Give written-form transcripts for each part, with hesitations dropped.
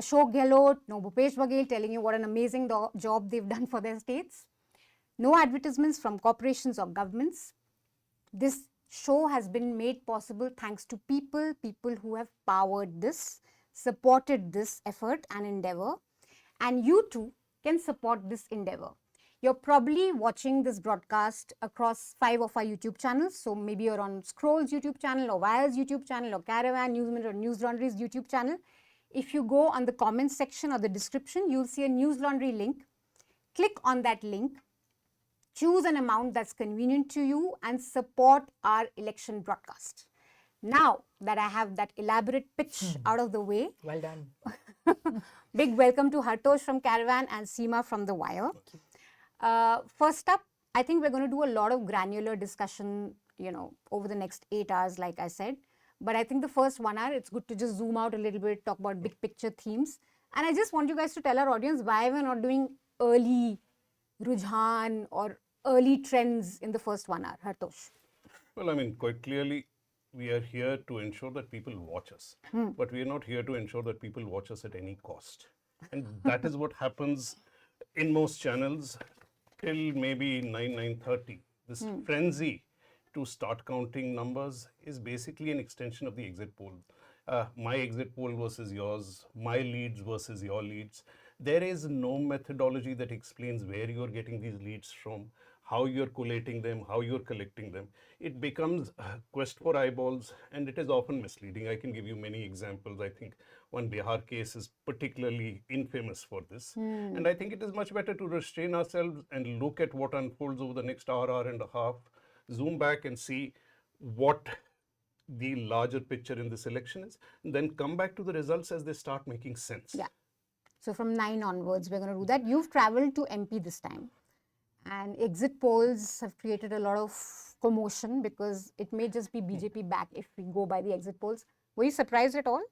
Ashok Gehlot, no Bhupesh Baghel telling you what an amazing job they've done for their states. No advertisements from corporations or governments. This show has been made possible thanks to people who have powered this, supported this effort and endeavor. And you too can support this endeavor. You're probably watching this broadcast across 5 of our YouTube channels. So maybe you're on Scroll's YouTube channel, or Wire's YouTube channel, or Caravan, Newsminute, or Newslaundry's YouTube channel. If you go on the comments section or the description, you'll see a Newslaundry link. Click on that link, choose an amount that's convenient to you, and support our election broadcast. Now that I have that elaborate pitch out of the way, well done. Big welcome to Hartosh from Caravan and Seema from The Wire. First up, I think we're going to do a lot of granular discussion, over the next 8 hours, like I said. But I think the first 1 hour, it's good to just zoom out a little bit, talk about big picture themes. And I just want you guys to tell our audience why we're not doing early Rujhan or early trends in the first 1 hour. Hartosh. Well, I mean, quite clearly, we are here to ensure that people watch us. But we are not here to ensure that people watch us at any cost. And that is what happens in most channels till maybe 9:30. This frenzy to start counting numbers is basically an extension of the exit poll. My exit poll versus yours, my leads versus your leads. There is no methodology that explains where you're getting these leads from, how you're collating them, how you're collecting them. It becomes a quest for eyeballs, and it is often misleading. I can give you many examples. I think one Bihar case is particularly infamous for this. And I think it is much better to restrain ourselves and look at what unfolds over the next hour, hour and a half, zoom back and see what the larger picture in this election is, and then come back to the results as they start making sense. Yeah. So from 9 onwards, we're going to do that. You've traveled to MP this time. And exit polls have created a lot of commotion because it may just be BJP back if we go by the exit polls. Were you surprised at all?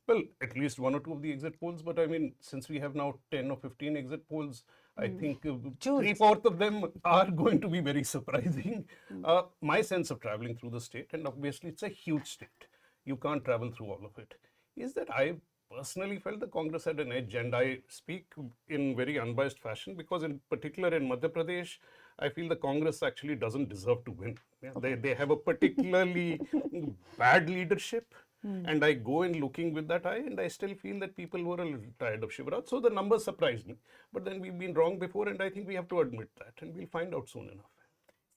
Well, at least 1 or 2 of the exit polls, but I mean, since we have now 10 or 15 exit polls, I think 3/4 of them are going to be very surprising. My sense of traveling through the state, and obviously it's a huge state, you can't travel through all of it, is that I personally felt the Congress had an edge, and I speak in very unbiased fashion because in particular in Madhya Pradesh, I feel the Congress actually doesn't deserve to win. Yeah, they have a particularly bad leadership. And I go in looking with that eye, and I still feel that people were a little tired of Shivraj. So the numbers surprised me. But then we've been wrong before, and I think we have to admit that, and we'll find out soon enough.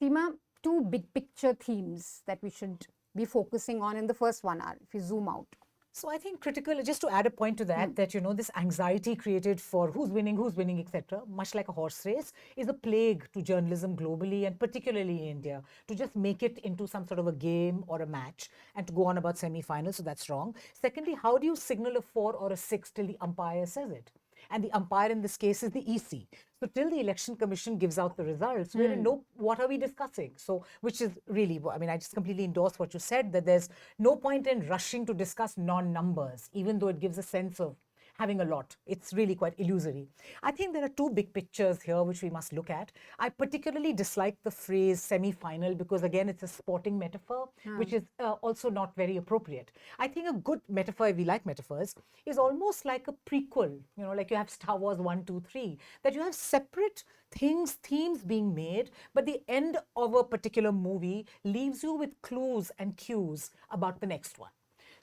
Seema, 2 big picture themes that we should be focusing on in the first 1 hour, if you zoom out. So I think critical, just to add a point to that, that, this anxiety created for who's winning, etc., much like a horse race, is a plague to journalism globally and particularly in India, to just make it into some sort of a game or a match and to go on about semi-finals. So that's wrong. Secondly, how do you signal a 4 or a 6 till the umpire says it? And the umpire in this case is the EC. So till the Election Commission gives out the results, we don't know what are we discussing. So, which is really, I mean, I just completely endorse what you said, that there's no point in rushing to discuss non-numbers, even though it gives a sense of having a lot. It's really quite illusory. I think there are 2 big pictures here which we must look at. I particularly dislike the phrase semi-final because, again, it's a sporting metaphor, which is also not very appropriate. I think a good metaphor, if we like metaphors, is almost like a prequel, like you have Star Wars 1, 2, 3, that you have separate themes being made, but the end of a particular movie leaves you with clues and cues about the next one.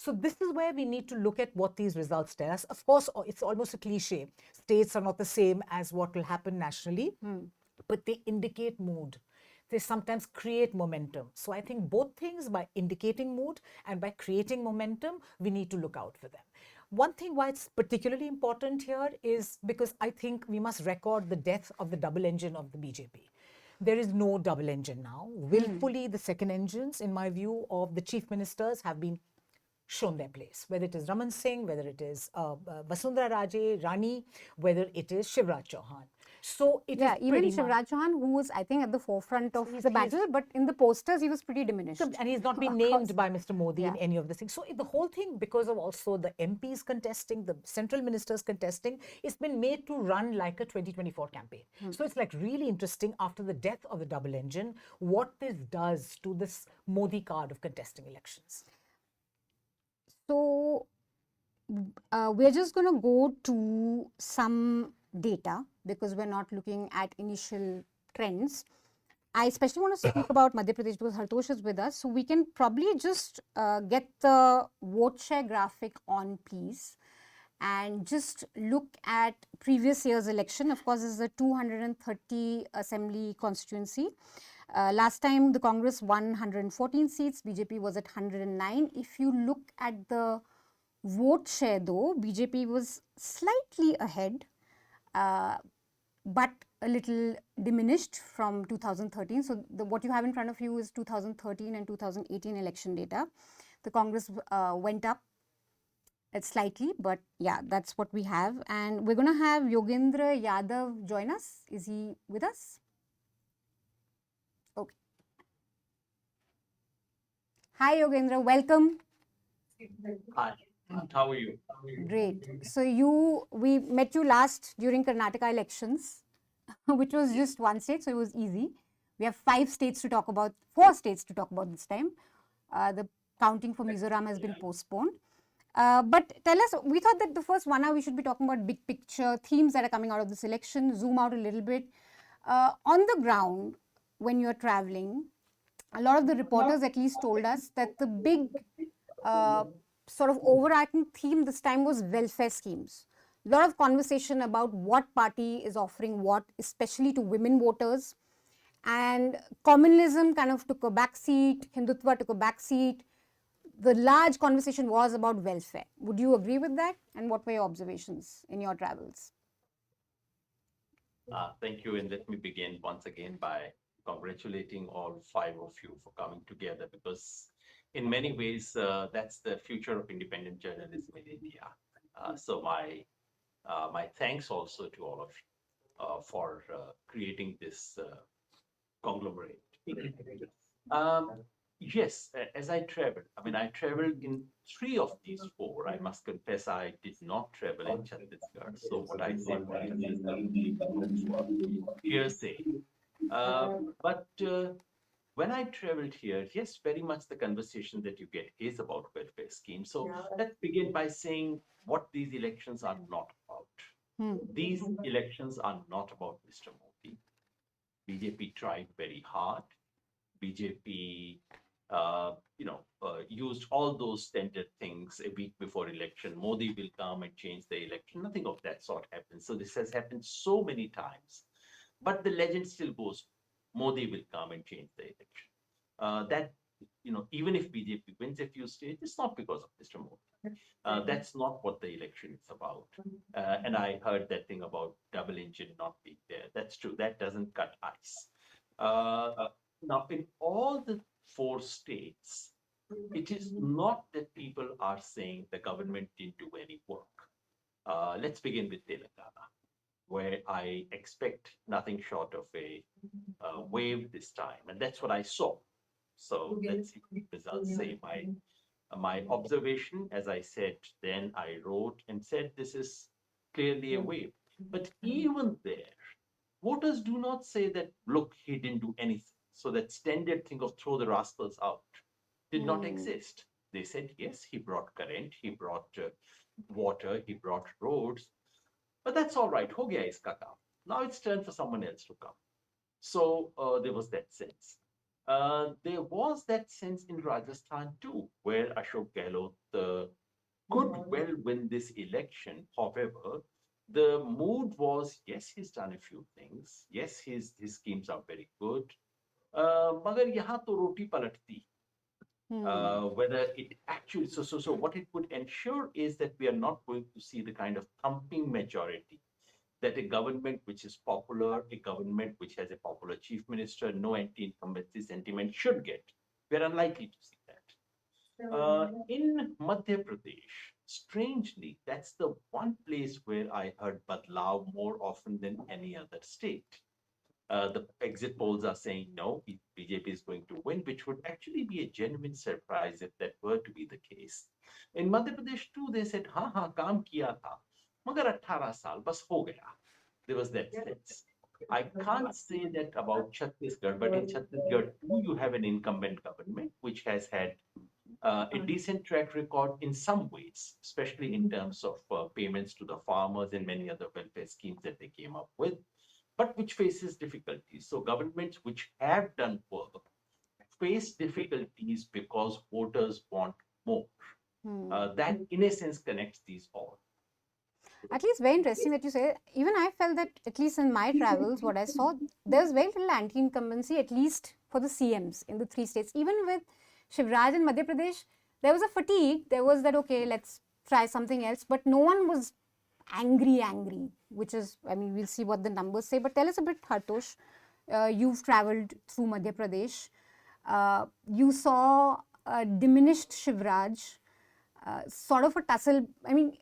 So this is where we need to look at what these results tell us. Of course, it's almost a cliche. States are not the same as what will happen nationally, but they indicate mood. They sometimes create momentum. So I think both things, by indicating mood and by creating momentum, we need to look out for them. One thing why it's particularly important here is because I think we must record the death of the double engine of the BJP. There is no double engine now. Willfully, the second engines, in my view, of the chief ministers have been shown their place, whether it is Raman Singh, whether it is Vasundhara Raje, Rani, whether it is Shivraj Chauhan. So it is even Shivraj Chauhan, who was, I think, at the forefront of the battle, but in the posters, he was pretty diminished. And he's not been named by Mr. Modi in any of the things. So the whole thing, because of also the MPs contesting, the central ministers contesting, it's been made to run like a 2024 campaign. So it's like really interesting after the death of the double engine, what this does to this Modi card of contesting elections. So we're just going to go to some data because we're not looking at initial trends. I especially want to speak about Madhya Pradesh because Hartosh is with us. So we can probably just get the vote share graphic on, please, and just look at previous year's election. Of course, this is a 230 assembly constituency. Last time the Congress won 114 seats, BJP was at 109. If you look at the vote share though, BJP was slightly ahead, but a little diminished from 2013. So what you have in front of you is 2013 and 2018 election data. The Congress went up slightly, but yeah, that's what we have. And we're going to have Yogendra Yadav join us. Is he with us? Okay. Hi, Yogendra. Welcome. Hi, how are you? Great. So we met you last during Karnataka elections, which was just one state, so it was easy. We have 4 states to talk about this time. The counting for Mizoram has been postponed. But tell us, we thought that the first 1 hour we should be talking about big picture themes that are coming out of this election, zoom out a little bit. On the ground, when you're traveling, a lot of the reporters at least told us that the big sort of overarching theme this time was welfare schemes. A lot of conversation about what party is offering what, especially to women voters. And communalism kind of took a back seat, Hindutva took a back seat. The large conversation was about welfare. Would you agree with that? And what were your observations in your travels? Thank you. And let me begin once again by congratulating all 5 of you for coming together, because in many ways, that's the future of independent journalism in India. So my thanks also to all of you for creating this conglomerate. Yes, as I traveled, I traveled in 3 of these 4. I must confess, I did not travel in Chhattisgarh. So what I said is hearsay. But when I traveled here, yes, very much the conversation that you get is about welfare schemes. So let's begin by saying what these elections are not about. These elections are not about Mr. Modi. BJP tried very hard. BJP, used all those standard things a week before election. Modi will come and change the election. Nothing of that sort happened. So this has happened so many times. But the legend still goes, Modi will come and change the election. Even if BJP wins a few states, it's not because of Mr. Modi. That's not what the election is about. And I heard that thing about double engine not being there. That's true. That doesn't cut ice. Now, in all the 4 states, it is not that people are saying the government didn't do any work. Let's begin with Telangana, where I expect nothing short of a wave this time. And that's what I saw. So let's see what the results say. My observation, as I said, then I wrote and said, this is clearly a wave. But even there, voters do not say that, look, he didn't do anything. So that standard thing of throw the rascals out did not exist. They said, yes, he brought current, he brought water, he brought roads. But that's all right. Ho gaya iska kaam. Now it's time for someone else to come. So there was that sense. There was that sense in Rajasthan too, where Ashok Gehlot could well win this election. However, the mood was, yes, he's done a few things. Yes, his schemes are very good. Magar yahan to roti palatti. Whether it actually, so what it would ensure is that we are not going to see the kind of thumping majority that a government which is popular, a government which has a popular chief minister, no anti-incumbency sentiment should get. We're unlikely to see that. In Madhya Pradesh, strangely, that's the one place where I heard Badlao more often than any other state. The exit polls are saying no, BJP is going to win, which would actually be a genuine surprise if that were to be the case. In Madhya Pradesh too, they said, हाँ काम किया था, मगर 18 साल बस हो गया. There was that sense. I can't say that about Chhattisgarh, but in Chhattisgarh too, you have an incumbent government which has had a decent track record in some ways, especially in terms of payments to the farmers and many other welfare schemes that they came up with, but which faces difficulties. So governments which have done work face difficulties because voters want more. That, in a sense, connects these all. At least very interesting that you say. Even I felt that, at least in my travels, what I saw, there's very little anti-incumbency, at least for the CMs in the three states. Even with Shivraj in Madhya Pradesh, there was a fatigue. There was that, okay, let's try something else. But no one was angry, which is, I mean, we'll see what the numbers say. But tell us a bit, Hartosh. You've traveled through Madhya Pradesh. You saw a diminished Shivraj, sort of a tussle. I mean,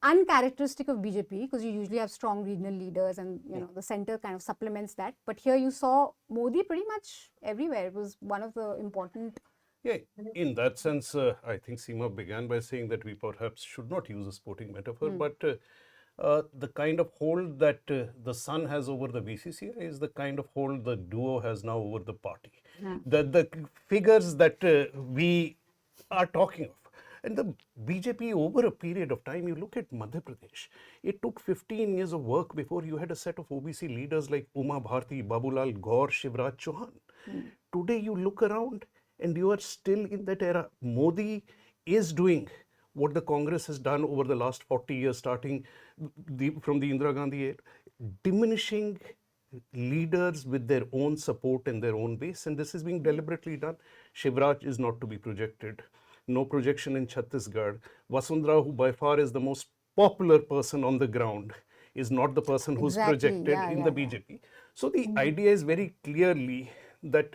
uncharacteristic of BJP, because you usually have strong regional leaders and the center kind of supplements that. But here you saw Modi pretty much everywhere. It was one of the important. Yeah, in that sense, I think Seema began by saying that we perhaps should not use a sporting metaphor, but the kind of hold that the Sun has over the BCCI is the kind of hold the duo has now over the party. The figures that we are talking of. And the BJP, over a period of time, you look at Madhya Pradesh, it took 15 years of work before you had a set of OBC leaders like Uma Bharti, Babulal Gaur, Shivraj Chauhan. Today you look around and you are still in that era. Modi is doing what the Congress has done over the last 40 years, starting from the Indira Gandhi era, diminishing leaders with their own support and their own base, and this is being deliberately done. Shivraj is not to be projected. No projection in Chhattisgarh. Vasundhara, who by far is the most popular person on the ground, is not the person who's projected in the BJP. So the idea is very clearly that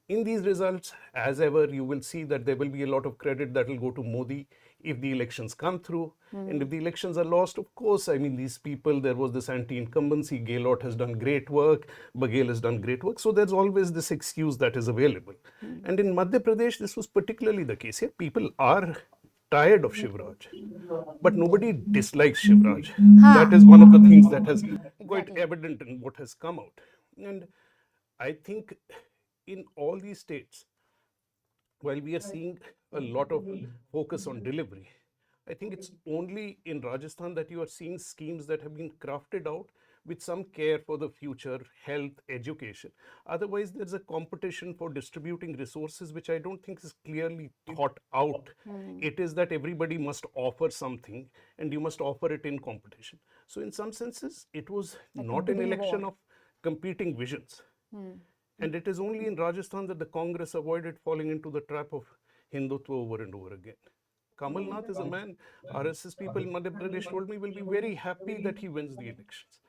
in these results, as ever, you will see that there will be a lot of credit that will go to Modi if the elections come through. And if the elections are lost, of course, I mean, these people, there was this anti-incumbency, Gehlot has done great work, Baghel has done great work. So there's always this excuse that is available. And in Madhya Pradesh, this was particularly the case. Here, people are tired of Shivraj, but nobody dislikes Shivraj. That is one of the things that has quite evident in what has come out. And I think in all these states, while we are seeing a lot of focus on delivery, I think it's only in Rajasthan that you are seeing schemes that have been crafted out with some care for the future, health, education. Otherwise, there's a competition for distributing resources, which I don't think is clearly thought out. It is that everybody must offer something and you must offer it in competition. So in some senses, it was not an election of competing visions. And it is only in Rajasthan that the Congress avoided falling into the trap of Hindutva over and over again. Kamal Nath is a man, RSS people in Madhya Pradesh told me will be very happy that he wins the elections.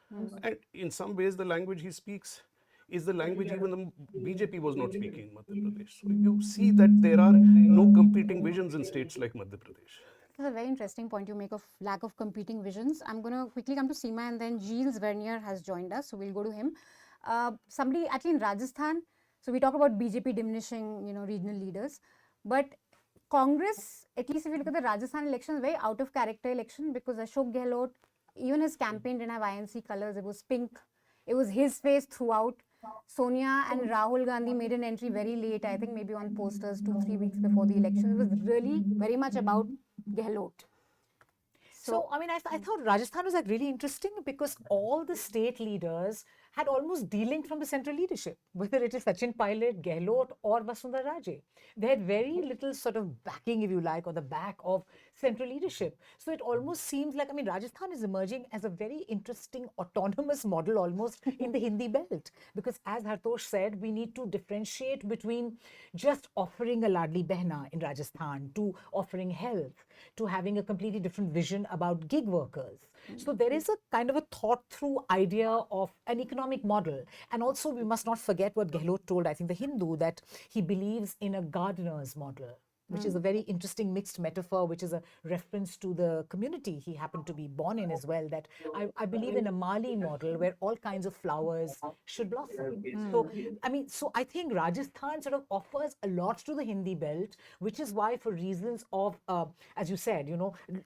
And in some ways, the language he speaks is the language even the BJP was not speaking in Madhya Pradesh. So you see that there are no competing visions in states like Madhya Pradesh. That's a very interesting point you make of lack of competing visions. I'm going to quickly come to Seema, and then Gilles Vernier has joined us, so we'll go to him. Somebody actually in Rajasthan, so we talk about BJP diminishing, regional leaders, but Congress, at least if you look at the Rajasthan elections, very out of character election, because Ashok Gehlot, even his campaign didn't have INC colors, it was pink, it was his face throughout. Sonia and Rahul Gandhi made an entry very late, I think maybe on posters 2-3 weeks before the election. It was really very much about Gehlot. So, I mean, I thought Rajasthan was like really interesting because all the state leaders had almost delinked from the central leadership, whether it is Sachin Pilot, Gehlot or Vasundhara Raje. They had very little sort of backing, if you like, or the back of central leadership. So it almost seems like, I mean, Rajasthan is emerging as a very interesting autonomous model almost in the Hindi belt. Because as Hartosh said, we need to differentiate between just offering a Ladli Behna in Rajasthan to offering health, to having a completely different vision about gig workers. So there is a kind of a thought through idea of an economic model. And also we must not forget what Gehlot told, I think, the Hindu, that he believes in a gardener's model, which is a very interesting mixed metaphor, which is a reference to the community he happened to be born in as well, that I believe in a Mali model where all kinds of flowers should blossom. So I think Rajasthan sort of offers a lot to the Hindi belt, which is why for reasons of, as you said,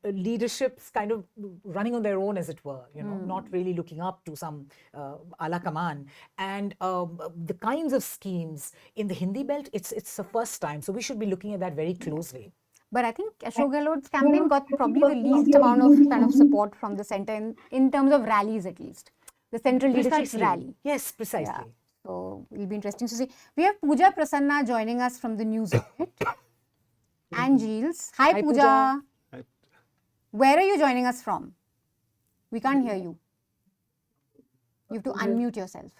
leaderships kind of running on their own, as it were, not really looking up to some ala kaman. And the kinds of schemes in the Hindi belt, it's the first time. So we should be looking at that very very closely. But I think Ashok Gehlot's campaign got probably the least amount of kind of support from the centre in terms of rallies, at least. The central leadership's Precisely. rally. Yes, precisely. Yeah. So it'll be interesting to see. We have Pooja Prasanna joining us from the news unit. And Giles. Hi, Hi, Pooja. Pooja. Where are you joining us from? We can't hear you. You have to unmute yourself.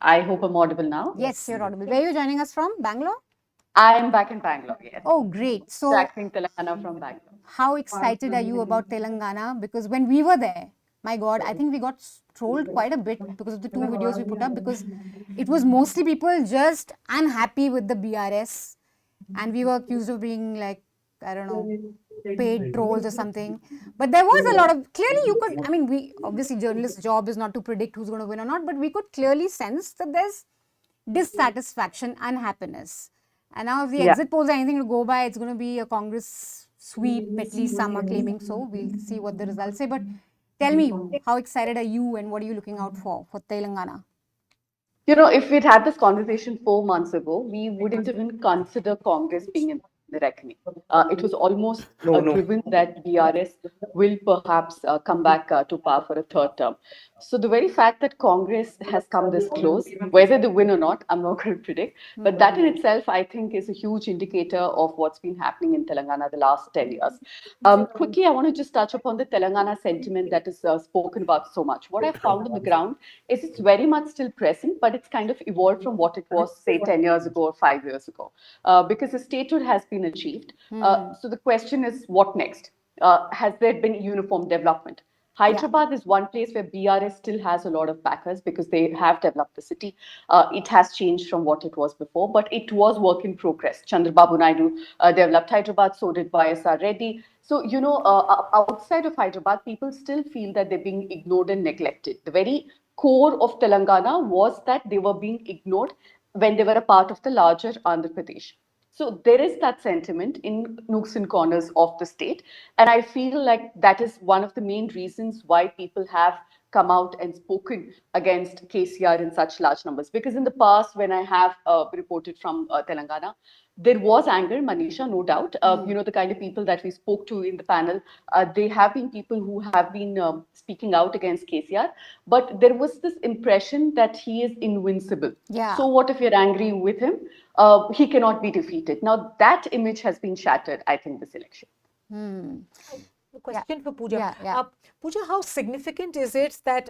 I hope I'm audible now. Yes, you're audible. Where are you joining us from? Bangalore? I am back in Bangalore, yes. Oh, great. So, Tracking Telangana from Bangalore. how excited are you about Telangana? Because when we were there, my God, I think we got trolled quite a bit because of the 2 videos we put up, because it was mostly people just unhappy with the BRS, and we were accused of being like, I don't know, paid trolls or something. But there was a lot of, clearly you could, I mean, we, obviously journalist's job is not to predict who's going to win or not, but we could clearly sense that there's dissatisfaction, unhappiness. And now if the exit polls are anything to go by, it's going to be a Congress sweep, at least some are claiming so. We'll see what the results say. But tell me, how excited are you and what are you looking out for Telangana? You know, if we'd had this conversation 4 months ago, we wouldn't even consider Congress being in the reckoning. It was almost given that BRS will perhaps come back to power for a 3rd term. So the very fact that Congress has come this close, whether they win or not, I'm not going to predict. But that in itself, I think, is a huge indicator of what's been happening in Telangana the last 10 years. Quickly, I want to just touch upon the Telangana sentiment that is spoken about so much. What I found on the ground is it's very much still present, but it's kind of evolved from what it was, say, 10 years ago or 5 years ago, because the statehood has been achieved. So the question is, what next? Has there been uniform development? Hyderabad is one place where BRS still has a lot of backers because they have developed the city. It has changed from what it was before, but it was work in progress. Chandrababu Naidu developed Hyderabad, so did YSR Reddy. So, you know, outside of Hyderabad, people still feel that they're being ignored and neglected. The very core of Telangana was that they were being ignored when they were a part of the larger Andhra Pradesh. So there is that sentiment in nooks and corners of the state. And I feel like that is one of the main reasons why people have come out and spoken against KCR in such large numbers. Because in the past, when I have reported from Telangana, there was anger, Manisha, no doubt. You know, the kind of people that we spoke to in the panel, they have been people who have been speaking out against KCR. But there was this impression that he is invincible. Yeah. So what if you're angry with him? He cannot be defeated. Now, that image has been shattered, I think, this election. A question for Pooja. Yeah. Pooja, how significant is it that,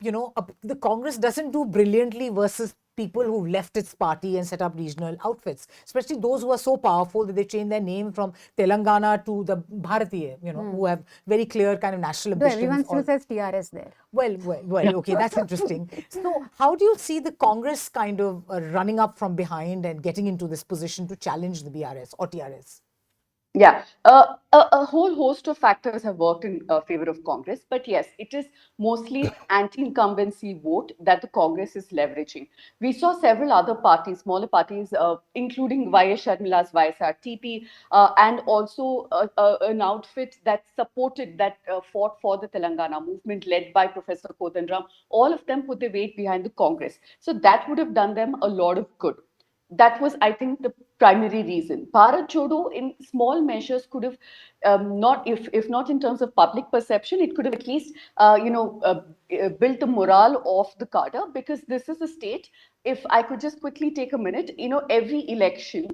you know, the Congress doesn't do brilliantly versus people who've left its party and set up regional outfits, especially those who are so powerful that they change their name from Telangana to the Bharatiya, you know, who have very clear kind of national ambitions. Everyone still says TRS there. Well, okay, that's interesting. So how do you see the Congress kind of running up from behind and getting into this position to challenge the BRS or TRS? Yeah, a whole host of factors have worked in favor of Congress, but yes, it is mostly anti-incumbency vote that the Congress is leveraging. We saw several other parties, smaller parties, including Y.S. Sharmila's YSRTP, and also an outfit that supported, that fought for the Telangana movement led by Professor Kodandaram. All of them put their weight behind the Congress. So that would have done them a lot of good. That was, I think, the primary reason. Bharat Jodo, in small measures, could have not, if not in terms of public perception, it could have at least, built the morale of the cadre, because this is a state. If I could just quickly take a minute, you know, every election,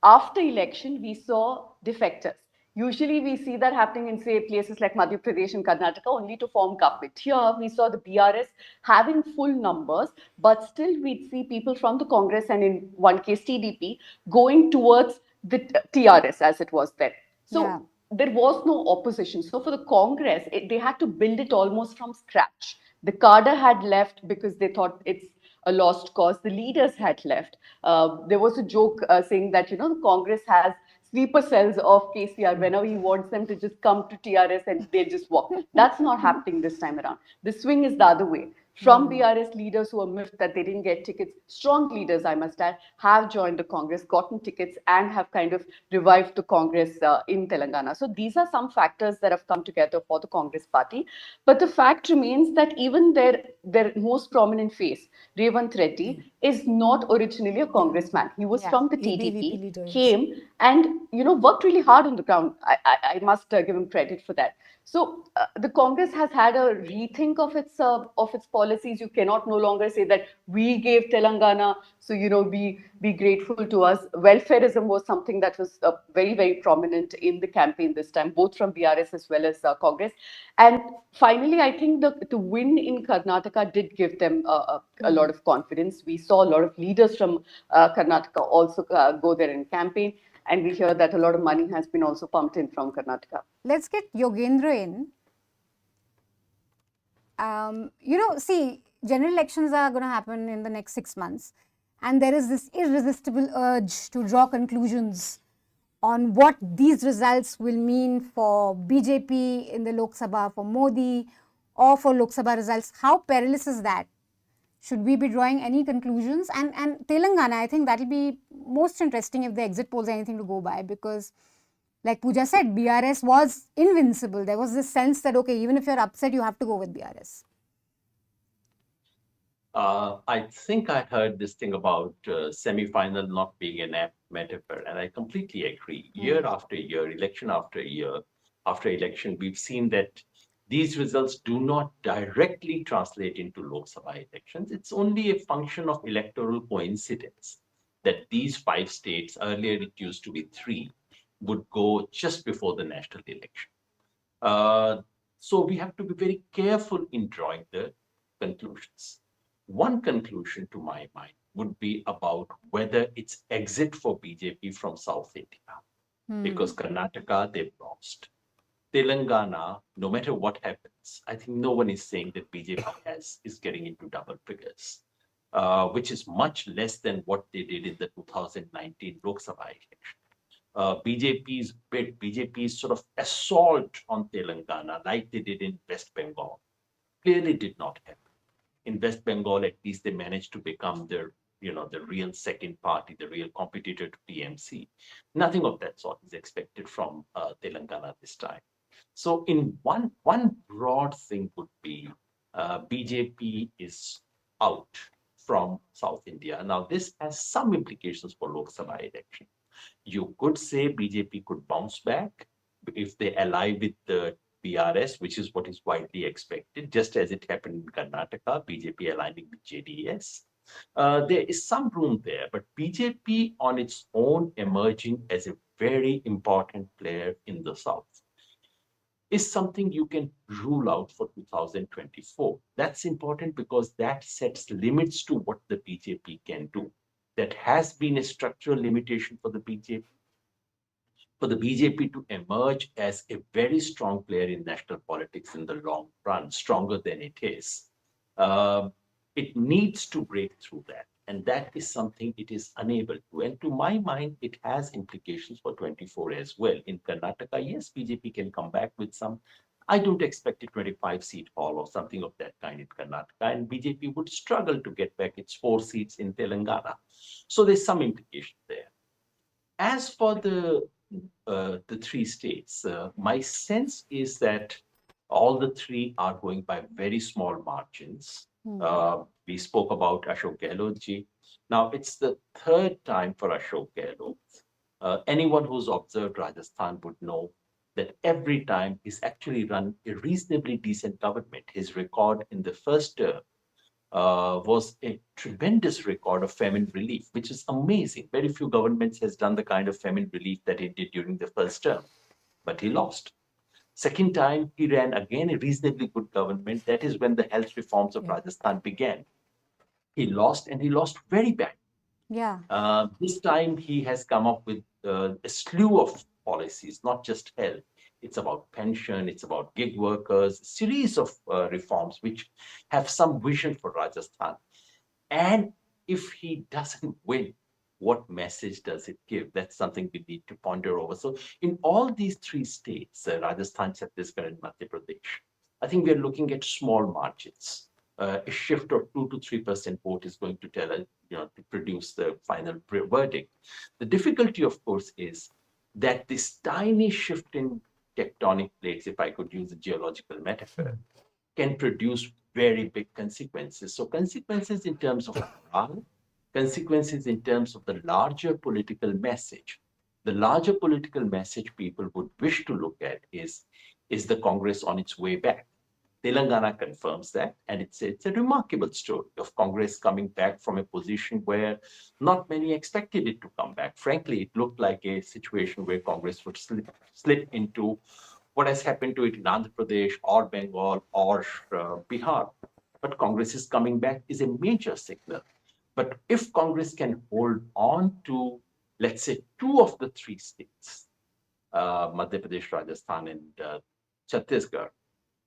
after election, we saw defectors. Usually we see that happening in, say, places like Madhya Pradesh and Karnataka, only to form government. Here we saw the BRS having full numbers, but still we'd see people from the Congress and in one case TDP going towards the TRS as it was then. So there was no opposition. So for the Congress, they had to build it almost from scratch. The cadre had left because they thought it's a lost cause. The leaders had left. There was a joke saying that, you know, the Congress has sleeper cells of KCR whenever he wants them to just come to TRS and they just walk. That's not happening this time around. The swing is the other way. from BRS leaders who were miffed that they didn't get tickets. Strong leaders, I must add, have joined the Congress, gotten tickets, and have kind of revived the Congress in Telangana. So these are some factors that have come together for the Congress party. But the fact remains that even their most prominent face, Revant Reddy, is not originally a congressman. He was from the ABVP TDP, leader, yes. came and worked really hard on the ground. I must give him credit for that. So the Congress has had a rethink of its policies. You cannot no longer say that we gave Telangana, so be grateful to us. Welfareism was something that was very, very prominent in the campaign this time, both from BRS as well as Congress. And finally, I think the win in Karnataka did give them a lot of confidence. We saw a lot of leaders from Karnataka also go there in campaign. And we hear that a lot of money has been also pumped in from Karnataka. Let's get Yogendra in. See, general elections are going to happen in the next 6 months. And there is this irresistible urge to draw conclusions on what these results will mean for BJP in the Lok Sabha, for Modi, or for Lok Sabha results. How perilous is that? Should we be drawing any conclusions? And Telangana, I think that will be most interesting if the exit polls are anything to go by, because like Pooja said, BRS was invincible. There was this sense that, okay, even if you're upset, you have to go with BRS. I think I heard this thing about semi-final not being an apt metaphor, and I completely agree. Year after year, election after year, after election, we've seen that these results do not directly translate into Lok Sabha elections. It's only a function of electoral coincidence that these 5 states, earlier it used to be 3, would go just before the national election. So we have to be very careful in drawing the conclusions. One conclusion to my mind would be about whether it's exit for BJP from South India, because Karnataka, they've lost. Telangana, no matter what happens, I think no one is saying that BJP is getting into double figures, which is much less than what they did in the 2019 Lok Sabha election. BJP's bid, BJP's sort of assault on Telangana, like they did in West Bengal, clearly did not happen. In West Bengal, at least they managed to become the real second party, the real competitor to TMC. Nothing of that sort is expected from Telangana this time. So in one broad thing would be BJP is out from South India. Now, this has some implications for Lok Sabha election. You could say BJP could bounce back if they ally with the BRS, which is what is widely expected, just as it happened in Karnataka, BJP aligning with JDS. There is some room there, but BJP on its own emerging as a very important player in the South is something you can rule out for 2024. That's important because that sets limits to what the BJP can do. That has been a structural limitation for the BJP. For the BJP to emerge as a very strong player in national politics in the long run, stronger than it is, it needs to break through that. And that is something it is unable to. And to my mind, it has implications for 24 as well. In Karnataka, yes, BJP can come back with some. I don't expect a 25-seat haul or something of that kind in Karnataka. And BJP would struggle to get back its 4 seats in Telangana. So there's some implication there. As for the 3 states, my sense is that all the 3 are going by very small margins. We spoke about Ashok Gehlot ji. Now, it's the 3rd time for Ashok Gehlot. Anyone who's observed Rajasthan would know that every time he's actually run a reasonably decent government. His record in the first term was a tremendous record of famine relief, which is amazing. Very few governments has done the kind of famine relief that he did during the first term, but he lost. Second time, he ran again a reasonably good government. That is when the health reforms of Rajasthan began. He lost, and he lost very bad. Yeah. This time, he has come up with a slew of policies, not just health. It's about pension, it's about gig workers, a series of reforms which have some vision for Rajasthan. And if he doesn't win, what message does it give? That's something we need to ponder over. So in all these 3 states, Rajasthan, Chhattisgarh, and Madhya Pradesh, I think we are looking at small margins. a shift of 2 to 3% vote is going to tell us, to produce the final verdict. The difficulty, of course, is that this tiny shift in tectonic plates, if I could use a geological metaphor, can produce very big consequences. So consequences in terms of morale, consequences in terms of the larger political message. The larger political message people would wish to look at is the Congress on its way back? Telangana confirms that, and it's a remarkable story of Congress coming back from a position where not many expected it to come back. Frankly, it looked like a situation where Congress would slip into what has happened to it in Andhra Pradesh or Bengal or Bihar. But Congress is coming back is a major signal. But if Congress can hold on to, let's say, 2 of the 3 states, Madhya Pradesh, Rajasthan, and Chhattisgarh,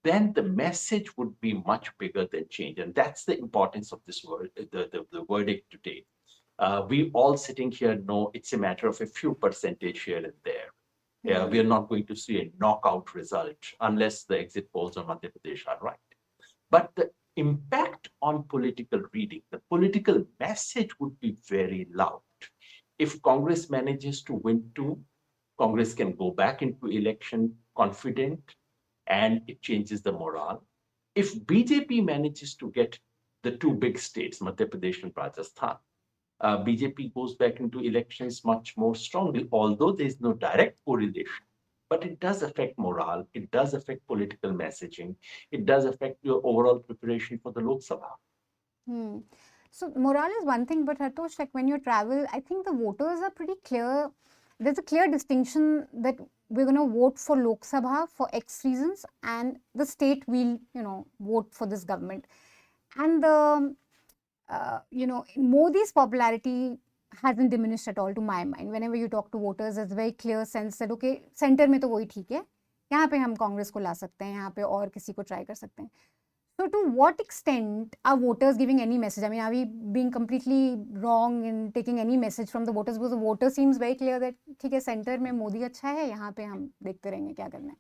then the message would be much bigger than change. And that's the importance of this the verdict today. We all sitting here know it's a matter of a few percentage here and there. We are not going to see a knockout result unless the exit polls on Madhya Pradesh are right. But the impact on political reading, the political message would be very loud. If Congress manages to win 2, Congress can go back into election confident, and it changes the morale. If BJP manages to get the 2 big states, Madhya Pradesh and Rajasthan, BJP goes back into elections much more strongly, although there is no direct correlation. But it does affect morale, it does affect political messaging, it does affect your overall preparation for the Lok Sabha. So morale is one thing, but Hartosh, like when you travel, I think the voters are pretty clear. There's a clear distinction that we're going to vote for Lok Sabha for X reasons, and the state will, vote for this government. And the, Modi's popularity hasn't diminished at all to my mind. Whenever you talk to voters, there's a very clear sense that, okay, center में तो वही ठीक है, यहाँ पे हम कांग्रेस को ला सकते हैं, यहाँ पे और किसी को try कर सकते हैं. So to what extent are voters giving any message? I mean, are we being completely wrong in taking any message from the voters? Because the voter seems very clear that ठीक है, center में मोदी अच्छा है, यहाँ पे हम देखते रहेंगे क्या करना है.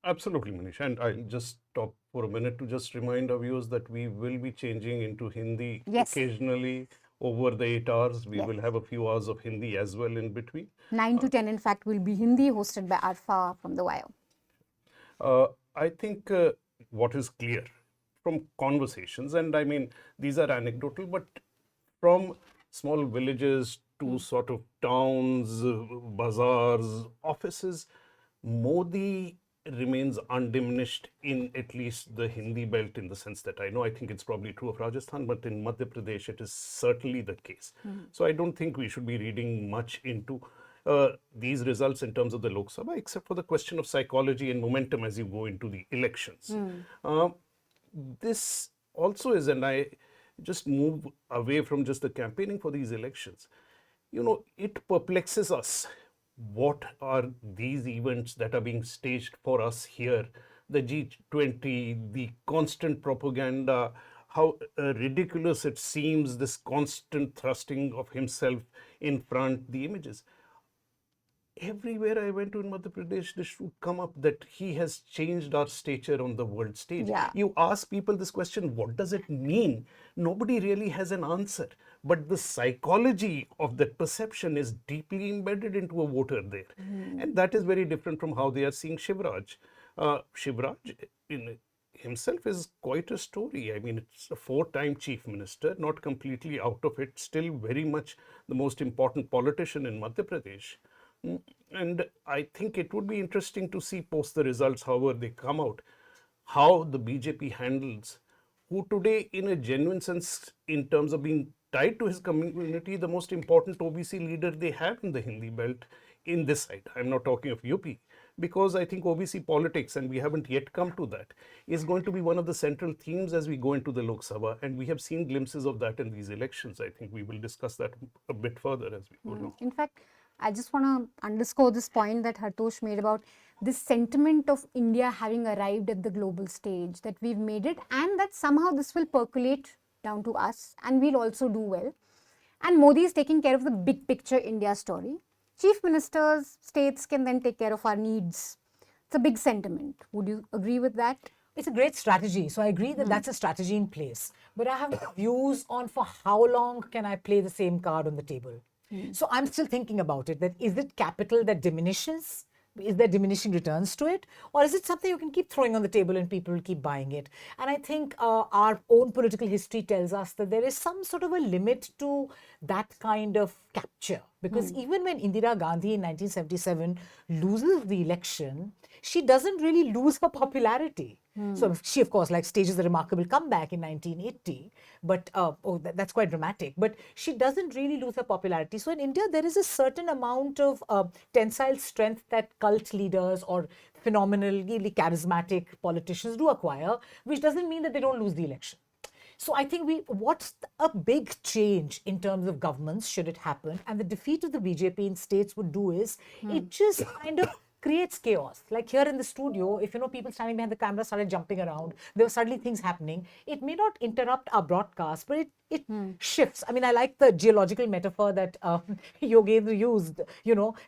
Absolutely, Manisha. And I'll just stop for a minute to just remind our viewers that we will be changing into Hindi occasionally over the 8 hours. We will have a few hours of Hindi as well in between. 9 to 10, in fact, will be Hindi, hosted by Arfa from the Wire. I think what is clear from conversations, and I mean, these are anecdotal, but from small villages to sort of towns, bazaars, offices, Modi remains undiminished in at least the Hindi belt, in the sense that I know, I think it's probably true of Rajasthan, but in Madhya Pradesh, it is certainly the case. So I don't think we should be reading much into these results in terms of the Lok Sabha, except for the question of psychology and momentum as you go into the elections. This also is, and I just move away from just the campaigning for these elections, it perplexes us. What are these events that are being staged for us here? The G20, the constant propaganda, how ridiculous it seems, this constant thrusting of himself in front, the images. Everywhere I went to in Madhya Pradesh, this would come up that he has changed our stature on the world stage. You ask people this question, what does it mean? Nobody really has an answer. But the psychology of that perception is deeply embedded into a voter there. And that is very different from how they are seeing Shivraj. Shivraj in himself is quite a story. I mean, it's a 4-time chief minister, not completely out of it, still very much the most important politician in Madhya Pradesh. And I think it would be interesting to see post the results, however they come out, how the BJP handles who today, in a genuine sense, in terms of being tied to his community, the most important OBC leader they have in the Hindi belt in this side. I'm not talking of UP, because I think OBC politics, and we haven't yet come to that, is going to be one of the central themes as we go into the Lok Sabha, and we have seen glimpses of that in these elections. I think we will discuss that a bit further as we go along. In fact, I just want to underscore this point that Hartosh made about this sentiment of India having arrived at the global stage, that we've made it, and that somehow this will percolate down to us and we'll also do well. And Modi is taking care of the big picture India story. Chief ministers, states can then take care of our needs. It's a big sentiment. Would you agree with that? It's a great strategy. So I agree that that's a strategy in place. But I have views on for how long can I play the same card on the table. So I'm still thinking about it, that is it capital that diminishes? Is there diminishing returns to it? Or is it something you can keep throwing on the table and people will keep buying it? And I think our own political history tells us that there is some sort of a limit to that kind of capture. Because even when Indira Gandhi in 1977 loses the election, she doesn't really lose her popularity. So she, of course, like stages a remarkable comeback in 1980, but that's quite dramatic. But she doesn't really lose her popularity. So in India, there is a certain amount of tensile strength that cult leaders or phenomenally charismatic politicians do acquire, which doesn't mean that they don't lose the election. So I think what's a big change in terms of governments should it happen? And the defeat of the BJP in states would do is it just kind of creates chaos. Like here in the studio, if people standing behind the camera started jumping around, there were suddenly things happening. It may not interrupt our broadcast, but it shifts. I mean, I like the geological metaphor that Yogendra used.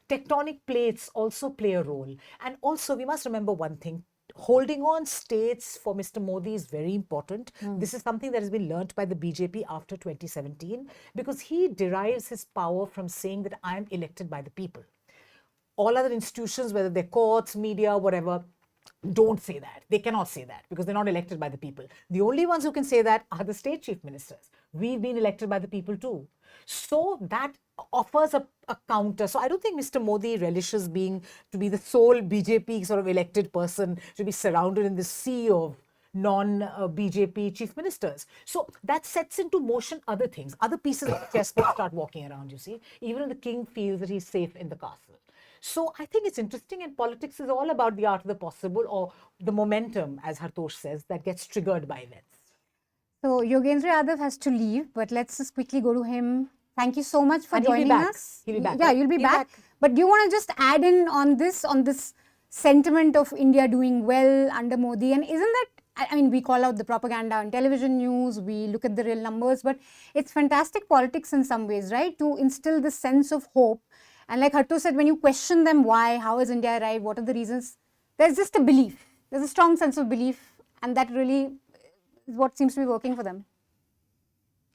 Tectonic plates also play a role. And also, we must remember one thing. Holding on states for Mr. Modi is very important. This is something that has been learnt by the BJP after 2017, because he derives his power from saying that I am elected by the people. All other institutions, whether they're courts, media, whatever, don't say that. They cannot say that because they're not elected by the people. The only ones who can say that are the state chief ministers. We've been elected by the people too. So that offers a counter. So I don't think Mr. Modi relishes to be the sole BJP sort of elected person, to be surrounded in this sea of non-BJP chief ministers. So that sets into motion other things. Other pieces of the chessboard start walking around, you see. Even the king feels that he's safe in the castle. So I think it's interesting, and politics is all about the art of the possible, or the momentum, as Hartosh says, that gets triggered by events. So Yogendra Yadav has to leave, but let's just quickly go to him. Thank you so much for joining us. He'll be back. Yeah, you'll be back. But do you want to just add in on this sentiment of India doing well under Modi? And isn't that, I mean, we call out the propaganda on television news, we look at the real numbers, but it's fantastic politics in some ways, right? To instill this sense of hope. And like Hartosh said, when you question them, why, how has India arrived, what are the reasons? There's just a belief. There's a strong sense of belief, and that really is what seems to be working for them.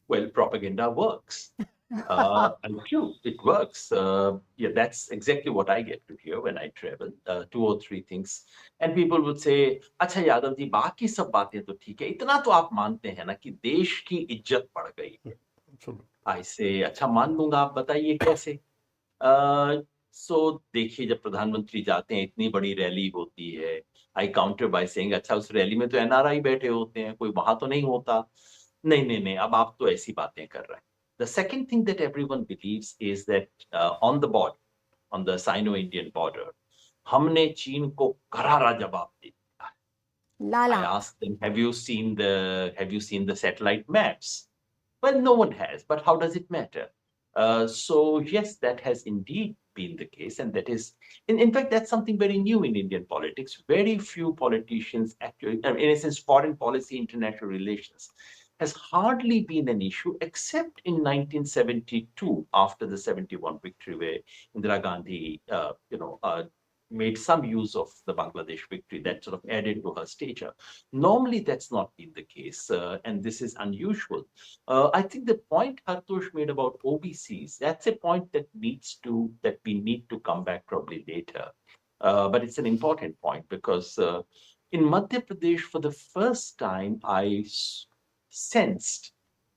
Well, propaganda works. And true, it works. Yeah, that's exactly what I get to hear when I travel. 2 or 3 things, and people would say, "अच्छा यादव जी, बाकी सब बातें तो ठीक है, इतना तो आप मानते हैं ना कि देश की इज्जत बढ़ गई है." I say, "अच्छा मान लूंगा, आप बताइए कैसे?" So देखिए, जब प्रधानमंत्री जाते हैं, इतनी बड़ी रैली होती है, I counter by saying, अच्छा उस रैली में तो NRI बैठे होते हैं, कोई वहां तो नहीं होता। नहीं, अब आप तो ऐसी बातें कर रहे हैं। The second thing that everyone believes is that on the border, on the Sino-Indian border, हमने चीन को करारा जवाब दे दिया है। I asked them, have you seen the satellite maps? Well, no one has, but how does it matter? So yes, that has indeed been the case, and that is, in fact, that's something very new in Indian politics. Very few politicians actually, in a sense, foreign policy, international relations has hardly been an issue, except in 1972, after the 71 victory, where Indira Gandhi, made some use of the Bangladesh victory that sort of added to her stature. Normally, that's not been the case, and this is unusual. I think the point Hartosh made about OBCs, that's a point that we need to come back probably later. But it's an important point because in Madhya Pradesh, for the first time, I sensed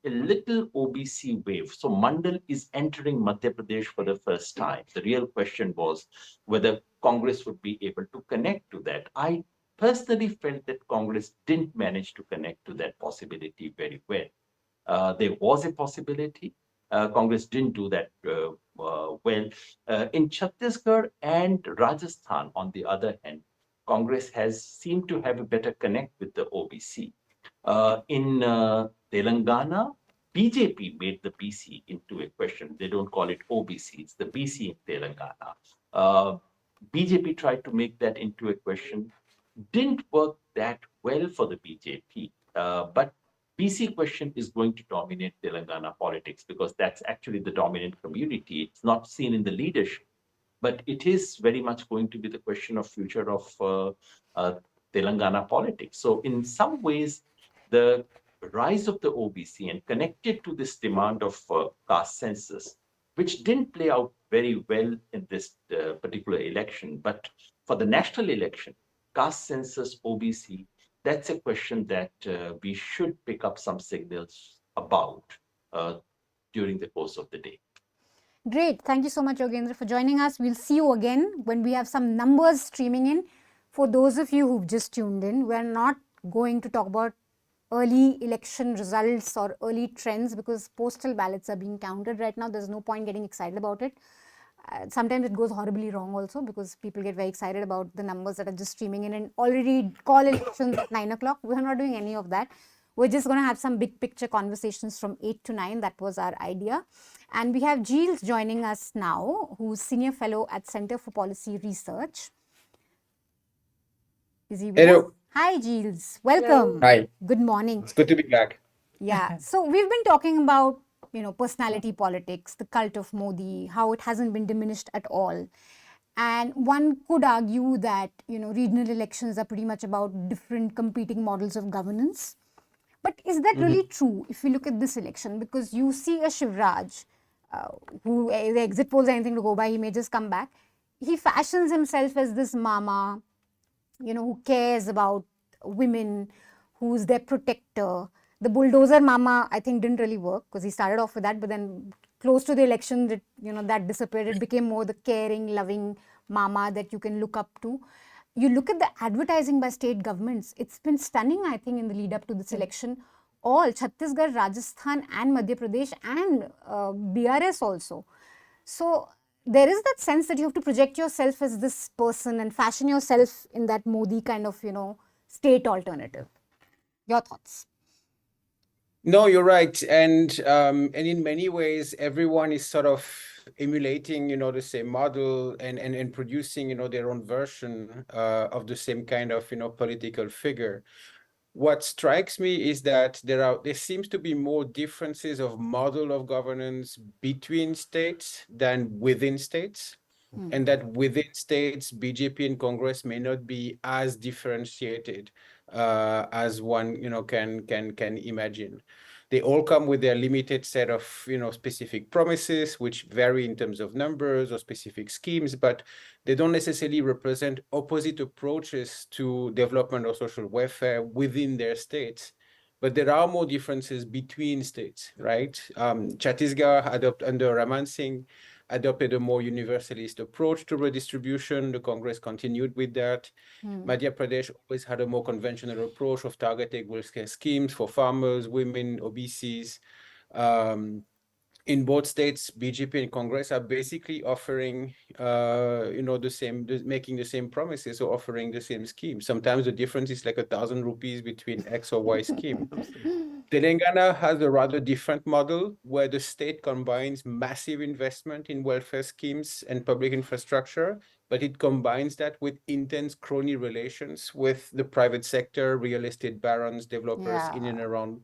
a little OBC wave. So Mondal is entering Madhya Pradesh for the first time. The real question was whether Congress would be able to connect to that. I personally felt that Congress didn't manage to connect to that possibility very well. There was a possibility. Congress didn't do that well. In Chhattisgarh and Rajasthan, on the other hand, Congress has seemed to have a better connect with the OBC. In Telangana, BJP made the BC into a question. They don't call it OBC, it's the BC in Telangana. BJP tried to make that into a question. Didn't work that well for the BJP, but BC question is going to dominate Telangana politics because that's actually the dominant community. It's not seen in the leadership, but it is very much going to be the question of future of Telangana politics. So in some ways, the rise of the OBC and connected to this demand of caste census, which didn't play out very well in this particular election, but for the national election, caste census, OBC, that's a question that we should pick up some signals about uh, during the course of the day. Great. Thank you so much, Yogendra, for joining us. We'll see you again when we have some numbers streaming in. For those of you who've just tuned in, we're not going to talk about early election results or early trends because postal ballots are being counted right now. There's no point getting excited about it. Sometimes it goes horribly wrong also because people get very excited about the numbers that are just streaming in and already call elections at 9 o'clock. We're not doing any of that. We're just going to have some big picture conversations from 8 to 9. That was our idea. And we have Giles joining us now, who's Senior Fellow at Center for Policy Research. Is he with Hello. us? Hi, Giles. Welcome. Hi. Good morning. It's good to be back. Yeah. So we've been talking about, personality politics, the cult of Modi, how it hasn't been diminished at all. And one could argue that, regional elections are pretty much about different competing models of governance. But is that really true if you look at this election? Because you see a Shivraj, who the exit polls are anything to go by, he may just come back. He fashions himself as this mama, who cares about women, who's their protector. The bulldozer mama, I think, didn't really work because he started off with that, but then close to the election, that disappeared. It became more the caring, loving mama that you can look up to. You look at the advertising by state governments, it's been stunning, I think, in the lead up to this election. All Chhattisgarh, Rajasthan and Madhya Pradesh and BRS also. So there is that sense that you have to project yourself as this person and fashion yourself in that Modi kind of, state alternative. Your thoughts? No, you're right. And in many ways, everyone is sort of emulating, the same model and producing, their own version of the same kind of, political figure. What strikes me is that there seems to be more differences of model of governance between states than within states. And that within states, BJP and Congress may not be as differentiated as one, can imagine. They all come with their limited set of, specific promises, which vary in terms of numbers or specific schemes, but they don't necessarily represent opposite approaches to development or social welfare within their states. But there are more differences between states, right? Chhattisgarh, under Raman Singh, adopted a more universalist approach to redistribution. The Congress continued with that. Madhya Pradesh always had a more conventional approach of targeting welfare schemes for farmers, women, OBCs. In both states, BJP and Congress are basically offering, making the same promises or offering the same scheme. Sometimes the difference is like 1,000 rupees between X or Y scheme. Telangana has a rather different model where the state combines massive investment in welfare schemes and public infrastructure, but it combines that with intense crony relations with the private sector, real estate barons, developers in and around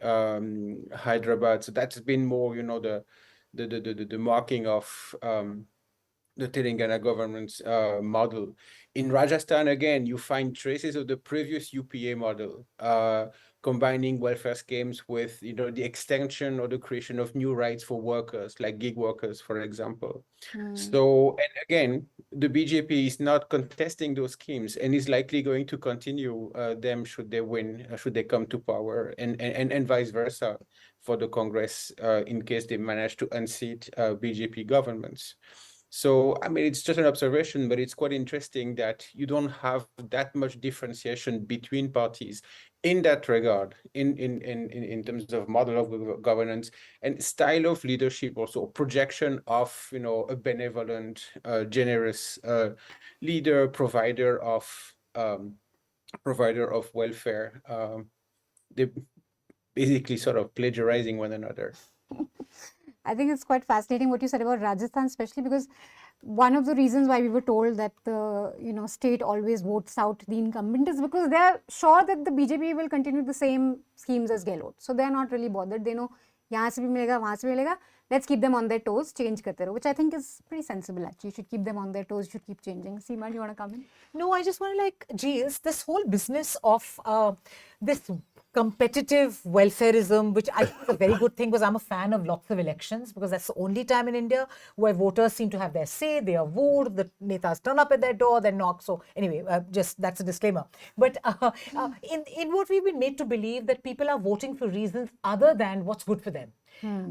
Hyderabad. So that's been more, the marking of the Telangana government's model. In Rajasthan, again, you find traces of the previous UPA model, combining welfare schemes with, the extension or the creation of new rights for workers, like gig workers, for example. So, and again, the BJP is not contesting those schemes and is likely going to continue them should they win, should they come to power, and vice versa for the Congress in case they manage to unseat BJP governments. So, I mean, it's just an observation, but it's quite interesting that you don't have that much differentiation between parties in that regard, in terms of model of governance and style of leadership, also projection of, a benevolent, generous leader, provider of welfare. They basically sort of plagiarizing one another. I think it's quite fascinating what you said about Rajasthan, especially because one of the reasons why we were told that the state always votes out the incumbent is because they are sure that the BJP will continue the same schemes as Gehlot. So they are not really bothered. They know यहाँ से भी मिलेगा, वहाँ से भी मिलेगा. Let's keep them on their toes, change करते रहो, which I think is pretty sensible actually. You should keep them on their toes, you should keep changing. Seema, do you want to come in? No, I just want to like, geez, this whole business of this competitive welfareism, which I think is a very good thing because I'm a fan of lots of elections because that's the only time in India where voters seem to have their say, they are wooed, the netas turn up at their door, they knock. So anyway, just that's a disclaimer. But in what we've been made to believe that people are voting for reasons other than what's good for them.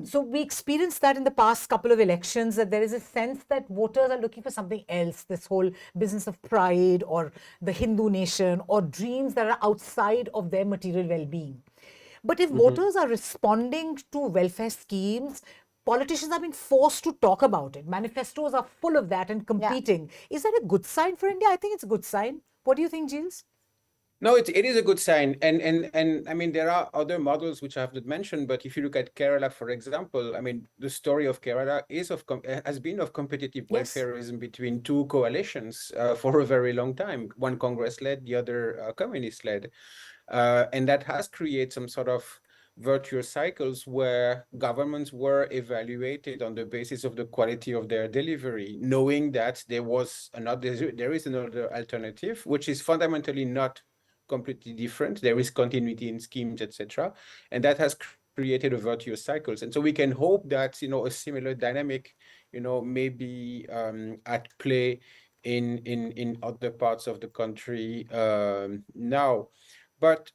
So we experienced that in the past couple of elections, that there is a sense that voters are looking for something else, this whole business of pride or the Hindu nation or dreams that are outside of their material well-being. But if voters are responding to welfare schemes, politicians are being forced to talk about it. Manifestos are full of that and competing. Is that a good sign for India? I think it's a good sign. What do you think, Giles? No, it is a good sign. And I mean, there are other models which I have not mentioned, but if you look at Kerala, for example, I mean, the story of Kerala has been of competitive welfareism between two coalitions for a very long time, one Congress-led, the other communist-led. And that has created some sort of virtuous cycles where governments were evaluated on the basis of the quality of their delivery, knowing that there is another alternative, which is fundamentally not completely different. There is continuity in schemes, etc., and that has created a virtuous cycles. And so we can hope that a similar dynamic may be at play in other parts of the country now. But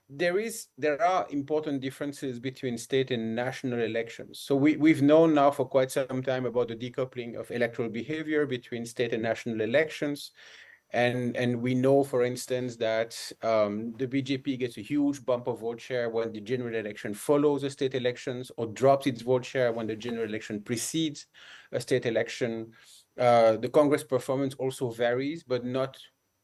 there are important differences between state and national elections. So we've known now for quite some time about the decoupling of electoral behavior between state and national elections. And we know, for instance, that the BJP gets a huge bump of vote share when the general election follows the state elections, or drops its vote share when the general election precedes a state election. The Congress performance also varies, but not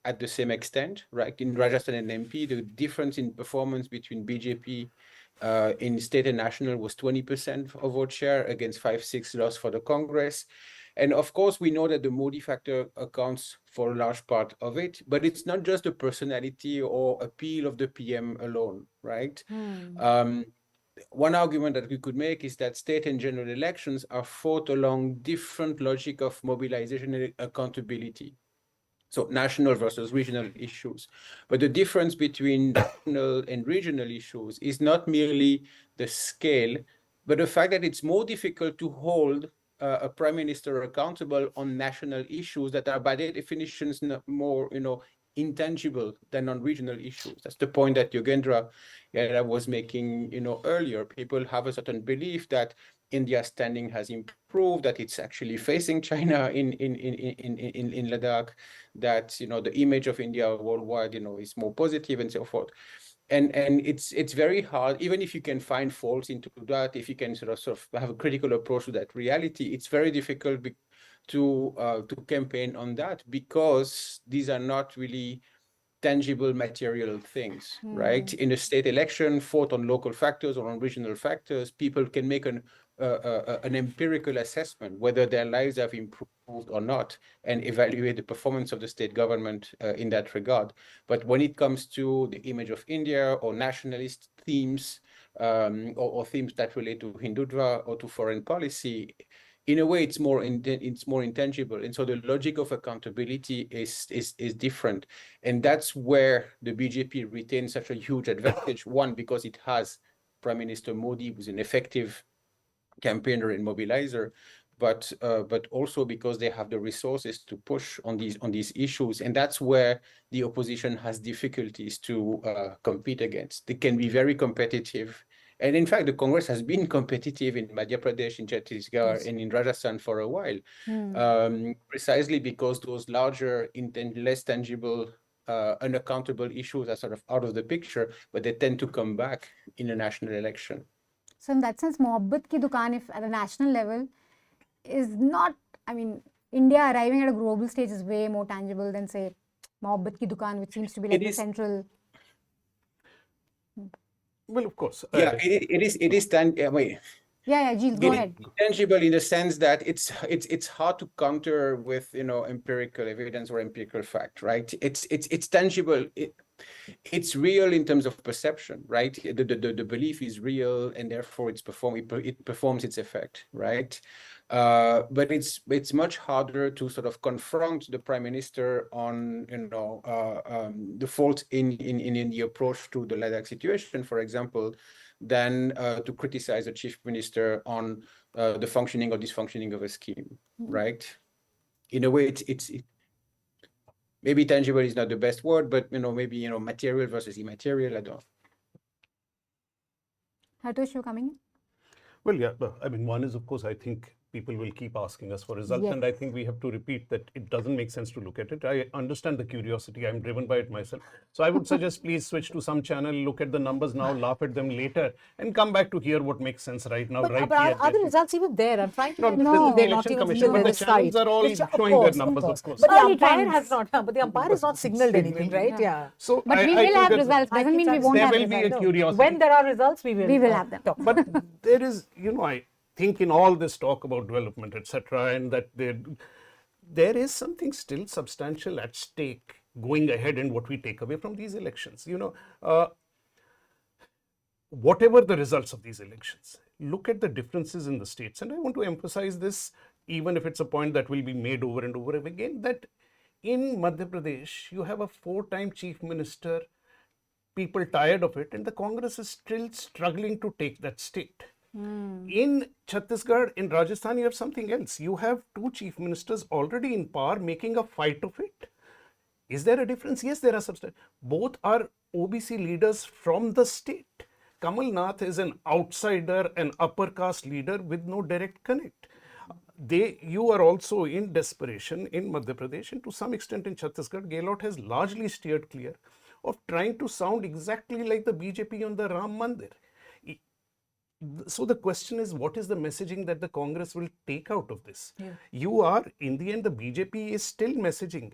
at the same extent, right? In Rajasthan and MP, the difference in performance between BJP in state and national was 20% of vote share against 5-6 loss for the Congress. And of course, we know that the Modi factor accounts for a large part of it, but it's not just the personality or appeal of the PM alone, right? One argument that we could make is that state and general elections are fought along different logic of mobilization and accountability. So national versus regional issues. But the difference between national and regional issues is not merely the scale, but the fact that it's more difficult to hold a prime minister accountable on national issues that are by their definitions more, intangible than on regional issues. That's the point that Yogendra was making, earlier. People have a certain belief that India's standing has improved, that it's actually facing China in Ladakh, that the image of India worldwide, is more positive and so forth. And it's very hard, even if you can find faults into that, if you can sort of have a critical approach to that reality, it's very difficult to campaign on that, because these are not really tangible material things, right? In a state election fought on local factors or on regional factors, people can make an empirical assessment whether their lives have improved or not, and evaluate the performance of the state government in that regard. But when it comes to the image of India or nationalist themes or themes that relate to Hindutva or to foreign policy, in a way, it's more intangible, and so the logic of accountability is different, and that's where the BJP retains such a huge advantage. One, because it has Prime Minister Modi, who's an effective campaigner and mobilizer, but also because they have the resources to push on these issues, and that's where the opposition has difficulties to compete against. They can be very competitive. And in fact, the Congress has been competitive in Madhya Pradesh, in Chhattisgarh, and in Rajasthan for a while, precisely because those larger, less tangible, unaccountable issues are sort of out of the picture, but they tend to come back in a national election. So in that sense, Mohabbat ki dukaan, if at a national level, is not, I mean, India arriving at a global stage is way more tangible than, say, Mohabbat ki dukaan, which seems to be like the central. Well, of course. Yeah, it is tangible. Giles, go ahead. Tangible in the sense that it's hard to counter with empirical evidence or empirical fact, right? It's tangible It's real in terms of perception, right? The belief is real, and therefore it performs its effect, right? But it's much harder to sort of confront the prime minister on the fault in the approach to the Ladakh situation, for example, than to criticize the chief minister on the functioning or dysfunctioning of a scheme, right? In a way, it's maybe tangible is not the best word, but maybe material versus immaterial. I don't. Hartosh, you coming? Well, yeah, I mean, one is, of course, I think people will keep asking us for results, Yes. and I think we have to repeat that it doesn't make sense to look at it. I understand the curiosity. I'm driven by it myself. So I would suggest please switch to some channel, look at the numbers now, laugh at them later, and come back to hear what makes sense right now, But, right but here. are the results even there? I'm trying to No, find this them. is the They're not election even commission, but on the the channels site. are all Of showing their course, numbers, of of course. But the Early umpire trends. has not. But the umpire has not signaled anything, right? Yeah. So But we I will think have that results. I Doesn't keep mean we trying to won't there have will be a results. curiosity. When there are results, we will have them. talk. But there is, I think in all this talk about development, etc., and that there is something still substantial at stake going ahead in what we take away from these elections. Whatever the results of these elections, look at the differences in the states. And I want to emphasize this, even if it's a point that will be made over and over again, that in Madhya Pradesh, you have a 4-time chief minister, people tired of it, and the Congress is still struggling to take that state. In Chhattisgarh, in Rajasthan, you have something else. You have 2 chief ministers already in power making a fight of it. Is there a difference? Yes, there are substantial. Both are OBC leaders from the state. Kamal Nath is an outsider, an upper caste leader with no direct connect. You are also in desperation in Madhya Pradesh, and to some extent in Chhattisgarh. Gehlot has largely steered clear of trying to sound exactly like the BJP on the Ram Mandir. So the question is, what is the messaging that the Congress will take out of this? You are, in the end, the BJP is still messaging.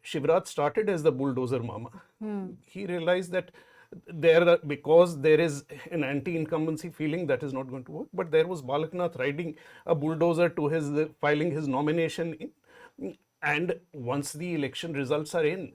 Shivraj started as the bulldozer mama. He realized that because there is an anti-incumbency feeling, that is not going to work. But there was Balaknath riding a bulldozer to filing his nomination in. And once the election results are in,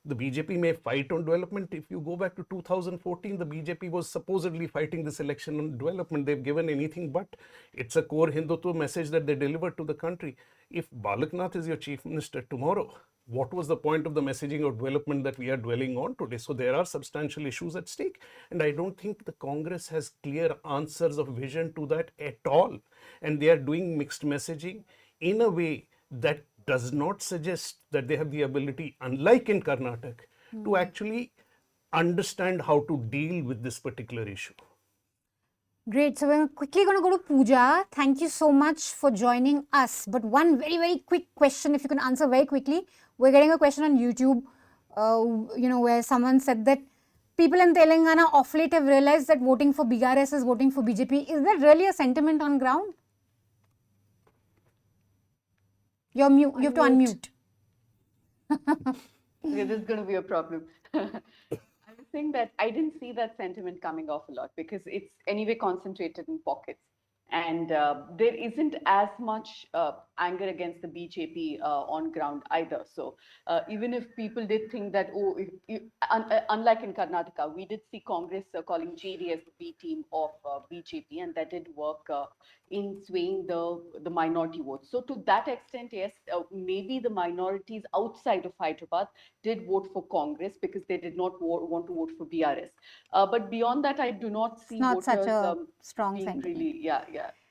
the BJP may fight on development. If you go back to 2014, the BJP was supposedly fighting this election on development. They've given anything but. It's a core Hindutva message that they delivered to the country. If Balaknath is your chief minister tomorrow, what was the point of the messaging of development that we are dwelling on today? So there are substantial issues at stake. And I don't think the Congress has clear answers of vision to that at all. And they are doing mixed messaging in a way that does not suggest that they have the ability, unlike in Karnataka, to actually understand how to deal with this particular issue. Great. So we're quickly going to go to Pooja. Thank you so much for joining us. But one very, very quick question, if you can answer very quickly. We're getting a question on YouTube, where someone said that people in Telangana of late have realized that voting for BRS is voting for BJP. Is that really a sentiment on ground? You're mute. You have to unmute. Okay, this is going to be a problem. I was saying that I didn't see that sentiment coming off a lot because it's anyway concentrated in pockets. And there isn't as much anger against the BJP on ground either. So even if people did think that, unlike in Karnataka, we did see Congress calling JDS the B team of BJP, and that did work in swaying the minority votes. So to that extent, yes, maybe the minorities outside of Hyderabad did vote for Congress because they did not want to vote for BRS. But beyond that, I do not see Not voters such a strong being sentiment. really,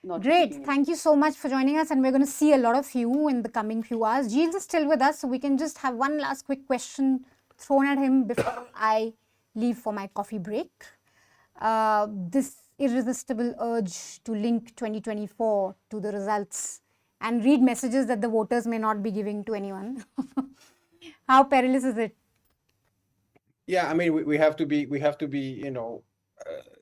not Great. really Thank you so much for joining us, and we're going to see a lot of you in the coming few hours. Jeeves is still with us, so we can just have one last quick question thrown at him before I leave for my coffee break. This irresistible urge to link 2024 to the results and read messages that the voters may not be giving to anyone. How perilous is it? Yeah, I mean, we have to be,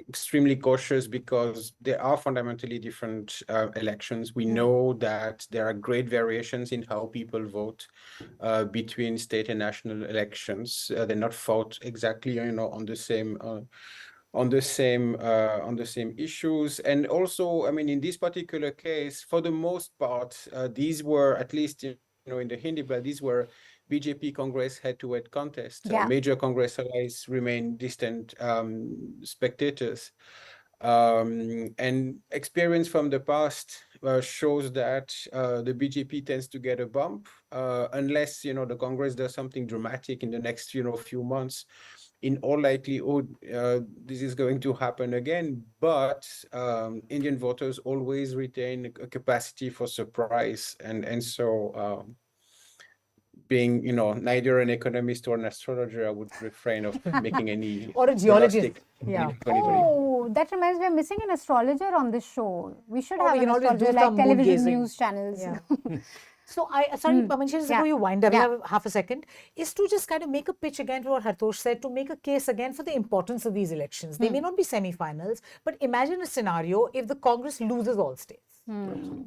extremely cautious because there are fundamentally different elections. We know that there are great variations in how people vote between state and national elections. They're not fought exactly, on the same issues. And also, I mean, in this particular case, for the most part, these were, at least in the Hindi belt, these were BJP Congress head-to-head contest. Yeah. Major Congress allies remain distant spectators. And experience from the past shows that the BJP tends to get a bump unless, the Congress does something dramatic in the next, few months. In all likelihood, this is going to happen again, but Indian voters always retain a capacity for surprise. And so being, neither an economist or an astrologer, I would refrain of making any Or a geologist. prognostic Yeah. in 2020. Oh, that reminds me, we're missing an astrologer on this show. We should have we an can always do astrologer some like moon television gazing. news channels. Yeah. So sorry, Manisha, just Yeah. before you wind up, Yeah. we have half a second, is to just kind of make a pitch again to what Hartosh said, to make a case again for the importance of these elections. They may not be semi-finals, but imagine a scenario if the Congress loses all states.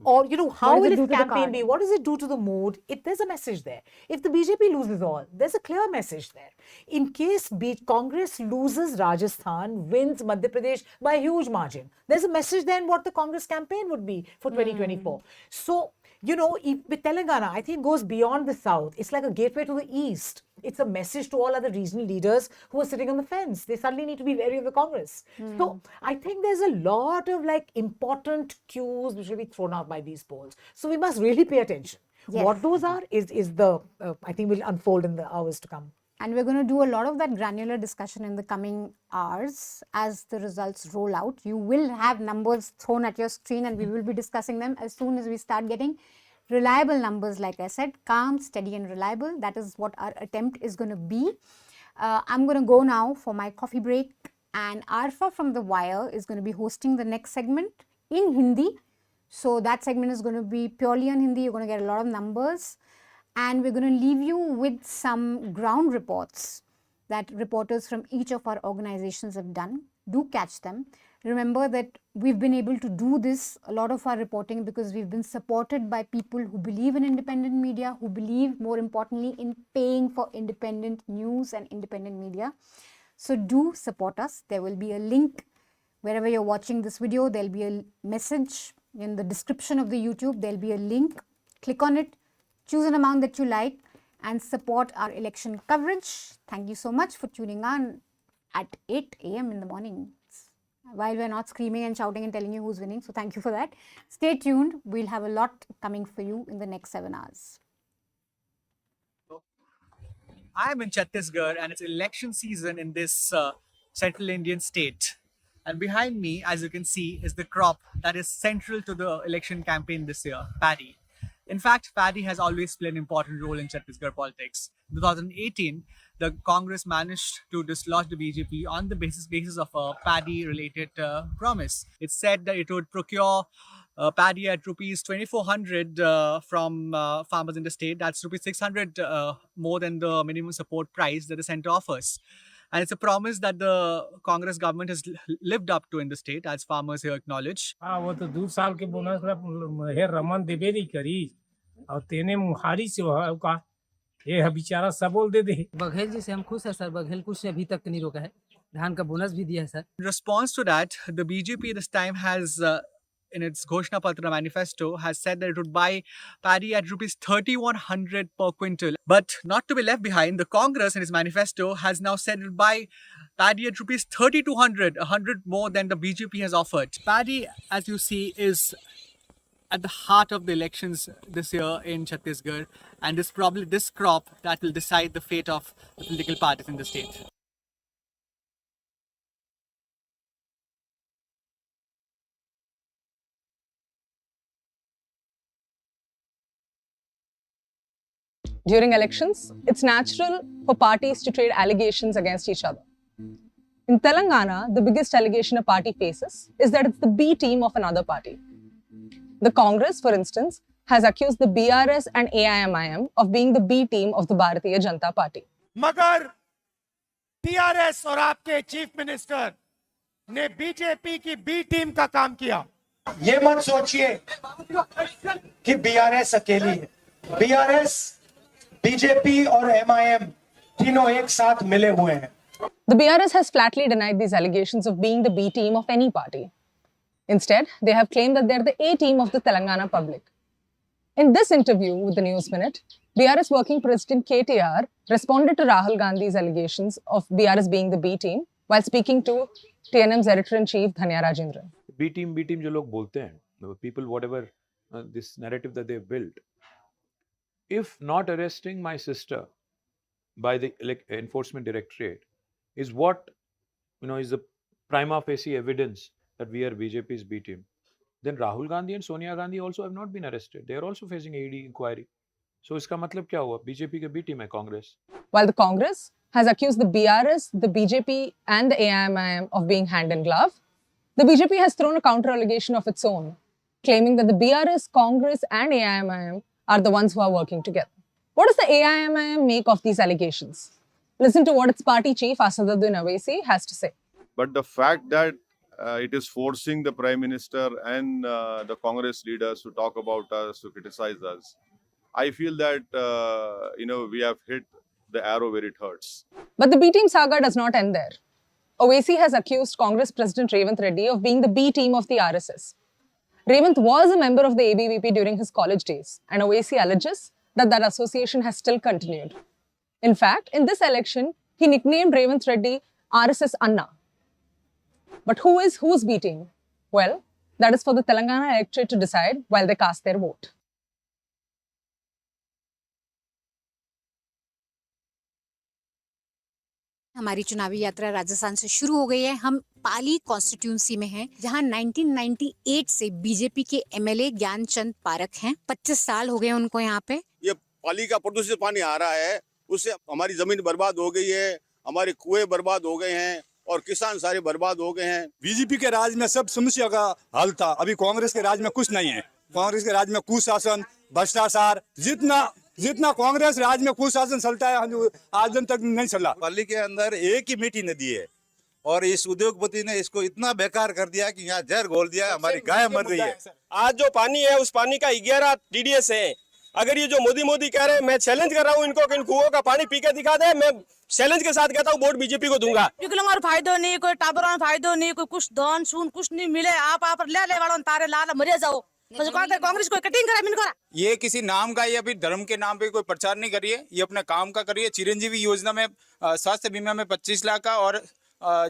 Or, how does will it do its to the campaign card? be? What does it do to the mood? There's a message there. If the BJP loses all, there's a clear message there. In case Congress loses Rajasthan, wins Madhya Pradesh by a huge margin, there's a message then what the Congress campaign would be for 2024. So, with Telangana, I think it goes beyond the south. It's like a gateway to the east. It's a message to all other regional leaders who are sitting on the fence. They suddenly need to be wary of the Congress. So I think there's a lot of important cues which will be thrown out by these polls. So we must really pay attention. Yes. What those are is the, I think will unfold in the hours to come. And we're going to do a lot of that granular discussion in the coming hours as the results roll out. You will have numbers thrown at your screen and we will be discussing them as soon as we start getting reliable numbers. Like I said, calm, steady and reliable. That is what our attempt is going to be. I'm going to go now for my coffee break, and Arfa from The Wire is going to be hosting the next segment in Hindi. So that segment is going to be purely in Hindi. You're going to get a lot of numbers. And we're going to leave you with some ground reports that reporters from each of our organizations have done. Do catch them. Remember that we've been able to do this, a lot of our reporting, because we've been supported by people who believe in independent media, who believe, more importantly, in paying for independent news and independent media. So do support us. There will be a link wherever you're watching this video. There'll be a message in the description of the YouTube. There'll be a link. Click on it. Choose an amount that you like and support our election coverage. Thank you so much for tuning on at 8 a.m. in the morning, while we're not screaming and shouting and telling you who's winning. So thank you for that. Stay tuned. We'll have a lot coming for you in the next 7 hours. I'm in Chhattisgarh and it's election season in this central Indian state. And behind me, as you can see, is the crop that is central to the election campaign this year, paddy. In fact, paddy has always played an important role in Chhattisgarh politics. In 2018, the Congress managed to dislodge the BJP on the basis of a paddy-related promise. It said that it would procure paddy at rupees 2,400 from farmers in the state. That's rupees 600 more than the minimum support price that the centre offers. And it's a promise that the Congress government has lived up to in the state, as farmers here acknowledge. वो तो 2 साल के bonus में हे रमन देबे नहीं करी और तेने मुहारी से का ये बेचारा सबोल दे दे बघेल जी से हम खुश है सर बघेल कुछ अभी तक नहीं रोका है धान का बोनस भी दिया है sir In response to that, the BJP this time has in its Ghoshna Patra manifesto has said that it would buy paddy at rupees 3,100 per quintal. But not to be left behind, the Congress in its manifesto has now said it would buy paddy at rupees 3,200, 100 more than the BJP has offered. Paddy, as you see, is at the heart of the elections this year in Chhattisgarh, and is probably this crop that will decide the fate of the political parties in the state. During elections, it's natural for parties to trade allegations against each other. In Telangana, the biggest allegation a party faces is that it's the B team of another party. The Congress, for instance, has accused the BRS and AIMIM of being the B team of the Bharatiya Janata Party. मगर TRS और आपके chief minister ने BJP की B team का काम किया। ये मत सोचिए कि बीआरएस अकेली है। बीआरएस, बीजेपी और एमआईएम तीनों एक साथ मिले हुए हैं। The BRS has flatly denied these allegations of being the B team of any party. Instead, they have claimed that they're the A team of the Telangana public. In this interview with the News Minute, BRS working president KTR responded to Rahul Gandhi's allegations of BRS being the B team while speaking to TNM's editor-in-chief Dhanya Rajendran. B team जो लोग बोलते हैं, people whatever this narrative that they've built, if not arresting my sister by the enforcement directorate is what is the prima facie evidence that we are BJP's B team, then Rahul Gandhi and Sonia Gandhi also have not been arrested. They are also facing ED inquiry. So इसका मतलब क्या हुआ? BJP के B team है Congress. While the Congress has accused the BRS, the BJP and the AIMIM of being hand in glove, the BJP has thrown a counter allegation of its own, claiming that the BRS, Congress and AIMIM are the ones who are working together. What does the AIMIM make of these allegations? Listen to what its party chief Asaduddin Owaisi has to say. But the fact that it is forcing the Prime Minister and the Congress leaders to talk about us, to criticize us, I feel that, we have hit the arrow where it hurts. But the B team saga does not end there. Owaisi has accused Congress President Revanth Reddy of being the B team of the RSS. Revanth was a member of the ABVP during his college days, and Owaisi alleges that that association has still continued. In fact, in this election, he nicknamed Revanth Reddy RSS Anna. But who is whose B team? Well, that is for the Telangana electorate to decide while they cast their vote. हमारी चुनावी यात्रा राजस्थान से शुरू हो गई है। हम पाली constituency में हैं, जहां 1998 से बीजेपी के एमएलए ज्ञानचंद पारख हैं। 25 साल हो गए उनको यहाँ पे। ये पाली का प्रदूषित पानी आ रहा है, उससे हमारी जमीन बर्बाद हो गई है, हमारे कुएं बर्बाद हो गए हैं और किसान सारे बर्बाद हो गए हैं। बीजेपी के राज में सब समस्या का हल था, अभी कांग्रेस के राज में कुछ नहीं है। कांग्रेस के राज में कुशासन, भ्रष्टाचार, जितना कांग्रेस राज में कुशासन चलता है आज दिन तक नहीं चला। पाली के अंदर एक ही मीठी नदी है और इस उद्योगपति ने इसको इतना बेकार कर दिया कि यहाँ जहर घोल दिया, हमारी गाय मर रही है। आज जो पानी है उस पानी का 11 TDS है। अगर ये जो मोदी कह रहे हैं, मैं चैलेंज कर रहा हूँ इनको कि इन कुओं का पानी पी के दिखा दे। मैं चैलेंज के साथ कहता हूँ वोट बीजेपी को दूंगा। निकलूंगा और फायदो नहीं, कोई टाबरों फायदो नहीं, कोई कुछ दान सुन कुछ नहीं मिले। आप ले वालों तारे लाल मरे जाओ। तो कांग्रेस को कटिंग करे मिनको। ये किसी नाम का या फिर धर्म के नाम पे कोई प्रचार नहीं करिए, ये अपने काम का करिए। चिरंजीवी योजना में स्वास्थ्य बीमा में 25 लाख का और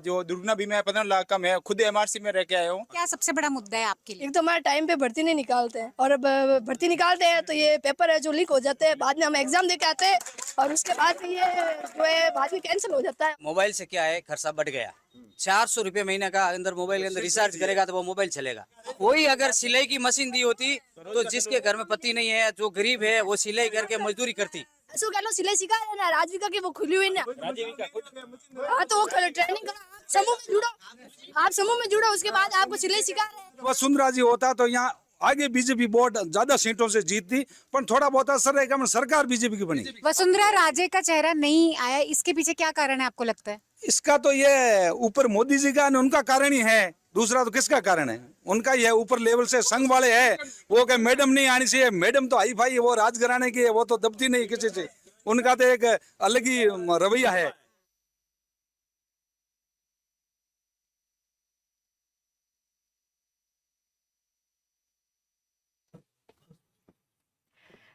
जो दुर्घटना बीमा है 15 लाख का। मैं खुद MRC में रह के आया हूँ। क्या सबसे बड़ा मुद्दा है आपके लिए? एक तो हमारे टाइम पे भर्ती नहीं निकालते हैं और भर्ती निकालते हैं तो ये पेपर है जो लीक हो जाते हैं, बाद में हम एग्जाम दे के आते हैं और उसके बाद ये जो है बाद में कैंसिल हो जाता है। मोबाइल से क्या है, खर्चा बढ़ गया। 400 रुपए महीने का अंदर मोबाइल के अंदर रिचार्ज करेगा तो वो मोबाइल चलेगा। कोई अगर सिलाई की मशीन दी होती तो जिसके घर में पति नहीं है, जो गरीब है, वो सिलाई करके मजदूरी करती। सिलाई सिखा रहे ना, राजविका की वो खुली हुई ना। हाँ तो वो ट्रेनिंग करो, समूह में जुड़ो, आप समूह में जुड़ो, उसके बाद आपको सिलाई सिखा रहे हैं। वसुंधरा जी होता तो यहाँ आगे बीजेपी बहुत ज्यादा सीटों से जीतती, पर थोड़ा बहुत असर रहेगा, सरकार बीजेपी की बनी। वसुंधरा राजे का चेहरा नहीं आया, इसके पीछे क्या कारण है आपको लगता है? इसका तो ये ऊपर मोदी जी का उनका कारण ही है, दूसरा तो किसका कारण है? उनका ये ऊपर लेवल से संघ वाले है, वो क्या मैडम नहीं आनी चाहिए। मैडम तो हाई फाई है, वो राज घराने की है, वो तो दबती नहीं किसी से। उनका तो एक अलग ही रवैया है।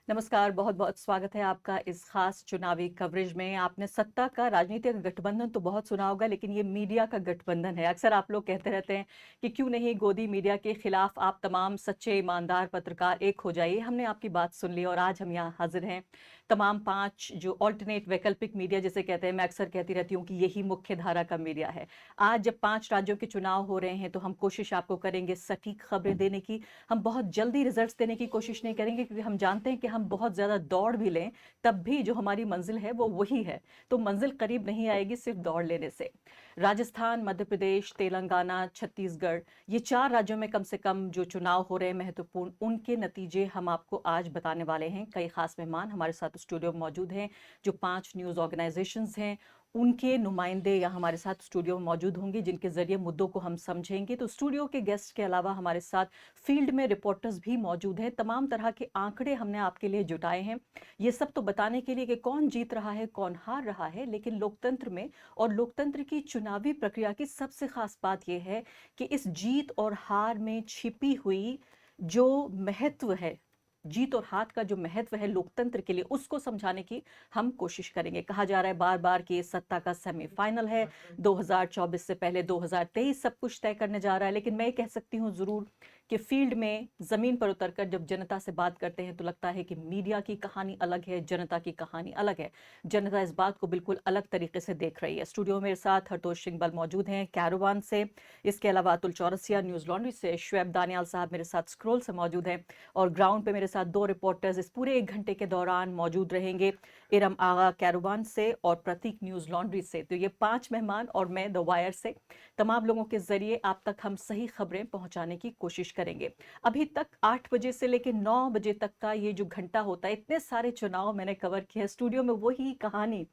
नमस्कार, बहुत बहुत स्वागत है आपका इस खास चुनावी कवरेज में। आपने सत्ता का राजनीतिक गठबंधन तो बहुत सुना होगा, लेकिन ये मीडिया का गठबंधन है। अक्सर आप लोग कहते रहते हैं कि क्यों नहीं गोदी मीडिया के खिलाफ आप तमाम सच्चे ईमानदार पत्रकार एक हो जाइए। हमने आपकी बात सुन ली और आज हम यहाँ हाजिर हैं। तमाम 5 जो ऑल्टरनेट वैकल्पिक मीडिया जिसे कहते हैं, मैं अक्सर कहती रहती हूँ कि यही मुख्य धारा का मीडिया है। आज जब 5 राज्यों के चुनाव हो रहे हैं तो हम कोशिश आपको करेंगे सटीक खबरें देने की। हम बहुत जल्दी रिजल्ट्स देने की कोशिश नहीं करेंगे, क्योंकि हम जानते हैं कि हम बहुत ज़्यादा दौड़ भी लें तब भी जो हमारी मंजिल है वो वही है। तो मंजिल करीब नहीं आएगी सिर्फ दौड़ लेने से। राजस्थान, मध्य प्रदेश, तेलंगाना, छत्तीसगढ़, ये 4 राज्यों में कम से कम जो चुनाव हो रहे हैं महत्वपूर्ण, उनके नतीजे हम आपको आज बताने वाले हैं। कई खास मेहमान हमारे साथ स्टूडियो में मौजूद हैं। जो 5 न्यूज़ ऑर्गेनाइजेशंस हैं उनके नुमाइंदे यहाँ हमारे साथ स्टूडियो में मौजूद होंगे, जिनके जरिए मुद्दों को हम समझेंगे। तो स्टूडियो के गेस्ट के अलावा हमारे साथ फील्ड में रिपोर्टर्स भी मौजूद हैं। तमाम तरह के आंकड़े हमने आपके लिए जुटाए हैं, ये सब तो बताने के लिए कि कौन जीत रहा है, कौन हार रहा है। लेकिन लोकतंत्र में और लोकतंत्र की चुनावी प्रक्रिया की सबसे खास बात यह है कि इस जीत और हार में छिपी हुई जो महत्व है, जीत और हार का जो महत्व है लोकतंत्र के लिए, उसको समझाने की हम कोशिश करेंगे। कहा जा रहा है बार बार कि सत्ता का सेमीफाइनल है, 2024 से पहले 2023 सब कुछ तय करने जा रहा है, लेकिन मैं ये कह सकती हूँ जरूर कि फील्ड में जमीन पर उतरकर जब जनता से बात करते हैं तो लगता है कि मीडिया की कहानी अलग है, जनता की कहानी अलग है। जनता इस बात को बिल्कुल अलग तरीके से देख रही है। स्टूडियो में मेरे साथ हरतोष सिंह बल मौजूद हैं कैरावान से, इसके अलावा अतुल चौरसिया न्यूज़लॉन्ड्री से, शुएब दानियाल साहब मेरे साथ स्क्रोल से मौजूद हैं, और ग्राउंड पे मेरे साथ 2 रिपोर्टर्स इस पूरे 1 घंटे के दौरान मौजूद रहेंगे, इरम आगा कैरावान से और प्रतीक न्यूज़लॉन्ड्री से। तो ये 5 मेहमान और मैं द वायर से, तमाम लोगों के जरिए आप तक हम सही खबरें पहुंचाने की कोशिश करेंगे। अभी तक 8 बजे से लेकर 9 बजे तक का ये जो घंटा होता है, इतने सारे चुनाव मैंने कवर किए हैं स्टूडियो में, वही कहानी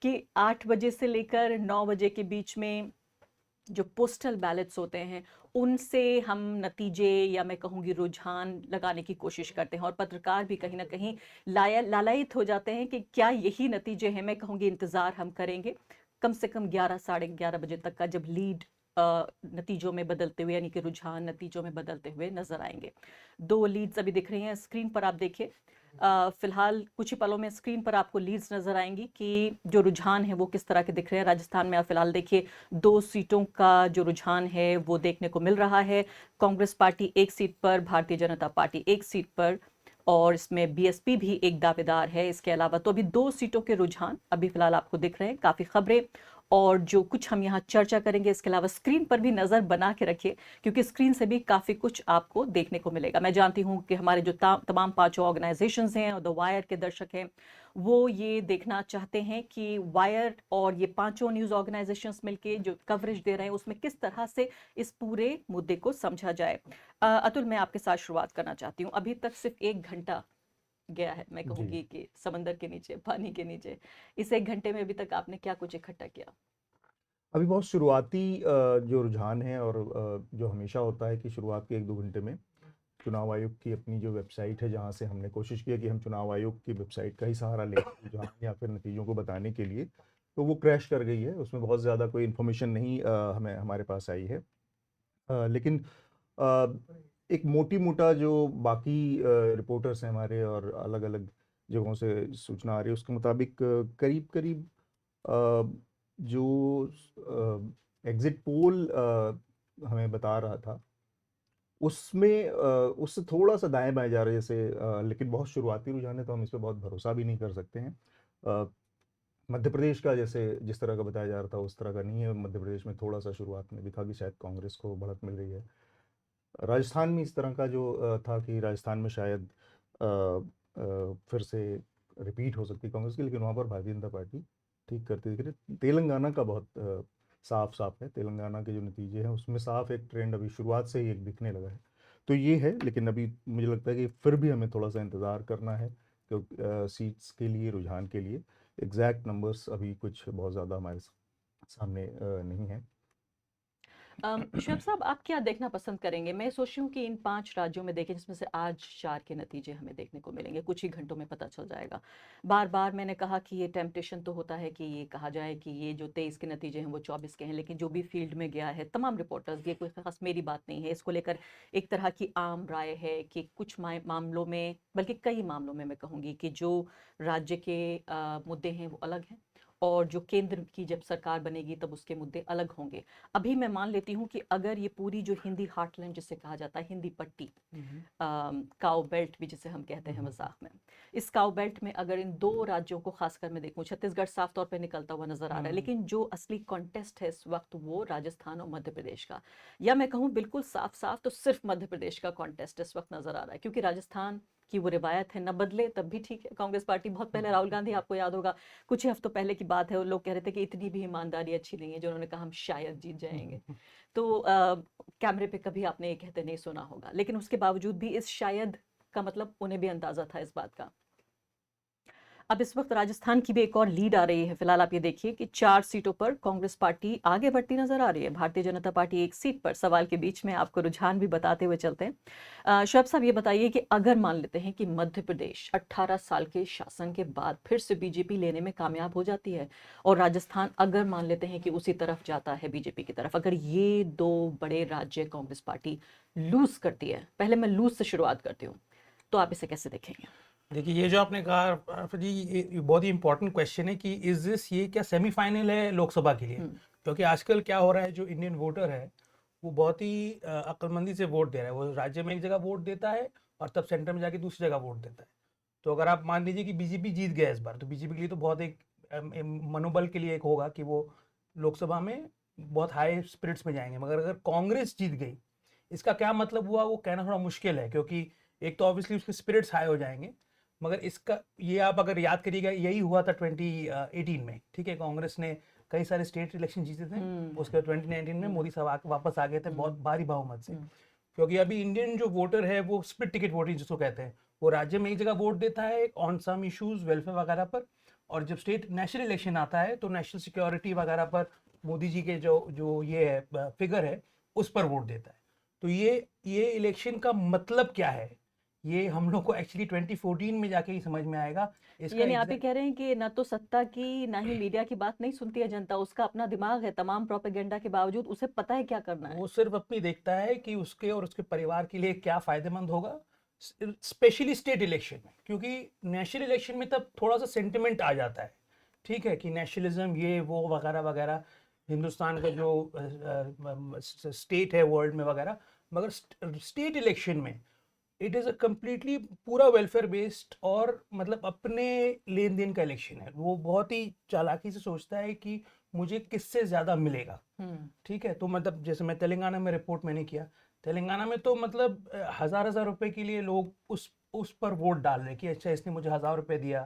कि 8 बजे से लेकर 9 बजे के बीच में जो पोस्टल बैलेट्स होते हैं उनसे हम नतीजे या मैं कहूँगी रुझान लगाने की कोशिश करते हैं, और पत्रकार भी कहीं ना कहीं लालायित हो जाते हैं कि क्या यही नतीजे हैं। मैं कहूँगी इंतज़ार हम करेंगे कम से कम 11 साढ़े 11 बजे तक का, जब लीड नतीजों में बदलते हुए, यानी कि रुझान नतीजों में बदलते हुए नजर आएंगे। 2 लीड्स अभी दिख रही हैं स्क्रीन पर, आप देखिए। फिलहाल कुछ ही पलों में स्क्रीन पर आपको लीड्स नजर आएंगी कि जो रुझान है वो किस तरह के दिख रहे हैं। राजस्थान में आप फिलहाल देखिए 2 सीटों का जो रुझान है वो देखने को मिल रहा है। कांग्रेस पार्टी 1 सीट पर, भारतीय जनता पार्टी 1 सीट पर, और इसमें बीएसपी भी एक दावेदार है। इसके अलावा तो अभी 2 सीटों के रुझान अभी फिलहाल आपको दिख रहे हैं। काफ़ी खबरें और जो कुछ हम यहाँ चर्चा करेंगे, इसके अलावा स्क्रीन पर भी नज़र बना के रखिए, क्योंकि स्क्रीन से भी काफ़ी कुछ आपको देखने को मिलेगा। मैं जानती हूँ कि हमारे जो तमाम 5 ऑर्गेनाइजेशंस हैं और द वायर के दर्शक हैं, वो ये देखना चाहते हैं कि वायर और ये 5 न्यूज़ ऑर्गेनाइजेशंस मिलके जो कवरेज दे रहे हैं उसमें किस तरह से इस पूरे मुद्दे को समझा जाए। अतुल, मैं आपके साथ शुरुआत करना चाहती हूँ। अभी तक सिर्फ 1 घंटा गया है, मैं कहूँगी कि समंदर के नीचे, पानी के नीचे। इस 1 घंटे में अभी तक आपने क्या कुछ इकट्ठा किया? अभी बहुत शुरुआती जो रुझान है, और जो हमेशा होता है कि शुरुआत के 1-2 घंटे में चुनाव आयोग की अपनी जो वेबसाइट है, जहां से हमने कोशिश की कि हम चुनाव आयोग की वेबसाइट का ही सहारा लें रुझान या फिर नतीजों को बताने के लिए, तो वो क्रैश कर गई है। उसमें बहुत ज़्यादा कोई इन्फॉर्मेशन नहीं हमारे पास आई है। लेकिन एक मोटा जो बाकी रिपोर्टर्स हैं हमारे और अलग अलग जगहों से सूचना आ रही है, उसके मुताबिक करीब जो एग्जिट पोल हमें बता रहा था उसमें उससे थोड़ा सा दाएं बाएं जा रहा है जैसे, लेकिन बहुत शुरुआती रुझान है तो हम इस पर बहुत भरोसा भी नहीं कर सकते हैं। मध्य प्रदेश का जैसे जिस तरह का बताया जा रहा था उस तरह का नहीं है। मध्य प्रदेश में थोड़ा सा शुरुआत में दिखा कि शायद कांग्रेस को बढ़त मिल रही है। राजस्थान में इस तरह का जो था कि राजस्थान में शायद फिर से रिपीट हो सकती कांग्रेस की, लेकिन वहाँ पर भारतीय जनता पार्टी ठीक करती दिख रही। तेलंगाना का बहुत साफ है। तेलंगाना के जो नतीजे हैं उसमें साफ एक ट्रेंड अभी शुरुआत से ही एक दिखने लगा है। तो ये है, लेकिन अभी मुझे लगता है कि फिर भी हमें थोड़ा सा इंतज़ार करना है, क्योंकि सीट्स के लिए, रुझान के लिए एग्जैक्ट नंबर्स अभी कुछ बहुत ज़्यादा हमारे सामने नहीं है। शुएब साहब, आप क्या देखना पसंद करेंगे? मैं सोच रही हूँ कि इन 5 राज्यों में देखें, जिसमें से आज 4 के नतीजे हमें देखने को मिलेंगे, कुछ ही घंटों में पता चल जाएगा। बार बार मैंने कहा कि ये टेम्पटेशन तो होता है कि ये कहा जाए कि ये जो 23 के नतीजे हैं वो 24 के हैं, लेकिन जो भी फील्ड में गया है, तमाम रिपोर्टर्स, ये कोई खास मेरी बात नहीं है, इसको लेकर एक तरह की आम राय है कि कुछ मामलों में, बल्कि कई मामलों में मैं कहूँगी कि जो राज्य के मुद्दे हैं वो अलग हैं, और जो केंद्र की जब सरकार बनेगी तब उसके मुद्दे अलग होंगे। अभी मैं मान लेती हूँ कि अगर ये पूरी जो हिंदी हार्टलैंड जिसे कहा जाता है, हिंदी पट्टी, काउ बेल्ट भी जिसे हम कहते हैं मजाक में, इस काउ बेल्ट में अगर इन 2 राज्यों को खासकर मैं देखूँ, छत्तीसगढ़ साफ तौर पे निकलता हुआ नजर आ रहा है, लेकिन जो असली कॉन्टेस्ट है इस वक्त वो राजस्थान और मध्य प्रदेश का, या मैं कहूँ बिल्कुल साफ तो सिर्फ मध्य प्रदेश का कॉन्टेस्ट इस वक्त नजर आ रहा है। क्योंकि राजस्थान की वो रिवायत है, न बदले तब भी ठीक है। कांग्रेस पार्टी बहुत पहले, राहुल गांधी, आपको याद होगा कुछ ही हफ्तों पहले की बात है, वो लोग कह रहे थे कि इतनी भी ईमानदारी अच्छी नहीं है, जो उन्होंने कहा हम शायद जीत जाएंगे। तो कैमरे पे कभी आपने ये कहते नहीं सुना होगा, लेकिन उसके बावजूद भी इस शायद का मतलब उन्हें भी अंदाजा था इस बात का। अब इस वक्त राजस्थान की भी एक और लीड आ रही है। फिलहाल आप ये देखिए कि 4 सीटों पर कांग्रेस पार्टी आगे बढ़ती नजर आ रही है, भारतीय जनता पार्टी 1 सीट पर। सवाल के बीच में आपको रुझान भी बताते हुए चलते हैं। शुएब साहब, ये बताइए कि अगर मान लेते हैं कि मध्य प्रदेश 18 साल के शासन के बाद फिर से बीजेपी लेने में कामयाब हो जाती है, और राजस्थान अगर मान लेते हैं कि उसी तरफ जाता है, बीजेपी की तरफ, अगर ये 2 बड़े राज्य कांग्रेस पार्टी लूज करती है, पहले मैं लूज से शुरुआत करती हूँ, तो आप इसे कैसे देखेंगे? देखिए, ये जो आपने कहा आरफा जी, ये बहुत ही इंपॉर्टेंट क्वेश्चन है कि इज दिस, ये क्या सेमीफाइनल है लोकसभा के लिए? क्योंकि आजकल क्या हो रहा है, जो इंडियन वोटर है वो बहुत ही अक्लमंदी से वोट दे रहा है। वो राज्य में एक जगह वोट देता है और तब सेंटर में जाके दूसरी जगह वोट देता है। तो अगर आप मान लीजिए कि बीजेपी जीत गया इस बार, तो बीजेपी के लिए तो बहुत एक मनोबल के लिए एक होगा कि वो लोकसभा में बहुत हाई स्पिरिट्स में जाएंगे। मगर अगर कांग्रेस जीत गई, इसका क्या मतलब हुआ वो कहना थोड़ा मुश्किल है, क्योंकि एक तो ऑब्वियसली उसके स्पिरिट्स हाई हो जाएंगे, मगर इसका ये आप अगर याद करिएगा, यही हुआ था 2018 में। ठीक है, कांग्रेस ने कई सारे स्टेट इलेक्शन जीते थे, उसके 2019 में मोदी साहब वापस आ गए थे बहुत भारी बहुमत से। क्योंकि अभी इंडियन जो वोटर है वो स्प्लिट टिकट वोटिंग जिसको कहते हैं, वो राज्य में एक जगह वोट देता है ऑन सम इश्यूज वेलफेयर वगैरह पर, और जब स्टेट नेशनल इलेक्शन आता है तो नेशनल सिक्योरिटी वगैरह पर मोदी जी के जो ये है फिगर है उस पर वोट देता है। तो ये इलेक्शन का मतलब क्या है, ये हम लोग को एक्चुअली 2014 में जाके ही समझ में आएगा। यानी आप ये कह रहे हैं कि ना तो सत्ता की ना ही मीडिया की बात नहीं सुनती है जनता, उसका अपना दिमाग है, तमाम प्रोपेगेंडा के बावजूद उसे पता है क्या करना है। वो सिर्फ अपनी देखता है कि उसके और उसके परिवार के लिए क्या फायदेमंद होगा, स्पेशली स्टेट इलेक्शन में। क्योंकि नेशनल इलेक्शन में तब थोड़ा सा सेंटिमेंट आ जाता है, ठीक है, कि नेशनलिज्म ये वो वगैरह वगैरह, हिंदुस्तान का जो स्टेट है वर्ल्ड में वगैरह। मगर स्टेट इलेक्शन में इट इज़ अ कम्प्लीटली पूरा वेलफेयर बेस्ड और मतलब अपने लेन देन का इलेक्शन है। वो बहुत ही चालाकी से सोचता है कि मुझे किससे ज़्यादा मिलेगा। ठीक है, तो मतलब जैसे मैं तेलंगाना में रिपोर्ट मैंने किया, तेलंगाना में तो मतलब हज़ार रुपए के लिए लोग उस पर वोट डाल रहे कि अच्छा इसने मुझे 1000 रुपये दिया,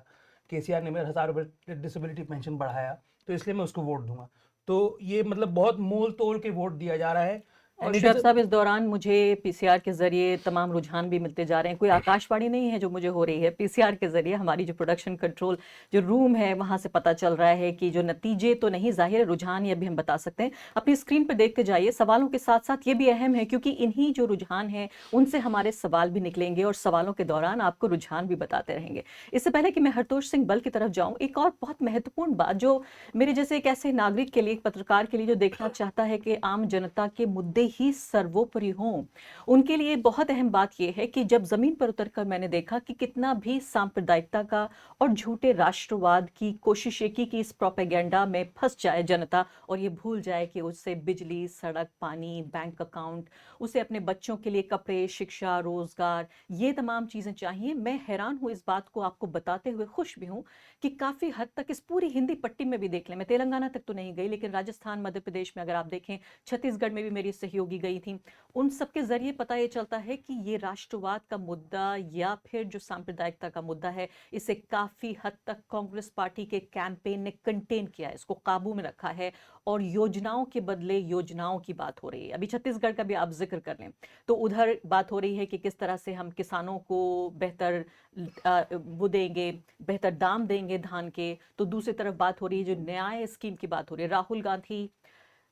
केसीआर ने मेरे 1000 रुपये डिसेबिलिटी पेंशन बढ़ाया तो इसलिए मैं उसको वोट दूंगा। तो ये मतलब बहुत मोल तोल के वोट दिया जा रहा है। और शुएब साहब, इस दौरान मुझे पीसीआर के जरिए तमाम रुझान भी मिलते जा रहे हैं। कोई आकाशवाणी नहीं है जो मुझे हो रही है, पीसीआर के जरिए हमारी जो प्रोडक्शन कंट्रोल जो रूम है वहां से पता चल रहा है कि जो नतीजे तो नहीं, जाहिर है रुझान ये भी हम बता सकते हैं। अपनी स्क्रीन पर देखते जाइए, सवालों के साथ साथ ये भी अहम है क्योंकि इन्हीं जो रुझान हैं उनसे हमारे सवाल भी निकलेंगे और सवालों के दौरान आपको रुझान भी बताते रहेंगे। इससे पहले कि मैं हरतोष सिंह बल की तरफ जाऊँ, एक और बहुत महत्वपूर्ण बात जो मेरे जैसे एक ऐसे नागरिक के लिए, एक पत्रकार के लिए जो देखना चाहता है कि आम जनता के मुद्दे ही सर्वोपरि हों, उनके लिए बहुत अहम बात यह है कि जब जमीन पर उतरकर मैंने देखा कि कितना भी सांप्रदायिकता का और झूठे राष्ट्रवाद की कोशिशें की कि इस प्रोपेगेंडा में फंस जाए जनता और ये भूल जाए कि उससे बिजली, सड़क, पानी, बैंक अकाउंट, उसे अपने बच्चों के लिए कपड़े, शिक्षा, रोजगार, ये तमाम चीजें चाहिए। मैं हैरान हूं इस बात को आपको बताते हुए, खुश भी हूं कि काफी हद तक इस पूरी हिंदी पट्टी में भी देख लें, मैं तेलंगाना तक तो नहीं गई लेकिन राजस्थान, मध्य प्रदेश में अगर आप देखें, छत्तीसगढ़ में भी मेरी सहयोगी गई थी, उन सबके जरिए पता ये चलता है कि ये राष्ट्रवाद का मुद्दा या फिर जो सांप्रदायिकता का मुद्दा है, इसे काफी हद तक कांग्रेस पार्टी के कैंपेन ने कंटेन किया है, इसको काबू में रखा है और योजनाओं के बदले योजनाओं की बात हो रही है। अभी छत्तीसगढ़ का भी आप जिक्र कर लें तो उधर बात हो रही है कि किस तरह से हम किसानों को बेहतर वो देंगे, बेहतर दाम देंगे धान के। तो दूसरी तरफ बात हो रही है, जो न्याय स्कीम की बात हो रही है, राहुल गांधी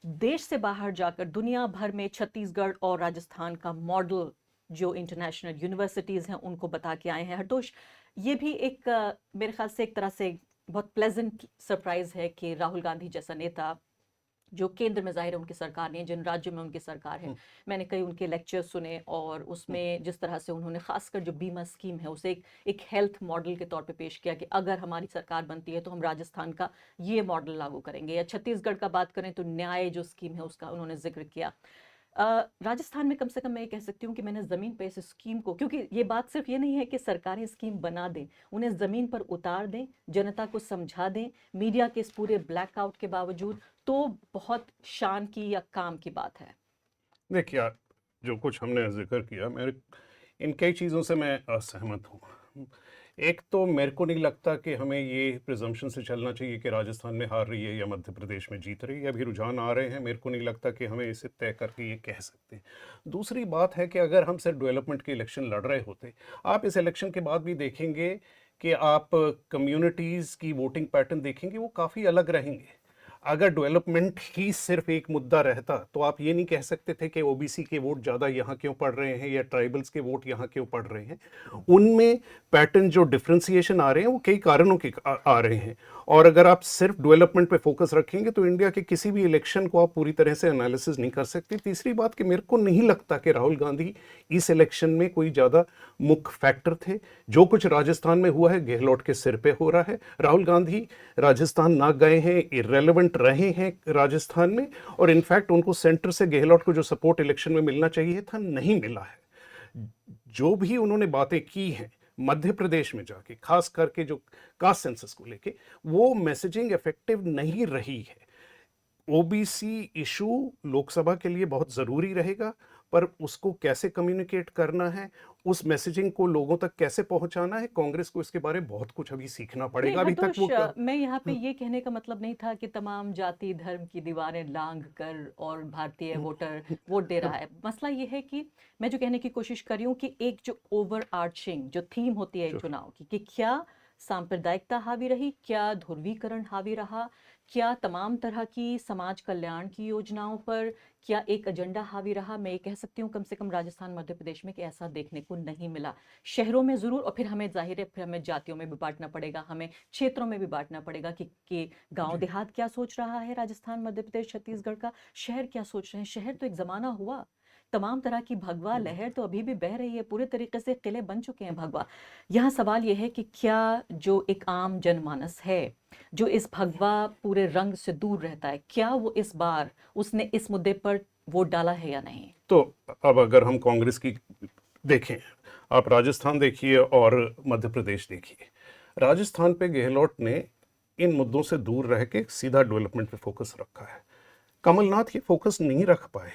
देश से बाहर जाकर दुनिया भर में छत्तीसगढ़ और राजस्थान का मॉडल जो इंटरनेशनल यूनिवर्सिटीज हैं उनको बता के आए हैं। हरतोष, ये भी एक मेरे ख्याल से एक तरह से बहुत प्लेजेंट सरप्राइज है कि राहुल गांधी जैसा नेता जो केंद्र में जाहिर है उनकी सरकार नहीं, जिन राज्यों में उनकी सरकार है, मैंने कई उनके लेक्चर सुने और उसमें जिस तरह से उन्होंने खासकर जो बीमा स्कीम है उसे एक हेल्थ मॉडल के तौर पे पेश किया कि अगर हमारी सरकार बनती है तो हम राजस्थान का ये मॉडल लागू करेंगे। या छत्तीसगढ़ का बात करें तो न्याय जो स्कीम है उसका उन्होंने जिक्र किया। राजस्थान में कम से कम मैं ये कह सकती हूँ कि मैंने ज़मीन पे इस स्कीम को, क्योंकि ये बात सिर्फ ये नहीं है कि सरकारें स्कीम बना दें, उन्हें ज़मीन पर उतार दें, जनता को समझा दें, मीडिया के इस पूरे ब्लैकआउट के बावजूद, तो बहुत शान की या काम की बात है। देखिए, जो कुछ हमने जिक्र किया, मेरे इन कई चीज़ों से मैं असहमत हूँ। एक तो मेरे को नहीं लगता कि हमें ये प्रिजम्पशन से चलना चाहिए कि राजस्थान में हार रही है या मध्य प्रदेश में जीत रही है। अभी रुझान आ रहे हैं, मेरे को नहीं लगता कि हमें इसे तय करके ये कह सकते हैं। दूसरी बात है कि अगर हम सिर्फ डेवलपमेंट के इलेक्शन लड़ रहे होते, आप इस इलेक्शन के बाद भी देखेंगे कि आप कम्युनिटीज़ की वोटिंग पैटर्न देखेंगे, वो काफ़ी अलग रहेंगे। अगर डेवलपमेंट ही सिर्फ एक मुद्दा रहता तो आप ये नहीं कह सकते थे कि ओबीसी के वोट ज़्यादा यहाँ क्यों पड़ रहे हैं या ट्राइबल्स के वोट यहाँ क्यों पड़ रहे हैं। उनमें पैटर्न जो डिफ्रेंसिएशन आ रहे हैं वो कई कारणों के आ रहे हैं। और अगर आप सिर्फ डेवलपमेंट पे फोकस रखेंगे तो इंडिया के किसी भी इलेक्शन को आप पूरी तरह से एनालिसिस नहीं कर सकते। तीसरी बात कि मेरे को नहीं लगता कि राहुल गांधी इस इलेक्शन में कोई ज़्यादा मुख्य फैक्टर थे। जो कुछ राजस्थान में हुआ है गहलोत के सिर पे हो रहा है। राहुल गांधी राजस्थान ना गए हैं, इररेलेवेंट रहे हैं राजस्थान में, और इनफैक्ट उनको सेंटर से गहलोत को जो सपोर्ट इलेक्शन में मिलना चाहिए था नहीं मिला है। जो भी उन्होंने बातें की हैं मध्य प्रदेश में जाके, खास करके जो कास्ट सेंसस को लेके, वो मैसेजिंग इफेक्टिव नहीं रही है। ओबीसी इशू लोकसभा के लिए बहुत ज़रूरी रहेगा, पर उसको कैसे कम्युनिकेट करना है, उस मैसेजिंग को लोगों तक कैसे पहुंचाना है, कांग्रेस को इसके बारे में बहुत कुछ अभी सीखना पड़ेगा। अभी तक वो मैं यहाँ पे ये कहने का मतलब नहीं था कि तमाम जाति धर्म की दीवारें लांघ कर और भारतीय वोटर वोट दे रहा है। मसला ये है कि मैं जो कहने की कोशिश कर रही हूँ कि एक जो ओवर आर्चिंग जो थीम होती है चुनाव की, कि क्या सांप्रदायिकता हावी रही, क्या ध्रुवीकरण हावी रहा, क्या तमाम तरह की समाज कल्याण की योजनाओं पर क्या एक एजेंडा हावी रहा। मैं ये कह सकती हूँ कम से कम राजस्थान मध्य प्रदेश में कि ऐसा देखने को नहीं मिला। शहरों में ज़रूर, और फिर हमें जाहिर है फिर हमें जातियों में भी बांटना पड़ेगा, हमें क्षेत्रों में भी बांटना पड़ेगा कि गांव देहात क्या सोच रहा है राजस्थान मध्य प्रदेश छत्तीसगढ़ का, शहर क्या सोच रहे हैं। शहर तो एक ज़माना हुआ, तमाम तरह की भगवा लहर तो अभी भी बह रही है, पूरे तरीके से किले बन चुके हैं भगवा। यहाँ सवाल यह है कि क्या जो एक आम जनमानस है जो इस भगवा पूरे रंग से दूर रहता है, क्या वो इस बार उसने इस मुद्दे पर वोट डाला है या नहीं? तो अब अगर हम कांग्रेस की देखें, आप राजस्थान देखिए और मध्य प्रदेश देखिए। राजस्थान पे गहलोत ने इन मुद्दों से दूर रह के सीधा डेवलपमेंट पे फोकस रखा है। कमलनाथ ये फोकस नहीं रख पाए।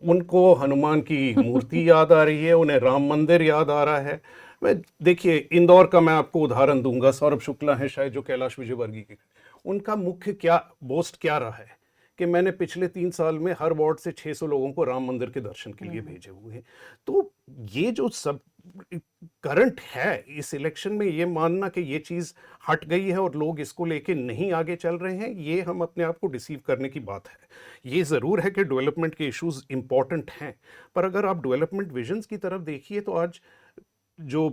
उनको हनुमान की मूर्ति याद आ रही है, उन्हें राम मंदिर याद आ रहा है। मैं देखिए इंदौर का मैं आपको उदाहरण दूंगा, सौरभ शुक्ला है शायद जो कैलाश विजयवर्गीय के, उनका मुख्य क्या बोस्ट क्या रहा है कि मैंने पिछले 3 साल में हर वार्ड से 600 लोगों को राम मंदिर के दर्शन के लिए भेजे हुए हैं। तो ये जो सब करंट है इस इलेक्शन में, ये मानना कि ये चीज़ हट गई है और लोग इसको लेके नहीं आगे चल रहे हैं, ये हम अपने आप को डिसीव करने की बात है। ये ज़रूर है कि डेवलपमेंट के इश्यूज इंपॉर्टेंट हैं, पर अगर आप डेवलपमेंट विजन्स की तरफ देखिए तो आज जो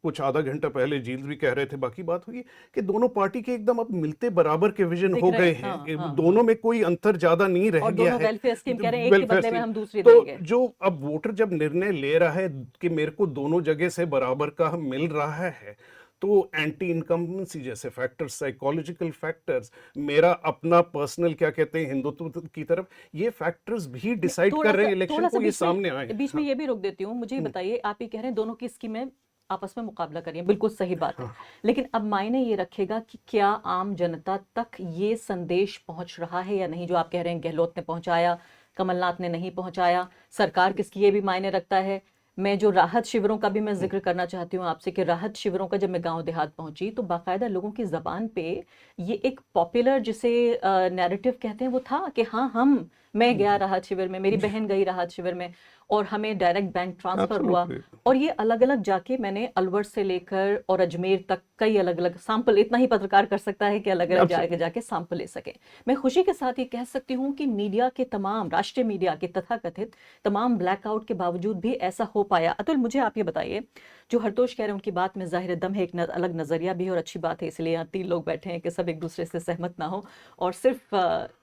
कुछ आधा घंटा पहले जील भी कह रहे थे, बाकी बात हुई कि दोनों पार्टी के एकदम अब मिलते बराबर के विजन हो गए हैं। दोनों में कोई अंतर ज्यादा नहीं रह गया है। वेलफेयर स्कीम कह रहे हैं, एक के बदले में हम दूसरी तो देंगे। जो अब वोटर जब निर्णय ले रहा है कि मेरे को दोनों जगह से बराबर का मिल रहा है, तो एंटी इनकम्बेंसी जैसे फैक्टर्स, साइकोलॉजिकल फैक्टर्स, मेरा अपना पर्सनल क्या कहते हैं हिंदुत्व की तरफ, ये फैक्टर्स भी डिसाइड कर रहे हैं इलेक्शन को, ये सामने आए। बीच में ये भी रोक देती हूँ, मुझे बताइए, आप ये कह रहे हैं दोनों की स्कीमें आपस में मुकाबला करिए, बिल्कुल सही बात है, लेकिन अब मायने ये रखेगा कि क्या आम जनता तक ये संदेश पहुंच रहा है या नहीं। जो आप कह रहे हैं गहलोत ने पहुंचाया, कमलनाथ ने नहीं पहुंचाया, सरकार किसकी, ये भी मायने रखता है। मैं जो राहत शिविरों का भी मैं जिक्र करना चाहती हूँ आपसे कि राहत शिविरों का जब मैं गांव देहात पहुंची तो बाकायदा लोगों की जबान पे ये एक पॉपुलर जिसे नैरेटिव कहते हैं वो था कि हाँ मैं गया राहत शिविर में, मेरी बहन गई राहत शिविर में और हमें डायरेक्ट बैंक ट्रांसफर हुआ। और ये अलग अलग जाके मैंने अलवर से लेकर और अजमेर तक कई अलग अलग सैंपल, इतना ही पत्रकार कर सकता है कि अलग अलग जाके सैंपल ले सके। मैं खुशी के साथ ये कह सकती हूँ कि मीडिया के तमाम, राष्ट्रीय मीडिया के तथाकथित तमाम ब्लैकआउट के बावजूद भी ऐसा हो पाया। अतुल, मुझे आप ये बताइए, जो हरतोष कह रहे हैं उनकी बात में जाहिर दम है, एक अलग नजरिया भी है और अच्छी बात है, इसलिए यहाँ 3 लोग बैठे हैं कि सब एक दूसरे से सहमत ना हो और सिर्फ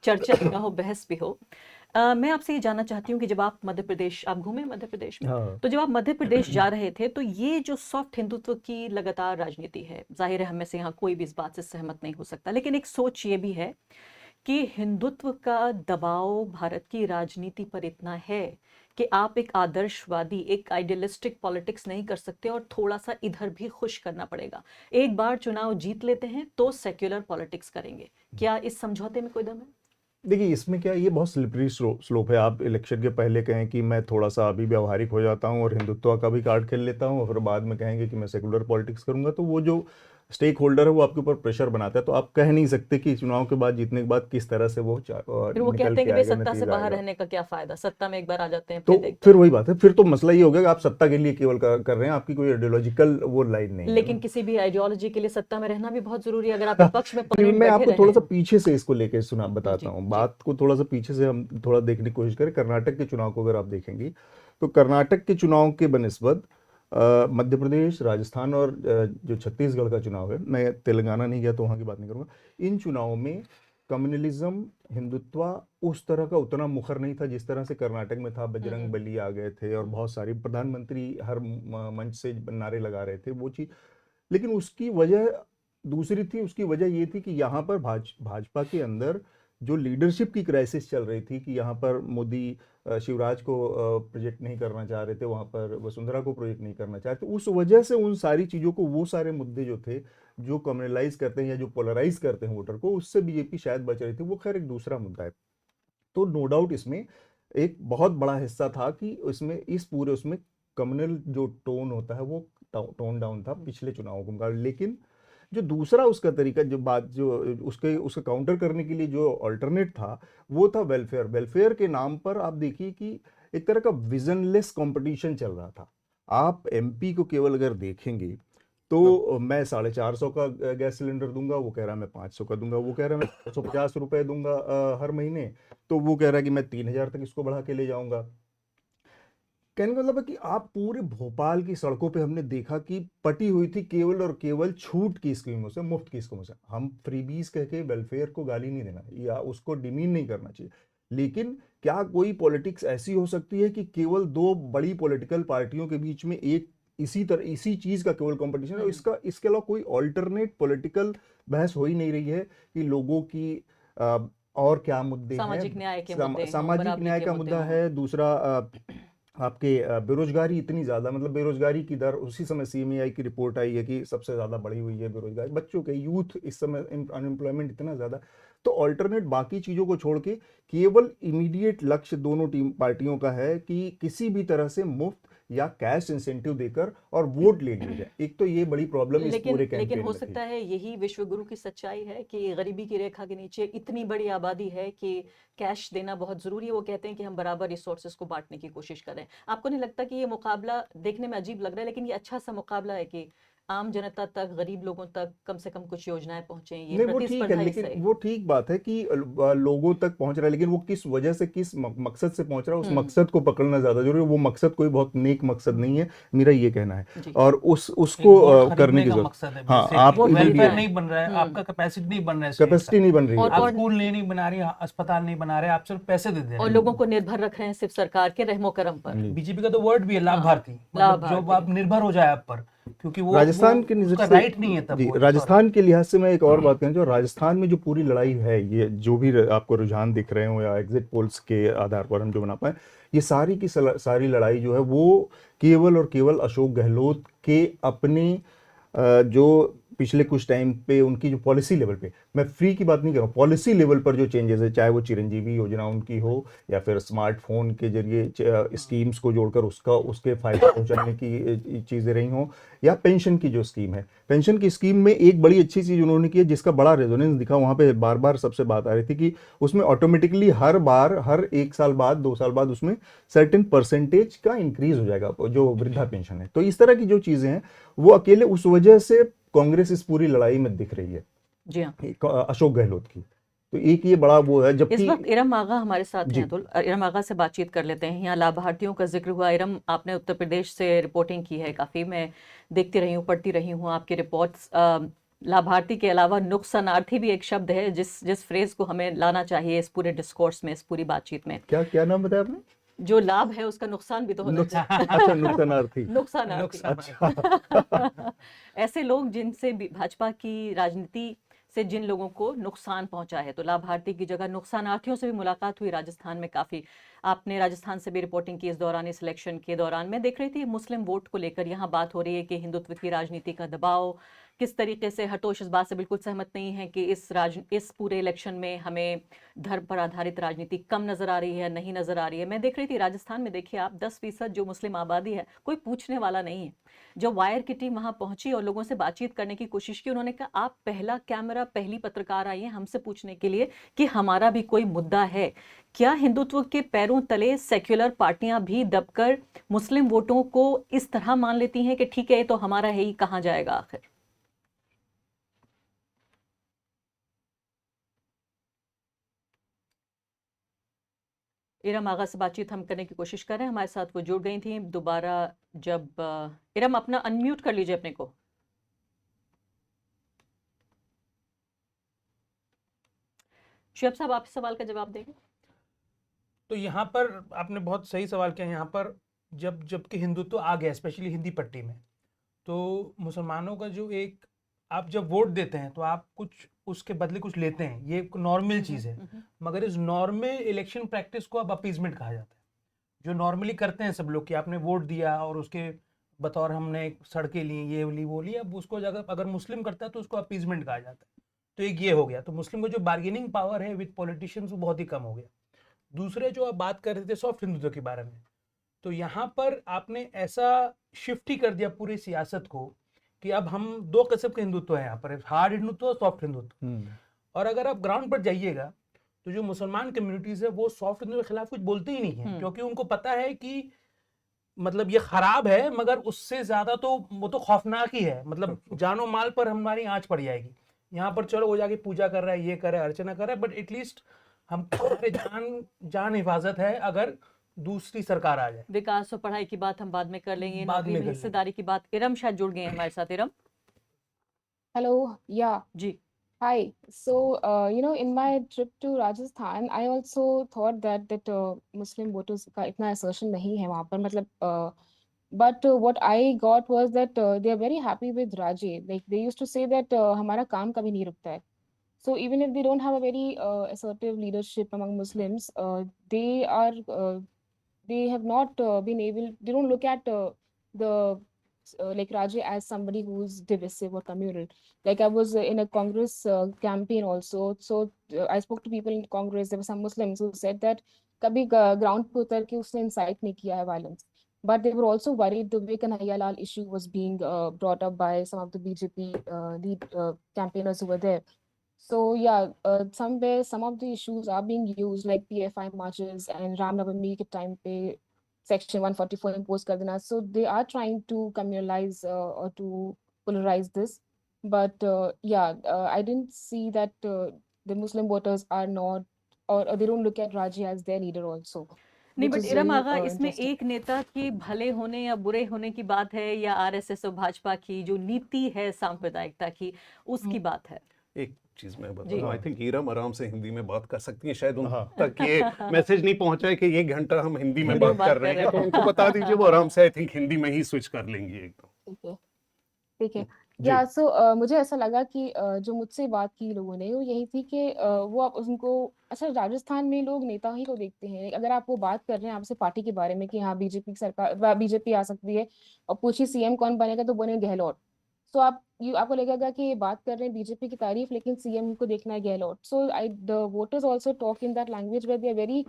चर्चा भी ना हो, बहस भी हो। मैं आपसे ये जानना चाहती हूँ कि जब आप मध्य प्रदेश, आप घूमे मध्य प्रदेश में, तो जब आप मध्य प्रदेश जा रहे थे तो ये जो सॉफ्ट हिंदुत्व की लगातार राजनीति है, जाहिर है हम में से यहाँ कोई भी इस बात से सहमत नहीं हो सकता, लेकिन एक सोच ये भी है कि हिंदुत्व का दबाव भारत की राजनीति पर इतना है कि आप एक आदर्शवादी, एक आइडियलिस्टिक पॉलिटिक्स नहीं कर सकते और थोड़ा सा इधर भी खुश करना पड़ेगा। एक बार चुनाव जीत लेते हैं तो सेक्युलर पॉलिटिक्स करेंगे। क्या इस समझौते में कोई दम है? देखिए, इसमें क्या, ये बहुत स्लिपरी स्लोप है। आप इलेक्शन के पहले कहें कि मैं थोड़ा सा अभी व्यावहारिक हो जाता हूँ और हिंदुत्व का भी कार्ड खेल लेता हूँ और फिर बाद में कहेंगे कि मैं सेकुलर पॉलिटिक्स करूंगा, तो वो जो स्टेक होल्डर है वो आपके ऊपर प्रेशर बनाता है, तो आप कह नहीं सकते कि चुनाव के बाद जीतने के बाद किस तरह से वो फिर वो निकल कहते हैं के कि भाई आएगा, सत्ता से नतीजा बाहर आएगा। रहने का क्या फायदा, सत्ता में एक बार आ जाते हैं तो फिर देखते फिर हैं। वही बात है, फिर तो मसला ये हो गया कि आप सत्ता के लिए केवल कर रहे हैं, आपकी कोई आइडियोलॉजिकल वो लाइन नहीं है लेकिन ना। किसी भी आइडियोलॉजी के लिए सत्ता में रहना भी बहुत जरूरी है। अगर आप विपक्ष में फिर परमानेंट मैं बैठे आपको रहे थोड़ा सा हैं। पीछे से इसको लेके बताता हूँ, बात को थोड़ा सा पीछे से हम थोड़ा देखने की कोशिश करें। कर्नाटक के चुनाव को अगर आप देखेंगी तो कर्नाटक के चुनाव के बनिस्बत मध्य प्रदेश, राजस्थान और जो छत्तीसगढ़ का चुनाव है, मैं तेलंगाना नहीं गया तो वहाँ की बात नहीं करूँगा, इन चुनावों में कम्युनलिज्म, हिंदुत्व उस तरह का उतना मुखर नहीं था जिस तरह से कर्नाटक में था। बजरंग बली आ गए थे और बहुत सारी प्रधानमंत्री हर मंच से नारे लगा रहे थे, वो चीज। लेकिन उसकी वजह दूसरी थी, उसकी वजह ये थी कि यहाँ पर भाजपा के अंदर जो लीडरशिप की क्राइसिस चल रही थी, कि यहाँ पर मोदी शिवराज को प्रोजेक्ट नहीं करना चाह रहे थे, वहाँ पर वसुंधरा को प्रोजेक्ट नहीं करना चाह रहे थे, उस वजह से उन सारी चीज़ों को, वो सारे मुद्दे जो थे जो कम्युनलाइज करते हैं या जो पोलराइज करते हैं वोटर को, उससे बीजेपी शायद बच रही थी। वो खैर एक दूसरा मुद्दा है। तो नो डाउट इसमें एक बहुत बड़ा हिस्सा था कि इसमें इस पूरे उसमें कम्युनल जो टोन होता है वो टोन डाउन था पिछले चुनावों के मुकाबले। लेकिन जो दूसरा उसका तरीका, जो बात जो उसके काउंटर करने के लिए जो अल्टरनेट था, वो था वेलफेयर। वेलफेयर के नाम पर आप देखिए कि एक तरह का विजनलेस कंपटीशन चल रहा था। आप एमपी को केवल अगर देखेंगे तो मैं 450 का गैस सिलेंडर दूंगा, वो कह रहा है मैं 500 का दूंगा, वो कह रहा है मैं 150 रुपए दूंगा हर महीने, तो वो कह रहा है कि मैं 3000 तक इसको बढ़ा के ले जाऊंगा। कहने का मतलब है कि आप पूरे भोपाल की सड़कों पे हमने देखा कि पटी हुई थी केवल और केवल छूट की स्कीमों से, मुफ्त की स्कीमों से। हम फ्रीबीज कह के वेलफेयर को गाली नहीं देना या उसको डिमीन नहीं करना चाहिए, लेकिन क्या कोई पॉलिटिक्स ऐसी हो सकती है कि केवल दो बड़ी पॉलिटिकल पार्टियों के बीच में एक इसी चीज का केवल कंपटीशन है? इसके अलावा कोई ऑल्टरनेट पॉलिटिकल बहस हो ही नहीं रही है कि लोगों की और क्या मुद्दे हैं। सामाजिक न्याय के मुद्दे हों, सामाजिक बराबरी न्याय के का मुद्दे मुद्दा हों। है। दूसरा आपके बेरोजगारी इतनी ज्यादा, मतलब बेरोजगारी की दर, उसी समय सीएमआई की रिपोर्ट आई है कि सबसे ज्यादा बढ़ी हुई है बेरोजगारी, बच्चों के, यूथ इस समय अनएम्प्लॉयमेंट इतना ज्यादा। तो ऑल्टरनेट बाकी चीजों को छोड़ के केवल इमीडिएट लक्ष्य दोनों पार्टियों का है कि किसी भी तरह से मुफ्त या कैश इंसेंटिव देकर और वोट ले लिया जाए। एक तो ये बड़ी प्रॉब्लम इस पूरे कैंपेन लेकिन हो में सकता थी। है यही विश्व गुरु की सच्चाई है कि गरीबी की रेखा के नीचे इतनी बड़ी आबादी है कि कैश देना बहुत जरूरी है। वो कहते हैं कि हम बराबर रिसोर्सेज को बांटने की कोशिश करें। आपको नहीं लगता कि ये मुकाबला देखने में अजीब लग रहा है, लेकिन ये अच्छा सा मुकाबला है कि आम जनता तक, गरीब लोगों तक कम से कम कुछ योजनाएं पहुंचे? ये नहीं, वो ठीक है, प्रतिस्पर्धा लेकिन इससे वो ठीक बात है कि लोगों तक पहुंच रहा है, लेकिन वो किस वजह से, किस मकसद से पहुंच रहा है, उस मकसद को पकड़ना ज्यादा जरूरी है। वो मकसद कोई बहुत नेक मकसद नहीं है, मेरा ये कहना है। और उसको वोट करने खरीदने की का जरूरत। मकसद है। हाँ, आप वेलफेयर नहीं बन रहा है, आपका कैपेसिटी नहीं बन रहा है, कैपेसिटी नहीं बन रही है, आप स्कूल नहीं बना रही, अस्पताल नहीं बना रहे, आप सिर्फ पैसे दे दे रहे और हैं। लोगों को निर्भर रख रहे हैं सिर्फ सरकार के रहमो करम पर। बीजेपी का तो वर्ड भी है लाभ भारती, मतलब जब आप निर्भर हो जाए आप पर, क्योंकि वो राजस्थान के नजर से राइट नहीं है तब। जी, राजस्थान के लिहाज से मैं एक और बात कहना चाहूँ। राजस्थान में जो पूरी लड़ाई है, ये जो भी आपको रुझान दिख रहे हो या एग्जिट पोल्स के आधार पर हम जो बना पाए, ये सारी की सारी लड़ाई जो है वो केवल और केवल अशोक गहलोत के अपने जो पिछले कुछ टाइम पे उनकी जो पॉलिसी लेवल पे, मैं फ्री की बात नहीं कर रहा हूँ, पॉलिसी लेवल पर जो चेंजेस है, चाहे वो चिरंजीवी योजना उनकी हो या फिर स्मार्टफोन के जरिए स्कीम्स को जोड़कर उसके फायदे पहुंचाने की चीजें रही हों, या पेंशन की जो स्कीम है, पेंशन की स्कीम में एक बड़ी अच्छी चीज उन्होंने की है जिसका बड़ा रेजोनेंस दिखा। वहां पे बार बार सबसे बात आ रही थी कि उसमें ऑटोमेटिकली हर बार, हर 1 साल बाद, 2 साल बाद उसमें सर्टेन परसेंटेज का इंक्रीज हो जाएगा जो वृद्धा पेंशन है। तो इस तरह की जो चीजें हैं वो अकेले उस वजह से कांग्रेस इस पूरी लड़ाई में दिख रही है, जी हाँ, अशोक गहलोत की। तो एक ये बड़ा वो है। जबकि इस वक्त इरम आगा हमारे साथ हैं, अतुल, इरम आगा से बातचीत कर लेते हैं। यहाँ लाभार्थियों का जिक्र हुआ। इरम, आपने उत्तर प्रदेश से रिपोर्टिंग की है काफ़ी, मैं देखती रही हूँ, पढ़ती रही हूँ आपकी रिपोर्ट्स। लाभार्थी के अलावा नुकसानार्थी भी एक शब्द है जिस फ्रेज को हमें लाना चाहिए इस पूरे डिस्कोर्स में, इस पूरी बातचीत में। क्या नाम बताया आपने? जो लाभ है उसका नुकसान भी तो होना चाहिए। अच्छा, नुकसानार्थी। नुकसानार्थी। अच्छा। ऐसे लोग जिनसे भाजपा की राजनीति से जिन लोगों को नुकसान पहुंचा है, तो लाभार्थी की जगह नुकसानार्थियों से भी मुलाकात हुई राजस्थान में काफ़ी। आपने राजस्थान से भी रिपोर्टिंग की इस दौरान, इस इलेक्शन के दौरान। मैं देख रही थी मुस्लिम वोट को लेकर यहाँ बात हो रही है कि हिंदुत्व की राजनीति का दबाव, किस तरीके से हरतोष इस बात से बिल्कुल सहमत नहीं है कि इस पूरे इलेक्शन में हमें धर्म पर आधारित राजनीति कम नजर आ रही है, नहीं नजर आ रही है। मैं देख रही थी राजस्थान में, देखिए आप 10% जो मुस्लिम आबादी है, कोई पूछने वाला नहीं है। जब वायर की टीम वहां पहुंची और लोगों से बातचीत करने की कोशिश की, उन्होंने कहा आप पहला कैमरा, पहली पत्रकार आई है हमसे पूछने के लिए कि हमारा भी कोई मुद्दा है क्या। हिंदुत्व के पैरों तले सेक्युलर पार्टियां भी दबकर मुस्लिम वोटों को इस तरह मान लेती हैं कि ठीक है ये तो हमारा है ही, कहां जाएगा आखिर। इरम आगा से बातचीत हम करने की कोशिश कर रहे हैं, हमारे साथ वो जुड़ गई थी दोबारा। जब इरम अपना अनम्यूट कर लीजिए अपने को। शुएब साहब आप इस सवाल का जवाब देंगे। तो यहाँ पर आपने बहुत सही सवाल किया। यहाँ पर जबकि हिंदुत्व आ गया स्पेशली हिंदी पट्टी में, तो मुसलमानों का जो एक, आप जब वोट देते हैं तो आप कुछ उसके बदले कुछ लेते हैं, ये एक नॉर्मल चीज़ है। मगर इस नॉर्मल इलेक्शन प्रैक्टिस को अब अपीजमेंट कहा जाता है, जो नॉर्मली करते हैं सब लोग कि आपने वोट दिया और उसके बतौर हमने सड़कें ली, ये ली वो ली। अब उसको अगर मुस्लिम करता है तो उसको अपीजमेंट कहा जाता है। तो एक ये हो गया, तो मुस्लिम को जो बार्गेनिंग पावर है विद पॉलिटिशियंस वो बहुत ही कम हो गया। दूसरे जो आप बात कर रहे थे सॉफ्ट हिंदुत्व के बारे में, तो यहाँ पर आपने ऐसा शिफ्ट ही कर दिया पूरी सियासत को कि अब हम दो किस्म के हिंदुत्व है यहाँ पर, हार्ड हिंदुत्व और सॉफ्ट हिंदुत्व। और अगर आप ग्राउंड पर जाइएगा तो जो मुसलमान कम्युनिटीज है वो सॉफ्ट हिंदुत्व के खिलाफ कुछ बोलते ही नहीं है, क्योंकि उनको पता है कि मतलब ये खराब है, मगर उससे ज्यादा तो वो तो खौफनाक ही है, मतलब जानो माल पर हमारी आंच पड़ जाएगी। यहाँ पर चलो वो जाके पूजा कर रहा है, ये कर रहा है, अर्चना कर रहा है, बट एटलीस्ट हम जान हिफाजत है अगर दूसरी सरकार आ जाए। विकास और पढ़ाई की बात हम बाद में कर लेंगे, नौकरी में हिस्सेदारी की बात। इरम शायद जुड़ गए हैं हमारे साथ। Iram, Hello, yeah. Ji. Hi. So, in my trip to Rajasthan, I also thought that Muslim voters का इतना assertion नहीं है वहाँ पर, मतलब but what I got was that they are very happy with Raje. Like they used to say that हमारा काम कभी नहीं रुकता है. So even if they don't have a very assertive leadership among Muslims, they have not been able. They don't look at the like Raje as somebody who's divisive or communal. Like I was in a Congress campaign also. So I spoke to people in Congress. There were some Muslims who said that कभी ground पे उतर के उसने incite नहीं किया है violence. But they were also worried the way Kanhaiya Lal issue was being brought up by some of the BJP lead campaigners who were there. So yeah, somewhere some of the issues are being used, like PFI marches and Ram Navami ke time pe Section 144 imposed kar dena. So they are trying to communalize or to polarize this. But I didn't see that the Muslim voters are not, or they don't look at Raji as their leader also. नहीं, but Iram आगा, इसमें एक नेता के भले होने या बुरे होने की बात है, या आरएसएस और भाजपा की जो नीति है सांप्रदायिकता की, उसकी बात है। एक चीज मैं बताऊं, आई थिंक इरम आराम से हिंदी में बात कर सकती हैं, शायद उन तक ये मैसेज नहीं पहुंचा है कि ये घंटा हम हिंदी में बात कर रहे हैं, तो उनको बता दीजिए, वो आराम से आई थिंक हिंदी में ही स्विच कर लेंगी एकदम। ठीक है। या सो मुझे ऐसा लगा कि जो मुझसे बात की लोगों ने वो यही थी कि वो आप उनको, अच्छा राजस्थान में लोग नेता ही को देखते हैं। अगर आप वो बात कर रहे हैं आपसे पार्टी के बारे में कि हाँ बीजेपी सरकार, बीजेपी आ सकती है, और पूछिए सीएम कौन बनेगा तो बने गहलोत। सो आपको लगेगा कि ये बात कर रहे हैं बीजेपी की तारीफ, लेकिन सीएम को देखना है Gehlot. So the voters also talk in that language where they are very,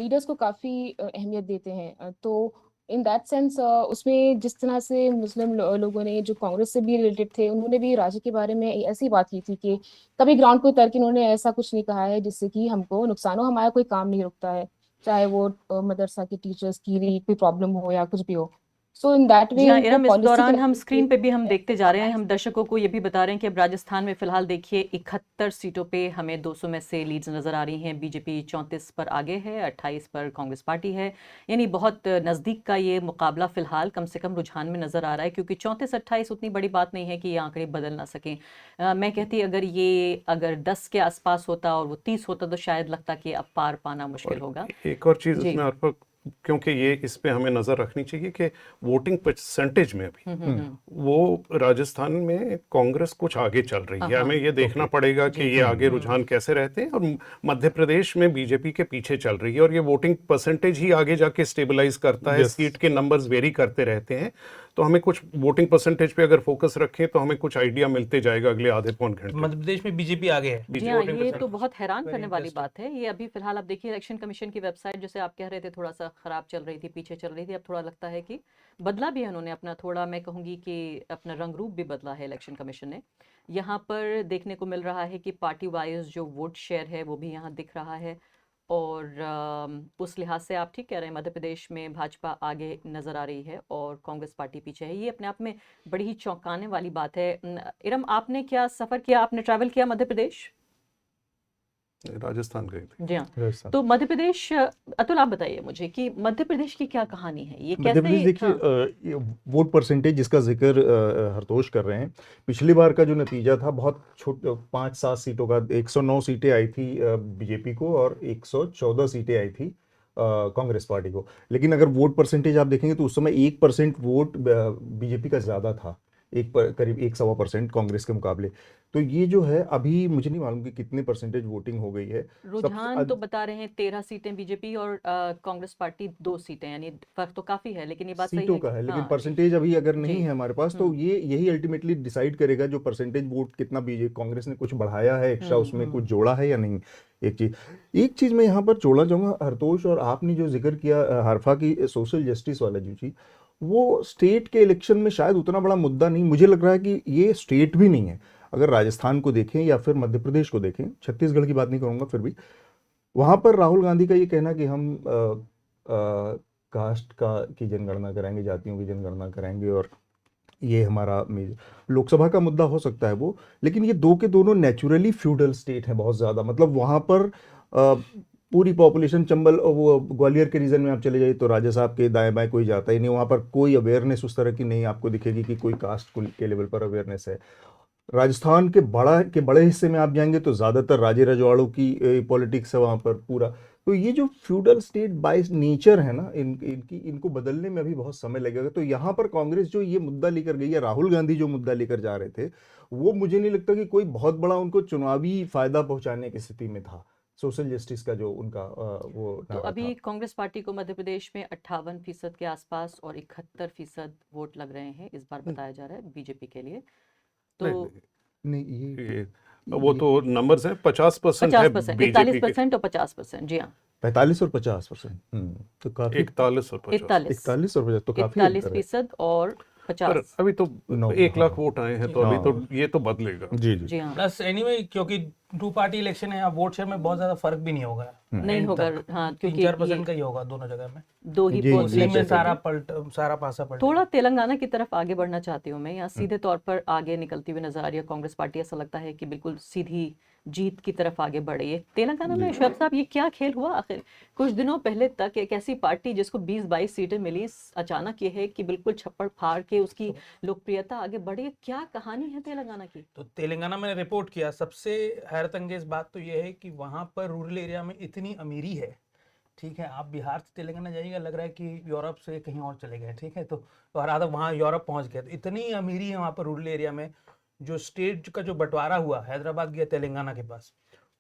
leaders को काफी अहमियत देते हैं। तो इन दैट सेंस उसमें जिस तरह से मुस्लिम लोगों ने जो कांग्रेस से भी रिलेटेड थे, उन्होंने भी राजे के बारे में ऐसी बात की थी कि कभी ग्राउंड पे उतर के उन्होंने ऐसा कुछ नहीं कहा है जिससे कि हमको नुकसान हो, हमारा कोई काम नहीं रुकता है, चाहे वो मदरसा के टीचर्स की कोई प्रॉब्लम हो या कुछ भी हो। सो इन दैट वे इरम, इस दौरान हम स्क्रीन पे भी हम देखते जा रहे हैं, हम दर्शकों को ये भी बता रहे हैं कि अब राजस्थान में फिलहाल देखिए 71 सीटों पे हमें 200 में से लीड्स नजर आ रही हैं। बीजेपी 34 पर आगे है, 28 पर कांग्रेस पार्टी है, यानी बहुत नज़दीक का ये मुकाबला फिलहाल कम से कम रुझान में नजर आ रहा है, क्योंकि 34-28 उतनी बड़ी बात नहीं है कि ये आंकड़े बदल ना सकें। मैं कहती अगर 10 के आसपास होता और वो 30 होता तो शायद लगता कि अब पार पाना मुश्किल होगा। एक और चीज़ इसमें अर्पा, क्योंकि ये इस पे हमें नज़र रखनी चाहिए कि वोटिंग परसेंटेज में भी वो राजस्थान में कांग्रेस कुछ आगे चल रही है। हमें ये देखना पड़ेगा कि ये आगे रुझान कैसे रहते हैं, और मध्य प्रदेश में बीजेपी के पीछे चल रही है, और ये वोटिंग परसेंटेज ही आगे जाके स्टेबलाइज करता है। सीट के नंबर्स वेरी करते रहते हैं, तो हमें कुछ वोटिंग परसेंटेज पे अगर फोकस रखें तो हमें कुछ आइडिया मिलते जाएगा अगले आधे पौन घंटे। मध्य प्रदेश में बीजेपी आगे है। जी हाँ, ये तो बहुत हैरान करने वाली बात है। ये अभी फिलहाल आप देखिए इलेक्शन कमीशन की वेबसाइट, जैसे आप कह रहे थे थोड़ा सा खराब चल रही थी, पीछे चल रही थी, अब थोड़ा लगता है कि बदला भी है उन्होंने अपना, थोड़ा मैं कहूँगी कि अपना रंग रूप भी बदला है इलेक्शन कमीशन ने। यहाँ पर देखने को मिल रहा है कि पार्टी वाइज जो वोट शेयर है वो भी यहाँ दिख रहा है, और उस लिहाज से आप ठीक कह रहे हैं, मध्य प्रदेश में भाजपा आगे नज़र आ रही है और कांग्रेस पार्टी पीछे है। ये अपने आप में बड़ी ही चौंकाने वाली बात है। इरम, आपने क्या सफ़र किया, आपने ट्रैवल किया मध्य प्रदेश? राजस्थान गए थे। जी हाँ, तो मध्य प्रदेश, अतुल आप बताइए मुझे कि मध्य प्रदेश की क्या कहानी है, ये मध्य कैसे? प्रदेश देखिए, ये वोट परसेंटेज जिसका जिक्र हरतोष कर रहे हैं, पिछली बार का जो नतीजा था बहुत 5-7 सीटों का, 109 सीटें आई थी बीजेपी को और 114 सीटें आई थी कांग्रेस पार्टी को। लेकिन अगर वोट परसेंटेज आप देखेंगे तो उस समय 1% वोट बीजेपी का ज़्यादा था, करीब 1-1.25% कांग्रेस के मुकाबले। तो ये जो है, अभी मुझे नहीं मालूम कि कितने परसेंटेज वोटिंग हो गई है। रुझान तो बता रहे हैं 13 सीटें बीजेपी और कांग्रेस पार्टी 2 सीटें, यानी फर्क तो काफी है, लेकिन ये बात सही सीटों है का है, लेकिन हाँ, परसेंटेज अभी अगर नहीं जी। है हमारे पास, तो ये यही अल्टीमेटली डिसाइड करेगा जो परसेंटेज वोट कितना बीजेपी कांग्रेस ने कुछ बढ़ाया है एक्स्ट्रा, उसमें कुछ जोड़ा है या नहीं। एक चीज मैं यहाँ पर जोड़ना चाहूंगा हरतोष, और आपने जो जिक्र किया हरफा की सोशल जस्टिस वाला जो चीज, वो स्टेट के इलेक्शन में शायद उतना बड़ा मुद्दा नहीं, मुझे लग रहा है कि ये स्टेट भी नहीं है। अगर राजस्थान को देखें या फिर मध्य प्रदेश को देखें, छत्तीसगढ़ की बात नहीं करूंगा, फिर भी वहां पर राहुल गांधी का ये कहना कि हम कास्ट की जनगणना कराएंगे, जातियों की जनगणना कराएंगे, और ये हमारा लोकसभा का मुद्दा हो सकता है वो, लेकिन ये दो के दोनों नेचुरली फ्यूडल स्टेट है बहुत ज़्यादा। मतलब वहाँ पर पूरी पॉपुलेशन, चंबल वो ग्वालियर के रीजन में आप चले जाइए तो राजा साहब के दाएं बाएं कोई जाता ही नहीं, वहाँ पर कोई अवेयरनेस उस तरह की नहीं आपको दिखेगी कि कोई कास्ट के लेवल पर अवेयरनेस है। राजस्थान के बड़े हिस्से में आप जाएंगे तो ज़्यादातर राजे रजवाड़ों की पॉलिटिक्स है वहाँ पर पूरा। तो ये जो फ्यूडल स्टेट बाय नेचर है ना, इनको बदलने में अभी बहुत समय लगेगा। तो यहाँ पर कांग्रेस जो ये मुद्दा लेकर गई है, राहुल गांधी जो मुद्दा लेकर जा रहे थे, वो मुझे नहीं लगता कि कोई बहुत बड़ा उनको चुनावी फायदा पहुंचाने की स्थिति में था। सोशल जस्टिस का जो उनका वो तो अभी कांग्रेस पार्टी को मध्य प्रदेश में 58% के आसपास और 71% वोट लग रहे हैं इस बार बताया जा रहा है बीजेपी के लिए। तो नहीं, ये वो तो नंबर्स हैं, 50% है बीजेपी के, 41% और 50%, जी हाँ, 45 और 50%, तो काफी 41 और 50, 41 और 50 तो काफी 41% और 50। अभी तो 1 लाख वोट आए हैं, तो अभी तो ये तो बदलेगा। जी हाँ। प्लस एनीवे क्योंकि 2 पार्टी इलेक्शन है, अब वोट शेयर में बहुत ज्यादा फर्क भी नहीं होगा, नहीं होगा हाँ, क्योंकि 3-4% का ही होगा दोनों जगह में, 2 ही उसी में सारा पासा पलट। थोड़ा तेलंगाना की तरफ आगे बढ़ना चाहती हूँ मैं, यहाँ सीधे तौर पर आगे निकलती हुई नजर आ रही है कांग्रेस पार्टी। ऐसा लगता है कि बिल्कुल सीधी जीत की तरफ आगे बढ़ रही है तेलंगाना में। शोएब साहब, ये क्या खेल हुआ आखिर? कुछ दिनों पहले तक एक ऐसी पार्टी जिसको 20-22 सीटें मिली, अचानक ये है कि बिल्कुल छप्पड़ फाड़ के उसकी लोकप्रियता आगे बढ़ी। क्या कहानी है तेलंगाना की? तो तेलंगाना मैंने रिपोर्ट किया, सबसे हैरत अंगेज बात तो ये है कि वहाँ पर रूरल एरिया में इतनी अमीरी है। ठीक है, आप बिहार से तेलंगाना जाइएगा, लग रहा है कि यूरोप से कहीं और चले गए। ठीक है, तो और आधा वहाँ यूरोप पहुँच गए। तो इतनी अमीरी है वहाँ पर रूरल एरिया में। जो स्टेट का जो बंटवारा हुआ, हैदराबाद गया तेलंगाना के पास,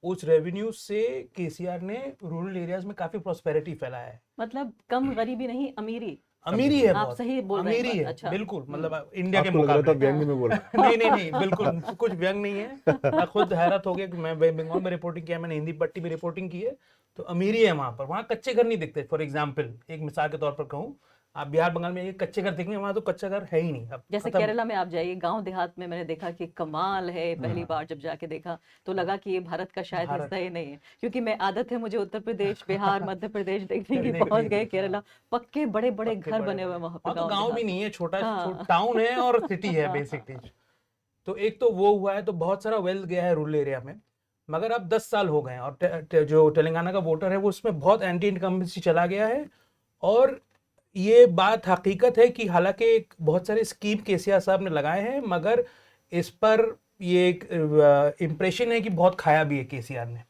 उस रेवेन्यू से केसीआर ने रूरल एरियाज में काफी प्रॉस्पेरिटी फैलाया है। मतलब कम गरीबी नहीं, अमीरी है, आप सही बोल रहे हैं। है, अच्छा, बिल्कुल, मतलब इंडिया के आपको लग रहा मुकाबले। था व्यंग में बोला। नहीं, बिल्कुल कुछ व्यंग नहीं है। मैं खुद हैरत हो गया कि मैं बंगाल में रिपोर्टिंग किया, मैंने हिंदी पट्टी में रिपोर्टिंग की है, तो अमीरी है वहाँ पर। वहाँ कच्चे घर नहीं दिखते। फॉर एग्जाम्पल, एक मिसाल के तौर पर कहूँ, आप बिहार बंगाल में ये कच्चे घर देखेंगे, वहाँ तो कच्चा घर है ही नहीं। अब जैसे केरला में आप जाइए, गांव देहात में मैंने देखा कि कमाल है। पहली बार जब जाके देखा तो लगा कि ये भारत का शायद हिस्सा ही नहीं है, क्योंकि मैं आदत है मुझे उत्तर प्रदेश, बिहार, मध्य प्रदेश देखने की, पहुंच गए केरला, पक्के बड़े बड़े घर बने हुए वहाँ पे। तो गाँव भी नहीं है, छोटा टाउन है और सिटी है बेसिकली। तो एक तो वो हुआ है, तो बहुत सारा वेल्थ गया है रूरल एरिया में। मगर अब 10 साल हो गए और जो तेलंगाना का वोटर है वो उसमें बहुत एंटी इनकम्बेंसी चला गया है। और ये बात हकीकत है कि हालांकि बहुत सारे स्कीम केसीआर साहब ने लगाए हैं, मगर इस पर ये एक इम्प्रेशन है कि बहुत खाया भी है केसीआर ने।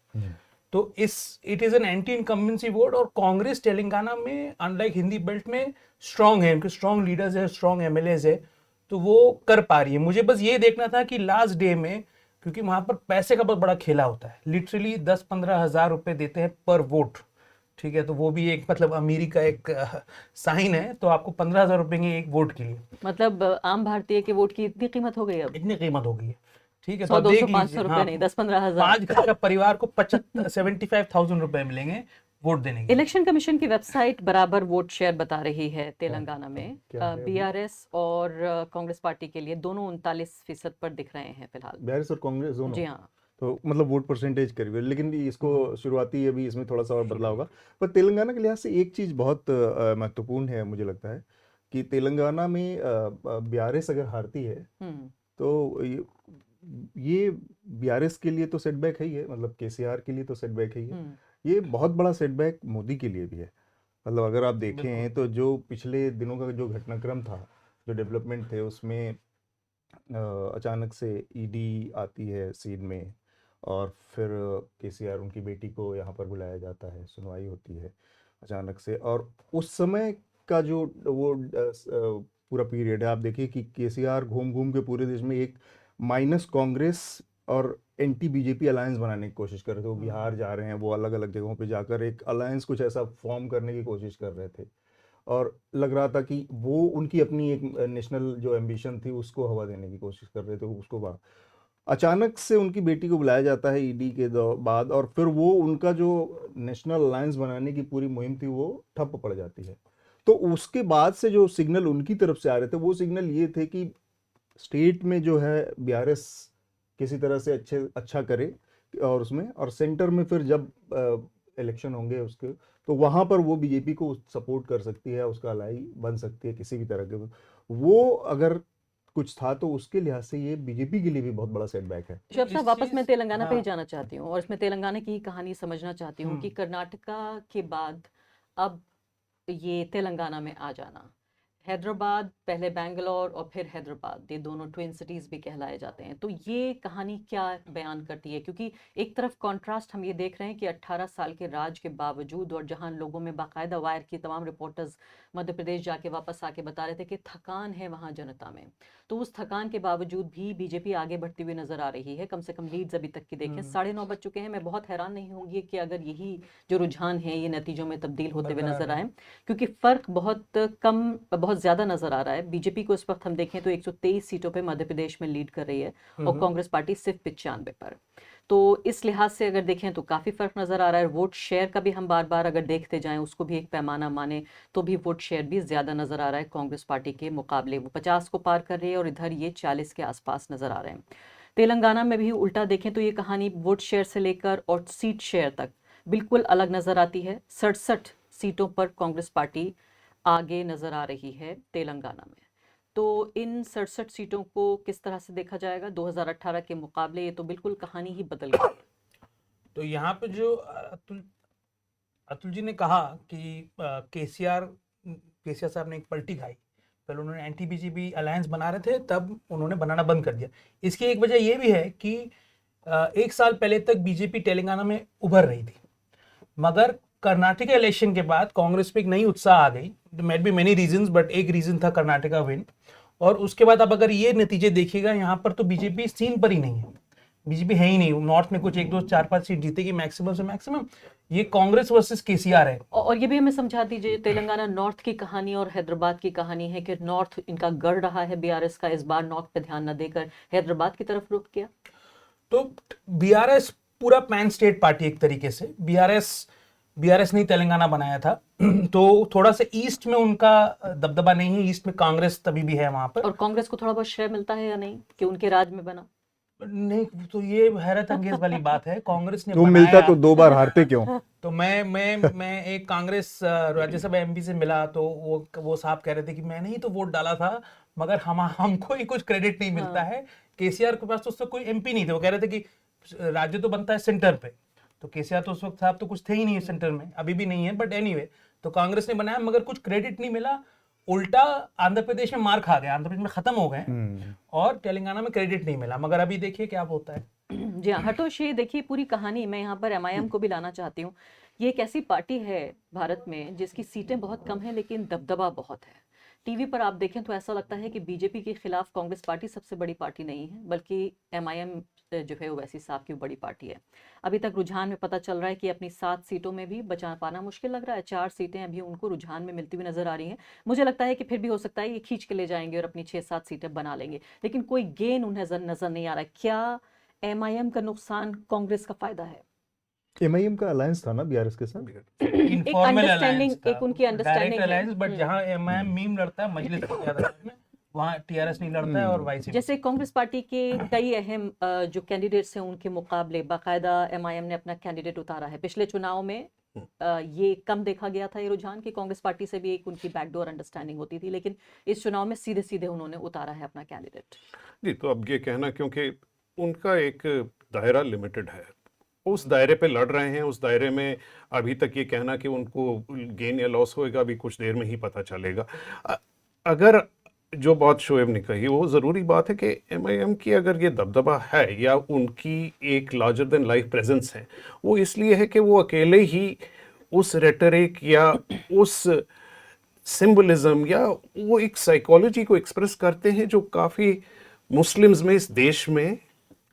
तो it is an anti incumbency vote. और कांग्रेस तेलंगाना में अनलाइक हिंदी बेल्ट में स्ट्रांग है, उनके स्ट्रांग लीडर्स है, स्ट्रांग एमएलएज है, तो वो कर पा रही है। मुझे बस ये देखना था कि लास्ट डे में, क्योंकि वहाँ पर पैसे का बहुत बड़ा खेला होता है, लिटरली 10-15 हज़ार रुपये देते हैं पर वोट। ठीक है, तो वो भी एक मतलब अमीरी का एक साइन है। तो आपको 15,000 रुपए की एक वोट के लिए, मतलब आम भारतीय के वोट की इतनी कीमत हो गई अब, इतनी कीमत हो गई है। ठीक है, तो 100, आप देख 200, 500 लीजिए, रुपए हाँ, नहीं, 10-15 हजार। 5 घर का परिवार को 75,000 रुपए मिलेंगे वोट देने के। इलेक्शन कमीशन की वेबसाइट बराबर वोट शेयर बता रही है तेलंगाना में, क्या है अभी? बीआरएस और कांग्रेस पार्टी के लिए दोनों 39% पर दिख रहे हैं फिलहाल। बीआरएस और कांग्रेस दोनों? जी हाँ। तो मतलब वोट परसेंटेज करीब है, लेकिन इसको शुरुआती अभी इसमें थोड़ा सा और बदलाव होगा। पर तेलंगाना के लिहाज से एक चीज़ बहुत महत्वपूर्ण है, मुझे लगता है कि तेलंगाना में बीआरएस अगर हारती है तो ये बीआरएस के लिए तो सेटबैक है ही है, मतलब केसीआर के लिए तो सेटबैक है ही है। ये बहुत बड़ा सेटबैक मोदी के लिए भी है। मतलब अगर आप देखें तो जो पिछले दिनों का जो घटनाक्रम था, जो डेवलपमेंट थे, उसमें अचानक से ईडी आती है सीन में और फिर केसीआर उनकी बेटी को यहाँ पर बुलाया जाता है, सुनवाई होती है अचानक से। और उस समय का जो वो पूरा पीरियड है, आप देखिए कि केसीआर घूम घूम के पूरे देश में एक माइनस कांग्रेस और एंटी बीजेपी अलायंस बनाने की कोशिश कर रहे थे। वो बिहार जा रहे हैं, वो अलग अलग जगहों पे जाकर एक अलायंस कुछ ऐसा फॉर्म करने की कोशिश कर रहे थे, और लग रहा था कि वो उनकी अपनी एक नेशनल जो एम्बिशन थी उसको हवा देने की कोशिश कर रहे थे। उसको बाद अचानक से उनकी बेटी को बुलाया जाता है ईडी के बाद, और फिर वो उनका जो नेशनल अलायंस बनाने की पूरी मुहिम थी वो ठप पड़ जाती है। तो उसके बाद से जो सिग्नल उनकी तरफ से आ रहे थे वो सिग्नल ये थे कि स्टेट में जो है बीआरएस किसी तरह से अच्छा करे, और उसमें और सेंटर में फिर जब इलेक्शन होंगे उसके, तो वहां पर वो बीजेपी को सपोर्ट कर सकती है, उसका अलाई बन सकती है किसी भी तरह के। वो अगर कुछ था तो उसके लिहाज से ये बीजेपी के लिए भी बहुत बड़ा सेटबैक है। शब साहब, वापस मैं तेलंगाना पे ही हाँ। जाना चाहती हूँ और इसमें तेलंगाना की कहानी समझना चाहती हूँ कि कर्नाटका के बाद अब ये तेलंगाना में आ जाना। हैदराबाद, पहले बेंगलोर और फिर हैदराबाद, ये दोनों ट्विन सिटीज़ भी कहलाए जाते हैं। तो ये कहानी क्या बयान करती है? क्योंकि एक तरफ कॉन्ट्रास्ट हम ये देख रहे हैं कि 18 साल के राज के बावजूद, और जहां लोगों में बाकायदा वायर की तमाम रिपोर्टर्स मध्य प्रदेश जाके वापस आके बता रहे थे कि थकान है वहाँ जनता में, तो उस थकान के बावजूद भी बीजेपी आगे बढ़ती हुई नजर आ रही है। कम से कम लीड्स अभी तक की देखें 9:30 बज चुके हैं। मैं बहुत हैरान नहीं होंगी कि अगर यही जो रुझान है ये नतीजों में तब्दील होते हुए नजर आए, क्योंकि फर्क बहुत ज़्यादा नजर आ रहा है। बीजेपी को इस वक्त हम देखें तो 123 सीटों पे मध्य प्रदेश में लीड कर रही है और कांग्रेस पार्टी सिर्फ 95 पर। तो इस लिहाज से अगर देखें तो काफ़ी फर्क नज़र आ रहा है। वोट शेयर का भी हम बार बार अगर देखते जाएं, उसको भी एक पैमाना माने तो भी वोट शेयर भी ज़्यादा नज़र आ रहा है कांग्रेस पार्टी के मुकाबले। वो 50 को पार कर रही है और इधर ये 40 के आसपास नज़र आ रहे हैं। तेलंगाना में भी उल्टा देखें तो ये कहानी वोट शेयर से लेकर और सीट शेयर तक बिल्कुल अलग नज़र आती है। 67 सीटों पर कांग्रेस पार्टी आगे नज़र आ रही है तेलंगाना में। तो इन 67 सीटों को किस तरह से देखा जाएगा 2018 के मुकाबले? ये तो बिल्कुल कहानी ही बदल गई है। तो यहाँ पे जो अतुल जी ने कहा कि केसीआर साहब ने एक पलटी खाई। पहले उन्होंने एंटी बीजेपी अलायंस बना रहे थे, तब उन्होंने बनाना बंद कर दिया। इसकी एक वजह ये भी है कि 1 साल पहले तक बीजेपी तेलंगाना में उभर रही थी, मगर कर्नाटक इलेक्शन के बाद कांग्रेस पे एक नई उत्साह आ गई। Might be many reasons, but एक रीजन था कर्नाटका विन। और उसके बाद अब अगर ये नतीजे देखिएगा, यहाँ पर तो बीजेपी सीन पर ही नहीं है, बीजेपी है ही नहीं। नॉर्थ में कुछ 1, 2, 4, 5 सीट जीतेगी मैक्सिमम से मैक्सिमम। ये कांग्रेस वर्सेस केसीआर है। और ये भी हमें समझा दीजिए, तेलंगाना नॉर्थ की कहानी और हैदराबाद की कहानी है कि नॉर्थ इनका गढ़ रहा है बीआरएस का, इस बार नॉर्थ पे ध्यान न देकर हैदराबाद की तरफ रुख किया। तो बीआरएस पूरा पैन स्टेट पार्टी एक तरीके से, बीआरएस ने तेलंगाना बनाया था। तो थोड़ा सा ईस्ट में उनका दबदबा नहीं है, ईस्ट में कांग्रेस तभी भी है वहां पर। और कांग्रेस को थोड़ा बहुत श्रेय मिलता है या नहीं कि उनके राज में बना? नहीं, तो ये हैरत अंगेज वाली बात है। कांग्रेस ने तो मिलता तो 2 बार हारते क्यों? तो मैं एक कांग्रेस राज्यसभा एमपी से मिला, तो वो साहब कह रहे थे कि मैंने ही तो वोट डाला था, मगर हमको ही कुछ क्रेडिट नहीं मिलता है। केसीआर के पास तो उससे कोई एमपी नहीं थे। वो कह रहे थे कि राज्य तो बनता है सेंटर पे, तो केसीआर तो उस वक्त साहब तो कुछ थे ही नहीं सेंटर में, अभी भी नहीं है, बट एनीवे तो कांग्रेस ने बनाया, मगर कुछ क्रेडिट नहीं मिला। उल्टा आंध्र प्रदेश में मार खा गए, आंध्र प्रदेश में खत्म हो गए और तेलंगाना में क्रेडिट नहीं मिला। मगर अभी देखिए क्या होता है। जी हाँ, हर्टोश, ये देखिए पूरी कहानी। मैं यहाँ पर एमआईएम को भी लाना चाहती हूँ। ये एक ऐसी पार्टी है भारत में जिसकी सीटें बहुत कम हैं लेकिन दबदबा बहुत है। टीवी पर आप देखें तो ऐसा लगता है कि बीजेपी के खिलाफ कांग्रेस पार्टी सबसे बड़ी पार्टी नहीं है, बल्कि एमआईएम जो है ओवैसी साहब की बड़ी पार्टी है। अभी तक रुझान में पता चल रहा है कि अपनी 7 सीटों में भी बचा पाना मुश्किल लग रहा है। 4 सीटें अभी उनको रुझान में मिलती हुई नजर आ रही हैं। मुझे लगता है कि फिर भी हो सकता है ये खींच के ले जाएंगे और अपनी 6-7 सीटें बना लेंगे, लेकिन कोई गेन उन्हें नजर नहीं आ रहा है। क्या एमआईएम का नुकसान कांग्रेस का फायदा है? एमआईएम का अलायंस था ना बीआरएस के साथ, इनफॉर्मल अलायंस था, एक उनकी अंडरस्टैंडिंग है। अलायंस, बट जहां एमआईएम मीम लड़ता है मजलिस के अदालत में, वहां टीआरएस नहीं लड़ता है और वाइस जैसे कांग्रेस पार्टी के कई अहम जो कैंडिडेट्स हैं उनके मुकाबले बाकायदा एमआईएम ने अपना कैंडिडेट उतारा है। पिछले चुनाव में ये कम देखा गया था ये रुझान कि कांग्रेस पार्टी से भी एक उनकी बैकडोर अंडरस्टैंडिंग होती थी, लेकिन इस चुनाव में सीधे सीधे उन्होंने उतारा है अपना कैंडिडेट। जी, तो अब ये कहना, क्योंकि उनका एक दायरा लिमिटेड है, उस दायरे पे लड़ रहे हैं, उस दायरे में अभी तक ये कहना कि उनको गेन या लॉस होएगा अभी कुछ देर में ही पता चलेगा। अगर जो बात शोएब ने कही वो ज़रूरी बात है कि एमआईएम की अगर ये दबदबा है या उनकी एक लार्जर देन लाइफ प्रेजेंस है, वो इसलिए है कि वो अकेले ही उस रेटरिक या उस सिंबलिज्म या वो एक साइकोलॉजी को एक्सप्रेस करते हैं जो काफ़ी मुस्लिम्स में इस देश में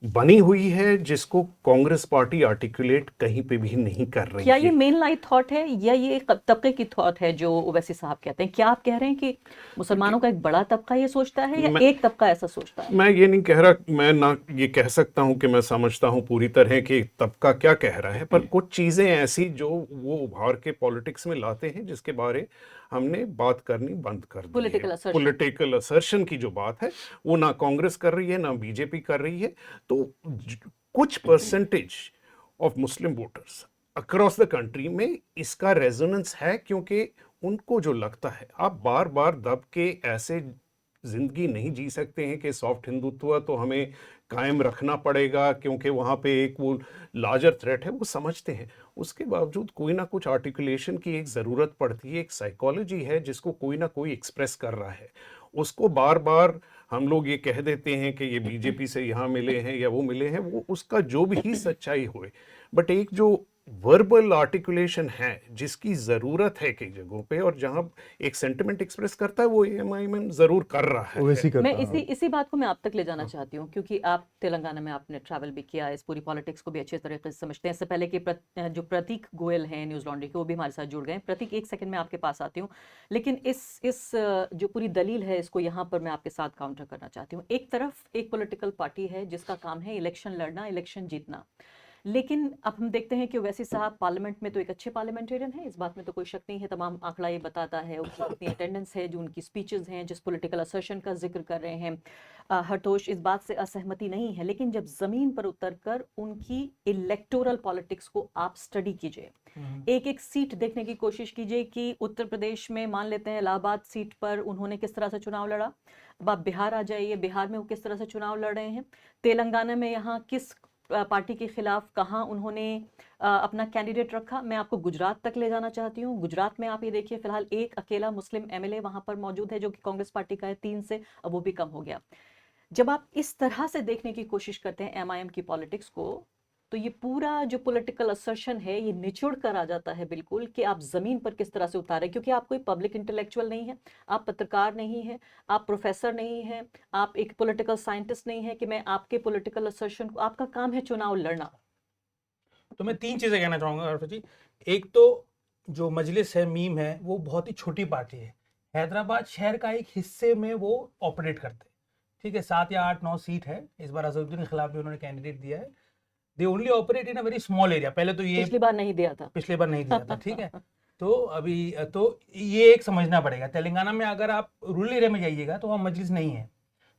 बनी हुई है, जिसको कांग्रेस पार्टी आर्टिकुलेट कहीं पे भी नहीं कर रही है। क्या ये मेन लाइन थॉट है या ये एक तबके की थॉट है जो ओवैसी साहब कहते हैं? क्या आप कह रहे हैं कि मुसलमानों का एक बड़ा तबका ये सोचता है या एक तबका ऐसा सोचता है? मैं ये नहीं कह रहा, मैं ना ये कह सकता हूँ कि मैं समझता हूँ पूरी तरह कि तबका क्या कह रहा है, पर कुछ चीज़ें ऐसी जो वो उभार के पॉलिटिक्स में लाते हैं जिसके बारे हमने बात करनी बंद कर दी है। पॉलिटिकल असर्शन की जो बात है वो ना कांग्रेस कर रही है ना बीजेपी कर रही है। तो कुछ percentage of Muslim voters across the country में इसका रेजोनेंस है, क्योंकि उनको जो लगता है आप बार बार दब के ऐसे जिंदगी नहीं जी सकते हैं कि सॉफ्ट हिंदुत्व तो हमें कायम रखना पड़ेगा क्योंकि वहाँ पे एक वो लार्जर थ्रेट है, वो समझते हैं। उसके बावजूद कोई ना कुछ आर्टिकुलेशन की एक ज़रूरत पड़ती है, एक साइकोलॉजी है जिसको कोई ना कोई एक्सप्रेस कर रहा है। उसको बार बार हम लोग ये कह देते हैं कि ये बीजेपी से यहाँ मिले हैं या वो मिले हैं, वो उसका जो भी सच्चाई होए, बट एक जो वर्बल आर्टिकुलेशन है जिसकी ज़रूरत है कई जगहों पे और जहाँ एक सेंटिमेंट एक्सप्रेस करता है वो एमआईएम ज़रूर कर रहा है। मैं इसी बात को मैं आप तक ले जाना चाहती हूँ, क्योंकि आप तेलंगाना में आपने ट्रैवल भी किया, इस पूरी पॉलिटिक्स को भी अच्छे तरीके से समझते हैं। इससे पहले कि जो प्रतीक गोयल हैं न्यूज़लॉन्ड्री के, वो भी हमारे साथ जुड़ गए। प्रतीक, एक सेकंड में आपके पास आती हूँ, लेकिन इस जो पूरी दलील है इसको यहाँ पर मैं आपके साथ काउंटर करना चाहती हूँ। एक तरफ एक पॉलिटिकल पार्टी है जिसका काम है इलेक्शन लड़ना, इलेक्शन जीतना, लेकिन अब हम देखते हैं कि ओवैसी साहब पार्लियामेंट में तो एक अच्छे पार्लियामेंटेरियन है, इस बात में तो कोई शक नहीं है। तमाम आंकड़ा ये बताता है, उनकी कितनी अटेंडेंस है, जो उनकी स्पीचेस हैं, जिस पॉलिटिकल असर्शन का जिक्र कर रहे हैं हरतोष, इस बात से असहमति नहीं है। लेकिन जब जमीन पर उतरकर उनकी इलेक्टोरल पॉलिटिक्स को आप स्टडी कीजिए, एक एक सीट देखने की कोशिश कीजिए कि उत्तर प्रदेश में मान लेते हैं इलाहाबाद सीट पर उन्होंने किस तरह से चुनाव लड़ा। अब आप बिहार आ जाइए, बिहार में वो किस तरह से चुनाव लड़ रहे हैं। तेलंगाना में यहाँ किस पार्टी के खिलाफ कहाँ उन्होंने अपना कैंडिडेट रखा। मैं आपको गुजरात तक ले जाना चाहती हूँ। गुजरात में आप ये देखिए, फिलहाल एक अकेला मुस्लिम एमएलए वहां पर मौजूद है जो कि कांग्रेस पार्टी का है, 3 से, अब वो भी कम हो गया। जब आप इस तरह से देखने की कोशिश करते हैं एमआईएम की पॉलिटिक्स को, तो ये पूरा जो पॉलिटिकल असर्शन है ये निचोड़ कर आ जाता है बिल्कुल कि आप जमीन पर किस तरह से उतारे, क्योंकि आप कोई पब्लिक इंटेलेक्चुअल नहीं है, आप पत्रकार नहीं है, आप प्रोफेसर नहीं है, आप एक पॉलिटिकल साइंटिस्ट नहीं है कि मैं आपके पॉलिटिकल असर्शन को, आपका काम है चुनाव लड़ना। तो मैं 3 चीजें कहना चाहूंगा अर्फा जी। एक तो जो मजलिस है, मीम है, वो बहुत ही छोटी पार्टी है, हैदराबाद शहर का एक हिस्से में वो ऑपरेट करते हैं, ठीक है। 7 या 8-9 सीट है, इस बार अजहरुद्दीन के खिलाफ भी उन्होंने कैंडिडेट दिया है। They only operate in a very small area. पहले तो ये पिछली बार नहीं दिया था, ठीक है। तो अभी तो ये एक समझना पड़ेगा। तेलंगाना में अगर आप रूरल एरिया में जाइएगा तो वहाँ मजलिस नहीं है,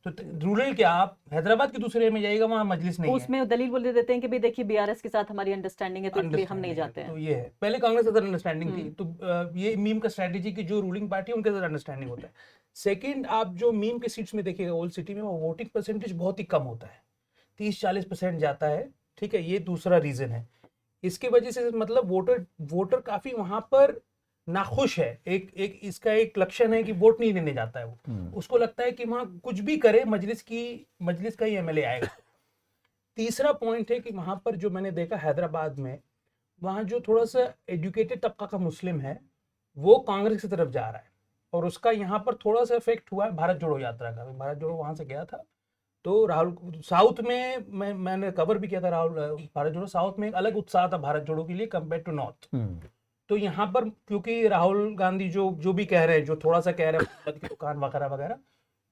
तो रूरल क्या आप हैदराबाद के दूसरे एरिया में जाइएगा वहाँ मजलिस नहीं है। उसमें दलील बोल देते हैं कि भाई देखिए बीआरएस के साथ हमारी अंडरस्टैंडिंग है तो इसलिए हम नहीं जाते हैं। तो ये है, पहले कांग्रेस के साथ अंडरस्टैंडिंग थी, तो ये मीम का स्ट्रेटेजी की जो रूलिंग पार्टी है उनके साथ अंडरस्टैंडिंग होता है। सेकंड, आप जो मीम के सीट्स में देखिएगा ओल्ड सिटी में वो वोटिंग परसेंटेज बहुत ही कम होता है, 30-40% जाता है, ठीक है। ये दूसरा रीजन है। इसके वजह से मतलब वोटर काफी वहां पर नाखुश है। एक इसका एक लक्षण है कि वोट नहीं देने जाता है वो, उसको लगता है कि वहां कुछ भी करे मजलिस का ही एमएलए आएगा। तीसरा पॉइंट है कि वहां पर जो मैंने देखा हैदराबाद में, वहां जो थोड़ा सा एजुकेटेड तबका का मुस्लिम है वो कांग्रेस की तरफ जा रहा है, और उसका यहाँ पर थोड़ा सा इफेक्ट हुआ है भारत जोड़ो यात्रा का। भारत जोड़ो वहां से गया था तो राहुल साउथ में मैंने कवर भी किया था राहुल भारत जोड़ो, साउथ में एक अलग उत्साह था भारत जोड़ो के लिए कंपेयर टू नॉर्थ। तो यहाँ पर क्योंकि राहुल गांधी जो भी कह रहे हैं, जो थोड़ा सा कह रहे हैं मद की दुकान वगैरह वगैरह,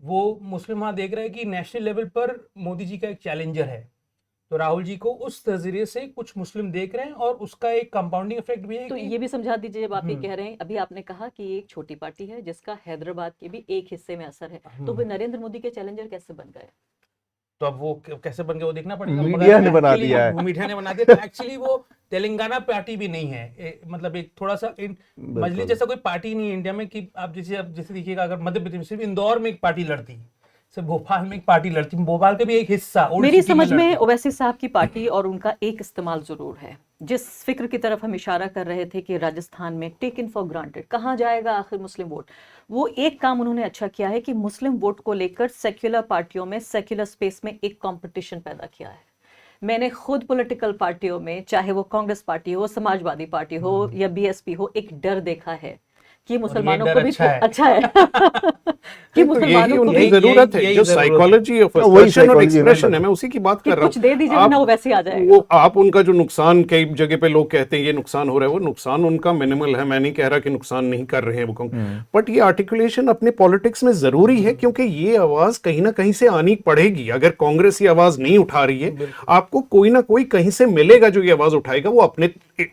वो मुस्लिम वहाँ देख रहे हैं कि नेशनल लेवल पर मोदी जी का एक चैलेंजर है। तो राहुल जी को उस नजरिए से कुछ मुस्लिम देख रहे हैं और उसका एक कंपाउंडिंग इफेक्ट भी है। तो ये भी समझा दीजिए, जब आप ये कह रहे हैं, अभी आपने कहा कि ये एक छोटी पार्टी है जिसका हैदराबाद के भी एक हिस्से में असर है, तो वे नरेंद्र मोदी के चैलेंजर कैसे बन गए? तो अब वो कैसे बन गए वो देखना पड़ेगा। मीडिया ने बना दिया है। मीडिया ने बना दिया। तो एक्चुअली वो तेलंगाना पार्टी भी नहीं है, मतलब एक थोड़ा सा मजलिस जैसा कोई पार्टी नहीं है इंडिया में कि आप जैसे देखिएगा, अगर मध्य प्रदेश सिर्फ इंदौर में एक पार्टी लड़ती, सिर्फ भोपाल में एक पार्टी लड़ती, भोपाल का भी एक हिस्सा मेरी समझ में ओवैसी साहब की पार्टी और उनका एक इस्तेमाल जरूर है। जिस फिक्र की तरफ हम इशारा कर रहे थे कि राजस्थान में टेकन फॉर ग्रांटेड, कहाँ जाएगा आखिर मुस्लिम वोट, वो एक काम उन्होंने अच्छा किया है कि मुस्लिम वोट को लेकर सेक्युलर पार्टियों में, सेक्युलर स्पेस में एक कंपटीशन पैदा किया है। मैंने खुद पॉलिटिकल पार्टियों में, चाहे वो कांग्रेस पार्टी हो, समाजवादी पार्टी हो या बीएसपी हो, एक डर देखा है कि मुसलमानों को भी अच्छा है कि मुसलमानों को भी जरूरत है, जो साइकोलॉजी ऑफ एक्सप्रेशन और एक्सप्रेशन है, मैं उसी की बात कर रहा हूँ। कुछ दे दीजिए ना, वो वैसे आ जाएगा। वो आप उनका जो नुकसान, कई जगह पे लोग कहते हैं ये नुकसान हो रहा है, वो नुकसान उनका मिनिमल है। मैं नहीं कह रहा कि नुकसान नहीं कर रहे हैं वो, बट ये आर्टिकुलेशन अपने पॉलिटिक्स में जरूरी है, क्योंकि ये आवाज कहीं ना कहीं से आनी पड़ेगी। अगर कांग्रेस ये आवाज नहीं उठा रही है, आपको कोई ना कोई कहीं से मिलेगा जो ये आवाज उठाएगा। वो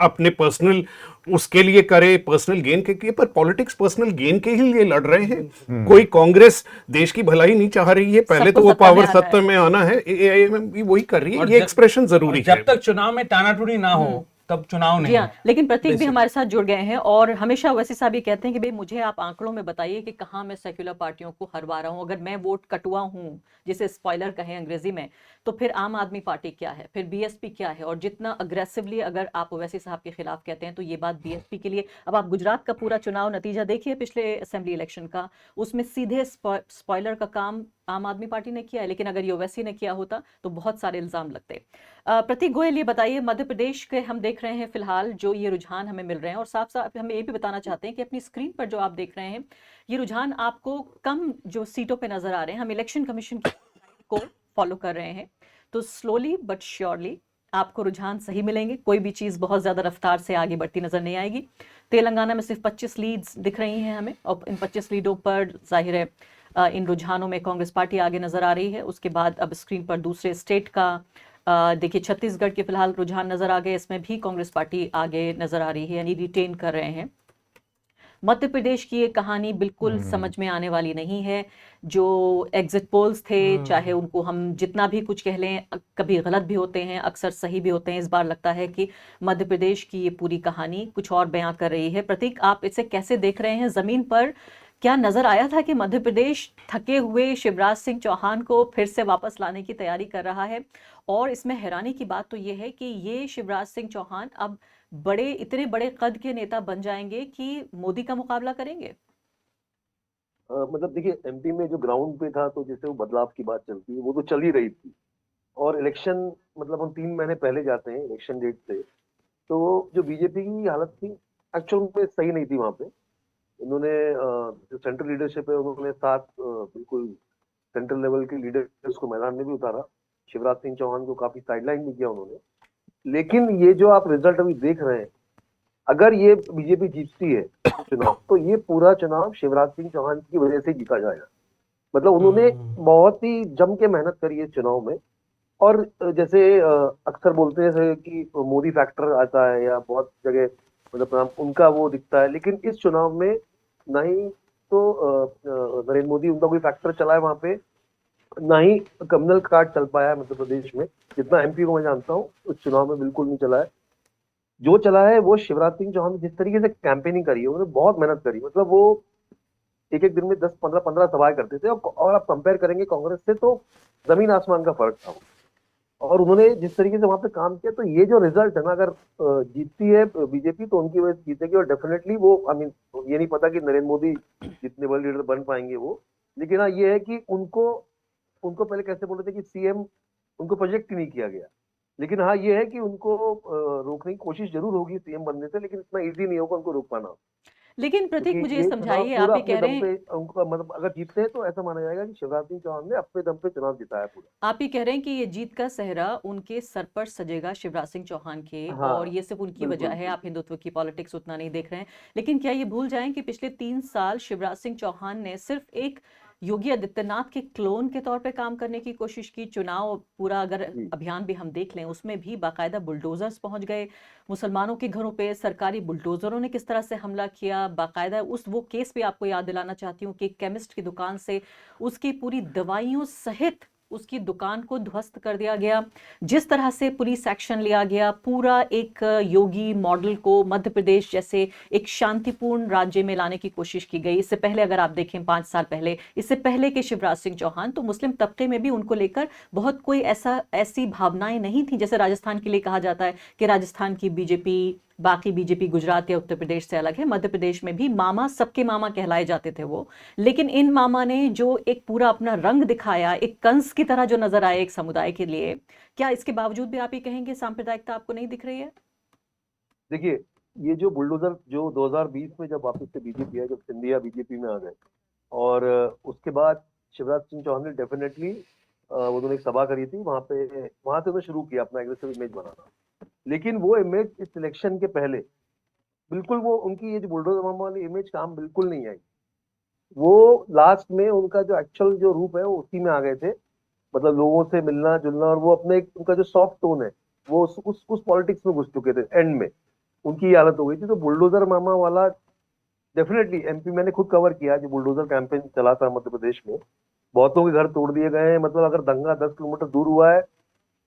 अपने पर्सनल उसके लिए करे, पर्सनल गेन के लिए, पर पॉलिटिक्स पर्सनल गेन के ही लिए लड़ रहे हैं। कोई कांग्रेस देश की भलाई नहीं चाह रही है, पहले तो वो पावर सत्ता में आना है, वही कर रही है। ये एक्सप्रेशन जरूरी है। जब तक चुनाव में टानाटूनी ना हो तब चुनाव नहीं। लेकिन प्रतीक भी हमारे साथ जुड़ गए हैं और हमेशा वैसे साहब ये कहते हैं कि भाई मुझे आप आंकड़ों में बताइए कि कहाँ मैं सेक्युलर पार्टियों को हरवा रहा हूँ। अगर मैं वोट कटुआ हूँ, जिसे स्पॉइलर कहें अंग्रेजी में, तो फिर आम आदमी पार्टी क्या है, फिर बीएसपी क्या है। और जितना अग्रेसिवली अगर आप ओवैसी साहब के खिलाफ कहते हैं, तो ये बात बीएसपी के लिए। अब आप गुजरात का पूरा चुनाव नतीजा देखिए पिछले असेंबली इलेक्शन का, उसमें सीधे स्पॉइलर का काम आम आदमी पार्टी ने किया है। लेकिन अगर ये ओवैसी ने किया होता तो बहुत सारे इल्जाम लगते। प्रतीक गोयल, ये बताइए, मध्य प्रदेश के हम देख रहे हैं फिलहाल जो ये रुझान हमें मिल रहे हैं, और साफ साफ हम ये भी बताना चाहते हैं कि अपनी स्क्रीन पर जो आप देख रहे हैं, ये रुझान आपको कम जो सीटों पे नजर आ रहे हैं। हम इलेक्शन कमीशन को फॉलो कर रहे हैं, तो स्लोली बट श्योरली आपको रुझान सही मिलेंगे। कोई भी चीज़ बहुत ज़्यादा रफ्तार से आगे बढ़ती नजर नहीं आएगी। तेलंगाना में सिर्फ 25 लीड्स दिख रही हैं हमें, और इन 25 लीडों पर जाहिर है इन रुझानों में कांग्रेस पार्टी आगे नजर आ रही है। उसके बाद अब स्क्रीन पर दूसरे स्टेट का देखिए, छत्तीसगढ़ के फिलहाल रुझान नजर आ गए, इसमें भी कांग्रेस पार्टी आगे नजर आ रही है, यानी रिटेन कर रहे हैं। मध्य प्रदेश की ये कहानी बिल्कुल समझ में आने वाली नहीं है। जो एग्जिट पोल्स थे, चाहे उनको हम जितना भी कुछ कह लें, कभी गलत भी होते हैं, अक्सर सही भी होते हैं। इस बार लगता है कि मध्य प्रदेश की ये पूरी कहानी कुछ और बयां कर रही है। प्रतीक, आप इसे कैसे देख रहे हैं? जमीन पर क्या नजर आया था कि मध्य प्रदेश थके हुए शिवराज सिंह चौहान को फिर से वापस लाने की तैयारी कर रहा है? और इसमें हैरानी की बात तो ये है कि ये शिवराज सिंह चौहान अब इतने बड़े कद के नेता बन जाएंगे कि मोदी का मुकाबला करेंगे। मतलब देखिए, एमपी में जो ग्राउंड पे था, तो जैसे वो बदलाव की बात चलती है, वो तो चल ही रही थी। और इलेक्शन, मतलब हम 3 महीने पहले जाते हैं इलेक्शन डेट से, तो जो बीजेपी की हालत थी एक्चुअल में सही नहीं थी। वहां पे इन्होंने जो सेंट्रल लीडरशिप है, उन्होंने 7 बिल्कुल सेंट्रल लेवल के लीडर्स को मैदान में भी उतारा। शिवराज सिंह चौहान को काफी साइडलाइन भी किया उन्होंने। लेकिन ये जो आप रिजल्ट अभी देख रहे हैं, अगर ये बीजेपी जीतती है चुनाव, तो ये पूरा चुनाव शिवराज सिंह चौहान की वजह से जीता जाएगा। मतलब उन्होंने बहुत ही जम के मेहनत करी है इस चुनाव में। और जैसे अक्सर बोलते हैं कि मोदी फैक्टर आता है, या बहुत जगह मतलब उनका वो दिखता है, लेकिन इस चुनाव में ना ही तो नरेंद्र मोदी उनका कोई फैक्टर चला है वहां पे, ना ही कम्युनल कार्ड चल पाया है मध्य प्रदेश में। जितना एमपी को मैं जानता हूँ, उस चुनाव में बिल्कुल नहीं चला है। जो चला है वो शिवराज सिंह चौहान ने जिस तरीके से कैंपेनिंग करी है, उन्होंने बहुत मेहनत करी। मतलब वो एक दिन में 10-15 सभाएं करते थे, और आप कंपेयर करेंगे कांग्रेस से, तो जमीन आसमान का फर्क था। और उन्होंने जिस तरीके से वहां पे काम किया, तो ये जो रिजल्ट है ना, अगर जीतती है बीजेपी तो उनकी वजह से जीतेगी। और डेफिनेटली वो, आई मीन, ये नहीं पता कि नरेंद्र मोदी जितने बड़े लीडर बन पाएंगे वो, लेकिन हाँ ये है कि उनको पहले कैसे बोलते थे कि सीएम उनको प्रोजेक्ट ही नहीं किया गया। लेकिन हाँ ये है कि उनको रोकने की कोशिश जरूर होगी सीएम बनने से, लेकिन इतना इजी नहीं होगा उनको रोक पाना। लेकिन प्रतीक क्योंकि मुझे ये समझाइए, चुनाव आप पूरा ये अपने कह रहे दम हैं, पे उनका मतलब अगर जीतते हैं तो ऐसा माना जाएगा कि शिवराज सिंह चौहान ने अपने दम पे चुनाव जिताया पूरा। आप ये कह रहे हैं कि ये जीत का सेहरा उनके सर पर सजेगा, शिवराज सिंह चौहान के, और हाँ, ये सिर्फ उनकी वजह बिल्कुल, है, आप बिल्कुल। हिंदुत्व की पॉलिटिक्स उतना नहीं देख रहे हैं। लेकिन क्या ये भूल जाएं कि पिछले 3 साल शिवराज सिंह चौहान ने सिर्फ एक योगी आदित्यनाथ के क्लोन के तौर पे काम करने की कोशिश की। चुनाव पूरा अगर जी। अभियान भी हम देख लें, उसमें भी बाकायदा बुलडोजर्स पहुंच गए मुसलमानों के घरों पे, सरकारी बुलडोजरों ने किस तरह से हमला किया बाकायदा। उस वो केस भी आपको याद दिलाना चाहती हूँ कि केमिस्ट की दुकान से उसकी पूरी दवाइयों सहित उसकी दुकान को ध्वस्त कर दिया गया। जिस तरह से पुलिस एक्शन लिया गया, पूरा एक योगी मॉडल को मध्य प्रदेश जैसे एक शांतिपूर्ण राज्य में लाने की कोशिश की गई। इससे पहले अगर आप देखें 5 साल पहले, इससे पहले के शिवराज सिंह चौहान, तो मुस्लिम तबके में भी उनको लेकर बहुत कोई ऐसी भावनाएं नहीं थी। जैसे राजस्थान के लिए कहा जाता है कि राजस्थान की बीजेपी, बाकी बीजेपी गुजरात या उत्तर प्रदेश से अलग है, मध्य प्रदेश में भी मामा सबके मामा कहलाए जाते थे वो। लेकिन इन मामा ने जो एक पूरा अपना रंग दिखाया, एक कंस की तरह जो नजर आए एक समुदाय के लिए, क्या इसके बावजूद भी आप ये कहेंगे सांप्रदायिकता आपको नहीं दिख रही है? देखिए, ये जो बुलडोजर जो 2020 में जब वापस से बीजेपी है, जब सिंधिया बीजेपी में आ गए और उसके बाद शिवराज सिंह चौहान ने डेफिनेटली उन्होंने एक सभा करी थी वहां से उन्होंने शुरू किया अपना एग्रेसिव इमेज बनाना। लेकिन वो इमेज इस इलेक्शन के पहले बिल्कुल वो उनकी ये जो बुलडोजर मामा वाली इमेज काम बिल्कुल नहीं आई। वो लास्ट में उनका जो एक्चुअल जो रूप है वो उसी में आ गए थे, मतलब लोगों से मिलना जुलना, और वो अपने उनका जो सॉफ्ट टोन है वो उस पॉलिटिक्स में घुस चुके थे। एंड में उनकी ये हालत हो गई थी। तो बुलडोजर मामा वाला डेफिनेटली एमपी मैंने खुद कवर किया, जो बुलडोजर कैंपेन चला था मध्य प्रदेश में, बहुतों के घर तोड़ दिए गए हैं। मतलब अगर दंगा 10 किलोमीटर दूर हुआ है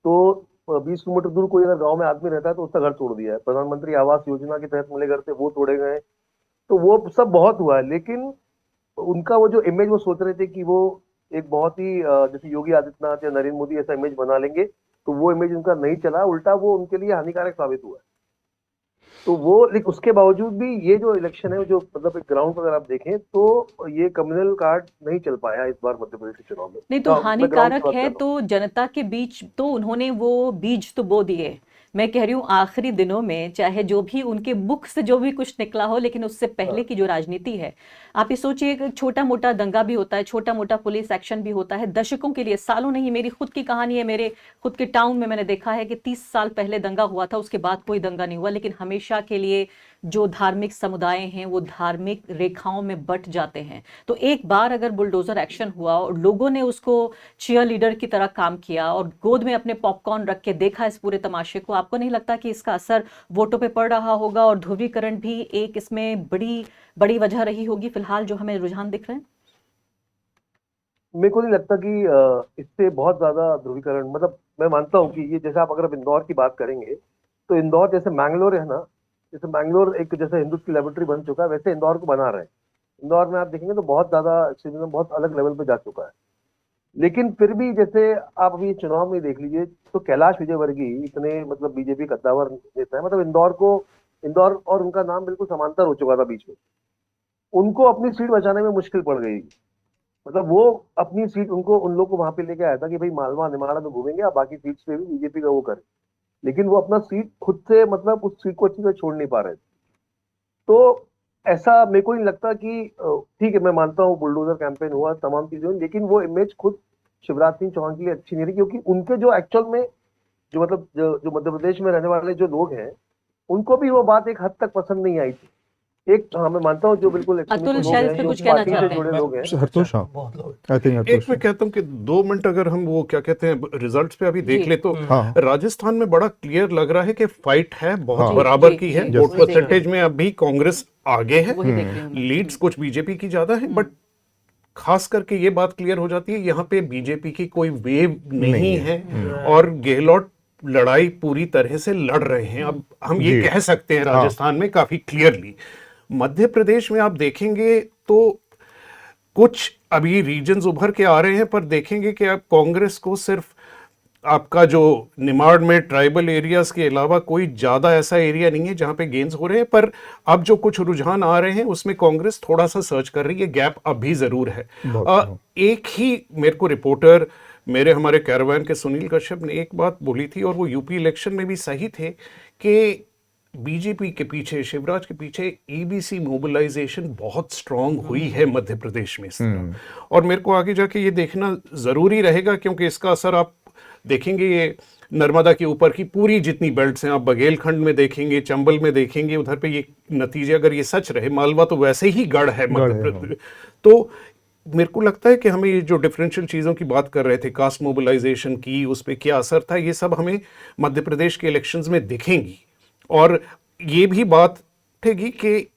तो 20 किलोमीटर दूर कोई अगर गांव में आदमी रहता है तो उसका घर तोड़ दिया है। प्रधानमंत्री आवास योजना के तहत मिले घर थे वो तोड़े गए। तो वो सब बहुत हुआ है। लेकिन उनका वो जो इमेज वो सोच रहे थे कि वो एक बहुत ही जैसे योगी आदित्यनाथ या नरेंद्र मोदी ऐसा इमेज बना लेंगे, तो वो इमेज उनका नहीं चला, उल्टा वो उनके लिए हानिकारक साबित हुआ है। तो वो लेकिन उसके बावजूद भी ये जो इलेक्शन है, जो मतलब एक ग्राउंड पर अगर आप देखें तो ये कम्युनल कार्ड नहीं चल पाया इस बार मध्य प्रदेश के चुनाव में। नहीं तो मैं ग्राउंड की हानिकारक बात है कर रहा हूँ। तो जनता के बीच तो उन्होंने वो बीज तो बो दिए। मैं कह रही हूँ आखिरी दिनों में चाहे जो भी उनके मुख से जो भी कुछ निकला हो, लेकिन उससे पहले की जो राजनीति है, आप ये सोचिए कि छोटा मोटा दंगा भी होता है, छोटा मोटा पुलिस एक्शन भी होता है दशकों के लिए, सालों नहीं। मेरी खुद की कहानी है, मेरे खुद के टाउन में मैंने देखा है कि 30 साल पहले दंगा हुआ था, उसके बाद कोई दंगा नहीं हुआ, लेकिन हमेशा के लिए जो धार्मिक समुदाय हैं वो धार्मिक रेखाओं में बट जाते हैं। तो एक बार अगर बुलडोजर एक्शन हुआ और लोगों ने उसको चीयर लीडर की तरह काम किया और गोद में अपने पॉपकॉर्न रख के देखा इस पूरे तमाशे को, आपको नहीं लगता कि इसका असर वोटों पे पड़ रहा होगा और ध्रुवीकरण भी एक इसमें बड़ी वजह रही होगी फिलहाल जो हमें रुझान दिख रहे हैं? मेरे को नहीं लगता कि इससे बहुत ज्यादा ध्रुवीकरण, मतलब मैं मानता हूँ कि ये जैसे आप अगर इंदौर की बात करेंगे तो इंदौर जैसे मैंगलोर है ना, जैसे मैंगलोर एक जैसे हिंदुत्व की लेबोरेटरी बन चुका है, वैसे इंदौर को बना रहे हैं। इंदौर में आप देखेंगे तो बहुत ज्यादा एक्सट्रीमिज्म बहुत अलग लेवल पे जा चुका है। लेकिन फिर भी जैसे आप अभी चुनाव में देख लीजिए तो कैलाश विजयवर्गीय इतने मतलब बीजेपी कद्दावर नेता है, मतलब इंदौर और उनका नाम बिल्कुल समांतर हो चुका था बीच में। उनको अपनी सीट बचाने में मुश्किल पड़ गई। मतलब वो अपनी सीट उन लोग को वहां पे लेके आया था कि भाई मालवा निमाड़ा में घूमेंगे, आप बाकी सीट्स पे भी बीजेपी का वो करें। लेकिन वो अपना सीट खुद से मतलब उस सीट को अच्छी तरह छोड़ नहीं पा रहे थे। तो ऐसा मेरे को नहीं लगता कि ठीक है, मैं मानता हूँ बुलडोजर कैंपेन हुआ, तमाम चीजें हुई, लेकिन वो इमेज खुद शिवराज सिंह चौहान के लिए अच्छी नहीं रही, क्योंकि उनके जो एक्चुअल में जो मतलब जो मध्य प्रदेश में रहने वाले जो लोग हैं उनको भी वो बात एक हद तक पसंद नहीं आई थी। एक हाँ मैं मानता हूँ जो बिल्कुल अतुल शायद इस पे कुछ कहना चाहते हैं। जुड़े लोग हैं। हरतोष, आई थिंक एक मैं कहता हूँ कि 2 मिनट अगर हम वो क्या कहते हैं रिजल्ट्स पे अभी देख ले तो हाँ। राजस्थान में बड़ा क्लियर लग रहा है कि फाइट है, बहुत हाँ। बराबर की है। जी, वोट जी। परसेंटेज में अभी कांग्रेस आगे है, वही देख रही हूँ मैं। लीड्स कुछ बीजेपी की ज्यादा है, बट खास करके ये बात क्लियर हो जाती है यहाँ पे बीजेपी की कोई वेव नहीं है और गहलोत लड़ाई पूरी तरह से लड़ रहे हैं। अब हम ये जी। कह सकते हैं राजस्थान में काफी क्लियरली। मध्य प्रदेश में आप देखेंगे तो कुछ अभी रीजन्स उभर के आ रहे हैं, पर देखेंगे कि आप कांग्रेस को सिर्फ आपका जो निमाड़ में ट्राइबल एरियाज के अलावा कोई ज्यादा ऐसा एरिया नहीं है जहां पे गेन्स हो रहे हैं। पर अब जो कुछ रुझान आ रहे हैं उसमें कांग्रेस थोड़ा सा सर्च कर रही है, गैप अब भी जरूर है। एक ही मेरे को रिपोर्टर हमारे कैरावान के सुनील कश्यप ने एक बात बोली थी और वो यूपी इलेक्शन में भी सही थे कि बीजेपी के पीछे, शिवराज के पीछे ईबीसी मोबिलाइजेशन बहुत स्ट्रांग हुई है मध्य प्रदेश में इस तरह। और मेरे को आगे जाके ये देखना ज़रूरी रहेगा, क्योंकि इसका असर आप देखेंगे ये नर्मदा के ऊपर की पूरी जितनी बेल्ट्स हैं, आप बघेलखंड में देखेंगे, चंबल में देखेंगे, उधर पे ये नतीजे अगर ये सच रहे, मालवा तो वैसे ही गढ़ है मध्य प्रदेश। तो मेरे को लगता है कि हमें ये जो डिफरेंशियल चीज़ों की बात कर रहे थे, कास्ट मोबिलाइजेशन की, उस पर क्या असर था, ये सब हमें मध्य प्रदेश के इलेक्शंस में दिखेंगी। और ये भी बात उठेगी कि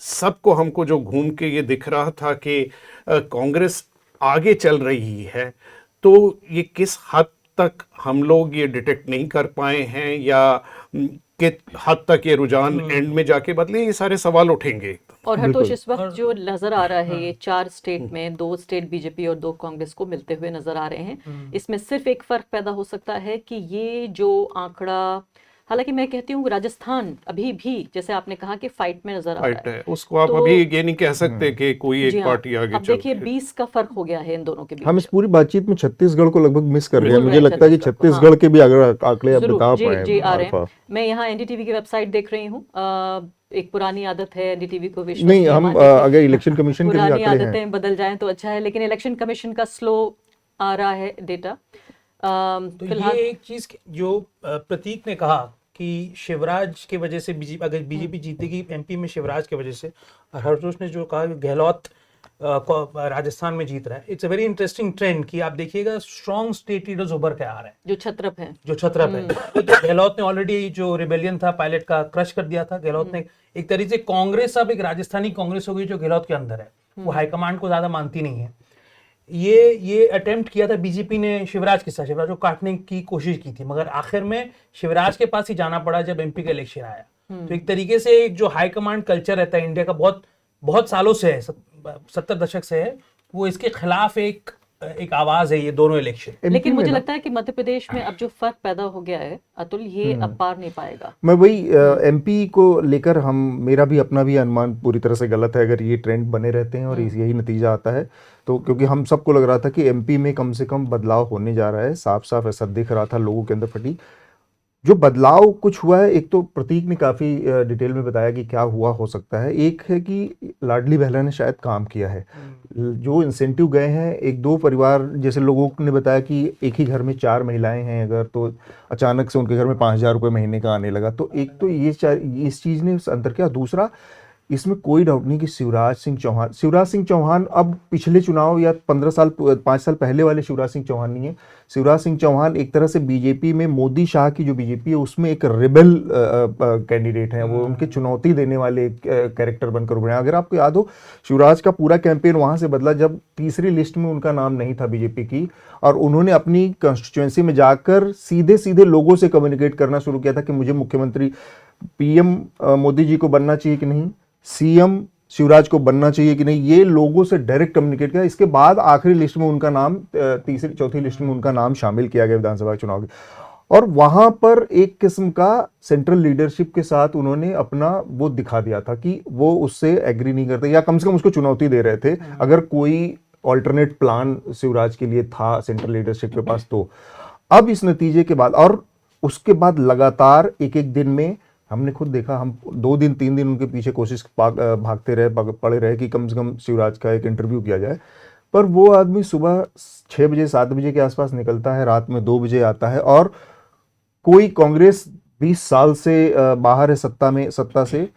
सबको, हमको जो घूम के ये दिख रहा था कि कांग्रेस आगे चल रही है, तो ये किस हद तक हम लोग ये डिटेक्ट नहीं कर पाए हैं, या कि हद तक ये रुझान एंड में जाके बदले, ये सारे सवाल उठेंगे। और हरतोष, इस वक्त जो नजर आ रहा है ये 4 स्टेट में 2 स्टेट बीजेपी और 2 कांग्रेस को मिलते हुए नजर आ रहे हैं। इसमें सिर्फ एक फर्क पैदा हो सकता है कि ये जो आंकड़ा, हालांकि मैं कहती हूँ राजस्थान अभी भी, जैसे आपने कहा कि फाइट में नजर आ रहा है, उसको आप अभी ये नहीं कह सकते कि कोई एक पार्टी आगे अब देखिए 20 का फर्क हो गया है इन दोनों के बीच। हम इस पूरी बातचीत में छत्तीसगढ़ को लगभग मिस कर रहे हैं। मुझे लगता है कि छत्तीसगढ़ के भी अगर आंकड़े आप बता पाए। जी आ रहे हैं। मैं यहाँ एनडीटीवी की वेबसाइट देख रही हूँ। एक पुरानी आदत है एनडीटीवी को विश्वास नहीं, हम अगर इलेक्शन कमीशन के पुरानी आदतें बदल जाएं तो अच्छा है, लेकिन इलेक्शन कमीशन का स्लो आ रहा है डेटा। तो ये एक चीज जो प्रतीक ने कहा कि शिवराज की वजह से बीजेपी, अगर बीजेपी जीतेगी एमपी में शिवराज की वजह से, और हरतोष ने जो कहा गहलोत राजस्थान में जीत रहा है, it's a very interesting trend कि आप देखिएगा स्ट्रॉन्ग स्टेट लीडर्स उभर के आ रहे हैं जो छत्रप हैं, तो गहलोत ने ऑलरेडी जो रिबेलियन था पायलट का क्रश कर दिया था। गहलोत ने एक तरीके से कांग्रेस अब एक राजस्थानी कांग्रेस हो गई जो गहलोत के अंदर है, वो हाईकमांड को ज्यादा मानती नहीं है। ये अटेम्प्ट किया था बीजेपी ने शिवराज के साथ, शिवराज को काटने की कोशिश की थी, मगर आखिर में शिवराज के पास ही जाना पड़ा जब एमपी का इलेक्शन आया। तो एक तरीके से एक जो हाई कमांड कल्चर रहता है इंडिया का, बहुत सालों से है, 70 दशक से है, वो इसके खिलाफ एक आवाज है ये दोनों इलेक्शन। लेकिन मुझे लगता है कि मध्य प्रदेश में अब जो फर्क पैदा हो गया है अतुल, ये अब पार नहीं पाएगा। मैं वही एमपी को लेकर मेरा भी अपना भी अनुमान पूरी तरह से गलत है। अगर ये ट्रेंड बने रहते हैं और यही नतीजा आता है तो, क्योंकि हम सबको लग रहा था कि एमपी में कम से कम बदलाव होने जा रहा है, साफ साफ ऐसा दिख रहा था लोगों के अंदर फटीग। जो बदलाव कुछ हुआ है, एक तो प्रतीक ने काफ़ी डिटेल में बताया कि क्या हुआ हो सकता है। एक है कि लाडली बहला ने शायद काम किया है, जो इंसेंटिव गए हैं, 1-2 परिवार जैसे लोगों ने बताया कि एक ही घर में 4 महिलाएं हैं अगर, तो अचानक से उनके घर में 5,000 रुपये महीने का आने लगा। तो एक तो ये इस चीज़ ने अंतर किया। दूसरा, इसमें कोई डाउट नहीं कि शिवराज सिंह चौहान अब पिछले चुनाव या 5 साल पहले वाले शिवराज सिंह चौहान नहीं है। शिवराज सिंह चौहान एक तरह से बीजेपी में, मोदी शाह की जो बीजेपी है उसमें एक रिबेल कैंडिडेट हैं, वो उनके चुनौती देने वाले कैरेक्टर बनकर उभरे हैं। अगर आपको याद हो, शिवराज का पूरा कैंपेन वहां से बदला जब तीसरी लिस्ट में उनका नाम नहीं था बीजेपी की, और उन्होंने अपनी कंस्टिट्यूएंसी में जाकर सीधे सीधे लोगों से कम्युनिकेट करना शुरू किया था कि मुझे मुख्यमंत्री पीएम मोदी जी को बनना चाहिए कि नहीं, सीएम शिवराज को बनना चाहिए कि नहीं, ये लोगों से डायरेक्ट कम्युनिकेट किया। इसके बाद आखिरी लिस्ट में उनका नाम, तीसरी चौथी लिस्ट में उनका नाम शामिल किया गया विधानसभा चुनाव के, और वहां पर एक किस्म का सेंट्रल लीडरशिप के साथ उन्होंने अपना वो दिखा दिया था कि वो उससे एग्री नहीं करते, या कम से कम उसको चुनौती दे रहे थे अगर कोई ऑल्टरनेट प्लान शिवराज के लिए था सेंट्रल लीडरशिप के पास। तो अब इस नतीजे के बाद और उसके बाद लगातार एक दिन में हमने खुद देखा, हम 2 दिन 3 दिन उनके पीछे भागते रहे, पड़े रहे कि कम से कम शिवराज का एक इंटरव्यू किया जाए, पर वो आदमी सुबह 6 बजे 7 बजे के आसपास निकलता है, रात में 2 बजे आता है, और कोई कांग्रेस 20 साल से बाहर है सत्ता से,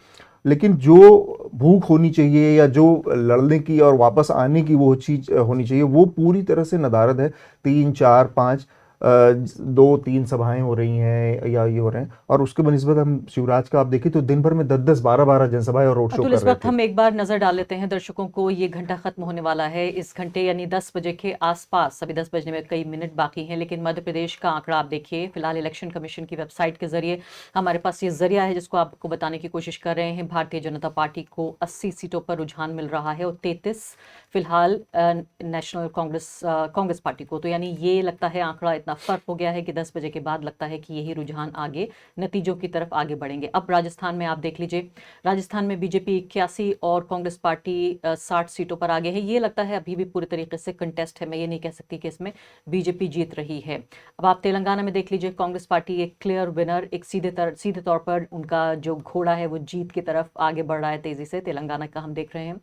लेकिन जो भूख होनी चाहिए या जो लड़ने की और वापस आने की वो चीज़ होनी चाहिए, वो पूरी तरह से नदारद है। 3, 4, 5 2-3 सभाएं हो रही हैं या ये हो रहे हैं, और उसके बनिस्बत हम शिवराज का आप देखें तो दिन भर में 10-10, 12-12 जनसभाएं और रोड शो कर रहे थे। इस वक्त हम एक बार नजर डाल लेते हैं दर्शकों को, ये घंटा खत्म होने वाला है, इस घंटे यानी 10 बजे के आसपास, अभी 10 बजने में कई मिनट बाकी हैं, लेकिन मध्य प्रदेश का आंकड़ा आप देखिए। फिलहाल इलेक्शन कमीशन की वेबसाइट के जरिए हमारे पास ये जरिया है जिसको आपको बताने की कोशिश कर रहे हैं। भारतीय जनता पार्टी को 80 सीटों पर रुझान मिल रहा है और 33 फिलहाल नेशनल कांग्रेस पार्टी को। तो यानी ये लगता है आंकड़ा इतना फर्क हो गया है कि 10 बजे के बाद लगता है कि यही रुझान आगे नतीजों की तरफ आगे बढ़ेंगे। अब राजस्थान में आप देख लीजिए, राजस्थान में बीजेपी 81 और कांग्रेस पार्टी 60 सीटों पर आगे है। ये लगता है अभी भी पूरी तरीके से कंटेस्ट है, मैं ये नहीं कह सकती कि इसमें बीजेपी जीत रही है। अब आप तेलंगाना में देख लीजिए, कांग्रेस पार्टी एक क्लियर विनर, एक सीधे तौर पर उनका जो घोड़ा है वो जीत की तरफ आगे बढ़ रहा है तेजी से, तेलंगाना का हम देख रहे हैं।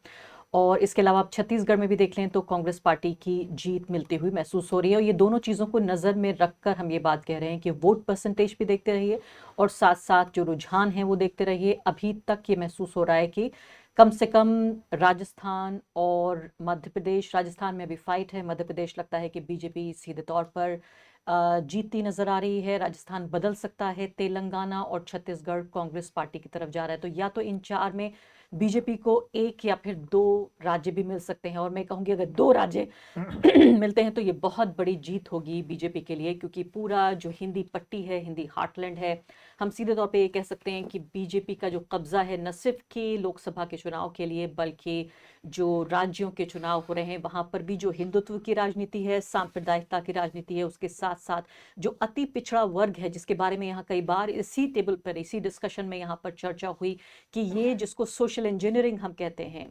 और इसके अलावा आप छत्तीसगढ़ में भी देख लें तो कांग्रेस पार्टी की जीत मिलती हुई महसूस हो रही है। और ये दोनों चीज़ों को नज़र में रखकर हम ये बात कह रहे हैं कि वोट परसेंटेज भी देखते रहिए और साथ साथ जो रुझान है वो देखते रहिए। अभी तक ये महसूस हो रहा है कि कम से कम राजस्थान और मध्य प्रदेश, राजस्थान में अभी फाइट है, मध्य प्रदेश लगता है कि बीजेपी सीधे तौर पर जीतती नजर आ रही है, राजस्थान बदल सकता है, तेलंगाना और छत्तीसगढ़ कांग्रेस पार्टी की तरफ जा रहा है। तो या तो इन चार में बीजेपी को एक या फिर 2 राज्य भी मिल सकते हैं, और मैं कहूँगी अगर 2 राज्य मिलते हैं तो ये बहुत बड़ी जीत होगी बीजेपी के लिए, क्योंकि पूरा जो हिंदी पट्टी है, हिंदी हार्टलैंड है, हम सीधे तौर पे ये कह सकते हैं कि बीजेपी का जो कब्जा है न सिर्फ कि लोकसभा के चुनाव के लिए बल्कि जो राज्यों के चुनाव हो रहे हैं वहाँ पर भी जो हिंदुत्व की राजनीति है, सांप्रदायिकता की राजनीति है, उसके साथ साथ जो अति पिछड़ा वर्ग है जिसके बारे में यहाँ कई बार इसी टेबल पर, इसी डिस्कशन में यहाँ पर चर्चा हुई कि ये जिसको सोशल इंजीनियरिंग हम कहते हैं,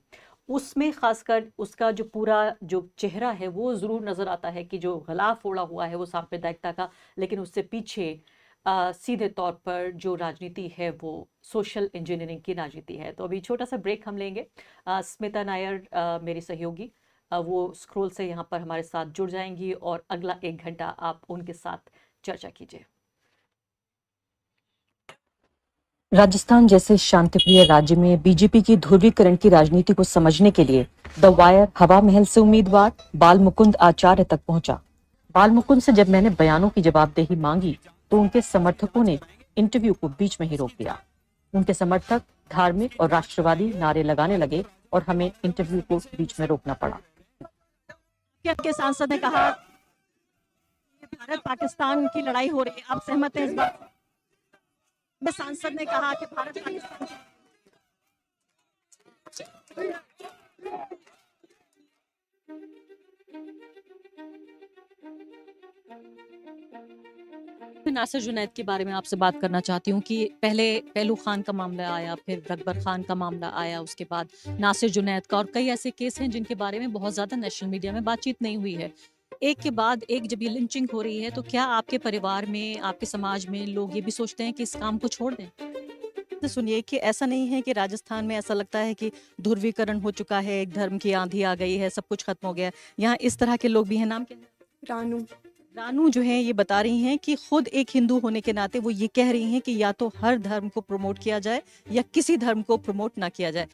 उसमें खासकर उसका जो पूरा जो चेहरा है वो ज़रूर नज़र आता है कि जो गला फोड़ा हुआ है वो सांप्रदायिकता का, लेकिन उससे पीछे सीधे तौर पर जो राजनीति है वो सोशल इंजीनियरिंग की राजनीति है। तो अभी छोटा सा ब्रेक हम लेंगे। स्मिता नायर मेरी सहयोगी वो स्क्रोल से यहाँ पर हमारे साथ जुड़ जाएंगी और अगला 1 घंटा आप उनके साथ चर्चा कीजिए। राजस्थान जैसे शांतिप्रिय राज्य में बीजेपी की ध्रुवीकरण की राजनीति को समझने के लिए द वायर हवा महल से उम्मीदवार बाल मुकुंद आचार्य तक पहुंचा। बाल मुकुंद से जब मैंने बयानों की जवाबदेही मांगी तो उनके समर्थकों ने इंटरव्यू को बीच में ही रोक दिया। उनके समर्थक धार्मिक और राष्ट्रवादी नारे लगाने लगे और हमें इंटरव्यू को बीच में रोकना पड़ा। के सांसद ने कहा भारत पाकिस्तान की लड़ाई हो रही है, आप सहमत हैं इस बात में? सांसद ने कहा कि भारत पाकिस्तान नासिर जुनैद के बारे में आपसे बात करना चाहती हूँ कि पहले पहलू खान का मामला आया, फिर रकबर खान का मामला आया, उसके बाद नासिर जुनैद का, और कई ऐसे केस हैं जिनके बारे में बहुत ज़्यादा नेशनल मीडिया में बातचीत नहीं हुई है। एक के बाद एक जब ये लिंचिंग हो रही है तो क्या आपके परिवार में, आपके समाज में लोग ये भी सोचते हैं कि इस काम को छोड़ दें? तो सुनिए कि ऐसा नहीं है कि राजस्थान में ऐसा लगता है कि ध्रुवीकरण हो चुका है, एक धर्म की आंधी आ गई है, सब कुछ खत्म हो गया। यहाँ इस तरह के लोग भी हैं। नाम क्या है? रानू जो है ये बता रही हैं कि खुद एक हिंदू होने के नाते वो ये कह रही हैं कि या तो हर धर्म को प्रमोट किया जाए या किसी धर्म को प्रमोट ना किया जाए।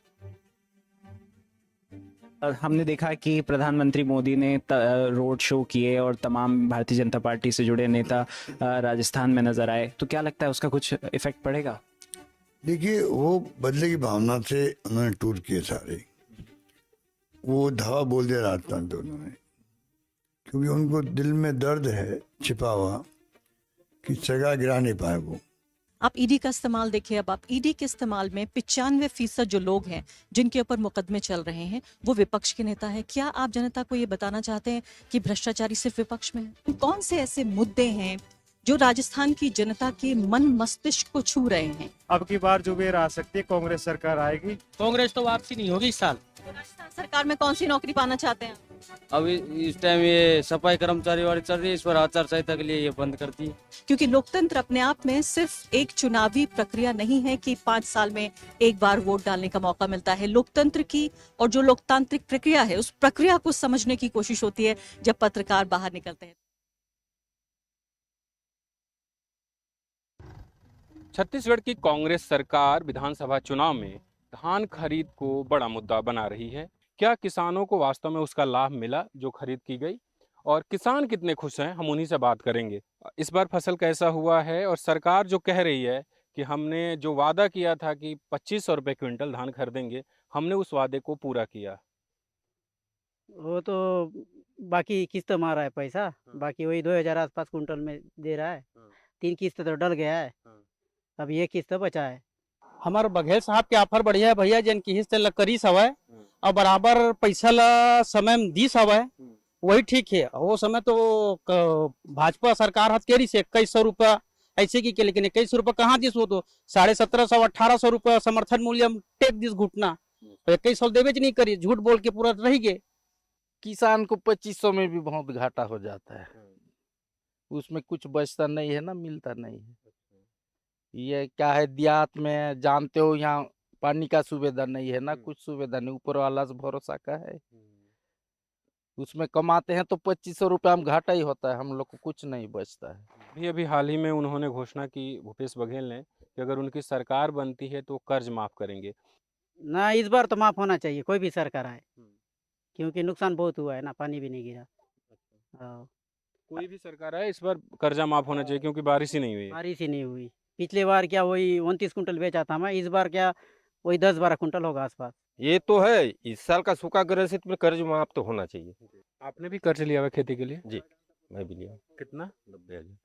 हमने देखा कि प्रधानमंत्री मोदी ने रोड शो किए और तमाम भारतीय जनता पार्टी से जुड़े नेता राजस्थान में नजर आए, तो क्या लगता है उसका कुछ इफेक्ट पड़ेगा? देखिए, वो बदले की भावना से उन्होंने टूर किए सारे, वो धावा बोल दिया राजस्थान पे उन्होंने, क्योंकि उनको दिल में दर्द है छिपा हुआ कि सगा गिरा नहीं पाए वो। आप ईडी का इस्तेमाल देखिए। अब आप ईडी के इस्तेमाल में 95% जो लोग हैं जिनके ऊपर मुकदमे चल रहे हैं वो विपक्ष के नेता हैं। क्या आप जनता को ये बताना चाहते हैं कि भ्रष्टाचारी सिर्फ विपक्ष में है? कौन से ऐसे मुद्दे हैं जो राजस्थान की जनता के मन मस्तिष्क को छू रहे हैं? अब की बार जो भी आ सकती है, कांग्रेस सरकार आएगी। कांग्रेस तो वापसी नहीं होगी इस साल। राजस्थान सरकार में कौन सी नौकरी पाना चाहते हैं? अब इस टाइम ये सफाई कर्मचारी वाली चल रही है, इस पर आचार संहिता के लिए ये बंद करती है। क्योंकि लोकतंत्र अपने आप में सिर्फ एक चुनावी प्रक्रिया नहीं है कि 5 साल में एक बार वोट डालने का मौका मिलता है। लोकतंत्र की और जो लोकतांत्रिक प्रक्रिया है उस प्रक्रिया को समझने की कोशिश होती है जब पत्रकार बाहर निकलते हैं। छत्तीसगढ़ की कांग्रेस सरकार विधानसभा चुनाव में धान खरीद को बड़ा मुद्दा बना रही है। क्या किसानों को वास्तव में उसका लाभ मिला जो खरीद की गई, और किसान कितने खुश हैं, हम उन्हीं से बात करेंगे। इस बार फसल कैसा हुआ है, और सरकार जो कह रही है कि हमने जो वादा किया था कि 2500 रुपये क्विंटल धान खरीदेंगे, हमने उस वादे को पूरा किया। वो तो बाकी किस्त मारा है पैसा, बाकी वही 2000 आसपास कुंटल में दे रहा है। 3 किस्त तो डल गया है, अब ये किस्त बचा है। हमारे बघेल साहब के ऑफर बढ़िया है भैया, जिन की हिस्से करी सवय और बराबर पैसा ला समय में दी सवय, वही ठीक है। वो समय तो भाजपा सरकार हथकड़ी से 2100 रुपया ऐसे की के, लेकिन 2100 रुपया कहाँ दिस, वो तो 1750 1800 रुपया समर्थन मूल्य हम टेक दिस घुटना, तो 2100 देवे नहीं करिए, झूठ बोल के पूरा रह गए। किसान को 2500 में भी बहुत घाटा हो जाता है, उसमें कुछ बचता नहीं है ना, मिलता नहीं है। ये क्या है, देहात में जानते हो यहाँ पानी का सुविधा नहीं है ना, कुछ सुविधा नहीं, ऊपर वाला से भरोसा का है। उसमें कमाते हैं तो 2500 रुपया हम घाटा ही होता है, हम लोग को कुछ नहीं बचता है। अभी हाल ही में उन्होंने घोषणा की, भूपेश बघेल ने, कि अगर उनकी सरकार बनती है तो कर्ज माफ करेंगे। ना, इस बार तो माफ होना चाहिए, कोई भी सरकार आए, क्योंकि नुकसान बहुत हुआ है ना, पानी भी नहीं गिरा। हाँ, कोई भी सरकार आए इस बार कर्जा माफ होना चाहिए, क्योंकि बारिश ही नहीं हुई है। बारिश ही नहीं हुई। पिछले बार क्या वही 29 कुंटल बेचा था मैं, इस बार क्या वही 10-12 कुंटल होगा आसपास। ये तो है, इस साल का सूखा ग्रसित में कर्ज माफ तो होना चाहिए। आपने भी कर्ज लिया हुआ खेती के लिए? जी, मैं भी लिया। कितना? 90,000।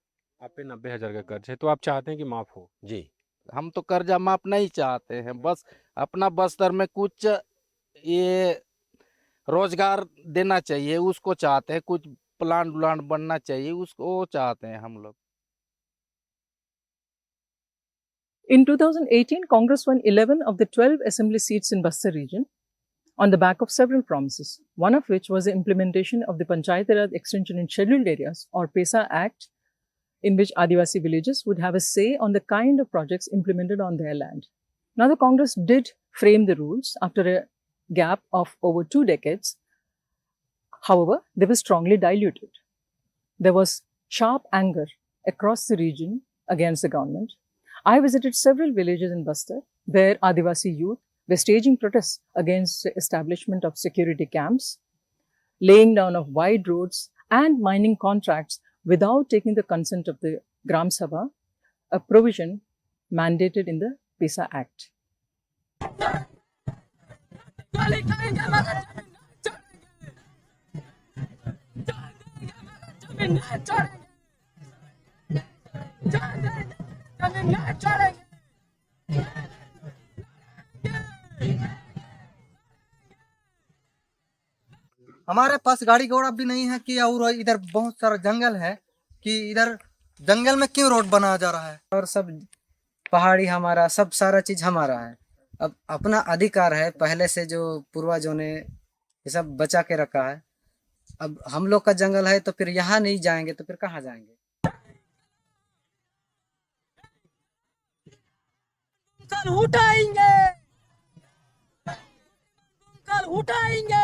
आप पे 90,000 का कर्ज है, तो आप चाहते हैं कि माफ हो? जी, हम तो कर्जा माफ नहीं चाहते हैं, बस अपना बस्तर में कुछ ये रोजगार देना चाहिए, उसको चाहते हैं, कुछ प्लांट व्लांट बनना चाहिए, उसको चाहते हैं हम लोग। In 2018, Congress won 11 of the 12 assembly seats in Bastar region on the back of several promises, one of which was the implementation of the Panchayat Raj Extension in Scheduled Areas or PESA Act, in which Adivasi villages would have a say on the kind of projects implemented on their land. Now, the Congress did frame the rules after a gap of over 2 decades. However, they were strongly diluted. There was sharp anger across the region against the government. I visited several villages in Bastar where Adivasi youth were staging protests against the establishment of security camps, laying down of wide roads and mining contracts without taking the consent of the Gram Sabha, a provision mandated in the PESA Act. हमारे पास गाड़ी घोड़ा भी नहीं है कि, और इधर बहुत सारा जंगल है कि इधर जंगल में क्यों रोड बनाया जा रहा है, और सब पहाड़ी हमारा, सब सारा चीज हमारा है। अब अपना अधिकार है, पहले से जो पूर्वजों ने ये सब बचा के रखा है। अब हम लोग का जंगल है तो फिर यहाँ नहीं जाएंगे तो फिर कहाँ जाएंगे? कल उठाएंगे, कल उठाएंगे।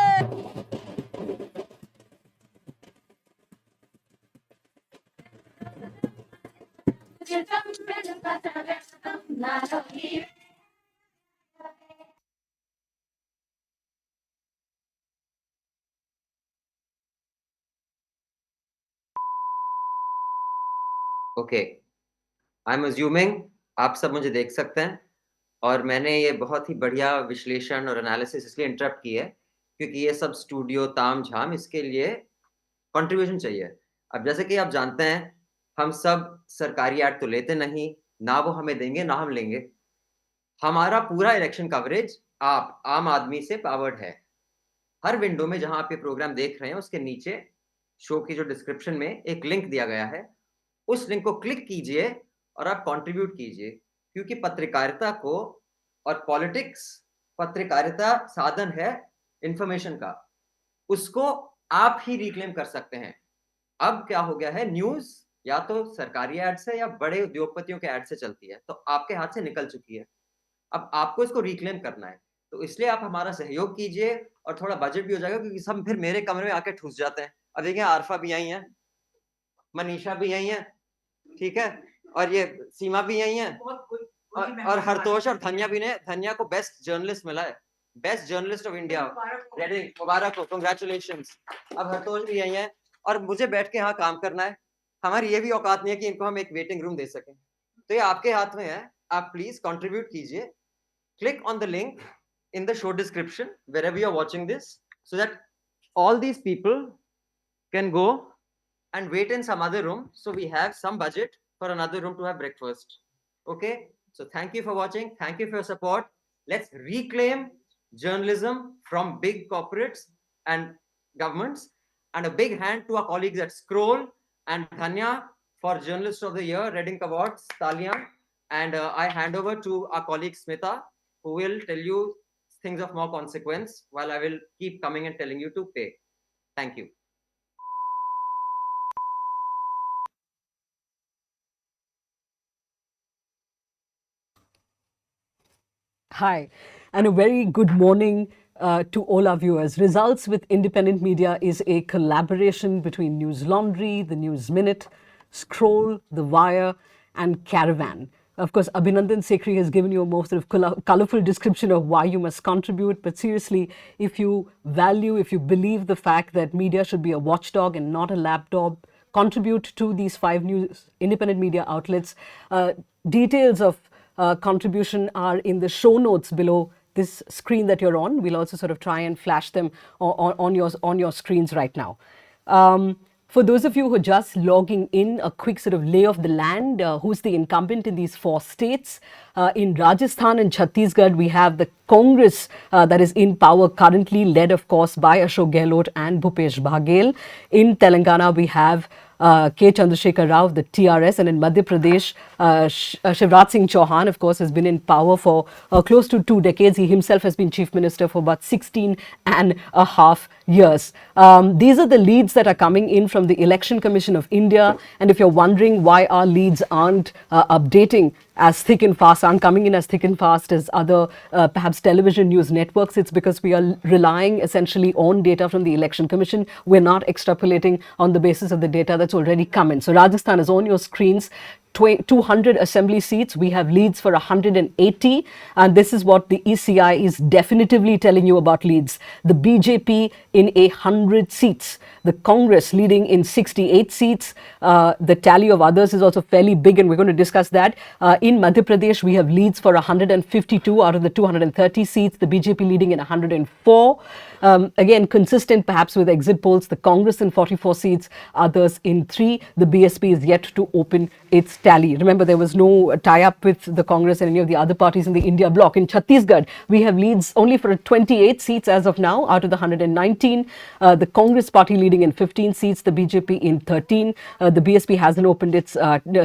ओके, आई एम अज्यूमिंग आप सब मुझे देख सकते हैं, और मैंने ये बहुत ही बढ़िया विश्लेषण और एनालिसिस इसलिए इंटरप्ट की है क्योंकि ये सब स्टूडियो ताम झाम, इसके लिए कंट्रीब्यूशन चाहिए। अब जैसे कि आप जानते हैं, हम सब सरकारी ऐड तो लेते नहीं, ना वो हमें देंगे ना हम लेंगे। हमारा पूरा इलेक्शन कवरेज आप आम आदमी से पावर्ड है। हर विंडो में जहां आप ये प्रोग्राम देख रहे हैं उसके नीचे शो की जो डिस्क्रिप्शन में एक लिंक दिया गया है, उस लिंक को क्लिक कीजिए और आप कंट्रीब्यूट कीजिए, क्योंकि पत्रकारिता को और पॉलिटिक्स, पत्रकारिता साधन है इंफॉर्मेशन का, उसको आप ही रिक्लेम कर सकते हैं। अब क्या हो गया है, न्यूज या तो सरकारी एड से या बड़े उद्योगपतियों के एड से चलती है, तो आपके हाथ से निकल चुकी है। अब आपको इसको रिक्लेम करना है, तो इसलिए आप हमारा सहयोग कीजिए और थोड़ा बजट भी हो जाएगा, क्योंकि सब फिर मेरे कमरे में आके ठूस जाते हैं। अब देखिए, आरफा भी आई है, मनीषा भी आई है, ठीक है, और ये सीमा भी आई है, और हरतोष और धन्या भी ने, धन्या को बेस्ट जर्नलिस्ट मिला है, बेस्ट जर्नलिस्ट ऑफ इंडिया, मुबारक हो, कंग्रेचुलेशंस। अब हरतोष भी आई है, और मुझे बैठ के यहाँ काम करना है। हमारी ये भी औकात नहीं है कि इनको हम एक वेटिंग रूम दे सकें, तो ये आपके हाथ में है। आप प्लीज कंट्रीब्यूट कीजिए, click on the link in the show description wherever you're watching this, so that all these people can go and wait in some other room, so we have some budget for another room to have breakfast. Okay, so thank you for watching, thank you for your support. Let's reclaim journalism from big corporates and governments And a big hand to our colleagues at Scroll and Dhanya for Journalist of the Year, Reading Awards, Talian. And I hand over to our colleague Smita, who will tell you things of more consequence, while I will keep coming and telling you to pay. Thank you. Hi, and a very good morning to all our viewers. Results with Independent Media is a collaboration between Newslaundry, the News Minute, Scroll, The Wire, and Caravan. Of course, Abhinandan Sekhri has given you a more sort of colorful description of why you must contribute. But seriously, if you believe the fact that media should be a watchdog and not a lapdog, contribute to these 5 news independent media outlets. Details of contribution are in the show notes below this screen that you're on. We'll also sort of try and flash them on your screens right now. For those of you who are just logging in, a quick sort of lay of the land, who's the incumbent in these 4 states. In Rajasthan and Chhattisgarh, we have the Congress that is in power currently, led of course by Ashok Gehlot and Bhupesh Baghel. In Telangana, we have K. Chandrasekhar Rao, the TRS, and in Madhya Pradesh, Shivraj Singh Chauhan, of course, has been in power for close to 2 decades. He himself has been chief minister for about 16 and a half years. These are the leads that are coming in from the Election Commission of India. And if you're wondering why our leads aren't updating as thick and fast, aren't coming in as thick and fast as other perhaps television news networks, it's because we are relying essentially on data from the Election Commission. We're not extrapolating on the basis of the data that's already come in. So Rajasthan is on your screens. 200 assembly seats. We have leads for 180, and this is what the ECI is definitively telling you about leads. The BJP in 100 seats, the Congress leading in 68 seats. The tally of others is also fairly big, and we're going to discuss that. In Madhya Pradesh, we have leads for 152 out of the 230 seats, the BJP leading in 104. Again, consistent perhaps with exit polls, the Congress in 44 seats, others in 3. The BSP is yet to open its tally. Remember, there was no tie-up with the Congress and any of the other parties in the India bloc. In Chhattisgarh, we have leads only for 28 seats as of now out of the 119. The Congress party leading in 15 seats, the BJP in 13. The BSP hasn't opened its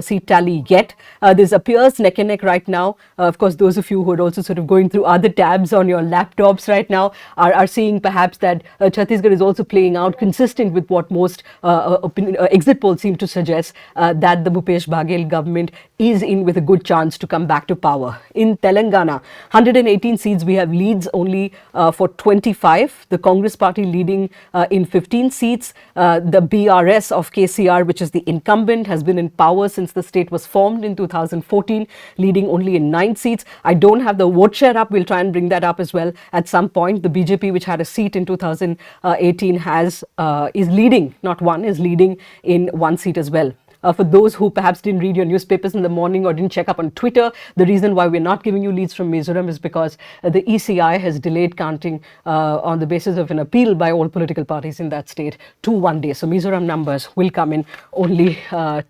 seat tally yet. This appears neck and neck right now. Of course, those of you who are also sort of going through other tabs on your laptops right now are seeing perhaps that Chhattisgarh is also playing out consistent with what most exit polls seem to suggest, that the Bhupesh Baghel government is in with a good chance to come back to power. In Telangana, 118 seats, we have leads only for 25. The Congress party leading in 15 seats. The BRS of KCR, which is the incumbent, has been in power since the state was formed in 2014, leading only in 9 seats. I don't have the vote share up. We'll try and bring that up as well at some point. The BJP, which had a seat in 2018, is leading, not one, is leading in 1 seat as well. For those who perhaps didn't read your newspapers in the morning or didn't check up on Twitter, the reason why we're not giving you leads from Mizoram is because the ECI has delayed counting on the basis of an appeal by all political parties in that state to 1 day. So Mizoram numbers will come in only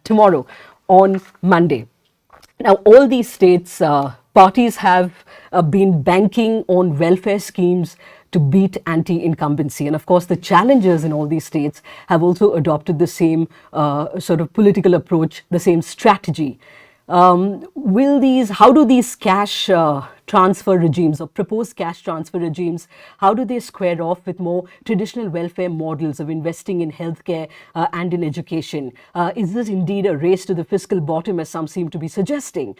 tomorrow on Monday. Now, all these states, parties have been banking on welfare schemes to beat anti-incumbency. And of course, the challengers in all these states have also adopted the same sort of political approach, the same strategy. How do these cash transfer regimes or proposed cash transfer regimes, how do they square off with more traditional welfare models of investing in healthcare and in education? Is this indeed a race to the fiscal bottom, as some seem to be suggesting?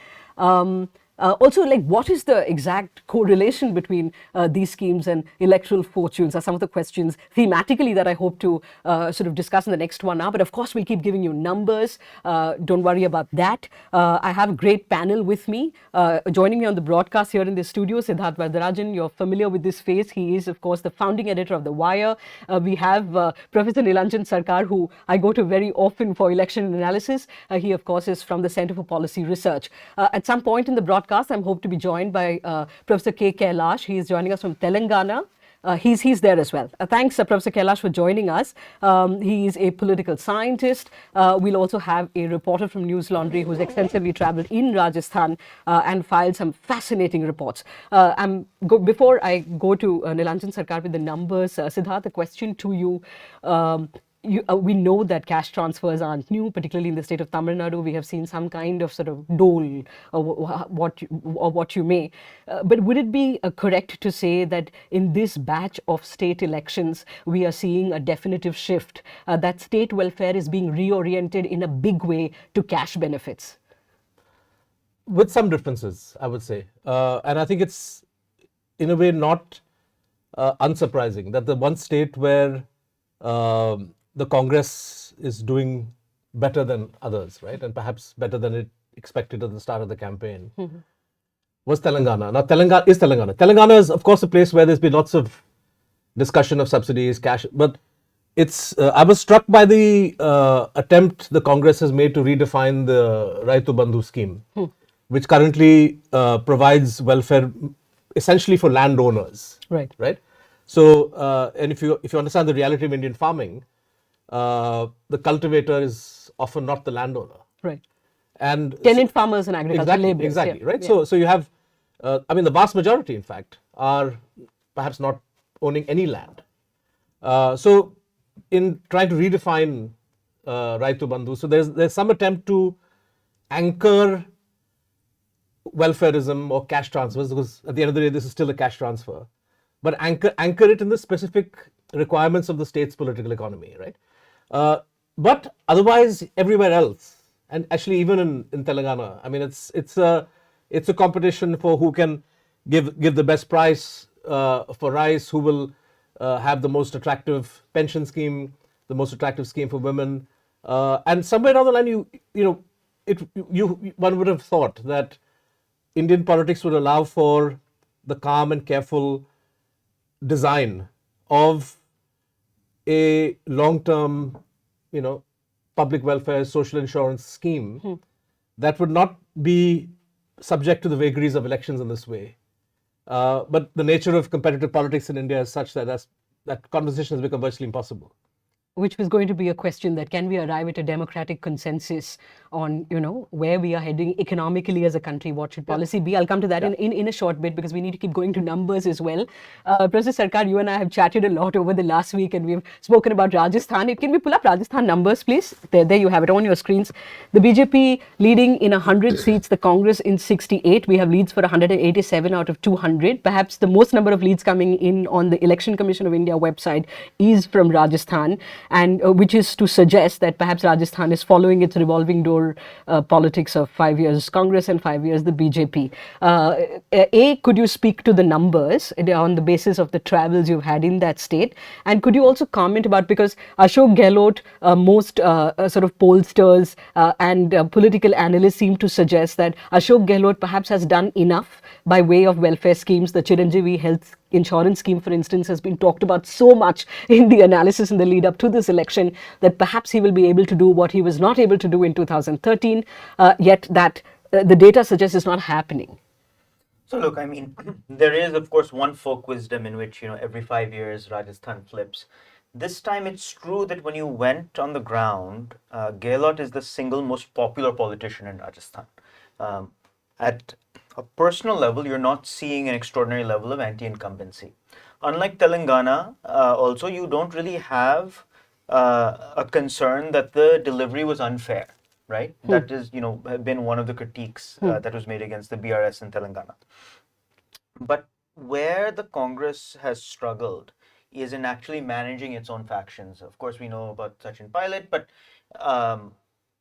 Also, what is the exact correlation between these schemes and electoral fortunes are some of the questions thematically that I hope to sort of discuss in the next 1 hour. But of course, we'll keep giving you numbers. Don't worry about that. I have a great panel with me. Joining me on the broadcast here in the studio, Siddharth Varadarajan. You're familiar with this face. He is, of course, the founding editor of The Wire. We have Professor Nilanjan Sarkar, who I go to very often for election analysis. He, of course, is from the Center for Policy Research. At some point in the broadcast, I'm hoped to be joined by Professor K. Kailash. He is joining us from Telangana. he's there as well. Thanks, Professor Kailash, for joining us. He is a political scientist. We'll also have a reporter from Newslaundry who's extensively travelled in Rajasthan and filed some fascinating reports. Before I go to Nilanjan Sarkar with the numbers, Siddharth, a question to you. We know that cash transfers aren't new, particularly in the state of Tamil Nadu. We have seen some kind of sort of dole, or what you may. But would it be correct to say that in this batch of state elections, we are seeing a definitive shift, that state welfare is being reoriented in a big way to cash benefits? With some differences, I would say. And I think it's, in a way, not unsurprising that the one state where the Congress is doing better than others, right? And perhaps better than it expected at the start of the campaign, was Telangana. Now, Telangana is Telangana. Telangana is, of course, a place where there's been lots of discussion of subsidies, cash, but it's, I was struck by the attempt the Congress has made to redefine the Raitu Bandhu scheme, which currently provides welfare essentially for landowners. Right. Right. So, and if you understand the reality of Indian farming, the cultivator is often not the landowner. Right. And tenant farmers and agricultural laborers. Exactly. Yeah. Right. Yeah. So you have, I mean, the vast majority, in fact, are perhaps not owning any land. So in trying to redefine Raitu Bandhu, so there's some attempt to anchor welfareism or cash transfers, because at the end of the day, this is still a cash transfer, but anchor it in the specific requirements of the state's political economy, right? But otherwise, everywhere else, and actually even in Telangana, I mean, it's a competition for who can give the best price for rice, who will have the most attractive pension scheme, the most attractive scheme for women, and somewhere down the line, one would have thought that Indian politics would allow for the calm and careful design of a long-term, public welfare, social insurance scheme that would not be subject to the vagaries of elections in this way. But the nature of competitive politics in India is such that that conversation has become virtually impossible. Which was going to be a question that can we arrive at a democratic consensus on, where we are heading economically as a country, what should policy be? I'll come to that in a short bit, because we need to keep going to numbers as well. Professor Sarkar, you and I have chatted a lot over the last week, and we've spoken about Rajasthan. Can we pull up Rajasthan numbers, please? There you have it on your screens. The BJP leading in 100 seats, the Congress in 68. We have leads for 187 out of 200. Perhaps the most number of leads coming in on the Election Commission of India website is from Rajasthan, and which is to suggest that perhaps Rajasthan is following its revolving door politics of 5 years Congress and 5 years the BJP. Could you speak to the numbers on the basis of the travels you've had in that state? And could you also comment about, because Ashok Gehlot, most sort of pollsters and political analysts seem to suggest that Ashok Gehlot perhaps has done enough by way of welfare schemes. The Chiranjeevi health insurance scheme, for instance, has been talked about so much in the analysis in the lead up to this election that perhaps he will be able to do what he was not able to do in 2013, yet that the data suggests is not happening. So look, I mean, there is, of course, one folk wisdom in which, every 5 years Rajasthan flips. This time it's true that when you went on the ground, Gehlot is the single most popular politician in Rajasthan. At a personal level, you're not seeing an extraordinary level of anti-incumbency. Unlike Telangana, also you don't really have a concern that the delivery was unfair, right? That is, been one of the critiques that was made against the BRS in Telangana. But where the Congress has struggled is in actually managing its own factions. Of course, we know about Sachin Pilot, but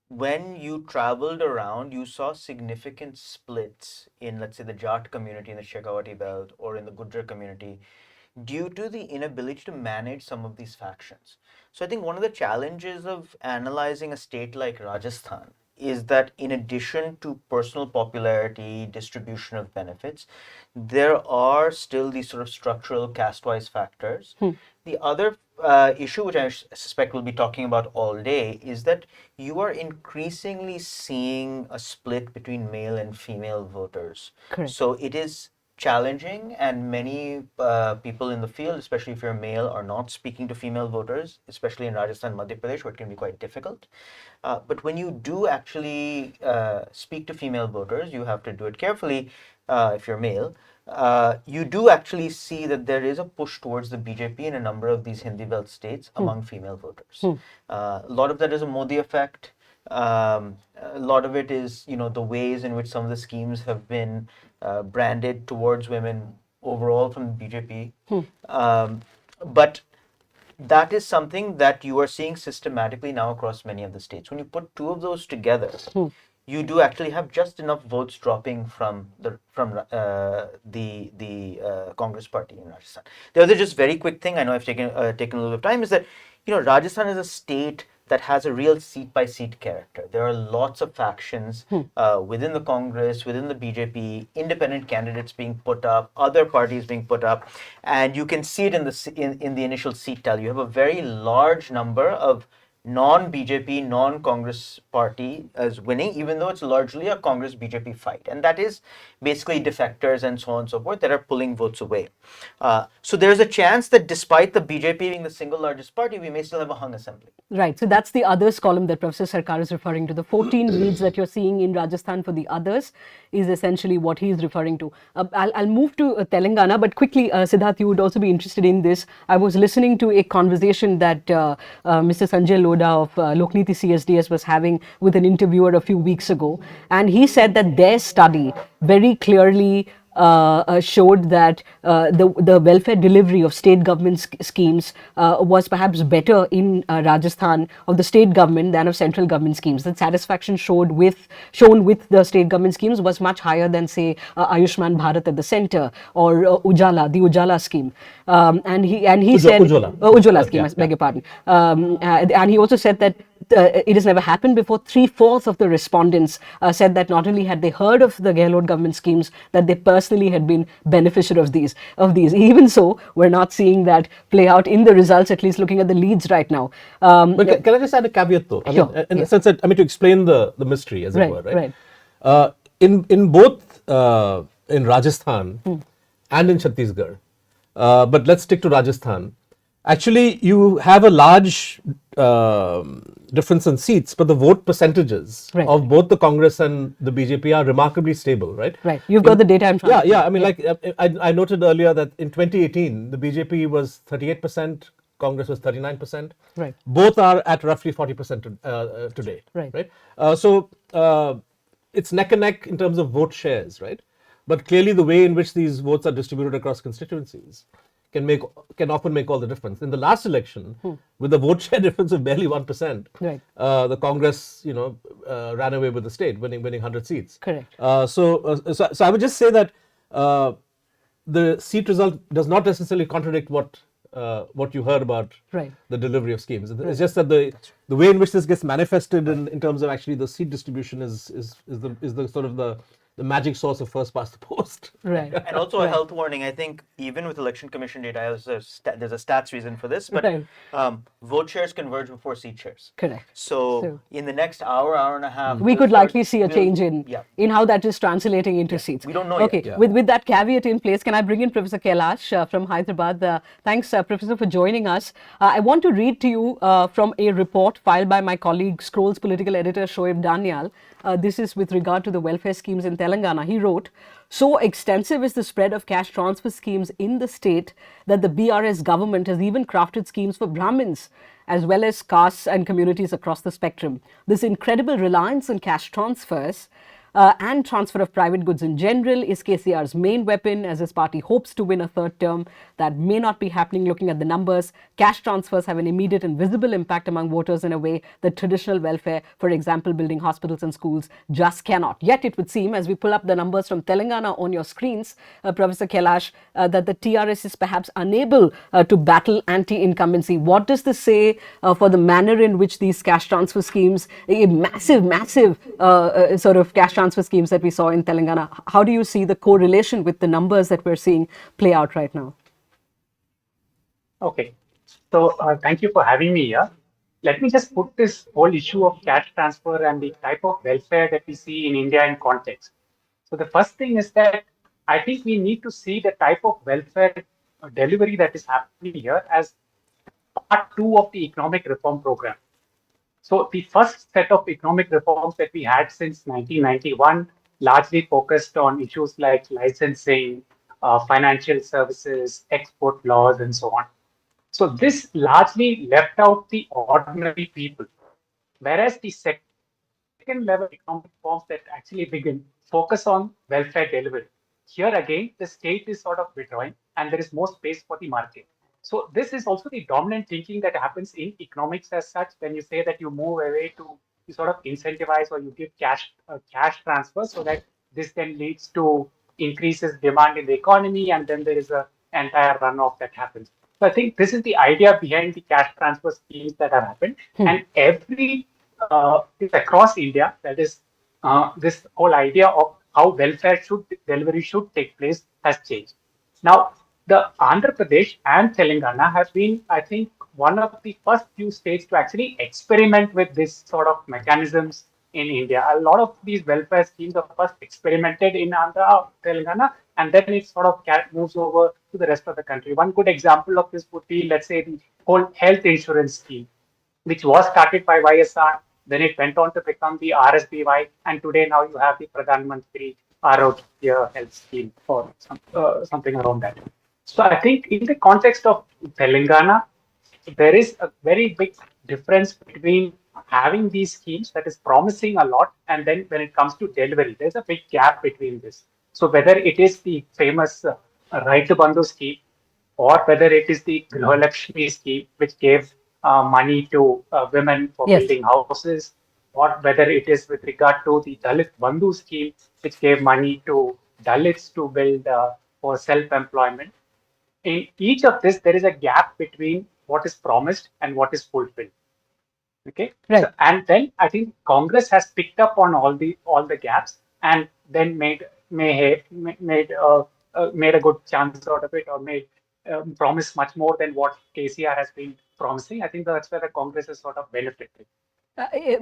when you traveled around, you saw significant splits in, let's say, the Jat community in the Shekhawati belt or in the Gujjar community due to the inability to manage some of these factions. So I think one of the challenges of analyzing a state like Rajasthan is that in addition to personal popularity, distribution of benefits, there are still these sort of structural caste-wise factors. The other issue, which I suspect we'll be talking about all day, is that you are increasingly seeing a split between male and female voters. Correct. So it is challenging, and many people in the field, especially if you're male, are not speaking to female voters, especially in Rajasthan and Madhya Pradesh, where it can be quite difficult. But when you do actually speak to female voters, you have to do it carefully if you're male. You do actually see that there is a push towards the BJP in a number of these Hindi belt states among female voters. A lot of that is a Modi effect. A lot of it is, the ways in which some of the schemes have been branded towards women overall from the BJP. But that is something that you are seeing systematically now across many of the states. When you put two of those together, you do actually have just enough votes dropping from the Congress party in Rajasthan. The other just very quick thing, I know I've taken a little bit of time, is that Rajasthan is a state that has a real seat-by-seat character. There are lots of factions within the Congress, within the BJP, independent candidates being put up, other parties being put up, and you can see it in the initial seat tally. You have a very large number of non-BJP, non-Congress party as winning, even though it's largely a Congress-BJP fight. And that is basically defectors and so on and so forth that are pulling votes away. So there's a chance that despite the BJP being the single largest party, we may still have a hung assembly. Right. So that's the others column that Professor Sarkar is referring to. The 14 leads that you're seeing in Rajasthan for the others is essentially what he's referring to. I'll move to Telangana, but quickly, Siddharth, you would also be interested in this. I was listening to a conversation that Mr. Sanjay Lodha of Lokniti CSDS was having with an interviewer a few weeks ago, and he said that their study very clearly showed that the welfare delivery of state government schemes was perhaps better in Rajasthan of the state government than of central government schemes. That satisfaction shown with the state government schemes was much higher than, say, Ayushman Bharat at the center or the Ujala scheme. And he said Ujala scheme, I beg your pardon. And he also said that it has never happened before. 3/4 of the respondents said that not only had they heard of the Gehlot government schemes, that they personally had been beneficiary of these. Even so, we're not seeing that play out in the results, at least looking at the leads right now. But can I just add a caveat though? In the sense that, to explain the mystery, as it were, right? In both in Rajasthan and in Chhattisgarh, but let's stick to Rajasthan. Actually, you have a large difference in seats, but the vote percentages of both the Congress and the BJP are remarkably stable, right? Right. You've got the data in front of you. Yeah. I mean, I noted earlier that in 2018, the BJP was 38%, Congress was 39%. Right. Both are at roughly 40% today. Right. So it's neck and neck in terms of vote shares, right? But clearly, the way in which these votes are distributed across constituencies can often make all the difference. In the last election, with the vote share difference of barely 1%, the Congress, ran away with the state, winning 100 seats. Correct. So I would just say that the seat result does not necessarily contradict what you heard about the delivery of schemes. It's just that the way in which this gets manifested in terms of actually the seat distribution is the sort of the magic source of first past the post. Right. And also a health warning. I think even with Election Commission data, there's a stats reason for this, but vote shares converge before seat shares. Correct. So in the next hour and a half, we could likely see a change in how that is translating into seats. We don't know yet. Okay. With that caveat in place, can I bring in Professor Kailash from Hyderabad? Thanks, Professor, for joining us. I want to read to you from a report filed by my colleague, Scroll's political editor, Shoaib Danial. This is with regard to the welfare schemes in Telangana. He wrote, "So extensive is the spread of cash transfer schemes in the state that the BRS government has even crafted schemes for Brahmins as well as castes and communities across the spectrum. This incredible reliance on cash transfers and transfer of private goods in general is KCR's main weapon as his party hopes to win a third term. That may not be happening looking at the numbers. Cash transfers have an immediate and visible impact among voters in a way that traditional welfare, for example, building hospitals and schools, just cannot. Yet it would seem, as we pull up the numbers from Telangana on your screens, Professor Kailash, that the TRS is perhaps unable to battle anti-incumbency. What does this say for the manner in which these cash transfer schemes, a massive sort of cash transfer schemes that we saw in Telangana, how do you see the correlation with the numbers that we're seeing play out right now? Okay, so thank you for having me here. Let me just put this whole issue of cash transfer and the type of welfare that we see in India in context. So the first thing is that I think we need to see the type of welfare delivery that is happening here as part two of the economic reform program. So the first set of economic reforms that we had since 1991 largely focused on issues like licensing, financial services, export laws, and so on. So this largely left out the ordinary people, whereas the second level economic reforms that actually begin focus on welfare delivery. Here again, the state is sort of withdrawing and there is more space for the market. So this is also the dominant thinking that happens in economics as such. When you say that you move away to, you sort of incentivize or you give cash transfer so that this then leads to increases demand in the economy and then there is a entire runoff that happens. So I think this is the idea behind the cash transfer schemes that have happened. And every across India, that is this whole idea of how welfare delivery should take place has changed. Now, the Andhra Pradesh and Telangana have been, I think, one of the first few states to actually experiment with this sort of mechanisms in India. A lot of these welfare schemes are first experimented in Andhra, Telangana, and then it sort of moves over to the rest of the country. One good example of this would be, let's say, the whole health insurance scheme, which was started by YSR, then it went on to become the RSBY, and today now you have the Pradhan Mantri Arogya Health Scheme or something around that. So I think in the context of Telangana, there is a very big difference between having these schemes that is promising a lot and then when it comes to delivery, there's a big gap between this. So whether it is the famous Right to Bandhu scheme or whether it is the Grihalakshmi scheme, which gave money to women for building houses, or whether it is with regard to the Dalit Bandhu scheme, which gave money to Dalits to build for self-employment. In each of this, there is a gap between what is promised and what is fulfilled. Okay, right. So, and then I think Congress has picked up on all the gaps and then made a good chance out of it, or made promise much more than what KCR has been promising. I think that's where the Congress has sort of benefited.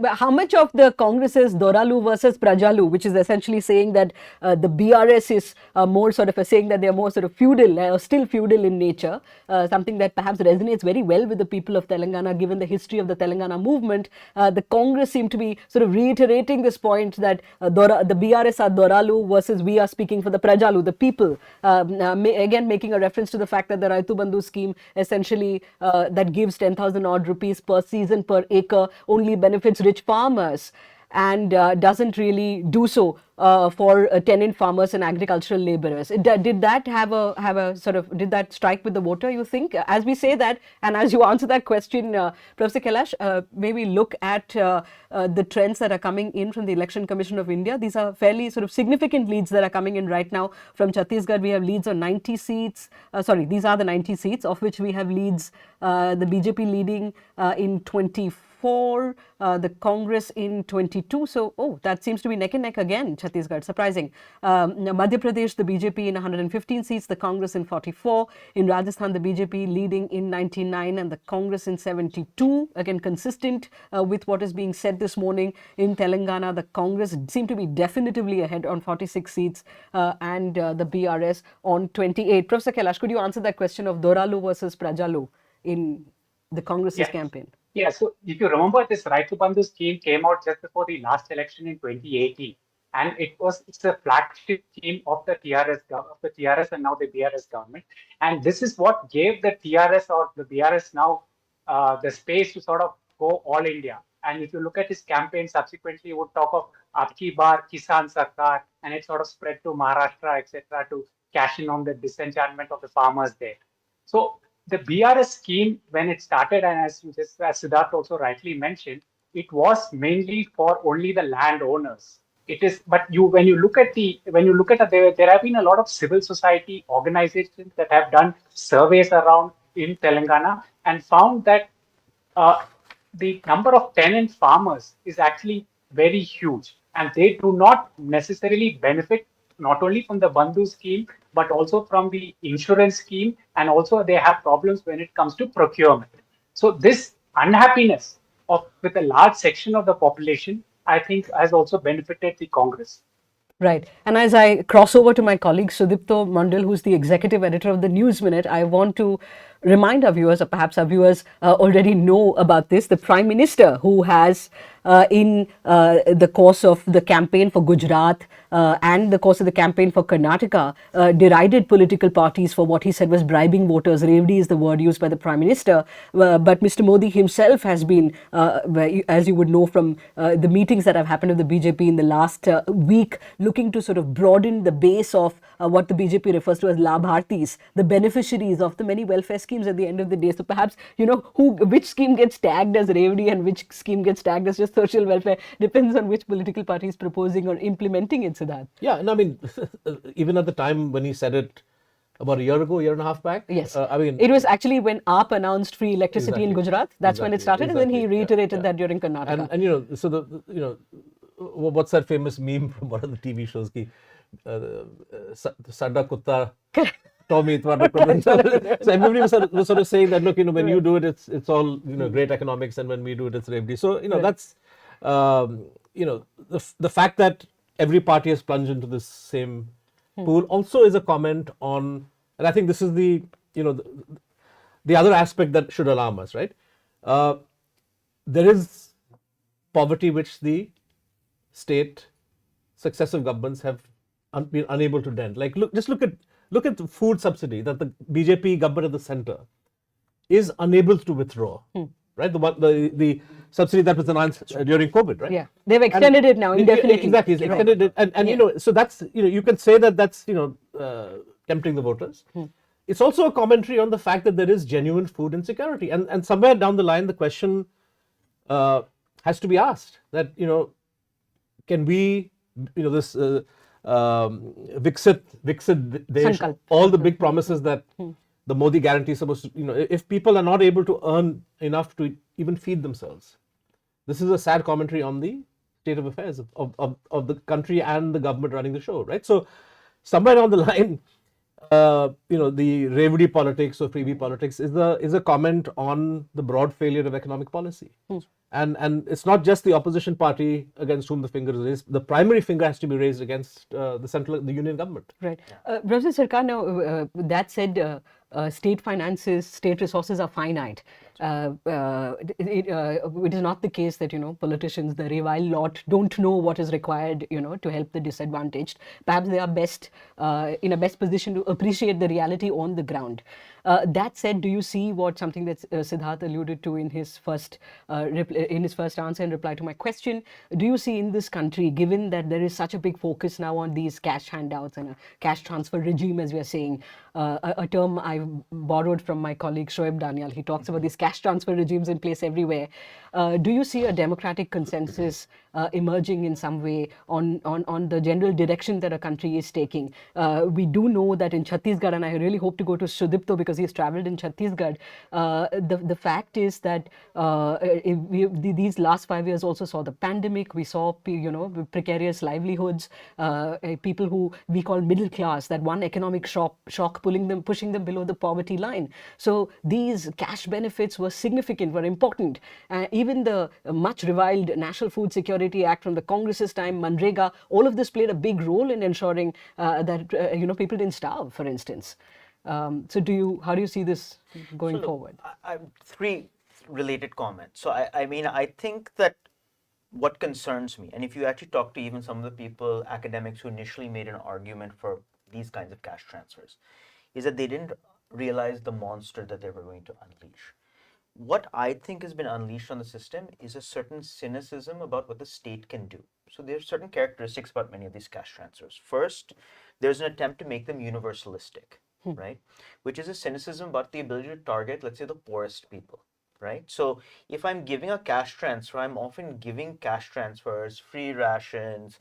How much of the Congress's Doralu versus Prajalu, which is essentially saying that the BRS is more sort of saying that they are more sort of feudal, or still feudal in nature, something that perhaps resonates very well with the people of Telangana, given the history of the Telangana movement. The Congress seem to be sort of reiterating this point that the BRS are Doralu versus we are speaking for the Prajalu, the people. Again, making a reference to the fact that the Raitu Bandhu scheme essentially that gives 10,000 odd rupees per season per acre only benefits rich farmers and doesn't really do so for tenant farmers and agricultural laborers. Did that have a sort of, did that strike with the voter, you think? As we say that, and as you answer that question, Professor Kailash, maybe look at the trends that are coming in from the Election Commission of India. These are fairly sort of significant leads that are coming in right now. From Chhattisgarh, we have leads on 90 seats. Sorry, these are the 90 seats, of which we have leads, the BJP leading in 24, the Congress in 22. So, that seems to be neck and neck again, Chhattisgarh, surprising. Madhya Pradesh, the BJP in 115 seats, the Congress in 44. In Rajasthan, the BJP leading in 99 and the Congress in 72. Again, consistent with what is being said this morning. In Telangana, the Congress seem to be definitively ahead on 46 seats and the BRS on 28. Professor Kailash, could you answer that question of Doralu versus Prajalu in the Congress's campaign? Yeah, so if you remember, this Right to Bandhu scheme came out just before the last election in 2018, and it's a flagship scheme of the TRS and now the BRS government, and this is what gave the TRS or the BRS now the space to sort of go all India. And if you look at his campaign subsequently, he would talk of Abki Bar Kisan Sarkar, and it sort of spread to Maharashtra, etc., to cash in on the disenchantment of the farmers there. So the BRS scheme, when it started, and as Siddharth also rightly mentioned, it was mainly for only the landowners. It is, but when you look at there have been a lot of civil society organizations that have done surveys around in Telangana and found that the number of tenant farmers is actually very huge, and they do not necessarily benefit not only from the Bandhu scheme, but also from the insurance scheme, and also they have problems when it comes to procurement. So this unhappiness with a large section of the population, I think, has also benefited the Congress. Right. And as I cross over to my colleague Sudipto Mondal, who's the executive editor of the News Minute, I want to remind our viewers, or perhaps our viewers already know about this, the Prime Minister, who has in the course of the campaign for Gujarat and the course of the campaign for Karnataka, derided political parties for what he said was bribing voters. Revdi is the word used by the Prime Minister. But Mr. Modi himself has been, as you would know from the meetings that have happened with the BJP in the last week, looking to sort of broaden the base of what the BJP refers to as Labhartis, the beneficiaries of the many welfare schemes at the end of the day. So perhaps, which scheme gets tagged as Revdi and which scheme gets tagged as just social welfare depends on which political party is proposing or implementing it, Siddharth. Yeah, and I mean, even at the time when he said it about a year ago, year and a half back. Yes. I mean, it was actually when AAP announced free electricity in Gujarat. That's when it started, and then he reiterated that during Karnataka. And so what's that famous meme from one of the TV shows? Ki, Sada Kutta, Tommy, so everybody was sort of saying that, look, when you do it, it's all great economics, and when we do it, it's Revdi. So that's the fact that every party has plunged into this same pool also is a comment on, and I think this is the other aspect that should alarm us, right? There is poverty which the state successive governments have been unable to dent. Like, look at the food subsidy that the BJP government at the center is unable to withdraw, right? The subsidy that was announced during COVID, right? Yeah, they've extended it now indefinitely. Exactly, it's extended it, and so that's you can say that that's tempting the voters. It's also a commentary on the fact that there is genuine food insecurity, and somewhere down the line the question has to be asked that can we this Viksit Desh, all the big promises that the Modi guarantee is supposed to, if people are not able to earn enough to even feed themselves, this is a sad commentary on the state of affairs of the country and the government running the show, right? So somewhere down the line, the Revdi politics or freebie politics is a comment on the broad failure of economic policy. And it's not just the opposition party against whom the finger is raised. The primary finger has to be raised against the union government. Right. President Sarkar, now that said, state finances, state resources are finite. It is not the case that politicians, the revile lot, don't know what is required to help the disadvantaged. Perhaps they are best in a best position to appreciate the reality on the ground. That said, do you see something that Siddharth alluded to in his first answer in reply to my question? Do you see in this country, given that there is such a big focus now on these cash handouts and a cash transfer regime, as we are saying, a term I borrowed from my colleague Shoaib Daniel, he talks about these cash transfer regimes in place everywhere. Do you see a democratic consensus emerging in some way on the general direction that a country is taking? We do know that in Chhattisgarh, and I really hope to go to Sudipto because he's traveled in Chhattisgarh, the fact is that these last 5 years also saw the pandemic. We saw precarious livelihoods, people who we call middle class, that one economic shock pushing them below the poverty line. So these cash benefits were significant, were important. Even the much reviled National Food Security Act from the Congress's time, Manrega, all of this played a big role in ensuring that people didn't starve, for instance. So how do you see this going forward? Three related comments. So I think that what concerns me, and if you actually talk to even some of the people, academics who initially made an argument for these kinds of cash transfers, is that they didn't realize the monster that they were going to unleash. What I think has been unleashed on the system is a certain cynicism about what the state can do. So there are certain characteristics about many of these cash transfers. First, there's an attempt to make them universalistic, right? Which is a cynicism about the ability to target, let's say, the poorest people, right? So if I'm giving a cash transfer, I'm often giving cash transfers, free rations,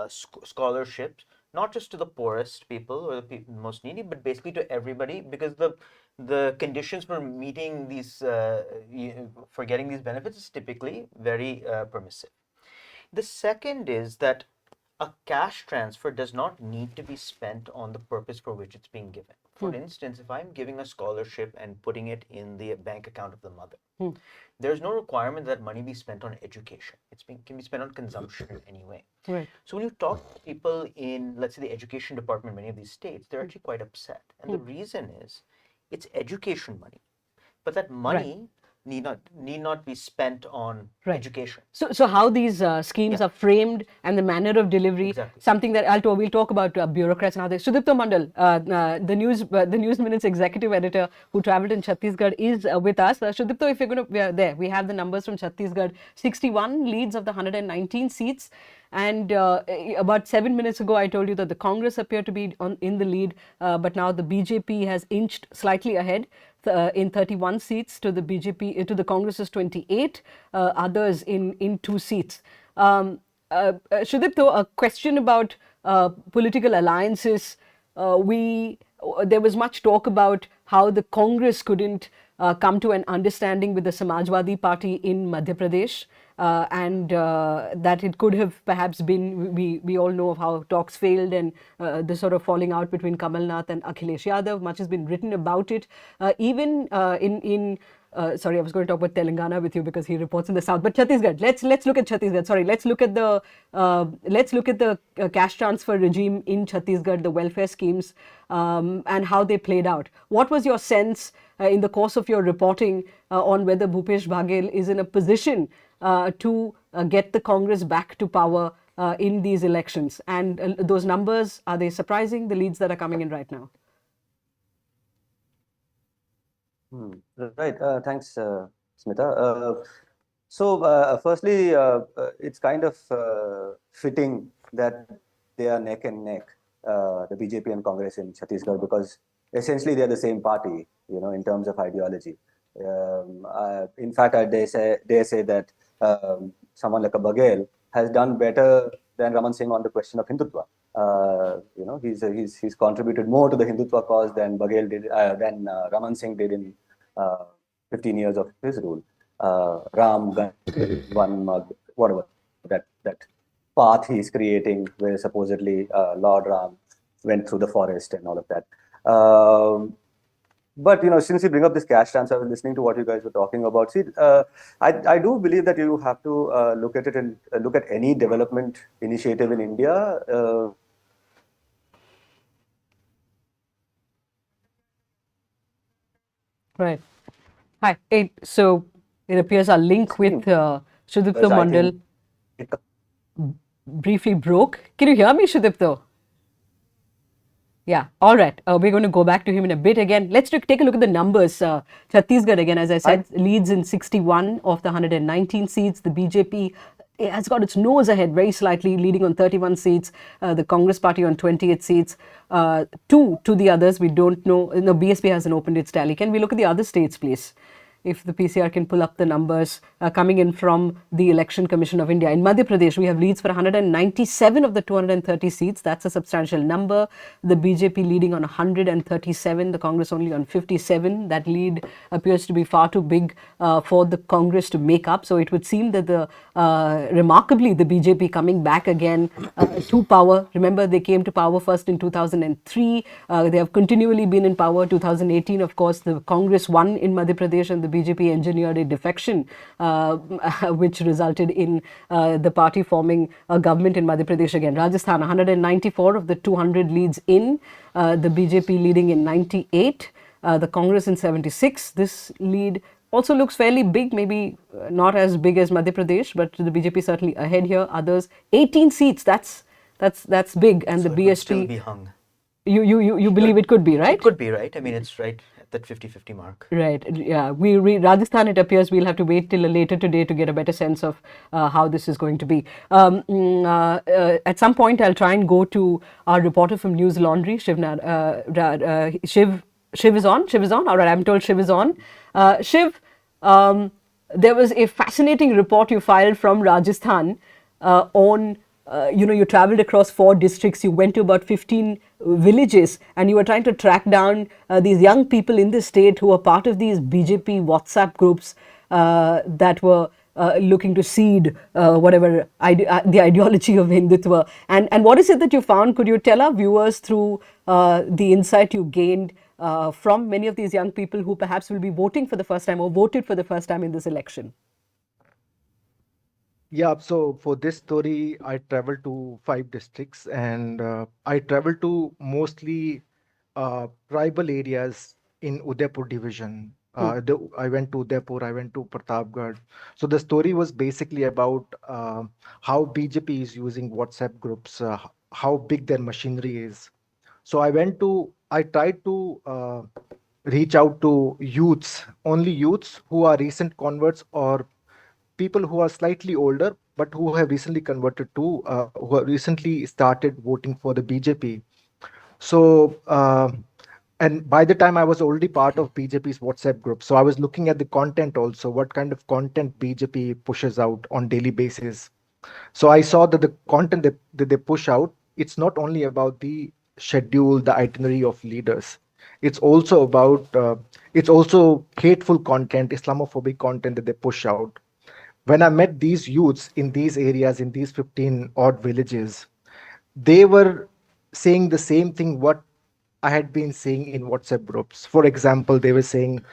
scholarships, not just to the poorest people or the most needy, but basically to everybody, because the conditions for meeting these, for getting these benefits is typically very permissive. The second is that a cash transfer does not need to be spent on the purpose for which it's being given. For instance, if I'm giving a scholarship and putting it in the bank account of the mother, there's no requirement that money be spent on education. Can be spent on consumption anyway. Right. So when you talk to people in, let's say, the education department in many of these states, they're actually quite upset. And the reason is it's education money. But that money need not be spent on education. So how these schemes are framed and the manner of delivery, something that we'll talk about bureaucrats and how they. Sudipto Mondal, the News Minutes executive editor who travelled in Chhattisgarh, is with us. Sudipto, if you're going to, there we have the numbers from Chhattisgarh: 61 leads of the 119 seats. And about 7 minutes ago, I told you that the Congress appeared to be in the lead, but now the BJP has inched slightly ahead in 31 seats to the BJP, to the Congress's 28, others in 2 seats. Sudipto, a question about political alliances. There was much talk about how the Congress couldn't come to an understanding with the Samajwadi Party in Madhya Pradesh. And that it could have perhaps been, we all know of how talks failed and the sort of falling out between Kamal Nath and Akhilesh Yadav. Much has been written about it. Even sorry, I was going to talk about Telangana with you because he reports in the south. But Chhattisgarh, let's look at Chhattisgarh. Sorry, let's look at the cash transfer regime in Chhattisgarh, the welfare schemes, and how they played out. What was your sense in the course of your reporting on whether Bhupesh Baghel is in a position to get the Congress back to power in these elections? And those numbers, are they surprising, the leads that are coming in right now? Right. Thanks, Smita. Firstly, it's kind of fitting that they are neck and neck, the BJP and Congress in Chhattisgarh, because essentially they are the same party, in terms of ideology. In fact, I dare say that someone like a Baghel has done better than Raman Singh on the question of Hindutva. He's contributed more to the Hindutva cause than Baghel did, than Raman Singh did in 15 years of his rule. Ram, one mug, whatever, that path he's creating where supposedly Lord Ram went through the forest and all of that. But since you bring up this cash transfer, I was listening to what you guys were talking about. See, I do believe that you have to look at it and look at any development initiative in India. Right. Hi. So it appears our link with Sudipto Mondal briefly broke. Can you hear me, Sudipto? Yeah, all right. We're going to go back to him in a bit again. Let's take a look at the numbers. Chhattisgarh, again, as I said, leads in 61 of the 119 seats. The BJP has got its nose ahead very slightly, leading on 31 seats. The Congress party on 28 seats. 2 to the others, we don't know. No, BSP hasn't opened its tally. Can we look at the other states, please? If the PCR can pull up the numbers coming in from the Election Commission of India. In Madhya Pradesh, we have leads for 197 of the 230 seats. That's a substantial number. The BJP leading on 137, the Congress only on 57. That lead appears to be far too big for the Congress to make up. So it would seem that remarkably, the BJP coming back again to power. Remember, they came to power first in 2003. They have continually been in power. 2018, of course, the Congress won in Madhya Pradesh and the BJP engineered a defection which resulted in the party forming a government in Madhya Pradesh again. Rajasthan, 194 of the 200 leads in, the BJP leading in 98, the Congress in 76. This lead also looks fairly big, maybe not as big as Madhya Pradesh, but the BJP certainly ahead here. Others, 18 seats, that's big. And so the BSP... still be hung. You believe it could be, right? It could be, right? I mean, it's right at that 50-50 mark. Right. Yeah. Rajasthan, it appears we'll have to wait till later today to get a better sense of how this is going to be. At some point, I'll try and go to our reporter from Newslaundry, Shiv is on. Shiv is on. All right. I'm told Shiv is on. Shiv, there was a fascinating report you filed from Rajasthan on you traveled across 4 districts, you went to about 15 villages, and you were trying to track down these young people in the state who were part of these BJP WhatsApp groups that were looking to seed the ideology of Hindutva. And what is it that you found? Could you tell our viewers through the insight you gained from many of these young people who perhaps will be voting for the first time or voted for the first time in this election? Yeah, so for this story, I traveled to 5 districts, and I traveled to mostly tribal areas in Udaipur division. I went to Udaipur, I went to Pratapgarh. So the story was basically about how BJP is using WhatsApp groups, how big their machinery is. So I tried to reach out to youths, only youths who are recent converts or people who are slightly older but who have recently converted to who have recently started voting for the BJP. So and by the time I was already part of BJP's WhatsApp group, so I was looking at the content also, what kind of content BJP pushes out on daily basis. So I saw that the content that they push out, it's not only about the schedule, the itinerary of leaders. It's also about it's also hateful content, Islamophobic content that they push out. When I met these youths in these areas, in these 15 odd villages, they were saying the same thing what I had been saying in WhatsApp groups. For example, they were saying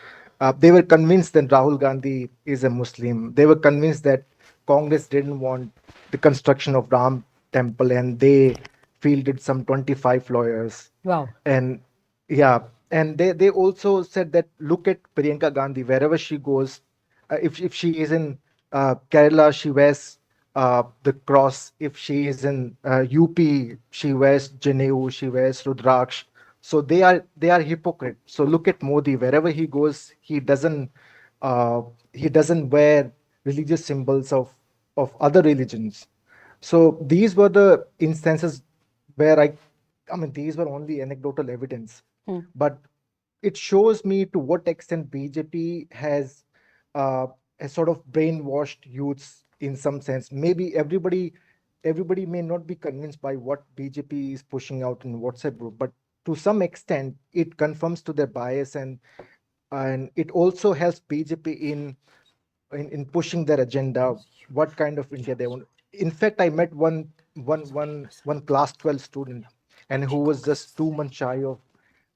they were convinced that Rahul Gandhi is a Muslim. They were convinced that Congress didn't want the construction of Ram temple, and they fielded some 25 lawyers. Wow. And yeah, and they also said that look at Priyanka Gandhi, wherever she goes, if she is in Kerala, she wears the cross. If she is in UP, she wears Janeu, she wears Rudraksh. So they are hypocrite. So look at Modi, wherever he goes, he doesn't wear religious symbols of other religions. So these were the instances where I mean, these were only anecdotal evidence, but it shows me to what extent BJP has sort of brainwashed youths in some sense. Maybe everybody may not be convinced by what BJP is pushing out in WhatsApp group, but to some extent it confirms to their bias, and it also helps BJP in pushing their agenda, what kind of India they want. In fact, I met one class 12 student, and who was just 2 months shy of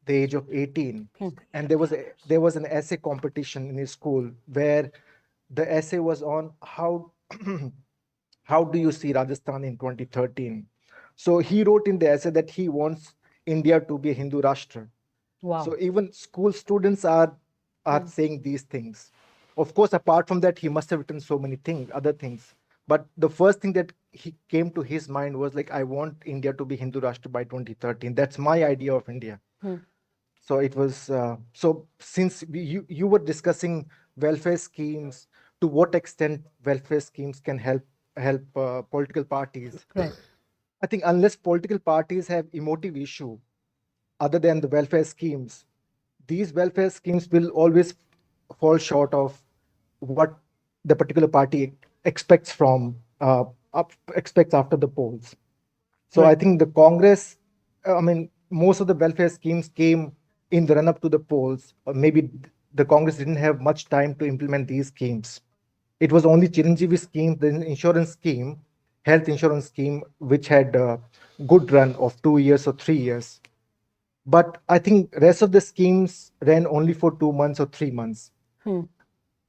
the age of 18, and there was an essay competition in his school where the essay was on how how do you see Rajasthan in 2013. So he wrote in the essay that he wants India to be a Hindu Rashtra. Wow. So even school students are saying these things. Of course, apart from that, he must have written so many other things. But the first thing that he came to his mind was like, I want India to be Hindu Rashtra by 2013. That's my idea of India. So it was so since you were discussing welfare schemes, to what extent welfare schemes can help political parties. Right. I think unless political parties have emotive issue other than the welfare schemes, these welfare schemes will always fall short of what the particular party expects from expects after the polls. So I think the Congress, I mean, most of the welfare schemes came in the run-up to the polls. Or maybe the Congress didn't have much time to implement these schemes. It was only Chiranjeevi scheme, the insurance scheme, health insurance scheme, which had a good run of 2 years or 3 years. But I think rest of the schemes ran only for 2 months or 3 months.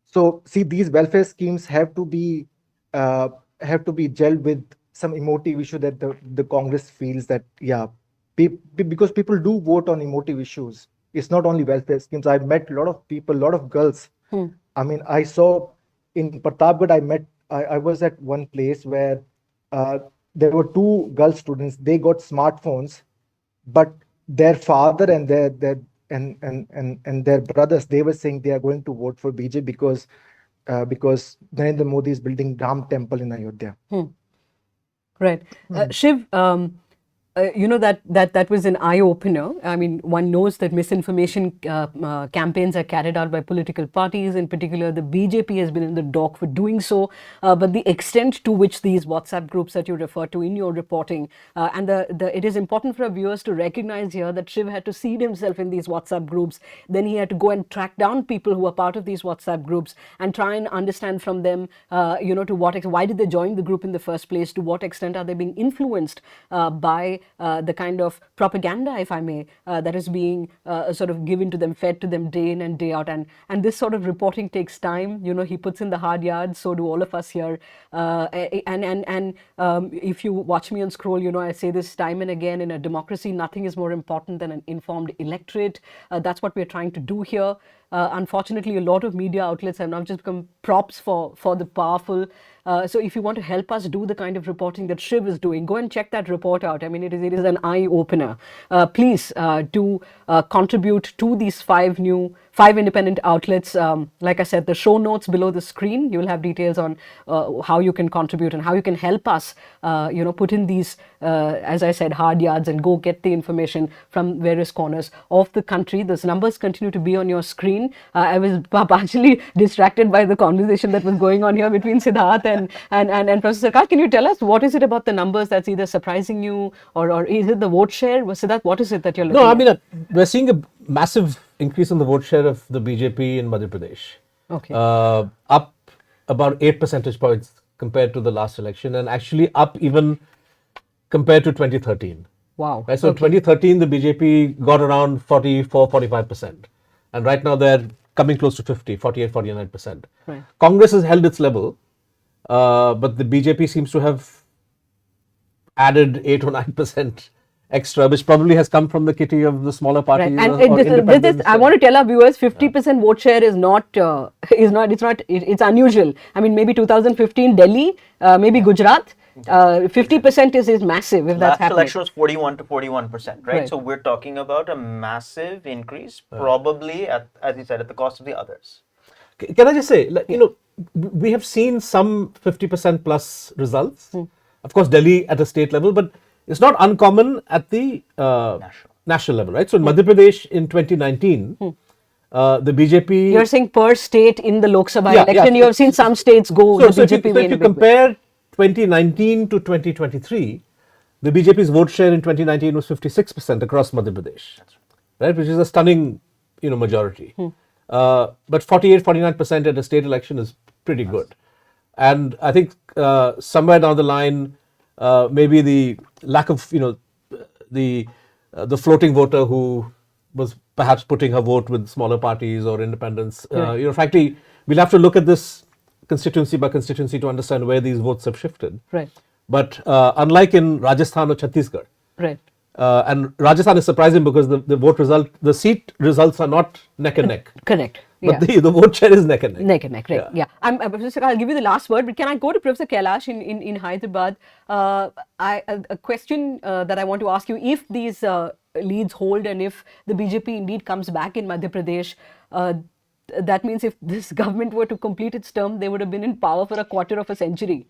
So see, these welfare schemes have to be gelled with some emotive issue that the Congress feels that, yeah, because people do vote on emotive issues. It's not only welfare schemes. I've met a lot of people, a lot of girls. I mean, I saw in Pratapgarh, I was at one place where there were 2 girl students. They got smartphones, but their father and their brothers, they were saying they are going to vote for BJP because Narendra Modi is building Ram temple in Ayodhya. Right. Shiv, you know, that was an eye-opener. I mean, one knows that misinformation campaigns are carried out by political parties. In particular, the BJP has been in the dock for doing so. But the extent to which these WhatsApp groups that you refer to in your reporting, and it is important for our viewers to recognize here that Shiv had to seed himself in these WhatsApp groups. Then he had to go and track down people who are part of these WhatsApp groups and try and understand from them, you know, to what why did they join the group in the first place? To what extent are they being influenced by the kind of propaganda, if I may, that is being sort of given to them, fed to them day in and day out. And this sort of reporting takes time. You know, he puts in the hard yards, so do all of us here. If you watch me on Scroll, you know, I say this time and again, in a democracy, nothing is more important than an informed electorate. That's what we're trying to do here. Unfortunately, a lot of media outlets have now just become props for the powerful. So if you want to help us do the kind of reporting that Shiv is doing, go and check that report out. I mean, it is an eye-opener. Please do contribute to these five independent outlets. Like I said, the show notes below the screen, you will have details on how you can contribute and how you can help us, put in these, as I said, hard yards and go get the information from various corners of the country. Those numbers continue to be on your screen. I was partially distracted by the conversation that was going on here between Siddharth and Professor Sarkar. Can you tell us what is it about the numbers that's either surprising you or is it the vote share? Siddharth, what is it that you're looking at? No, I mean, we're seeing a massive increase in the vote share of the BJP in Madhya Pradesh. Okay. Up about 8 percentage points compared to the last election, and actually up even compared to 2013. Wow. Right, so in 2013, the BJP got around 44-45%. And right now they're coming close to 48-49%. Right. Congress has held its level, but the BJP seems to have added 8 or 9% extra, which probably has come from the kitty of the smaller parties. Right. And or independents. I want to tell our viewers, 50% vote share is not, it's unusual. I mean, maybe 2015 Delhi, maybe Gujarat. 50% is massive if that's Last happening. election was 41 to 41%, right? Right. So we're talking about a massive increase, probably, as you said, at the cost of the others. Can I just say, we have seen some 50% plus results. Of course, Delhi at a state level, but it's not uncommon at the national level, right? So in Madhya Pradesh in 2019, the BJP... You're saying per state in the Lok Sabha election, you have seen some states go, So the BJP if you compare 2019 to 2023, the BJP's vote share in 2019 was 56% across Madhya Pradesh, right? Which is a stunning, majority. But 48-49% at a state election is pretty good. And I think somewhere down the line, maybe the lack of, the floating voter who was perhaps putting her vote with smaller parties or independents, frankly, we'll have to look at this constituency by constituency to understand where these votes have shifted. Right. But unlike in Rajasthan or Chhattisgarh, right. And Rajasthan is surprising because the seat results are not neck and neck. Correct. But the vote share is neck and neck. Neck and neck, right. Yeah. Professor, I'll give you the last word, but can I go to Professor Kailash in Hyderabad? A question that I want to ask you, if these leads hold and if the BJP indeed comes back in Madhya Pradesh, that means if this government were to complete its term, they would have been in power for a quarter of a century.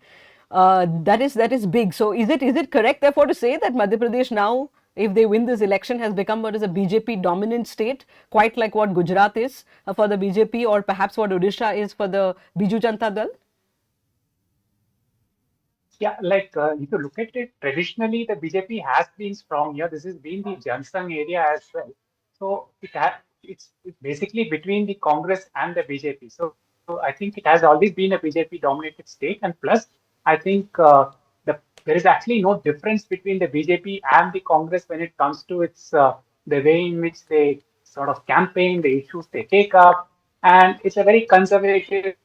That is big. So is it correct therefore to say that Madhya Pradesh now, if they win this election, has become what is a BJP dominant state, quite like what Gujarat is for the BJP or perhaps what Odisha is for the Biju Janata Dal? Yeah, if you look at it, traditionally the BJP has been strong here. This has been the Jansangh area as well. So it's basically between the Congress and the BJP. So I think it has always been a BJP dominated state. And plus, I think there is actually no difference between the BJP and the Congress when it comes to its the way in which they sort of campaign, the issues they take up. And it's a very conservative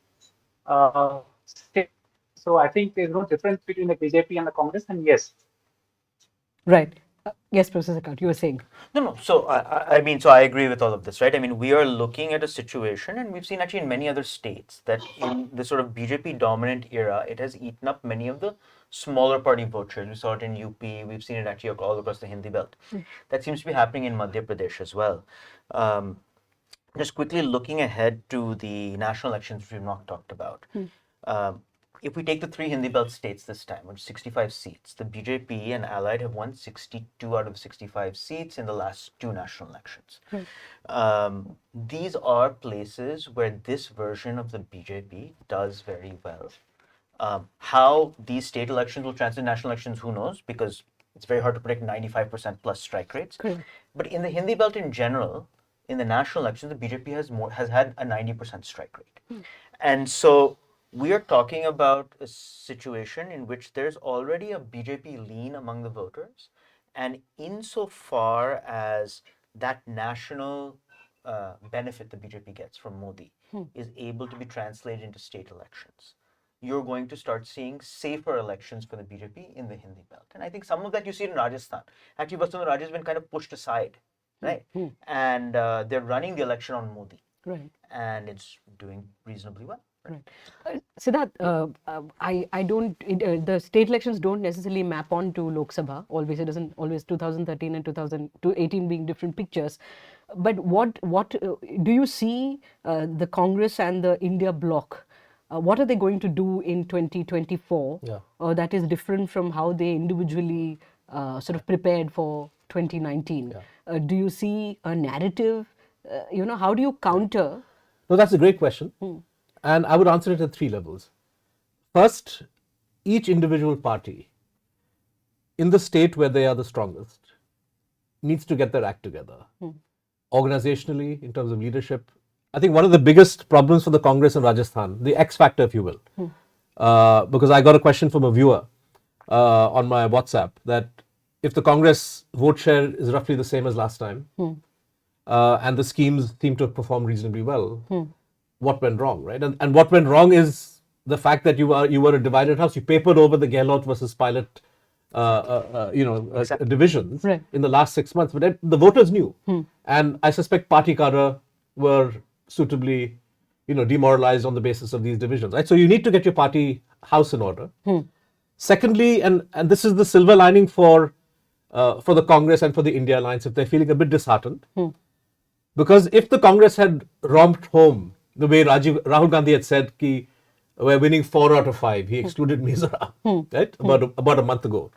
state. So I think there's no difference between the BJP and the Congress. And yes. Right. Yes, Professor Sarkar, you were saying. No. So I mean, so I agree with all of this, right? I mean, we are looking at a situation, and we've seen actually in many other states that in the sort of BJP dominant era, it has eaten up many of the smaller party vote shares. We saw it in UP. We've seen it actually all across the Hindi belt. That seems to be happening in Madhya Pradesh as well. Just quickly looking ahead to the national elections, which we've not talked about. If we take the 3 Hindi belt states this time, which 65 seats, the BJP and Allied have won 62 out of 65 seats in the last 2 national elections. These are places where this version of the BJP does very well. How these state elections will translate to national elections, who knows? Because it's very hard to predict 95% plus strike rates. But in the Hindi belt in general, in the national elections, the BJP has had a 90% strike rate. And so we are talking about a situation in which there's already a BJP lean among the voters, And insofar as that national benefit the BJP gets from Modi is able to be translated into state elections, you're going to start seeing safer elections for the BJP in the Hindi belt. And I think some of that you see in Rajasthan. Actually, Vasundhara Raje has been kind of pushed aside, right? And they're running the election on Modi. Right. And it's doing reasonably well. Right. Siddharth, I don't, the state elections don't necessarily map on to Lok Sabha. Always, it doesn't always 2013 and 2018 being different pictures. But what do you see the Congress and the India bloc? What are they going to do in 2024 that is different from how they individually sort of prepared for 2019? Do you see a narrative? How do you counter? No, that's a great question. And I would answer it at 3 levels. First, each individual party in the state where they are the strongest needs to get their act together. Organizationally, in terms of leadership. I think one of the biggest problems for the Congress in Rajasthan, the X factor, if you will, because I got a question from a viewer on my WhatsApp that if the Congress vote share is roughly the same as last time, and the schemes seem to have performed reasonably well, what went wrong, right? And what went wrong is the fact that you were a divided house. You papered over the Gehlot versus Pilot, divisions in the last 6 months, but the voters knew, and I suspect party cadre were suitably, demoralized on the basis of these divisions, right? So you need to get your party house in order. Secondly, and this is the silver lining for the Congress and for the India Alliance, if they're feeling a bit disheartened, because if the Congress had romped home the way Rahul Gandhi had said, ki we're winning 4 out of 5, he excluded Mizoram, right? About a month ago.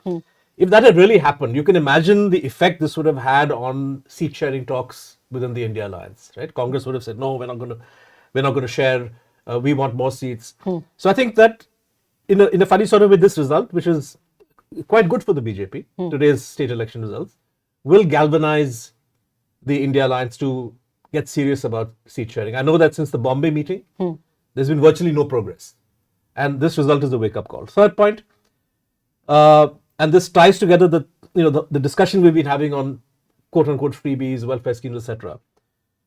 If that had really happened, you can imagine the effect this would have had on seat sharing talks within the India Alliance, right? Congress would have said, no, we're not going to share. We want more seats. So I think that in a funny sort of way, this result, which is quite good for the BJP, today's state election results, will galvanize the India Alliance to get serious about seat sharing. I know that since the Bombay meeting, there's been virtually no progress. And this result is a wake-up call. Third point, and this ties together the discussion we've been having on quote-unquote freebies, welfare schemes, etc.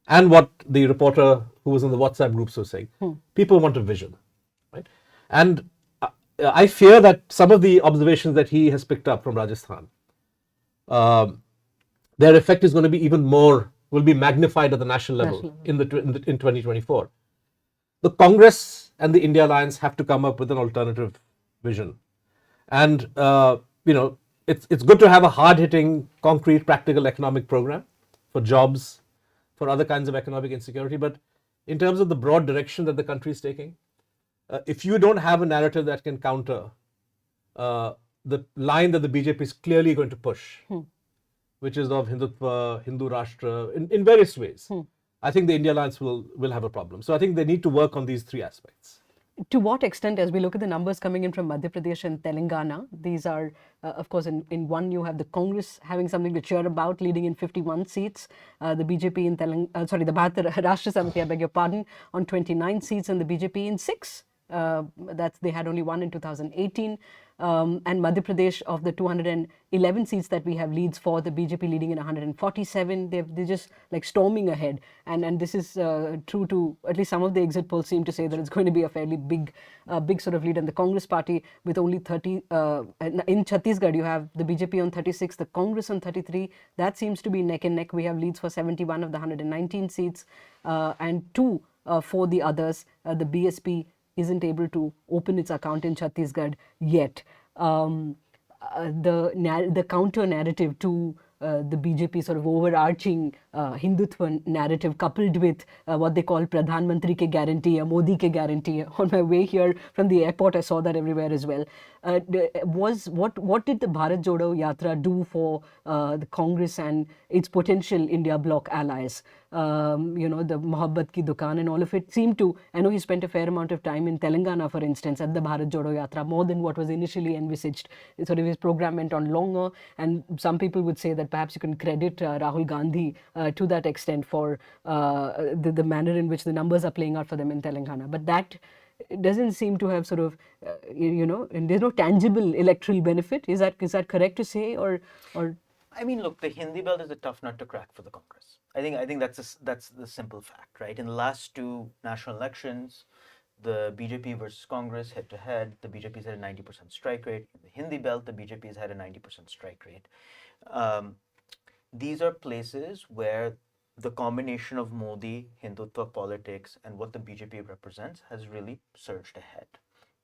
And what the reporter who was in the WhatsApp groups was saying. People want a vision, right? And I fear that some of the observations that he has picked up from Rajasthan, their effect is going to be even more, will be magnified at the national level in 2024. The Congress and the India Alliance have to come up with an alternative vision. And, it's good to have a hard-hitting, concrete, practical economic program for jobs, for other kinds of economic insecurity. But in terms of the broad direction that the country is taking, if you don't have a narrative that can counter the line that the BJP is clearly going to push, which is of Hindutva, Hindu Rashtra, in various ways, I think the India Alliance will have a problem. So I think they need to work on these 3 aspects. To what extent, as we look at the numbers coming in from Madhya Pradesh and Telangana, these are, of course, in one you have the Congress having something to cheer about, leading in 51 seats, the BJP in the Bharatiya Rashtra Samiti, I beg your pardon, on 29 seats, and the BJP in 6. They had only 1 in 2018. And Madhya Pradesh, of the 211 seats that we have leads for, the BJP leading in 147. They're just like storming ahead, and this is true to at least some of the exit polls seem to say that it's going to be a fairly big sort of lead. And the Congress party with only 30 in Chhattisgarh, you have the BJP on 36, the Congress on 33. That seems to be neck and neck. We have leads for 71 of the 119 seats, and 2 for the others. The BSP isn't able to open its account in Chhattisgarh yet. The counter narrative to the BJP sort of overarching Hindutva narrative, coupled with what they call Pradhan Mantri ke guarantee, Modi ke guarantee. On my way here from the airport, I saw that everywhere as well. What did the Bharat Jodo Yatra do for the Congress and its potential India bloc allies? The Mohabbat Ki Dukaan and all of it seemed to, I know he spent a fair amount of time in Telangana, for instance, at the Bharat Jodo Yatra, more than what was initially envisaged. Sort of his program went on longer, and some people would say that perhaps you can credit Rahul Gandhi to that extent for the manner in which the numbers are playing out for them in Telangana. But that doesn't seem to have sort of, and there's no tangible electoral benefit. Is that correct to say, or? I mean, look, the Hindi belt is a tough nut to crack for the Congress. I think that's the simple fact, right? In the last two national elections, the BJP versus Congress head to head, the BJP's had a 90% strike rate. In the Hindi belt, the BJP's had a 90% strike rate. These are places where the combination of Modi, Hindutva politics, and what the BJP represents has really surged ahead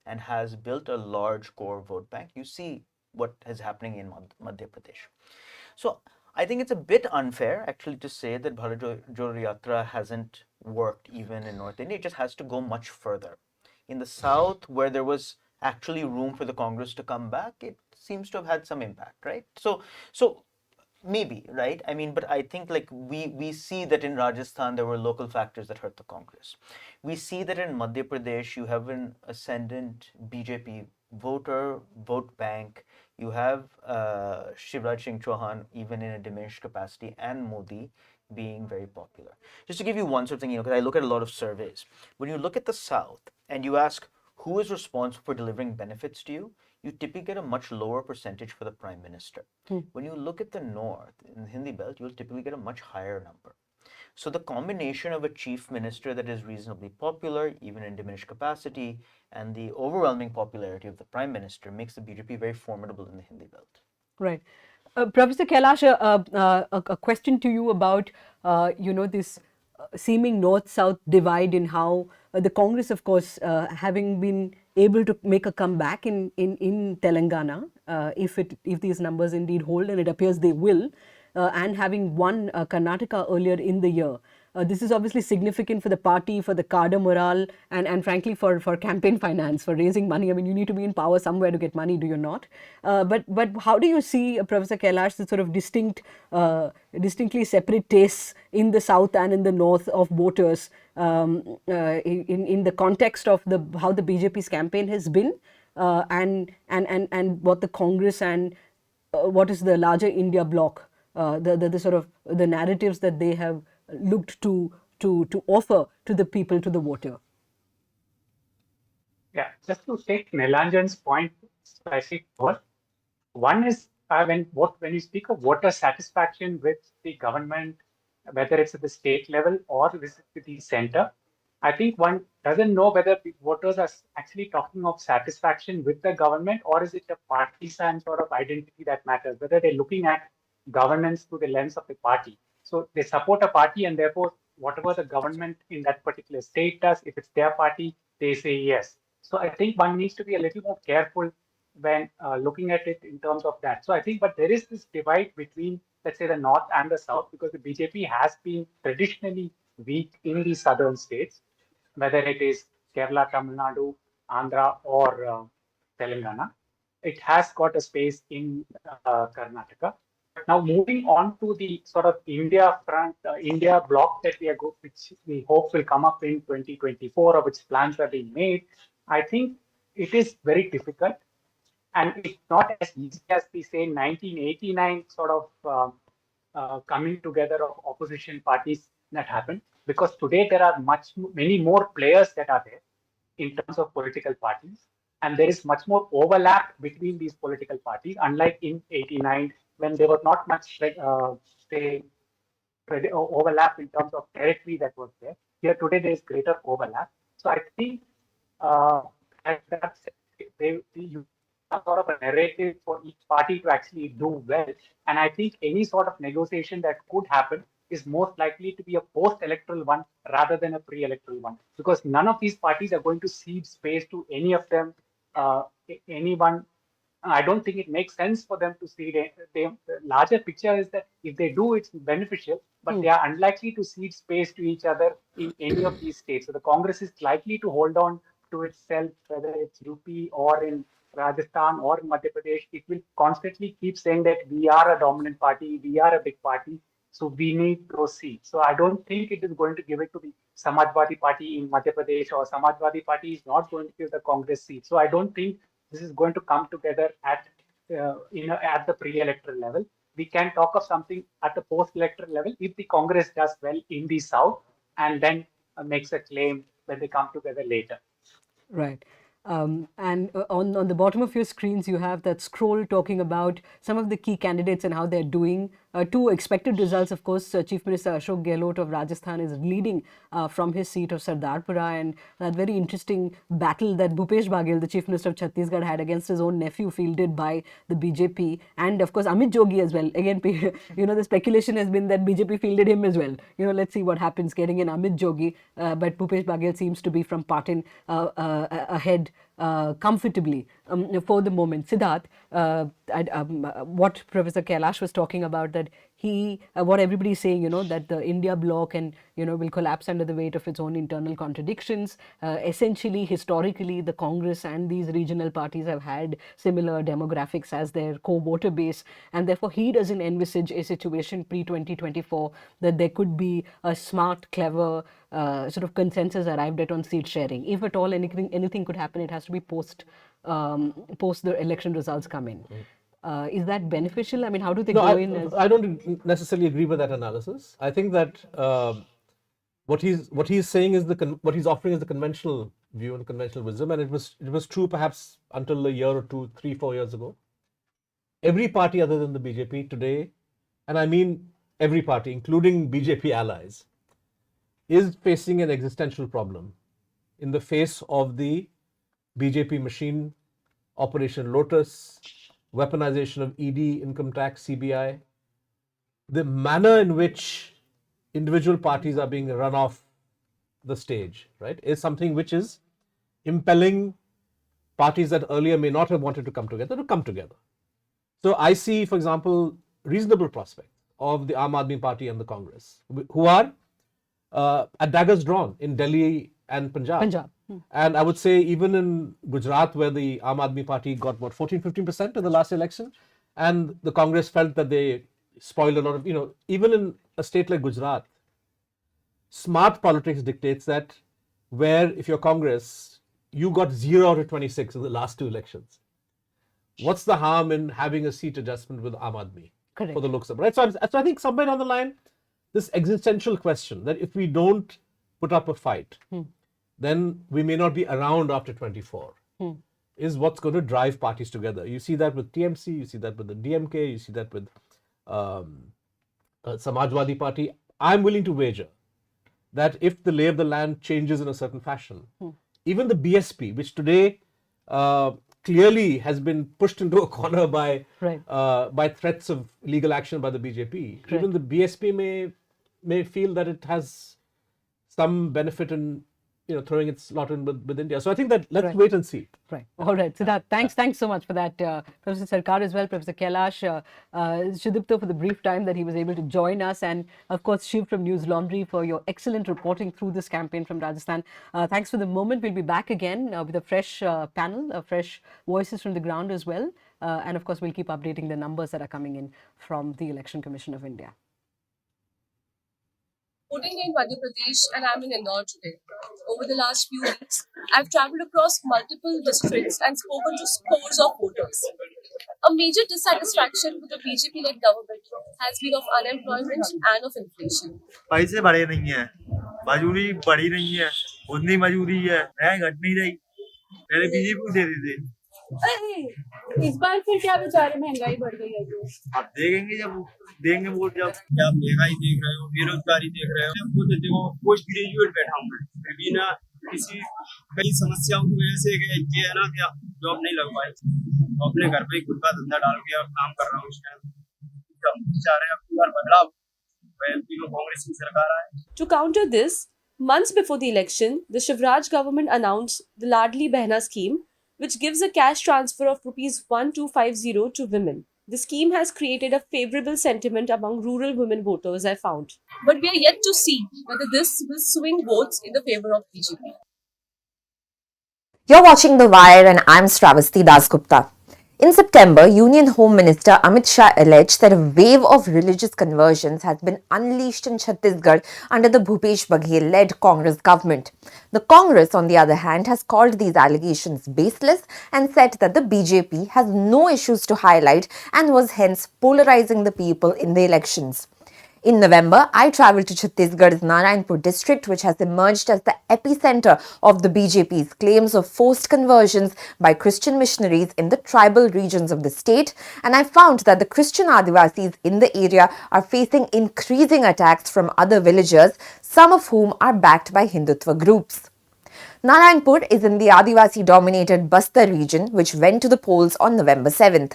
and has built a large core vote bank. You see what is happening in Madhya Pradesh. So I think it's a bit unfair actually to say that Bharat Jodo Yatra hasn't worked even in North India. It just has to go much further. In the South, where there was actually room for the Congress to come back, it seems to have had some impact, right? So maybe, right? I mean, but I think like we see that in Rajasthan, there were local factors that hurt the Congress. We see that in Madhya Pradesh, you have an ascendant BJP vote bank. You have Shivraj Singh Chauhan, even in a diminished capacity, and Modi being very popular. Just to give you one sort of thing, because I look at a lot of surveys. When you look at the South and you ask who is responsible for delivering benefits to you, you typically get a much lower percentage for the Prime Minister. When you look at the North, in the Hindi belt, you'll typically get a much higher number. So the combination of a chief minister that is reasonably popular, even in diminished capacity, and the overwhelming popularity of the Prime Minister makes the BJP very formidable in the Hindi belt. Right. Professor Kailash, a question to you about, this seeming north-south divide in how the Congress, of course, having been able to make a comeback in Telangana, if these numbers indeed hold, and it appears they will, and having won Karnataka earlier in the year. This is obviously significant for the party, for the cadre morale, and frankly for campaign finance, for raising money. I mean, you need to be in power somewhere to get money, do you not? But how do you see, Professor Kailash, the sort of distinctly separate tastes in the south and in the north of voters in the context of how the BJP's campaign has been, and what the Congress and what is the larger India bloc, the sort of the narratives that they have looked to offer to the people, to the voter? Yeah, just to take Nilanjan's point, especially one is when you speak of voter satisfaction with the government, whether it's at the state level or with the center, I think one doesn't know whether the voters are actually talking of satisfaction with the government, or is it a partisan sort of identity that matters, whether they're looking at governance through the lens of the party. So they support a party, and therefore whatever the government in that particular state does, if it's their party, they say yes. So I think one needs to be a little more careful when looking at it in terms of that. So I think, but there is this divide between, let's say, the North and the South, because the BJP has been traditionally weak in the southern states, whether it is Kerala, Tamil Nadu, Andhra, or Telangana. It has got a space in Karnataka. Now, moving on to the sort of India bloc that which we hope will come up in 2024, or which plans are being made, I think it is very difficult. And it's not as easy as the, say, 1989 sort of coming together of opposition parties that happened, because today there are many more players that are there in terms of political parties, and there is much more overlap between these political parties, unlike in 89 when there was not much overlap in terms of territory that was there. Here today there is greater overlap. So I think you have sort of a narrative for each party to actually do well, and I think any sort of negotiation that could happen is most likely to be a post-electoral one rather than a pre-electoral one, because none of these parties are going to cede space to any of them, anyone. I don't think it makes sense for them to cede. The larger picture is that if they do, it's beneficial, but they are unlikely to cede space to each other in any of these states. So the Congress is likely to hold on to itself, whether it's UP or in Rajasthan or in Madhya Pradesh. It will constantly keep saying that we are a dominant party, we are a big party, so we need those seats. So I don't think it is going to give it to the Samajwadi Party in Madhya Pradesh, or Samajwadi Party is not going to give the Congress seat. So I don't think this is going to come together at the pre-electoral level. We can talk of something at the post-electoral level if the Congress does well in the South and then makes a claim when they come together later. Right. And on the bottom of your screens, you have that scroll talking about some of the key candidates and how they're doing. Two expected results, of course, Chief Minister Ashok Gehlot of Rajasthan is leading from his seat of Sardarpura, and that very interesting battle that Bhupesh Baghel, the Chief Minister of Chhattisgarh, had against his own nephew, fielded by the BJP, and of course Amit Jogi as well. Again, the speculation has been that BJP fielded him as well. Let's see what happens getting in Amit Jogi, but Bhupesh Baghel seems to be from Patin ahead comfortably for the moment. Siddharth, what Professor Kailash was talking about, that what everybody is saying, that the India bloc will collapse under the weight of its own internal contradictions. Essentially, historically, the Congress and these regional parties have had similar demographics as their core voter base, and therefore he doesn't envisage a situation pre-2024 that there could be a smart, clever sort of consensus arrived at on seat sharing. If at all anything could happen, it has to be post the election results come in. Is that beneficial? I mean, how do they go in? I don't necessarily agree with that analysis. I think that what he's saying is what he's offering is the conventional view and conventional wisdom, and it was true perhaps until a year or 2, 3, 4 years ago. Every party other than the BJP today, and I mean every party, including BJP allies, is facing an existential problem in the face of the BJP machine, Operation Lotus, weaponization of ED, income tax, CBI, the manner in which individual parties are being run off the stage, right, is something which is impelling parties that earlier may not have wanted to come together. So I see, for example, reasonable prospect of the Aam Aadmi Party and the Congress, who are at daggers drawn in Delhi and Punjab. And I would say even in Gujarat, where the Aam Aadmi Party got 14-15% in the last election, and the Congress felt that they spoiled a lot of, even in a state like Gujarat, smart politics dictates that where if you're Congress, you got 0 out of 26 in the last 2 elections. What's the harm in having a seat adjustment with Aam Aadmi for the Lok Sabha? Right? So I think somewhere down the line, this existential question that if we don't put up a fight, then we may not be around after 24, is what's going to drive parties together. You see that with TMC, you see that with the DMK, you see that with Samajwadi Party. I'm willing to wager that if the lay of the land changes in a certain fashion, even the BSP, which today clearly has been pushed into a corner by threats of legal action by the BJP, even the BSP may feel that it has some benefit in throwing its lot in with India. So I think that let's wait and see. Right. All right. Siddharth, thanks so much for that. Professor Sarkar as well, Professor Kailash, Sudipto for the brief time that he was able to join us, and of course Shiv from Newslaundry for your excellent reporting through this campaign from Rajasthan. Thanks for the moment. We'll be back again with a fresh panel, fresh voices from the ground as well. And of course we'll keep updating the numbers that are coming in from the Election Commission of India. Voting in Madhya Pradesh, and I'm in Indore today. Over the last few weeks, I've travelled across multiple districts and spoken to scores of voters. A major dissatisfaction with the BJP-led government has been of unemployment and of inflation. पैसे बढ़े नहीं है, मजदूरी बढ़ी नहीं है, उतनी मजदूरी है, महंगाई घट नहीं रही, पहले बीजेपी को दे देते। इस बार फिर क्या बेचारे महंगाई बढ़ गई है जो? आप देखेंगे जब देंगे वोट, जब क्या महंगाई देख रहे हो, बेरोजगारी देख रहे हो, खुद देखो पोस्ट ग्रेजुएट बैठा हूँ मैं, अभी ना कई समस्याओं की वजह से ये है ना क्या जॉब नहीं लग पाई, तो अपने घर पे खुद का धंधा डाल के अब काम कर रहा हूँ। इस टाइम हम चाह रहे हैं अब बार बदलाव, कांग्रेस की सरकार आए। To counter this, months before the election, the Shivraj government announced the Ladli Behna scheme, which gives a cash transfer of ₹1250 to women. The scheme has created a favourable sentiment among rural women voters, I found. But we are yet to see whether this will swing votes in the favour of BJP. You're watching The Wire and I'm Stravasti Dasgupta. In September, Union Home Minister Amit Shah alleged that a wave of religious conversions has been unleashed in Chhattisgarh under the Bhupesh Baghel-led Congress government. The Congress, on the other hand, has called these allegations baseless and said that the BJP has no issues to highlight and was hence polarizing the people in the elections. In November, I travelled to Chhattisgarh's Narayanpur district, which has emerged as the epicenter of the BJP's claims of forced conversions by Christian missionaries in the tribal regions of the state, and I found that the Christian Adivasis in the area are facing increasing attacks from other villagers, some of whom are backed by Hindutva groups. Narayanpur is in the Adivasi-dominated Bastar region, which went to the polls on November 7th.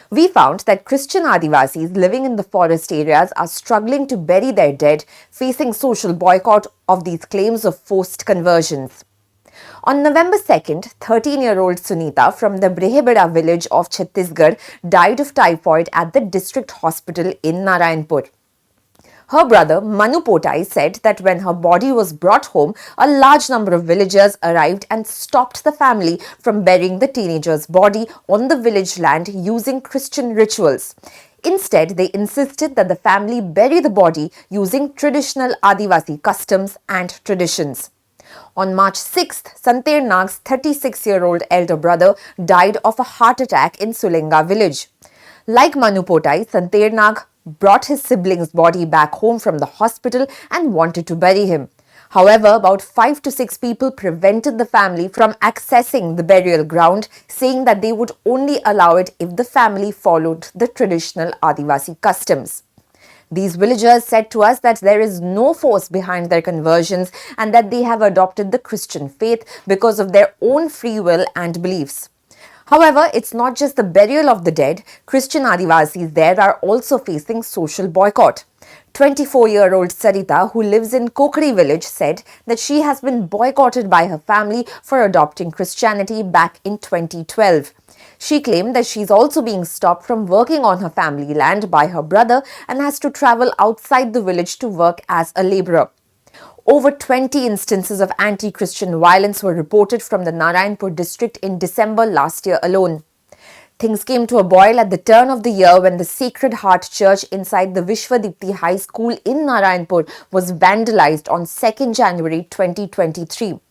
We found that Christian Adivasis living in the forest areas are struggling to bury their dead, facing social boycott of these claims of forced conversions. On November 2nd, 13-year-old Sunita from the Brehebeda village of Chhattisgarh died of typhoid at the district hospital in Narayanpur. Her brother, Manu Potai, said that when her body was brought home, a large number of villagers arrived and stopped the family from burying the teenager's body on the village land using Christian rituals. Instead, they insisted that the family bury the body using traditional Adivasi customs and traditions. On March 6th, Santer Nag's 36-year-old elder brother died of a heart attack in Sulenga village. Like Manu Potai, Santer Nag brought his sibling's body back home from the hospital and wanted to bury him. However, about 5 to 6 people prevented the family from accessing the burial ground, saying that they would only allow it if the family followed the traditional Adivasi customs. These villagers said to us that there is no force behind their conversions and that they have adopted the Christian faith because of their own free will and beliefs. However, it's not just the burial of the dead. Christian Adivasis there are also facing social boycott. 24-year-old Sarita, who lives in Kokri village, said that she has been boycotted by her family for adopting Christianity back in 2012. She claimed that she's also being stopped from working on her family land by her brother and has to travel outside the village to work as a labourer. Over 20 instances of anti-Christian violence were reported from the Narayanpur district in December last year alone. Things came to a boil at the turn of the year when the Sacred Heart Church inside the Vishwadipti High School in Narayanpur was vandalized on 2nd January 2023.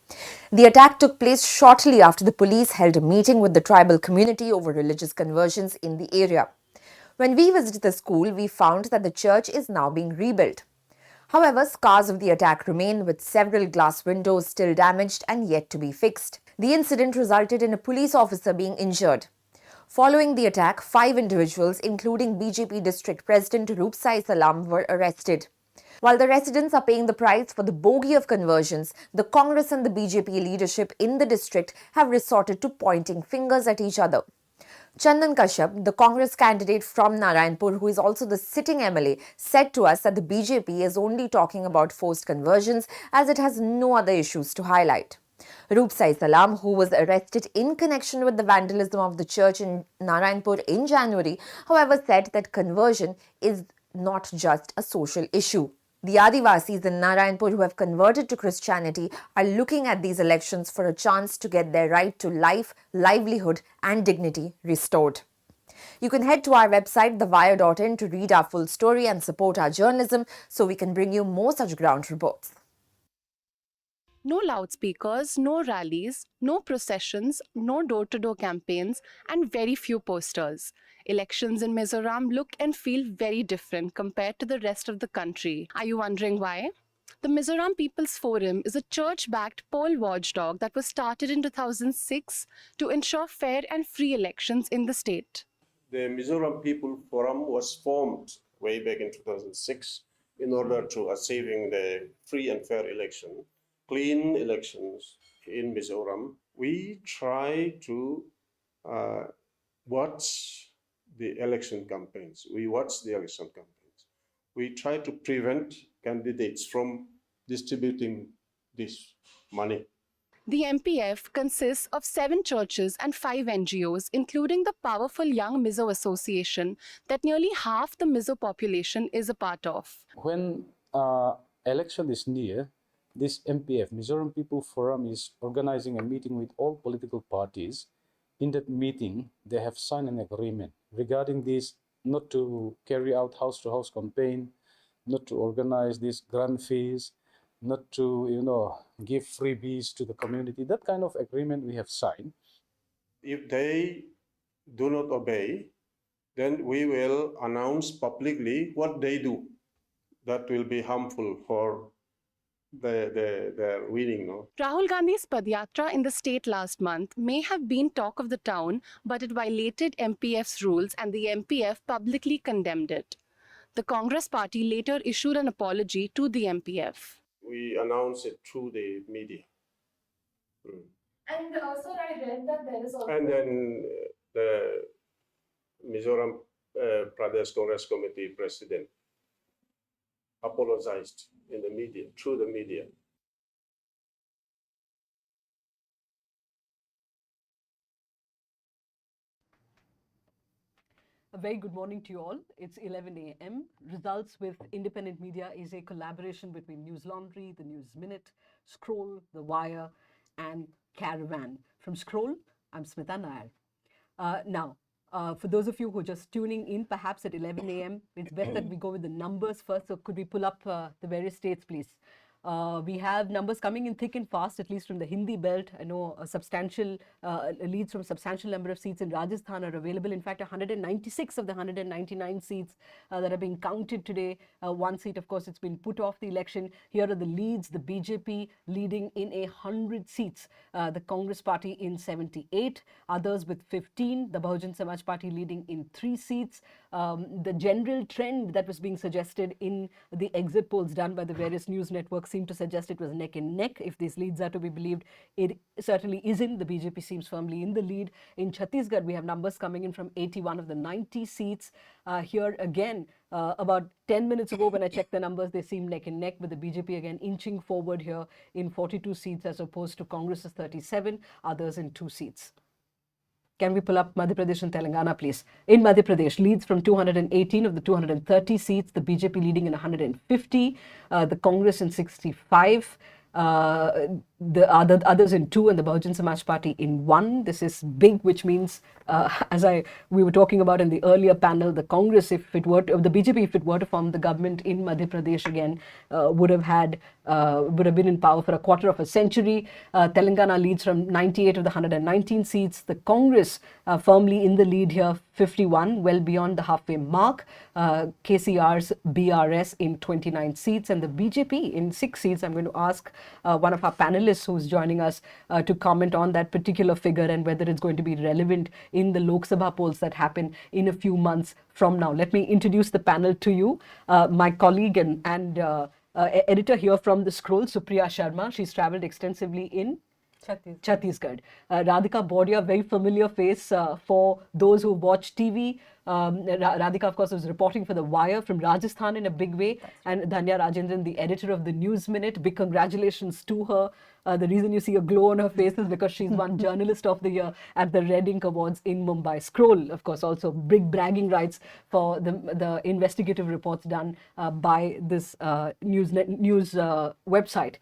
The attack took place shortly after the police held a meeting with the tribal community over religious conversions in the area. When we visited the school, we found that the church is now being rebuilt. However, scars of the attack remain, with several glass windows still damaged and yet to be fixed. The incident resulted in a police officer being injured. Following the attack, 5 individuals, including BJP District President Roopsai Salam, were arrested. While the residents are paying the price for the bogey of conversions, the Congress and the BJP leadership in the district have resorted to pointing fingers at each other. Chandan Kashyap, the Congress candidate from Narayanpur, who is also the sitting MLA, said to us that the BJP is only talking about forced conversions as it has no other issues to highlight. Roopsai Salam, who was arrested in connection with the vandalism of the church in Narayanpur in January, however, said that conversion is not just a social issue. The Adivasis in Narayanpur who have converted to Christianity are looking at these elections for a chance to get their right to life, livelihood and dignity restored. You can head to our website thewire.in to read our full story and support our journalism so we can bring you more such ground reports. No loudspeakers, no rallies, no processions, no door-to-door campaigns, and very few posters. Elections in Mizoram look and feel very different compared to the rest of the country. Are you wondering why? The Mizoram People's Forum is a church-backed poll watchdog that was started in 2006 to ensure fair and free elections in the state. The Mizoram People Forum was formed way back in 2006 in order to achieving the free and fair election, clean elections in Mizoram. We try to watch the election campaigns. We try to prevent candidates from distributing this money. The MPF consists of 7 churches and 5 NGOs, including the powerful Young Mizo Association that nearly half the Mizo population is a part of. When election is near, this MPF, Mizoram People Forum, is organizing a meeting with all political parties. In that meeting, they have signed an agreement regarding this, not to carry out house-to-house campaign, not to organize these grand fees, not to, give freebies to the community. That kind of agreement we have signed. If they do not obey, then we will announce publicly what they do. that will be harmful for their winning. No? Rahul Gandhi's Padyatra in the state last month may have been talk of the town, but it violated MPF's rules and the MPF publicly condemned it. The Congress party later issued an apology to the MPF. We announced it through the media. And also I read that there is also... And then the Mizoram Pradesh Congress Committee president apologized in the media, through the media. A very good morning to you all. It's 11 a.m. Results with Independent Media is a collaboration between Newslaundry, the News Minute, Scroll, The Wire, and Caravan. From Scroll, I'm Smita Nair. Now, for those of you who are just tuning in, perhaps at 11 a.m., it's best that we go with the numbers first. So could we pull up the various states, please? We have numbers coming in thick and fast, at least from the Hindi belt. I know a substantial leads from a substantial number of seats in Rajasthan are available. In fact, 196 of the 199 seats that are being counted today. One seat, of course, it's been put off the election. Here are the leads. The BJP leading in 100 seats. The Congress party in 78. Others with 15. The Bahujan Samaj party leading in 3 seats. The general trend that was being suggested in the exit polls done by the various news networks seemed to suggest it was neck and neck. If these leads are to be believed, it certainly isn't. The BJP seems firmly in the lead. In Chhattisgarh, we have numbers coming in from 81 of the 90 seats. Here again, about 10 minutes ago when I checked the numbers, they seem neck and neck, with the BJP again inching forward here in 42 seats as opposed to Congress's 37, others in 2 seats. Can we pull up Madhya Pradesh and Telangana, please? In Madhya Pradesh, leads from 218 of the 230 seats, the BJP leading in 150, the Congress in 65, the others in 2, and the Bahujan Samaj party in 1. This is big, which means, as we were talking about in the earlier panel, the Congress, the BJP, if it were to form the government in Madhya Pradesh again, would have been in power for a quarter of a century. Telangana leads from 98 of the 119 seats. The Congress firmly in the lead here, 51, well beyond the halfway mark. KCR's BRS in 29 seats, and the BJP in 6 seats. I'm going to ask one of our panelists who's joining us to comment on that particular figure and whether it's going to be relevant in the Lok Sabha polls that happen in a few months from now. Let me introduce the panel to you. My colleague and editor here from the Scroll, Supriya Sharma. She's traveled extensively in Chhattisgarh. Radhika Bodia, very familiar face for those who watch TV. Radhika, of course, was reporting for The Wire from Rajasthan in a big way. And Dhanya Rajendran, the editor of the News Minute. Big congratulations to her. The reason you see a glow on her face is because she's won Journalist of the Year at the Red Ink Awards in Mumbai. Scroll, of course, also big bragging rights for the investigative reports done by this news website.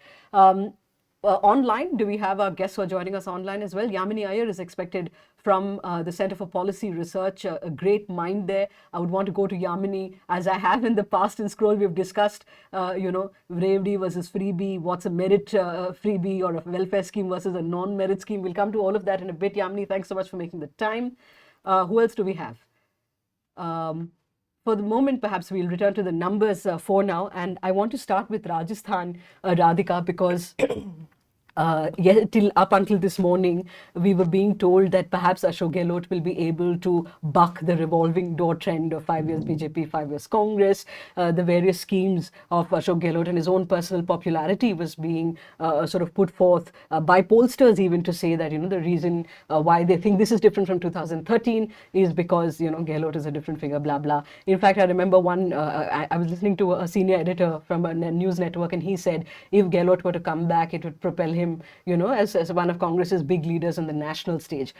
Online, do we have our guests who are joining us online as well? Yamini Iyer is expected from the Center for Policy Research, a great mind there. I would want to go to Yamini, as I have in the past in Scroll. We've discussed, Revdi versus freebie, what's a merit freebie or a welfare scheme versus a non-merit scheme. We'll come to all of that in a bit. Yamini, thanks so much for making the time. Who else do we have? For the moment, perhaps we'll return to the numbers for now. And I want to start with Rajasthan, Radhika, because up until this morning, we were being told that perhaps Ashok Gehlot will be able to buck the revolving door trend of 5 years BJP, 5 years Congress. The various schemes of Ashok Gehlot and his own personal popularity was being sort of put forth by pollsters, even to say that, the reason why they think this is different from 2013 is because, Gehlot is a different figure, blah, blah. In fact, I remember I was listening to a senior editor from a news network, and he said if Gehlot were to come back, it would propel him, as one of Congress's big leaders on the national stage.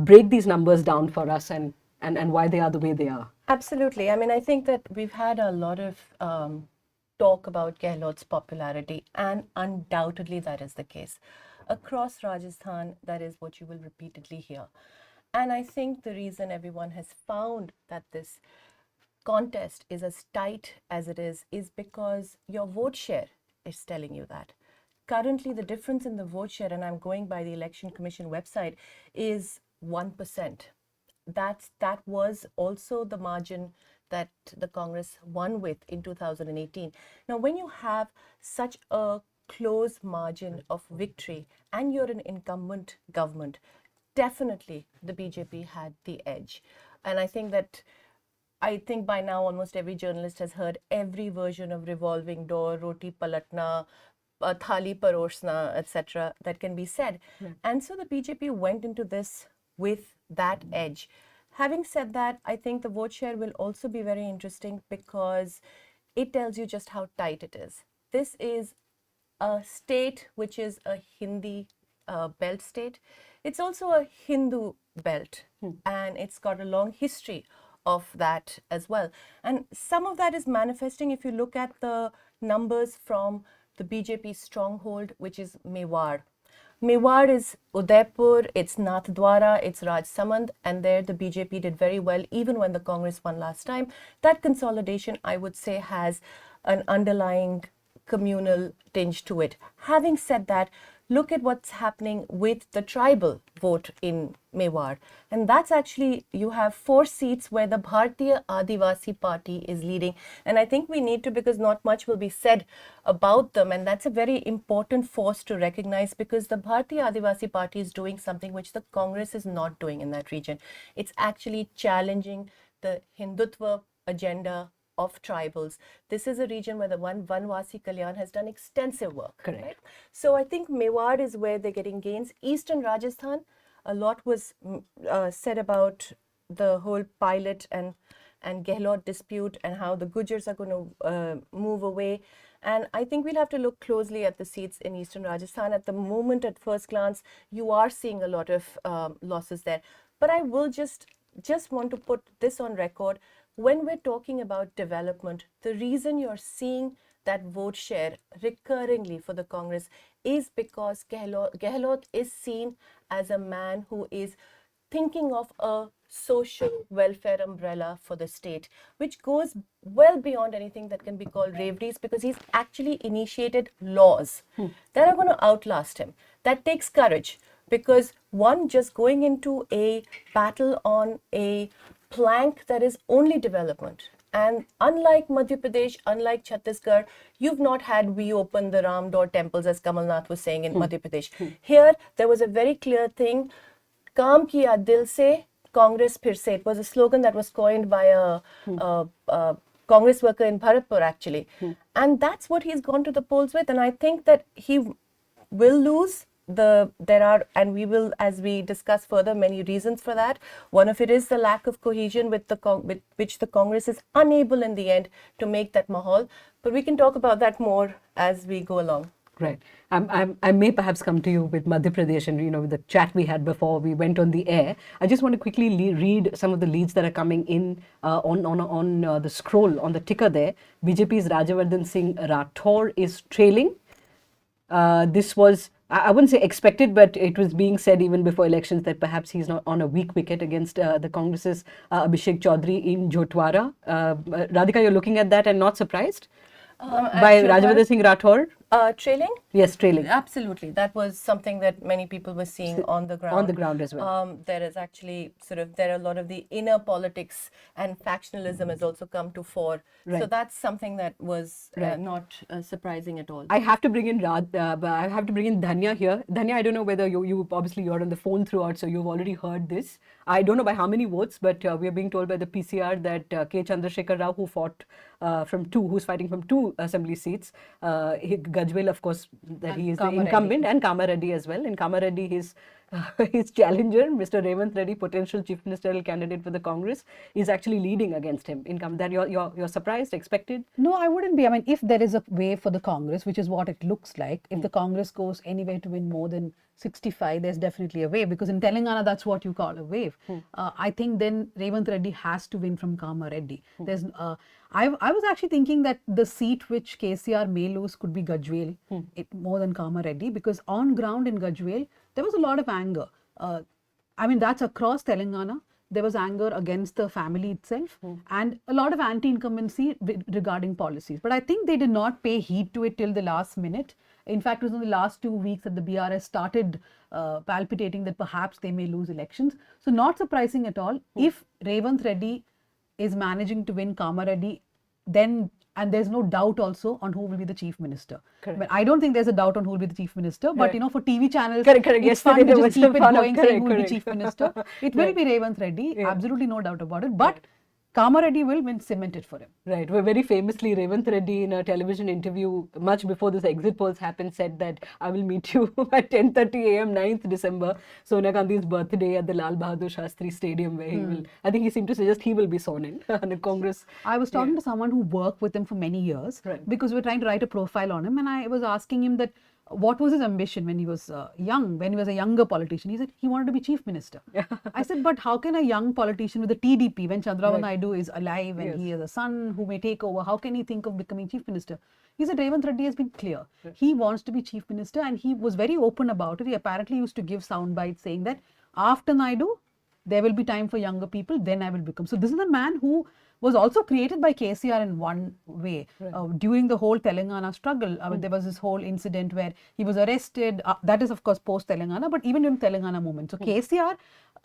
Break these numbers down for us and why they are the way they are. Absolutely. I mean, I think that we've had a lot of talk about Gehlot's popularity, and undoubtedly that is the case. Across Rajasthan, that is what you will repeatedly hear. And I think the reason everyone has found that this contest is as tight as it is because your vote share is telling you that. Currently, the difference in the vote share, and I'm going by the Election Commission website, is 1%. That was also the margin that the Congress won with in 2018. Now, when you have such a close margin of victory and you're an incumbent government, definitely the BJP had the edge. And I think by now almost every journalist has heard every version of revolving door, roti palatna, thali parosna, etc. that can be said. And so the BJP went into this with that edge. Having said that, I think the vote share will also be very interesting because it tells you just how tight it is. This is a state which is a Hindi belt state. It's also a Hindu belt, and it's got a long history of that as well. And some of that is manifesting if you look at the numbers from the BJP stronghold, which is Mewar. Mewar is Udaipur, it's Nathdwara, it's Rajsamand, and there the BJP did very well even when the Congress won last time. That consolidation, I would say, has an underlying communal tinge to it. Having said that, look at what's happening with the tribal vote in Mewar. And that's actually, you have 4 seats where the Bharatiya Adivasi Party is leading. And I think we need to, because not much will be said about them. And that's a very important force to recognize because the Bharatiya Adivasi Party is doing something which the Congress is not doing in that region. It's actually challenging the Hindutva agenda of tribals. This is a region where the Vanvasi Kalyan has done extensive work. Correct. Right? So I think Mewar is where they're getting gains. Eastern Rajasthan, a lot was said about the whole pilot and Gehlot dispute and how the Gujars are going to move away. And I think we'll have to look closely at the seats in Eastern Rajasthan. At the moment, at first glance, you are seeing a lot of losses there. But I will just want to put this on record. When we're talking about development, the reason you're seeing that vote share recurringly for the Congress is because Gehlot is seen as a man who is thinking of a social welfare umbrella for the state, which goes well beyond anything that can be called reveries, because he's actually initiated laws that are going to outlast him. That takes courage, because one, just going into a battle on a plank that is only development. And unlike Madhya Pradesh, unlike Chhattisgarh, you've not had we open the Ram door temples, as Kamal Nath was saying in Madhya Pradesh. Here, there was a very clear thing, Kaam kiya dil se, Congress phir se. It was a slogan that was coined by a Congress worker in Bharatpur, actually. And that's what he's gone to the polls with. And I think that he will lose. There are, and we will, as we discuss further, many reasons for that. One of it is the lack of cohesion with which the Congress is unable in the end to make that mahal. But we can talk about that more as we go along. Right. I may perhaps come to you with Madhya Pradesh and, the chat we had before we went on the air. I just want to quickly read some of the leads that are coming in on the scroll, on the ticker there. BJP's Rajavardhan Singh Rathore is trailing. This was, I wouldn't say expected, but it was being said even before elections that perhaps he's not on a weak wicket against the Congress's Abhishek Chaudhary in Jotwara. Radhika, you're looking at that and not surprised by Rajavardhan Singh Rathore? Trailing? Yes, trailing. Absolutely. That was something that many people were seeing on the ground. On the ground as well. There is actually there are a lot of the inner politics and factionalism has also come to fore. Right. So that's something that was Right. not surprising at all. I have to bring in Dhanya here. Dhanya, I don't know whether you obviously you're on the phone throughout, so you've already heard this. I don't know by how many votes, but we are being told by the PCR that K. Chandrasekhar Rao, who fought who's fighting from 2 assembly seats, Gajwel, of course, that he is the incumbent, and Kamareddy as well. In Kamareddy, his challenger, Mr. Revanth Reddy, potential chief ministerial candidate for the Congress, is actually leading against him. That you're surprised, expected? No, I wouldn't be. I mean, if there is a way for the Congress, which is what it looks like, if the Congress goes anywhere to win more than 65, there's definitely a wave, because in Telangana, that's what you call a wave. I think then Revanth Reddy has to win from Kamareddy. There's, I was actually thinking that the seat which KCR may lose could be Gajwel, more than Kamareddy, because on ground in Gajwel, there was a lot of anger. I mean, that's across Telangana. There was anger against the family itself and a lot of anti-incumbency regarding policies. But I think they did not pay heed to it till the last minute. In fact, it was in the last 2 weeks that the BRS started palpitating that perhaps they may lose elections. So not surprising at all if Revanth Reddy is managing to win Kama Reddy, then, and there's no doubt also on who will be the chief minister. Correct. But I don't think there's a doubt on who will be the chief minister, but Correct. for TV channels, Correct. it's Yesterday fun to there just was keep some it fun of- going, saying who will be correct. chief minister. It will Right. be Revanth Reddy, Yeah. absolutely no doubt about it, but Kama Reddy will win cemented for him. Right. Well, very famously, Revanth Reddy in a television interview much before this exit polls happened said that I will meet you at 10:30 a.m. 9th December, Sonia Gandhi's birthday at the Lal Bahadur Shastri Stadium, where he will. I think he seemed to suggest he will be sworn in and the Congress. I was talking to someone who worked with him for many years because we were trying to write a profile on him, and I was asking him that what was his ambition when he was young, when he was a younger politician. He said he wanted to be chief minister. I said, but how can a young politician with the TDP, when Chandrababu Naidu is alive and he has a son who may take over, how can he think of becoming chief minister? He said Revanth Reddy has been clear. He wants to be chief minister, and he was very open about it. He apparently used to give sound bites saying that after Naidu, there will be time for younger people, then I will become. So this is a man who was also created by KCR in one way. During the whole Telangana struggle, there was this whole incident where he was arrested. That is, of course, post-Telangana, but even during Telangana movement. So KCR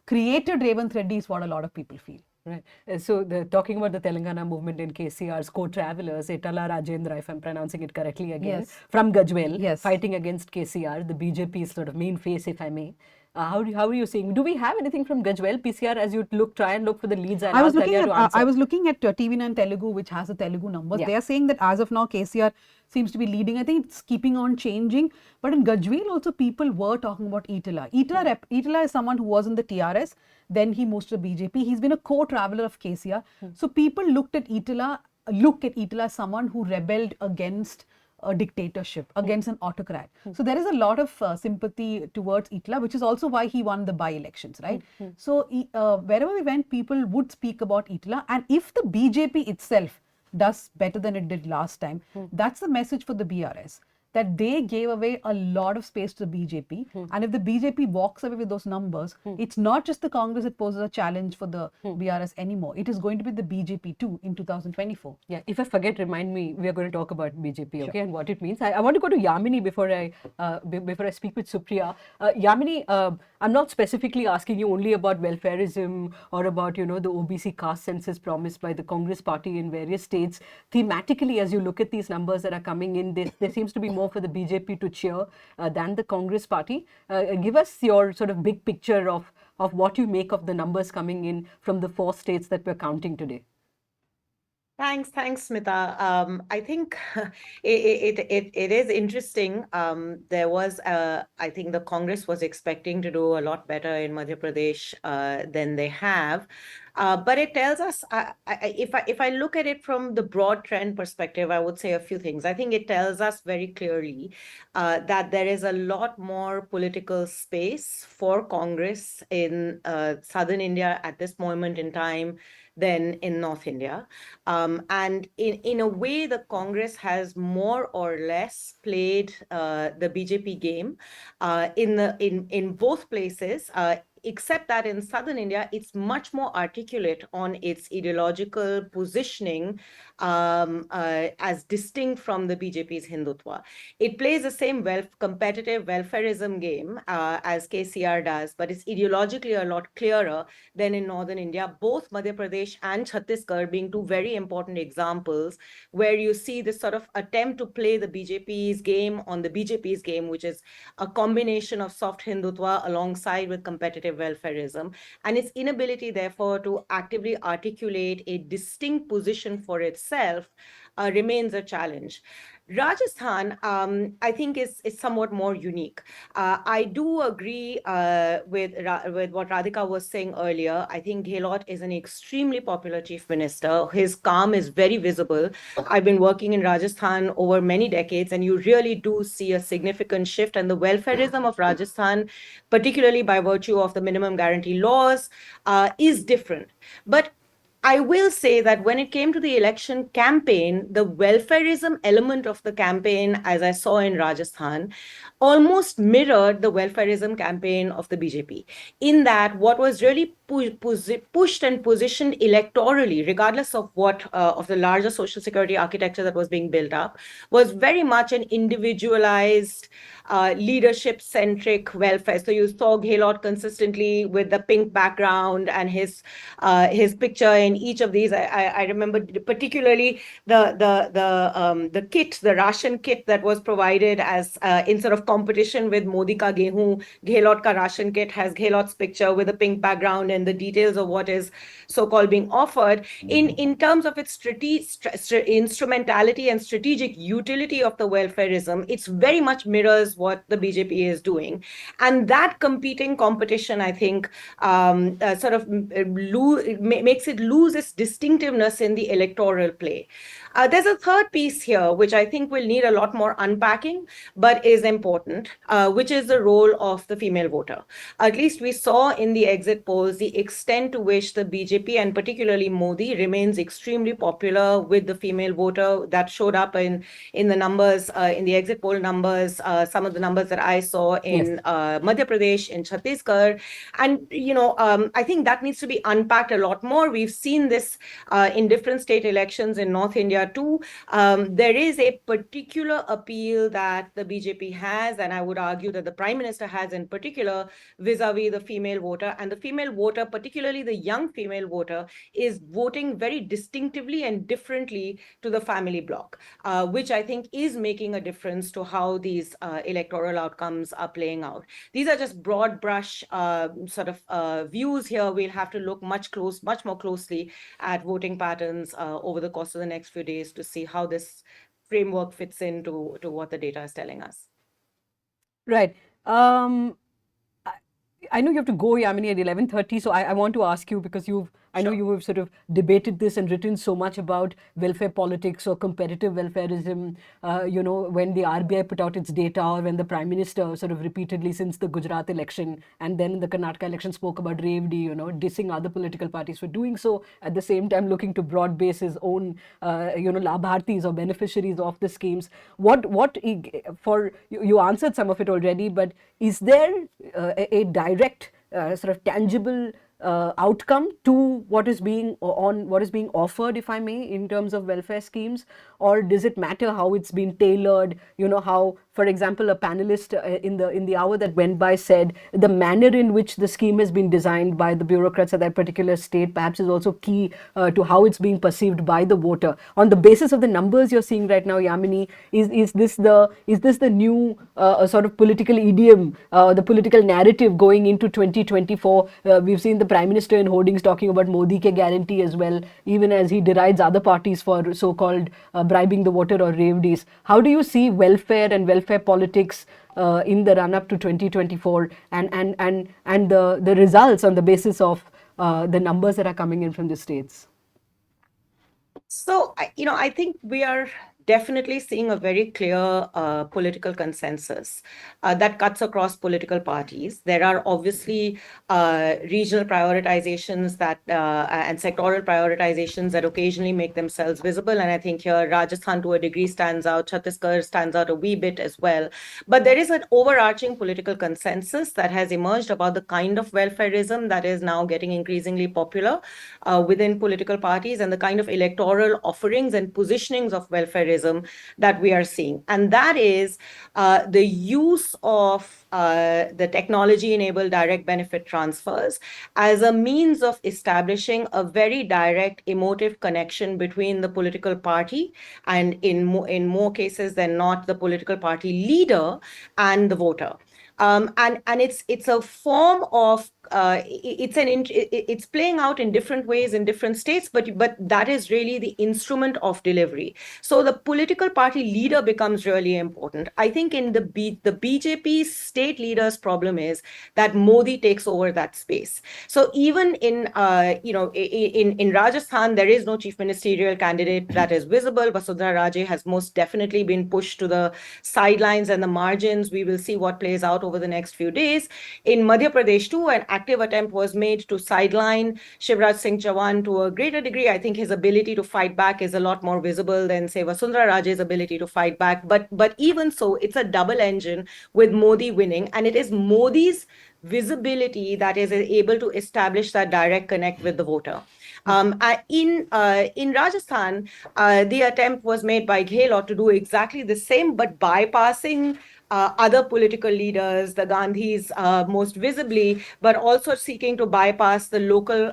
created Revanth Reddy is what a lot of people feel. Right. So talking about the Telangana movement in KCR's co-travelers, Dhanya Rajendran, if I'm pronouncing it correctly again, from Gajwel, fighting against KCR, the BJP's sort of main face, if I may. How are you seeing? Do we have anything from Gajwel, PCR, as you try and look for the leads? I was looking at TV9 Telugu, which has the Telugu numbers. They are saying that as of now, KCR seems to be leading. I think it's keeping on changing. But in Gajwel also, people were talking about Itala. Itala is someone who was in the TRS. Then he moved to the BJP. He's been a co-traveler of KCR. So people look at Itala as someone who rebelled against a dictatorship, against an autocrat. So there is a lot of sympathy towards Itla, which is also why he won the by-elections, right? So wherever we went, people would speak about Itla, and if the BJP itself does better than it did last time, that's the message for the BRS, that they gave away a lot of space to the BJP, and if the BJP walks away with those numbers, it's not just the Congress that poses a challenge for the BRS anymore. It is going to be the BJP too in 2024. Yeah, if I forget, remind me. We are going to talk about BJP, okay, and what it means. I want to go to Yamini before I speak with Supriya. Yamini, I'm not specifically asking you only about welfareism or about the OBC caste census promised by the Congress party in various states. Thematically, as you look at these numbers that are coming in, there seems to be more for the BJP to cheer than the Congress party. Give us your sort of big picture of what you make of the numbers coming in from the 4 states that we're counting today. Thanks, Smita. I think it is interesting. There was, I think the Congress was expecting to do a lot better in Madhya Pradesh than they have. But it tells us, if I look at it from the broad trend perspective, I would say a few things. I think it tells us very clearly that there is a lot more political space for Congress in southern India at this moment in time than in North India. And in a way, the Congress has more or less played the BJP game in both places, except that in southern India, it's much more articulate on its ideological positioning as distinct from the BJP's Hindutva. It plays the same competitive welfareism game as KCR does, but it's ideologically a lot clearer than in northern India, both Madhya Pradesh and Chhattisgarh being 2 very important examples where you see this sort of attempt to play the BJP's game on the BJP's game, which is a combination of soft Hindutva alongside with competitive welfareism, and its inability, therefore, to actively articulate a distinct position for itself remains a challenge. Rajasthan, I think, is somewhat more unique. I do agree with what Radhika was saying earlier. I think Gehlot is an extremely popular chief minister. His calm is very visible. I've been working in Rajasthan over many decades, and you really do see a significant shift. And the welfareism of Rajasthan, particularly by virtue of the minimum guarantee laws, is different. But I will say that when it came to the election campaign, the welfareism element of the campaign, as I saw in Rajasthan, almost mirrored the welfareism campaign of the BJP, in that what was really pushed and positioned electorally, regardless of what of the larger social security architecture that was being built up, was very much an individualized leadership-centric welfare. So you saw Gehlot consistently with the pink background and his picture in each of these. I remember particularly the kit, the ration kit that was provided as in sort of competition with Modi Ka Gehu. Gehlot Ka ration kit has Gehlot's picture with a pink background and the details of what is so-called being offered. In terms of its instrumentality and strategic utility of the welfareism, it's very much mirrors what the BJP is doing. And that competing competition, I think, sort of makes it lose its distinctiveness in the electoral play. There's a third piece here, which I think will need a lot more unpacking, but is important, which is the role of the female voter. At least we saw in the exit polls the extent to which the BJP and particularly Modi remains extremely popular with the female voter. That showed up in the numbers, in the exit poll numbers, some of the numbers that I saw in Madhya Pradesh, in Chhattisgarh. And, I think that needs to be unpacked a lot more. We've seen this in different state elections in North India too. There is a particular appeal that the BJP has, and I would argue that the Prime Minister has in particular, vis-a-vis the female voter. And the female voter, particularly the young female voter, is voting very distinctively and differently to the family bloc, which I think is making a difference to how these electoral outcomes are playing out. These are just broad brush sort of views here. We'll have to look much more closely at voting patterns over the course of the next few days to see how this framework fits into what the data is telling us. Right. I know you have to go, Yamini, at 11:30, so I want to ask you, because I know you have sort of debated this and written so much about welfare politics or competitive welfareism, when the RBI put out its data, or when the Prime Minister sort of repeatedly since the Gujarat election and then in the Karnataka election spoke about REVD, dissing other political parties for doing so, at the same time looking to broad base his own, labhartis or beneficiaries of the schemes. You answered some of it already, but is there a direct sort of tangible outcome to what is being offered, if I may, in terms of welfare schemes? Or does it matter how it's been tailored? How, for example, a panelist in the hour that went by said the manner in which the scheme has been designed by the bureaucrats at that particular state perhaps is also key to how it's being perceived by the voter. On the basis of the numbers you're seeing right now, Yamini, is this the new sort of political idiom, the political narrative going into 2024? We've seen the Prime Minister in hoardings talking about Modi ke guarantee as well, even as he derides other parties for so-called bribing the voter or REVDs. How do you see welfare and welfare politics in the run-up to 2024 and the results on the basis of the numbers that are coming in from the states? So, I think we are definitely seeing a very clear political consensus that cuts across political parties. There are obviously regional prioritizations that and sectoral prioritizations that occasionally make themselves visible. And I think here Rajasthan to a degree stands out, Chhattisgarh stands out a wee bit as well. But there is an overarching political consensus that has emerged about the kind of welfareism that is now getting increasingly popular within political parties, and the kind of electoral offerings and positionings of welfareism that we are seeing. And that is the use of the technology-enabled direct benefit transfers as a means of establishing a very direct emotive connection between the political party, and in more cases than not, the political party leader and the voter. And it's a form of it's playing out in different ways in different states, but that is really the instrument of delivery. So the political party leader becomes really important. I think in the BJP state leaders' problem is that Modi takes over that space. So even in Rajasthan, there is no chief ministerial candidate that is visible. Vasudha Raje has most definitely been pushed to the sidelines and the margins. We will see what plays out over the next few days. In Madhya Pradesh too, an active attempt was made to sideline Shivraj Singh Chauhan to a greater degree. I think his ability to fight back is a lot more visible than, say, Vasundhara Raje's ability to fight back. But even so, it's a double engine with Modi winning, and it is Modi's visibility that is able to establish that direct connect with the voter. In Rajasthan, the attempt was made by Gehlot to do exactly the same, but bypassing other political leaders, the Gandhis most visibly, but also seeking to bypass the local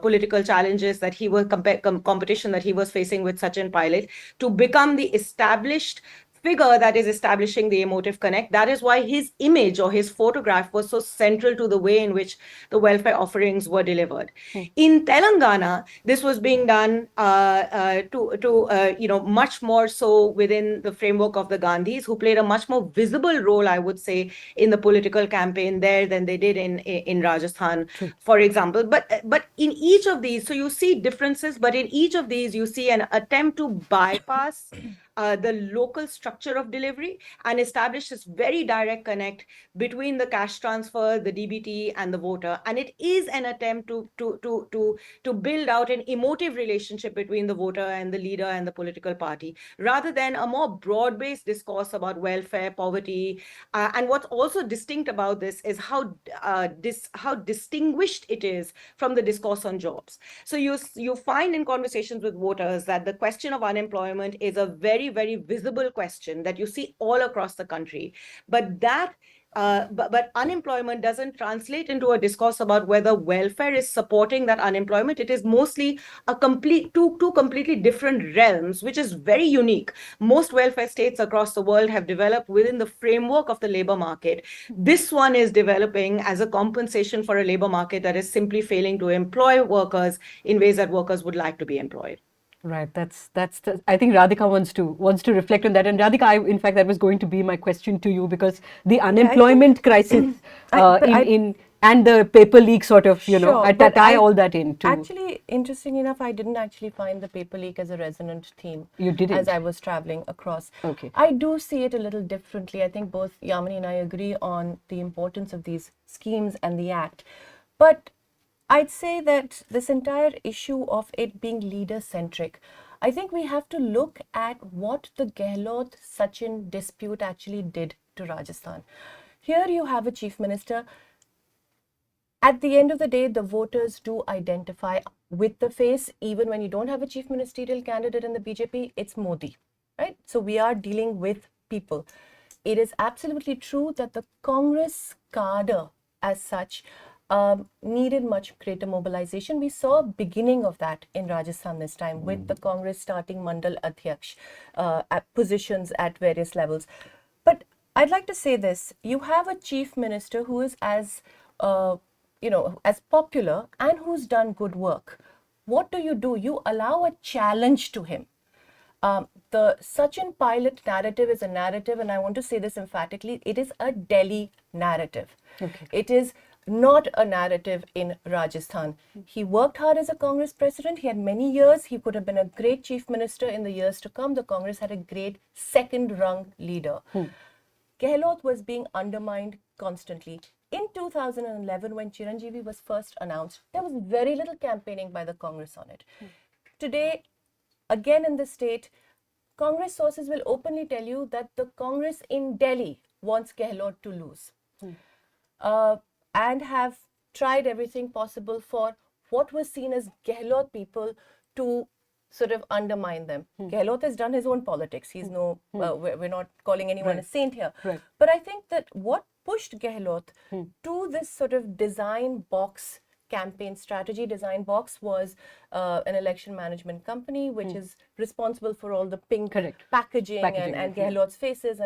political challenges that he was competition that he was facing with Sachin Pilot to become the established figure that is establishing the emotive connect. That is why his image or his photograph was so central to the way in which the welfare offerings were delivered. In Telangana, this was being done much more so within the framework of the Gandhis, who played a much more visible role, I would say, in the political campaign there than they did in Rajasthan, for example. But in each of these, so you see differences, but in each of these, you see an attempt to bypass the local structure of delivery and establish this very direct connect between the cash transfer, the DBT, and the voter. And it is an attempt to build out an emotive relationship between the voter and the leader and the political party, rather than a more broad-based discourse about welfare, poverty. And what's also distinct about this is how distinguished it is from the discourse on jobs. So you find in conversations with voters that the question of unemployment is a very, very visible question that you see all across the country. But but unemployment doesn't translate into a discourse about whether welfare is supporting that unemployment. It is mostly two completely different realms, which is very unique. Most welfare states across the world have developed within the framework of the labor market. This one is developing as a compensation for a labor market that is simply failing to employ workers in ways that workers would like to be employed. Right. I think Radhika wants to reflect on that. And Radhika, in fact, that was going to be my question to you, because the unemployment crisis and the paper leak sort of, tie all that in too. Actually, interesting enough, I didn't actually find the paper leak as a resonant theme. You didn't? As I was traveling across. Okay. I do see it a little differently. I think both Yamini and I agree on the importance of these schemes and the act. But I'd say that this entire issue of it being leader-centric, I think we have to look at what the Gehlot-Sachin dispute actually did to Rajasthan. Here you have a chief minister. At the end of the day, the voters do identify with the face. Even when you don't have a chief ministerial candidate in the BJP, it's Modi, right? So we are dealing with people. It is absolutely true that the Congress cadre as such needed much greater mobilization. We saw a beginning of that in Rajasthan this time, with the Congress starting Mandal Adhyaksh at positions at various levels. But I'd like to say this: you have a chief minister who is as popular and who's done good work. What do? You allow a challenge to him. The Sachin Pilot narrative is a narrative, and I want to say this emphatically: it is a Delhi narrative. Okay. It is not a narrative in Rajasthan. He worked hard as a Congress president. He had many years. He could have been a great chief minister in the years to come. The Congress had a great second-rung leader. Gehlot was being undermined constantly. In 2011, when Chiranjeevi was first announced, there was very little campaigning by the Congress on it. Today, again in the state, Congress sources will openly tell you that the Congress in Delhi wants Gehlot to lose. And have tried everything possible for what was seen as Gehlot people to sort of undermine them. Gehlot has done his own politics. He's we're not calling anyone a saint here. Right. But I think that what pushed Gehlot to this sort of design box campaign strategy, design box, was an election management company which is responsible for all the pink packaging and Gehlot's faces,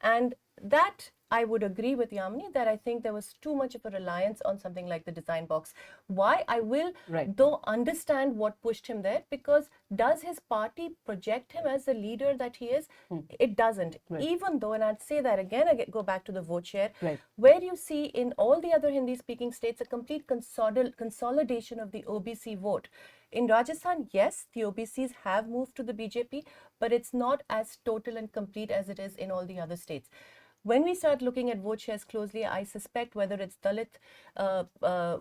and that I would agree with Yamini that I think there was too much of a reliance on something like the design box. Why? I will though understand what pushed him there, because does his party project him as the leader that he is? It doesn't. Even though, and I'd say that again, I go back to the vote share, where you see in all the other Hindi speaking states a complete consolidation of the OBC vote. In Rajasthan, yes, the OBCs have moved to the BJP, but it's not as total and complete as it is in all the other states. When we start looking at vote shares closely, I suspect whether it's Dalit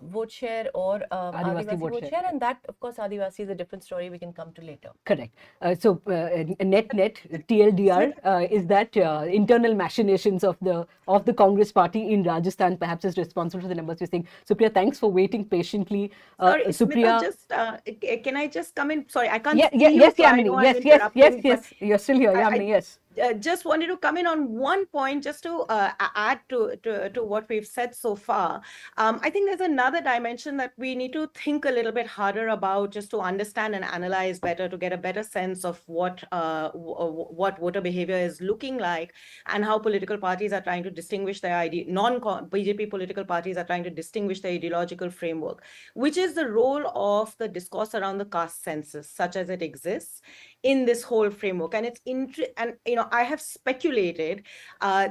vote share or Adivasi vote share, and that, of course, Adivasi is a different story we can come to later. Correct. So net TLDR is that internal machinations of the Congress party in Rajasthan perhaps is responsible for the numbers you're seeing. Supriya, thanks for waiting patiently. Sorry, Supriya, can I just come in? Sorry, I can't see yes, you, so I Yamini. know I'm yes, interrupting, yes. You're still here, Yamini. Yes. just wanted to come in on one point just to add to what we've said so far. I think there's another dimension that we need to think a little bit harder about just to understand and analyze better, to get a better sense of what voter behavior is looking like, and how political parties are trying to distinguish their non-BJP political parties are trying to distinguish their ideological framework, which is the role of the discourse around the caste census, such as it exists in this whole framework. And I have speculated,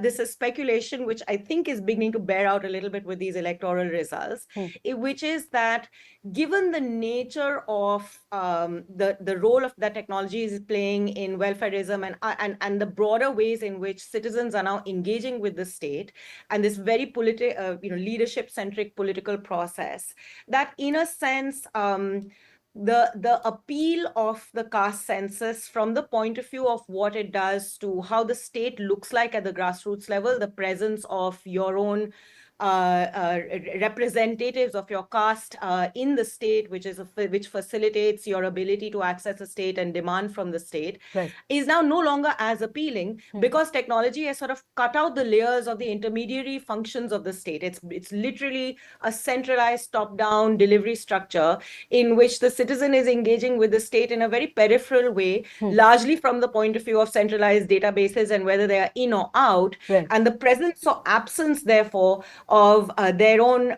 this is speculation which I think is beginning to bear out a little bit with these electoral results, which is that given the nature of the role of that technology is playing in welfareism and the broader ways in which citizens are now engaging with the state, and this very leadership-centric political process, that in a sense, the appeal of the caste census from the point of view of what it does to how the state looks like at the grassroots level, the presence of your own representatives of your caste in the state, which facilitates your ability to access the state and demand from the state, is now no longer as appealing because technology has sort of cut out the layers of the intermediary functions of the state. It's literally a centralized top-down delivery structure in which the citizen is engaging with the state in a very peripheral way, largely from the point of view of centralized databases and whether they are in or out, and the presence or absence, therefore, of their own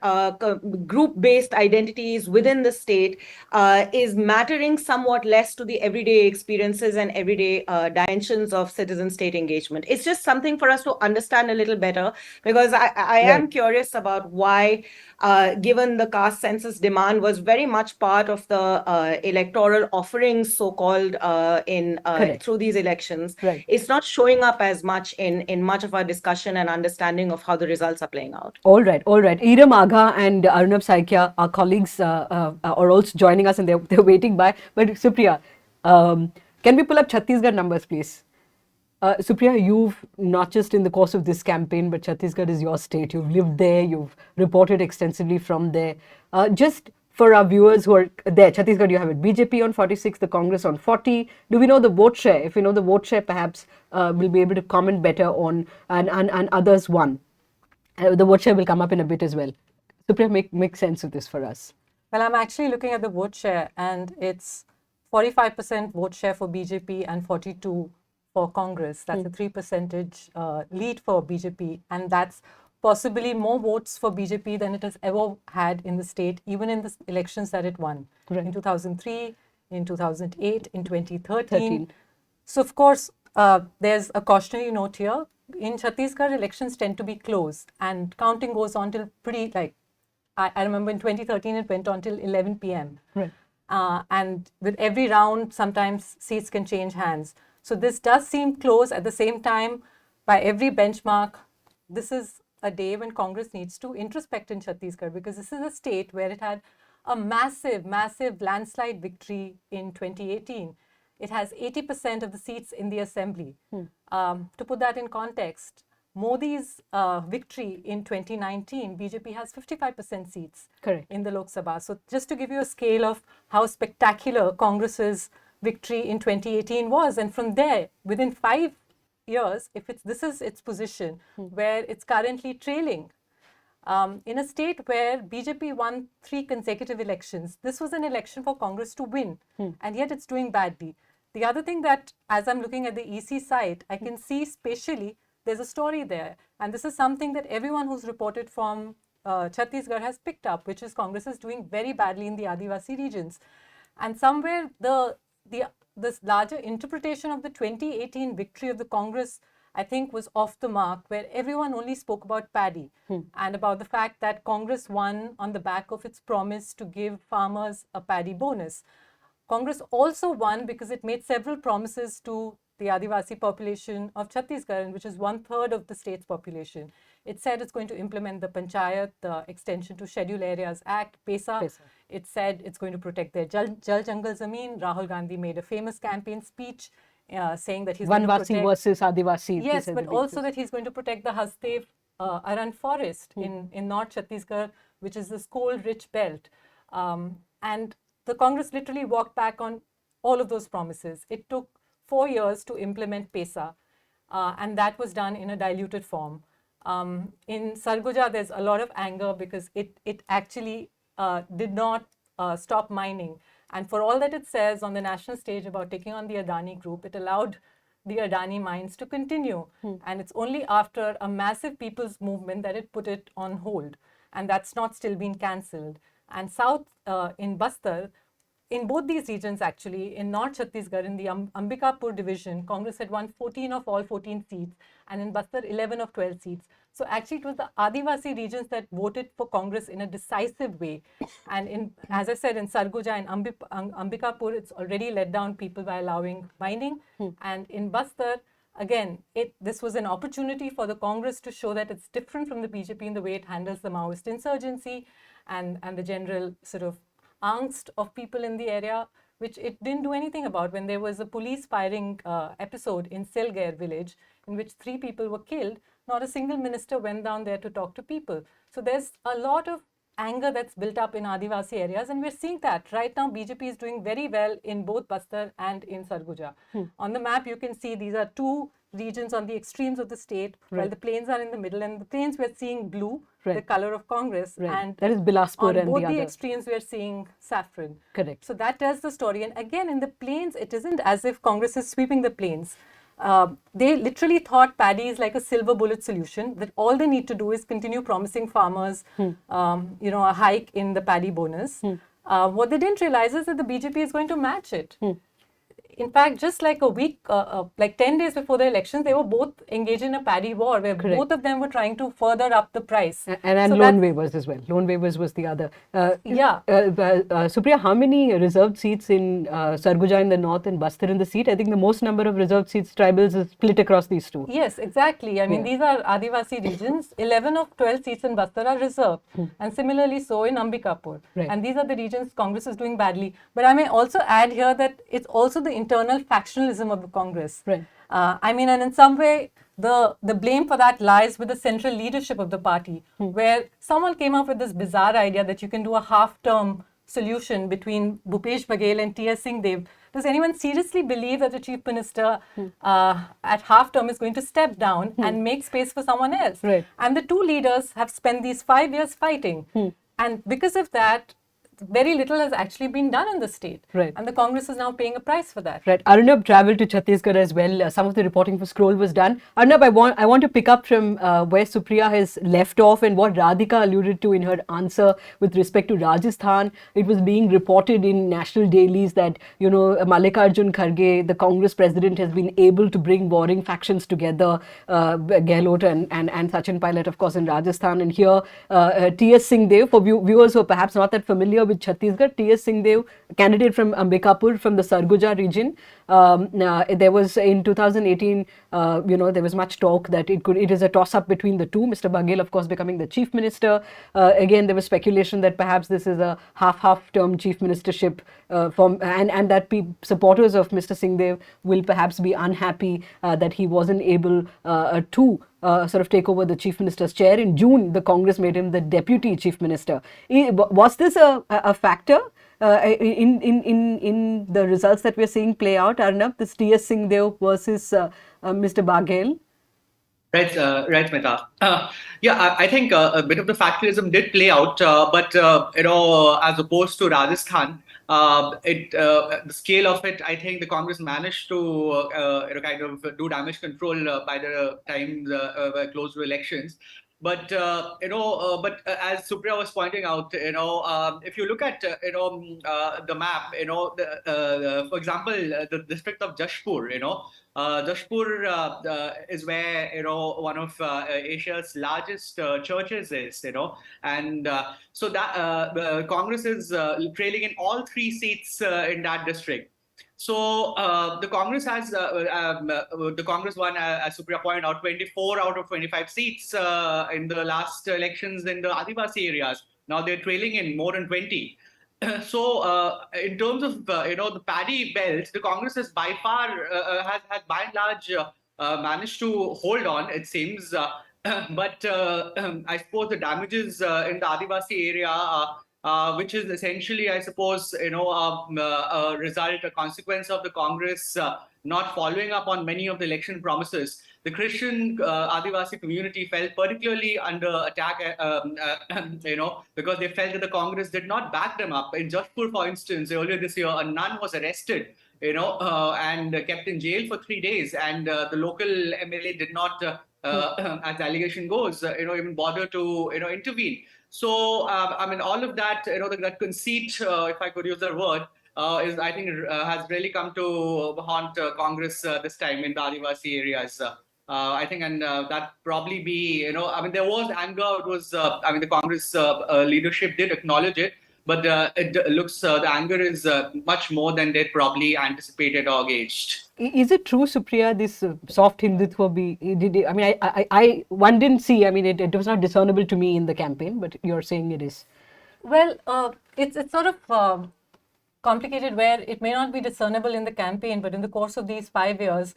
group-based identities within the state is mattering somewhat less to the everyday experiences and everyday dimensions of citizen-state engagement. It's just something for us to understand a little better, because I am curious about why, given the caste census demand was very much part of the electoral offerings, so-called, through these elections, it's not showing up as much in much of our discussion and understanding of how the results are playing out. All right. Iram Agha and Arunabh Saikia, our colleagues, are also joining us, and they're waiting by. But Supriya, can we pull up Chhattisgarh numbers, please? Supriya, you've not just in the course of this campaign, but Chhattisgarh is your state. You've lived there. You've reported extensively from there. Just for our viewers who are there, Chhattisgarh, you have it. BJP on 46, the Congress on 40. Do we know the vote share? If we know the vote share, perhaps we'll be able to comment better on, and others won. The vote share will come up in a bit as well. Supriya, make sense of this for us. Well, I'm actually looking at the vote share, and it's 45% vote share for BJP and 42 for Congress. That's a 3% lead for BJP, and that's possibly more votes for BJP than it has ever had in the state, even in the elections that it won in 2003, in 2008, in 2013. So, of course, there's a cautionary note here. In Chhattisgarh, elections tend to be close, and counting goes on till I remember in 2013 it went on till 11 p.m. And with every round, sometimes seats can change hands. So this does seem close. At the same time, by every benchmark, this is a day when Congress needs to introspect in Chhattisgarh, because this is a state where it had a massive landslide victory in 2018. It has 80% of the seats in the assembly. To put that in context, Modi's victory in 2019, BJP has 55% seats in the Lok Sabha. So just to give you a scale of how spectacular Congress's victory in 2018 was, and from there, within 5 years, this is its position, where it's currently trailing. In a state where BJP won 3 consecutive elections, this was an election for Congress to win, and yet it's doing badly. The other thing that, as I'm looking at the EC site, I can see spatially there's a story there, and this is something that everyone who's reported from Chhattisgarh has picked up, which is Congress is doing very badly in the Adivasi regions. And somewhere this larger interpretation of the 2018 victory of the Congress, I think, was off the mark, where everyone only spoke about paddy and about the fact that Congress won on the back of its promise to give farmers a paddy bonus. Congress also won because it made several promises to the Adivasi population of Chhattisgarh, which is 1/3 of the state's population. It said it's going to implement the Panchayat, the Extension to Scheduled Areas Act, PESA. It said it's going to protect their Jal Jangal Zameen. Rahul Gandhi made a famous campaign speech saying that he's going to protect... Vanvasi versus Adivasi. Yes, but also that he's going to protect the Hasdev Aran forest in North Chhattisgarh, which is this coal-rich belt. And the Congress literally walked back on all of those promises. It took 4 years to implement PESA. and that was done in a diluted form. In Sarguja, there's a lot of anger because it actually did not stop mining. And for all that it says on the national stage about taking on the Adani group, it allowed the Adani mines to continue. And it's only after a massive people's movement that it put it on hold. And that's not still been cancelled. And south in Bastar, in both these regions actually, in North Chhattisgarh, in the Ambikapur division, Congress had won 14 of all 14 seats, and in Bastar, 11 of 12 seats. So actually it was the Adivasi regions that voted for Congress in a decisive way. And in, as I said, in Sarguja and Ambikapur, it's already let down people by allowing mining. And in Bastar, again, this was an opportunity for the Congress to show that it's different from the BJP in the way it handles the Maoist insurgency and the general sort of angst of people in the area, which it didn't do anything about when there was a police firing episode in Selgair village in which 3 people were killed. Not a single minister went down there to talk to people. So there's a lot of anger that's built up in Adivasi areas, and we're seeing that right now. BJP is doing very well in both Bastar and in Sarguja. On the map, you can see these are 2 regions on the extremes of the state, while the plains are in the middle, and the plains we're seeing blue, the color of Congress, and that is Bilaspur on and both the the other. extremes we're seeing saffron. Correct. So that tells the story. And again, in the plains, it isn't as if Congress is sweeping the plains. They literally thought paddy is like a silver bullet solution, that all they need to do is continue promising farmers, a hike in the paddy bonus. What they didn't realize is that the BJP is going to match it. In fact, just like a week, like 10 days before the elections, they were both engaged in a paddy war where both of them were trying to further up the price. And So loan that- waivers as well. Loan waivers was the other. Yeah. Supriya, how many reserved seats in Sarguja in the north and Bastar in the seat? I think the most number of reserved seats tribals is split across these 2. Yes, exactly. I mean, Yeah. these are Adivasi regions. 11 of 12 seats in Bastar are reserved. And similarly so in Ambikapur. Right. And these are the regions Congress is doing badly. But I may also add here that it's also the internal factionalism of the Congress. Right. I mean, and in some way, the blame for that lies with the central leadership of the party, where someone came up with this bizarre idea that you can do a half-term solution between Bhupesh Baghel and T.S. Singh. Does anyone seriously believe that the chief minister at half-term is going to step down and make space for someone else? Right. And the 2 leaders have spent these 5 years fighting. And because of that, very little has actually been done in the state. Right. And the Congress is now paying a price for that. Right. Arnab traveled to Chhattisgarh as well. Some of the reporting for Scroll was done. Arnab, I want to pick up from where Supriya has left off and what Radhika alluded to in her answer with respect to Rajasthan. It was being reported in national dailies that, Mallikarjun Kharge, the Congress president, has been able to bring warring factions together. Gehlot and Sachin Pilot, of course, in Rajasthan. And here, T.S. Singhdev, for viewers who are perhaps not that familiar with Chhattisgarh, T.S. Singhdev, candidate from Ambikapur from the Sarguja region. There was in 2018, there was much talk that it is a toss-up between the 2. Mr. Baghel, of course, becoming the chief minister. Again, there was speculation that perhaps this is a half-term chief ministership, and that supporters of Mr. Singhdev will perhaps be unhappy that he wasn't able to sort of take over the chief minister's chair. In June, the Congress made him the deputy chief minister. Was this a factor in the results that we're seeing play out, Arnab, this T.S. Singhdev versus Mr. Baghel? Right, Smita. I think a bit of the factionalism did play out, but as opposed to Rajasthan, the scale of it, I think the Congress managed to kind of do damage control by the time we're close to elections. But as Supriya was pointing out, if you look at the map, for example, the district of Jashpur, Jashpur is where one of Asia's largest churches is, and so that Congress is trailing in all 3 seats in that district. So the Congress has the Congress won, as Supriya pointed out, 24 out of 25 seats in the last elections in the Adivasi areas. Now they're trailing in more than 20. So in terms of the paddy belt, the Congress has by far has by and large managed to hold on, it seems. But I suppose the damages in the Adivasi area which is essentially, I suppose, a result, a consequence of the Congress not following up on many of the election promises. The Christian Adivasi community felt particularly under attack, because they felt that the Congress did not back them up. In Jodhpur, for instance, earlier this year, a nun was arrested, and kept in jail for 3 days, and the local MLA did not, as the allegation goes, even bother to, intervene. So, all of that, that conceit, if I could use that word, is, I think, has really come to haunt Congress this time in the Adivasi areas. I think, and that probably be, there was anger. It was, the Congress leadership did acknowledge it, but it looks the anger is much more than they probably anticipated or gauged. Is it true, Supriya, this soft Hindutva one didn't see, it was not discernible to me in the campaign, but you're saying it is. Well, it's sort of complicated where it may not be discernible in the campaign, but in the course of these 5 years,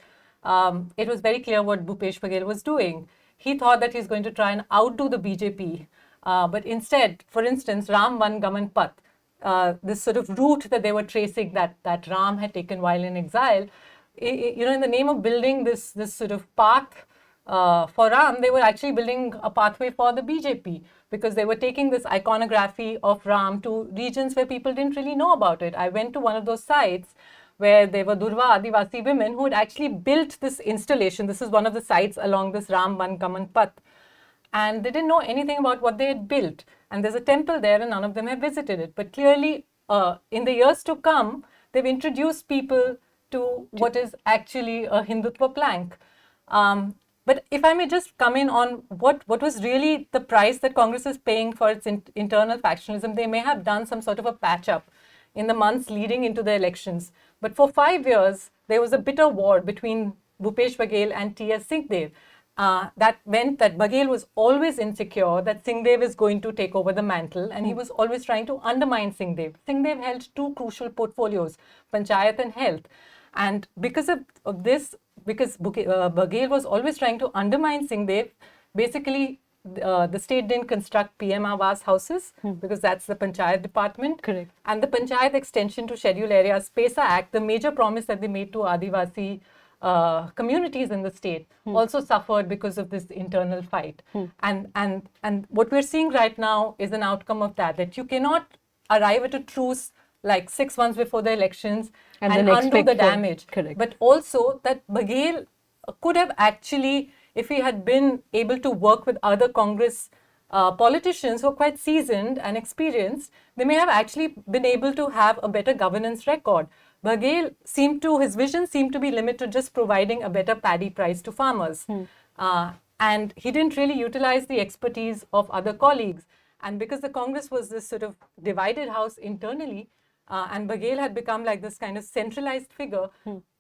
it was very clear what Bhupesh Baghel was doing. He thought that he's going to try and outdo the BJP, but instead, for instance, Ram Van Gaman Path, this sort of route that they were tracing that Ram had taken while in exile, in the name of building this sort of path for Ram, they were actually building a pathway for the BJP, because they were taking this iconography of Ram to regions where people didn't really know about it. I went to one of those sites where there were Durva Adivasi women who had actually built this installation. This is one of the sites along this Ram Van Gaman Path. And they didn't know anything about what they had built. And there's a temple there and none of them have visited it. But clearly, in the years to come, they've introduced people to what is actually a Hindutva plank. But if I may just come in on what was really the price that Congress is paying for its internal factionalism, they may have done some sort of a patch-up in the months leading into the elections. But for 5 years, there was a bitter war between Bhupesh Baghel and T.S. Singhdev. That meant that Baghel was always insecure that Singhdev is going to take over the mantle, and he was always trying to undermine Singhdev. Singhdev held 2 crucial portfolios, Panchayat and Health. And because of this, because Baghel was always trying to undermine Singhdev, basically the state didn't construct PM Awas houses because that's the Panchayat department. Correct. And the Panchayat extension to scheduled areas, PESA Act, the major promise that they made to Adivasi communities in the state, also suffered because of this internal fight. And what we're seeing right now is an outcome of that you cannot arrive at a truce like 6 months before the elections and undo the damage. Correct. But also that Baghel could have actually, if he had been able to work with other Congress politicians who are quite seasoned and experienced, they may have actually been able to have a better governance record. Baghel his vision seemed to be limited to just providing a better paddy price to farmers. And he didn't really utilize the expertise of other colleagues. And because the Congress was this sort of divided house internally, and Baghel had become like this kind of centralized figure,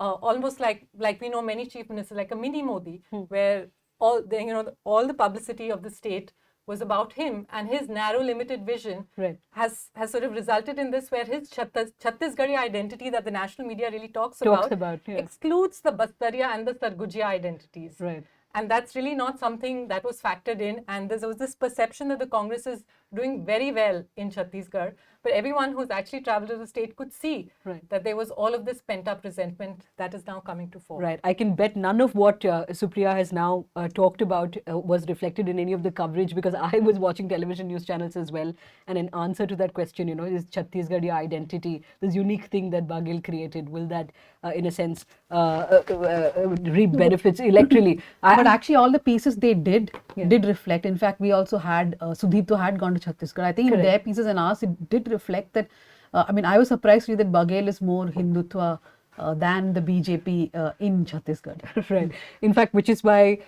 almost like we know many chief ministers, like a mini Modi, where all the publicity of the state was about him, and his narrow, limited vision has sort of resulted in this, where his Chhattisgarhi identity that the national media really talks about excludes the Bastaria and the Sarguja identities. Right. And that's really not something that was factored in. And there was this perception that the Congress is doing very well in Chhattisgarh. But everyone who's actually traveled to the state could see that there was all of this pent-up resentment that is now coming to fore. Right. I can bet none of what Supriya has now talked about was reflected in any of the coverage, because I was watching television news channels as well. And in answer to that question, this Chhattisgarhi identity, this unique thing that Baghel created, will that, in a sense, reap benefits electorally? But actually, all the pieces they did reflect. In fact, we also had Sudipto had gone to Chhattisgarh. I think in their pieces and ours, it did reflect that. I was surprised to read that Baghel is more Hindutva than the BJP in Chhattisgarh. Right. In fact, which is why,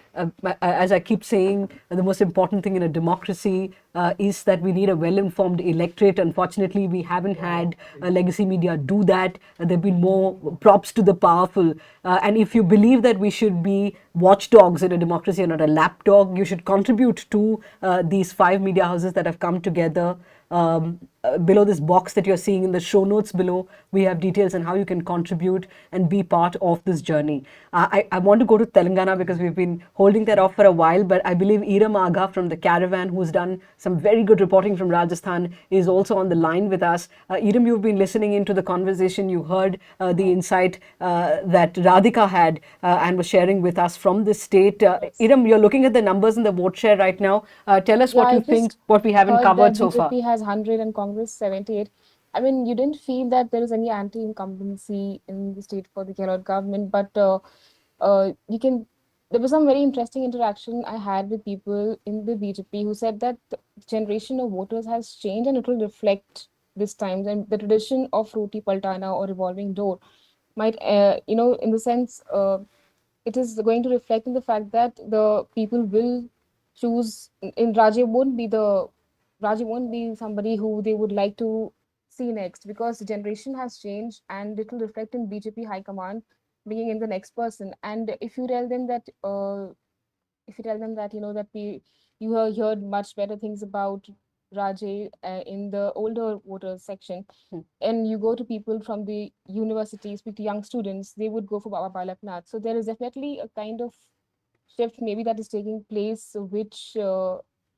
as I keep saying, the most important thing in a democracy is that we need a well-informed electorate. Unfortunately, we haven't had legacy media do that. There have been more props to the powerful. And if you believe that we should be watchdogs in a democracy and not a lapdog, you should contribute to these 5 media houses that have come together. Below this box that you're seeing in the show notes below, we have details on how you can contribute and be part of this journey. I want to go to Telangana because we've been holding that off for a while, but I believe Iram Aga from the Caravan, who's done some very good reporting from Rajasthan, is also on the line with us. Idam, you've been listening into the conversation. You heard the insight that Radhika had and was sharing with us from the state. Idam, you're looking at the numbers in the vote share right now. Tell us what you think, what we haven't covered so far. BJP has 100 and Congress 78. I mean, you didn't feel that there is any anti-incumbency in the state for the Gehlot government, but there was some very interesting interaction I had with people in the BJP who said that the generation of voters has changed and it will reflect this time. And the tradition of roti paltana or revolving door might, in the sense, it is going to reflect in the fact that the people will choose. In Raje won't be somebody who they would like to see next, because the generation has changed and it will reflect in BJP High Command bringing in the next person. And if you tell them that you have heard much better things about Raje in the older voters section, and you go to people from the university, speak to young students, they would go for Baba Balaknath. So there is definitely a kind of shift maybe that is taking place, which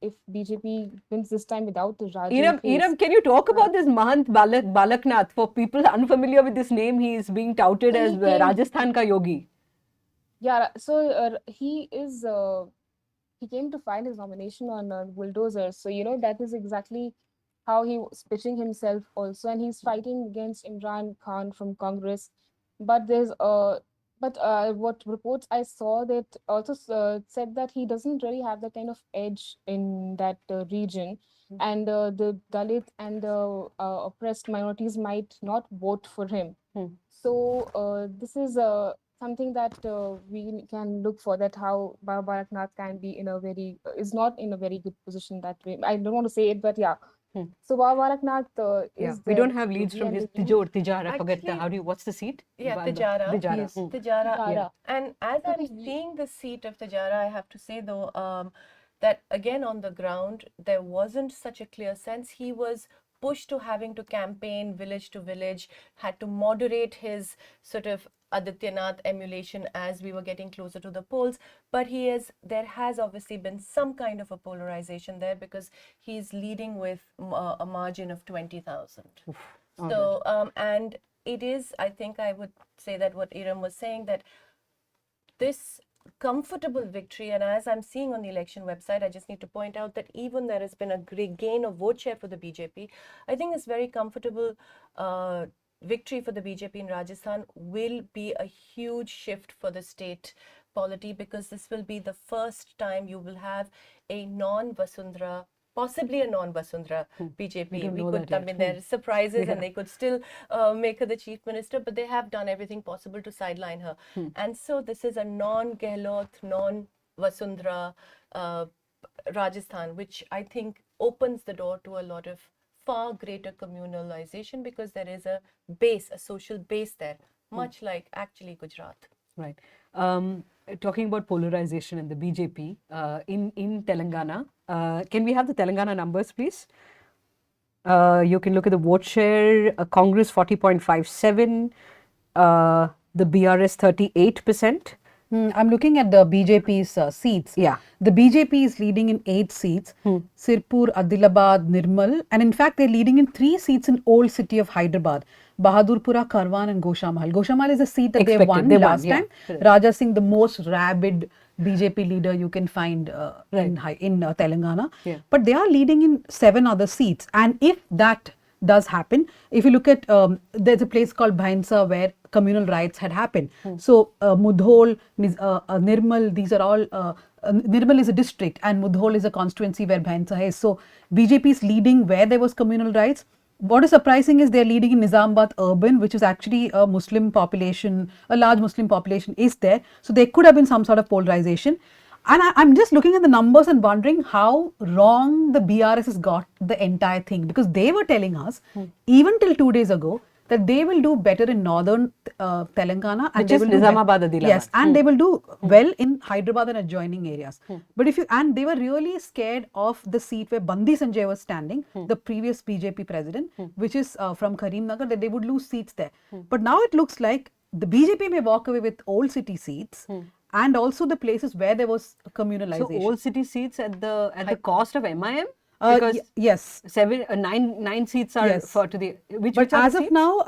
if BJP wins this time without the Raje Idam, can you talk about this Mahant Balaknath? For people unfamiliar with this name, he is being touted as Rajasthan ka yogi. Yeah, so he came to file his nomination on bulldozers. So, that is exactly how he was pitching himself also. And he's fighting against Imran Khan from Congress. But what reports I saw that also said that he doesn't really have that kind of edge in that region. And the Dalit and the oppressed minorities might not vote for him. So this is something that we can look for, that how Baba Balaknath can be is not in a very good position that way. I don't want to say it, but yeah. So Baba Balaknath is we don't have leads from his Tijara. What's the seat? Yeah, Tijara. Yes. Tijara. Yeah. And as I'm seeing the seat of Tijara, I have to say though, that again on the ground, there wasn't such a clear sense. He was pushed to having to campaign village to village, had to moderate his sort of Adityanath emulation as we were getting closer to the polls. But there has obviously been some kind of a polarization there, because he's leading with a margin of 20,000. So, and it is, I think I would say that what Idam was saying, that this comfortable victory, and as I'm seeing on the election website, I just need to point out that even there has been a great gain of vote share for the BJP. I think this very comfortable victory for the BJP in Rajasthan will be a huge shift for the state polity, because this will be the first time you will have a non-Vasundhara, possibly a non-Vasundhara BJP. There are surprises and they could still make her the chief minister, but they have done everything possible to sideline her. And so this is a non-Gehlot, non-Vasundhara Rajasthan, which I think opens the door to a lot of far greater communalization, because there is a social base there, much like actually Gujarat. Right. Talking about polarization in the BJP in Telangana, can we have the Telangana numbers, please? You can look at the vote share. Congress 40.57, the BRS 38%. I'm looking at the BJP's seats. Yeah. The BJP is leading in 8 seats, Sirpur, Adilabad, Nirmal, and in fact they're leading in 3 seats in old city of Hyderabad, Bahadurpura, Caravan and Goshamal. Goshamal is a seat that they won last time. Raja Singh, the most rabid BJP leader you can find in Telangana. Yeah. But they are leading in 7 other seats, and if that does happen, if you look at, there's a place called Bhainsa where communal riots had happened. So Mudhol, Nirmal, these are all, Nirmal is a district and Mudhol is a constituency where Bhainsa is. So BJP is leading where there was communal riots. What is surprising is they're leading in Nizamabad urban, which is actually a Muslim population, a large Muslim population is there. So there could have been some sort of polarization. And I'm just looking at the numbers and wondering how wrong the BRS has got the entire thing, because they were telling us even till 2 days ago that they will do better in northern Telangana, and they will do Nizamabad, Adilabad. Yes, and they will do well in Hyderabad and adjoining areas. But they were really scared of the seat where Bandi Sanjay was standing, the previous BJP president, which is from Karimnagar, that they would lose seats there. But now it looks like the BJP may walk away with old city seats. And also the places where there was communalization. So old city seats at the cost of MIM? Because yes, nine seats are yes. for to the which. But which are as the of seats? now,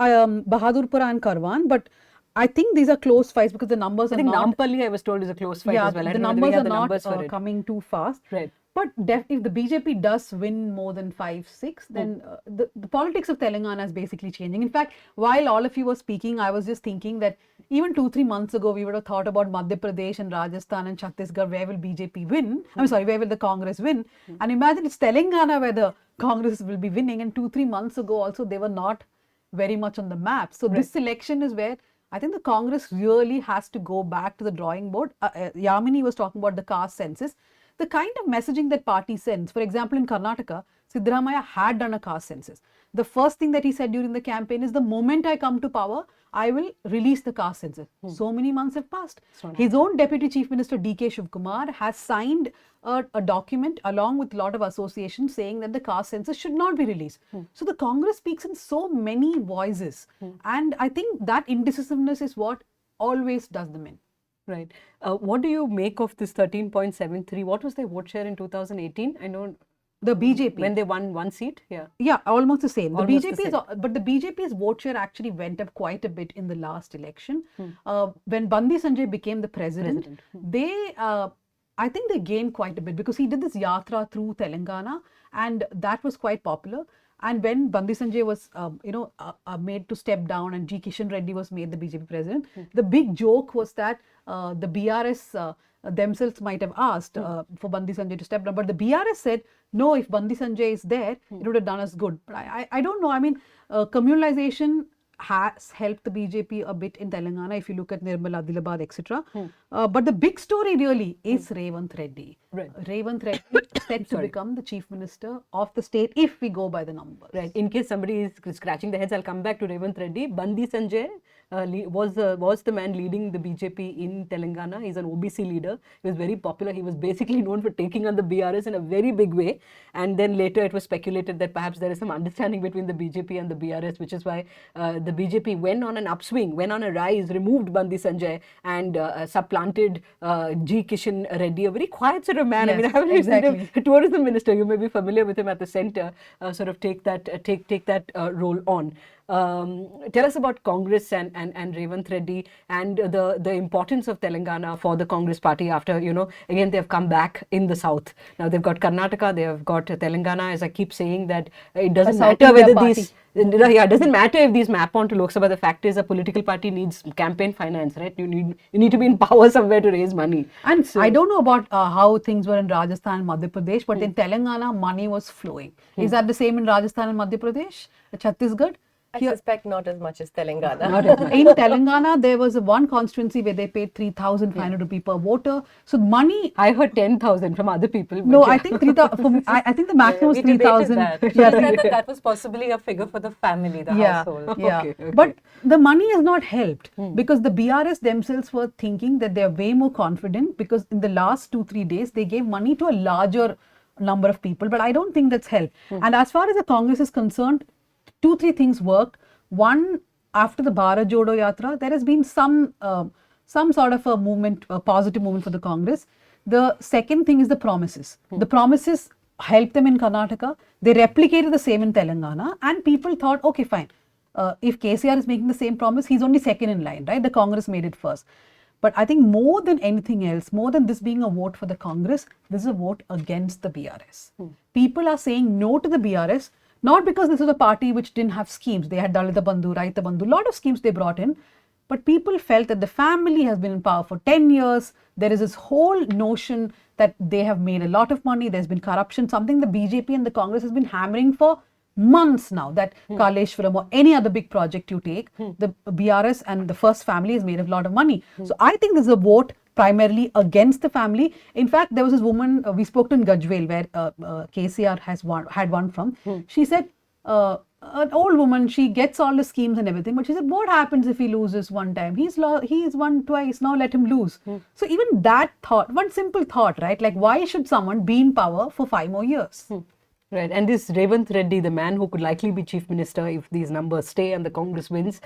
Bahadurpura and Caravan. But I think these are close fights because the numbers I are think not. Nampally, I was told, is a close fight Yeah, as well. I the don't know whether we numbers have are the not numbers for it. coming too fast. Right. But if the BJP does win more than 5, 6, then the politics of Telangana is basically changing. In fact, while all of you were speaking, I was just thinking that even 2-3 months ago, we would have thought about Madhya Pradesh and Rajasthan and Chhattisgarh, where will BJP win? I'm sorry, where will the Congress win? And imagine it's Telangana where the Congress will be winning. And 2-3 months ago also, they were not very much on the map. So this election is where I think the Congress really has to go back to the drawing board. Yamini was talking about the caste census. The kind of messaging that party sends, for example, in Karnataka, Siddaramaiah had done a caste census. The first thing that he said during the campaign is, the moment I come to power, I will release the caste census. So many months have passed. His own Deputy Chief Minister D.K. Shivkumar has signed a document along with a lot of associations saying that the caste census should not be released. So the Congress speaks in so many voices. And I think that indecisiveness is what always does them in. Right. What do you make of this 13.73? What was their vote share in 2018? I know the BJP, when they won one seat. Yeah, almost the same. Almost the the BJP same. but the BJP's vote share actually went up quite a bit in the last election. When Bandi Sanjay became the president. They I think they gained quite a bit because he did this yatra through Telangana, and that was quite popular. And when Bandi Sanjay was, made to step down and G. Kishan Reddy was made the BJP president, the big joke was that the BRS themselves might have asked for Bandi Sanjay to step down, but the BRS said, no, if Bandi Sanjay is there, it would have done us good. But I don't know. I mean, communalization has helped the BJP a bit in Telangana if you look at Nirmal, Adilabad, etc. But the big story really is Revant Reddy. Revant Reddy is set to become the chief minister of the state if we go by the numbers. Right. In case somebody is scratching their heads, I'll come back to Revant Reddy. Bandi Sanjay was the man leading the BJP in Telangana. He's an OBC leader. He was very popular. He was basically known for taking on the BRS in a very big way. And then later it was speculated that perhaps there is some understanding between the BJP and the BRS, which is why the BJP went on an upswing, went on a rise, removed Bandi Sanjay and supplanted G. Kishan Reddy, a very quiet sort of man. Yes, I mean, I haven't exactly. seen a tourism minister. You may be familiar with him at the center. Sort of take that role on. Tell us about Congress and Revant Reddy and the importance of Telangana for the Congress party after, again, they've come back in the south. Now they've got Karnataka, they've got Telangana. As I keep saying that it doesn't matter whether these, it doesn't matter if these map on to Lok Sabha. The fact is a political party needs campaign finance, right? You need to be in power somewhere to raise money. And so, I don't know about how things were in Rajasthan and Madhya Pradesh, but in Telangana, money was flowing. Is that the same in Rajasthan and Madhya Pradesh, Chhattisgarh? I suspect not as much as Telangana. In Telangana, there was one constituency where they paid 3,500 rupees per voter. So money, I heard 10,000 from other people. No, I think 3,000. I think the maximum was 3,000. That was possibly a figure for the family, the household. Yeah. Okay. But the money has not helped because the BRS themselves were thinking that they are way more confident because in the last 2-3 days they gave money to a larger number of people. But I don't think that's helped. And as far as the Congress is concerned, 2-3 things worked. One, after the Bharat Jodo Yatra, there has been some sort of a movement, a positive movement for the Congress. The second thing is the promises. The promises helped them in Karnataka. They replicated the same in Telangana, and people thought, okay, fine. If KCR is making the same promise, he's only second in line, right? The Congress made it first. But I think more than anything else, more than this being a vote for the Congress, this is a vote against the BRS. People are saying no to the BRS. Not because this was a party which didn't have schemes. They had Dalita Bandhu, Raita Bandhu, a lot of schemes they brought in. But people felt that the family has been in power for 10 years. There is this whole notion that they have made a lot of money. There's been corruption, something the BJP and the Congress has been hammering for months now. That Kaleshwaram or any other big project you take, the BRS and the first family has made a lot of money. So I think this is a vote primarily against the family. In fact, there was this woman, we spoke to in Gajwel, where KCR had one from. She said, an old woman, she gets all the schemes and everything, but she said, what happens if he loses one time? He's won twice, now let him lose. So even that thought, one simple thought, right? Like, why should someone be in power for 5 more years? Right, and this Revant Reddy, the man who could likely be chief minister if these numbers stay and the Congress wins,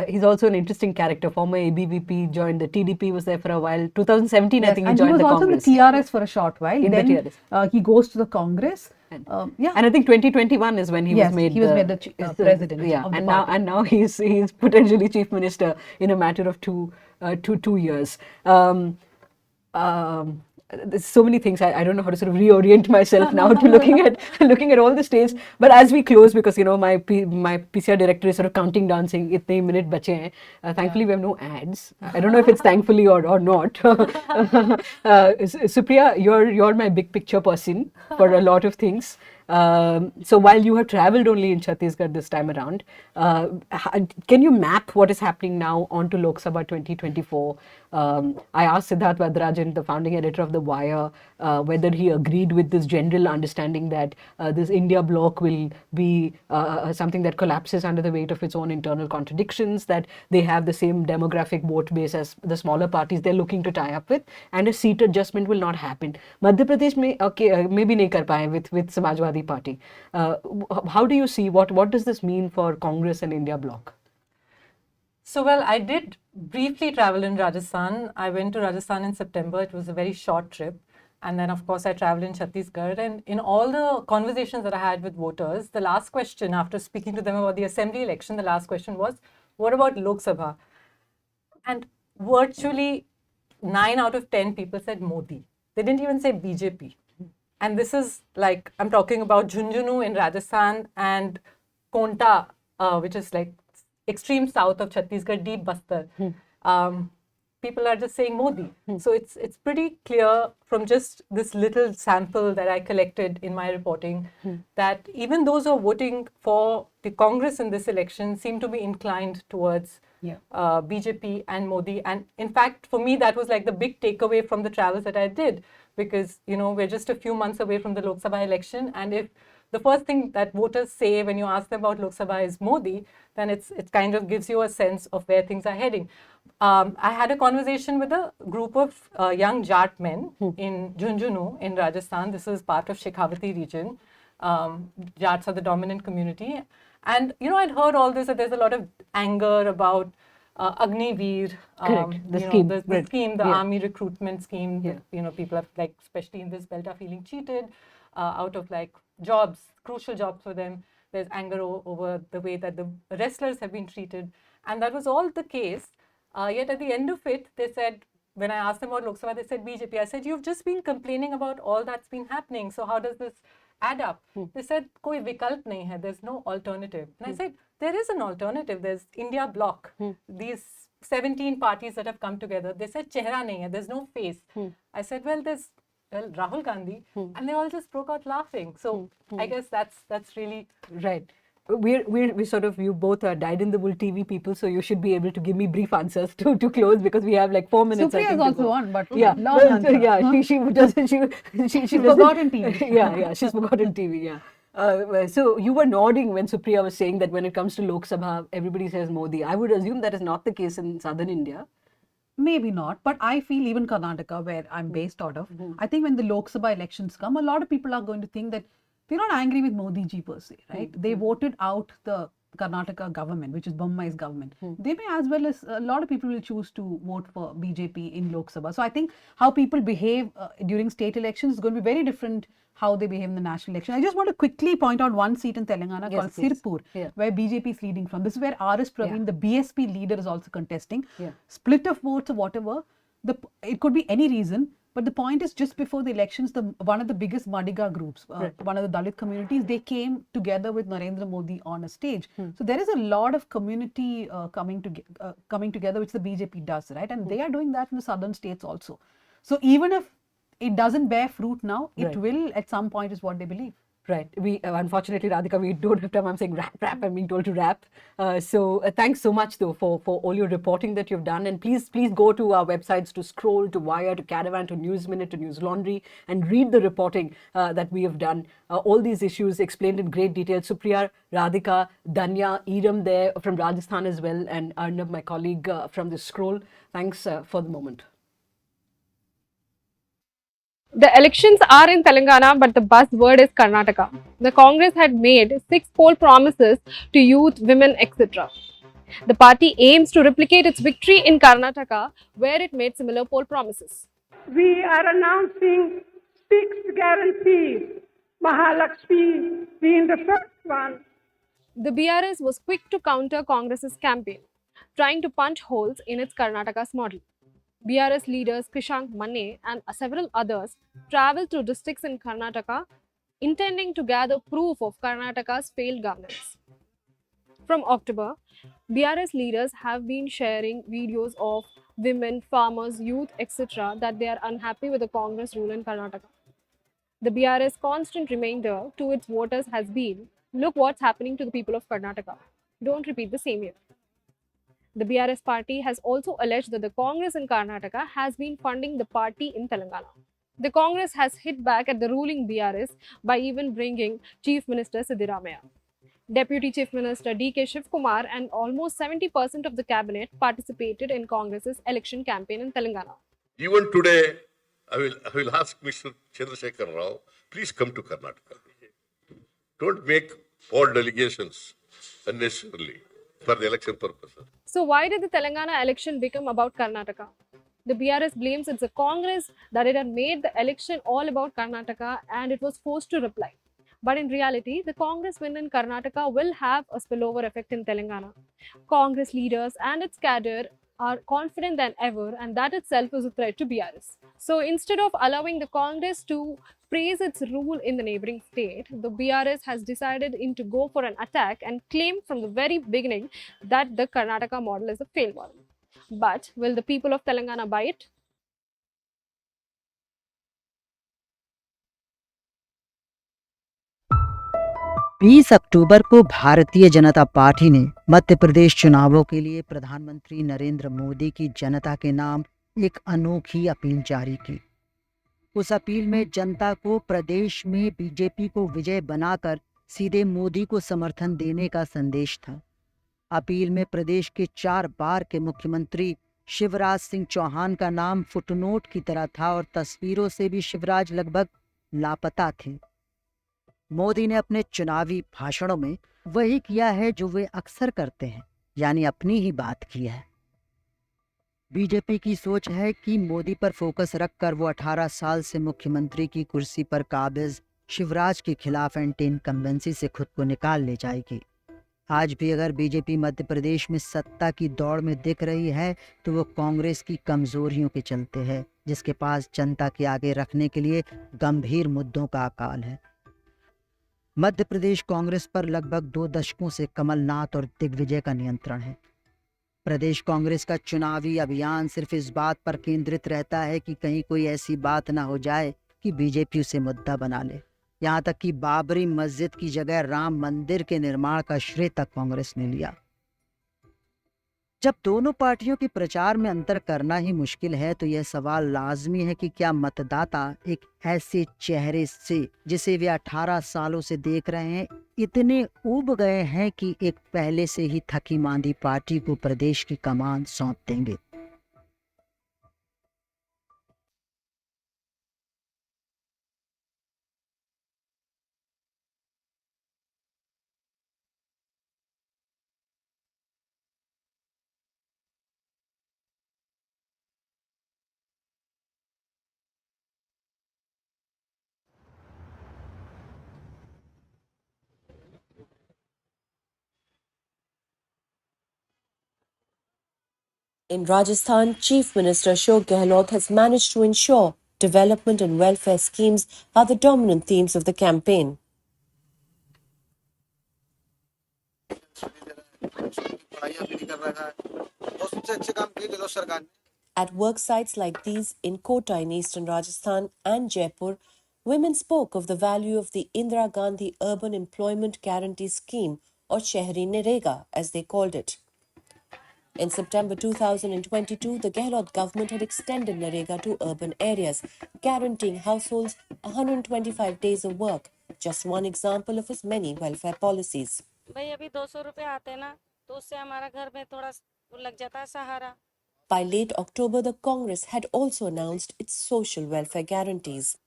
he's also an interesting character. Former ABVP, joined the TDP, was there for a while. 2017, I think he joined the Congress. And he was also in the TRS for a short while. Then he goes to the Congress. Yeah. And I think 2021 is when he was made. He was made the president. Yeah, of the and party. now he's potentially chief minister in a matter of two years. There's so many things I don't know how to sort of reorient myself now to looking at all the states. But as we close, because my PCR director is sort of counting down, saying itne minute bache hain. Thankfully, we have no ads. I don't know if it's thankfully or not. Supriya, you're my big picture person for a lot of things. So while you have travelled only in Chhattisgarh this time around, can you map what is happening now onto Lok Sabha 2024? I asked Siddharth Varadarajan, the founding editor of The Wire, whether he agreed with this general understanding that this India bloc will be something that collapses under the weight of its own internal contradictions, that they have the same demographic vote base as the smaller parties they're looking to tie up with, and a seat adjustment will not happen. Madhya Pradesh maybe nahi kar paye with Samajwadi Party. How do you see, what does this mean for Congress and India bloc? So, well, I did briefly travel in Rajasthan. I went to Rajasthan in September. It was a very short trip. And then, of course, I traveled in Chhattisgarh. And in all the conversations that I had with voters, the last question after speaking to them about the assembly election, the last question was, what about Lok Sabha? And virtually 9 out of 10 people said Modi. They didn't even say BJP. And this is like, I'm talking about Jhunjhunu in Rajasthan and Konta, which is like extreme south of Chhattisgarh, deep Bastar. People are just saying Modi. So it's pretty clear from just this little sample that I collected in my reporting that even those who are voting for the Congress in this election seem to be inclined towards BJP and Modi. And in fact, for me, that was like the big takeaway from the travels that I did, because, we're just a few months away from the Lok Sabha election. And if the first thing that voters say when you ask them about Lok Sabha is Modi, then it kind of gives you a sense of where things are heading. I had a conversation with a group of young Jat men in Jhunjhunu in Rajasthan. This is part of Shekhawati region. Jats are the dominant community. And, I'd heard all this, that there's a lot of anger about Agniveer, the scheme, the scheme, the army recruitment scheme. People are like, especially in this belt, are feeling cheated out of like jobs, crucial jobs for them. There's anger over the way that the wrestlers have been treated. And that was all the case. Yet at the end of it, they said, when I asked them about Lok Sabha, they said BJP. I said, you've just been complaining about all that's been happening. So how does this add up? They said, koi vikalp nahi hai, there's no alternative. And I said, there is an alternative. There's India bloc. These 17 parties that have come together. They said, chehra nahi hai, there's no face. I said, well, there's Rahul Gandhi. And they all just broke out laughing. So I guess that's really right. We sort of, you both are dyed-in-the-wool TV people, so you should be able to give me brief answers to close, because we have like 4 minutes. Supriya is also on, but she doesn't. She forgotten TV. Yeah, she's forgotten TV. Yeah. So you were nodding when Supriya was saying that when it comes to Lok Sabha, everybody says Modi. I would assume that is not the case in southern India. Maybe not, but I feel even Karnataka, where I'm based out of, I think when the Lok Sabha elections come, a lot of people are going to think that they're not angry with Modi ji per se, right? They voted out the Karnataka government, which is Bommai's government. They may, as well as a lot of people will choose to vote for BJP in Lok Sabha. So I think how people behave during state elections is going to be very different how they behave in the national election. I just want to quickly point out one seat in Telangana called Sirpur, where BJP is leading from. This is where R.S. Praveen, the BSP leader, is also contesting. Split of votes or whatever, it could be any reason. But the point is, just before the elections, one of the biggest Madiga groups, one of the Dalit communities, they came together with Narendra Modi on a stage. So there is a lot of community coming together, which the BJP does, right? And they are doing that in the southern states also. So even if it doesn't bear fruit now, it will at some point, is what they believe. Right. We unfortunately, Radhika, we don't have time. I'm saying wrap. I'm being told to wrap. So thanks so much though for all your reporting that you've done. And please go to our websites, to Scroll, to Wire, to Caravan, to News Minute, to Newslaundry, and read the reporting that we have done. All these issues explained in great detail. Supriya, Radhika, Dhanya, Iram there from Rajasthan as well, and Arnab, my colleague from the Scroll. Thanks for the moment. The elections are in Telangana, but the buzzword is Karnataka. The Congress had made 6 poll promises to youth, women, etc. The party aims to replicate its victory in Karnataka, where it made similar poll promises. We are announcing 6 guarantees Mahalakshmi being the first one. The BRS was quick to counter Congress's campaign, trying to punch holes in its Karnataka's model. BRS leaders Krishank Manne and several others traveled through districts in Karnataka, intending to gather proof of Karnataka's failed governance. From October, BRS leaders have been sharing videos of women, farmers, youth, etc. that they are unhappy with the Congress rule in Karnataka. The BRS constant reminder to its voters has been, look what's happening to the people of Karnataka. Don't repeat the same here. The BRS party has also alleged that the Congress in Karnataka has been funding the party in Telangana. The Congress has hit back at the ruling BRS by even bringing Chief Minister Siddaramaiah. Deputy Chief Minister D.K. Shivkumar and almost 70% of the cabinet participated in Congress's election campaign in Telangana. Even today, I will ask Mr. Chandrasekhar Rao, please come to Karnataka. Don't make all delegations unnecessarily for the election purposes. So why did the Telangana election become about Karnataka? The BRS blames it's the Congress that it had made the election all about Karnataka and it was forced to reply. But in reality, the Congress win in Karnataka will have a spillover effect in Telangana. Congress leaders and its cadre are confident than ever, and that itself is a threat to BRS. So instead of allowing the Congress to praise its rule in the neighboring state, the BRS has decided to go for an attack and claim from the very beginning that the Karnataka model is a failed model. But will the people of Telangana buy it? 20 अक्टूबर को Bharatiya Janata party ने मध्य प्रदेश चुनावों के लिए प्रधानमंत्री नरेंद्र मोदी की जनता के नाम एक अनोखी अपील जारी की। उस अपील में जनता को प्रदेश में बीजेपी को विजय बनाकर सीधे मोदी को समर्थन देने का संदेश था। अपील में प्रदेश के 4 बार के मुख्यमंत्री शिवराज सिंह चौहान का नाम फुटनोट की तरह था और तस्वीरों से भी शिवराज लगभग लापता थे। मोदी ने अपने चुनावी भाषणों में वही किया है जो वे अक्सर करते हैं, यानी अपनी ही बात की है। बीजेपी की सोच है कि मोदी पर फोकस रखकर वो 18 साल से मुख्यमंत्री की कुर्सी पर काबिज शिवराज के खिलाफ एंटी इनकम्बेंसी से खुद को निकाल ले जाएगी। आज भी अगर बीजेपी मध्य प्रदेश में सत्ता की दौड़ में दिख रही है तो वो कांग्रेस की कमजोरियों के चलते है, जिसके पास जनता के आगे रखने के लिए गंभीर मुद्दों का अकाल है। मध्य प्रदेश कांग्रेस पर लगभग 2 दशकों से कमलनाथ और दिग्विजय का नियंत्रण है। प्रदेश कांग्रेस का चुनावी अभियान सिर्फ इस बात पर केंद्रित रहता है कि कहीं कोई ऐसी बात ना हो जाए कि बीजेपी उसे मुद्दा बना ले। यहाँ तक कि बाबरी मस्जिद की जगह राम मंदिर के निर्माण का श्रेय तक कांग्रेस ने लिया। जब दोनों पार्टियों के प्रचार में अंतर करना ही मुश्किल है तो यह सवाल लाजमी है कि क्या मतदाता एक ऐसे चेहरे से जिसे वे 18 सालों से देख रहे हैं इतने ऊब गए हैं कि एक पहले से ही थकी मांदी पार्टी को प्रदेश की कमान सौंप देंगे। In Rajasthan, Chief Minister Ashok Gehlot has managed to ensure development and welfare schemes are the dominant themes of the campaign. At work sites like these in Kota in eastern Rajasthan and Jaipur, women spoke of the value of the Indira Gandhi Urban Employment Guarantee Scheme, or Shehri Nirega as they called it. In September 2022, the Gehlot government had extended Narega to urban areas, guaranteeing households 125 days of work, just one example of his many welfare policies. By late October, the Congress had also announced its social welfare guarantees.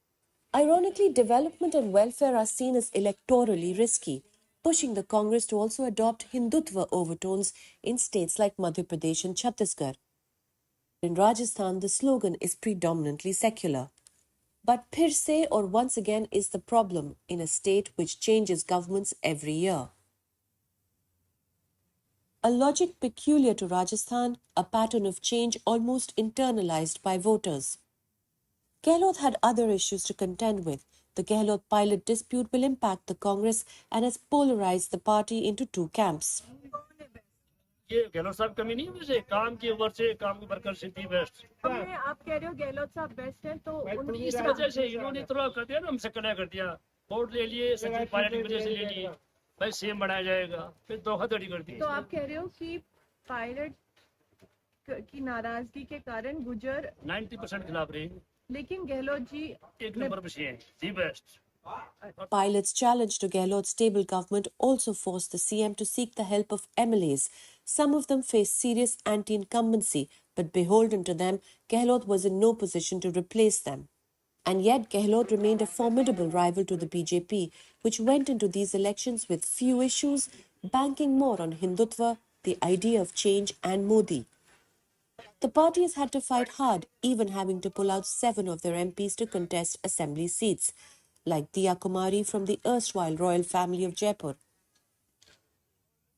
Ironically, development and welfare are seen as electorally risky, pushing the Congress to also adopt Hindutva overtones in states like Madhya Pradesh and Chhattisgarh. In Rajasthan, the slogan is predominantly secular. But phir se or once again is the problem in a state which changes governments every year. A logic peculiar to Rajasthan, a pattern of change almost internalized by voters. Gehlot had other issues to contend with. The Gehlot pilot dispute will impact the Congress and has polarized the party into two camps. ये गहलोत साहब कमी नहीं है वैसे काम की उम्र से काम की वर्कर सिद्धि बेस्ट आप कह रहे हो गहलोत साहब बेस्ट हैं तो इस वजह से इन्होंने इतना कर दिया ना, हमसे कड़ा कर दिया, वोट ले लिए, सचिव पायलट की वजह से ले लिए, भाई सीएम बनाया जाएगा, फिर धोखाधड़ी कर दी। तो आप कह रहे हो कि पायलट की नाराजगी के कारण गुजर 90% खिलाफ रही, लेकिन गहलोत जी एक नंबर पे हैं, the best. Pilot's challenge to Gehlot's stable government also forced the CM to seek the help of MLAs. Some of them faced serious anti-incumbency, but beholden to them, Gehlot was in no position to replace them. And yet, Gehlot remained a formidable rival to the BJP, which went into these elections with few issues, banking more on Hindutva, the idea of change, and Modi. The party has had to fight hard, even having to pull out 7 of their MPs to contest assembly seats, like Diya Kumari from the erstwhile royal family of Jaipur.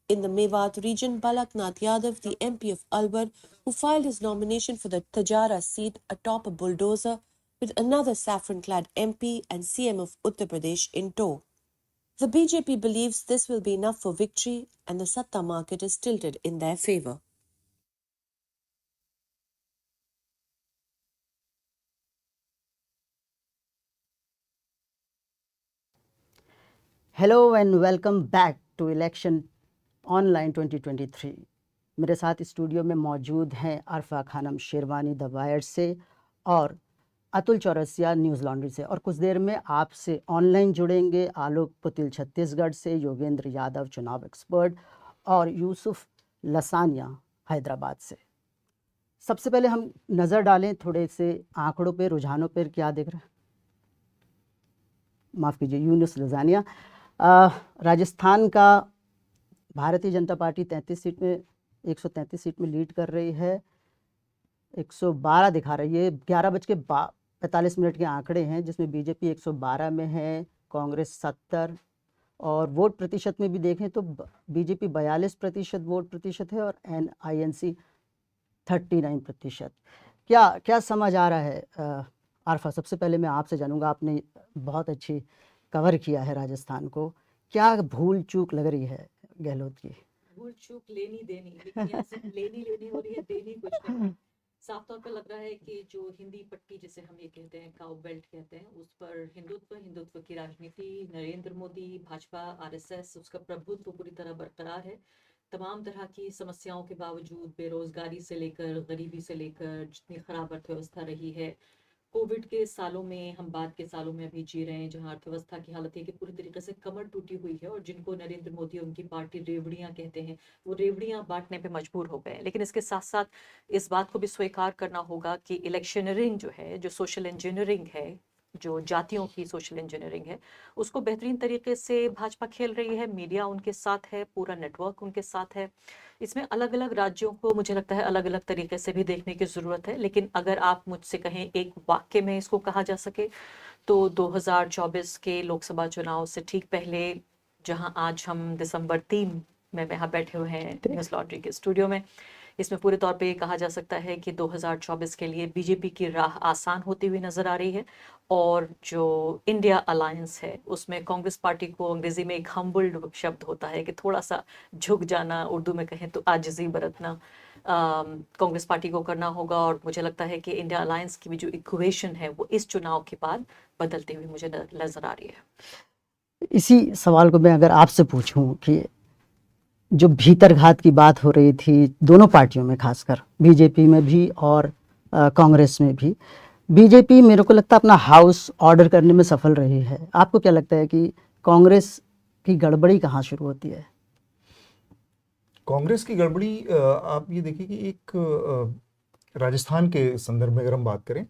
In the Mewat region, Balaknath Yadav, the MP of Alwar, who filed his nomination for the Tajara seat atop a bulldozer with another saffron-clad MP and CM of Uttar Pradesh in tow. The BJP believes this will be enough for victory and the Satta market is tilted in their favour. Hello and welcome back to election online 2023। मेरे साथ studio में मौजूद हैं Arfa Khanam Sherwani The Wire से और Atul Chaurasia news laundry से, और कुछ देर में आपसे ऑनलाइन जुड़ेंगे आलोक पुतिल छत्तीसगढ़ से, योगेंद्र यादव चुनाव एक्सपर्ट और यूसुफ लसानिया हैदराबाद से। सबसे पहले हम नज़र डालें थोड़े से आंकड़ों पे, रुझानों पर क्या देख रहे हैं। माफ़ कीजिए, यूनुस लसानिया। राजस्थान का भारतीय जनता पार्टी 133 सीट में लीड कर रही है, 112 दिखा रही है। 11:45 के आंकड़े हैं, जिसमें बीजेपी 112 में है, कांग्रेस 70, और वोट प्रतिशत में भी देखें तो बीजेपी 42% वोट प्रतिशत है और INC 39%। क्या समझ आ रहा है आरफा? सबसे पहले मैं आपसे जानूंगा, आपने बहुत अच्छी कवर किया है राजस्थान को, क्या भूल चूक लग रही है गहलोत की? भूल चूक लेनी देनी, लेकिन यहाँ सिर्फ लेनी हो रही है, देनी कुछ नहीं। साफ तौर पर लग रहा है कि जो हिंदी पट्टी जिसे हम ये कहते हैं, काउ बेल्ट कहते हैं, उस पर हिंदुत्व की राजनीति, नरेंद्र मोदी, भाजपा, RSS, उसका प्रभुत्व पूरी तरह बरकरार है। तमाम तरह की समस्याओं के बावजूद, बेरोजगारी से लेकर गरीबी से लेकर, जितनी खराब अर्थव्यवस्था रही है, कोविड के सालों में, हम बाद के सालों में अभी जी रहे हैं, जहां अर्थव्यवस्था की हालत है कि पूरी तरीके से कमर टूटी हुई है, और जिनको नरेंद्र मोदी और उनकी पार्टी रेवड़ियां कहते हैं, वो रेवड़ियां बांटने पे मजबूर हो गए। लेकिन इसके साथ साथ इस बात को भी स्वीकार करना होगा कि इलेक्शनरिंग जो है, जो सोशल इंजीनियरिंग है, जो जातियों की सोशल इंजीनियरिंग है, उसको बेहतरीन तरीके से भाजपा खेल रही है। मीडिया उनके साथ है, पूरा नेटवर्क उनके साथ है। इसमें अलग अलग राज्यों को मुझे लगता है अलग अलग तरीके से भी देखने की ज़रूरत है। लेकिन अगर आप मुझसे कहें एक वाक्य में इसको कहा जा सके, तो 2024 के लोकसभा चुनाव से ठीक पहले, जहां आज हम दिसंबर 3 में यहाँ बैठे हुए हैं न्यूज़ लॉन्ड्री के स्टूडियो में, इसमें पूरे तौर पे ये कहा जा सकता है कि 2024 के लिए बीजेपी की राह आसान होती हुई नजर आ रही है, और जो इंडिया अलायंस है उसमें कांग्रेस पार्टी को अंग्रेजी में एक हम्बल्ड शब्द होता है कि थोड़ा सा झुक जाना, उर्दू में कहें तो आजिज़ी बरतना, कांग्रेस पार्टी को करना होगा। और मुझे लगता है कि इंडिया अलायंस की भी जो इक्वेशन है वो इस चुनाव के बाद बदलती हुई मुझे नजर आ रही है। इसी सवाल को मैं अगर आपसे पूछूं कि जो भीतरघात की बात हो रही थी दोनों पार्टियों में, खासकर बीजेपी में भी और कांग्रेस में भी, बीजेपी मेरे को लगता है अपना हाउस ऑर्डर करने में सफल रही है। आपको क्या लगता है कि कांग्रेस की गड़बड़ी कहाँ शुरू होती है? कांग्रेस की गड़बड़ी आप ये देखिए कि एक राजस्थान के संदर्भ में अगर हम बात करें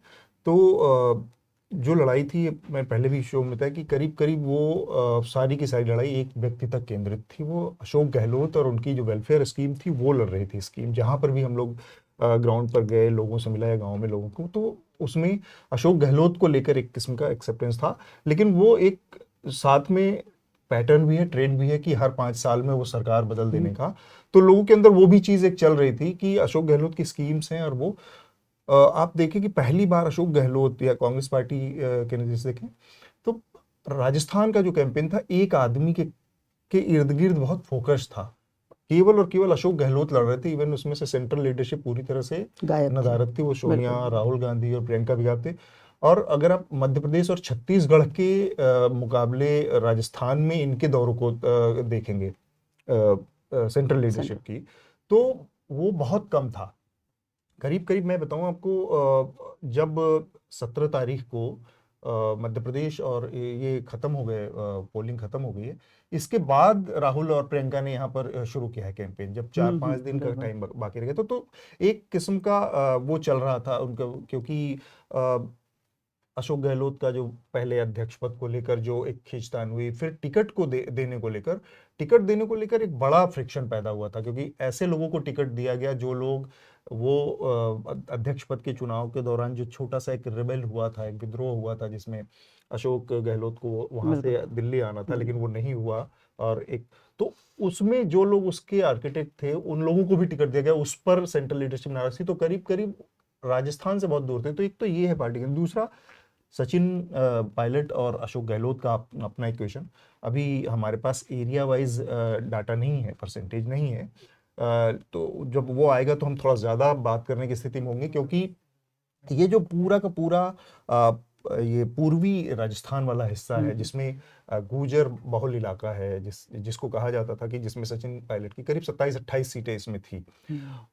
तो जो लड़ाई थी, मैं पहले भी शो में बताया कि करीब करीब वो सारी की सारी लड़ाई एक व्यक्ति तक केंद्रित थी। वो अशोक गहलोत और उनकी जो वेलफेयर स्कीम थी वो लड़ रही थी स्कीम। जहाँ पर भी हम लोग ग्राउंड पर गए, लोगों से मिला या गाँव में लोगों को, तो उसमें अशोक गहलोत को लेकर एक किस्म का एक्सेप्टेंस था, लेकिन वो एक साथ में पैटर्न भी है, ट्रेंड भी है कि हर 5 साल में वो सरकार बदल देने का, तो लोगों के अंदर वो भी चीज एक चल रही थी कि अशोक गहलोत की स्कीम्स हैं। और वो आप देखें कि पहली बार अशोक गहलोत या कांग्रेस पार्टी के नजर से देखें तो राजस्थान का जो कैंपेन था एक आदमी के इर्द गिर्द बहुत फोकस था, केवल और केवल अशोक गहलोत लड़ रहे थे। इवन उसमें से सेंट्रल लीडरशिप पूरी तरह से नदारद थी, वो सोनिया, राहुल गांधी और प्रियंका गांधी थे। और अगर आप मध्य प्रदेश और छत्तीसगढ़ के मुकाबले राजस्थान में इनके दौरों को देखेंगे सेंट्रल लीडरशिप की, तो वो बहुत कम था। करीब करीब मैं बताऊं आपको, जब 17 तारीख को मध्य प्रदेश और ये खत्म हो गए, पोलिंग खत्म हो गई है, इसके बाद राहुल और प्रियंका ने यहाँ पर शुरू किया है कैंपेन, जब 4-5 दिन का टाइम बाकी रह गया। तो एक किस्म का वो चल रहा था उनका, क्योंकि अशोक गहलोत का जो पहले अध्यक्ष पद को लेकर जो एक खींचतान हुई, फिर टिकट को देने को लेकर एक बड़ा फ्रिक्शन पैदा हुआ था, क्योंकि ऐसे लोगों को टिकट दिया गया जो लोग वो अध्यक्ष पद के चुनाव के दौरान जो छोटा सा एक रिबेल हुआ था, एक विद्रोह हुआ था, जिसमें अशोक गहलोत को वहां से दिल्ली आना था, लेकिन वो नहीं हुआ। और एक तो उसमें जो लोग उसके आर्किटेक्ट थे उन लोगों को भी टिकट दिया गया, उस पर सेंट्रल लीडरशिप नाराज थी। तो करीब करीब राजस्थान से बहुत दूर थे। तो एक तो ये है पार्टी का। दूसरा, सचिन पायलट और अशोक गहलोत का अपना इक्वेशन, अभी हमारे पास एरिया वाइज डाटा नहीं है, परसेंटेज नहीं है, तो जब वो आएगा तो हम थोड़ा ज़्यादा बात करने की स्थिति में होंगे, क्योंकि ये जो पूरा का पूरा ये पूर्वी राजस्थान वाला हिस्सा है, जिसमें गुर्जर बहुल इलाका है, जिसको कहा जाता था कि जिसमें सचिन पायलट की करीब 27-28 सीटें इसमें थी,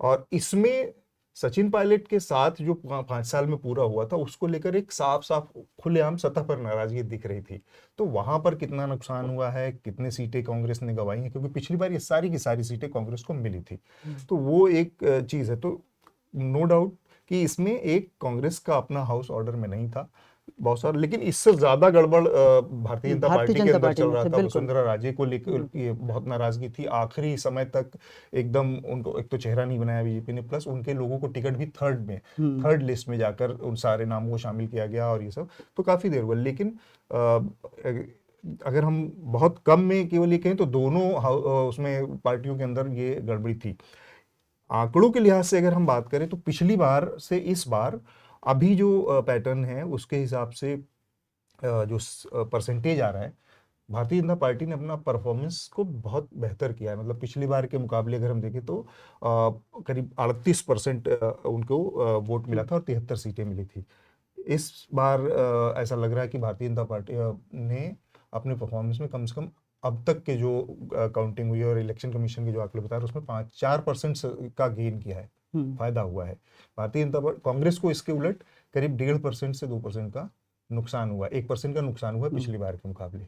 और इसमें सचिन पायलट के साथ जो 5 साल में पूरा हुआ था उसको लेकर एक साफ साफ खुलेआम सतह पर नाराजगी दिख रही थी। तो वहां पर कितना नुकसान हुआ है, कितने सीटें कांग्रेस ने गंवाई हैं, क्योंकि पिछली बार ये सारी की सारी सीटें कांग्रेस को मिली थी, तो वो एक चीज है। तो नो डाउट कि इसमें एक कांग्रेस का अपना हाउस ऑर्डर में नहीं था बहुत सारा, लेकिन इससे ज्यादा गड़बड़ भारतीय जनता पार्टी के अंदर चल रहा था। वसुंधरा राजे को लेकर ये बहुत नाराजगी थी, आखिरी समय तक एकदम उनको एक तो चेहरा नहीं बनाया बीजेपी ने, प्लस उनके लोगों को टिकट भी थर्ड लिस्ट में जाकर उन सारे नामों को शामिल किया गया, और ये सब तो काफी देर हुआ। लेकिन अगर हम बहुत कम में केवल ये कहें तो दोनों उसमें पार्टियों के अंदर ये गड़बड़ी थी। आंकड़ों के लिहाज से अगर हम बात करें तो पिछली बार से इस बार अभी जो पैटर्न है उसके हिसाब से जो परसेंटेज आ रहा है, भारतीय जनता पार्टी ने अपना परफॉर्मेंस को बहुत बेहतर किया है। मतलब पिछली बार के मुकाबले अगर हम देखें तो करीब 38% उनको वोट मिला था और 73 सीटें मिली थी। इस बार ऐसा लग रहा है कि भारतीय जनता पार्टी ने अपने परफॉर्मेंस में कम से कम अब तक के जो काउंटिंग हुई है और इलेक्शन कमीशन के जो आंकड़े बता रहे हैं उसमें 4% का गेन किया है, फायदा हुआ है। भारतीय जनता पार्टी, कांग्रेस को इसके उलट करीब 1.5% से 2% का नुकसान हुआ, 1% का नुकसान हुआ पिछली बार के मुकाबले।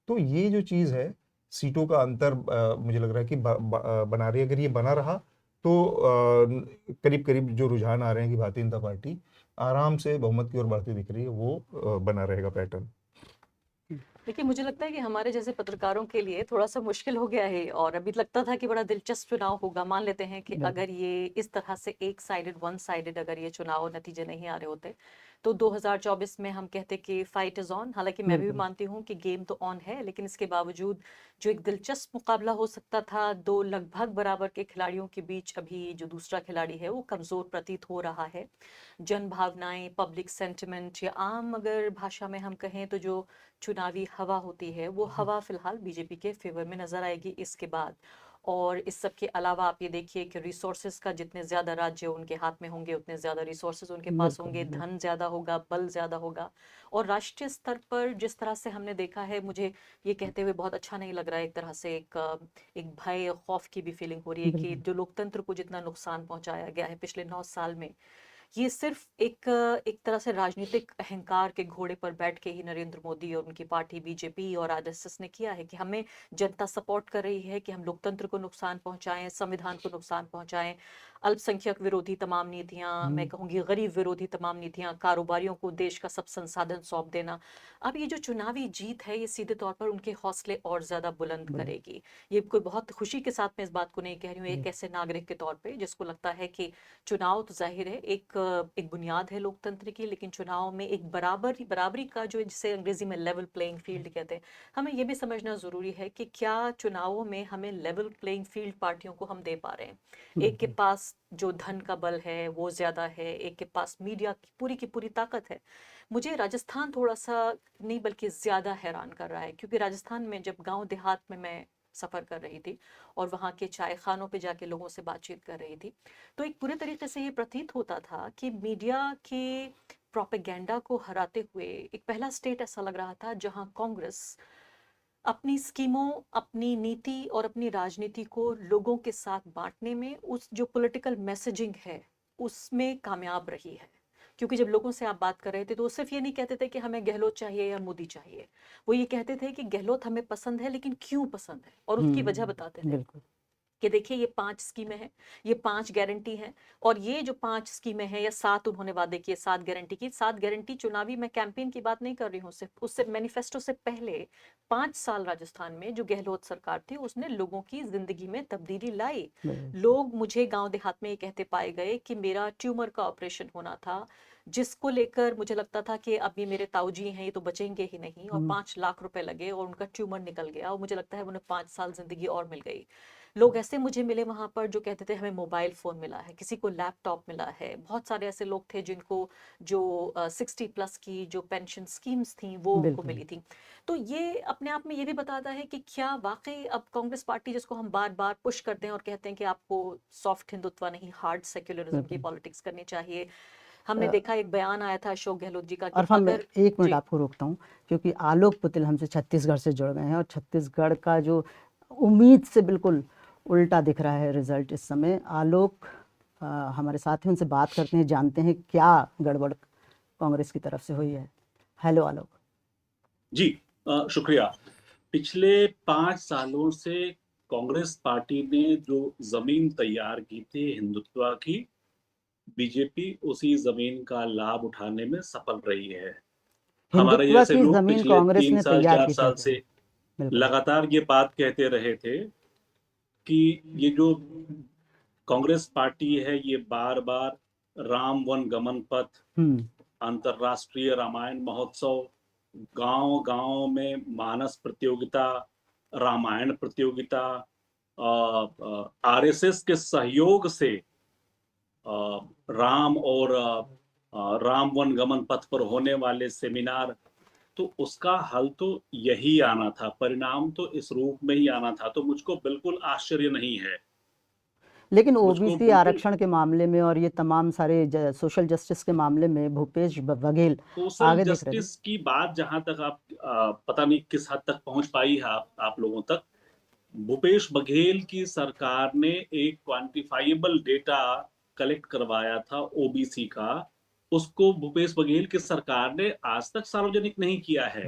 तो ये जो चीज है, सीटों का अंतर मुझे लग रहा है कि बना रही है। अगर ये बना रहा तो करीब करीब जो रुझान आ रहे हैं कि भारतीय जनता पार्टी आराम से बहुमत की ओर बढ़ती दिख रही है, वो बना रहेगा पैटर्न। देखिए, मुझे लगता है कि हमारे जैसे पत्रकारों के लिए थोड़ा सा मुश्किल हो गया है, और अभी लगता था कि बड़ा दिलचस्प चुनाव होगा। मान लेते हैं कि अगर ये इस तरह से वन साइडेड अगर ये चुनाव नतीजे नहीं आ रहे होते तो 2024 में हम कहते कि फाइट इज ऑन। हालांकि मैं भी मानती हूँ कि गेम तो ऑन है, लेकिन इसके बावजूद जो एक दिलचस्प मुकाबला हो सकता था दो लगभग बराबर के खिलाड़ियों के बीच, अभी जो दूसरा खिलाड़ी है वो कमजोर प्रतीत हो रहा है। जन भावनाएं, पब्लिक सेंटिमेंट, या आम अगर भाषा में हम कहें तो जो चुनावी हवा होती है वो हवा फिलहाल बीजेपी के फेवर में नजर आएगी इसके बाद। और इस सब के अलावा आप ये देखिए कि रिसोर्सेज का, जितने ज्यादा राज्य उनके हाथ में होंगे उतने ज्यादा रिसोर्सेज उनके पास होंगे, धन ज्यादा होगा, बल ज्यादा होगा। और राष्ट्रीय स्तर पर जिस तरह से हमने देखा है, मुझे ये कहते हुए बहुत अच्छा नहीं लग रहा है, एक तरह से एक भय, खौफ की भी फीलिंग हो रही है कि जो लोकतंत्र को जितना नुकसान पहुंचाया गया है पिछले 9 साल में, ये सिर्फ एक तरह से राजनीतिक अहंकार के घोड़े पर बैठ के ही नरेंद्र मोदी और उनकी पार्टी बीजेपी और आरएसएस ने किया है कि हमें जनता सपोर्ट कर रही है कि हम लोकतंत्र को नुकसान पहुंचाएं, संविधान को नुकसान पहुंचाएं, अल्पसंख्यक विरोधी तमाम नीतियां, मैं कहूंगी गरीब विरोधी तमाम नीतियां, कारोबारियों को देश का सब संसाधन सौंप देना। अब ये जो चुनावी जीत है ये सीधे तौर पर उनके हौसले और ज्यादा बुलंद करेगी। ये कोई बहुत खुशी के साथ मैं इस बात को नहीं कह रही हूँ, एक ऐसे नागरिक के तौर पे जिसको लगता है कि चुनाव तो जाहिर है एक एक बुनियाद है लोकतंत्र की, लेकिन चुनाव में एक बराबरी का जो, जिसे अंग्रेजी में लेवल प्लेइंग फील्ड कहते हैं, हमें ये भी समझना ज़रूरी है कि क्या चुनावों में हमें लेवल प्लेइंग फील्ड पार्टियों को हम दे पा रहे हैं। एक के पास जो धन का बल है वो ज़्यादा है, एक के पास मीडिया की पूरी ताकत है। मुझे राजस्थान थोड़ा सा नहीं बल्कि ज़्यादा हैरान कर रहा है, क्योंकि राजस्थान में जब गांव देहात में मैं सफ़र कर रही थी और वहाँ के चाय खानों पे जाके लोगों से बातचीत कर रही थी, तो एक पूरे तरीके से ये प्रतीत होता था कि मीडिया के प्रोपेगेंडा को हराते हुए एक पहला स्टेट ऐसा लग रहा था जहाँ कांग्रेस अपनी स्कीमों, अपनी नीति और अपनी राजनीति को लोगों के साथ बांटने में, उस जो पॉलिटिकल मैसेजिंग है उसमें कामयाब रही है। क्योंकि जब लोगों से आप बात कर रहे थे तो वो सिर्फ ये नहीं कहते थे कि हमें गहलोत चाहिए या मोदी चाहिए, वो ये कहते थे कि गहलोत हमें पसंद है लेकिन क्यों पसंद है, और उसकी वजह बताते थे बिल्कुल कि देखिए ये 5 स्कीमें हैं, ये 5 गारंटी हैं, और ये जो 5 स्कीमें हैं या 7 उन्होंने वादे किए, 7 गारंटी की, 7 गारंटी चुनावी, मैं कैंपेन की बात नहीं कर रही हूँ सिर्फ, उससे मैनिफेस्टो से पहले 5 साल राजस्थान में जो गहलोत सरकार थी उसने लोगों की जिंदगी में तब्दीली लाई। लोग, मुझे गांव देहात में ये कहते पाए गए कि मेरा ट्यूमर का ऑपरेशन होना था, जिसको लेकर मुझे लगता था कि अब ये मेरे ताऊजी हैं, ये तो बचेंगे ही नहीं, और 5 लाख रुपए लगे और उनका ट्यूमर निकल गया, और मुझे लगता है उन्हें 5 साल जिंदगी और मिल गई। लोग ऐसे मुझे मिले वहां पर जो कहते थे हमें मोबाइल फोन मिला है, किसी को लैपटॉप मिला है, बहुत सारे ऐसे लोग थे जिनको जो 60+ की जो पेंशन स्कीम्स थी वो उनको मिली थी। तो ये अपने आप में ये भी बताता है कि क्या वाकई अब कांग्रेस पार्टी, जिसको हम बार बार पुश करते हैं और कहते हैं कि आपको सॉफ्ट हिंदुत्व नहीं, हार्ड सेक्युलरिज्म की पॉलिटिक्स करनी चाहिए, हमने देखा एक बयान आया था अशोक गहलोत जी का कि अरफा, मैं अगर 1 मिनट आपको रोकता हूँ, क्योंकि आलोक पुतिल हमसे छत्तीसगढ़ से जुड़ गए हैं और छत्तीसगढ़ का जो उम्मीद से बिल्कुल उल्टा दिख रहा है रिजल्ट इस समय। आलोक हमारे साथ हैं, उनसे बात करते हैं, जानते हैं क्या गड़बड़ कांग्रेस की तरफ से हुई है। हेलो आलोक जी, शुक्रिया। पिछले 5 सालों से कांग्रेस पार्टी ने जो जमीन तैयार की थी हिंदुत्व की, बीजेपी उसी जमीन का लाभ उठाने में सफल रही है। हमारे हिंदुत्व जैसे की लोग जमीन पिछले कांग्रेस 3 ने साल तैयार 4 की साल से लगातार ये बात कहते रहे थे कि ये जो कांग्रेस पार्टी है ये बार बार राम वन गमन पथ, अंतरराष्ट्रीय रामायण महोत्सव, गांव गांव में मानस प्रतियोगिता, रामायण प्रतियोगिता, आरएसएस के सहयोग से राम और राम वन गमन पथ पर होने वाले सेमिनार, तो उसका हल तो यही आना था, परिणाम तो इस रूप में ही आना था। तो मुझको बिल्कुल आश्चर्य नहीं है। लेकिन ओबीसी आरक्षण के मामले में और ये तमाम सारे सोशल जस्टिस के मामले में भूपेश बघेल सोशल आगे दिख रहे जस्टिस की बात जहां तक आप पता नहीं किस हद तक पहुंच पाई है आप लोगों तक। भूपेश बघेल की सरकार ने एक क्वांटिफाइबल डेटा कलेक्ट करवाया था ओबीसी का, उसको भूपेश बघेल की सरकार ने आज तक सार्वजनिक नहीं किया है।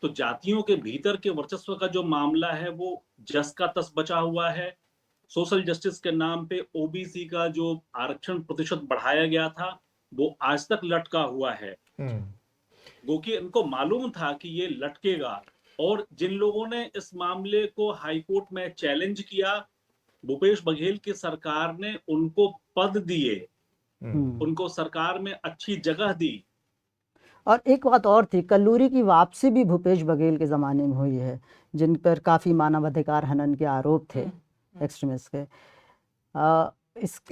तो जातियों के भीतर के वर्चस्व का जो मामला है वो जस का तस बचा हुआ है। सोशल जस्टिस के नाम पे ओबीसी का जो आरक्षण प्रतिशत बढ़ाया गया था वो आज तक लटका हुआ है, क्योंकि इनको मालूम था कि ये लटकेगा। और जिन लोगों ने इस मामले को हाईकोर्ट में चैलेंज किया, भूपेश बघेल की सरकार ने उनको पद दिए, उनको सरकार में अच्छी जगह दी। और एक बात और थी, कल्लूरी की वापसी भी भूपेश बघेल के ज़माने में हुई है, जिन पर काफ़ी मानवाधिकार हनन के आरोप थे एक्सट्रीमिस्ट के।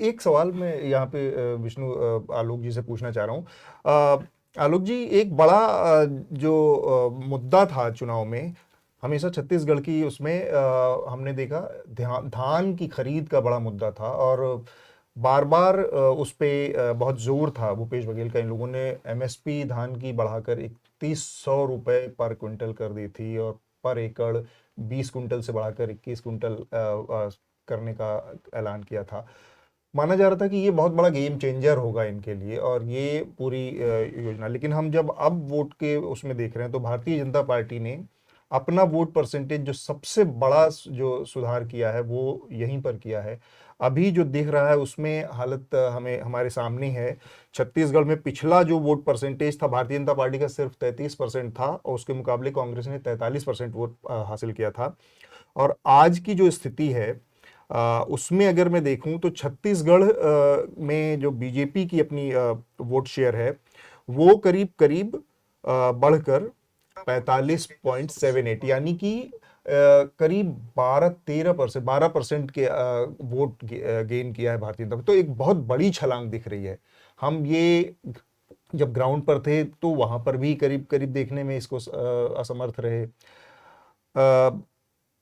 एक सवाल मैं यहाँ पे विष्णु आलोक जी से पूछना चाह रहा हूँ। आलोक जी, एक बड़ा जो मुद्दा था चुनाव में, हमेशा छत्तीसगढ़ की उसमें हमने देखा धान की खरीद का बड़ा मुद्दा था, और बार बार उस पे बहुत जोर था भूपेश बघेल का। इन लोगों ने एमएसपी धान की बढ़ाकर 3100 रुपये पर क्विंटल कर दी थी, और पर एकड़ 20 कुंटल से बढ़ाकर 21 कुंटल करने का ऐलान किया था। माना जा रहा था कि ये बहुत बड़ा गेम चेंजर होगा इनके लिए, और ये पूरी योजना। लेकिन हम जब अब वोट के उसमें देख रहे हैं तो भारतीय जनता पार्टी ने अपना वोट परसेंटेज जो सबसे बड़ा जो सुधार किया है वो यहीं पर किया है। अभी जो दिख रहा है उसमें हालत हमारे सामने है। छत्तीसगढ़ में पिछला जो वोट परसेंटेज था भारतीय जनता पार्टी का सिर्फ 33% था, और उसके मुकाबले कांग्रेस ने 43% वोट हासिल किया था। और आज की जो स्थिति है, उसमें अगर मैं देखूं तो छत्तीसगढ़ में जो बीजेपी की अपनी वोट शेयर है वो करीब करीब बढ़कर 45.78 यानी कि करीब 12% के वोट गेन किया है भारतीय जनता पार्टी। तो एक बहुत बड़ी छलांग दिख रही है। हम ये जब ग्राउंड पर थे तो वहां पर भी करीब करीब देखने में इसको असमर्थ रहे।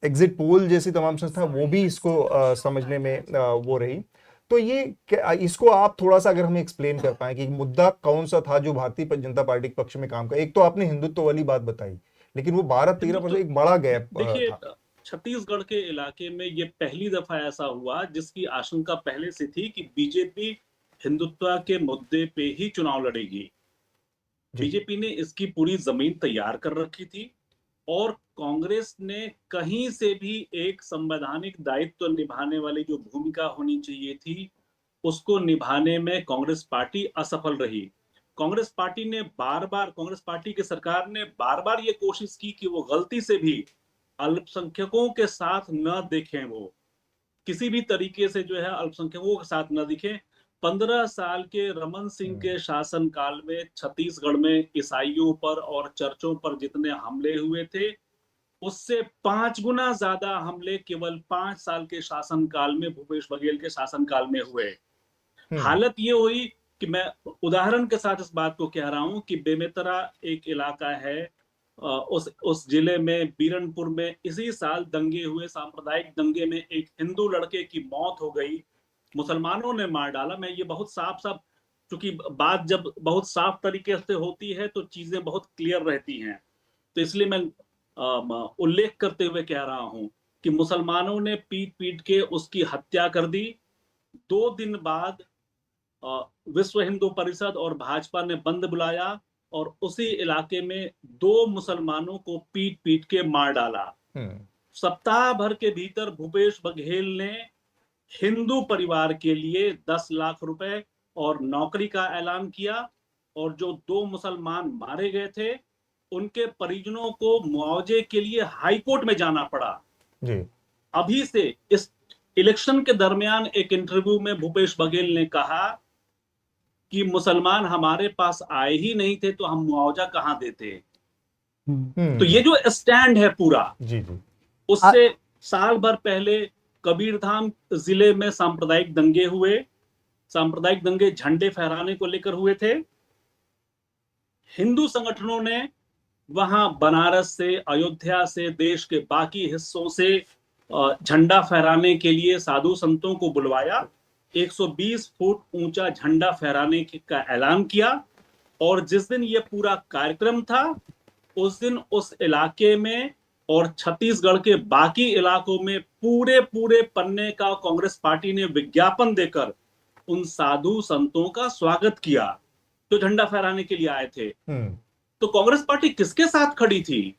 एग्जिट पोल जैसी तमाम संस्था वो भी इसको समझने में वो रही। तो ये इसको आप थोड़ा सा अगर हमें एक्सप्लेन कर पाए कि मुद्दा कौन सा था जो भारतीय जनता पार्टी के पक्ष में काम कर। एक तो आपने हिंदुत्व वाली बात बताई, लेकिन वो 12-13% एक बड़ा गैप देखिए, था। छत्तीसगढ़ के इलाके में ये पहली दफा ऐसा हुआ जिसकी आशंका पहले से थी कि बीजेपी हिंदुत्व के मुद्दे पे ही चुनाव लड़ेगी। बीजेपी ने इसकी पूरी जमीन तैयार कर रखी थी और कांग्रेस ने कहीं से भी एक संवैधानिक दायित्व निभाने वाली जो भूमिका होनी चाहिए थी उसको निभाने में कांग्रेस पार्टी असफल रही। कांग्रेस पार्टी ने कांग्रेस पार्टी की सरकार ने बार बार ये कोशिश की कि वो गलती से भी अल्पसंख्यकों के साथ न देखें, वो किसी भी तरीके से जो है अल्पसंख्यकों के साथ न दिखें। 15 साल के रमन सिंह के शासन काल में छत्तीसगढ़ में ईसाइयों पर और चर्चों पर जितने हमले हुए थे उससे 5 गुना ज्यादा हमले केवल 5 साल के शासन काल में भूपेश बघेल के शासन काल में हुए। हालत ये हुई कि मैं उदाहरण के साथ इस बात को कह रहा हूं कि बेमेतरा एक इलाका है, उस जिले में बीरनपुर में इसी साल दंगे हुए, सांप्रदायिक दंगे में एक हिंदू लड़के की मौत हो गई, मुसलमानों ने मार डाला। मैं ये बहुत साफ क्योंकि बात जब बहुत साफ तरीके से होती है तो चीजें बहुत क्लियर रहती हैं, तो इसलिए मैं उल्लेख करते हुए कह रहा हूं कि मुसलमानों ने पीट पीट के उसकी हत्या कर दी। 2 दिन बाद विश्व हिंदू परिषद और भाजपा ने बंद बुलाया और उसी इलाके में 2 मुसलमानों को पीट पीट के मार डाला। सप्ताह भर के भीतर भूपेश बघेल ने हिंदू परिवार के लिए 10 लाख रुपए और नौकरी का ऐलान किया और जो 2 मुसलमान मारे गए थे उनके परिजनों को मुआवजे के लिए हाईकोर्ट में जाना पड़ा। अभी से इस इलेक्शन के दरमियान एक इंटरव्यू में भूपेश बघेल ने कहा कि मुसलमान हमारे पास आए ही नहीं थे तो हम मुआवजा कहां देते। तो ये जो स्टैंड है पूरा, उससे साल भर पहले कबीरधाम जिले में सांप्रदायिक दंगे हुए। सांप्रदायिक दंगे झंडे फहराने को लेकर हुए थे। हिंदू संगठनों ने वहां बनारस से, अयोध्या से, देश के बाकी हिस्सों से झंडा फहराने के लिए साधु संतों को बुलवाया। 120 फुट ऊंचा झंडा फहराने का ऐलान किया और जिस दिन ये पूरा कार्यक्रम था उस दिन उस इलाके में और छत्तीसगढ़ के बाकी इलाकों में पूरे पन्ने का कांग्रेस पार्टी ने विज्ञापन देकर उन साधु संतों का स्वागत किया जो झंडा फहराने के लिए आए थे। तो कांग्रेस पार्टी किसके साथ खड़ी थी?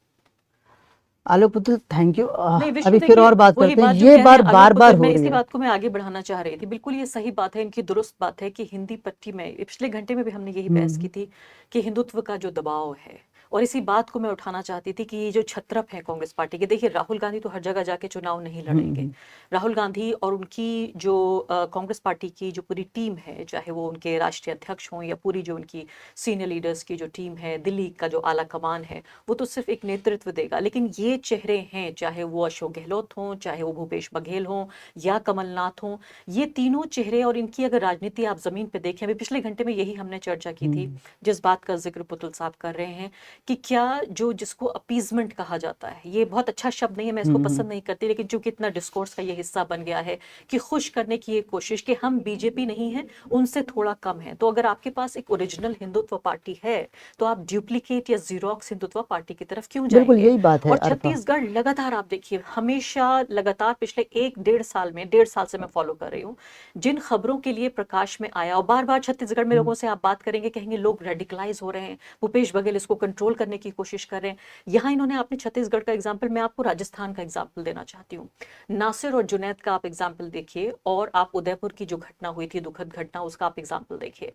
आलोक पुत्र, थैंक यू। अभी फिर और बात करते हैं। ये बार बार हो रही है। इसी बात को मैं आगे बढ़ाना चाह रही थी। बिल्कुल ये सही बात है, इनकी दुरुस्त बात है कि हिंदी पट्टी में पिछले घंटे में भी हमने यही बहस की थी कि हिंदुत्व का जो दबाव है, और इसी बात को मैं उठाना चाहती थी कि ये जो छत्रप है कांग्रेस पार्टी के, देखिए राहुल गांधी तो हर जगह जाके चुनाव नहीं लड़ेंगे। राहुल गांधी और उनकी जो कांग्रेस पार्टी की जो पूरी टीम है, चाहे वो उनके राष्ट्रीय अध्यक्ष हों या पूरी जो उनकी सीनियर लीडर्स की जो टीम है, दिल्ली का जो आला कमान है, वो तो सिर्फ एक नेतृत्व देगा। लेकिन ये चेहरे हैं, चाहे वो अशोक गहलोत हों, चाहे वो भूपेश बघेल हों या कमलनाथ हों, ये तीनों चेहरे और इनकी अगर राजनीति आप जमीन पे देखें, अभी पिछले घंटे में यही हमने चर्चा की थी जिस बात का जिक्र पुतुल साहब कर रहे हैं कि क्या जो जिसको अपीजमेंट कहा जाता है, ये बहुत अच्छा शब्द नहीं है, मैं इसको पसंद नहीं करती, लेकिन चूंकि इतना डिस्कोर्स का ये हिस्सा बन गया है कि खुश करने की ये कोशिश कि हम बीजेपी नहीं है, उनसे थोड़ा कम है। तो अगर आपके पास एक ओरिजिनल हिंदुत्व पार्टी है तो आप डुप्लीकेट या जीरोक्स हिंदुत्व पार्टी की तरफ क्यों जाएंगे? बिल्कुल यही बात है। और छत्तीसगढ़ लगातार आप देखिए, हमेशा लगातार पिछले 1-1.5 साल में, 1.5 साल से मैं फॉलो कर रही हूँ, जिन खबरों के लिए प्रकाश में आया और बार बार छत्तीसगढ़ में लोगों से आप बात करेंगे, कहेंगे लोग रेडिकलाइज हो रहे हैं, भूपेश बघेल इसको कंट्रोल कंट्रोल करने की कोशिश कर रहे हैं। यहाँ इन्होंने आपने छत्तीसगढ़ का एग्जाम्पल, मैं आपको राजस्थान का एग्जाम्पल देना चाहती हूँ। नासिर और जुनैद का आप एग्जाम्पल देखिए, और आप उदयपुर की जो घटना हुई थी, दुखद घटना, उसका आप एग्जाम्पल देखिए।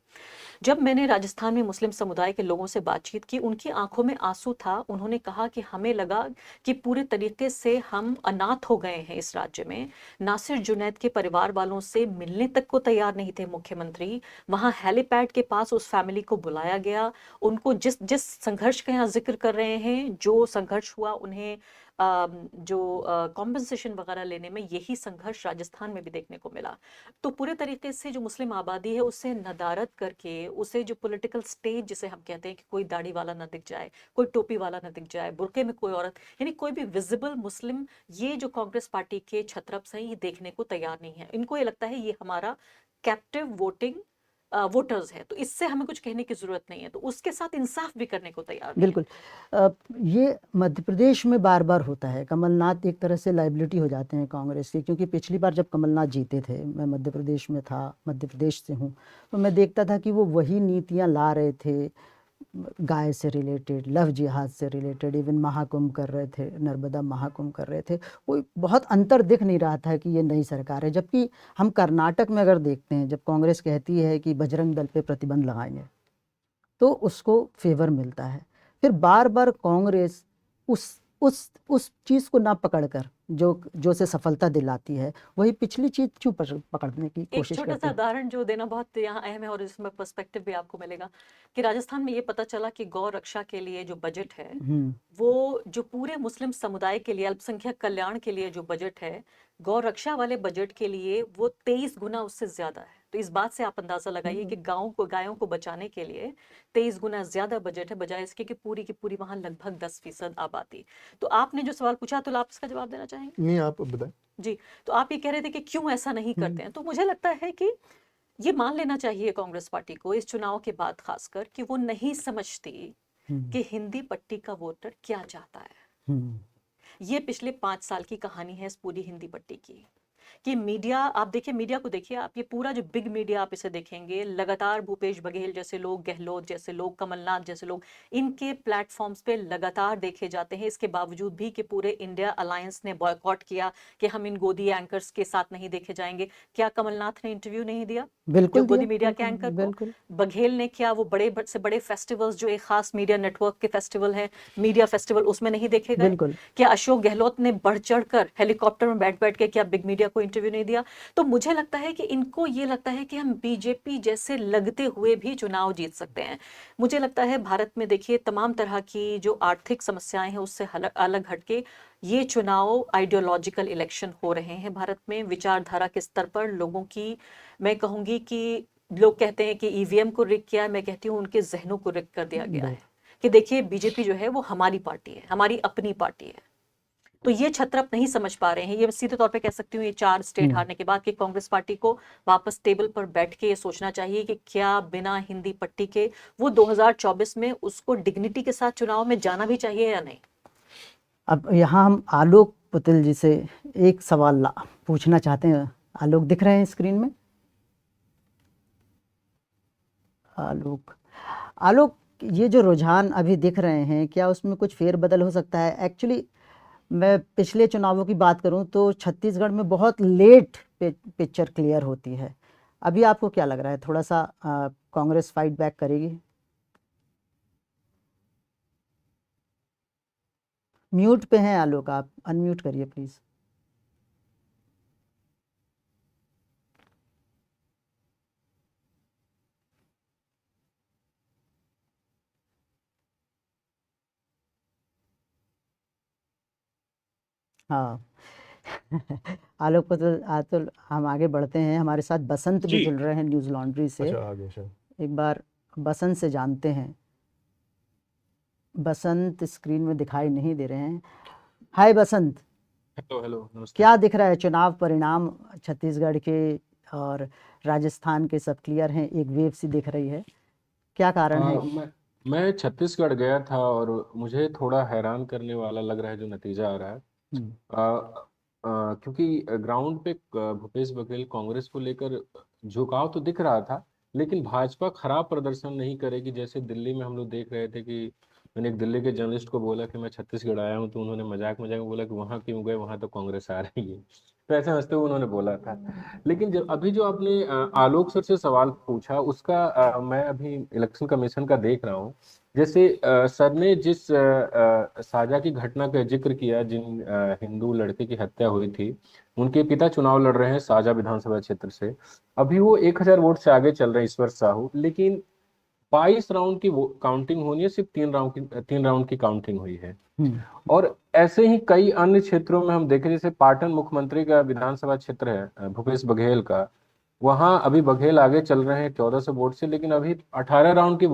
जब मैंने राजस्थान में मुस्लिम समुदाय के लोगों से बातचीत की, उनकी आंखों में आंसू था। उन्होंने कहा कि हमें लगा कि पूरे तरीके से हम अनाथ हो गए हैं इस राज्य में। नासिर जुनैद के परिवार वालों से मिलने तक को तैयार नहीं थे मुख्यमंत्री। वहां हेलीपैड के पास उस फैमिली को बुलाया गया, उनको जिस जिस संघर्ष का यहाँ जिक्र कर रहे हैं, जो संघर्ष हुआ, उन्हें जो कॉम्पनसेशन वगैरह लेने में, यही संघर्ष राजस्थान में भी देखने को मिला। तो पूरे तरीके से जो मुस्लिम आबादी है उससे नदारत करके, उसे जो पॉलिटिकल स्टेज जिसे हम कहते हैं कि कोई दाढ़ी वाला ना दिख जाए, कोई टोपी वाला ना दिख जाए, बुरके में कोई औरत, यानी कोई भी विजिबल मुस्लिम, ये जो कांग्रेस पार्टी के छत्रप्स हैं ये देखने को तैयार नहीं है। इनको ये लगता है ये हमारा कैप्टिव वोटिंग वोटर्स है, तो इससे हमें कुछ कहने की जरूरत नहीं है, तो उसके साथ इंसाफ भी करने को तैयार नहीं बिल्कुल। ये मध्य प्रदेश में बार बार होता है। कमलनाथ एक तरह से लाइबिलिटी हो जाते हैं कांग्रेस की, क्योंकि पिछली बार जब कमलनाथ जीते थे, मैं मध्य प्रदेश में था, मध्य प्रदेश से हूँ, तो मैं देखता था कि वो वही नीतियाँ ला रहे थे, गाय से रिलेटेड, लव जिहाद से रिलेटेड, इवन महाकुंभ कर रहे थे, नर्मदा महाकुंभ कर रहे थे। कोई बहुत अंतर दिख नहीं रहा था कि ये नई सरकार है। जबकि हम कर्नाटक में अगर देखते हैं, जब कांग्रेस कहती है कि बजरंग दल पे प्रतिबंध लगाएंगे, तो उसको फेवर मिलता है। फिर बार बार कांग्रेस उस चीज़ को ना पकड़कर जो से सफलता दिलाती है, वही पिछली चीज क्यों पकड़ने की एक कोशिश छोटा सा करती है। उदाहरण जो देना बहुत यहाँ अहम है, और इसमें पर्सपेक्टिव भी आपको मिलेगा कि राजस्थान में ये पता चला कि गौ रक्षा के लिए जो बजट है, वो जो पूरे मुस्लिम समुदाय के लिए, अल्पसंख्यक कल्याण के लिए जो बजट है, गौ रक्षा वाले बजट के लिए वो 23 गुना उससे ज्यादा है। तो इस बात से आप अंदाजा लगाइए कि गायों को बचाने के लिए 23 गुना ज्यादा बजट है, बजाय इसके कि पूरी की पूरी वहां लगभग 10% आबादी। तो आपने जो सवाल पूछा, तो आप इसका जवाब देना चाहेंगे? नहीं, आप बताएं। जी, तो आप ये कह रहे थे कि क्यों ऐसा नहीं करते हैं, तो मुझे लगता है कि ये मान लेना चाहिए कांग्रेस पार्टी को इस चुनाव के बाद खासकर, कि वो नहीं समझती कि हिंदी पट्टी का वोटर क्या चाहता है। ये पिछले 5 साल की कहानी है इस पूरी हिंदी पट्टी की, कि मीडिया, आप देखिए मीडिया को देखिए आप, ये पूरा जो बिग मीडिया आप इसे देखेंगे, लगातार भूपेश बघेल जैसे लोग, गहलोत जैसे लोग, कमलनाथ जैसे लोग, इनके प्लेटफॉर्म्स पे लगातार देखे जाते हैं। इसके बावजूद भी कि पूरे इंडिया अलायंस ने बॉयकॉट किया कि हम इन गोदी एंकर्स के साथ नहीं देखे जाएंगे। क्या कमलनाथ ने इंटरव्यू नहीं दिया? बिल्कुल जो गोदी दिया, मीडिया के एंकर को। बिल्कुल। बघेल ने क्या वो बड़े से बड़े फेस्टिवल्स, जो एक खास मीडिया नेटवर्क के फेस्टिवल है, मीडिया फेस्टिवल, उसमें नहीं देखे गए? बिल्कुल। क्या अशोक गहलोत ने बढ़ चढ़कर हेलीकॉप्टर में बैठ बैठ के क्या बिग मीडिया को इंटरव्यू नहीं दिया? तो मुझे लगता है कि इनको ये लगता है कि हम बीजेपी जैसे लगते हुए भी चुनाव जीत सकते हैं। मुझे लगता है भारत में देखिए तमाम तरह की जो आर्थिक समस्याएं हैं उससे अलग हटके ये चुनाव आइडियोलॉजिकल इलेक्शन हो रहे हैं भारत में। विचारधारा के स्तर पर लोगों की, मैं कहूंगी कि लोग कहते हैं कि ईवीएम को रिग किया है, मैं कहती हूँ उनके जहनों को रिग कर दिया गया है कि देखिए बीजेपी जो है वो हमारी पार्टी है, हमारी अपनी पार्टी है। तो ये छत्रप नहीं समझ पा रहे हैं। ये सीधे तौर पे कह सकती हूँ ये 4 स्टेट हारने के बाद कि कांग्रेस पार्टी को वापस टेबल पर बैठ के ये सोचना चाहिए कि क्या बिना हिंदी पट्टी के वो 2024 में उसको डिग्निटी के साथ चुनाव में जाना भी चाहिए या नहीं। अब यहाँ हम आलोक पुतिल जी से एक सवाल पूछना चाहते हैं। आलोक दिख रहे हैं स्क्रीन में? आलोक, ये जो रुझान अभी दिख रहे हैं, क्या उसमें कुछ फेरबदल हो सकता है? एक्चुअली मैं पिछले चुनावों की बात करूं तो छत्तीसगढ़ में बहुत लेट पिक्चर क्लियर होती है। अभी आपको क्या लग रहा है, थोड़ा सा कांग्रेस फाइट बैक करेगी? म्यूट पे हैं आलोक, आप अनम्यूट करिए प्लीज। हाँ आलोक पुतिल, अतुल, हम आगे बढ़ते हैं। हमारे साथ बसंत भी जुड़ रहे हैं न्यूज़ लॉन्ड्री से। अच्छा, आगे शायद एक बार बसंत से जानते हैं। बसंत स्क्रीन में दिखाई नहीं दे रहे हैं। हाय बसंत। हेलो हेलो, नमस्ते। क्या दिख रहा है? चुनाव परिणाम छत्तीसगढ़ के और राजस्थान के सब क्लियर हैं, एक वेव सी दिख रही है, क्या कारण है? मैं छत्तीसगढ़ गया था और मुझे थोड़ा हैरान करने वाला लग रहा है जो नतीजा आ रहा है। क्योंकि ग्राउंड पे भूपेश बघेल कांग्रेस को लेकर झुकाव तो दिख रहा था, लेकिन भाजपा खराब प्रदर्शन नहीं करेगी। जैसे दिल्ली में हम लोग देख रहे थे कि मैंने एक दिल्ली के जर्नलिस्ट को बोला कि मैं छत्तीसगढ़ आया हूँ, तो उन्होंने मजाक मजाक में बोला कि वहाँ क्यों गए, वहाँ तो कांग्रेस आ रही है। तो ऐसे हंसते हुए उन्होंने बोला था। लेकिन जब अभी जो आपने आलोक सर से सवाल पूछा उसका मैं अभी इलेक्शन कमीशन का देख रहा हूँ। जैसे सर ने जिस साजा की घटना का जिक्र किया, जिन हिंदू लड़के की हत्या हुई थी, उनके पिता चुनाव लड़ रहे हैं साजा विधानसभा क्षेत्र से। अभी वो 1000 वोट से आगे चल रहे हैं ईश्वर साहू, लेकिन 22 राउंड की काउंटिंग होनी है, सिर्फ 3 राउंड की काउंटिंग हुई है। और ऐसे ही कई अन्य क्षेत्रों में हम देखें, जैसे पाटन मुख्यमंत्री का विधानसभा क्षेत्र है भूपेश बघेल का, वहां अभी बघेल आगे चल रहे हैं 1400 वोट से, लेकिन अभी 18 राउंड की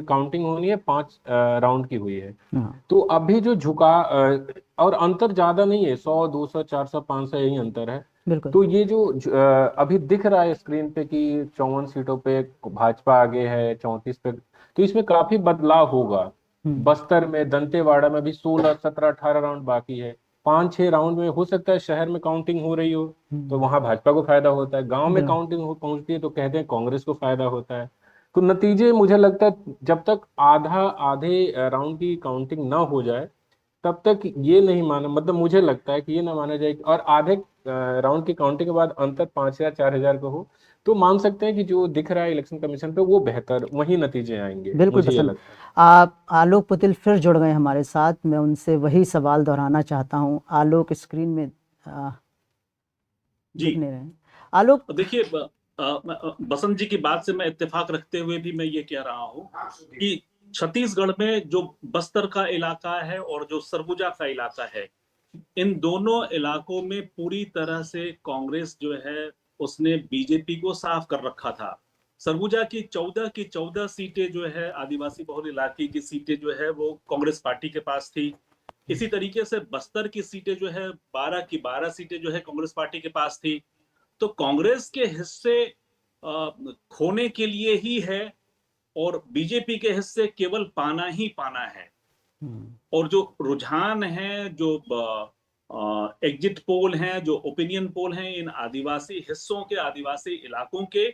काउंटिंग होनी है, 5 राउंड की हुई है। तो अभी जो और अंतर ज्यादा नहीं है, 100 200 400 500 यही अंतर है। बिल्कुल। तो ये जो अभी दिख रहा है स्क्रीन पे कि 54 सीटों पे भाजपा आगे है, 34 पे, तो इसमें काफी बदलाव होगा। बस्तर में, दंतेवाड़ा में भी 16 17 18 राउंड बाकी है। 5-6 राउंड में हो सकता है शहर में काउंटिंग हो रही हो, तो वहां भाजपा को फायदा होता है। गांव में बिल्कुल। काउंटिंग पहुंचती है तो कहते हैं कांग्रेस को फायदा होता है। तो नतीजे मुझे लगता है जब तक आधे राउंड की काउंटिंग ना हो जाए तब तक ये नहीं माना, मतलब मुझे लगता है कि ये ना माना जाए, और आधे राउंड की काउंटिंग के बाद अंतर 5000 4000 का हो, तो मान सकते हैं कि जो दिख रहा है इलेक्शन कमीशन पे वो बेहतर, वही नतीजे आएंगे। बिल्कुल मुझे ये पसंद। लगता है। आप आलोक पुतिल फिर जुड़ गए हमारे साथ, मैं उनसे वही सवाल दोहराना चाहता हूँ। आलोक स्क्रीन में जी दिख नहीं रहे हैं। आलोक देखिए, बसंत जी की बात से मैं इत्तेफाक रखते हुए भी मैं ये कह रहा हूँ कि छत्तीसगढ़ में जो बस्तर का इलाका है और जो सरगुजा का इलाका है, इन दोनों इलाकों में पूरी तरह से कांग्रेस जो है उसने बीजेपी को साफ कर रखा था। सरगुजा की 14 सीटें जो है आदिवासी बहुल इलाके की सीटें जो है वो कांग्रेस पार्टी के पास थी। इसी तरीके से बस्तर की सीटें जो है 12 की 12 सीटें जो है कांग्रेस पार्टी के पास थी। तो कांग्रेस के हिस्से खोने के लिए ही है और बीजेपी के हिस्से केवल पाना ही पाना है। और जो रुझान है, जो एग्जिट पोल हैं, जो ओपिनियन पोल हैं इन आदिवासी हिस्सों के, आदिवासी इलाकों के,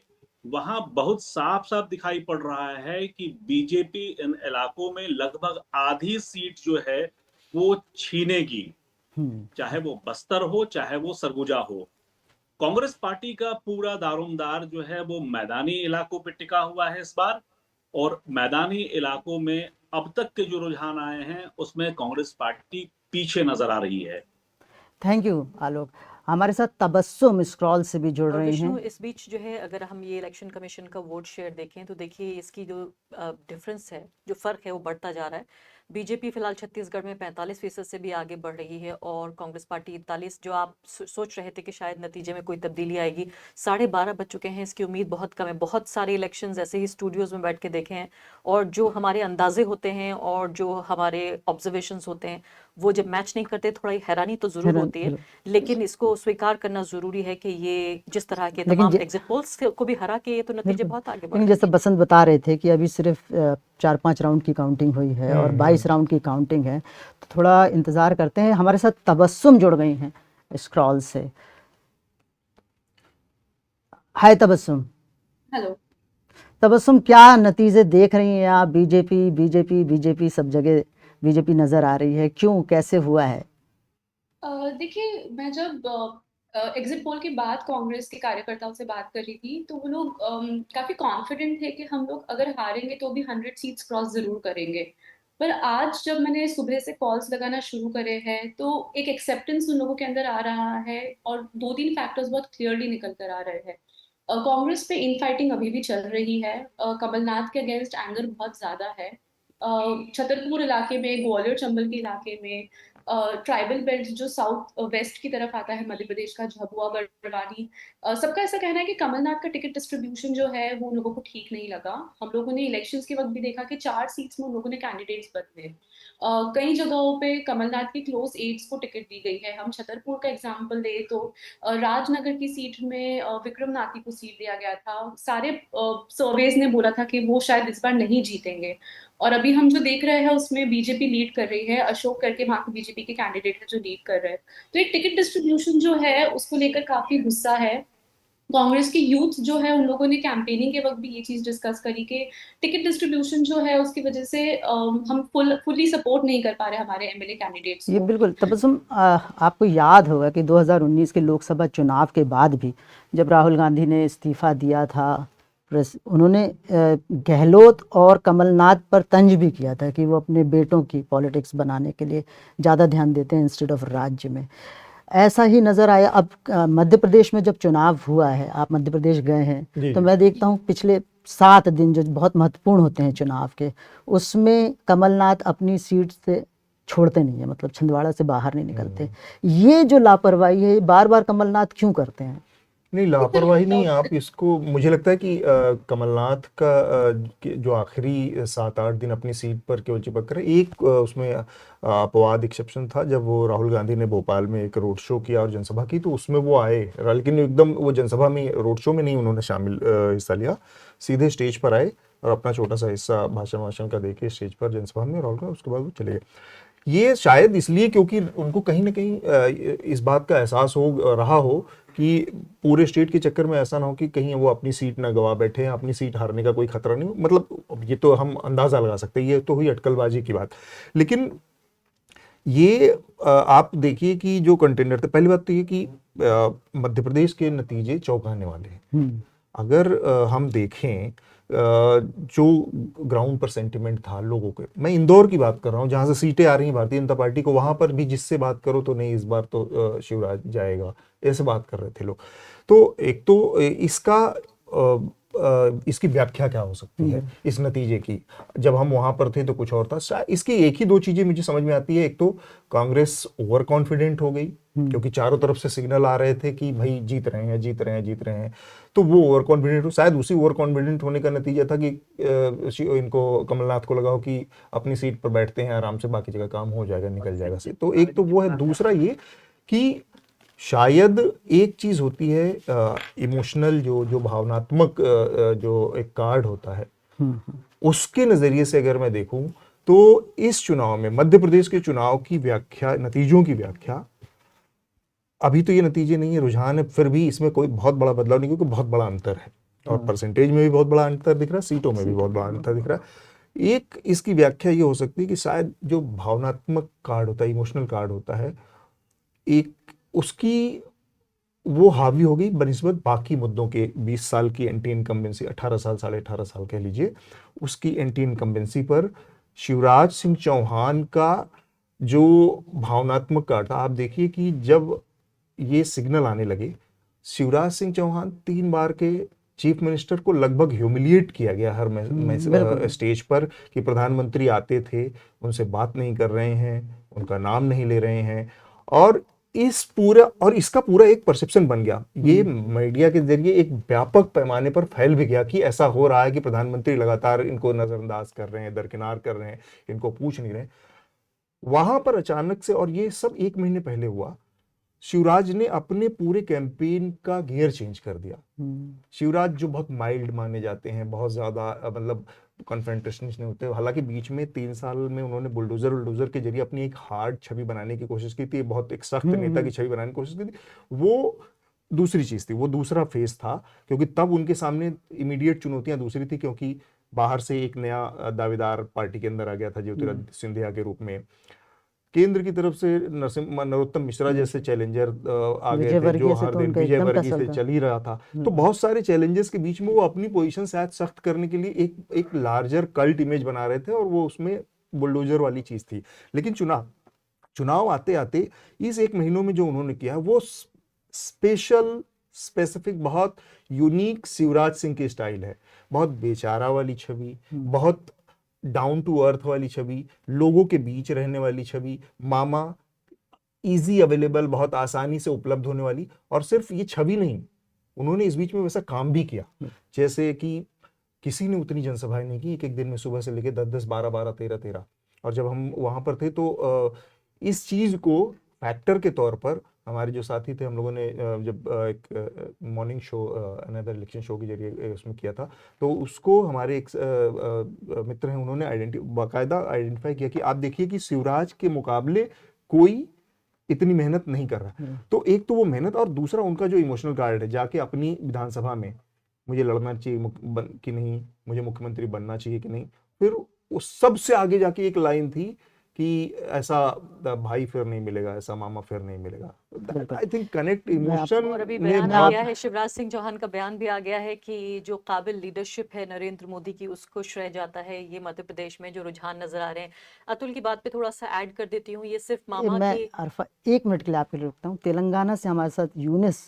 वहां बहुत साफ साफ दिखाई पड़ रहा है कि बीजेपी इन इलाकों में लगभग आधी सीट जो है वो छीनेगी, चाहे वो बस्तर हो चाहे वो सरगुजा हो। कांग्रेस पार्टी का पूरा दारोमदार जो है वो मैदानी इलाकों पे टिका हुआ है इस बार, और मैदानी इलाकों में अब तक के जो रुझान आए हैं उसमें कांग्रेस पार्टी पीछे नजर आ रही है। थैंक यू आलोक। हमारे साथ तबस्सुम स्क्रॉल से भी जुड़ रहे विष्णु, हैं। इस बीच जो है अगर हम ये इलेक्शन कमीशन का वोट शेयर देखें तो देखिए इसकी जो डिफरेंस है, जो फ़र्क है वो बढ़ता जा रहा है। बीजेपी फिलहाल छत्तीसगढ़ में 45% से भी आगे बढ़ रही है और कांग्रेस पार्टी 41। जो आप सोच रहे थे कि शायद नतीजे में कोई तब्दीली आएगी, 12:30 बज चुके हैं, इसकी उम्मीद बहुत कम है। बहुत सारे इलेक्शंस ऐसे ही स्टूडियोज़ में बैठ के देखे हैं और जो हमारे अंदाजे होते हैं और जो हमारे ऑब्जर्वेशंस होते हैं वो जब मैच नहीं करते, थोड़ी हैरानी तो ज़रूर होती है, लेकिन इसको स्वीकार करना ज़रूरी है कि ये जिस तरह के तमाम एग्जिट पोल्स को भी हरा के ये तो नतीजे बहुत आगे बढ़ लेकिन जैसे बसंत बता रहे थे कि अभी सिर्फ 4-5 राउंड की काउंटिंग हुई है और 22 राउंड की काउंटिंग है, तो थोड़ा इंतज़ार करते हैं। हमारे साथ तबस्सुम जुड़ गई हैं स्क्रॉल से। हाय तबस्सुम। हेलो तबस्सुम, क्या नतीजे देख रही हैं आप? बीजेपी बीजेपी बीजेपी सब जगह बीजेपी नज़र आ रही है, क्यों, कैसे हुआ है? देखिए, मैं जब एग्जिट पोल के बाद कांग्रेस के कार्यकर्ताओं से बात कर रही थी तो वो लोग काफी कॉन्फिडेंट थे कि हम लोग अगर हारेंगे तो भी 100 सीट्स क्रॉस जरूर करेंगे। पर आज जब मैंने सुबह से कॉल्स लगाना शुरू करे हैं तो एक एक्सेप्टेंस उन लोगों के अंदर आ रहा है और 2-3 फैक्टर्स बहुत क्लियरली निकल कर आ रहे हैं। कांग्रेस पे इनफाइटिंग अभी भी चल रही है। कमलनाथ के अगेंस्ट एंगर बहुत ज्यादा है। छतरपुर इलाके में, ग्वालियर चंबल के इलाके में, ट्राइबल बेल्ट जो साउथ वेस्ट की तरफ आता है मध्य प्रदेश का, झाबुआ बड़वानी, सबका ऐसा कहना है कि कमलनाथ का टिकट डिस्ट्रीब्यूशन जो है वो उन लोगों को ठीक नहीं लगा। हम लोगों ने इलेक्शंस के वक्त भी देखा कि 4 सीट्स में उन लोगों ने कैंडिडेट्स बदले। कई जगहों पे कमलनाथ की क्लोज एड्स को टिकट दी गई है। हम छतरपुर का एग्जाम्पल ले तो राजनगर की सीट में विक्रम नाथी को सीट दिया गया था। सारे सर्वेज ने बोला था कि वो शायद इस बार नहीं जीतेंगे, और अभी हम जो देख रहे हैं उसमें बीजेपी लीड कर रही है। अशोक करके वहां के बीजेपी के कैंडिडेट है जो लीड कर रहे हैं। तो एक टिकट डिस्ट्रीब्यूशन जो है उसको लेकर काफी गुस्सा है। कांग्रेस के यूथ जो है उन लोगों ने कैंपेनिंग के वक्त भी ये चीज डिस्कस करी कि टिकट डिस्ट्रीब्यूशन जो है उसकी वजह से हम फुली सपोर्ट नहीं कर पा रहे हमारे एमएलए कैंडिडेट्स ये को। बिल्कुल तबस्सुम, आपको याद होगा कि 2019 के लोकसभा चुनाव के बाद भी जब राहुल गांधी ने इस्तीफा दिया था, उन्होंने गहलोत और कमलनाथ पर तंज भी किया था कि वो अपने बेटों की पॉलिटिक्स बनाने के लिए ज़्यादा ध्यान देते हैं इंस्टेड ऑफ राज्य में। ऐसा ही नज़र आया अब मध्य प्रदेश में जब चुनाव हुआ है, आप मध्य प्रदेश गए हैं, तो मैं देखता हूँ पिछले 7 दिन जो बहुत महत्वपूर्ण होते हैं चुनाव के, उसमें कमलनाथ अपनी सीट से छोड़ते नहीं है, मतलब छिंदवाड़ा से बाहर नहीं निकलते। ये जो लापरवाही है, बार बार कमलनाथ क्यों करते हैं? नहीं, लापरवाही नहीं, आप इसको, मुझे लगता है कि कमलनाथ का जो आखिरी 7-8 दिन अपनी सीट पर केवल चिपक कर, एक उसमें अपवाद एक्सेप्शन था जब वो राहुल गांधी ने भोपाल में एक रोड शो किया और जनसभा की, तो उसमें वो आए, लेकिन एकदम वो जनसभा में, रोड शो में नहीं उन्होंने हिस्सा लिया, सीधे स्टेज पर आए और अपना छोटा सा हिस्सा भाषण का देके स्टेज पर जनसभा में, और उसके बाद वो चले गए। ये शायद इसलिए क्योंकि उनको कहीं ना कहीं इस बात का एहसास हो रहा हो कि पूरे स्टेट के चक्कर में ऐसा ना हो कि कहीं वो अपनी सीट ना गवा बैठे, अपनी सीट हारने का कोई खतरा नहीं हो। मतलब ये तो हम अंदाजा लगा सकते हैं, ये तो हुई अटकलबाजी की बात। लेकिन ये आप देखिए कि जो कंटेंडर थे, पहली बात तो ये कि मध्य प्रदेश के नतीजे चौंकाने वाले हैं। अगर हम देखें जो ग्राउंड पर सेंटिमेंट था लोगों के, मैं इंदौर की बात कर रहा हूँ जहां से सीटें आ रही हैं भारतीय जनता पार्टी को, वहां पर भी जिससे बात करो तो नहीं इस बार तो शिवराज जाएगा, ऐसे बात कर रहे थे लोग। तो एक तो इसकी व्याख्या क्या हो सकती है इस नतीजे की? जब हम वहां पर थे तो कुछ और था। इसकी एक ही 2 चीजें मुझे समझ में आती है। एक तो कांग्रेस ओवर कॉन्फिडेंट हो गई क्योंकि चारों तरफ से सिग्नल आ रहे थे कि भाई जीत रहे हैं, जीत रहे हैं, जीत रहे हैं, तो वो ओवर कॉन्फिडेंट हो। शायद उसी ओवर कॉन्फिडेंट होने का नतीजा था कि इनको, कमलनाथ को लगा हो कि अपनी सीट पर बैठते हैं आराम से, बाकी जगह काम हो जाएगा, निकल जाएगा से। तो एक तो वो है। दूसरा ये कि शायद एक चीज होती है इमोशनल, जो भावनात्मक जो एक कार्ड होता है, उसके नजरिए से अगर मैं देखूं तो इस चुनाव में, मध्य प्रदेश के चुनाव की व्याख्या, नतीजों की व्याख्या, अभी तो ये नतीजे नहीं है, रुझान है, फिर भी इसमें कोई बहुत बड़ा बदलाव नहीं, क्योंकि बहुत बड़ा अंतर है और परसेंटेज में भी बहुत बड़ा अंतर दिख रहा है, सीटों में भी बहुत बड़ा अंतर दिख रहा है। एक इसकी व्याख्या ये हो सकती है कि शायद जो भावनात्मक कार्ड होता है, इमोशनल कार्ड होता है, एक उसकी वो हावी हो गई बनिस्बत बाकी मुद्दों के। 20 साल की एंटी इनकम्बेंसी, 18 साल, 18.5 साल कह लीजिए, उसकी एंटी इनकम्बेंसी पर शिवराज सिंह चौहान का जो भावनात्मक कार्ड था। आप देखिए कि जब ये सिग्नल आने लगे, शिवराज सिंह चौहान 3 बार के चीफ मिनिस्टर को लगभग ह्यूमिलिएट किया गया हर स्टेज पर कि प्रधानमंत्री आते थे, उनसे बात नहीं कर रहे हैं, उनका नाम नहीं ले रहे हैं, और इसका पूरा एक परसेप्शन बन गया। ये मीडिया के जरिए एक व्यापक पैमाने पर फैल भी गया कि ऐसा हो रहा है कि प्रधानमंत्री लगातार इनको नजरअंदाज कर रहे हैं, दरकिनार कर रहे हैं, इनको पूछ नहीं रहे। वहां पर अचानक से, और ये सब 1 महीने पहले हुआ, शिवराज ने अपने पूरे कैंपेन का गियर चेंज कर दिया। शिवराज जो बहुत माइल्ड माने जाते हैं, बहुत ज्यादा मतलब कन्फ्रंटेशनिस्ट नहीं होते, हालांकि बीच में 3 साल में उन्होंने बुलडोजर के जरिए अपनी एक हार्ड छवि बनाने की कोशिश की थी, बहुत एक सख्त नेता की छवि बनाने की कोशिश की थी। वो दूसरी चीज थी, वो दूसरा फेज था, क्योंकि तब उनके सामने इमीडिएट चुनौतियां दूसरी थी, क्योंकि बाहर से एक नया दावेदार पार्टी के अंदर आ गया था ज्योतिरादित्य सिंधिया के रूप में, केंद्र की तरफ से नरोत्तम मिश्रा जैसे चैलेंजर आ गए थे, जो हर दिन विजय वर्गीय से चल ही रहा था। तो बहुत सारे चैलेंजेस के बीच में वो अपनी पोजीशन शायद सख्त करने के लिए एक लार्जर कल्ट इमेज बना रहे थे, और वो उसमें बुलडोजर वाली चीज थी। लेकिन चुनाव आते आते इस 1 महीनों में जो उन्होंने किया, वो स्पेसिफिक, बहुत यूनिक शिवराज सिंह की स्टाइल है। बहुत बेचारा वाली छवि, बहुत डाउन टू अर्थ वाली छवि, लोगों के बीच रहने वाली छवि, मामा, इजी अवेलेबल, बहुत आसानी से उपलब्ध होने वाली। और सिर्फ ये छवि नहीं, उन्होंने इस बीच में वैसा काम भी किया, जैसे कि किसी ने उतनी जनसभाएं नहीं की एक दिन में, सुबह से लेकर 10-10, 12-12, 13-13। और जब हम वहां पर थे तो इस चीज को फैक्टर के तौर पर हमारे जो साथी थे, हम लोगों ने जब एक morning show, another election show के जरिए उसमें किया था, तो उसको हमारे एक मित्र हैं, उन्होंने बाकायदा आइडेंटिफाई किया कि आप देखिए कि शिवराज के मुकाबले कोई इतनी मेहनत नहीं कर रहा। तो एक तो वो मेहनत, और दूसरा उनका जो इमोशनल गार्ड है, जाके अपनी विधानसभा में मुझे लड़ना चाहिए कि नहीं, मुझे मुख्यमंत्री बनना चाहिए कि नहीं। फिर उस सबसे आगे जाके एक लाइन थी कि ऐसा भाई फिर नहीं मिलेगा, ऐसा मामा फिर नहीं मिलेगा। आई थिंक कनेक्ट इमोशन और अभी ने बयान आ बहुत गया है, शिवराज सिंह चौहान का बयान भी आ गया है कि जो काबिल लीडरशिप है नरेंद्र मोदी की, उसको श्रेय जाता है ये मध्य प्रदेश में जो रुझान नजर आ रहे हैं। अतुल की बात पे थोड़ा सा ऐड कर देती हूँ, ये सिर्फ मामा मैं की अरफा 1 मिनट के लिए आपके लिए रुकता हूँ। तेलंगाना से हमारे साथ यूनिस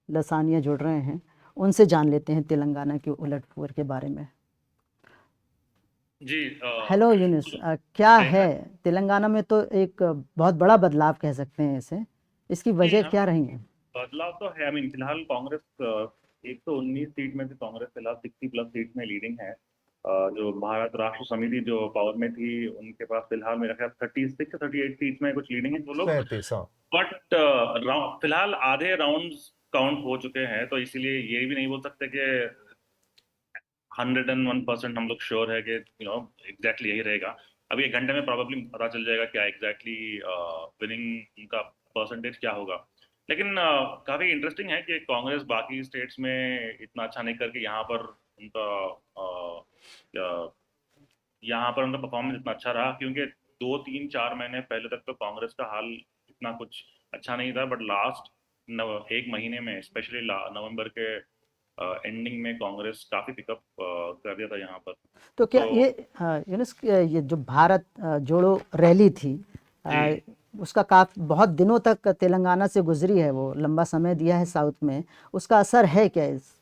लसानिया जुड़ रहे हैं, उनसे जान लेते हैं तेलंगाना के उलटफेर के बारे में। जी हेलो यूनिस, क्या है तेलंगाना में तो एक बहुत बड़ा बदलाव कह सकते हैं इसे, इसकी वजह क्या रही है? बदलाव तो है। फिलहाल कांग्रेस 119 सीट में से कांग्रेस फिलहाल 60+ सीट में लीडिंग है। जो भारत राष्ट्र समिति जो पावर में थी, उनके पास फिलहाल मेरा ख्याल 36 या 38 सीट में कुछ लीडिंग है वो लोग। 37। बट फिलहाल आधे राउंड्स काउंट हो चुके हैं, तो इसीलिए ये भी नहीं बोल सकते कि 101% हम लोग श्योर है कि एग्जैक्टली यही रहेगा। अभी 1 घंटे में प्रॉब्लली पता चल जाएगा क्या एग्जैक्टली विनिंग उनका परसेंटेज क्या होगा। लेकिन काफी इंटरेस्टिंग है कि कांग्रेस बाकी स्टेट्स में इतना अच्छा नहीं करके यहाँ पर उनका परफॉर्मेंस इतना अच्छा रहा, क्योंकि 2-3-4 महीने पहले तक तो कांग्रेस का हाल इतना कुछ अच्छा नहीं था। बट लास्ट 1 महीने में, स्पेशली नवंबर के एंडिंग में, कांग्रेस काफी पिकअप कर दिया था यहाँ पर। तो क्या ये यूनिस, ये जो भारत जोड़ो रैली थी, उसका बहुत दिनों तक तेलंगाना से गुजरी है, वो लंबा समय दिया है साउथ में, उसका असर है क्या इस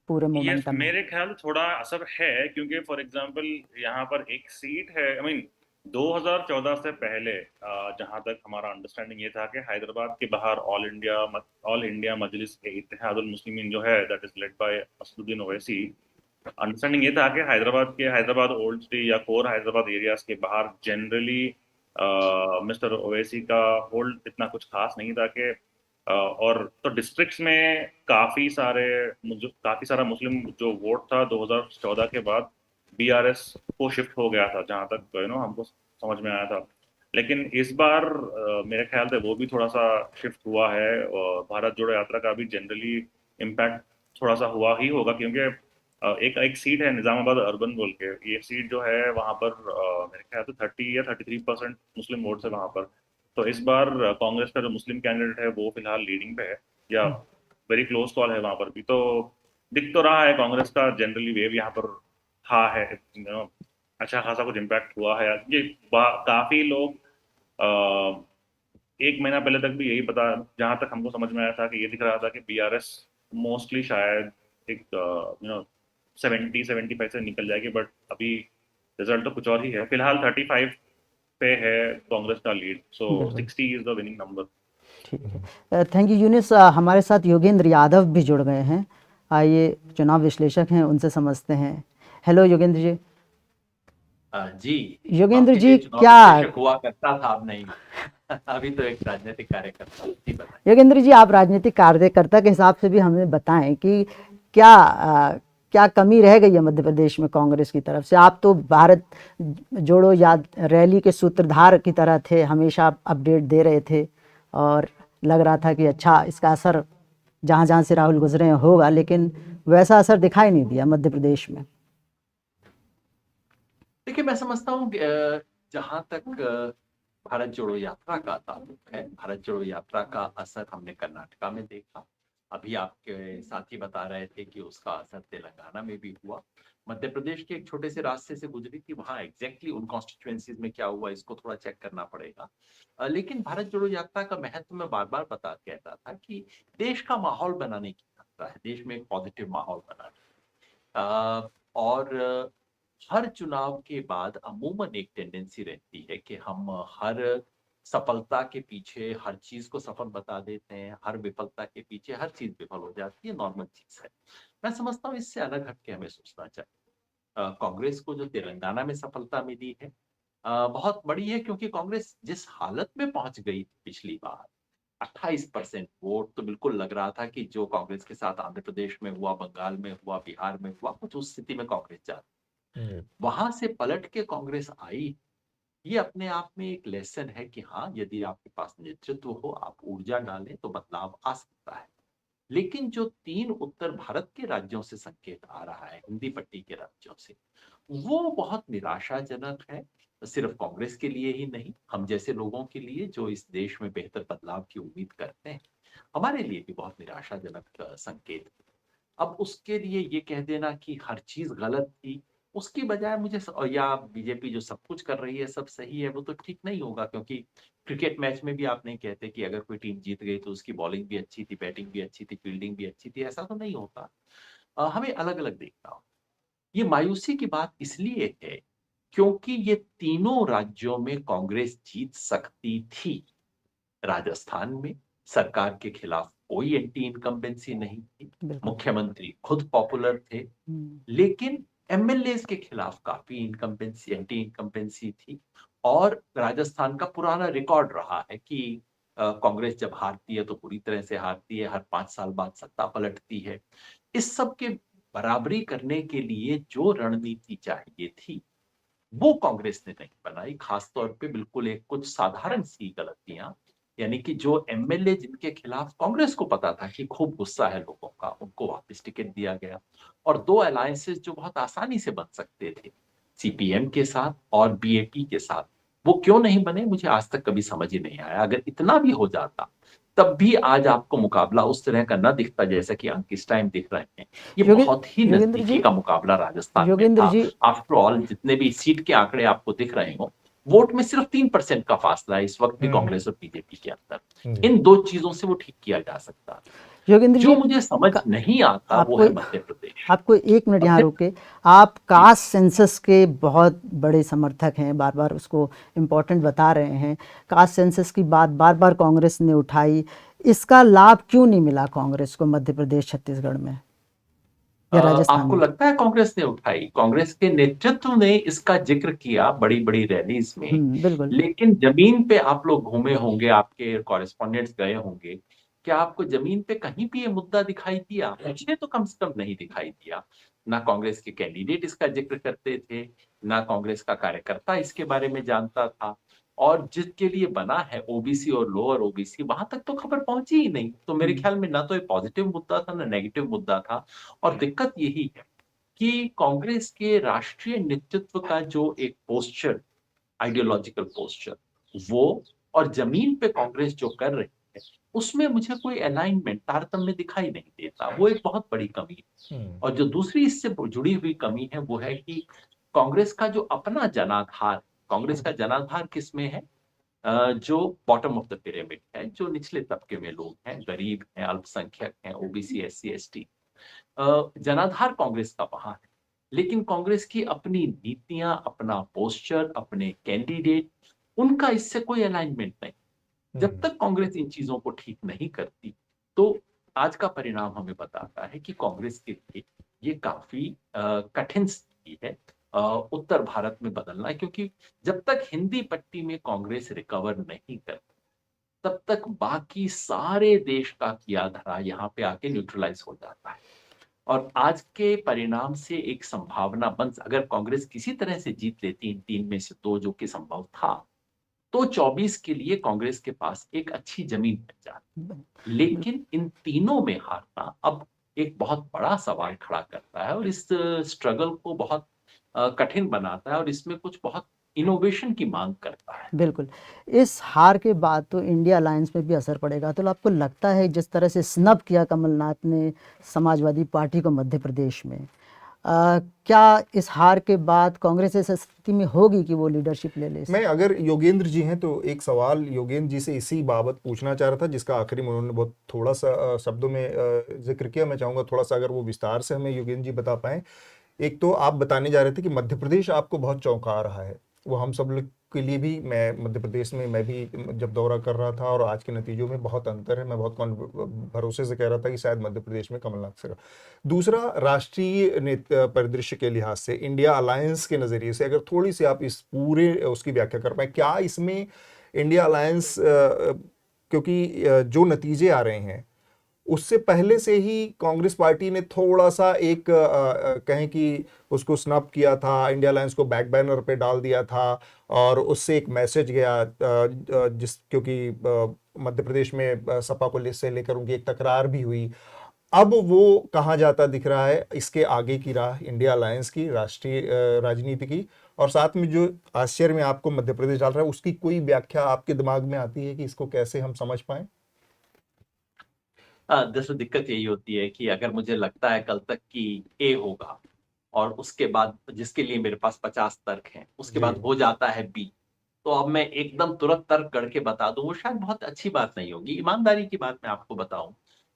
पूरे मोमेंटम में? मेरे ख्याल थोड़ा असर है, क्योंकि फॉर एग्जांपल यहाँ पर एक सीट है। 2014 से पहले जहाँ तक हमारा अंडरस्टैंडिंग ये था कि हैदराबाद के बाहर ऑल इंडिया मजलिस के इत्तेहादुल मुस्लिमीन जो है, that is led by Asaduddin Owaisi. Understanding ये था कि हैदराबाद ओल्ड सिटी या कोर हैदराबाद एरियाज के बाहर जनरली मिस्टर ओवैसी का होल्ड इतना कुछ खास नहीं था कि और तो डिस्ट्रिक्ट्स में काफी सारा मुस्लिम जो वोट था 2014 के बाद बीआरएस को शिफ्ट हो गया था, जहां तक हमको समझ में आया था। लेकिन इस बार मेरे ख्याल से वो भी थोड़ा सा शिफ्ट हुआ है, और भारत जोड़ो यात्रा का भी जनरली इम्पैक्ट थोड़ा सा हुआ ही होगा, क्योंकि एक सीट है निजामाबाद अर्बन बोल के, ये सीट जो है वहां पर मेरे ख्याल से 30 या 33% मुस्लिम वोट्स है वहां पर। तो इस बार कांग्रेस का जो मुस्लिम कैंडिडेट है वो फिलहाल लीडिंग पे है, या वेरी क्लोज कॉल है वहां पर भी। तो दिख तो रहा है कांग्रेस का जनरली वेव यहाँ पर है, अच्छा खासा कुछ इम्पैक्ट हुआ है। ये काफी लोग 1 महीना पहले तक भी यही पता, जहां तक हमको समझ में आया था कि ये दिख रहा था कि बीआरएस मोस्टली शायद एक 70-75 से निकल जाएगी, बट अभी रिजल्ट तो कुछ और ही है। फिलहाल 35 पे है कांग्रेस का lead, so 60 is the winning number. ठीक है, थैंक यू यूनिस। हमारे साथ योगेंद्र यादव भी जुड़ गए हैं, आइए चुनाव विश्लेषक हैं, उनसे समझते हैं। हेलो योगेंद्र जी। जी योगेंद्र जी, क्या हुआ करता था, अब नहीं अभी तो एक राजनीतिक कार्यकर्ता। जी बताइए योगेंद्र जी, आप राजनीतिक कार्यकर्ता के हिसाब से भी हमें बताएं कि क्या कमी रह गई है मध्य प्रदेश में कांग्रेस की तरफ से? आप तो भारत जोड़ो याद रैली के सूत्रधार की तरह थे, हमेशा अपडेट दे रहे थे, और लग रहा था कि अच्छा इसका असर जहाँ जहाँ से राहुल गुजरे होगा, लेकिन वैसा असर दिखाई नहीं दिया मध्य प्रदेश में। देखिए, मैं समझता हूँ जहाँ तक भारत जोड़ो यात्रा का ताल्लुक है, भारत जोड़ो यात्रा का असर हमने कर्नाटका में देखा। अभी आपके साथी बता रहे थे कि उसका असर तेलंगाना में भी हुआ। मध्य प्रदेश के एक छोटे से रास्ते से गुजरी थी, वहां एग्जैक्टली उन कॉन्स्टिट्यूएंसीज में क्या हुआ इसको थोड़ा चेक करना पड़ेगा। लेकिन भारत जोड़ो यात्रा का महत्व मैं बार बार कहता था कि देश का माहौल बनाने की यात्रा है, देश में एक पॉजिटिव माहौल बनाने और हर चुनाव के बाद अमूमन एक टेंडेंसी रहती है कि हम हर सफलता के पीछे हर चीज को सफल बता देते हैं, हर विफलता के पीछे हर चीज विफल हो जाती है, नॉर्मल चीज है। मैं समझता हूँ इससे अलग हटके हमें सोचना चाहिए। कांग्रेस को जो तेलंगाना में सफलता मिली है बहुत बड़ी है, क्योंकि कांग्रेस जिस हालत में पहुंच गई पिछली बार 28% वोट, तो बिल्कुल लग रहा था कि जो कांग्रेस के साथ आंध्र प्रदेश में हुआ, बंगाल में हुआ, बिहार में हुआ, कुछ उस स्थिति में कांग्रेस जा रही। वहां से पलट के कांग्रेस आई ये अपने आप में एक लेसन है कि हाँ, यदि आपके पास नेतृत्व हो, आप ऊर्जा डालें तो बदलाव आ सकता है। लेकिन जो 3 उत्तर भारत के राज्यों से संकेत आ रहा है, हिंदी पट्टी के राज्यों से, वो बहुत निराशाजनक है। सिर्फ कांग्रेस के लिए ही नहीं, हम जैसे लोगों के लिए जो इस देश में बेहतर बदलाव की उम्मीद करते हैं, हमारे लिए भी बहुत निराशाजनक संकेत है। अब उसके लिए ये कह देना कि हर चीज गलत थी, उसकी बजाय या बीजेपी जो सब कुछ कर रही है सब सही है, वो तो ठीक नहीं होगा, क्योंकि क्रिकेट मैच में भी आप नहीं कहते कि अगर कोई टीम जीत गई तो उसकी बॉलिंग भी अच्छी थी, बैटिंग भी अच्छी थी, फील्डिंग भी अच्छी थी, ऐसा तो नहीं होता। हमें अलग अलग देखना हो। ये मायूसी की बात इसलिए है क्योंकि ये तीनों राज्यों में कांग्रेस जीत सकती थी। राजस्थान में सरकार के खिलाफ कोई एंटी इनकम्बेंसी नहीं थी, मुख्यमंत्री खुद पॉपुलर थे, लेकिन एमएलए के खिलाफ काफी एंटी इनकम्बेंसी थी। और राजस्थान का पुराना रिकॉर्ड रहा है कि कांग्रेस जब हारती है तो पूरी तरह से हारती है, हर 5 साल बाद सत्ता पलटती है। इस सब के बराबरी करने के लिए जो रणनीति चाहिए थी वो कांग्रेस ने नहीं बनाई, खासतौर पे बिल्कुल एक कुछ साधारण सी गलतियां, यानी कि जो एमएलए जिनके खिलाफ कांग्रेस को पता था कि खूब गुस्सा है लोगों का, उनको वापस टिकट दिया गया। और 2 अलायंसेस जो बहुत आसानी से बन सकते थे, सीपीएम के साथ और बीएपी के साथ, वो क्यों नहीं बने मुझे आज तक कभी समझ ही नहीं आया। अगर इतना भी हो जाता तब भी आज आपको मुकाबला उस तरह का न दिखता जैसा कि इस टाइम दिख रहे हैं। ये बहुत ही नजदीकी का मुकाबला राजस्थान में था। आफ्टर ऑल जितने भी सीट के आंकड़े आपको दिख रहे हो, वोट में सिर्फ 3% का फासला है इस वक्त भी कांग्रेस और बीजेपी के अंदर। इन 2 चीजों से वो ठीक किया जा सकता है। योगेंद्र जो जी, मुझे समझ नहीं आता वो है मध्य प्रदेश। आपको 1 मिनट यहाँ रुके। आप कास्ट सेंसस के बहुत बड़े समर्थक हैं, बार बार उसको इम्पोर्टेंट बता रहे हैं। कास्ट सेंसस की बात बार बार कांग्रेस ने उठाई, इसका लाभ क्यों नहीं मिला कांग्रेस को मध्य प्रदेश छत्तीसगढ़ में या राजस्थान आपको में? लगता है कांग्रेस ने उठाई? कांग्रेस के नेतृत्व ने इसका जिक्र किया बड़ी बड़ी रैलीज में, बिल्कुल। लेकिन जमीन पे आप लोग घूमे होंगे, आपके कॉरेस्पॉन्डेंट्स गए होंगे, क्या आपको जमीन पे कहीं भी ये मुद्दा दिखाई दिया? मुझे तो कम से कम नहीं दिखाई दिया। ना कांग्रेस के कैंडिडेट इसका जिक्र करते थे, ना कांग्रेस का कार्यकर्ता इसके बारे में जानता था, और जिसके लिए बना है ओबीसी और लोअर ओबीसी, वहां तक तो खबर पहुंची ही नहीं। तो मेरे ख्याल में ना तो ये पॉजिटिव मुद्दा था ना नेगेटिव मुद्दा था। और दिक्कत यही है कि कांग्रेस के राष्ट्रीय नेतृत्व का जो एक पोस्चर, आइडियोलॉजिकल पोस्चर, वो और जमीन पे कांग्रेस जो कर रही है उसमें मुझे कोई अलाइनमेंट, तारतम्य दिखाई नहीं देता। वो एक बहुत बड़ी कमी है। और जो दूसरी इससे जुड़ी हुई कमी है वो है कि कांग्रेस का जो अपना जनाधार, कांग्रेस का जनाधार किसमें है? जो बॉटम ऑफ द पिरामिड है, जो निचले तबके में लोग हैं, गरीब हैं, अल्पसंख्यक हैं, ओबीसी, एससी, एसटी, जनाधार कांग्रेस का वहां है। लेकिन कांग्रेस की अपनी नीतियां, अपना पोस्चर, अपने कैंडिडेट, उनका इससे कोई अलाइनमेंट नहीं। जब तक कांग्रेस इन चीजों को ठीक नहीं करती तो आज का परिणाम हमें बताता है कि कांग्रेस के लिए ये काफी कठिन स्थिति है उत्तर भारत में बदलना, क्योंकि जब तक हिंदी पट्टी में कांग्रेस रिकवर नहीं करती तब तक बाकी सारे देश का किया धरा यहाँ पे आके न्यूट्रलाइज हो जाता है। और आज के परिणाम से एक संभावना अगर कांग्रेस किसी तरह से जीत लेती इन 3 में से 2 जो कि संभव था, तो 24 के लिए कांग्रेस के पास एक अच्छी जमीन बन जाती। लेकिन इन तीनों में हारना अब एक बहुत बड़ा सवाल खड़ा करता है और इस स्ट्रगल को बहुत कठिन बनाता है और इसमें कुछ बहुत इनोवेशन की मांग करता है। बिल्कुल। इस हार के बाद तो इंडिया अलायंस में भी असर पड़ेगा। तो आपको लगता है जिस तरह से स्नब किया कमलनाथ ने समाजवादी पार्टी को मध्य प्रदेश में, क्या इस हार के बाद कांग्रेस इस स्थिति में होगी कि वो लीडरशिप ले ले? मैं अगर योगेंद्र जी हैं तो एक सवाल योगेंद्र जी से इसी बाबत पूछना चाह रहा था, जिसका आखिरी में उन्होंने बहुत थोड़ा सा शब्दों में जिक्र किया। मैं चाहूँगा थोड़ा सा अगर वो विस्तार से हमें योगेंद्र जी बता पाएँ। एक तो आप बताने जा रहे थे कि मध्य प्रदेश आपको बहुत चौंका रहा है, वो हम सब लोग के लिए भी। मैं मध्य प्रदेश में मैं भी जब दौरा कर रहा था और आज के नतीजों में बहुत अंतर है। मैं बहुत भरोसे से कह रहा था कि शायद मध्य प्रदेश में कमलनाथ से। दूसरा, राष्ट्रीय परिदृश्य के लिहाज से, इंडिया अलायंस के नज़रिए से अगर थोड़ी सी आप इस पूरे उसकी व्याख्या कर पाए, क्या इसमें इंडिया अलायंस, क्योंकि जो नतीजे आ रहे हैं उससे पहले से ही कांग्रेस पार्टी ने थोड़ा सा एक कहें कि उसको स्नब किया था, इंडिया अलायंस को बैक बैनर पे डाल दिया था और उससे एक मैसेज गया क्योंकि मध्य प्रदेश में सपा को से लेकर उनकी एक तकरार भी हुई। अब वो कहाँ जाता दिख रहा है, इसके आगे की राह इंडिया अलायंस की, राष्ट्रीय राजनीति की, और साथ में जो आश्चर्य में आपको मध्य प्रदेश डाल रहा है उसकी कोई व्याख्या आपके दिमाग में आती है कि इसको कैसे हम समझ पाए? दरअसल दिक्कत यही होती है कि अगर मुझे लगता है कल तक कि ए होगा और उसके बाद जिसके लिए मेरे पास 50 तर्क हैं, उसके बाद हो जाता है बी, तो अब मैं एकदम तुरंत तर्क करके बता दूं, वो शायद बहुत अच्छी बात नहीं होगी। ईमानदारी की बात मैं आपको बताऊं,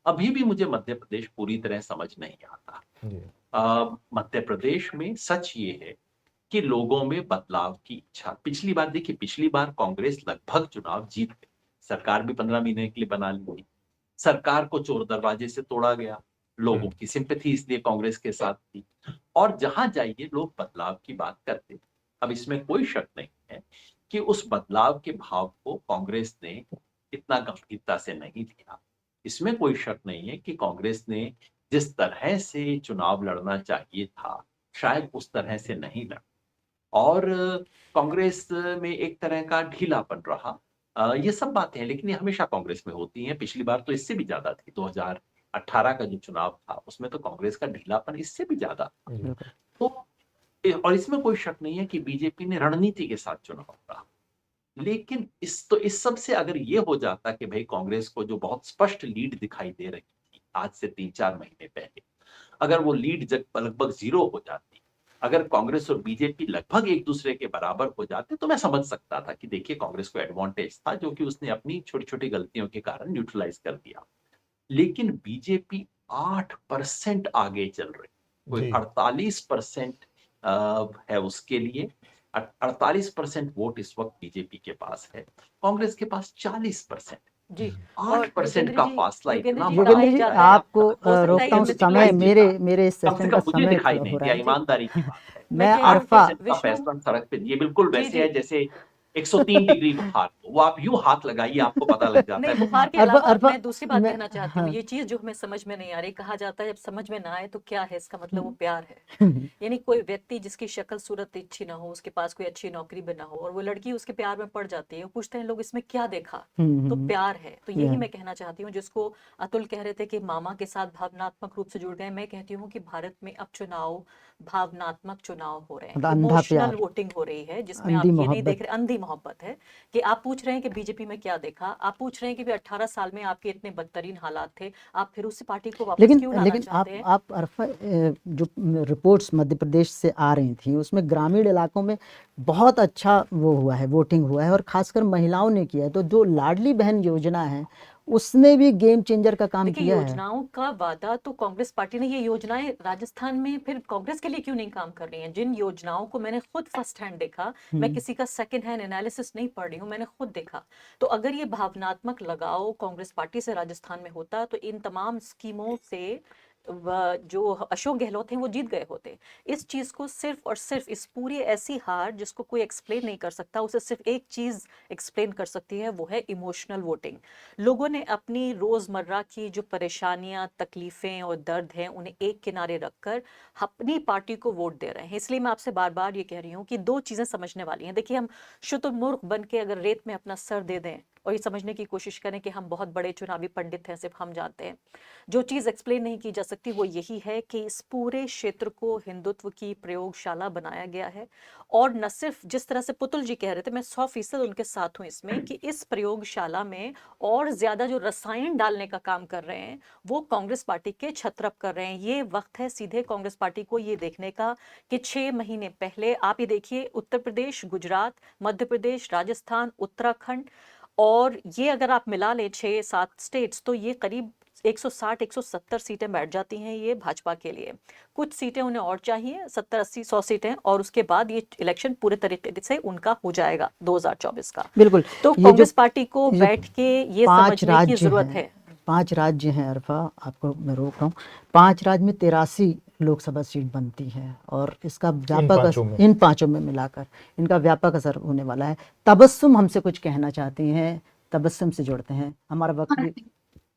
अभी भी मुझे मध्य प्रदेश पूरी तरह समझ नहीं आता। मध्य प्रदेश में सच ये है कि लोगों में बदलाव की इच्छा, पिछली बार देखिए, पिछली बार कांग्रेस लगभग चुनाव जीत गई, सरकार भी 15 महीने के लिए बना ली थी, सरकार को चोर दरवाजे से तोड़ा गया, लोगों की सिंपैथी इसलिए कांग्रेस के साथ थी, और जहां जाइए लोग बदलाव की बात करते। अब इसमें कोई शक नहीं है कि उस बदलाव के भाव को कांग्रेस ने इतना गंभीरता से नहीं लिया। इसमें कोई शक नहीं है कि कांग्रेस ने जिस तरह से चुनाव लड़ना चाहिए था शायद उस तरह से नहीं लड़ा, और कांग्रेस में एक तरह का ढीलापन रहा। ये सब बातें हैं, लेकिन ये हमेशा कांग्रेस में होती हैं। पिछली बार तो इससे भी ज्यादा थी, 2018 का जो चुनाव था उसमें तो कांग्रेस का ढीलापन इससे भी ज्यादा था। तो और इसमें कोई शक नहीं है कि बीजेपी ने रणनीति के साथ चुनाव लड़ा, लेकिन इस सब से अगर ये हो जाता कि भाई कांग्रेस को जो बहुत स्पष्ट लीड दिखाई दे रही थी आज से 3-4 महीने पहले, अगर वो लीड लगभग 0 हो जाती, अगर कांग्रेस और बीजेपी लगभग एक दूसरे के बराबर हो जाते, तो मैं समझ सकता था कि देखिए कांग्रेस को एडवांटेज था, जो कि उसने अपनी छोटी छोटी गलतियों के कारण न्यूट्रलाइज कर दिया। लेकिन बीजेपी 8% आगे चल रही, कोई 48% है उसके लिए, 48% वोट इस वक्त बीजेपी के पास है, कांग्रेस के पास 40%। जी, 8% का फासला इतना बड़ा योगेंद्र जी, आपको हो रोकता हूँ, समय मेरे इस सेशन का मुझे समय दिखाई हो नहीं रहा दिया, है। ईमानदारी की बात है। मैं अरफा का फैसला सड़क पे, ये बिल्कुल वैसे है जैसे 103 डिग्री बुखार, वो आप यूं हाथ लगाइए आपको पता लग जाता है। नहीं, बुखार के अलावा मैं दूसरी बात कहना चाहती हूँ, ये चीज जो हमें समझ में नहीं आ रही, कहा जाता है जब समझ में ना आए तो क्या है, इसका मतलब वो प्यार है। यानी कोई व्यक्ति जिसकी शक्ल सूरत अच्छी ना हो, उसके पास कोई अच्छी नौकरी भी ना हो, और वो लड़की उसके प्यार में पड़ जाती है, पूछते हैं लोग इसमें क्या देखा, तो प्यार है। तो यही मैं कहना चाहती हूँ, जिसको अतुल कह रहे थे कि मामा के साथ भावनात्मक रूप से जुड़ गए, मैं कहती हूँ कि भारत में अब चुनाव भावनात्मक चुनाव हो रहे हैं, इमोशनल वोटिंग हो रही है, जिसमें आप ये नहीं देख रहे, अंधी मोहब्बत है कि आप पूछ रहे हैं कि बीजेपी में क्या देखा, आप पूछ रहे हैं कि 18 साल में आपके इतने बदतरीन हालात थे, आप फिर उस पार्टी को वापस क्यों लाना चाहते हैं? आप अरफा, जो रिपोर्ट्स मध्य प्रदेश से आ रही थी उसमें ग्रामीण इलाकों में बहुत अच्छा वो हुआ है, वोटिंग हुआ है, और खासकर महिलाओं ने किया है। तो जो लाडली बहन योजना है उसने भी गेम चेंजर का काम किया है। योजनाओं का वादा तो कांग्रेस पार्टी ने, ये योजनाएं राजस्थान में फिर कांग्रेस के लिए क्यों नहीं काम कर रही हैं? जिन योजनाओं को मैंने खुद फर्स्ट हैंड देखा, मैं किसी का सेकंड हैंड एनालिसिस नहीं पढ़ रही हूँ, मैंने खुद देखा, तो अगर ये भावनात्मक लगाव कांग्रेस पार्टी से राजस्थान में होता तो इन तमाम स्कीमों से जो अशोक गहलोत हैं वो जीत गए होते। इस चीज को सिर्फ और सिर्फ, इस पूरी ऐसी हार जिसको कोई एक्सप्लेन नहीं कर सकता, उसे सिर्फ एक चीज एक्सप्लेन कर सकती है, वो है इमोशनल वोटिंग। लोगों ने अपनी रोजमर्रा की जो परेशानियां, तकलीफें और दर्द हैं उन्हें एक किनारे रखकर अपनी पार्टी को वोट दे रहे हैं। इसलिए मैं आपसे बार बार ये कह रही हूँ कि दो चीजें समझने वाली हैं। देखिए, हम शुतुरमुर्ग बन के अगर रेत में अपना सर दे दें और ये समझने की कोशिश करें कि हम बहुत बड़े चुनावी पंडित हैं, सिर्फ हम जानते हैं, जो चीज़ एक्सप्लेन नहीं की जा सकती वो यही है कि इस पूरे क्षेत्र को हिंदुत्व की प्रयोगशाला बनाया गया है। और न सिर्फ जिस तरह से पुतुल जी कह रहे थे, मैं 100% उनके साथ हूँ इसमें, कि इस प्रयोगशाला में और ज्यादा जो रसायन डालने का काम कर रहे हैं वो कांग्रेस पार्टी के छत्रप कर रहे हैं। ये वक्त है सीधे कांग्रेस पार्टी को ये देखने का कि 6 महीने पहले आप ये देखिए, उत्तर प्रदेश, गुजरात, मध्य प्रदेश, राजस्थान, उत्तराखंड, और ये अगर आप मिला लें 6-7 स्टेट्स, तो ये करीब 160-170 सीटें बैठ जाती हैं ये भाजपा के लिए। कुछ सीटें उन्हें और चाहिए, 70-80-100 सीटें, और उसके बाद ये इलेक्शन पूरे तरीके से उनका हो जाएगा 2024 का। बिल्कुल। तो कांग्रेस पार्टी को बैठ के ये समझने की जरूरत है। 5 राज्य हैं अरफा, आपको मैं रोक रहा हूँ, 5 राज्य में 83 लोकसभा सीट बनती है, और इसका व्यापक इन पांचों में मिलाकर इनका व्यापक असर होने वाला है। तबस्सुम हमसे कुछ कहना चाहती हैं, तबस्सुम से जुड़ते हैं, हमारा वक्त भी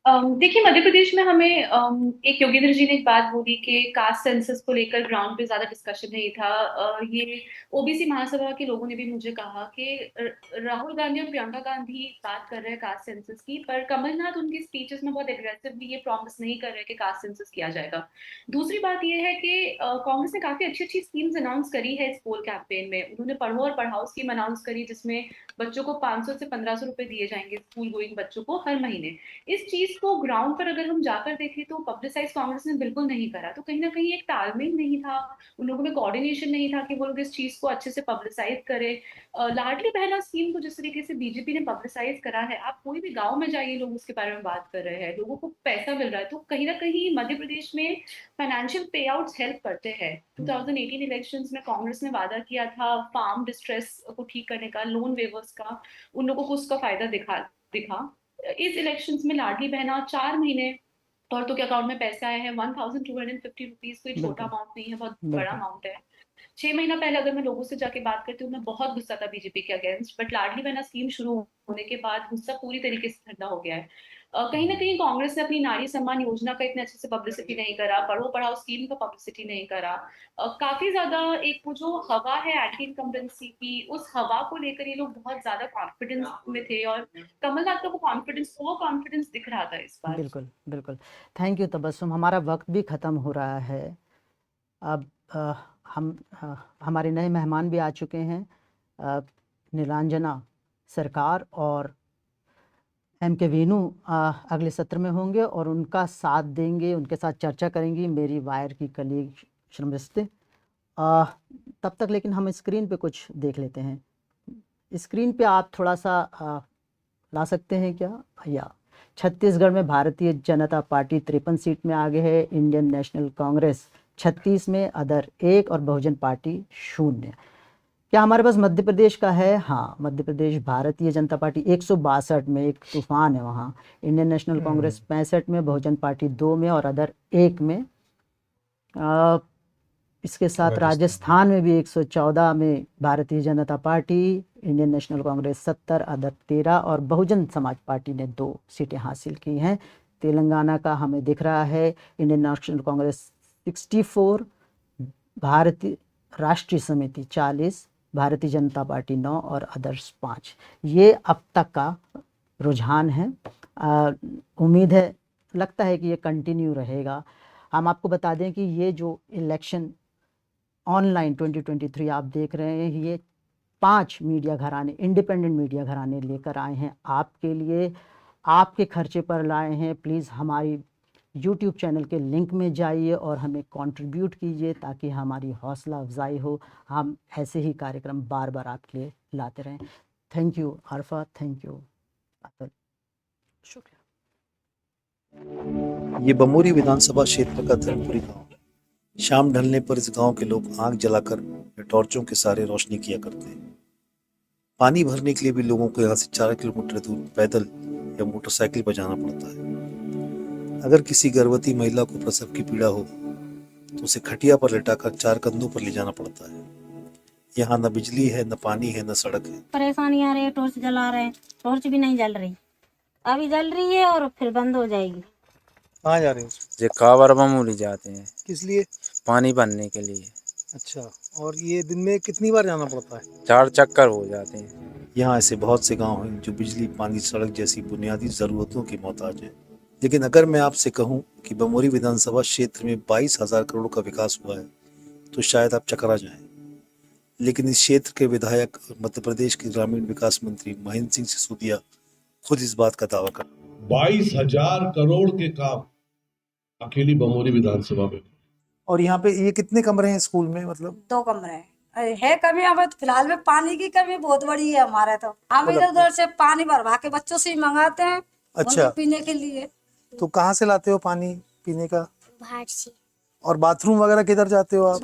देखिए, मध्य प्रदेश में हमें एक योगेंद्र जी ने एक बात बोली कि कास्ट सेंसस को लेकर ग्राउंड पे ज्यादा डिस्कशन नहीं था। ये ओबीसी महासभा के लोगों ने भी मुझे कहा कि राहुल गांधी और प्रियंका गांधी बात कर रहे हैं कास्ट सेंसस की, पर कमलनाथ उनकी स्पीचेस में बहुत एग्रेसिवली ये प्रॉमिस नहीं कर रहे कि कास्ट सेंसस किया जाएगा। दूसरी बात ये है कि कांग्रेस ने काफी अच्छी अच्छी स्कीम्स अनाउंस करी है इस पोल कैंपेन में। उन्होंने पढ़ो और पढ़ाओ स्कीम अनाउंस करी, जिसमें बच्चों को 500 से 1500 रुपए दिए जाएंगे स्कूल गोइंग बच्चों को हर महीने। इस चीज को ग्राउंड पर अगर हम जाकर देखें तो पब्लिसाइज कांग्रेस ने बिल्कुल नहीं करा। तो कहीं ना कहीं एक तालमेल नहीं था, उन लोगों में कोऑर्डिनेशन नहीं था कि वो लोग इस चीज को अच्छे से पब्लिसाइज करें। लाडली बहना स्कीम को जिस तरीके से बीजेपी ने पब्लिसाइज करा है, आप कोई भी गांव में जाइए, लोग उसके बारे में बात कर रहे हैं, लोगों को पैसा मिल रहा है। तो कहीं ना कहीं मध्य प्रदेश में फाइनेंशियल पे आउट्स हेल्प करते हैं। 2018 इलेक्शंस में कांग्रेस ने वादा किया था फार्म डिस्ट्रेस को ठीक करने का, लोन वेवर्स का, उन लोगों को उसका फायदा दिखा। इस इलेक्शंस में लाडली बहना 4 महीने औरतों के अकाउंट में पैसे आए हैं 1250 रुपीज। कोई छोटा अमाउंट नहीं है, बहुत बड़ा अमाउंट है। 6 महीना पहले अगर मैं लोगों से जाके बात करती हूँ, मैं बहुत गुस्सा था बीजेपी के against, but Ladli Behna scheme शुरू होने के बाद गुस्सा पूरी तरीके से ठंडा हो गया है। कहीं ना कहीं कांग्रेस ने अपनी नारी सम्मान योजना का इतने अच्छे से पब्लिसिटी नहीं करा, पढ़ो पढ़ाओ स्कीम का पब्लिसिटी नहीं करा। काफी ज्यादा एक वो जो हवा है एंटी इनकम्बेंसी की, उस हवा को लेकर ये लोग बहुत ज्यादा कॉन्फिडेंस में थे, और कमलनाथ का वो कॉन्फिडेंस दिख रहा था इस बार। बिल्कुल बिल्कुल। थैंक यू तबस्सुम, हमारा वक्त भी ख़त्म हो रहा है। अब हमारे नए मेहमान भी आ चुके हैं, नीलांजना सरकार और के वेनु अगले सत्र में होंगे और उनका साथ देंगे, उनके साथ चर्चा करेंगी मेरी वायर की कलीग श्रमस्ते। तब तक लेकिन हम स्क्रीन पे कुछ देख लेते हैं। स्क्रीन पे आप थोड़ा सा ला सकते हैं क्या भैया? छत्तीसगढ़ में भारतीय जनता पार्टी 53 सीट में आगे है, इंडियन नेशनल कांग्रेस 36 में, अदर 1 और बहुजन पार्टी 0। क्या हमारे पास मध्य प्रदेश का है? हाँ, मध्य प्रदेश भारतीय जनता पार्टी 162 में, एक तूफान है वहाँ। इंडियन नेशनल कांग्रेस 65 में, बहुजन पार्टी 2 में और अदर 1 में। इसके साथ राजस्थान में भी 114 में Bharatiya Janata party, Indian national Congress 70, other 13 और बहुजन समाज पार्टी ने 2 सीटें हासिल की हैं। तेलंगाना का हमें दिख रहा है इंडियन नेशनल कांग्रेस 64, भारतीय राष्ट्रीय समिति 40, भारतीय जनता पार्टी 9 और अदर्स 5। ये अब तक का रुझान है। उम्मीद है, लगता है कि ये कंटिन्यू रहेगा। हम आपको बता दें कि ये जो इलेक्शन ऑनलाइन 2023 आप देख रहे हैं, ये 5 मीडिया घराने, इंडिपेंडेंट मीडिया घराने लेकर आए हैं आपके लिए, आपके खर्चे पर लाए हैं। प्लीज़ हमारी YouTube चैनल के लिंक में जाइए और हमें कंट्रीब्यूट कीजिए ताकि हमारी हौसला अफजाई हो, हम ऐसे ही कार्यक्रम बार बार आपके लिए लाते रहें। Thank you Arfa, thank you Atul, शुक्रिया। ये बमोरी विधानसभा क्षेत्र का धर्मपुरी गांव है। शाम ढलने पर इस गांव के लोग आग जलाकर या टॉर्चों के सहारे रोशनी किया करते हैं। पानी भरने के लिए भी लोगों को यहाँ से 4 किलोमीटर दूर पैदल या मोटरसाइकिल पर जाना पड़ता है। अगर किसी गर्भवती महिला को प्रसव की पीड़ा हो तो उसे खटिया पर लिटाकर 4 कंधों पर ले जाना पड़ता है। यहाँ न बिजली है, न पानी है, न सड़क है। परेशानी आ रही है, टॉर्च जला रहे हैं, टॉर्च भी नहीं जल रही, अभी जल रही है और फिर बंद हो जाएगी। कहाँ जा रहे हैं? ये कावर बमोरी जाते हैं। किस लिए? पानी भरने के लिए। अच्छा, और ये दिन में कितनी बार जाना पड़ता है? 4 चक्कर हो जाते हैं। यहाँ ऐसे बहुत से गांव हैं जो बिजली, पानी, सड़क जैसी बुनियादी जरूरतों के मोहताज हैं। लेकिन अगर मैं आपसे कहूं कि बमोरी विधानसभा क्षेत्र में 22,000 करोड़ का विकास हुआ है तो शायद आप चकरा जाएं। लेकिन इस क्षेत्र के विधायक और मध्य प्रदेश के ग्रामीण विकास मंत्री महेंद्र सिंह सिसोदिया खुद इस बात का दावा कर 22,000 करोड़ के काम अकेली बमोरी विधानसभा में। और यहाँ पे ये कितने कमरे हैं स्कूल में? मतलब 2 कमरे है कमी। हमें तो फिलहाल में पानी की कमी बहुत बड़ी है हमारे, तो हम इधर उधर से पानी भरवा के बच्चों से ही मंगाते हैं। अच्छा, पीने के लिए। तो कहाँ से लाते हो पानी पीने का? बाहर से। और बाथरूम वगैरह किधर जाते हो आप?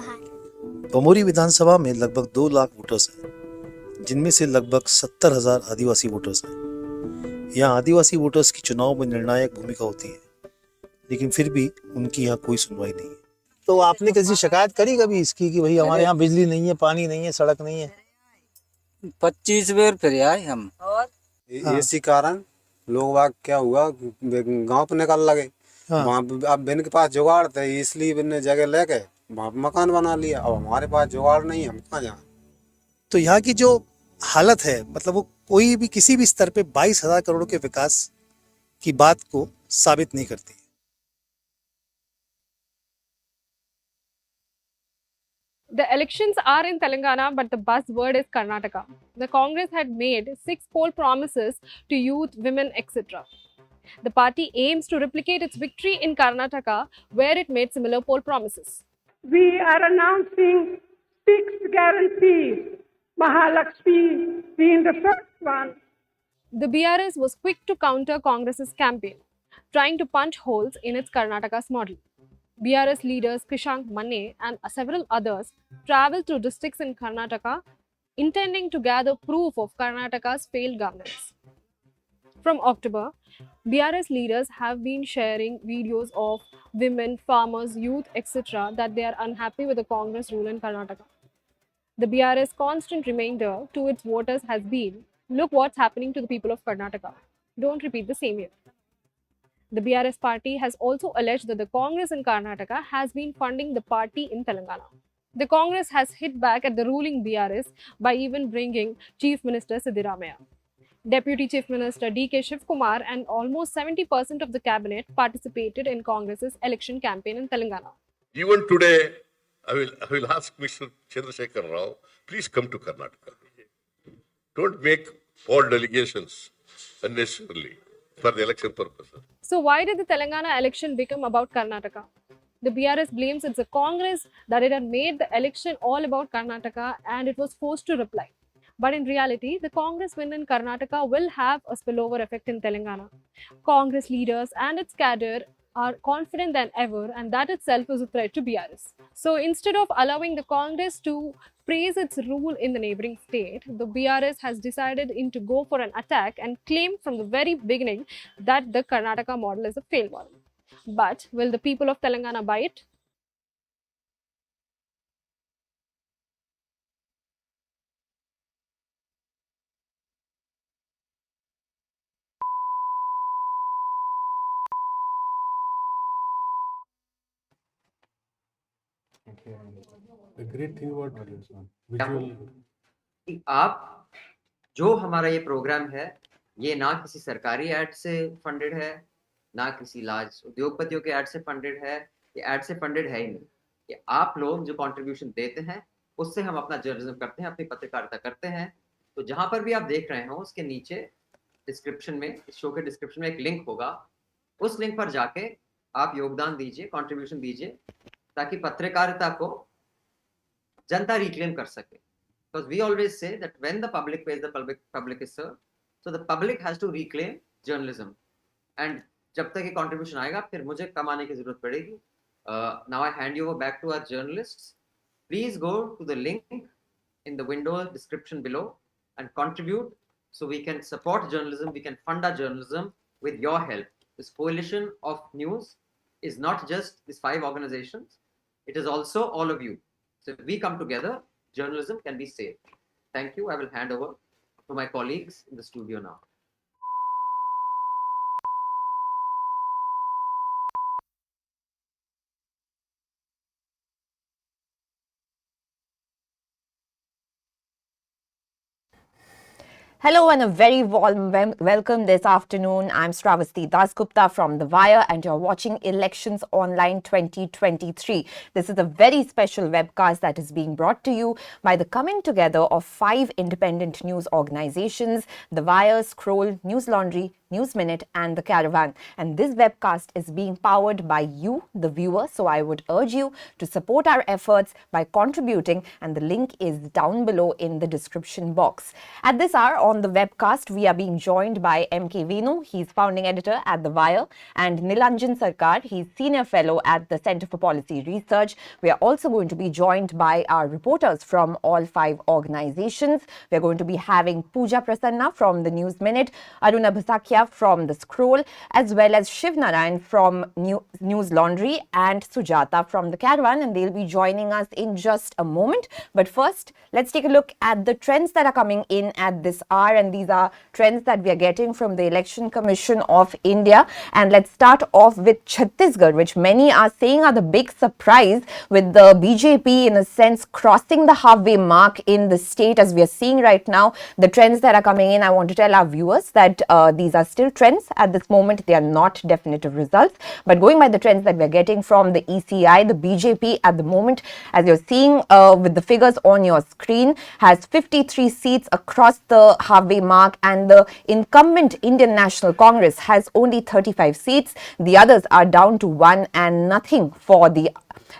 बमोरी विधानसभा में लगभग 2 लाख वोटर्स हैं, जिनमें से लगभग 70,000 आदिवासी वोटर्स हैं। यहाँ आदिवासी वोटर्स की चुनाव में निर्णायक भूमिका होती है, लेकिन फिर भी उनकी यहाँ कोई सुनवाई नहीं है। तो आपने किसी शिकायत करी कभी इसकी कि भाई हमारे यहाँ बिजली नहीं है, पानी नहीं है, सड़क नहीं है? 25 बार फिर आए हम। इसी कारण लोग बाग क्या हुआ, गांव पे निकल लगे। हाँ। वहाँ पे अब बिन के पास जुगाड़ थे, इसलिए बिन ने जगह लेके वहाँ पे मकान बना लिया। अब हमारे पास जुगाड़ नहीं है, हम कहाँ जाएं। तो यहाँ की जो हालत है, मतलब वो कोई भी किसी भी स्तर पे 22,000 करोड़ के विकास की बात को साबित नहीं करती। The elections are in Telangana, but the buzzword is Karnataka. The Congress had made 6 poll promises to youth, women, etc. The party aims to replicate its victory in Karnataka, where it made similar poll promises. We are announcing 6 guarantees. Mahalakshmi being the first one. The BRS was quick to counter Congress's campaign, trying to punch holes in its Karnataka's model. BRS leaders Krishank Manne and several others travelled to districts in Karnataka, intending to gather proof of Karnataka's failed governance. From October, BRS leaders have been sharing videos of women, farmers, youth, etc. that they are unhappy with the Congress rule in Karnataka. The BRS constant reminder to its voters has been, look what's happening to the people of Karnataka. Don't repeat the same year. The BRS party has also alleged that the Congress in Karnataka has been funding the party in Telangana. The Congress has hit back at the ruling BRS by even bringing Chief Minister Siddaramaiah. Deputy Chief Minister D.K. Shivkumar and almost 70% of the cabinet participated in Congress's election campaign in Telangana. Even today, I will ask Mr. Chandrasekhar Rao, please come to Karnataka. Don't make all delegations unnecessarily for the election purposes. So why did the Telangana election become about Karnataka? The BRS blames it's the Congress that it had made the election all about Karnataka and it was forced to reply. But in reality, the Congress win in Karnataka will have a spillover effect in Telangana. Congress leaders and its cadre are confident than ever, and that itself is a threat to BRS. So instead of allowing the Congress to praise its rule in the neighboring state, the BRS has decided to go for an attack and claim from the very beginning that the Karnataka model is a failed model. But will the people of Telangana buy it? The great thing about visual कि आप जो हमारा ये programme है, ये ना किसी सरकारी ऐड से फंडेड है, ना किसी लार्ज उद्योगपतियों के ऐड से फंडेड है, ये ऐड से फंडेड है ही नहीं। ये आप लोग जो कंट्रीब्यूशन देते हैं, उससे हम अपना जर्नलिज्म करते हैं, अपनी पत्रकारिता करते हैं। तो जहां पर भी आप देख रहे हो, उसके नीचे डिस्क्रिप्शन में, इस शो के डिस्क्रिप्शन में एक लिंक होगा। उस लिंक पर जाके आप योगदान दीजिए, कंट्रीब्यूशन दीजिए, ताकि पत्रकारिता को जनता रिक्लेम कर सके। Because we always say that when the public pays, the public is served. So the public has to reclaim journalism. And जब तक ये contribution आएगा, फिर मुझे कमाने की जरूरत पड़ेगी. Now I hand you over back to our journalists. Please go to the link in the window description below and contribute so we can support journalism, we can fund our journalism with your help. This coalition of news is not just these 5 organizations, it is also all of you. So if we come together, journalism can be saved. Thank you. I will hand over to my colleagues in the studio now. Hello and a very warm welcome this afternoon. I'm Shravasti Dasgupta from The Wire and you're watching Elections Online 2023. This is a very special webcast that is being brought to you by the coming together of 5 independent news organizations, The Wire, Scroll, Newslaundry, News Minute and The Caravan. And this webcast is being powered by you, the viewer. So I would urge you to support our efforts by contributing and the link is down below in the description box. At this hour on the webcast, we are being joined by M.K. Venu. He's founding editor at The Wire, and Nilanjan Sarkar. He's senior fellow at the Centre for Policy Research. We are also going to be joined by our reporters from all 5 organizations. We're going to be having Pooja Prasanna from the News Minute, Aruna Bhasakia from The Scroll, as well as Shiv Narayan from Newslaundry and Sujata from The Caravan, and they'll be joining us in just a moment. But first, let's take a look at the trends that are coming in at this hour. are, and these are trends that we are getting from the Election Commission of India. And let's start off with Chhattisgarh, which many are saying are the big surprise, with the BJP in a sense crossing the halfway mark in the state as we are seeing right now. The trends that are coming in, I want to tell our viewers that these are still trends at this moment. They are not definitive results, but going by the trends that we are getting from the ECI, the BJP at the moment, as you're seeing with the figures on your screen, has 53 seats across the halfway mark, and the incumbent Indian National Congress has only 35 seats. The others are down to 1 and nothing for the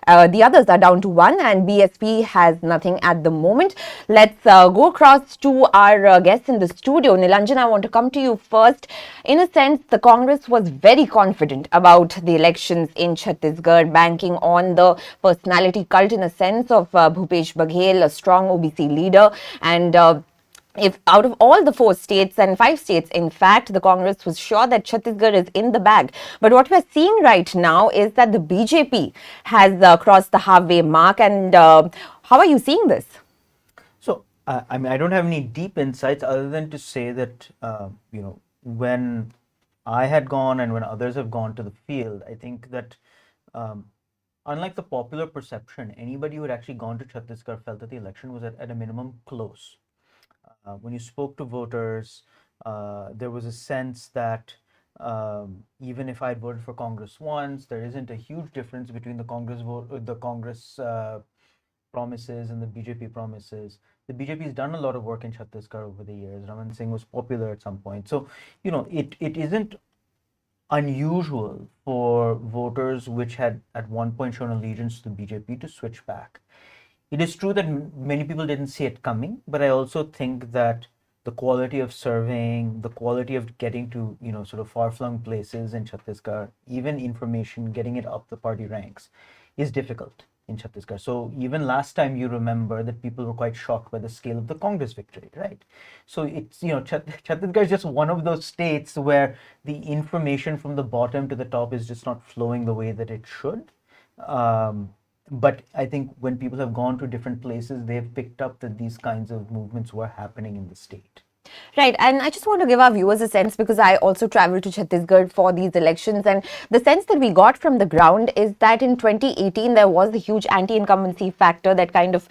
others are down to 1, and BSP has nothing at the moment. Let's go across to our guests in the studio. Nilanjan, I want to come to you first. In a sense, the Congress was very confident about the elections in Chhattisgarh, banking on the personality cult in a sense of Bhupesh Baghel, a strong OBC leader, and if out of all the 4 states and 5 states, in fact, the Congress was sure that Chhattisgarh is in the bag. But what we're seeing right now is that the BJP has crossed the halfway mark. And how are you seeing this? So, I mean, I don't have any deep insights other than to say that, when I had gone and when others have gone to the field, I think that unlike the popular perception, anybody who had actually gone to Chhattisgarh felt that the election was at a minimum close. When you spoke to voters, there was a sense that even if I had voted for Congress once, there isn't a huge difference between the Congress promises and the BJP promises. The BJP has done a lot of work in Chhattisgarh over the years. Raman Singh was popular at some point. So, it isn't unusual for voters which had at one point shown allegiance to the BJP to switch back. It is true that many people didn't see it coming, but I also think that the quality of serving, the quality of getting to, sort of far-flung places in Chhattisgarh, even information, getting it up the party ranks, is difficult in Chhattisgarh. So even last time, you remember that people were quite shocked by the scale of the Congress victory, right? So it's, Chhattisgarh is just one of those states where the information from the bottom to the top is just not flowing the way that it should. But I think when people have gone to different places, they've picked up that these kinds of movements were happening in the state. Right, and I just want to give our viewers a sense, because I also traveled to Chhattisgarh for these elections, and the sense that we got from the ground is that in 2018 there was a huge anti-incumbency factor that kind of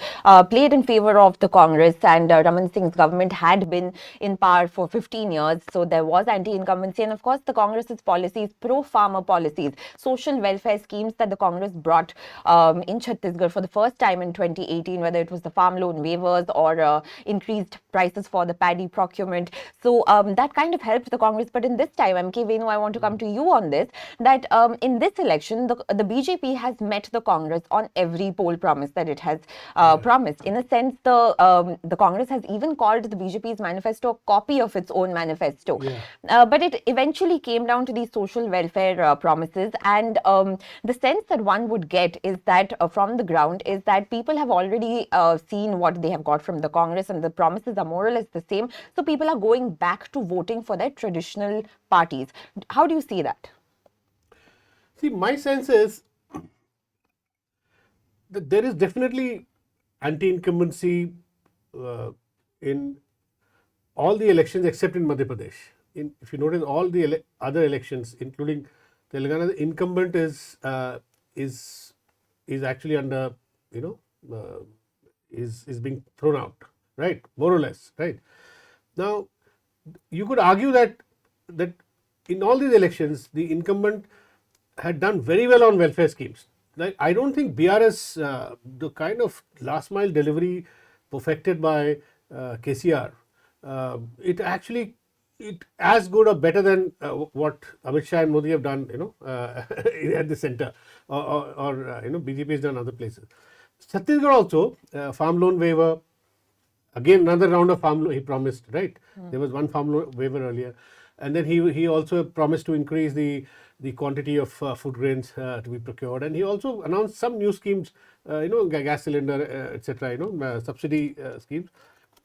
played in favor of the Congress, and Raman Singh's government had been in power for 15 years, so there was anti-incumbency, and of course the Congress's policies, pro-farmer policies, social welfare schemes that the Congress brought in Chhattisgarh for the first time in 2018, whether it was the farm loan waivers or increased prices for the paddy procurement. So that kind of helped the Congress. But in this time, MK Venu, I want to come to you on this, that in this election, the BJP has met the Congress on every poll promise that it has promised. In a sense, the Congress has even called the BJP's manifesto a copy of its own manifesto. Yeah. But it eventually came down to these social welfare promises. And the sense that one would get is that from the ground is that people have already seen what they have got from the Congress, and the promises are more or less the same. So people are going back to voting for their traditional parties. How do you see that? See, my sense is that there is definitely anti-incumbency in all the elections except in Madhya Pradesh. If you notice, all the other elections, including Telangana, the incumbent is actually under, is being thrown out, right? More or less, right? Now, you could argue that in all these elections, the incumbent had done very well on welfare schemes. Like, I don't think BRS, the kind of last mile delivery perfected by KCR, it as good or better than what Amit Shah and Modi have done, at the center, or BJP has done other places. Chhattisgarh also, farm loan waiver. Again, another round of farm loan he promised, right? There was one farm loan waiver earlier. And then he also promised to increase the quantity of food grains to be procured. And he also announced some new schemes, gas cylinder, etc., subsidy schemes.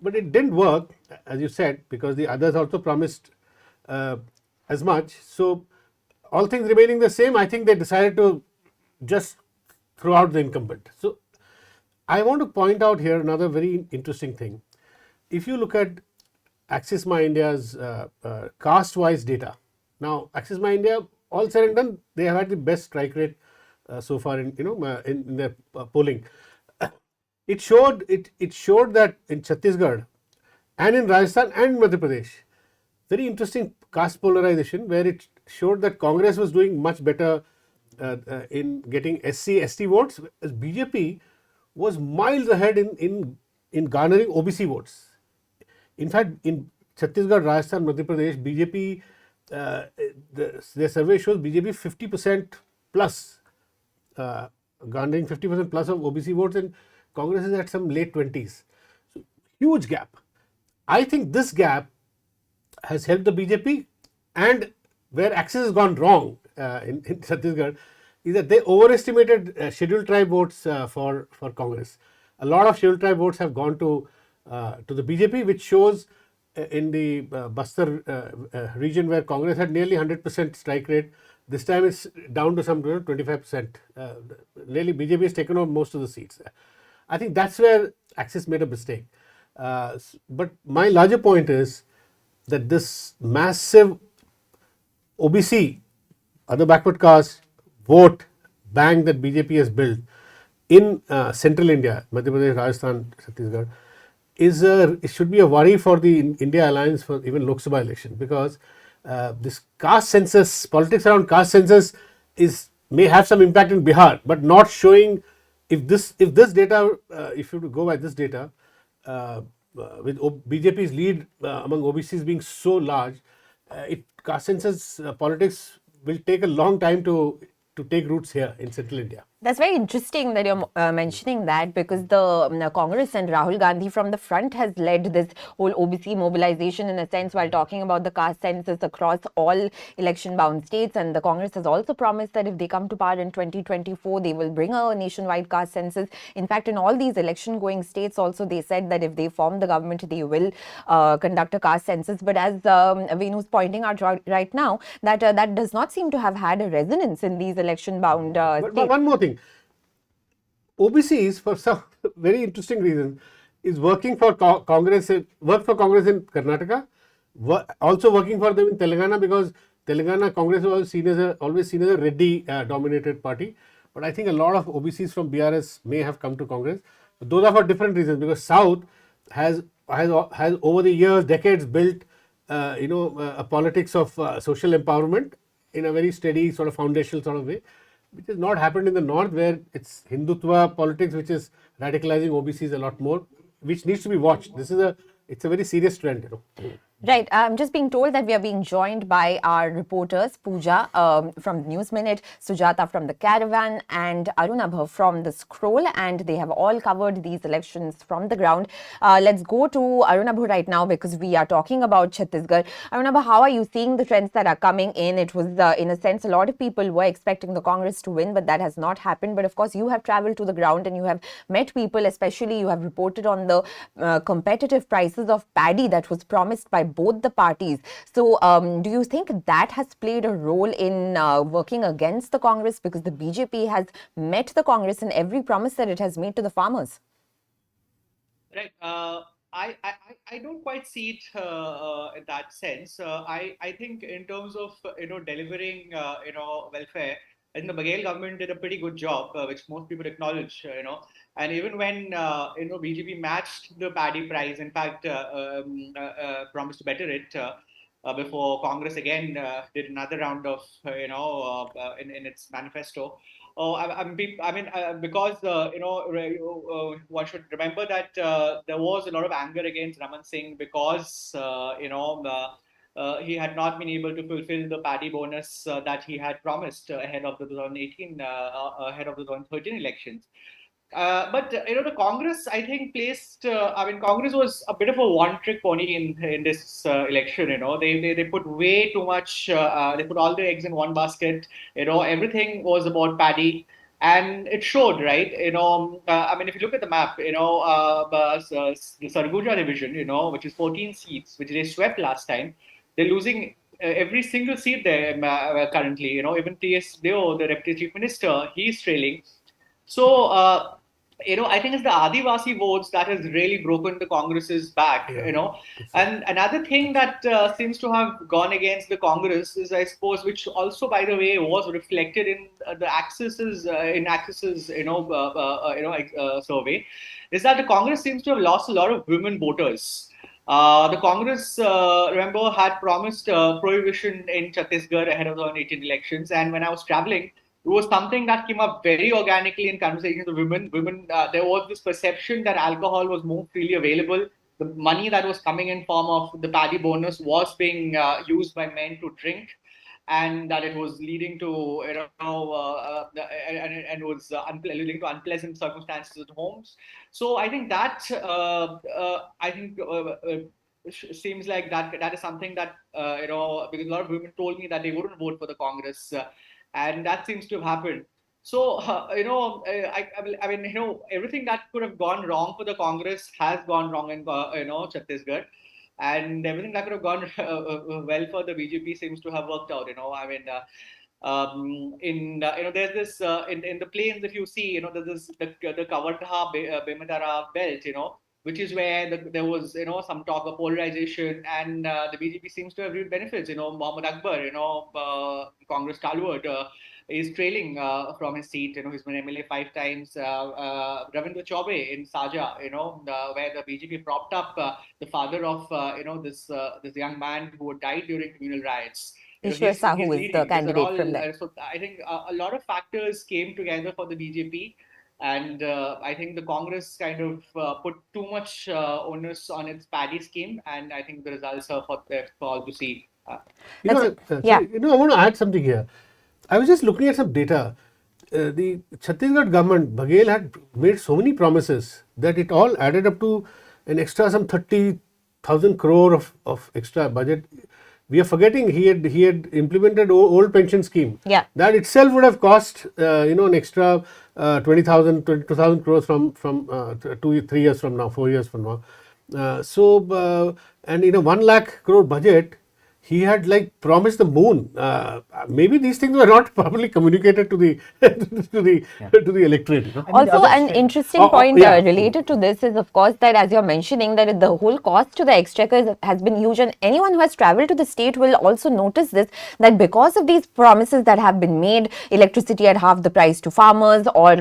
But it didn't work, as you said, because the others also promised as much. So, all things remaining the same, I think they decided to just throw out the incumbent. So, I want to point out here another very interesting thing. If you look at Axis My India's caste-wise data. Now, Axis My India, all said and done, they have had the best strike rate so far in in their polling. It showed that in Chhattisgarh and in Rajasthan and Madhya Pradesh, very interesting caste polarization, where it showed that Congress was doing much better in getting SC, ST votes, as BJP was miles ahead in garnering OBC votes. In fact, in Chhattisgarh, Rajasthan, Madhya Pradesh, BJP, their survey shows BJP 50% plus, garnering 50% plus of OBC votes, and Congress is at some late 20s. So, huge gap. I think this gap has helped the BJP, and where Axis has gone wrong in Chhattisgarh is that they overestimated scheduled tribe votes for Congress. A lot of scheduled tribe votes have gone to the BJP, which shows in the Bastar region, where Congress had nearly 100% strike rate. This time it's down to some 25%. Really, BJP has taken on most of the seats. I think that's where Axis made a mistake. But my larger point is that this massive OBC, other backward caste vote bank that BJP has built in central India, Madhya Pradesh, Rajasthan, Chhattisgarh, it should be a worry for the India Alliance for even Lok Sabha election, because this caste census, politics around caste census may have some impact in Bihar, but not showing if this data, if you go by this data, with BJP's lead among OBCs being so large, caste census politics will take a long time to take roots here in central India. That's very interesting that you're mentioning that, because the Congress and Rahul Gandhi from the front has led this whole OBC mobilization in a sense, while talking about the caste census across all election bound states. And the Congress has also promised that if they come to power in 2024, they will bring a nationwide caste census. In fact, in all these election going states also, they said that if they form the government, they will conduct a caste census. But as Venu is pointing out right now, that that does not seem to have had a resonance in these election bound states. But one more thing. OBCs, for some very interesting reason, is working for Congress. Work for Congress in Karnataka, also working for them in Telangana, because Telangana Congress was always seen as a Reddy dominated party. But I think a lot of OBCs from BRS may have come to Congress. But those are for different reasons, because South has over the years, decades, built a politics of social empowerment in a very steady sort of foundational sort of way, which has not happened in the north, where it's Hindutva politics which is radicalizing OBCs a lot more, which needs to be watched. It's a very serious trend. Right. I'm just being told that we are being joined by our reporters, Pooja from the News Minute, Sujata from the Caravan, and Arunabha from the Scroll, and they have all covered these elections from the ground. Let's go to Arunabha right now, because we are talking about Chhattisgarh. Arunabha, how are you seeing the trends that are coming in? It was, in a sense, a lot of people were expecting the Congress to win, but that has not happened. But of course, you have traveled to the ground and you have met people, especially you have reported on the competitive prices of paddy that was promised by both the parties. So do you think that has played a role in working against the Congress, because the BJP has met the Congress in every promise that it has made to the farmers? Right. I don't quite see it in that sense. I think in terms of delivering welfare, I think the Baghel government did a pretty good job, which most people acknowledge. And even when BJP matched the paddy price, in fact, promised to better it before Congress again did another round of in its manifesto. Because one should remember that there was a lot of anger against Raman Singh, because he had not been able to fulfill the paddy bonus that he had promised ahead of the 2018, ahead of the 2013 elections. But the Congress, I think, placed. Congress was a bit of a one-trick pony in this election. They put way too much. They put all their eggs in one basket. Everything was about paddy, and it showed, right? If you look at the map, the Sarguja division, which is 14 seats, which they swept last time, they're losing every single seat there currently. Even T.S. Deo, the Deputy Chief Minister, he's trailing. So I think it's the Adivasi votes that has really broken the Congress's back, And another thing that seems to have gone against the Congress is, I suppose, which also, by the way, was reflected in the Axis's, survey, is that the Congress seems to have lost a lot of women voters. The Congress, remember, had promised prohibition in Chhattisgarh ahead of the 2018 elections. And when I was traveling, it was something that came up very organically in conversations with women. There was this perception that alcohol was more freely available. The money that was coming in form of the paddy bonus was being used by men to drink, and that it was leading to leading to unpleasant circumstances at homes. So I think that seems like that is something that because a lot of women told me that they wouldn't vote for the Congress, and that seems to have happened. So I mean, everything that could have gone wrong for the Congress has gone wrong in Chhattisgarh, and everything that could have gone well for the BJP seems to have worked out. I mean. There's this in the plains, if you see, there's this the Kavartha Bemadara belt, which is where there was some talk of polarization, and the BJP seems to have reaped benefits. Mohammed Akbar, Congress stalwart, is trailing from his seat. He's been MLA 5 times. Ravindra Chaube in Saja, where the BJP propped up the father of this young man who died during communal riots. Ishwar Sahu is the candidate from there. So I think a lot of factors came together for the BJP, and I think the Congress kind of put too much onus on its paddy scheme, and I think the results are for all to see. I want to add something here. I was just looking at some data. The Chhattisgarh government, Baghel, had made so many promises that it all added up to an extra some 30,000 crore of extra budget. We are forgetting he had implemented old pension scheme. Yeah. That itself would have cost an extra 22,000 crores from 3 years from now, 4 years from now. And 1 lakh crore budget, he had promised the moon. Maybe these things were not properly communicated to the to the electorate. Also, an interesting point related to this is, of course, that as you're mentioning, that the whole cost to the exchequer has been huge, and anyone who has travelled to the state will also notice this, that because of these promises that have been made, electricity at half the price to farmers, or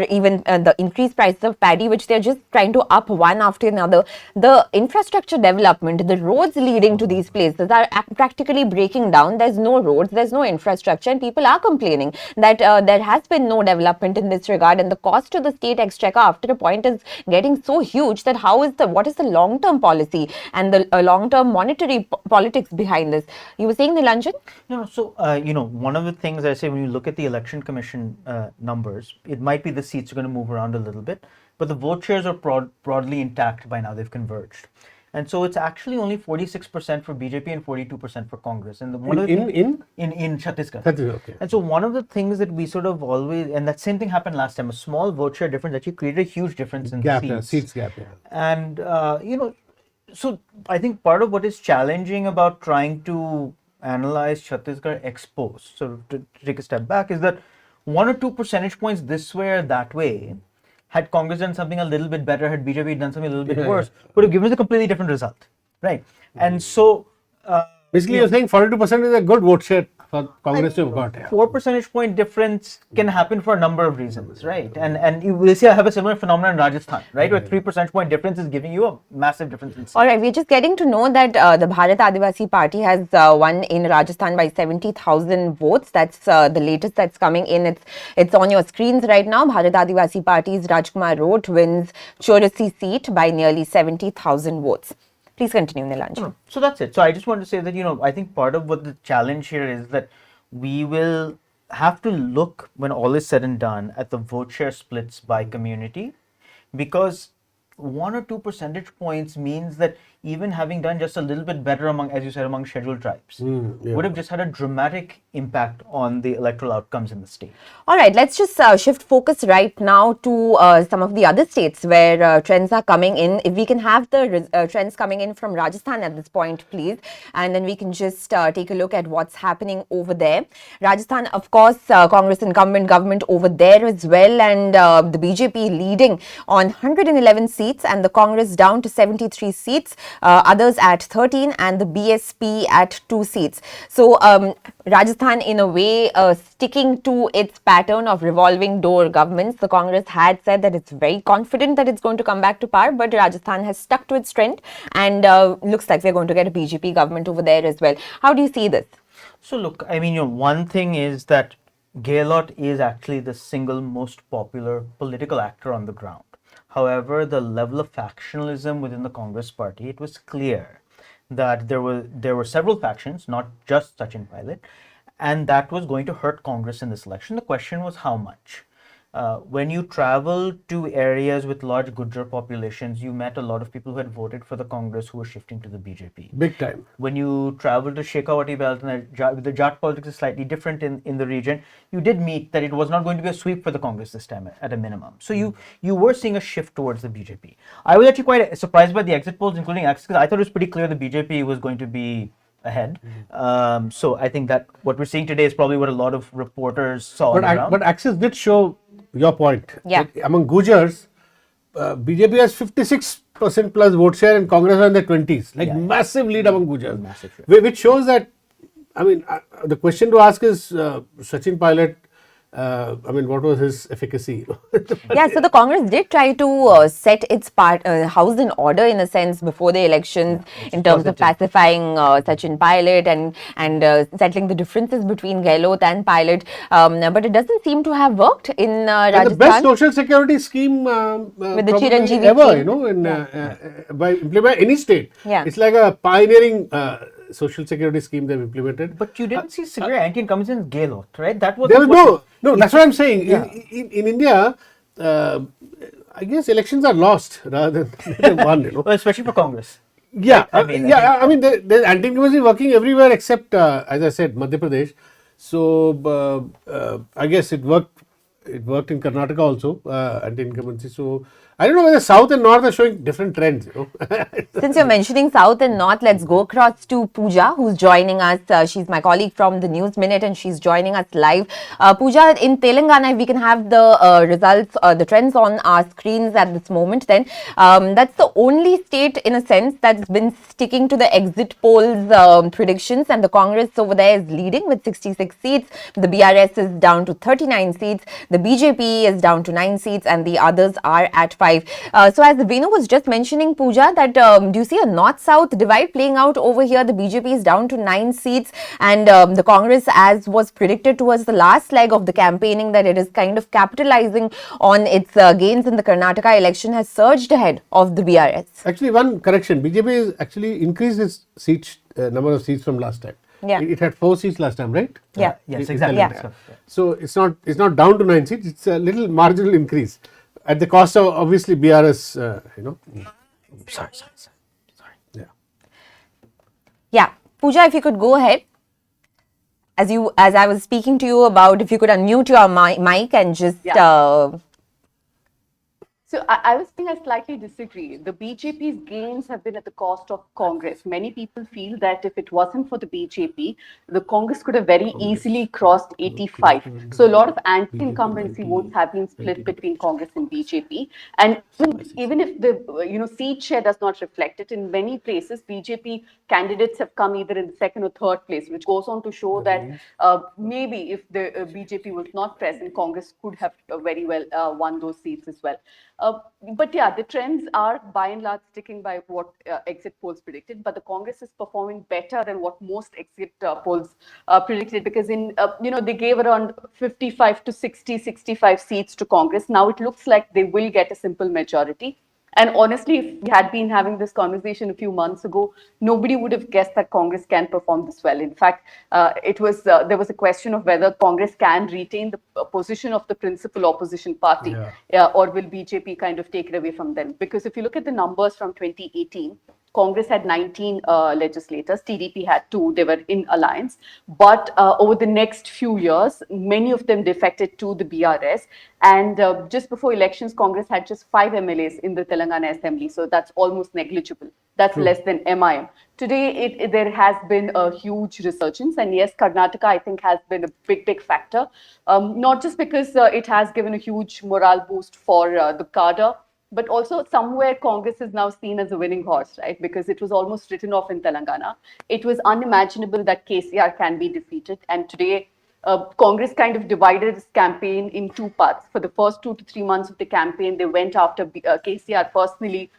even the increased prices of paddy, which they're just trying to up one after another, the infrastructure development, the roads leading to these places are practically breaking down. There's no roads, there's no infrastructure, and people are complaining that there has been no development in this regard, and the cost to the state exchequer after a point is getting so huge that what is the long-term policy and the long-term monetary politics behind this? You were saying, Nilanjan? No. So one of the things I say, when you look at the election commission numbers, it might be the seats are going to move around a little bit, but the vote shares are broadly intact by now. They've converged. And so it's actually only 46% for BJP and 42% for Congress. And in Chhattisgarh. Okay. And so one of the things that we sort of always, and that same thing happened last time, a small vote share difference actually created a huge difference in seats gap. Yeah. And so I think part of what is challenging about trying to analyze Chhattisgarh ex post, sort of to take a step back, is that 1 or 2 percentage points this way or that way, had Congress done something a little bit better, had BJP done something a little bit worse, would have given us a completely different result, right? And so... basically, you're saying 42% is a good vote share for Congress to have got. 4 percentage point difference can happen for a number of reasons, right? And you will see I have a similar phenomenon in Rajasthan, right? Where 3 percentage point difference is giving you a massive difference in... All right, we're just getting to know that the Bharat Adivasi Party has won in Rajasthan by 70,000 votes. That's the latest that's coming in. It's on your screens right now. Bharat Adivasi Party's Rajkumar Roat wins Chaurasia seat by nearly 70,000 votes. Please continue, Nilanjan. So that's it. So I just want to say that, I think part of what the challenge here is that we will have to look, when all is said and done, at the vote share splits by community, because 1 or 2 percentage points means that even having done just a little bit better among, as you said, among scheduled tribes, would have just had a dramatic impact on the electoral outcomes in the state. All right, let's just shift focus right now to some of the other states where trends are coming in. If we can have the trends coming in from Rajasthan at this point, please, and then we can just take a look at what's happening over there. Rajasthan, of course, Congress incumbent government over there as well, and the BJP leading on 111 seats and the Congress down to 73 seats, others at 13 and the BSP at 2 seats. So Rajasthan in a way sticking to its pattern of revolving door governments. The Congress had said that it's very confident that it's going to come back to power, but Rajasthan has stuck to its trend and looks like we're going to get a BJP government over there as well. How do you see this? So look, I mean, one thing is that Gehlot is actually the single most popular political actor on the ground. However, the level of factionalism within the Congress party, it was clear that there were several factions, not just Sachin Pilot, and that was going to hurt Congress in this election. The question was how much. When you travel to areas with large Gujjar populations, you met a lot of people who had voted for the Congress who were shifting to the BJP. Big time. When you travel to Shekhawati belt, and the Jat politics is slightly different in the region, you did meet that it was not going to be a sweep for the Congress this time at a minimum. So you were seeing a shift towards the BJP. I was actually quite surprised by the exit polls, including Axis, because I thought it was pretty clear the BJP was going to be ahead. So I think that what we're seeing today is probably what a lot of reporters saw on the ground. But Axis did show your point. Yeah. Like among Gujars, BJP has 56% plus vote share and Congress are in the 20s. Like massive lead among Gujars. Massive share. Which shows that, I mean, the question to ask is Sachin Pilot, I mean, what was his efficacy? Yeah, so the Congress did try to set its house in order in a sense before the elections in terms of pacifying Sachin Pilot and settling the differences between Gehlot and Pilot. But it doesn't seem to have worked in Rajasthan. The best social security scheme with the Chiranjeevi ever, scheme. you know, by implementing any state. Yeah. It's like a pioneering social security scheme they've implemented. But you didn't see severe anti-incumbency in Gehlot, right? That was there was no. That's what I'm saying. Yeah. In India, I guess elections are lost rather than won. You know, well, especially for Congress. Yeah, I mean, there's anti-incumbency working everywhere except, as I said, Madhya Pradesh. So I guess it worked. It worked in Karnataka also, anti-incumbency. So I don't know whether South and North are showing different trends. You know? Since you're mentioning South and North, let's go across to Pooja, who's joining us. She's my colleague from the News Minute, and she's joining us live. Pooja, in Telangana, if we can have the results, the trends on our screens at this moment, then that's the only state, in a sense, that's been sticking to the exit polls predictions, and the Congress over there is leading with 66 seats. The BRS is down to 39 seats. The BJP is down to 9 seats, and the others are at 5. So as Venu was just mentioning, Pooja, that do you see a north-south divide playing out over here? The BJP is down to 9 seats, and the Congress, as was predicted towards the last leg of the campaigning, that it is kind of capitalizing on its gains in the Karnataka election, has surged ahead of the BRS. Actually, one correction: BJP has actually increased its seats, number of seats from last time. Yeah. It had 4 seats last time, right? Yeah. Yes, exactly. Yeah. So it's not down to 9 seats. It's a little marginal increase at the cost of obviously BRS. You know. Sorry. Yeah. Yeah, Pooja, if you could go ahead. As I was speaking to you about, if you could unmute your mic and just. So I was saying I slightly disagree. The BJP's gains have been at the cost of Congress. Many people feel that if it wasn't for the BJP, the Congress could have very easily crossed 85. So a lot of anti-incumbency votes have been split between Congress and BJP. And even if the seat share does not reflect it, in many places BJP candidates have come either in the second or third place, which goes on to show that maybe if the BJP was not present, Congress could have very well won those seats as well. But yeah, the trends are by and large sticking by what exit polls predicted, but the Congress is performing better than what most exit polls predicted, because they gave around 55 to 65 seats to Congress. Now it looks like they will get a simple majority. And honestly, if we had been having this conversation a few months ago, nobody would have guessed that Congress can perform this well. In fact, there was a question of whether Congress can retain the position of the principal opposition party, or will BJP kind of take it away from them? Because if you look at the numbers from 2018, Congress had 19 legislators, TDP had 2, they were in alliance. But over the next few years, many of them defected to the BRS. And just before elections, Congress had just 5 MLAs in the Telangana Assembly. So that's almost negligible. That's True. less than MIM. Today, there has been a huge resurgence. And yes, Karnataka, I think, has been a big factor. Not just because it has given a huge morale boost for the cadre, but also somewhere Congress is now seen as a winning horse, right? Because it was almost written off in Telangana. It was unimaginable that KCR can be defeated. And today, Congress kind of divided its campaign in 2 parts. For the first 2 to 3 months of the campaign, they went after KCR personally.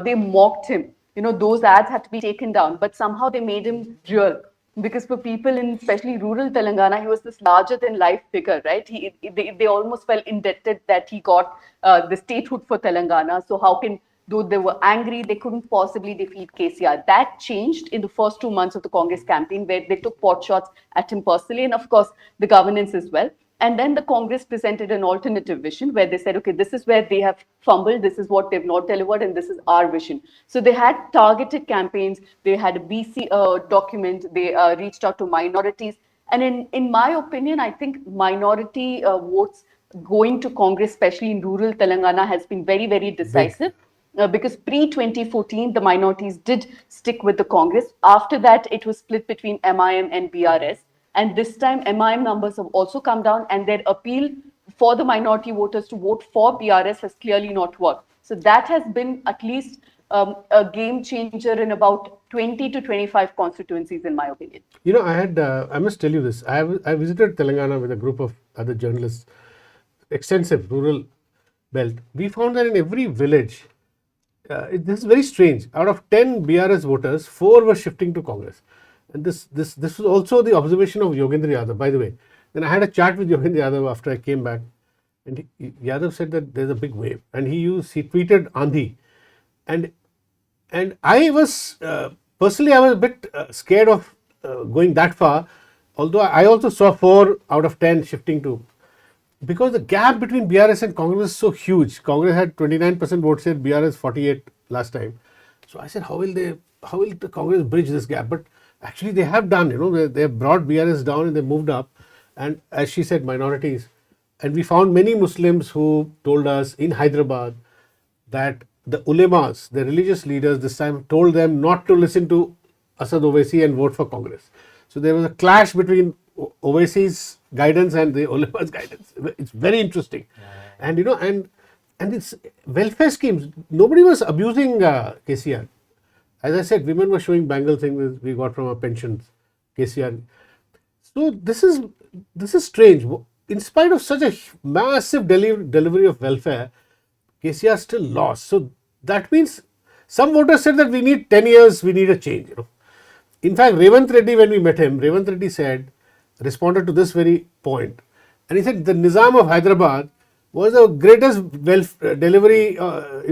They mocked him. You know, those ads had to be taken down, but somehow they made him real. Because for people in especially rural Telangana, he was this larger than life figure, right? They almost felt indebted that he got the statehood for Telangana. So how can, though they were angry, they couldn't possibly defeat KCR. That changed in the first 2 months of the Congress campaign, where they took pot shots at him personally, and of course the governance as well. And then the Congress presented an alternative vision where they said, okay, this is where they have fumbled, this is what they've not delivered, and this is our vision. So they had targeted campaigns, they had a BC document, they reached out to minorities. And in my opinion, I think minority votes going to Congress, especially in rural Telangana, has been very decisive. Because pre-2014, the minorities did stick with the Congress. After that, it was split between MIM and BRS. And this time, MIM numbers have also come down, and their appeal for the minority voters to vote for BRS has clearly not worked. So that has been at least a game changer in about 20 to 25 constituencies, in my opinion. You know, I must tell you this. I visited Telangana with a group of other journalists, extensive rural belt. We found that in every village, this is very strange. Out of 10 BRS voters, 4 were shifting to Congress. And this was also the observation of Yogendra Yadav, by the way. Then I had a chat with Yogendra Yadav after I came back, and Yadav said that there's a big wave, and he tweeted Andhi, and I was personally I was a bit scared of going that far, although I also saw 4 out of 10 shifting to, because the gap between BRS and Congress is so huge. Congress had 29% votes here, BRS 48 last time. So I said, how will the Congress bridge this gap? But actually, they have done, you know, they have brought BRS down and they moved up. And as she said, minorities. And we found many Muslims who told us in Hyderabad that the ulemas, the religious leaders this time, told them not to listen to Asad Owaisi and vote for Congress. So there was a clash between Owaisi's guidance and the ulema's guidance. It's very interesting. And you know, and it's welfare schemes. Nobody was abusing KCR. As I said, women were showing bangle things we got from our pensions, KCR. So this is strange. In spite of such a massive delivery of welfare, KCR still lost. So that means some voters said that we need 10 years, we need a change. You know. In fact, Revant Reddy, when we met him, Revant Reddy responded to this very point. And he said the Nizam of Hyderabad was the greatest welfare deliverer.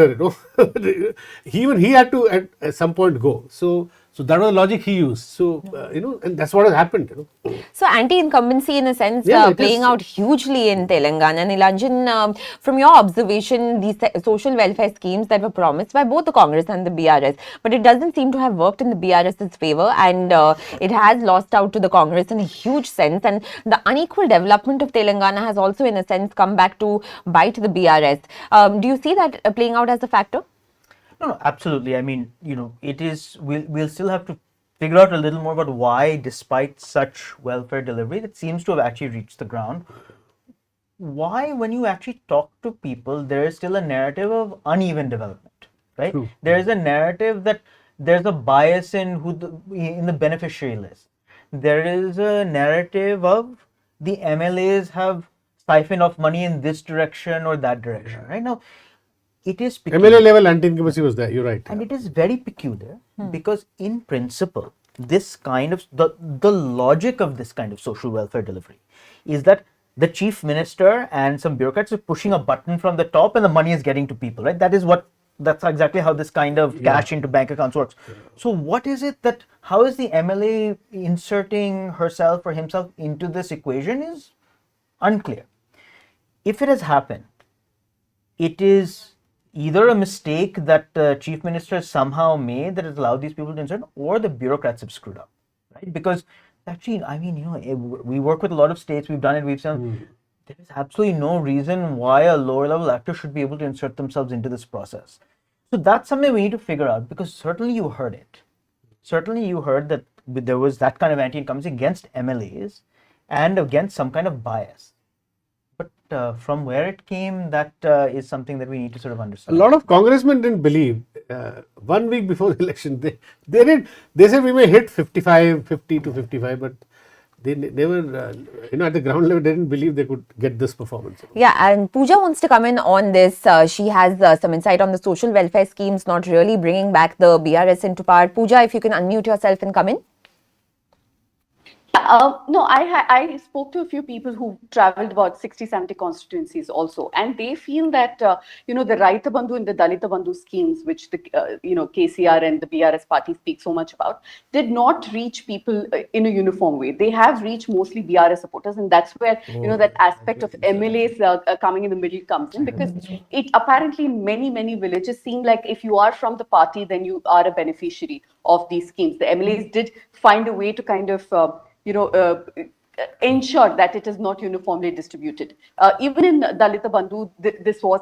You know, even he had to at some point go. So that was the logic he used. So you know, and that's what has happened. You know. So anti-incumbency, in a sense, playing out hugely in Telangana. Nilanjan, from your observation, these social welfare schemes that were promised by both the Congress and the BRS, but it doesn't seem to have worked in the BRS's favor, and it has lost out to the Congress in a huge sense. And the unequal development of Telangana has also, in a sense, come back to bite the BRS. Do you see that playing out as a factor? No, absolutely. I mean, you know, it is, we'll still have to figure out a little more about why, despite such welfare delivery that seems to have actually reached the ground, why, when you actually talk to people, there is still a narrative of uneven development, right? True. There is a narrative that there's a bias in in the beneficiary list. There is a narrative of the MLAs have siphoned off money in this direction or that direction, right? Now, it is peculiar. MLA level anti-incumbency was there, you're right. And it is very peculiar because in principle, this kind of, the logic of this kind of social welfare delivery is that the chief minister and some bureaucrats are pushing a button from the top and the money is getting to people, right? That's exactly how this kind of cash into bank accounts works. So what is it how is the MLA inserting herself or himself into this equation is unclear. If it has happened, it is either a mistake that the chief minister somehow made that has allowed these people to insert, or the bureaucrats have screwed up, right? Because actually, I mean, we work with a lot of states. We've done it. We've done. There is absolutely no reason why a lower level actor should be able to insert themselves into this process. So that's something we need to figure out, because certainly you heard it. Certainly you heard that there was that kind of anti-incumbency against MLAs and against some kind of bias. But from where it came, that is something that we need to sort of A understand. lot of congressmen didn't believe. 1 week before the election, they said we may hit 50 to 55, but they never, at the ground level, they didn't believe they could get this performance. Yeah, and Pooja wants to come in on this. She has some insight on the social welfare schemes not really bringing back the BRS into power. Pooja, if you can unmute yourself and come in. No, I spoke to a few people who traveled about 60, 70 constituencies also, and they feel that, the Raita Bandhu and the Dalita Bandhu schemes, which the, KCR and the BRS party speak so much about, did not reach people in a uniform way. They have reached mostly BRS supporters, and that's where, that aspect of MLAs coming in the middle comes in, because it apparently in many, many villages seem like if you are from the party, then you are a beneficiary of these schemes. The MLAs did find a way to kind of, ensure that it is not uniformly distributed. Even in Dalita Bandhu, this was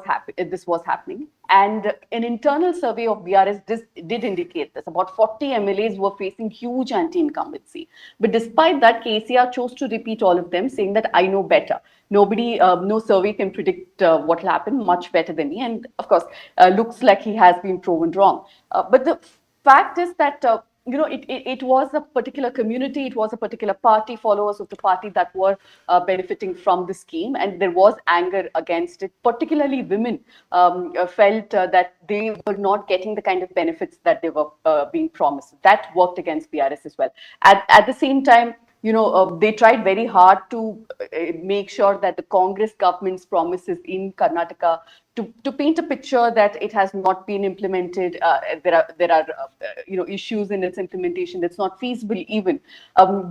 happening. And an internal survey of BRS did indicate this. About 40 MLAs were facing huge anti-incumbency. But despite that, KCR chose to repeat all of them, saying that I know better. Nobody, no survey can predict what will happen much better than me. And of course, looks like he has been proven wrong. But the fact is that it was a particular community, it was a particular party, followers of the party that were benefiting from the scheme, and there was anger against it. Particularly women felt that they were not getting the kind of benefits that they were being promised. That worked against BRS as well. At the same time, they tried very hard to make sure that the Congress government's promises in Karnataka to paint a picture that it has not been implemented. There are issues in its implementation. That's not feasible even.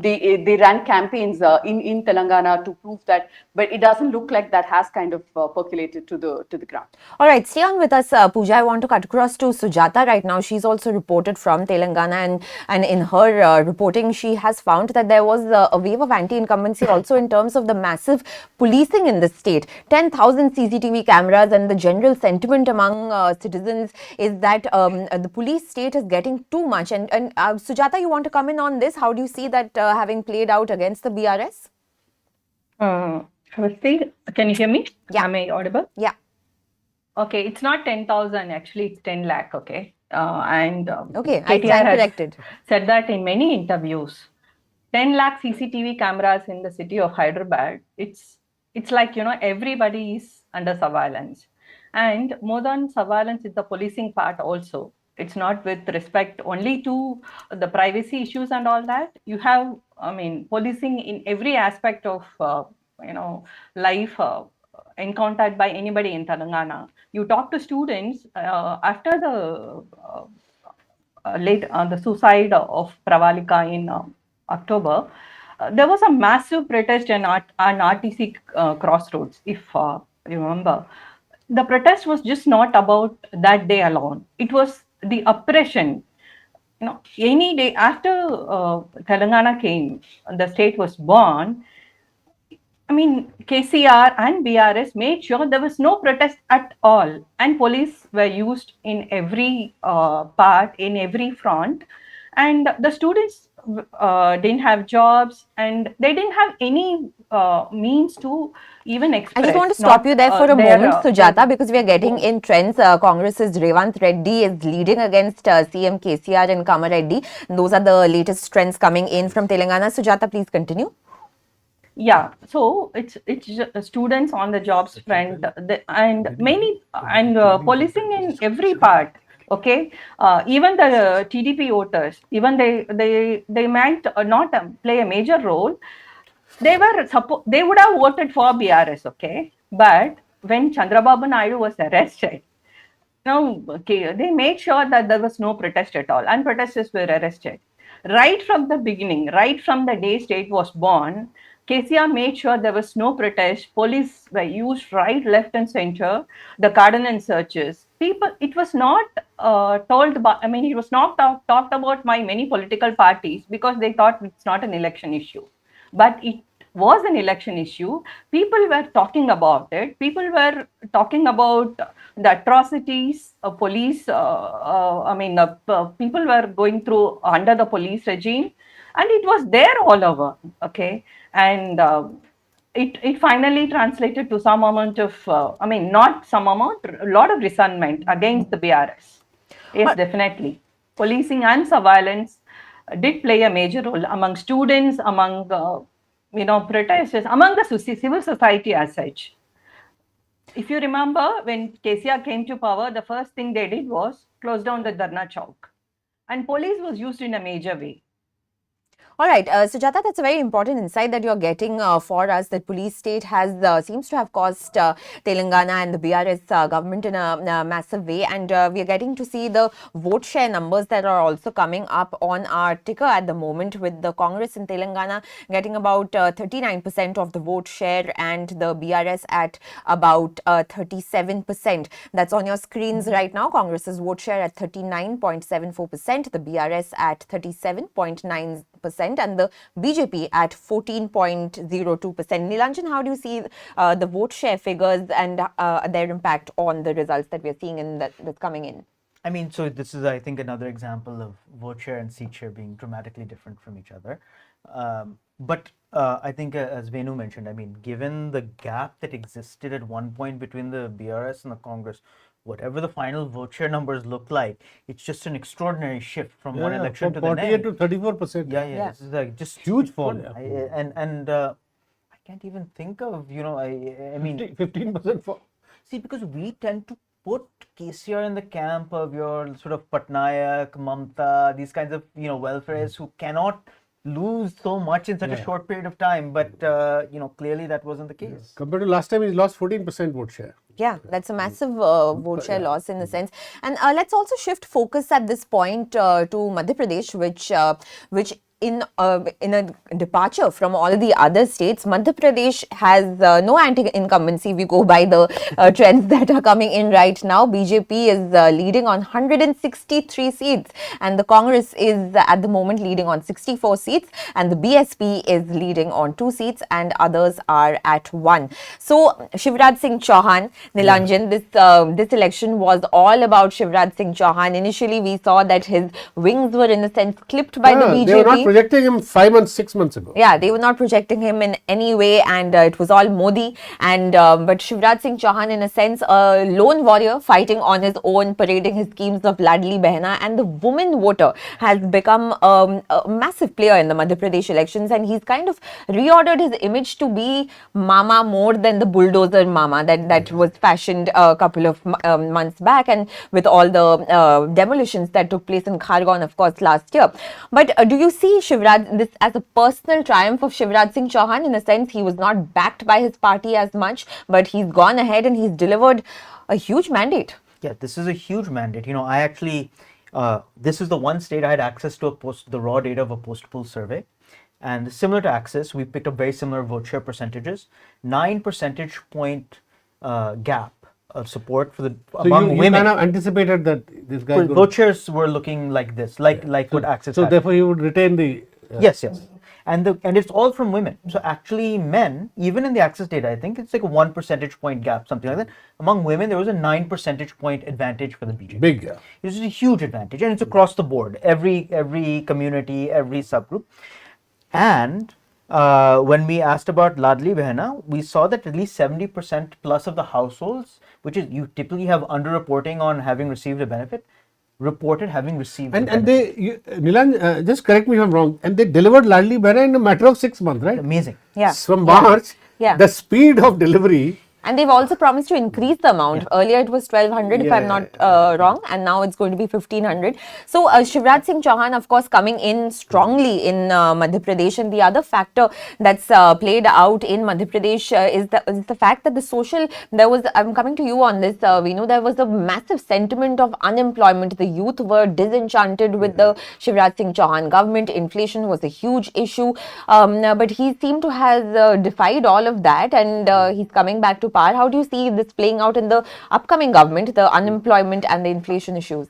They ran campaigns in Telangana to prove that, but it doesn't look like that has kind of percolated to the ground. All right, stay on with us, Pooja. I want to cut across to Sujata right now. She's also reported from Telangana, and in her reporting, she has found that there was a wave of anti-incumbency also in terms of the massive policing in the state. 10,000 CCTV cameras, and the general sentiment among citizens is that the police state is getting too much. And Sujata, you want to come in on this? How do you see that having played out against the BRS? Firstly, can you hear me? Yeah. Am I audible? Yeah. Okay, it's not 10,000, actually it's 10 lakh, okay? Okay, I KTR stand has corrected. said that in many interviews. 10 lakh CCTV cameras in the city of Hyderabad, it's like, everybody is under surveillance. And more than surveillance is the policing part also. It's not with respect only to the privacy issues and all that. You have, policing in every aspect of, life encountered by anybody in Telangana. You talk to students after the suicide of Pravalika in October. There was a massive protest on RTC crossroads, if you remember. The protest was just not about that day alone. It was the oppression. Any day after Telangana came, the state was born, KCR and BRS made sure there was no protest at all. And police were used in every part, in every front. And the students didn't have jobs, and they didn't have any means to even express. I just want to stop you there for a moment, Sujata, because we are getting in trends. Congress's Revant Reddy is leading against CM KCR and Kamareddy. Those are the latest trends coming in from Telangana. Sujata, please continue. Yeah, so it's students on the jobs front, and policing in every part. Okay, even the TDP voters, even they might not play a major role. They would have voted for BRS. Okay, but when Chandrababu Naidu was arrested, they made sure that there was no protest at all, and protesters were arrested right from the beginning, right from the day state was born. KCR made sure there was no protest. Police were used right, left, and center. The cordon searches. People, it was not told about. I mean, it was not talked about by many political parties because they thought it's not an election issue. But it was an election issue. People were talking about it. People were talking about the atrocities of police. People were going through under the police regime, and it was there all over. Okay, and it finally translated to some amount of, not some amount, a lot of resentment against the BRS. Yes, definitely. Policing and surveillance did play a major role among students, among protesters, among the civil society as such. If you remember, when KCR came to power, the first thing they did was close down the Dharna Chowk, and police was used in a major way. All right, Sujata, that's a very important insight that you're getting for us, that police state has seems to have caused Telangana and the BRS government in a massive way, and we are getting to see the vote share numbers that are also coming up on our ticker at the moment, with the Congress in Telangana getting about 39% of the vote share and the BRS at about 37%. That's on your screens right now. Congress's vote share at 39.74%, the BRS at 37.9%. And the BJP at 14.02%. Nilanjan, how do you see the vote share figures and their impact on the results that we are seeing in that's coming in? I mean, so this is, I think, another example of vote share and seat share being dramatically different from each other. But I think, as Venu mentioned, I mean, given the gap that existed at one point between the BRS and the Congress, whatever the final vote share numbers look like, it's just an extraordinary shift from one election to the next. 48 to 34%. Yeah. This is like just huge fall. I can't even think of, I mean, 15% fall. See, because we tend to put KCR in the camp of your sort of Patnaik, Mamta, these kinds of, welfareists who cannot lose so much in such a short period of time, but clearly that wasn't the case. Compared to last time, he lost 14% vote share. Yeah, that's a massive vote share loss in a sense. And let's also shift focus at this point to Madhya Pradesh, which in a departure from all the other states, Madhya Pradesh has no anti-incumbency. We go by the trends that are coming in right now. BJP is leading on 163 seats, and the Congress is at the moment leading on 64 seats, and the BSP is leading on 2 seats, and others are at 1. So Shivraj Singh Chauhan, Nilanjan, this election was all about Shivraj Singh Chauhan. Initially, we saw that his wings were in a sense clipped by the BJP. They were not projecting him 6 months ago. Yeah, they were not projecting him in any way, and it was all Modi. And but Shivraj Singh Chauhan, in a sense, a lone warrior fighting on his own, parading his schemes of Ladli Behna, and the woman voter has become a massive player in the Madhya Pradesh elections, and he's kind of reordered his image to be Mama more than the bulldozer Mama that was fashioned a couple of months back, and with all the demolitions that took place in Khargon, of course, last year. But do you see this as a personal triumph of Shivraj Singh Chauhan? In a sense, he was not backed by his party as much, but he's gone ahead and he's delivered a huge mandate. Yeah, this is a huge mandate. I actually, this is the one state I had access to the raw data of a post-poll survey. And similar to Axis, we picked up very similar vote share percentages. 9 percentage point gap of support for among women. You kind of anticipated that this guy. Vote shares were looking like this, like what Axis. So had. Therefore, you would retain the. Yes, and it's all from women. So actually, men, even in the Axis data, I think it's like a 1 percentage point gap, something like that. Among women, there was a 9 percentage point advantage for the BJP. Big, yeah. This is a huge advantage, and it's across the board. Every community, every subgroup, and. When we asked about Ladli Behna, we saw that at least 70% plus of the households, which is you typically have underreporting on having received a benefit, reported having received. And they, Nilan, just correct me if I'm wrong. And they delivered Ladli Behna in a matter of 6 months, right? Amazing. Yeah. From March, Yeah. the speed of delivery And they've also promised to increase the amount. Earlier it was 1200 if I'm not wrong, and now it's going to be 1500. So Shivraj Singh Chauhan, of course, coming in strongly in Madhya Pradesh. And the other factor that's played out in Madhya Pradesh is the fact that I'm coming to you on this, Venu, there was a massive sentiment of unemployment. The youth were disenchanted with the Shivraj Singh Chauhan government. Inflation was a huge issue. But he seemed to have defied all of that, and he's coming back to power. How do you see this playing out in the upcoming government, the unemployment and the inflation issues?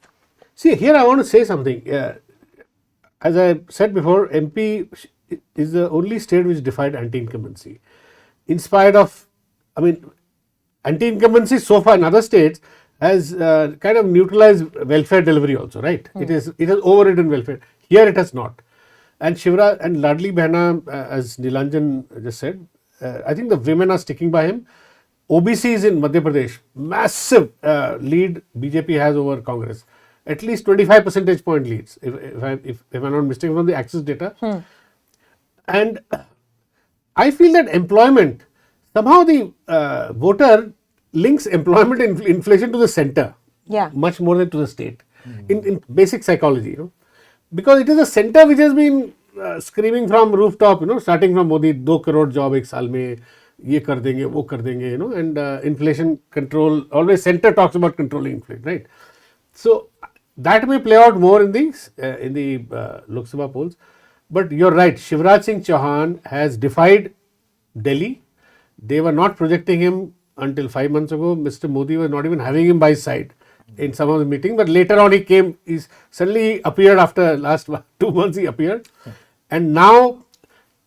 See, here I want to say something. As I said before, MP is the only state which defied anti-incumbency. In spite of, I mean, anti-incumbency so far in other states has kind of neutralized welfare delivery also, right? It has overridden welfare. Here it has not. And Shivraj and Ladli Behna, as Nilanjan just said, I think the women are sticking by him. OBCs in Madhya Pradesh, massive lead BJP has over Congress. At least 25 percentage point leads, if I'm not mistaken from the Axis data. And I feel that employment, somehow the voter links employment and inflation to the center, much more than to the state, in basic psychology, you know, because it is a center which has been screaming from rooftop, you know, starting from Modi, 2 crore job ek saal mein, ye kar denge, wo kar denge, you know, and inflation control, always center talks about controlling inflation, right? So that may play out more in the Lok Sabha polls. But you're right, Shivraj Singh Chauhan has defied Delhi. They were not projecting him until 5 months ago. Mr. Modi was not even having him by his side in some of the meetings. But later on he came, he suddenly appeared after last 2 months he appeared. And now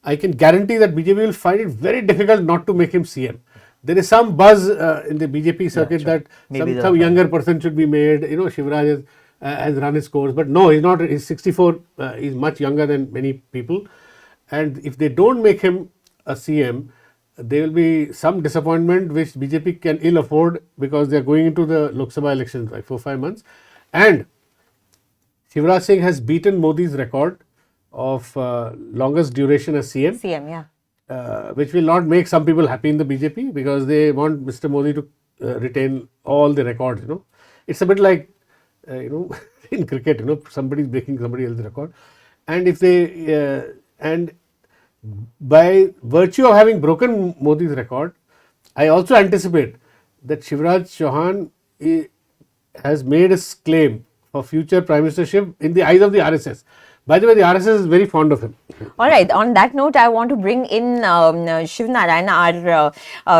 I can guarantee that BJP will find it very difficult not to make him CM. There is some buzz in the BJP circuit that some younger person should be made. You know, Shivraj has run his course, but no, he's not. He's 64. He's much younger than many people, and if they don't make him a CM, there will be some disappointment which BJP can ill afford, because they are going into the Lok Sabha elections by 4-5 months, and Shivraj Singh has beaten Modi's record of longest duration as CM. CM, yeah. Which will not make some people happy in the BJP, because they want Mr. Modi to retain all the records. You know, it's a bit like you know, in cricket, you know, somebody is breaking somebody else's record, and if they and by virtue of having broken Modi's record, I also anticipate that Shivraj Chauhan has made his claim for future prime ministership in the eyes of the RSS. By the way, the RSS is very fond of him. All right. On that note, I want to bring in Shiv Narayan, our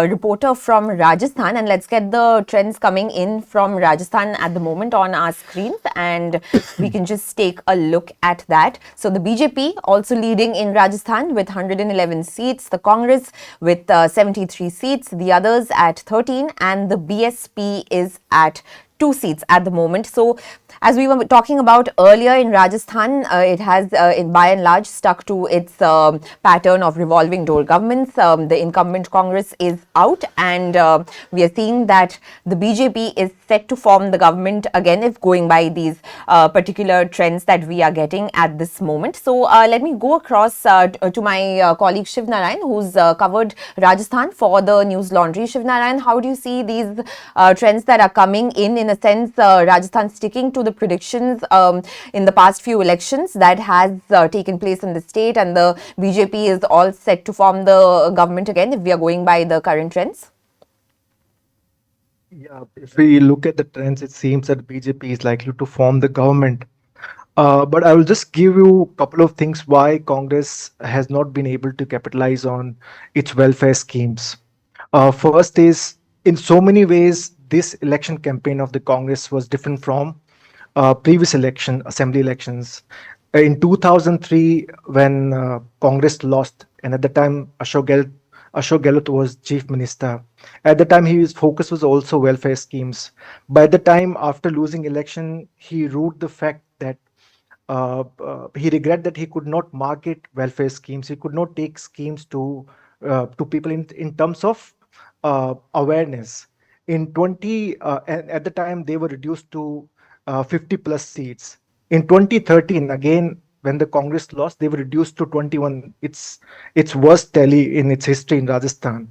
reporter from Rajasthan, and let's get the trends coming in from Rajasthan at the moment on our screens, and we can just take a look at that. So the BJP also leading in Rajasthan with 111 seats, the Congress with 73 seats, the others at 13, and the BSP is at 2 seats at the moment. So as we were talking about earlier, in Rajasthan, it has by and large stuck to its pattern of revolving door governments. The incumbent Congress is out, and we are seeing that the BJP is set to form the government again, if going by these particular trends that we are getting at this moment. So let me go across to my colleague Shiv Narayan, who's covered Rajasthan for the Newslaundry. Shiv Narayan, how do you see these trends that are coming in a sense, Rajasthan sticking to the predictions in the past few elections that has taken place in the state, and the BJP is all set to form the government again, if we are going by the current trends? Yeah, if we look at the trends, it seems that BJP is likely to form the government. But I will just give you a couple of things why Congress has not been able to capitalize on its welfare schemes. First is, in so many ways, this election campaign of the Congress was different from previous assembly elections. In 2003, when Congress lost, and at the time Ashok Gehlot was chief minister, at the time his focus was also welfare schemes. By the time after losing election, he ruled the fact that he regretted that he could not market welfare schemes. He could not take schemes to people in terms of awareness. In at the time they were reduced to 50 plus seats. In 2013, again, when the Congress lost, they were reduced to 21. It's worst tally in its history in Rajasthan.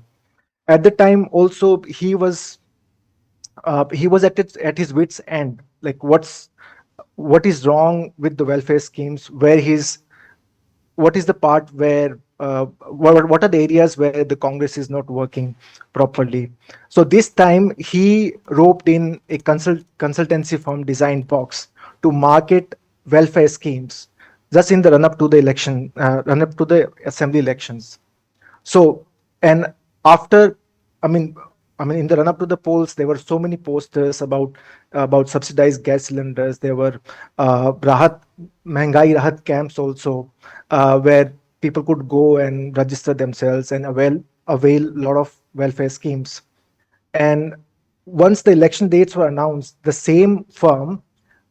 At the time also he was at his wits end, like what is wrong with the welfare schemes, what is the part where what are the areas where the Congress is not working properly. So this time he roped in a consultancy firm, Design Box, to market welfare schemes just in the run up to the assembly elections. So, and after, I mean, in the run up to the polls, there were so many posters about subsidized gas cylinders. There were Mehengai Rahat camps also, where people could go and register themselves and avail a lot of welfare schemes. And once the election dates were announced, the same firm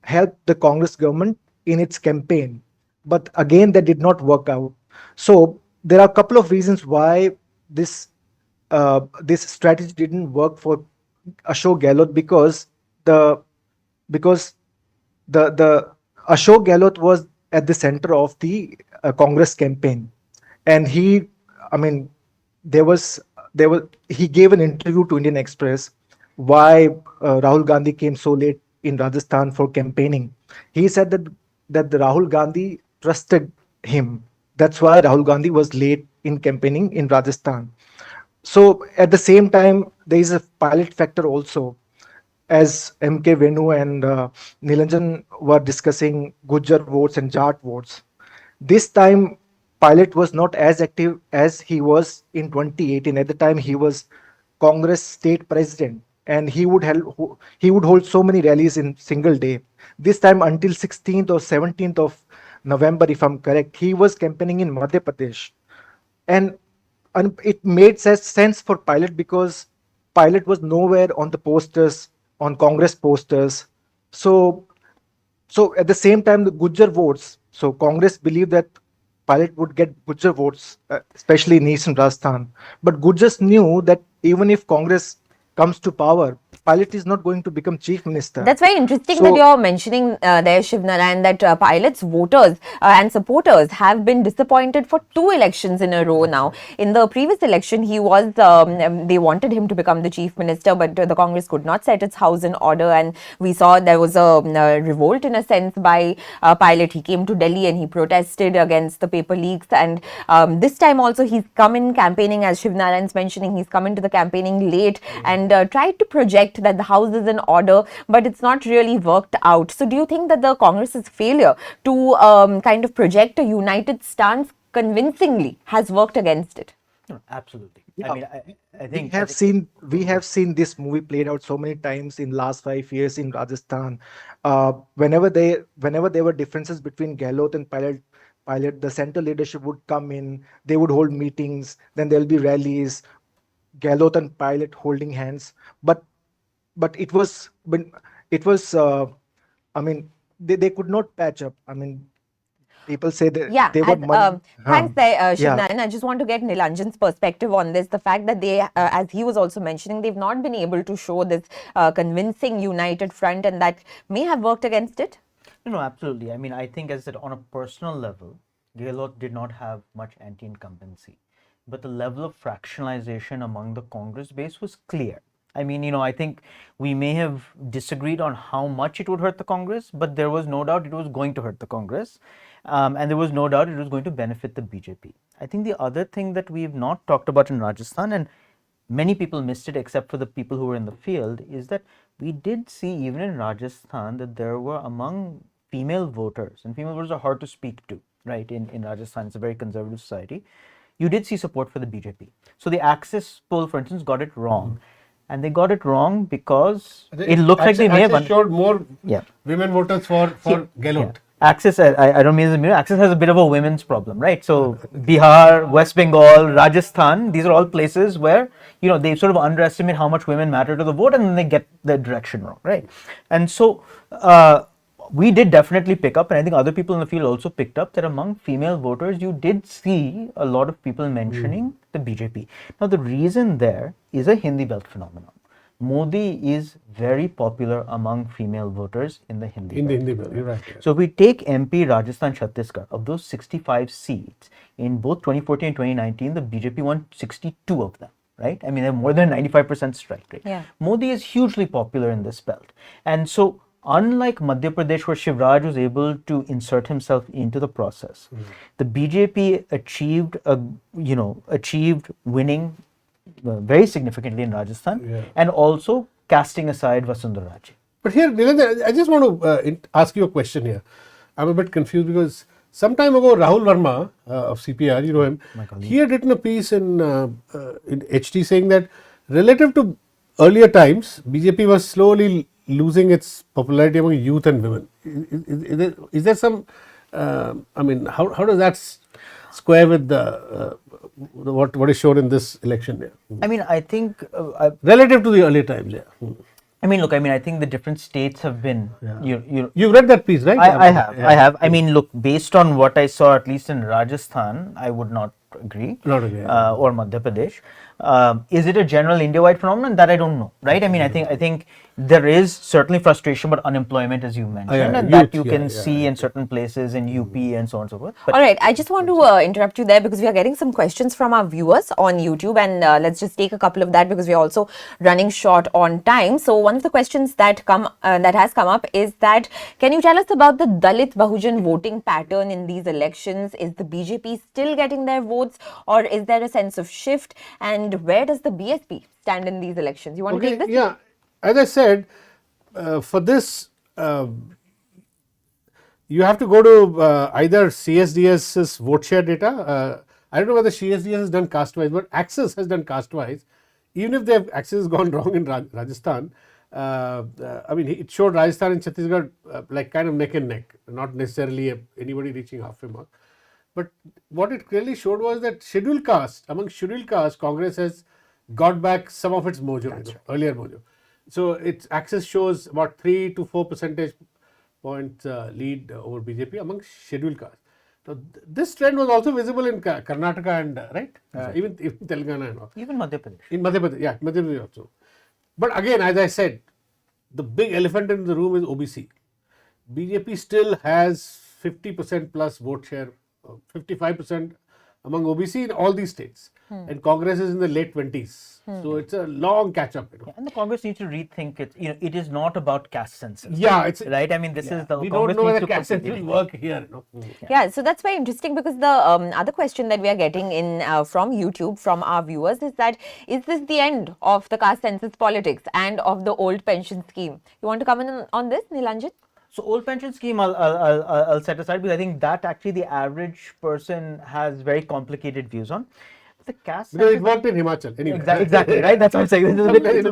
helped the Congress government in its campaign. But again, that did not work out. So there are a couple of reasons why this strategy didn't work for Ashok Gehlot, because the Ashok Gehlot was at the center of the Congress campaign, and I mean, there was he gave an interview to Indian Express why Rahul Gandhi came so late in Rajasthan for campaigning. He said that the Rahul Gandhi trusted him. That's why Rahul Gandhi was late in campaigning in Rajasthan. So at the same time, there is a pilot factor also, as MK Venu and Nilanjan were discussing Gujjar votes and Jat votes. This time, Pilot was not as active as he was in 2018. At the time, he was Congress state president, and he would hold so many rallies in single day. This time, until 16th or 17th of November, if I'm correct, he was campaigning in Madhya Pradesh, and it made sense for Pilot because Pilot was nowhere on the posters, on Congress posters. So at the same time, the Gujjar votes. So Congress believed that Pilot would get Gujjar votes, especially in Eastern Rajasthan. But Gujjars knew that even if Congress comes to power, Pilot is not going to become chief minister. That's very interesting that you're mentioning there, Shivnarayan, that Pilot's voters and supporters have been disappointed for 2 elections in a row now. In the previous election, he was they wanted him to become the chief minister, but the Congress could not set its house in order, and we saw there was a revolt in a sense by Pilot. He came to Delhi and he protested against the paper leaks, and this time also he's come in campaigning, as Shivnarayan's mentioning, he's come into the campaigning late and tried to project that the house is in order, but it's not really worked out. So do you think that the Congress's failure to kind of project a united stance convincingly has worked against it? No, absolutely. Yeah. I mean, I think we have seen this movie played out so many times in last 5 years in Rajasthan. Whenever there were differences between Gehlot and Pilot, the central leadership would come in, they would hold meetings, then there'll be rallies, Gehlot and Pilot holding hands, but it was I mean, they could not patch up. I mean, people say that they were thanks Shivnarayan. I just want to get Nilanjan's perspective on this. The fact that they, as he was also mentioning, they've not been able to show this convincing united front, and that may have worked against it. No, absolutely. I mean, I think, as I said, on a personal level, Gehlot did not have much anti-incumbency, but the level of fractionalization among the Congress base was clear. I mean, I think we may have disagreed on how much it would hurt the Congress, but there was no doubt it was going to hurt the Congress. And there was no doubt it was going to benefit the BJP. I think the other thing that we've not talked about in Rajasthan, and many people missed it except for the people who were in the field, is that we did see even in Rajasthan that there were among female voters, and female voters are hard to speak to, right? In Rajasthan, it's a very conservative society. You did see support for the BJP. So the Axis poll, for instance, got it wrong. And they got it wrong because it looks like they may have showed more women voters for Gehlot. Yeah. Axis, I don't mean this, Axis has a bit of a women's problem, right? So Bihar, West Bengal, Rajasthan, these are all places where, they sort of underestimate how much women matter to the vote, and then they get the direction wrong, right? And so we did definitely pick up, and I think other people in the field also picked up, that among female voters, you did see a lot of people mentioning the BJP. Now, the reason there is a Hindi belt phenomenon. Modi is very popular among female voters in the Hindi belt. You're right. So if we take MP, Rajasthan, Chhattisgarh, of those 65 seats, in both 2014 and 2019, the BJP won 62 of them. right? I mean, they're more than 95% strike rate. Yeah. Modi is hugely popular in this belt. And so, unlike Madhya Pradesh, where Shivraj was able to insert himself into the process, the BJP achieved winning very significantly in Rajasthan and also casting aside Vasundhara Raje. But here, Nilendra, I just want to ask you a question here. I'm a bit confused because some time ago, Rahul Verma of CPR, you know him, he had written a piece in HT saying that relative to earlier times, BJP was slowly losing its popularity among youth and women. Is there some, I mean, how does that square with what is shown in this election there? I mean, I think relative to the earlier times, I mean, look, I think the different states have been. You've read that piece, right? I have. I mean, look, based on what I saw, at least in Rajasthan, I would not agree. Or Madhya Pradesh. Is it a general India-wide phenomenon? That I don't know, right? I mean, I think there is certainly frustration about unemployment, as you mentioned, and that you can see in certain places in UP and so on and so forth. But all right, I just want to interrupt you there because we are getting some questions from our viewers on YouTube, and let's just take a couple of that because we are also running short on time. So one of the questions that has come up is that, can you tell us about the Dalit Bahujan voting pattern in these elections? Is the BJP still getting their votes, or is there a sense of shift? And where does the BSP stand in these elections? You want to take this? Yeah, as I said, for this, you have to go to either CSDS's vote share data. I don't know whether CSDS has done caste-wise, but Access has done caste-wise. Even if their Access has gone wrong in Rajasthan, I mean, it showed Rajasthan and Chhattisgarh like kind of neck and neck, not necessarily anybody reaching halfway mark. But what it clearly showed was that among scheduled caste, Congress has got back some of its mojo, earlier mojo. So its Access shows about 3 to 4 percentage points lead over BJP among scheduled caste. Now, this trend was also visible in Karnataka and even Telangana and all. Even Madhya Pradesh. In Madhya Pradesh, yeah, Madhya Pradesh also. But again, as I said, the big elephant in the room is OBC. BJP still has 50% plus vote share, 55% among OBC in all these states, and Congress is in the late 20s. So it's a long catch up. And the Congress needs to rethink it. It is not about caste census. Yeah, it's right. I mean, this is the we Congress don't know needs whether to caste census will work here. Yeah, so that's very interesting because the other question that we are getting in from YouTube, from our viewers, is that, is this the end of the caste census politics and of the old pension scheme? You want to come in on this, Nilanjan? So old pension scheme, I'll set aside because I think that actually the average person has very complicated views on. The caste because it worked in Himachal anyway. Exactly, right? That's what I'm saying. It's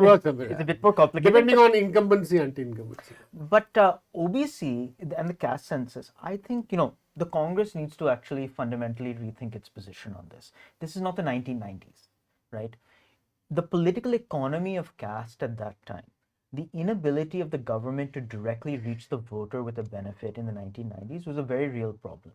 a bit more complicated. Depending on incumbency, anti-incumbency. But OBC and the caste census, I think, the Congress needs to actually fundamentally rethink its position on this. This is not the 1990s, right? The political economy of caste at that time, the inability of the government to directly reach the voter with a benefit in the 1990s was a very real problem.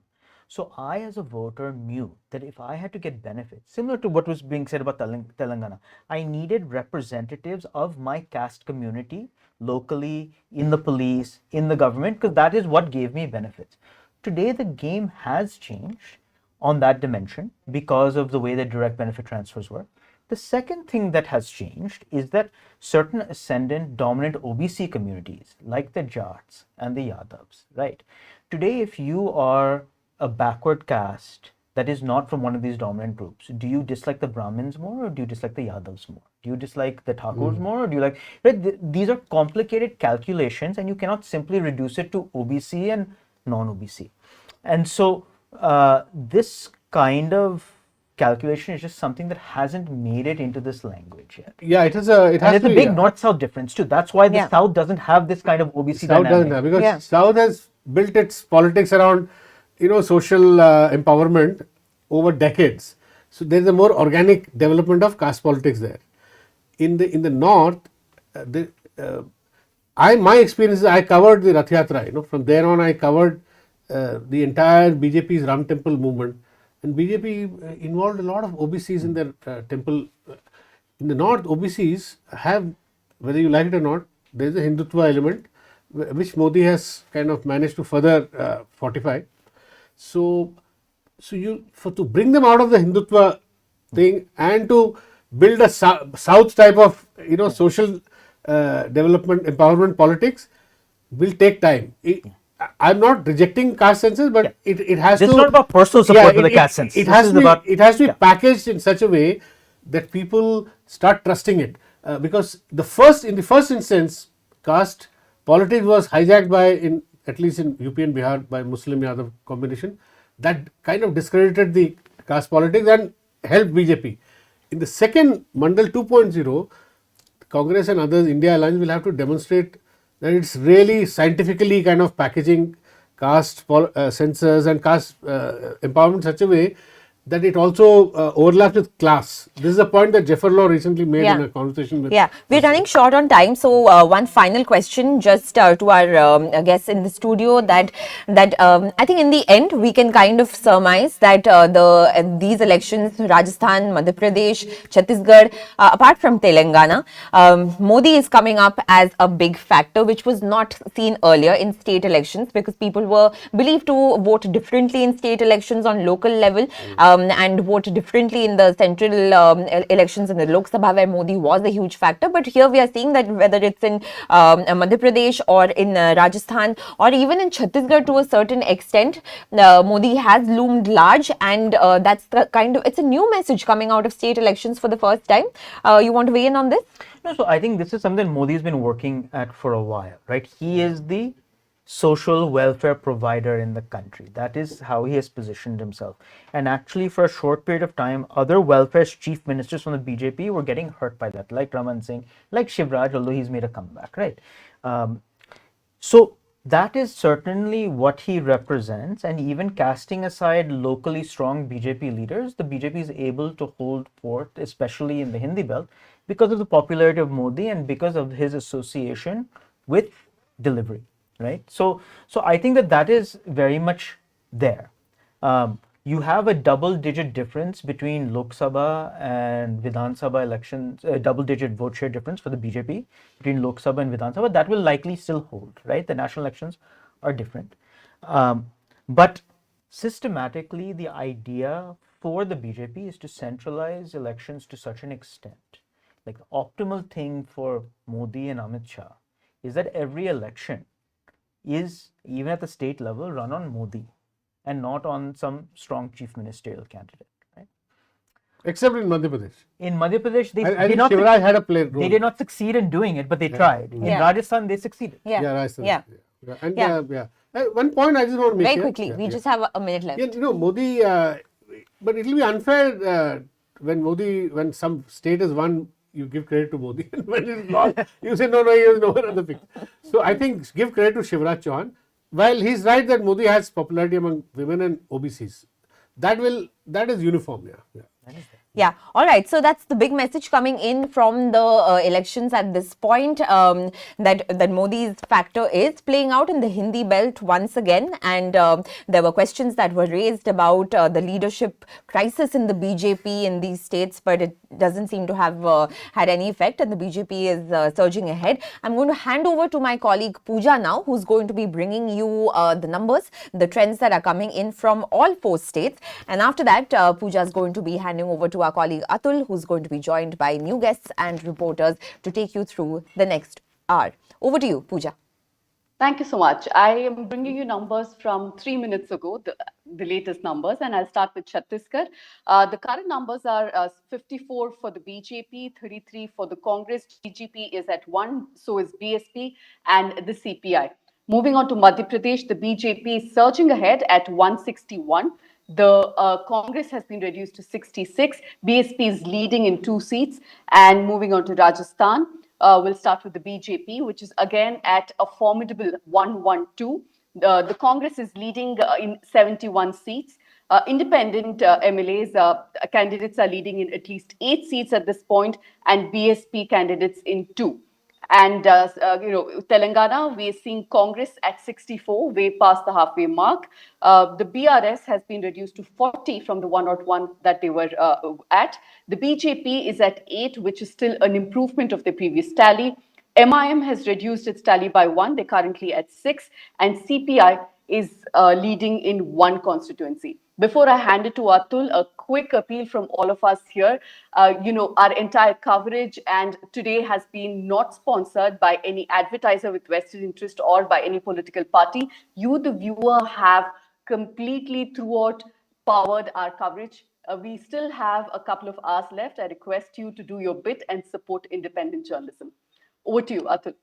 So I, as a voter, knew that if I had to get benefits, similar to what was being said about Telangana, I needed representatives of my caste community locally, in the police, in the government, because that is what gave me benefits. Today, the game has changed on that dimension because of the way that direct benefit transfers work. The second thing that has changed is that certain ascendant dominant OBC communities like the Jats and the Yadavs, right? Today, if you are a backward caste that is not from one of these dominant groups, do you dislike the Brahmins more or do you dislike the Yadavs more? Do you dislike the Thakurs more or do you like, right? These are complicated calculations and you cannot simply reduce it to OBC and non-OBC. And so this kind of calculation is just something that hasn't made it into this language yet. Yeah, it is a. It's a big North-South difference too. That's why the South doesn't have this kind of OBC South dynamic. doesn't have, because South has built its politics around, social empowerment over decades. So there is a more organic development of caste politics there. In the North, my experience is I covered the Rath Yatra. From there on, I covered the entire BJP's Ram Temple movement. And BJP involved a lot of OBCs in their temple. In the North, OBCs have, whether you like it or not, there is a Hindutva element which Modi has kind of managed to further fortify. So to bring them out of the Hindutva thing and to build a South type of social development empowerment politics will take time. I'm not rejecting caste census, but it has This to. is not about personal support for the caste census. It This has is to be. about- It has to be packaged in such a way that people start trusting it. Because in the first instance, caste politics was hijacked by, at least in UP and Bihar, by Muslim Yadav combination. That kind of discredited the caste politics and helped BJP. In the second Mandal 2.0, Congress and others, India Alliance will have to demonstrate that it's really scientifically kind of packaging caste census and caste empowerment in such a way that it also overlaps with class. This is a point that Jeffrey Law recently made in a conversation with. Yeah, we're running short on time, so one final question just to our guests in the studio that I think in the end we can kind of surmise that these elections, Rajasthan, Madhya Pradesh, Chhattisgarh, apart from Telangana, Modi is coming up as a big factor, which was not seen earlier in state elections because people were believed to vote differently in state elections on local level. And vote differently in the central elections in the Lok Sabha, where Modi was a huge factor. But here we are seeing that whether it's in Madhya Pradesh or in Rajasthan or even in Chhattisgarh to a certain extent, Modi has loomed large, and that's the it's a new message coming out of state elections for the first time. You want to weigh in on this? No, so I think this is something Modi has been working at for a while, right? He is the social welfare provider in the country. That is how he has positioned himself. And actually, for a short period of time, other welfare chief ministers from the BJP were getting hurt by that, like Raman Singh, like Shivraj, although he's made a comeback, right? So that is certainly what he represents. And even casting aside locally strong BJP leaders, the BJP is able to hold forth, especially in the Hindi belt, because of the popularity of Modi and because of his association with delivery. Right, so I think that is very much there. You have a double-digit difference between Lok Sabha and Vidhan Sabha elections, a double-digit vote share difference for the BJP between Lok Sabha and Vidhan Sabha. That will likely still hold, right? The national elections are different, but systematically, the idea for the BJP is to centralize elections to such an extent. Like the optimal thing for Modi and Amit Shah is that every election is, even at the state level, run on Modi and not on some strong chief ministerial candidate, right? Except in Madhya Pradesh. In Madhya Pradesh, I think Shivraj had a play role. They did not succeed in doing it, but they tried. In Rajasthan, they succeted. Rajasthan. And one point I just want to make very quickly. We just have a minute left. Modi, but it will be unfair when some state is won, you give credit to Modi, and when it's lost, you say no, he was nowhere in the picture. So I think give credit to Shivraj Chauhan. While he's right that Modi has popularity among women and OBCs, that is uniform. Yeah. All right. So that's the big message coming in from the elections at this point, that Modi's factor is playing out in the Hindi belt once again. And there were questions that were raised about the leadership crisis in the BJP in these states, but it doesn't seem to have had any effect, and the BJP is surging ahead. I'm going to hand over to my colleague Pooja now, who's going to be bringing you the numbers, the trends that are coming in from all 4 states. And after that, Pooja is going to be handing over to our colleague Atul, who's going to be joined by new guests and reporters to take you through the next hour. Over to you, Pooja. Thank you so much. I am bringing you numbers from 3 minutes ago, the latest numbers, and I'll start with Chhattisgarh. The current numbers are 54 for the BJP, 33 for the Congress. GGP is at 1, so is BSP and the CPI. Moving on to Madhya Pradesh, the BJP is surging ahead at 161. The Congress has been reduced to 66. BSP is leading in 2 seats. And moving on to Rajasthan, we'll start with the BJP, which is again at a formidable 112. The Congress is leading in 71 seats. Independent MLAs candidates are leading in at least 8 seats at this point, and BSP candidates in 2. And Telangana, we are seeing Congress at 64, way past the halfway mark. The BRS has been reduced to 40 from the 101 that they were at. The BJP is at 8, which is still an improvement of the previous tally. MIM has reduced its tally by 1. They're currently at 6. And CPI is leading in 1 constituency. Before I hand it to Atul, a quick appeal from all of us here. Our entire coverage and today has been not sponsored by any advertiser with vested interest or by any political party. You, the viewer, have completely throughout powered our coverage. We still have a couple of hours left. I request you to do your bit and support independent journalism. Over to you, Atul.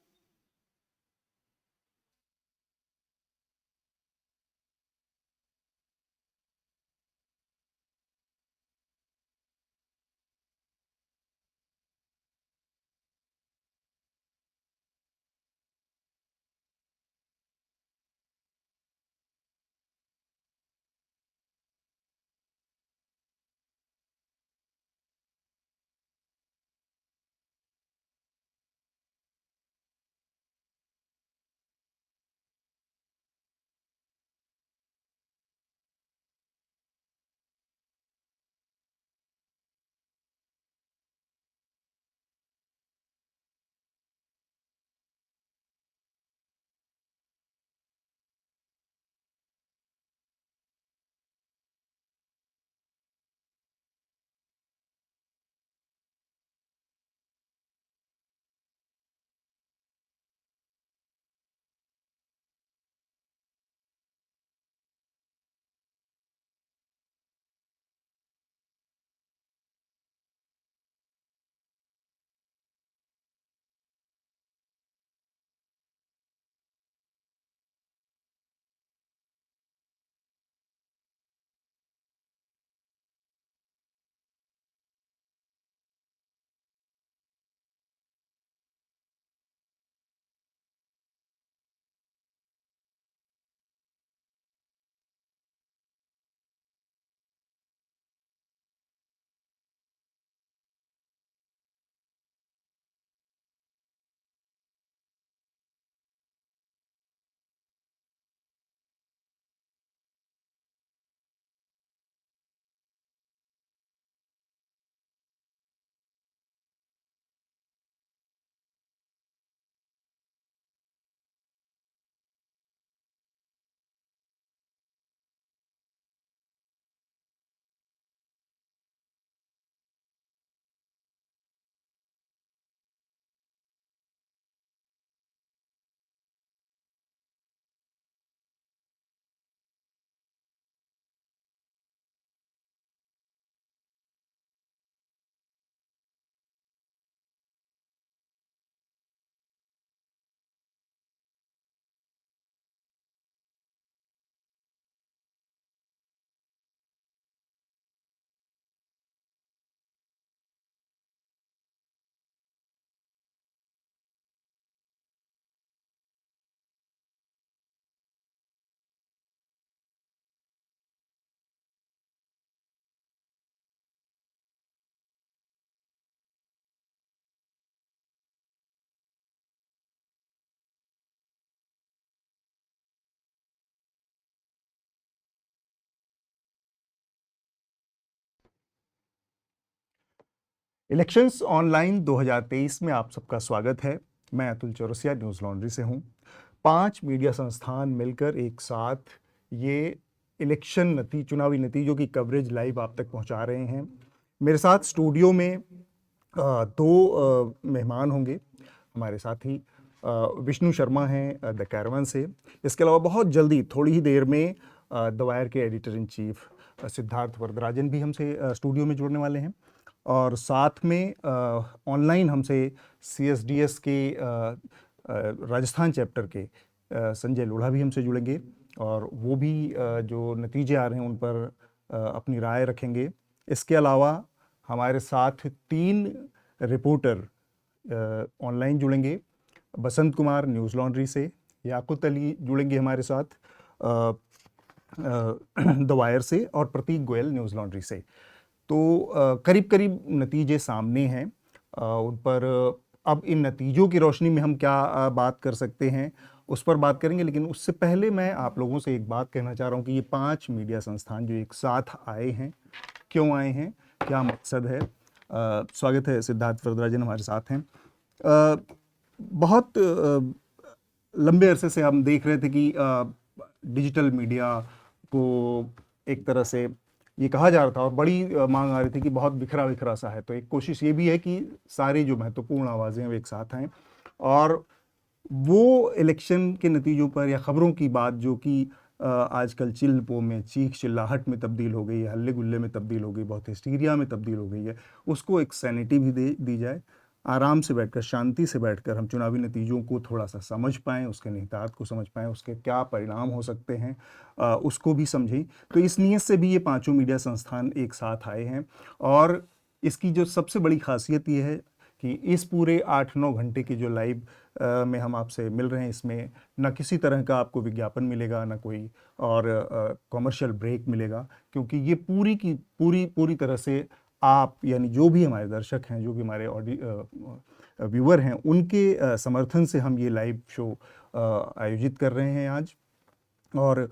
Elections online 2023 में आप सबका स्वागत है। मैं Atul Chaurasia news laundry से हूं। 5 media संस्थान मिलकर एक साथ ये चुनावी नतीजों की कवरेज लाइव आप तक पहुंचा रहे हैं। मेरे साथ स्टूडियो में 2 मेहमान होंगे। हमारे साथ ही विष्णु शर्मा हैं द कैरावन से। इसके अलावा बहुत जल्दी थोड़ी ही देर में द वायर के editor in chief Siddharth Varadarajan भी हमसे स्टूडियो में जुड़ने वाले हैं। और साथ में ऑनलाइन हमसे CSDS के राजस्थान चैप्टर के संजय लोढ़ा भी हमसे जुड़ेंगे और वो भी जो नतीजे आ रहे हैं उन पर अपनी राय रखेंगे। इसके अलावा हमारे साथ 3 रिपोर्टर ऑनलाइन जुड़ेंगे। बसंत कुमार न्यूज़ लॉन्ड्री से, याकुत अली जुड़ेंगे हमारे साथ द वायर से और प्रतीक गोयल न्यूज़ लॉन्ड्री से। तो करीब करीब नतीजे सामने हैं। उन पर अब इन नतीजों की रोशनी में हम क्या बात कर सकते हैं उस पर बात करेंगे, लेकिन उससे पहले मैं आप लोगों से एक बात कहना चाह रहा हूँ कि ये 5 मीडिया संस्थान जो एक साथ आए हैं, क्यों आए हैं, क्या मकसद है। स्वागत है, सिद्धार्थ वरदराजन हमारे साथ हैं। बहुत लंबे अरसे से हम देख रहे थे कि डिजिटल मीडिया को एक तरह से ये कहा जा रहा था और बड़ी मांग आ रही थी कि बहुत बिखरा बिखरा सा है, तो एक कोशिश ये भी है कि सारी जो महत्वपूर्ण आवाज़ें हैं वो एक साथ आएँ और वो इलेक्शन के नतीजों पर या ख़बरों की बात जो कि आजकल चिल्पों में चीख चिल्लाहट में तब्दील हो गई है, हल्ले गुल्ले में तब्दील हो गई, बहुत हिस्टीरिया में तब्दील हो गई है, उसको एक सैनिटी भी दी जाए। आराम से बैठकर, शांति से बैठकर हम चुनावी नतीजों को थोड़ा सा समझ पाएँ, उसके निहितार्थ को समझ पाएँ, उसके क्या परिणाम हो सकते हैं उसको भी समझें। तो इस नीयत से भी ये पांचों मीडिया संस्थान एक साथ आए हैं और इसकी जो सबसे बड़ी खासियत ये है कि इस पूरे 8-9 घंटे के जो लाइव में हम आपसे मिल रहे हैं, इसमें ना किसी तरह का आपको विज्ञापन मिलेगा, ना कोई और कॉमर्शियल ब्रेक मिलेगा, क्योंकि ये पूरी तरह से आप यानी जो भी हमारे दर्शक हैं, जो भी हमारे व्यूअर हैं, उनके समर्थन से हम ये लाइव शो आयोजित कर रहे हैं आज। और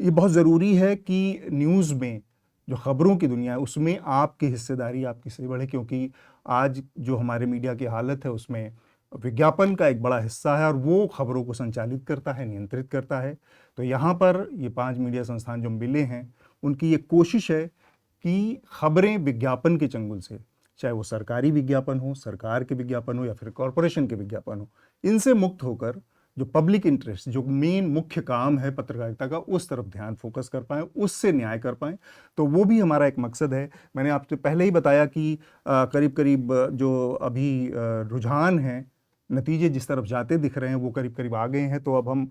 ये बहुत ज़रूरी है कि न्यूज़ में जो ख़बरों की दुनिया है उसमें आपकी हिस्सेदारी आपकी से बढ़े, क्योंकि आज जो हमारे मीडिया की हालत है उसमें विज्ञापन का एक बड़ा हिस्सा है और वो खबरों को संचालित करता है, नियंत्रित करता है। तो यहाँ पर ये 5 मीडिया संस्थान जो मिले हैं, उनकी ये कोशिश है कि खबरें विज्ञापन के चंगुल से, चाहे वो सरकारी विज्ञापन हो, सरकार के विज्ञापन हो या फिर कॉरपोरेशन के विज्ञापन हो, इनसे मुक्त होकर जो पब्लिक इंटरेस्ट, जो मेन मुख्य काम है पत्रकारिता का, उस तरफ ध्यान फोकस कर पाएँ, उससे न्याय कर पाएँ। तो वो भी हमारा एक मकसद है। मैंने आपसे पहले ही बताया कि करीब करीब जो अभी रुझान हैं, नतीजे जिस तरफ जाते दिख रहे हैं वो करीब करीब आ गए हैं। तो अब हम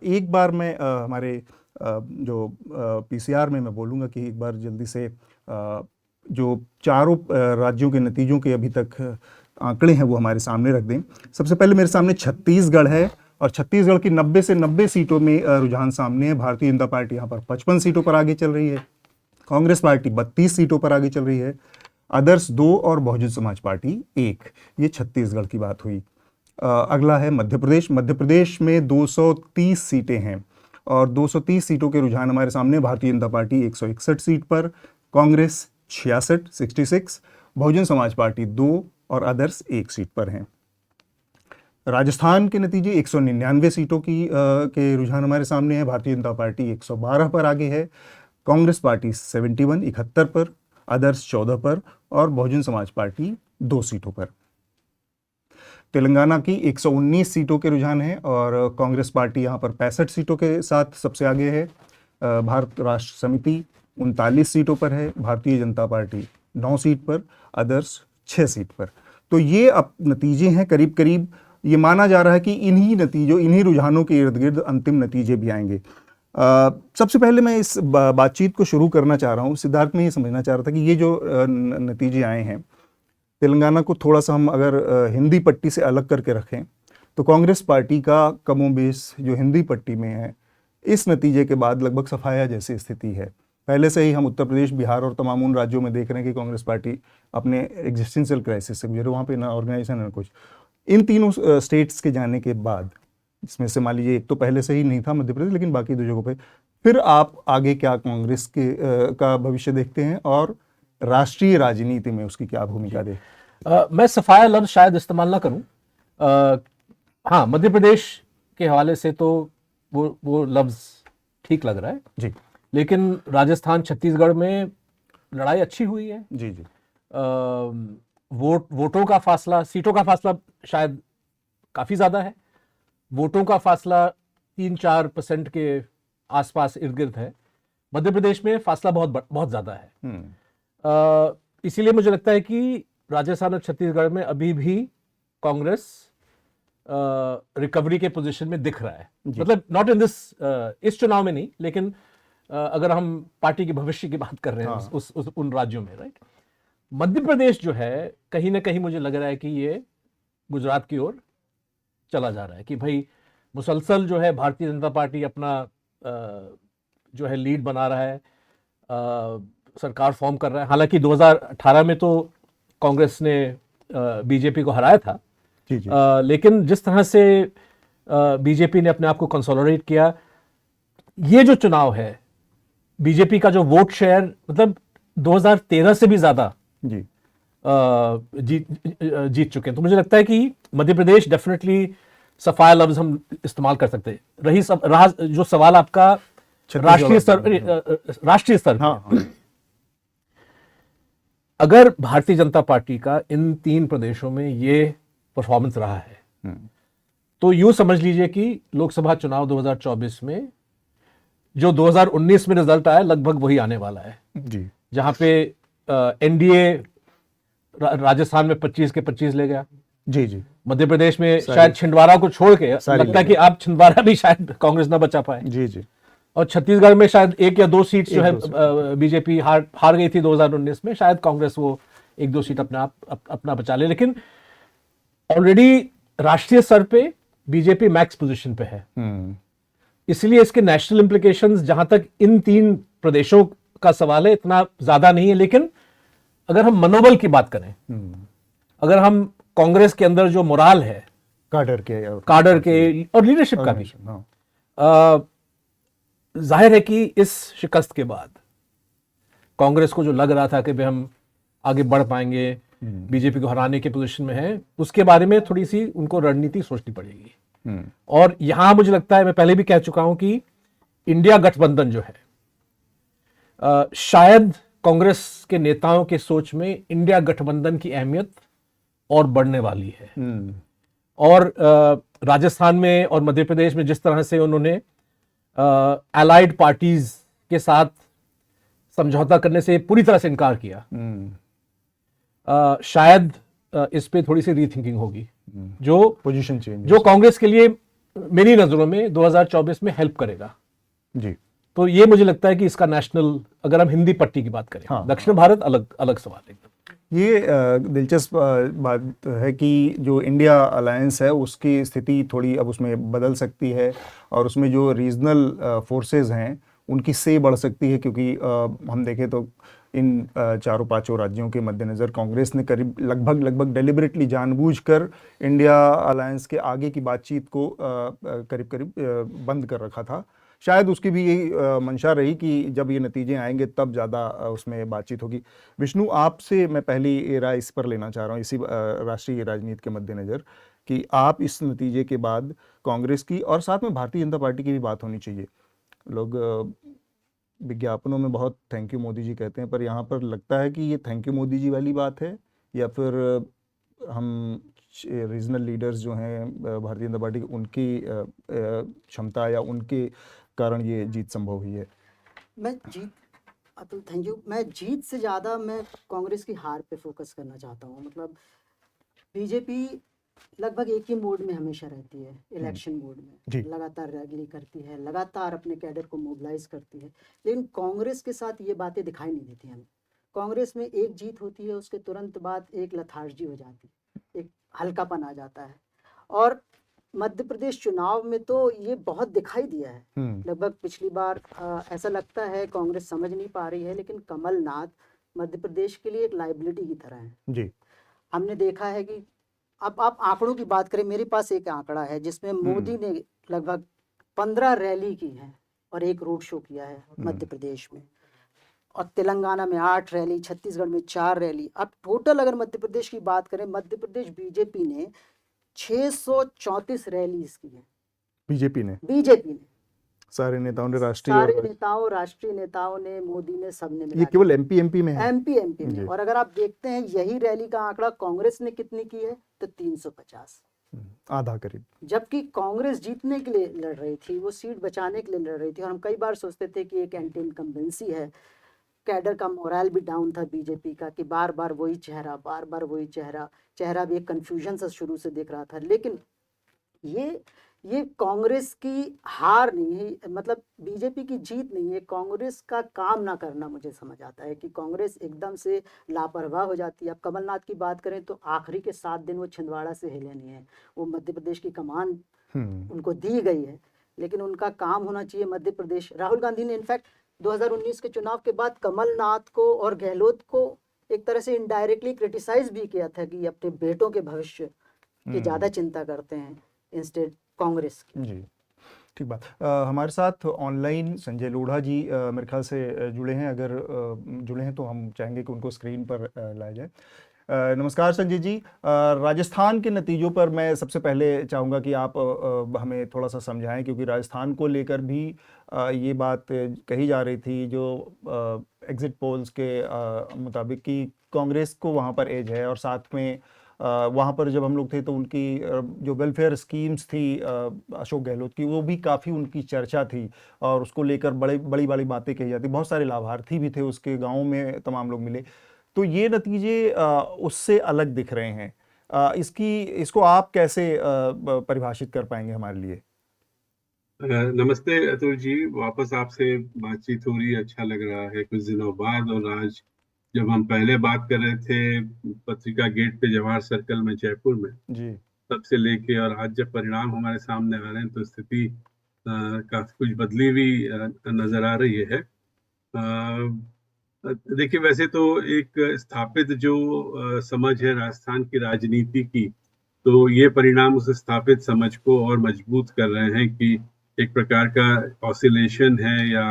एक बार मैं हमारे जो पीसीआर में मैं बोलूँगा कि एक बार जल्दी से जो चारों राज्यों के नतीजों के अभी तक आंकड़े हैं वो हमारे सामने रख दें। सबसे पहले मेरे सामने छत्तीसगढ़ है और छत्तीसगढ़ की 90 से 90 सीटों में रुझान सामने है। भारतीय जनता पार्टी यहाँ पर 55 सीटों पर आगे चल रही है, कांग्रेस पार्टी 32 सीटों पर आगे चल रही है, अदर्स 2 और बहुजन समाज पार्टी 1। ये छत्तीसगढ़ की बात हुई। अगला है मध्य प्रदेश। मध्य प्रदेश में 230 सीटें हैं और 230 सीटों के रुझान हमारे सामने। भारतीय जनता पार्टी 161 सीट पर, कांग्रेस 66, बहुजन समाज पार्टी 2 और अदर्स 1 सीट पर हैं। राजस्थान के नतीजे 199 सीटों के रुझान हमारे सामने हैं। भारतीय जनता पार्टी 112 पर आगे है, कांग्रेस पार्टी 71 पर, अदर्स 14 पर और बहुजन समाज पार्टी 2 सीटों पर। तेलंगाना की 119 सीटों के रुझान हैं और कांग्रेस पार्टी यहाँ पर 65 सीटों के साथ सबसे आगे है। भारत राष्ट्र समिति 39 सीटों पर है, भारतीय जनता पार्टी 9 सीट पर, अदर्स 6 सीट पर। तो ये अब नतीजे हैं। करीब करीब ये माना जा रहा है कि इन्हीं रुझानों के इर्द गिर्द अंतिम नतीजे भी आएंगे। सबसे पहले मैं इस बातचीत को शुरू करना चाह रहा हूँ। सिद्धार्थ, में ये समझना चाह रहा था कि ये जो नतीजे आए हैं, तेलंगाना को थोड़ा सा हम अगर हिंदी पट्टी से अलग करके रखें तो कांग्रेस पार्टी का कमोबेश जो हिंदी पट्टी में है, इस नतीजे के बाद लगभग सफाया जैसी स्थिति है। पहले से ही हम उत्तर प्रदेश, बिहार और तमाम उन राज्यों में देख रहे हैं कि कांग्रेस पार्टी अपने एग्जिस्टेंशियल क्राइसिस से गुजरे, वहाँ पे ना ऑर्गेनाइजेशन ना कुछ। इन तीनों स्टेट्स के जाने के बाद, इसमें से मान लीजिए एक तो पहले से ही नहीं था मध्य प्रदेश, लेकिन बाकी 2 जगहों पे, फिर आप आगे क्या कांग्रेस के का भविष्य देखते हैं और राष्ट्रीय राजनीति में उसकी क्या भूमिका दे? मैं सफाया लफ्ज शायद इस्तेमाल ना करूं। हाँ, मध्य प्रदेश के हवाले से तो वो लफ्ज ठीक लग रहा है जी, लेकिन राजस्थान, छत्तीसगढ़ में लड़ाई अच्छी हुई है जी जी। वोटों का फासला, सीटों का फासला शायद काफी ज्यादा है, वोटों का फासला 3-4% के आसपास इर्द गिर्द है। मध्य प्रदेश में फासला बहुत ज्यादा है। इसीलिए मुझे लगता है कि राजस्थान और छत्तीसगढ़ में अभी भी कांग्रेस रिकवरी के पोजीशन में दिख रहा है। मतलब नॉट इन दिस, इस चुनाव में नहीं, लेकिन अगर हम पार्टी के भविष्य की बात कर रहे हैं, हाँ, उन राज्यों में, राइट। मध्य प्रदेश जो है कहीं ना कहीं मुझे लग रहा है कि ये गुजरात की ओर चला जा रहा है, कि भाई मुसलसल जो है भारतीय जनता पार्टी अपना जो है लीड बना रहा है, सरकार फॉर्म कर रहा है। हालांकि 2018 में तो कांग्रेस ने बीजेपी को हराया था, जी जी। लेकिन जिस तरह से बीजेपी ने अपने आप को कंसोलिडेट किया, ये जो चुनाव है, बीजेपी का जो वोट शेयर मतलब 2013 से भी ज्यादा जी जीत चुके हैं। तो मुझे लगता है कि मध्य प्रदेश डेफिनेटली सफाया लफ्ज हम इस्तेमाल कर सकते हैं। रहा जो सवाल आपका राष्ट्रीय स्तर पर अगर भारतीय जनता पार्टी का इन 3 प्रदेशों में ये परफॉर्मेंस रहा है तो यूं समझ लीजिए कि लोकसभा चुनाव 2024 में जो 2019 में रिजल्ट आया लगभग वही आने वाला है जी, जहां पे एनडीए राजस्थान में 25 के 25 ले गया। जी जी, मध्य प्रदेश में शायद छिंदवाड़ा को छोड़ के लगता है कि आप छिंदवाड़ा भी शायद कांग्रेस ना बचा पाए। जी जी, और छत्तीसगढ़ में शायद 1 या 2 सीट जो है बीजेपी हार गई थी 2019 में, शायद कांग्रेस वो 1-2 सीट अपना बचा ले। लेकिन ऑलरेडी राष्ट्रीय स्तर पे बीजेपी मैक्स पोजीशन पे है, इसलिए इसके नेशनल इंप्लीकेशंस जहां तक इन 3 प्रदेशों का सवाल है इतना ज्यादा नहीं है। लेकिन अगर हम मनोबल की बात करें, अगर हम कांग्रेस के अंदर जो मोराल है काडर के और लीडरशिप का भी, जाहिर है कि इस शिकस्त के बाद कांग्रेस को जो लग रहा था कि भाई हम आगे बढ़ पाएंगे, बीजेपी को हराने के पोजीशन में है, उसके बारे में थोड़ी सी उनको रणनीति सोचनी पड़ेगी। और यहां मुझे लगता है, मैं पहले भी कह चुका हूं कि इंडिया गठबंधन जो है, शायद कांग्रेस के नेताओं के सोच में इंडिया गठबंधन की अहमियत और बढ़ने वाली है। और राजस्थान में और मध्य प्रदेश में जिस तरह से उन्होंने एलाइड पार्टीज के साथ समझौता करने से पूरी तरह से इनकार किया, शायद इस पे थोड़ी सी रीथिंकिंग होगी, जो पोजीशन चेंज जो कांग्रेस के लिए मेरी नजरों में 2024 में हेल्प करेगा। जी, तो ये मुझे लगता है कि इसका नेशनल, अगर हम हिंदी पट्टी की बात करें, दक्षिण भारत अलग सवाल है। ये दिलचस्प बात है कि जो इंडिया अलायंस है उसकी स्थिति थोड़ी अब उसमें बदल सकती है और उसमें जो रीजनल फोर्सेस हैं उनकी से बढ़ सकती है, क्योंकि हम देखें तो इन 4-5 राज्यों के मद्देनज़र कांग्रेस ने करीब लगभग डेलिबरेटली जानबूझकर इंडिया अलायंस के आगे की बातचीत को करीब बंद कर रखा था। शायद उसकी भी यही मंशा रही कि जब ये नतीजे आएंगे तब ज़्यादा उसमें बातचीत होगी। विष्णु, आपसे मैं पहली राय इस पर लेना चाह रहा हूँ, इसी राष्ट्रीय राजनीति के मद्देनज़र, कि आप इस नतीजे के बाद कांग्रेस की और साथ में भारतीय जनता पार्टी की भी बात होनी चाहिए। लोग विज्ञापनों में बहुत थैंक यू मोदी जी कहते हैं, पर यहाँ पर लगता है कि ये थैंक यू मोदी जी वाली बात है या फिर हम रीजनल लीडर्स जो हैं भारतीय जनता पार्टी की, उनकी क्षमता या उनके कारण ये जीत संभव हुई है? Atul thank you. मैं जीत से ज़्यादा मैं कांग्रेस की हार पे फोकस करना चाहता हूँ। मतलब बीजेपी लगभग एक ही मोड में हमेशा रहती है, इलेक्शन मोड में, लगातार रैली करती है, लगातार अपने कैडर को मोबिलाइज करती है, लेकिन कांग्रेस के साथ ये बातें दिखाई नहीं देती हमें। कांग्रेस में एक जीत होती है, उसके तुरंत बाद एक लथार्जी हो जाती है, एक हल्कापन आ जाता है। और मध्य प्रदेश चुनाव में तो ये बहुत दिखाई दिया है। लगभग पिछली बार ऐसा लगता है कांग्रेस समझ नहीं पा रही है, लेकिन कमलनाथ मध्य प्रदेश के लिए एक लाइबिलिटी की तरह है। जी, हमने देखा है कि अब आप आंकड़ों की बात करें, मेरे पास एक आंकड़ा है जिसमें मोदी ने लगभग 15 रैली की है और 1 रोड शो किया है मध्य प्रदेश में, और तेलंगाना में 8 रैली, छत्तीसगढ़ में 4 रैली। अब टोटल अगर मध्य प्रदेश की बात करें, मध्य प्रदेश बीजेपी ने 634 रैलीज की है। बीजेपी ने सारे नेताओं ने, राष्ट्रीय नेताओं ने, मोदी ने, सबने मिला। ये केवल एमपी में है? एमपी में। और अगर आप देखते हैं यही रैली का आंकड़ा कांग्रेस ने कितनी की है तो 350, आधा करीब। जबकि कांग्रेस जीतने के लिए लड़ रही थी, वो सीट बचाने के लिए लड़ रही थी। और हम कई बार सोचते थे कि एक एंटी इनकम्बेंसी है, कैडर का मोरल भी डाउन था बीजेपी का, कि बार बार वही चेहरा भी एक कंफ्यूजन से शुरू से दिख रहा था। लेकिन ये कांग्रेस की हार नहीं है, मतलब बीजेपी की जीत नहीं है, कांग्रेस का काम ना करना मुझे समझ आता है कि कांग्रेस एकदम से लापरवाह हो जाती है। अब कमलनाथ की बात करें तो आखिरी के 7 दिन वो छिंदवाड़ा से हिले नहीं है। वो मध्य प्रदेश की कमान उनको दी गई है, लेकिन उनका काम होना चाहिए मध्य प्रदेश। राहुल गांधी ने इनफैक्ट 2019 के चुनाव के बाद कमलनाथ को और गहलोत को एक तरह से इनडायरेक्टली क्रिटिसाइज भी किया था कि अपने बेटों के भविष्य की ज़्यादा चिंता करते हैं इंस्टेड कांग्रेस की। जी, ठीक बात। हमारे साथ ऑनलाइन संजय लोढ़ा जी मेरे ख्याल से जुड़े हैं। अगर जुड़े हैं तो हम चाहेंगे कि उनको स्क्रीन पर लाया जाए। नमस्कार संजय जी। राजस्थान के नतीजों पर मैं सबसे पहले चाहूँगा कि आप हमें थोड़ा सा समझाएं, क्योंकि राजस्थान को लेकर भी ये बात कही जा रही थी जो एग्जिट पोल्स के मुताबिक कि कांग्रेस को वहाँ पर एज है, और साथ में वहाँ पर जब हम लोग थे तो उनकी जो वेलफेयर स्कीम्स थी अशोक गहलोत की, वो भी काफ़ी उनकी चर्चा थी और उसको लेकर बड़ी बड़ी बातें कही जाती, बहुत सारे लाभार्थी भी थे उसके, गाँव में तमाम लोग मिले। तो ये नतीजे उससे अलग दिख रहे हैं। इसको आप कैसे परिभाषित कर पाएंगे हमारे लिए? नमस्ते अतुल जी, वापस आपसे बातचीत हो रही है, अच्छा लग रहा है कुछ दिनों बाद। और आज जब हम पहले बात कर रहे थे पत्रिका गेट पे जवाहर सर्कल में जयपुर में जी, तब से लेके और आज जब परिणाम हमारे सामने आ रहे हैं तो स्थिति काफी कुछ बदली हुई नजर आ रही है। देखिए, वैसे तो एक स्थापित जो समझ है राजस्थान की राजनीति की, तो ये परिणाम उस स्थापित समझ को और मजबूत कर रहे हैं कि एक प्रकार का ऑसिलेशन है या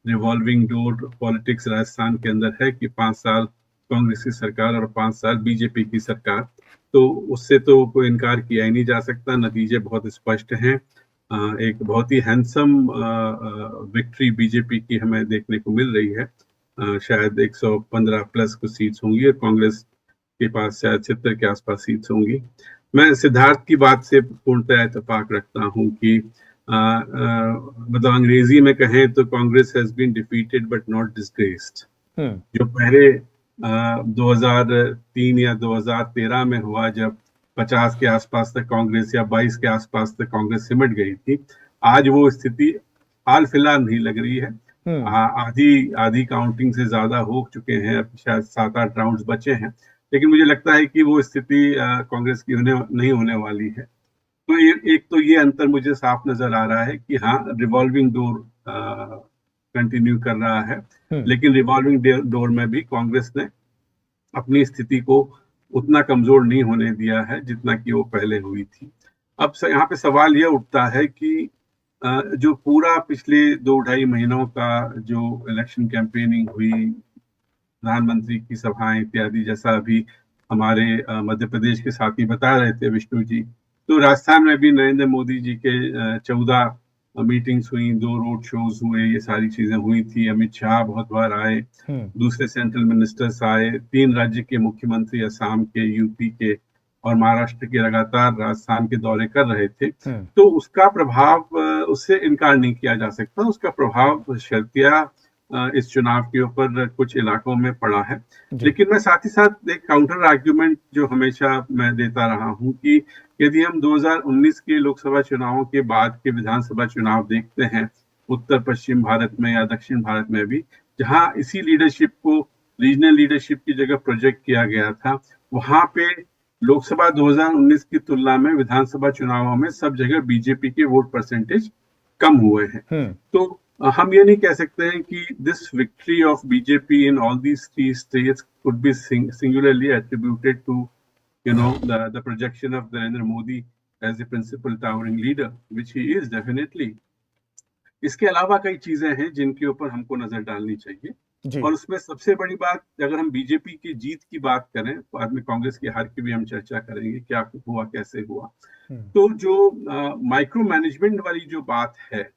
रिवॉल्विंग डोर पॉलिटिक्स राजस्थान के अंदर है कि 5 साल कांग्रेस की सरकार और 5 साल बीजेपी की सरकार, तो उससे तो कोई इनकार किया ही नहीं जा सकता। नतीजे बहुत स्पष्ट हैं। एक बहुत ही हैंडसम विक्ट्री बीजेपी की हमें देखने को मिल रही है। शायद 115 प्लस कुछ सीट्स होंगी और कांग्रेस के पास शायद 76 के आसपास सीट्स होंगी। मैं सिद्धार्थ की बात से पूर्णतः इत्तेफाक रखता हूं कि मतलब अंग्रेजी में कहें तो Congress has been defeated but not disgraced. जो पहले 2003 या 2013 में हुआ, जब 50 के आसपास तक कांग्रेस या 22 के आसपास तक कांग्रेस सिमट गई थी, आज वो स्थिति हाल फिलहाल नहीं लग रही है। आधी काउंटिंग से ज्यादा हो चुके हैं, अब शायद 7-8 राउंड्स बचे हैं, लेकिन मुझे लगता है कि वो स्थिति कांग्रेस की नहीं होने वाली है। तो एक तो ये अंतर मुझे साफ नजर आ रहा है कि हाँ, रिवॉल्विंग डोर कंटिन्यू कर रहा है, लेकिन रिवॉल्विंग डोर में भी कांग्रेस ने अपनी स्थिति को उतना कमजोर नहीं होने दिया है जितना कि वो पहले हुई थी। अब यहाँ पे सवाल यह उठता है कि जो पूरा पिछले 2-2.5 महीनों का जो इलेक्शन कैंपेनिंग हुई, प्रधानमंत्री की सभाएं इत्यादि, जैसा अभी हमारे मध्य प्रदेश के साथी बता रहे थे विष्णु जी, तो राजस्थान में भी नरेंद्र मोदी जी के 14 मीटिंग्स हुई, 2 रोड शोज हुए, ये सारी चीजें हुई थी। अमित शाह बहुत बार आए, दूसरे सेंट्रल मिनिस्टर्स आए, 3 राज्य के मुख्यमंत्री असम के, यूपी के और महाराष्ट्र के लगातार राजस्थान के दौरे कर रहे थे। तो उसका प्रभाव, उससे इनकार नहीं किया जा सकता, उसका प्रभाव शर्तिया इस चुनाव के ऊपर कुछ इलाकों में पड़ा है। लेकिन मैं साथ ही साथ एक काउंटर आर्ग्यूमेंट जो हमेशा मैं देता रहा हूं कि यदि हम 2019 के लोकसभा चुनावों के बाद के विधानसभा चुनाव देखते हैं उत्तर पश्चिम भारत में या दक्षिण भारत में भी, जहां इसी लीडरशिप को रीजनल लीडरशिप की जगह प्रोजेक्ट किया गया था, वहां पे लोकसभा 2019 की तुलना में विधानसभा चुनावों में सब जगह बीजेपी के वोट परसेंटेज कम हुए हैं। तो हम ये नहीं कह सकते हैं कि this victory of BJP in all these 3 states could be singularly attributed to the projection of Narendra Modi as the principal towering leader, which he is definitely. इसके अलावा कई चीजें हैं जिनके ऊपर हमको नजर डालनी चाहिए, और उसमें सबसे बड़ी बात, अगर हम बीजेपी की जीत की बात करें, बाद में कांग्रेस की हार की भी हम चर्चा करेंगे, क्या हुआ कैसे हुआ। तो जो माइक्रो मैनेजमेंट वाली जो बात है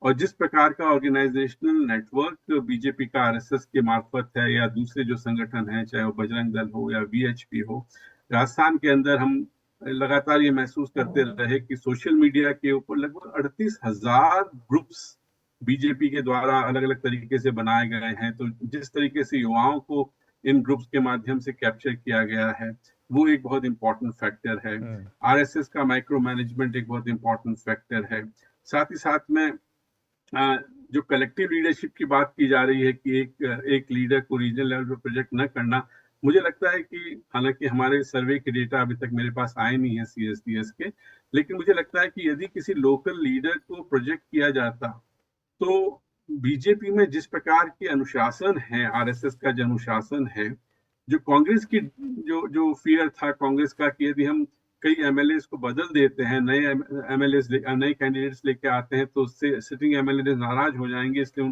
और जिस प्रकार का ऑर्गेनाइजेशनल नेटवर्क बीजेपी का आरएसएस के मार्फत है या दूसरे जो संगठन हैं, चाहे वो बजरंग दल हो या वीएचपी हो, राजस्थान के अंदर हम लगातार ये महसूस करते रहे कि सोशल मीडिया के ऊपर लगभग 38,000 ग्रुप्स बीजेपी के द्वारा अलग अलग तरीके से बनाए गए हैं। तो जिस तरीके से युवाओं को इन ग्रुप्स के माध्यम से कैप्चर किया गया है, वो एक बहुत इंपॉर्टेंट फैक्टर है। आरएसएस का माइक्रो मैनेजमेंट एक बहुत इंपॉर्टेंट फैक्टर है। साथ ही साथ में जो कलेक्टिव लीडरशिप की बात की जा रही है कि एक लीडर को रीजनल लेवल पर प्रोजेक्ट न करना, मुझे लगता है कि हालांकि हमारे सर्वे के डेटा अभी तक मेरे पास आए नहीं है सीएसडीएस के, लेकिन मुझे लगता है कि यदि किसी लोकल लीडर को प्रोजेक्ट किया जाता तो बीजेपी में जिस प्रकार के अनुशासन है, आरएसएस का जो अनुशासन है, जो कांग्रेस की जो फियर था कांग्रेस का कि यदि हम कई एमएलए को बदल देते हैं, नए एमएलए नए कैंडिडेट्स लेके आते हैं, तो उससे सिटिंग एमएलए नाराज हो जाएंगे, इसलिए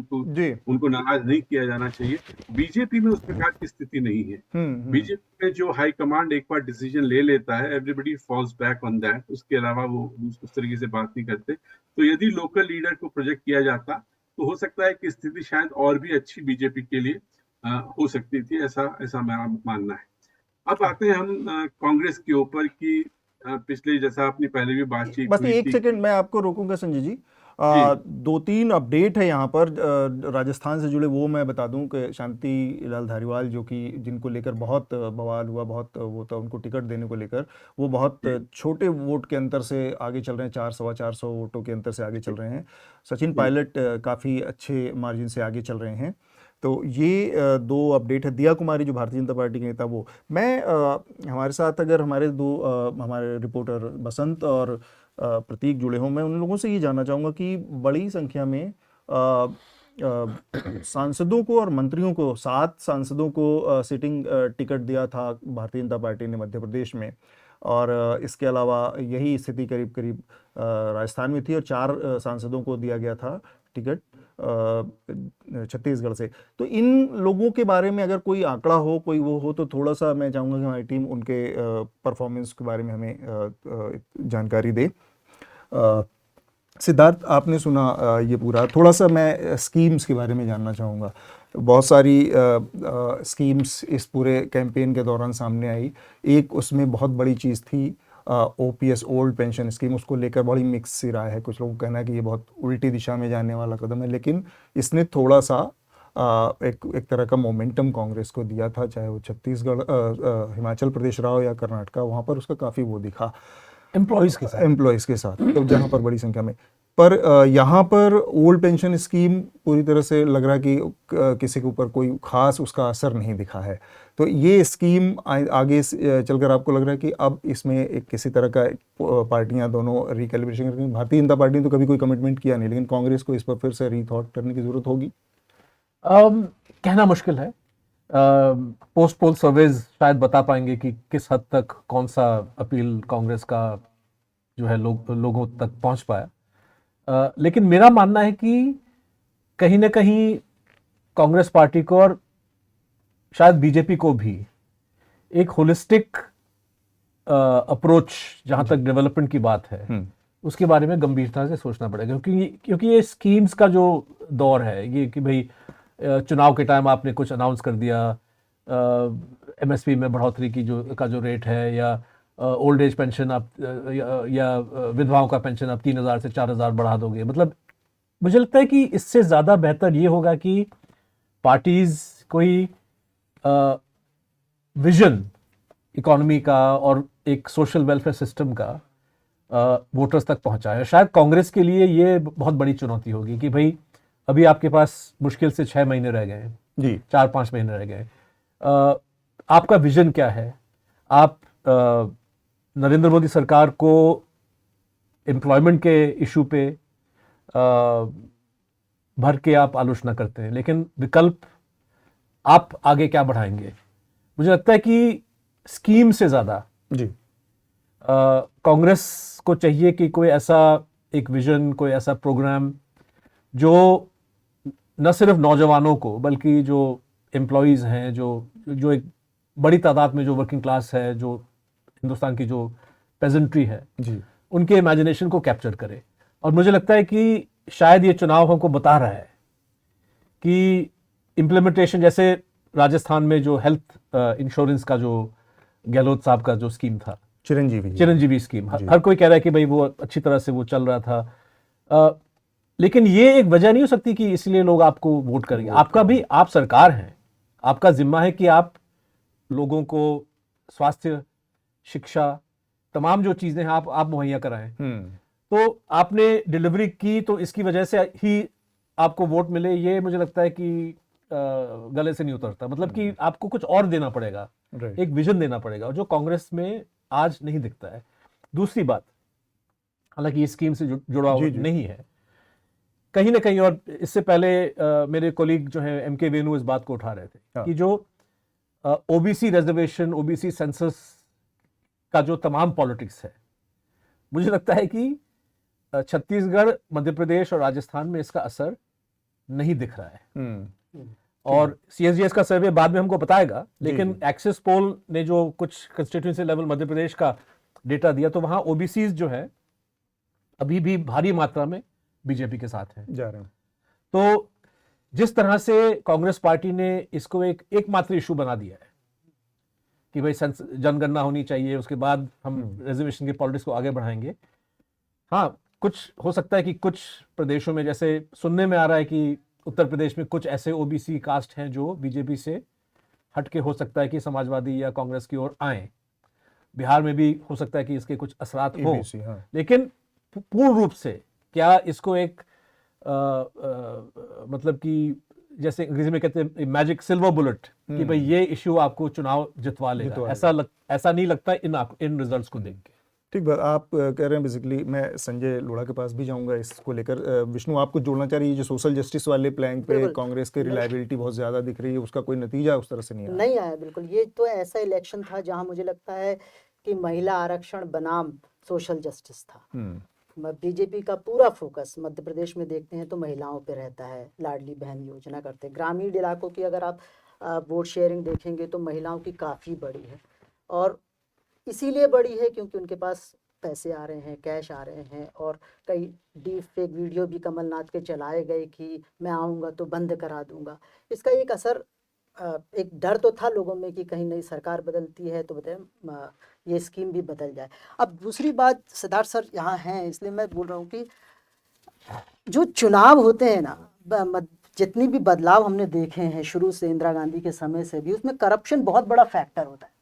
उनको नाराज नहीं किया जाना चाहिए। बीजेपी में उस प्रकार की स्थिति नहीं है। बीजेपी में जो हाई कमांड एक बार डिसीजन ले लेता है, everybody falls back on that, उसके अलावा वो उस तरीके से बात नहीं करते। तो यदि लोकल लीडर को प्रोजेक्ट किया जाता तो हो सकता है कि स्थिति शायद और भी अच्छी बीजेपी के लिए हो सकती थी, ऐसा मेरा मानना है। अब आते हैं हम कांग्रेस के ऊपर की पिछले, जैसा आपने पहले भी बातचीत, बस एक सेकंड मैं आपको रोकूंगा संजय जी। 2-3 अपडेट है यहाँ पर राजस्थान से जुड़े, वो मैं बता दूं कि शांति लाल धारीवाल जो कि जिनको लेकर बहुत बवाल हुआ, बहुत वो था उनको टिकट देने को लेकर, वो बहुत छोटे वोट के अंतर से आगे चल रहे हैं, 400-450 वोटों के अंतर से आगे चल रहे हैं। सचिन पायलट काफ़ी अच्छे मार्जिन से आगे चल रहे हैं। तो ये 2 अपडेट है। दिया कुमारी जो भारतीय जनता पार्टी के नेता, वो मैं हमारे साथ अगर हमारे हमारे रिपोर्टर बसंत और प्रतीक जुड़े हों, मैं उन लोगों से ये जानना चाहूँगा कि बड़ी संख्या में सांसदों को और मंत्रियों को, 7 सांसदों को सिटिंग टिकट दिया था भारतीय जनता पार्टी ने मध्य प्रदेश में, और इसके अलावा यही स्थिति करीब करीब राजस्थान में थी, और 4 सांसदों को दिया गया था टिकट छत्तीसगढ़ से। तो इन लोगों के बारे में अगर कोई आंकड़ा हो, कोई वो हो, तो थोड़ा सा मैं चाहूँगा कि हमारी टीम उनके परफॉर्मेंस के बारे में हमें जानकारी दे। सिद्धार्थ, आपने सुना ये पूरा, थोड़ा सा मैं स्कीम्स के बारे में जानना चाहूँगा। बहुत सारी स्कीम्स इस पूरे कैंपेन के दौरान सामने आई। एक उसमें बहुत बड़ी चीज़ थी ओपीएस, ओल्ड पेंशन स्कीम, उसको लेकर बड़ी मिक्स सी राय है। कुछ लोगों का कहना है कि ये बहुत उल्टी दिशा में जाने वाला कदम है, लेकिन इसने थोड़ा सा एक तरह का मोमेंटम कांग्रेस को दिया था, चाहे वो छत्तीसगढ़, हिमाचल प्रदेश रहा हो या कर्नाटका, वहाँ पर उसका काफ़ी वो दिखा एम्प्लॉयज़ के साथ, तो जहाँ पर बड़ी संख्या में। पर यहाँ पर ओल्ड पेंशन स्कीम पूरी तरह से लग रहा है कि किसी के ऊपर कोई खास उसका असर नहीं दिखा है। तो ये स्कीम आगे चलकर आपको लग रहा है कि अब इसमें एक किसी तरह का पार्टियां दोनों रिकैलिब्रेशन करेंगी? भारतीय जनता पार्टी ने तो कभी कोई कमिटमेंट किया नहीं, लेकिन कांग्रेस को इस पर फिर से रीथॉट करने की जरूरत होगी। कहना मुश्किल है। पोस्ट पोल सर्वेज शायद बता पाएंगे कि किस हद तक कौन सा अपील कांग्रेस का जो है लोगों तक पहुंच पाया। लेकिन मेरा मानना है कि कहीं ना कहीं कांग्रेस पार्टी को और शायद बीजेपी को भी एक होलिस्टिक अप्रोच, जहां तक डेवलपमेंट की बात है, उसके बारे में गंभीरता से सोचना पड़ेगा। क्योंकि ये स्कीम्स का जो दौर है, ये कि भाई चुनाव के टाइम आपने कुछ अनाउंस कर दिया, एमएसपी में बढ़ोतरी की जो रेट है, या ओल्ड एज पेंशन आप या विधवाओं का पेंशन आप 3,000 से 4,000 बढ़ा दोगे। मतलब मुझे लगता है कि इससे ज़्यादा बेहतर ये होगा कि पार्टीज कोई विजन इकोनॉमी का और एक सोशल वेलफेयर सिस्टम का वोटर्स तक पहुंचाए। शायद कांग्रेस के लिए ये बहुत बड़ी चुनौती होगी कि भाई अभी आपके पास मुश्किल से 6 महीने रह गए हैं जी, 4-5 महीने रह गए। आपका विजन क्या है? आप नरेंद्र मोदी सरकार को एम्प्लॉयमेंट के इशू पे भर के आप आलोचना करते हैं, लेकिन विकल्प आप आगे क्या बढ़ाएंगे? मुझे लगता है कि स्कीम से ज्यादा जी कांग्रेस को चाहिए कि कोई ऐसा एक विजन, कोई ऐसा प्रोग्राम जो न सिर्फ नौजवानों को, बल्कि जो एम्प्लॉयज हैं, जो एक बड़ी तादाद में जो वर्किंग क्लास है, जो हिंदुस्तान की जो पेजेंट्री है जी, उनके इमेजिनेशन को कैप्चर करे। और मुझे लगता है कि शायद ये चुनाव हमको बता रहा है कि इम्प्लीमेंटेशन, जैसे राजस्थान में जो हेल्थ इंश्योरेंस का जो गहलोत साहब का जो स्कीम था, चिरंजीवी स्कीम, हर कोई कह रहा है कि भाई वो अच्छी तरह से वो चल रहा था, लेकिन ये एक वजह नहीं हो सकती कि इसलिए लोग आपको वोट करेंगे। आपका भी, आप सरकार हैं, आपका जिम्मा है कि आप लोगों को स्वास्थ्य, शिक्षा, तमाम जो चीजें हैं आप मुहैया कराएं। तो आपने डिलीवरी की, तो इसकी वजह से ही आपको वोट मिले, ये मुझे लगता है कि गले से नहीं उतरता। मतलब कि आपको कुछ और देना पड़ेगा, एक विजन देना पड़ेगा, जो कांग्रेस में आज नहीं दिखता है। दूसरी बात, हालांकि ये स्कीम से जुड़ा हुआ नहीं है कहीं ना कहीं, और इससे पहले मेरे कोलीग जो है एमके वेनू इस बात को उठा रहे थे कि जो ओबीसी रिजर्वेशन, ओबीसी सेंसस का जो तमाम पॉलिटिक्स है, मुझे लगता है कि छत्तीसगढ़, मध्य प्रदेश और राजस्थान में इसका असर नहीं दिख रहा है। और सीएसजीएस का सर्वे बाद में हमको बताएगा, लेकिन एक्सिस पोल ने जो कुछ कंस्टिट्यूएंसी लेवल मध्य प्रदेश का डेटा दिया, तो वहां ओबीसीज जो है अभी भी भारी मात्रा में बीजेपी के साथ हैं, जा रहे हैं। तो जिस तरह से कांग्रेस पार्टी ने इसको एकमात्र इशू बना दिया है कि भाई जनगणना होनी चाहिए, उसके बाद हम रिजर्वेशन की पॉलिटिक्स को आगे बढ़ाएंगे। हाँ, कुछ हो सकता है कि कुछ प्रदेशों में, जैसे सुनने में आ रहा है कि उत्तर प्रदेश में कुछ ऐसे ओबीसी कास्ट हैं जो बीजेपी से हटके हो सकता है कि समाजवादी या कांग्रेस की ओर आए। बिहार में भी हो सकता है कि इसके कुछ असरात हो, हाँ। लेकिन पूर्ण रूप से क्या इसको एक मतलब कि जैसे अंग्रेजी में कहते हैं मैजिक सिल्वर बुलेट कि भाई ये इश्यू आपको चुनाव जितवा लेगा, ऐसा नहीं लगता इन रिजल्ट्स को देख के। ठीक बात आप कह रहे हैं। बेसिकली मैं संजय लोढ़ा के पास भी जाऊंगा इसको लेकर। विष्णु, आपको जोड़ना चाह रही है जो सोशल जस्टिस वाले प्लान पे कांग्रेस की रिलायबिलिटी बहुत ज्यादा दिख रही है, उसका कोई नतीजा उस तरह से नहीं आया। बिल्कुल, ये तो ऐसा इलेक्शन था जहां मुझे लगता है कि महिला आरक्षण बनाम सोशल जस्टिस था। बीजेपी का पूरा फोकस मध्य प्रदेश में देखते हैं तो महिलाओं पे रहता है, लाडली बहन योजना करते हैं। ग्रामीण इलाकों की अगर आप वोट शेयरिंग देखेंगे तो महिलाओं की काफ़ी बड़ी है, और इसीलिए बड़ी है क्योंकि उनके पास पैसे आ रहे हैं, कैश आ रहे हैं। और कई डीप फेक वीडियो भी कमलनाथ के चलाए गए कि मैं आऊँगा तो बंद करा दूँगा। इसका एक असर, एक डर तो था लोगों में कि कहीं नई सरकार बदलती है तो बताए ये स्कीम भी बदल जाए। अब दूसरी बात, सिद्धार्थ सर यहाँ हैं इसलिए मैं बोल रहा हूँ कि जो चुनाव होते हैं ना, जितनी भी बदलाव हमने देखे हैं शुरू से, इंदिरा गांधी के समय से भी, उसमें करप्शन बहुत बड़ा फैक्टर होता है।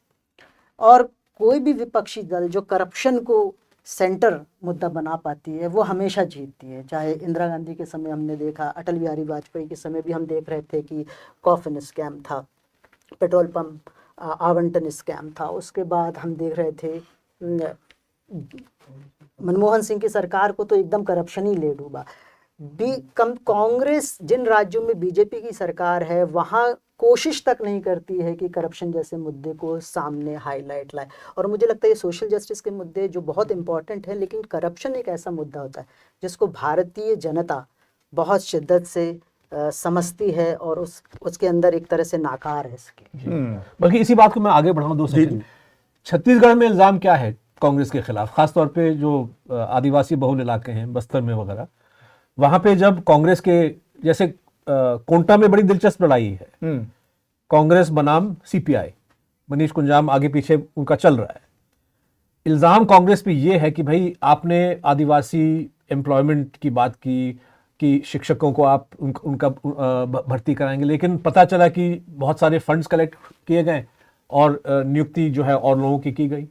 और कोई भी विपक्षी दल जो करप्शन को सेंटर मुद्दा बना पाती है वो हमेशा जीतती है। चाहे इंदिरा गांधी के समय हमने देखा, अटल बिहारी वाजपेयी के समय भी हम देख रहे थे कि कॉफिन स्कैम था, पेट्रोल पंप आवंटन स्कैम था। उसके बाद हम देख रहे थे मनमोहन सिंह की सरकार को तो एकदम करप्शन ही ले डूबा। कांग्रेस जिन राज्यों में बीजेपी की सरकार है वहाँ कोशिश तक नहीं करती है कि करप्शन जैसे मुद्दे को सामने हाईलाइट लाए। और मुझे लगता है ये सोशल जस्टिस के मुद्दे जो बहुत इंपॉर्टेंट है, लेकिन करप्शन एक ऐसा मुद्दा होता है जिसको भारतीय जनता बहुत शिद्दत से समझती है और उसके अंदर एक तरह से नाकार है इसके। बल्कि इसी बात को मैं आगे बढ़ाऊं 2 सेकंड। छत्तीसगढ़ में इल्जाम क्या है कांग्रेस के खिलाफ, खासतौर पे जो आदिवासी बहुल इलाके हैं बस्तर में वगैरह, वहां पे जब कांग्रेस के जैसे कोंटा में बड़ी दिलचस्प लड़ाई है, कांग्रेस बनाम सीपीआई, मनीष कुंजाम आगे पीछे उनका चल रहा है। इल्जाम कांग्रेस पे ये है कि भाई आपने आदिवासी एम्प्लॉयमेंट की बात की कि शिक्षकों को आप उनका भर्ती कराएंगे, लेकिन पता चला कि बहुत सारे फंड्स कलेक्ट किए गए और नियुक्ति जो है और लोगों की गई।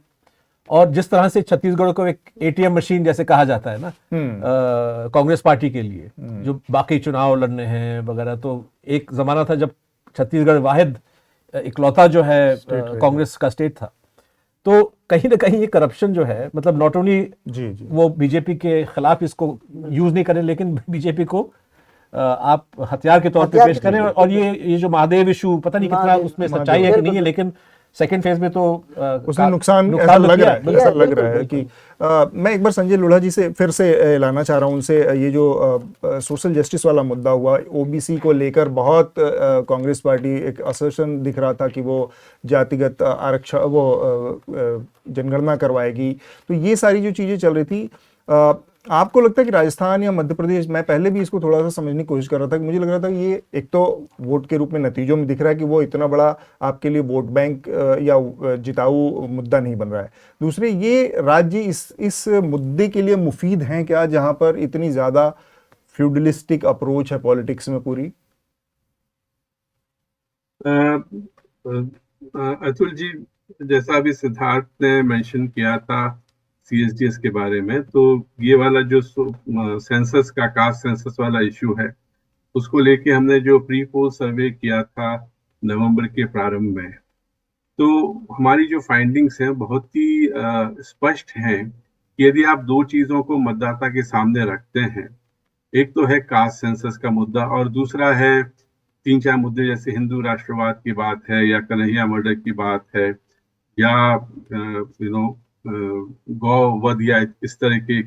और जिस तरह से छत्तीसगढ़ को एक एटीएम मशीन जैसे कहा जाता है ना कांग्रेस पार्टी के लिए, जो बाकी चुनाव लड़ने हैं वगैरह, तो एक जमाना था जब छत्तीसगढ़ वाहिद इकलौता जो है कांग्रेस का स्टेट था। तो कहीं ना कहीं ये करप्शन जो है, मतलब नॉट ओनली वो बीजेपी के खिलाफ इसको यूज नहीं करें, लेकिन बीजेपी को आप हथियार के तौर पे पेश करें। और ये जो महादेव इशू, पता नहीं कितना उसमें सच्चाई है कि नहीं है, लेकिन सेकंड फेज में तो उसने नुकसान ऐसा लग रहा है कि मैं एक बार संजय लोढ़ा जी से फिर से लाना चाह रहा हूँ उनसे। ये जो सोशल जस्टिस वाला मुद्दा हुआ, ओबीसी को लेकर बहुत कांग्रेस पार्टी एक असर्शन दिख रहा था कि वो जातिगत आरक्षण, वो जनगणना करवाएगी। तो ये सारी जो चीज़ें चल रही थी, आपको लगता है कि राजस्थान या मध्य प्रदेश, मैं पहले भी इसको थोड़ा सा समझने की कोशिश कर रहा था कि मुझे लग रहा था कि ये एक तो वोट के रूप में नतीजों में दिख रहा है कि वो इतना बड़ा आपके लिए वोट बैंक या जिताऊ मुद्दा नहीं बन रहा है। दूसरे, ये राज्य इस मुद्दे के लिए मुफीद हैं क्या, जहां पर इतनी ज्यादा फ्यूडलिस्टिक अप्रोच है पॉलिटिक्स में पूरी? अतुल जी, जैसा अभी सिद्धार्थ ने मेंशन किया था सीएसडीएस के बारे में, तो ये वाला जो सेंसस का कास्ट सेंसस वाला इशू है, उसको लेके हमने जो प्री पोल सर्वे किया था नवंबर के प्रारंभ में, तो हमारी जो फाइंडिंग्स हैं बहुत ही स्पष्ट हैं कि यदि आप 2 चीज़ों को मतदाता के सामने रखते हैं, एक तो है कास्ट सेंसस का मुद्दा और दूसरा है 3-4 मुद्दे जैसे हिंदू राष्ट्रवाद की बात है या कन्हैया मर्डर की बात है या गौ वध या इस तरह के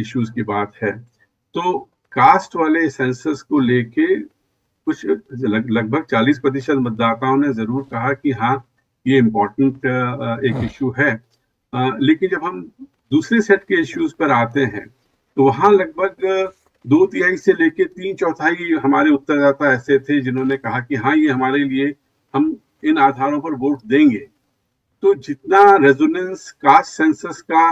इश्यूज की बात है, तो कास्ट वाले सेंसस को लेके कुछ लगभग 40% मतदाताओं ने जरूर कहा कि हाँ ये इम्पोर्टेंट एक इशू है। लेकिन जब हम दूसरे सेट के इश्यूज पर आते हैं तो वहाँ लगभग 2/3 से लेके 3/4 हमारे उत्तरदाता ऐसे थे जिन्होंने कहा कि हाँ ये हमारे लिए, हम इन आधारों पर वोट देंगे। तो जितना रेजोनेंस कास्ट सेंसस का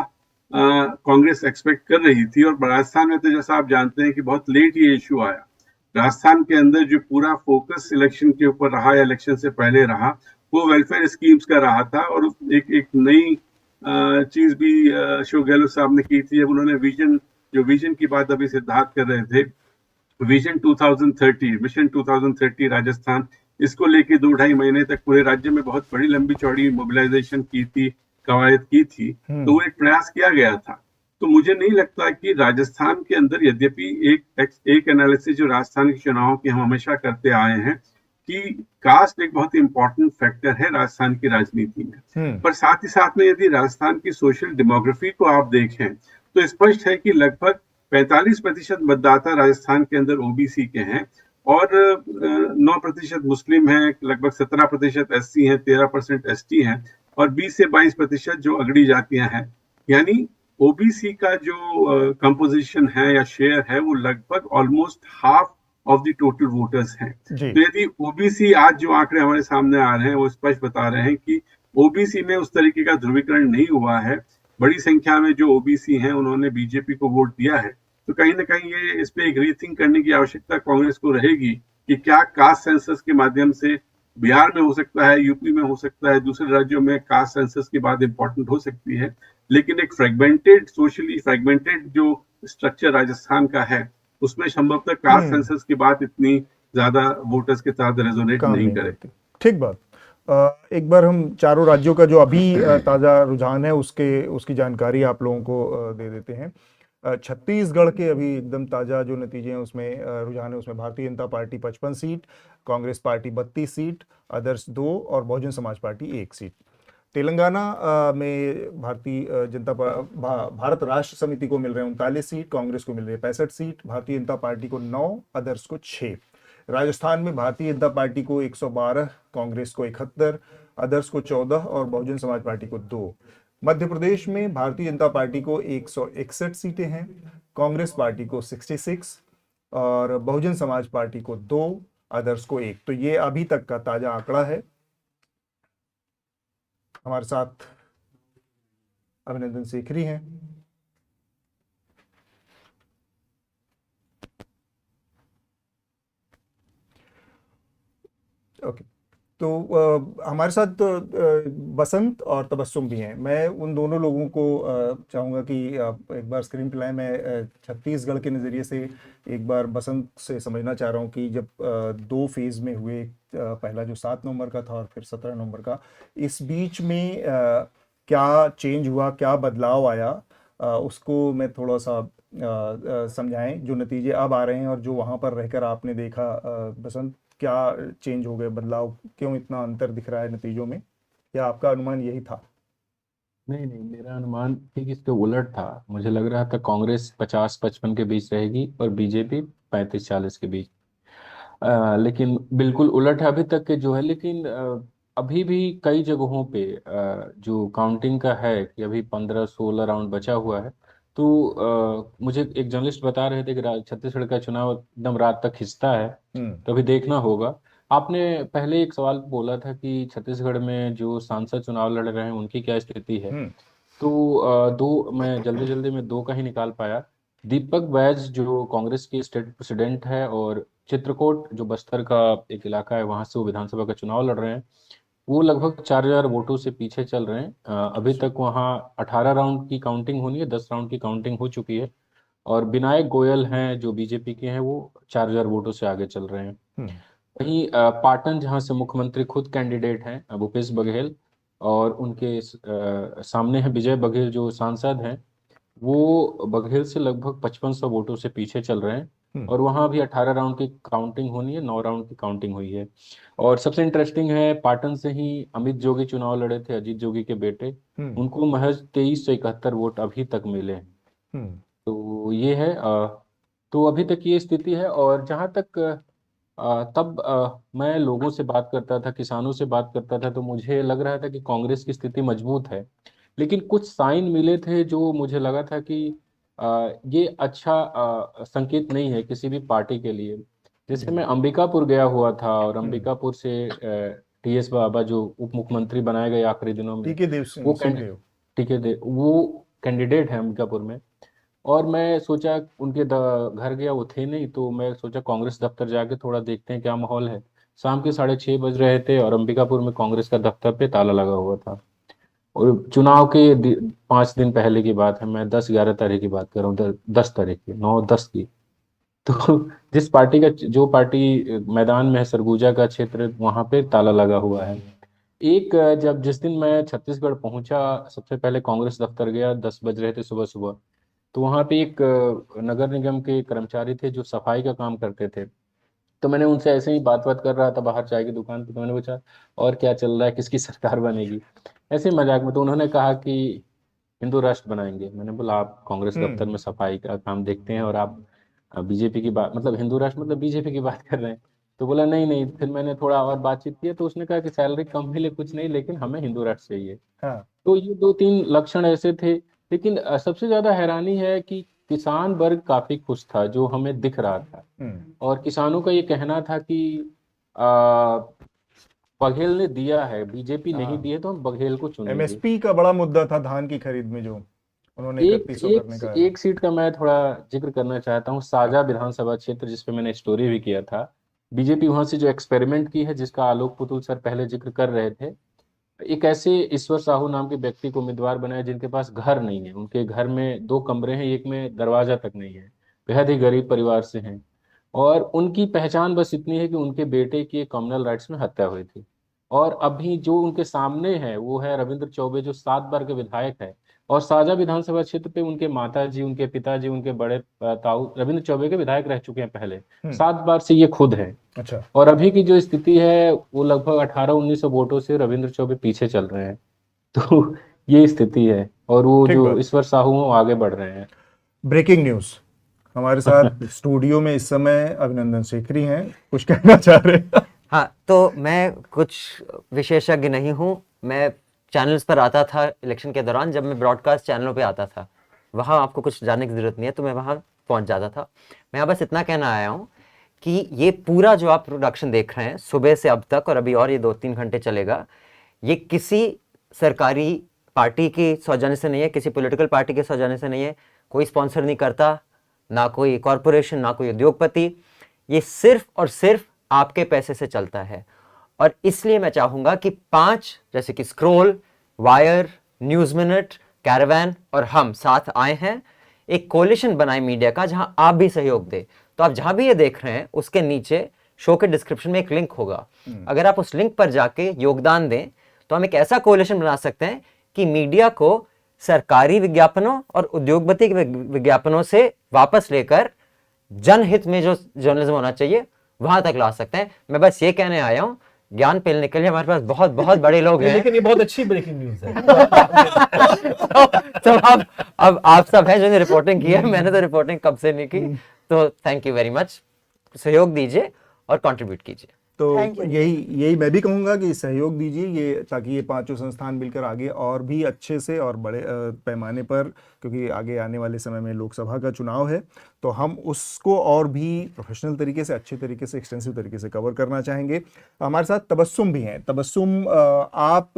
कांग्रेस एक्सपेक्ट कर रही थी, और राजस्थान में तो जैसा आप जानते हैं कि बहुत लेट ये इशू आया। राजस्थान के अंदर जो पूरा फोकस इलेक्शन के ऊपर रहा या इलेक्शन से पहले रहा, वो वेलफेयर स्कीम्स का रहा था। और एक नई चीज भी अशोक गहलोत साहब ने की थी, जब उन्होंने विजन की बात अभी सिद्धार्थ कर रहे थे, विजन 2030, मिशन 2030 राजस्थान, इसको लेके 2-2.5 महीने तक पूरे राज्य में बहुत बड़ी लंबी चौड़ी मोबिलाइजेशन की थी, कवायद की थी। तो वो एक प्रयास किया गया था। तो मुझे नहीं लगता कि राजस्थान के अंदर, यद्यपि एक एनालिसिस जो राजस्थान के चुनाव की हम हमेशा करते आए हैं कि कास्ट एक बहुत इंपॉर्टेंट फैक्टर है राजस्थान की राजनीति में, पर साथ ही साथ में यदि राजस्थान की सोशल डेमोग्राफी को आप देखें तो स्पष्ट है कि लगभग 45% मतदाता राजस्थान के अंदर ओबीसी के हैं और 9% मुस्लिम हैं, लगभग 17% एससी हैं, 13% एसटी हैं और 20 से 22% जो अगड़ी जातियां हैं। यानी ओबीसी का जो कंपोजिशन है या शेयर है वो लगभग almost half of the total voters हैं। तो यदि ओबीसी, आज जो आंकड़े हमारे सामने आ रहे हैं वो स्पष्ट बता रहे हैं कि ओबीसी में उस तरीके का ध्रुवीकरण नहीं हुआ है। बड़ी संख्या में जो ओबीसी हैं उन्होंने बीजेपी को वोट दिया है। तो कहीं ना कहीं ये इस पे एक रीथिंक करने की आवश्यकता कांग्रेस को रहेगी कि क्या कास्ट सेंसस के माध्यम से बिहार में हो सकता है, यूपी में हो सकता है, दूसरे राज्यों में कास्ट सेंसस की बात इंपॉर्टेंट हो सकती है, लेकिन एक फ्रेगमेंटेड, सोशली फ्रेगमेंटेड जो स्ट्रक्चर राजस्थान का है उसमें संभवतः कास्ट सेंसस की बात इतनी ज्यादा वोटर्स के साथ रेजोनेट नहीं करेगी। ठीक बात। एक बार हम चारों राज्यों का जो अभी ताज़ा रुझान है उसकी जानकारी आप लोगों को दे देते हैं। छत्तीसगढ़ के अभी एकदम ताज़ा जो नतीजे हैं उसमें रुझान है, उसमें Bharatiya Janata party 55 seat, Congress party 32 seat, others 2 और बहुजन समाज पार्टी 1 सीट। तेलंगाना में भारत राष्ट्र समिति को मिल रहे हैं 39 सीट, कांग्रेस को मिल रही है 65 सीट, भारतीय जनता पार्टी को 9, अदर्स को 6। राजस्थान में भारतीय जनता पार्टी को 112, कांग्रेस को 71, अदर्स को 14 और बहुजन समाज पार्टी को 2। मध्य प्रदेश में भारतीय जनता पार्टी को 161 सीटें हैं, कांग्रेस पार्टी को 66 और बहुजन समाज पार्टी को 2, अदर्स को 1। तो ये अभी तक का ताजा आंकड़ा है। हमारे साथ अभिनंदन सेखरी हैं। ओके, तो हमारे साथ बसंत और तबस्सुम भी हैं। मैं उन दोनों लोगों को चाहूँगा कि आप एक बार स्क्रीन पे लाएं। मैं छत्तीसगढ़ के नज़रिए से एक बार बसंत से समझना चाह रहा हूँ कि जब 2 फेज़ में हुए, पहला जो 7 नवंबर का था और फिर 17 नवंबर का, इस बीच में क्या चेंज हुआ, क्या बदलाव आया, उसको मैं थोड़ा सा समझाएं। जो नतीजे अब आ रहे हैं और जो वहाँ पर रहकर आपने देखा, बसंत, क्या चेंज हो गए, बदलाव, क्यों इतना अंतर दिख रहा है नतीजों में? या आपका अनुमान यही था? नहीं, मेरा अनुमान ठीक इसके उलट था। मुझे लग रहा था कांग्रेस 50-55 के बीच रहेगी और बीजेपी 35-40 के बीच। लेकिन बिल्कुल उलट है अभी तक के जो है। लेकिन अभी भी कई जगहों पे जो काउंटिंग का है कि अभी 15-16 राउंड बचा हुआ है। तो मुझे एक जर्नलिस्ट बता रहे थे कि छत्तीसगढ़ का चुनाव एकदम रात तक खिंचता है, तो अभी देखना होगा। आपने पहले एक सवाल बोला था कि छत्तीसगढ़ में जो सांसद चुनाव लड़ रहे हैं उनकी क्या स्थिति है। तो मैं जल्दी में 2 का ही निकाल पाया। दीपक बैज जो कांग्रेस के स्टेट प्रेसिडेंट है और चित्रकोट जो बस्तर का एक इलाका है वहां से वो विधानसभा का चुनाव लड़ रहे हैं, वो लगभग 4000 वोटों से पीछे चल रहे हैं। अभी तक वहाँ 18 राउंड की काउंटिंग होनी है, 10 राउंड की काउंटिंग हो चुकी है। और विनायक गोयल हैं जो बीजेपी के हैं, वो 4000 वोटों से आगे चल रहे हैं। वहीं पाटन जहाँ से मुख्यमंत्री खुद कैंडिडेट हैं भूपेश बघेल, और उनके सामने है विजय बघेल जो सांसद हैं, वो बघेल से लगभग 5500 वोटों से पीछे चल रहे हैं। और वहाँ भी 18 राउंड की काउंटिंग होनी है, 9 राउंड की काउंटिंग हुई है। और सबसे इंटरेस्टिंग है, पाटन से ही अमित जोगी चुनाव लड़े थे, अजीत जोगी के बेटे, उनको महज 2371 वोट अभी तक मिले हैं। तो ये है, तो अभी तक ये स्थिति है। और जहाँ तक तब मैं लोगों से बात करता था, किसानों से बात करता था, तो मुझे लग रहा था कि कांग्रेस की स्थिति मजबूत है। लेकिन कुछ साइन मिले थे जो मुझे लगा था कि ये अच्छा संकेत नहीं है किसी भी पार्टी के लिए। जैसे मैं अंबिकापुर गया हुआ था, और अंबिकापुर से टीएस बाबा जो उप मुख्यमंत्री बनाए गए आखिरी दिनों में, वो कैंडिडेट है अंबिकापुर में। और मैं सोचा, उनके घर गया, वो थे नहीं, तो मैं सोचा कांग्रेस दफ्तर जाके थोड़ा देखते हैं क्या माहौल है। शाम के 6:30 बज रहे थे और अंबिकापुर में कांग्रेस का दफ्तर पे ताला लगा हुआ था। और चुनाव के 5 दिन पहले की बात है, मैं 10-11 तारीख की बात कर रहा हूँ, 10 तारीख की, 9-10 की। तो जिस पार्टी का, जो पार्टी मैदान में है, सरगुजा का क्षेत्र, वहां पे ताला लगा हुआ है। जब जिस दिन मैं छत्तीसगढ़ पहुंचा, सबसे पहले कांग्रेस दफ्तर गया, 10 बज रहे थे सुबह सुबह। तो वहाँ पे एक नगर निगम के कर्मचारी थे जो सफाई का काम करते थे। तो मैंने उनसे ऐसे ही बात कर रहा था बाहर चाय की दुकान पे, तो मैंने पूछा और क्या चल रहा है, किसकी सरकार बनेगी, ऐसे मजाक में। तो उन्होंने कहा कि हिंदू राष्ट्र बनाएंगे। मैंने बोला आप कांग्रेस दफ्तर में सफाई का काम देखते हैं और आप बीजेपी की बात, मतलब हिंदू राष्ट्र मतलब बीजेपी की बात कर रहे हैं। तो बोला नहीं नहीं। फिर मैंने थोड़ा और बातचीत की, तो उसने कहा कि सैलरी कम मिले कुछ नहीं, लेकिन हमें हिंदू राष्ट्र चाहिए। तो ये 2-3 लक्षण ऐसे थे। लेकिन सबसे ज्यादा हैरानी है कि किसान वर्ग काफी खुश था, जो हमें दिख रहा था। और किसानों का ये कहना था कि बघेल ने दिया है, बीजेपी नहीं दिए तो हम बघेल को चुनेंगे। एमएसपी का बड़ा मुद्दा था धान की खरीद में, जो उन्होंने 3100 करने का। एक सीट का मैं थोड़ा जिक्र करना चाहता हूँ, साजा विधानसभा क्षेत्र, जिसपे मैंने स्टोरी भी किया था। बीजेपी वहां से जो एक्सपेरिमेंट की है, जिसका आलोक पुतुल सर पहले जिक्र कर रहे थे, एक ऐसे ईश्वर साहू नाम के व्यक्ति को उम्मीदवार बनाया जिनके पास घर नहीं है। उनके घर में 2 कमरे हैं, एक में दरवाजा तक नहीं है, बेहद ही गरीब परिवार से हैं। और उनकी पहचान बस इतनी है कि उनके बेटे की कम्युनल राइट्स में हत्या हुई थी। और अभी जो उनके सामने है वो है रविंद्र चौबे, जो 7 बार के विधायक है। और साजा विधानसभा क्षेत्र पे उनके माताजी, उनके पिताजी, उनके बड़े ताऊ रविंद्र चौबे के विधायक रह चुके हैं पहले। 7 बार से ये खुद है। अच्छा। और अभी की जो स्थिति है, वो लगभग 1800-1900 वोटों से रविंद्र चौबे पीछे चल रहे हैं। तो ये स्थिति है, और वो जो ईश्वर साहू वो आगे बढ़ रहे हैं। ब्रेकिंग न्यूज हमारे साथ स्टूडियो में इस समय अभिनंदन शेखरी हैं, कुछ कहना चाह रहे हैं? हाँ, तो मैं कुछ विशेषज्ञ नहीं हूँ। मैं चैनल्स पर आता था इलेक्शन के दौरान, जब मैं ब्रॉडकास्ट चैनलों पे आता था, वहाँ आपको कुछ जानने की जरूरत नहीं है, तो मैं वहाँ पहुँच जाता था। मैं यहाँ बस इतना कहना आया हूँ कि ये पूरा जो आप प्रोडक्शन देख रहे हैं सुबह से अब तक, और अभी और ये 2-3 घंटे चलेगा, ये किसी सरकारी पार्टी के सौजन्य से नहीं है, किसी पॉलिटिकल पार्टी के सौजन्य से नहीं है, कोई स्पॉन्सर नहीं करता, ना कोई कॉरपोरेशन, ना कोई उद्योगपति। ये सिर्फ और सिर्फ आपके पैसे से चलता है। और इसलिए मैं चाहूंगा कि 5 जैसे कि scroll, wire, news minute, Caravan और हम साथ आए हैं, एक कोलिशन बनाए मीडिया का, जहां आप भी सहयोग दें। तो आप जहां भी ये देख रहे हैं उसके नीचे शो के डिस्क्रिप्शन में एक लिंक होगा। अगर आप उस लिंक पर जाके योगदान दें तो हम एक ऐसा कोलिशन बना सकते हैं कि मीडिया को सरकारी विज्ञापनों और उद्योगपति विज्ञापनों से वापस लेकर जनहित में जो जर्नलिज्म होना चाहिए वहां तक ला सकते हैं। मैं बस ये कहने आया हूं, ज्ञान पेलने के लिए हमारे पास बहुत बहुत बड़े लोग हैं। लेकिन ये बहुत अच्छी ब्रेकिंग न्यूज है। तो अब आप सब हैं जिन्होंने रिपोर्टिंग की है, मैंने तो रिपोर्टिंग कब से नहीं की। तो थैंक यू वेरी मच, सहयोग दीजिए और कंट्रीब्यूट कीजिए। तो यही मैं भी कहूँगा कि सहयोग दीजिए ये, ताकि ये 5 संस्थान मिलकर आगे और भी अच्छे से और बड़े पैमाने पर, क्योंकि आगे आने वाले समय में लोकसभा का चुनाव है, तो हम उसको और भी प्रोफेशनल तरीके से, अच्छे तरीके से, एक्सटेंसिव तरीके से कवर करना चाहेंगे। हमारे साथ तबस्सुम भी हैं। तबस्सुम, आप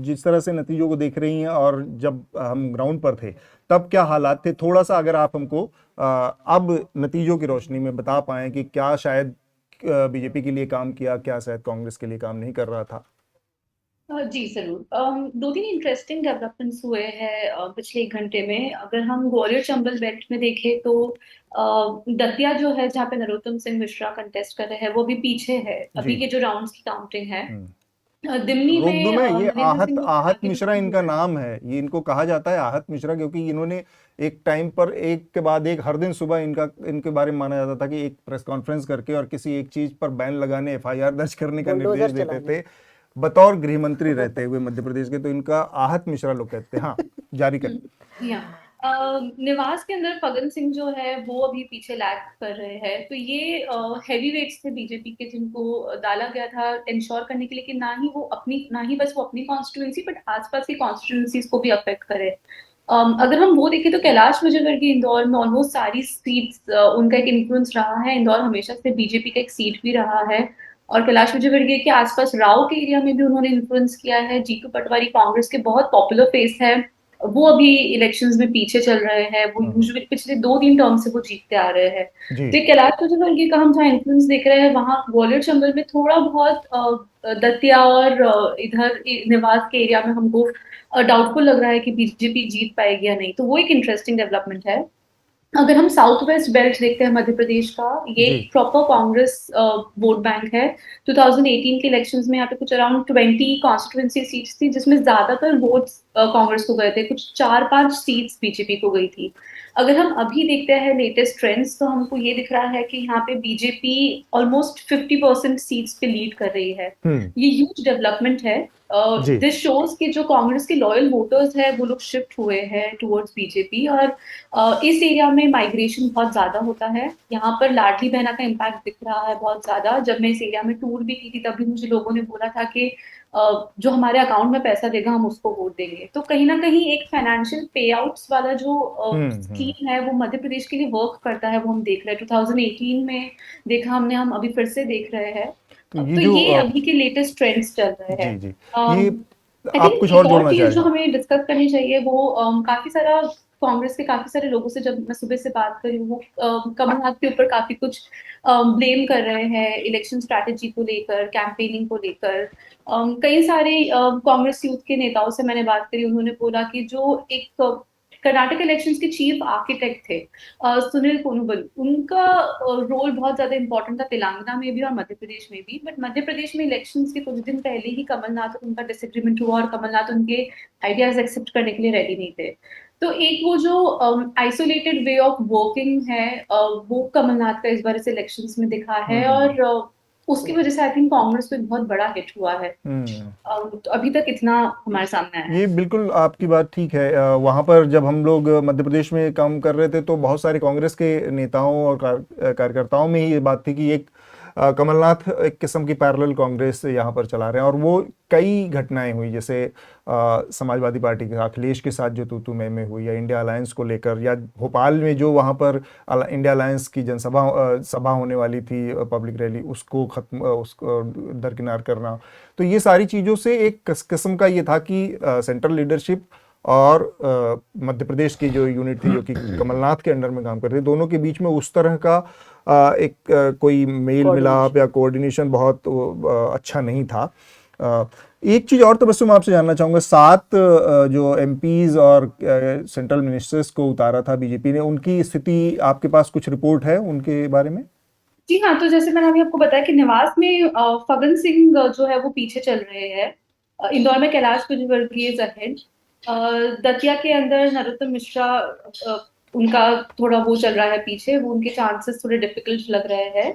जिस तरह से नतीजों को देख रही हैं और जब हम ग्राउंड पर थे तब क्या हालात थे, थोड़ा सा अगर आप हमको अब नतीजों की रोशनी में बता पाएँ कि क्या शायद बीजेपी के लिए काम किया, क्या शायद कांग्रेस के लिए काम नहीं कर रहा था? जी जरूर। 2-3 इंटरेस्टिंग डेवलपमेंट्स हुए हैं पिछले 1 घंटे में। अगर हम ग्वालियर चंबल बेल्ट में देखें तो दतिया जो है, जहाँ पे नरोत्तम सिंह मिश्रा कंटेस्ट कर रहे हैं, वो भी पीछे है। अभी के जो राउंड्स की काउंटिंग है दिल्ली रोक दूं में मैं, ये नरेंद्र सिंह आहत के मिश्रा इनका नाम है, ये इनको कहा जाता है आहत मिश्रा, क्योंकि इन्होंने एक टाइम पर एक के बाद एक हर दिन सुबह इनके बारे में माना जाता था कि एक प्रेस कॉन्फ्रेंस करके और किसी एक चीज पर बैन लगाने, एफआईआर दर्ज करने का निर्देश देते थे, बतौर गृह मंत्री रहते हुए मध्य प्रदेश के। तो इनका आहत मिश्रा लोग कहते हैं। हाँ, जारी करें। निवास के अंदर फगन सिंह जो है वो अभी पीछे लैग कर रहे हैं। तो ये हैवी वेट्स थे बीजेपी के, जिनको डाला गया था इंश्योर करने के लिए कि ना ही बस वो अपनी कॉन्स्टिट्यूएंसी बट आसपास की कॉन्स्टिट्यूएंसीज को भी अफेक्ट करे। अगर हम वो देखें तो कैलाश विजयवर्गीय इंदौर में ऑलमोस्ट सारी सीट्स उनका एक इन्फ्लुएंस रहा है। इंदौर हमेशा से बीजेपी का एक सीट भी रहा है और कैलाश विजयवर्गीय के आसपास राव के एरिया में भी उन्होंने इन्फ्लुएंस किया है। जीतू पटवारी कांग्रेस के बहुत पॉपुलर फेस है, वो अभी इलेक्शंस में पीछे चल रहे हैं। वो यूजुअली पिछले 2-3 टर्म से वो जीतते आ रहे हैं। तो कैलाश विजयवर्गीय का हम जहाँ इन्फ्लुएंस देख रहे हैं, वहाँ ग्वालियर चंबल में थोड़ा बहुत दतिया और इधर निवास के एरिया में हमको डाउटफुल लग रहा है कि बीजेपी जीत पाएगी या नहीं। तो वो एक इंटरेस्टिंग डेवलपमेंट है। अगर हम साउथ वेस्ट बेल्ट देखते हैं मध्य प्रदेश का, ये प्रॉपर कांग्रेस वोट बैंक है। 2018 के इलेक्शंस में यहाँ पे कुछ अराउंड 20 कॉन्स्टिट्यूएंसी सीट्स थी, जिसमें ज्यादातर वोट्स कांग्रेस को गए थे, कुछ 4-5 सीट्स बीजेपी को गई थी। अगर हम अभी देखते हैं लेटेस्ट ट्रेंड्स, तो हमको ये दिख रहा है कि यहाँ पे बीजेपी ऑलमोस्ट 50% सीट्स पे लीड कर रही है। ये ह्यूज डेवलपमेंट है। दिस शोज कि जो कांग्रेस के लॉयल वोटर्स है वो लोग शिफ्ट हुए हैं टुवर्ड्स बीजेपी। और इस एरिया में माइग्रेशन बहुत ज्यादा होता है। यहाँ पर लाडली बहना का इम्पैक्ट दिख रहा है बहुत ज्यादा। जब मैं इस एरिया में टूर भी की थी, तभी मुझे लोगों ने बोला था कि जो हमारे अकाउंट में पैसा देगा हम उसको वोट देंगे। तो कहीं ना कहीं एक फाइनेंशियल पे आउट्स वाला जो स्कीम है वो मध्य प्रदेश के लिए वर्क करता है, वो हम देख रहे हैं। 2018 में देखा हमने, हम अभी फिर से देख रहे हैं। तो ये अभी के लेटेस्ट ट्रेंड्स चल रहे हैं। ये आप कुछ और जोड़ना चाहेंगे? जो हमें डिस्कस करनी चाहिए वो काफी सारा कांग्रेस के काफी सारे लोगों से जब मैं सुबह से बात करी, वो कमलनाथ के ऊपर काफी कुछ ब्लेम कर रहे हैं इलेक्शन स्ट्रैटेजी को लेकर, कैंपेनिंग को लेकर। कई सारे कांग्रेस यूथ के नेताओं से मैंने बात करी, उन्होंने बोला कि जो एक कर्नाटक इलेक्शंस के चीफ आर्किटेक्ट थे सुनील कोनुबल, उनका रोल बहुत ज्यादा इंपॉर्टेंट था तेलंगाना में भी और मध्य प्रदेश में भी। बट मध्य प्रदेश में इलेक्शंस के कुछ दिन पहले ही कमलनाथ और उनका डिसएग्रीमेंट हुआ और कमलनाथ उनके आइडियाज एक्सेप्ट करने के लिए रेडी नहीं थे। तो एक वो जो आइसोलेटेड वे ऑफ वर्किंग है वो कमलनाथ का इस बार इस इलेक्शंस में दिखा है और उसकी वजह से आई थिंक कांग्रेस को एक बहुत बड़ा हिट हुआ है। तो अभी तक इतना हमारे सामने आया है। ये बिल्कुल आपकी बात ठीक है। वहाँ पर जब हम लोग मध्य प्रदेश में काम कर रहे थे तो बहुत सारे कांग्रेस के नेताओं और कार्यकर्ताओं में ही ये बात थी कि एक कमलनाथ एक किस्म की पैरेलल कांग्रेस यहाँ पर चला रहे हैं। और वो कई घटनाएं हुई, जैसे समाजवादी पार्टी के अखिलेश के साथ जो तू मैं हुई, या इंडिया अलायंस को लेकर, या भोपाल में जो वहाँ पर इंडिया अलायंस की सभा होने वाली थी, पब्लिक रैली, उसको दरकिनार करना। तो ये सारी चीज़ों से एक किस्म का ये था कि सेंट्रल लीडरशिप और मध्य प्रदेश की जो यूनिट थी जो कि कमलनाथ के अंडर में काम कर रही थी, दोनों के बीच में उस तरह का कोई मेल मिलाप या कोऑर्डिनेशन बहुत अच्छा नहीं था। एक चीज़ और तो बस मैं आपसे जानना चाहूँगा, 7 जो एमपीज और सेंट्रल मिनिस्टर्स को उतारा था बीजेपी ने, उनकी स्थिति आपके पास कुछ रिपोर्ट है उनके बारे में? जी हाँ, तो जैसे मैंने अभी आपको बताया कि निवास में फगन सिंह जो है वो पीछे चल रहे हैं। इंदौर में कैलाश विजयवर्गीय इज अहेड। दतिया के अंदर नरोत्तम मिश्रा उनका थोड़ा वो चल रहा है पीछे, वो उनके चांसेस थोड़े डिफिकल्ट लग रहे हैं।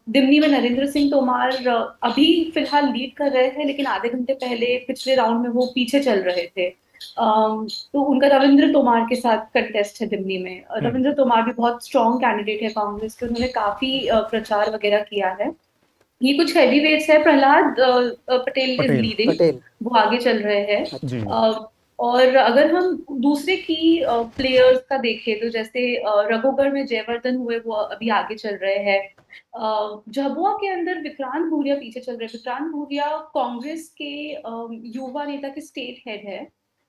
दिमनी में नरेंद्र सिंह तोमार अभी फिलहाल लीड कर रहे हैं, लेकिन आधे घंटे पहले पिछले राउंड में वो पीछे चल रहे थे। तो उनका रविंद्र तोमार के साथ कंटेस्ट है दिमनी में। रविंद्र तोमार भी बहुत स्ट्रॉन्ग कैंडिडेट है कांग्रेस के, उन्होंने काफी प्रचार वगैरह किया है। ये कुछ हैवी वेट्स है। प्रहलाद पटेल इज लीडिंग, वो आगे चल रहे हैं। और अगर हम दूसरे की प्लेयर्स का देखें तो जैसे रघुगढ़ में जयवर्धन हुए, वो अभी आगे चल रहे हैं। झाबुआ के अंदर विक्रांत भूरिया पीछे चल रहे हैं। विक्रांत भूरिया कांग्रेस के युवा नेता के स्टेट हेड है।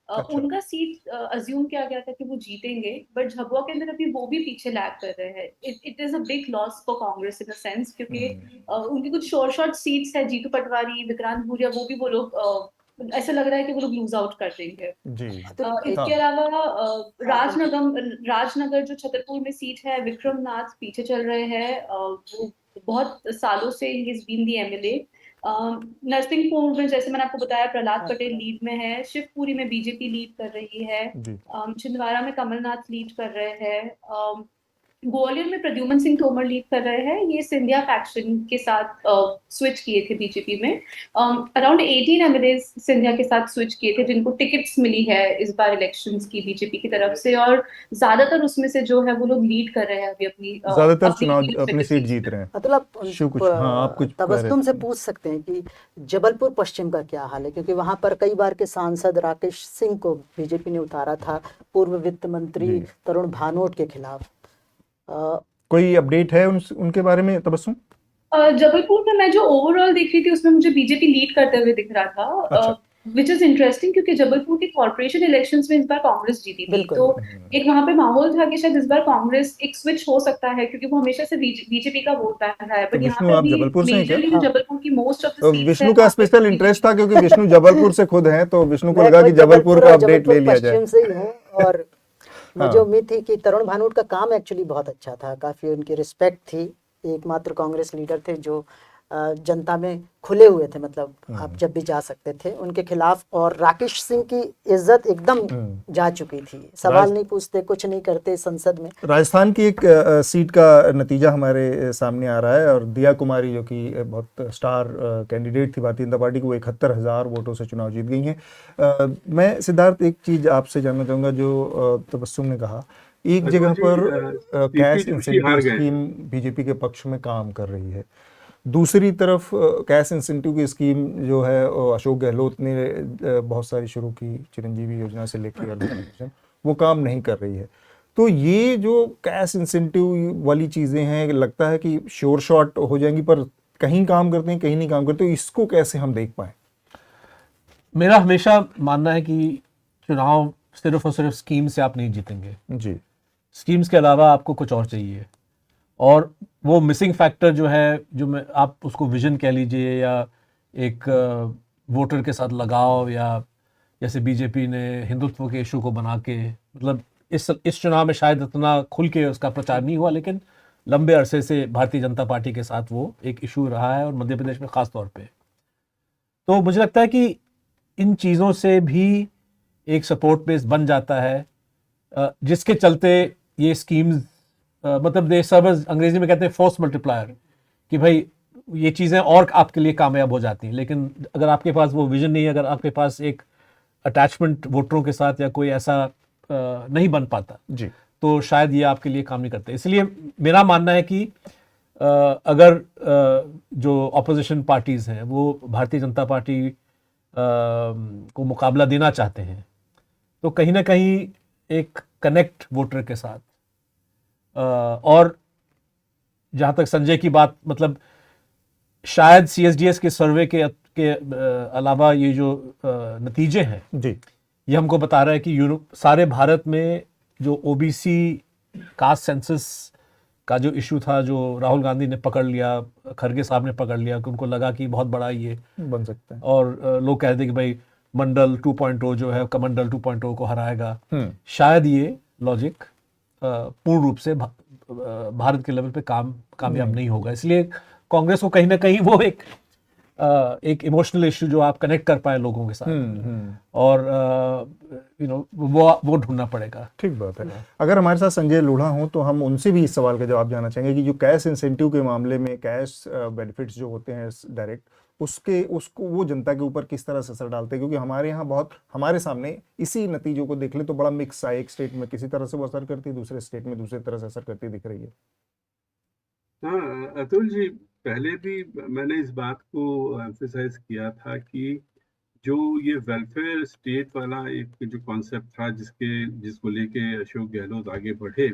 उनका सीट अज्यूम किया गया था कि वो जीतेंगे, बट झाबुआ के अंदर अभी वो भी पीछे लैग कर रहे हैं। It is a big loss for Congress in a sense, क्योंकि उनकी कुछ शॉर्ट सीट्स है। जीतू पटवारी, विक्रांत भूरिया, वो भी वो लोग ऐसा लग रहा है कि वो लोग लूज आउट कर देंगे। इसके अलावा राजनगर जो छतरपुर में सीट है, विक्रमनाथ पीछे चल रहे हैं। वो बहुत सालों से ही is been the MLA. Narsinghpur में जैसे मैंने आपको बताया प्रहलाद पटेल लीड में है, शिवपुरी में बीजेपी लीड कर रही है, छिंदवाड़ा में कमलनाथ लीड कर रहे हैं, ग्वालियर में प्रद्युमन सिंह तोमर लीड कर रहे हैं। ये सिंधिया फैक्शन के साथ स्विच किए थे बीजेपी में। अराउंड 18 एमएलएज सिंधिया के साथ स्विच किए थे जिनको टिकट्स मिली है इस बार इलेक्शंस की बीजेपी की तरफ से, और ज्यादातर उसमें से जो है वो लोग लीड कर रहे हैं अभी अपनी ज्यादातर चुनाव अपनी सीट जीत रहे हैं। मतलब आप कुछ तबस्सुम से पूछ सकते हैं कि जबलपुर पश्चिम का क्या हाल है, क्योंकि वहां पर कई बार के सांसद राकेश सिंह को बीजेपी ने उतारा था, पूर्व वित्त मंत्री तरुण भानोट के खिलाफ। कोई अपडेट है उनके बारे में तबस्सुम? जबलपुर में मैं जो ओवरऑल देख रही थी उसमें मुझे बीजेपी लीड करते हुए दिख रहा था, विच इज इंटरेस्टिंग क्योंकि जबलपुर के कॉर्पोरेशन इलेक्शंस में इस बार कांग्रेस जीती थी, तो एक वहां पे माहौल था कि शायद इस बार कांग्रेस एक स्विच हो सकता है क्योंकि वो हमेशा से बीजेपी का वोट बैंक रहा है। बट यहाँ पे भी मेजरली जबलपुर की most of the seats Vishnu का स्पेशल इंटरेस्ट था क्योंकि विष्णु जबलपुर से खुद हैं, तो विष्णु को लगा कि जबलपुर का अपडेट ले लिया जाए। और मुझे उम्मीद थी कि तरुण भानोट का काम एक्चुअली बहुत अच्छा था, काफी उनकी रिस्पेक्ट थी, एकमात्र कांग्रेस लीडर थे जो जनता में खुले हुए थे, मतलब आप जब भी जा सकते थे उनके खिलाफ। और राकेश सिंह की इज्जत एकदम जा चुकी थी, सवाल नहीं पूछते, कुछ नहीं करते संसद में। राजस्थान की एक सीट का नतीजा हमारे सामने आ रहा है और दिया कुमारी जो कि बहुत स्टार कैंडिडेट थी भारतीय जनता पार्टी की, वो 71,000 वोटों से चुनाव जीत गई हैं। मैं सिद्धार्थ एक चीज आपसे जानना चाहूँगा, जो तबस्सुम ने कहा एक जगह पर कैश इंसेंटिव स्कीम बीजेपी के पक्ष में काम कर रही है, दूसरी तरफ कैश इंसेंटिव की स्कीम जो है अशोक गहलोत ने बहुत सारी शुरू की, चिरंजीवी योजना से लेकर वो काम नहीं कर रही है। तो ये जो कैश इंसेंटिव वाली चीज़ें हैं, लगता है कि श्योर शॉट हो जाएंगी, पर कहीं काम करते हैं कहीं नहीं काम करते, तो इसको कैसे हम देख पाए? मेरा हमेशा मानना है कि चुनाव सिर्फ और सिर्फ स्कीम से आप नहीं जीतेंगे जी, स्कीम्स के अलावा आपको कुछ और चाहिए, और वो मिसिंग फैक्टर जो है, जो आप उसको विजन कह लीजिए या एक वोटर के साथ लगाव, या जैसे बीजेपी ने हिंदुत्व के इशू को बना के, मतलब इस चुनाव में शायद इतना खुल के उसका प्रचार नहीं हुआ, लेकिन लंबे अरसे से भारतीय जनता पार्टी के साथ वो एक इशू रहा है, और मध्य प्रदेश में ख़ास तौर पे। तो मुझे लगता है कि इन चीज़ों से भी एक सपोर्ट बेस बन जाता है, जिसके चलते ये स्कीम्स मतलब दे सर्व एज, अंग्रेजी में कहते हैं फोर्स मल्टीप्लायर, कि भाई ये चीज़ें और आपके लिए कामयाब हो जाती हैं। लेकिन अगर आपके पास वो विजन नहीं है, अगर आपके पास एक अटैचमेंट वोटरों के साथ या कोई ऐसा नहीं बन पाता जी, तो शायद ये आपके लिए काम नहीं करते। इसलिए मेरा मानना है कि अगर जो ऑपोजिशन पार्टीज़ हैं वो भारतीय जनता पार्टी को मुकाबला देना चाहते हैं, तो कहीं ना कहीं एक कनेक्ट वोटर के साथ, और जहाँ तक संजय की बात, मतलब शायद CSDS के सर्वे के अलावा ये जो नतीजे हैं जी, ये हमको बता रहा है कि सारे भारत में जो OBC कास्ट सेंसस का जो इशू था, जो राहुल गांधी ने पकड़ लिया, खरगे साहब ने पकड़ लिया, कि उनको लगा कि बहुत बड़ा ये बन सकता है, और लोग कहते कि भाई मंडल 2.0 जो है कमंडल 2.0 को हराएगा। शायद ये लॉजिक पूर्ण रूप से भारत के लेवल पे कामयाब नहीं होगा। इसलिए कांग्रेस को कहीं ना कहीं वो एक इमोशनल इशू जो आप कनेक्ट कर पाए लोगों के साथ, और वो ढूंढना पड़ेगा। ठीक बात है। अगर हमारे साथ संजय लोढ़ा हो तो हम उनसे भी इस सवाल का जवाब जानना चाहेंगे कि जो कैश इंसेंटिव के मामले में कैश बेनिफिट्स जो होते हैं डायरेक्ट, उसको वो जनता के ऊपर किस तरह से असर डालते हैं, क्योंकि हमारे यहाँ हमारे सामने इसी नतीजों को देख ले तो बड़ा मिक्स है, एक स्टेट में किसी तरह से वो असर करती है, दूसरे स्टेट में दूसरी तरह से असर करती दिख रही है। हाँ अतुल जी, पहले भी मैंने इस बात को एम्फेसाइज किया था कि जो ये वेलफेयर स्टेट वाला एक जो कॉन्सेप्ट था जिसको लेके अशोक गहलोत आगे बढ़े,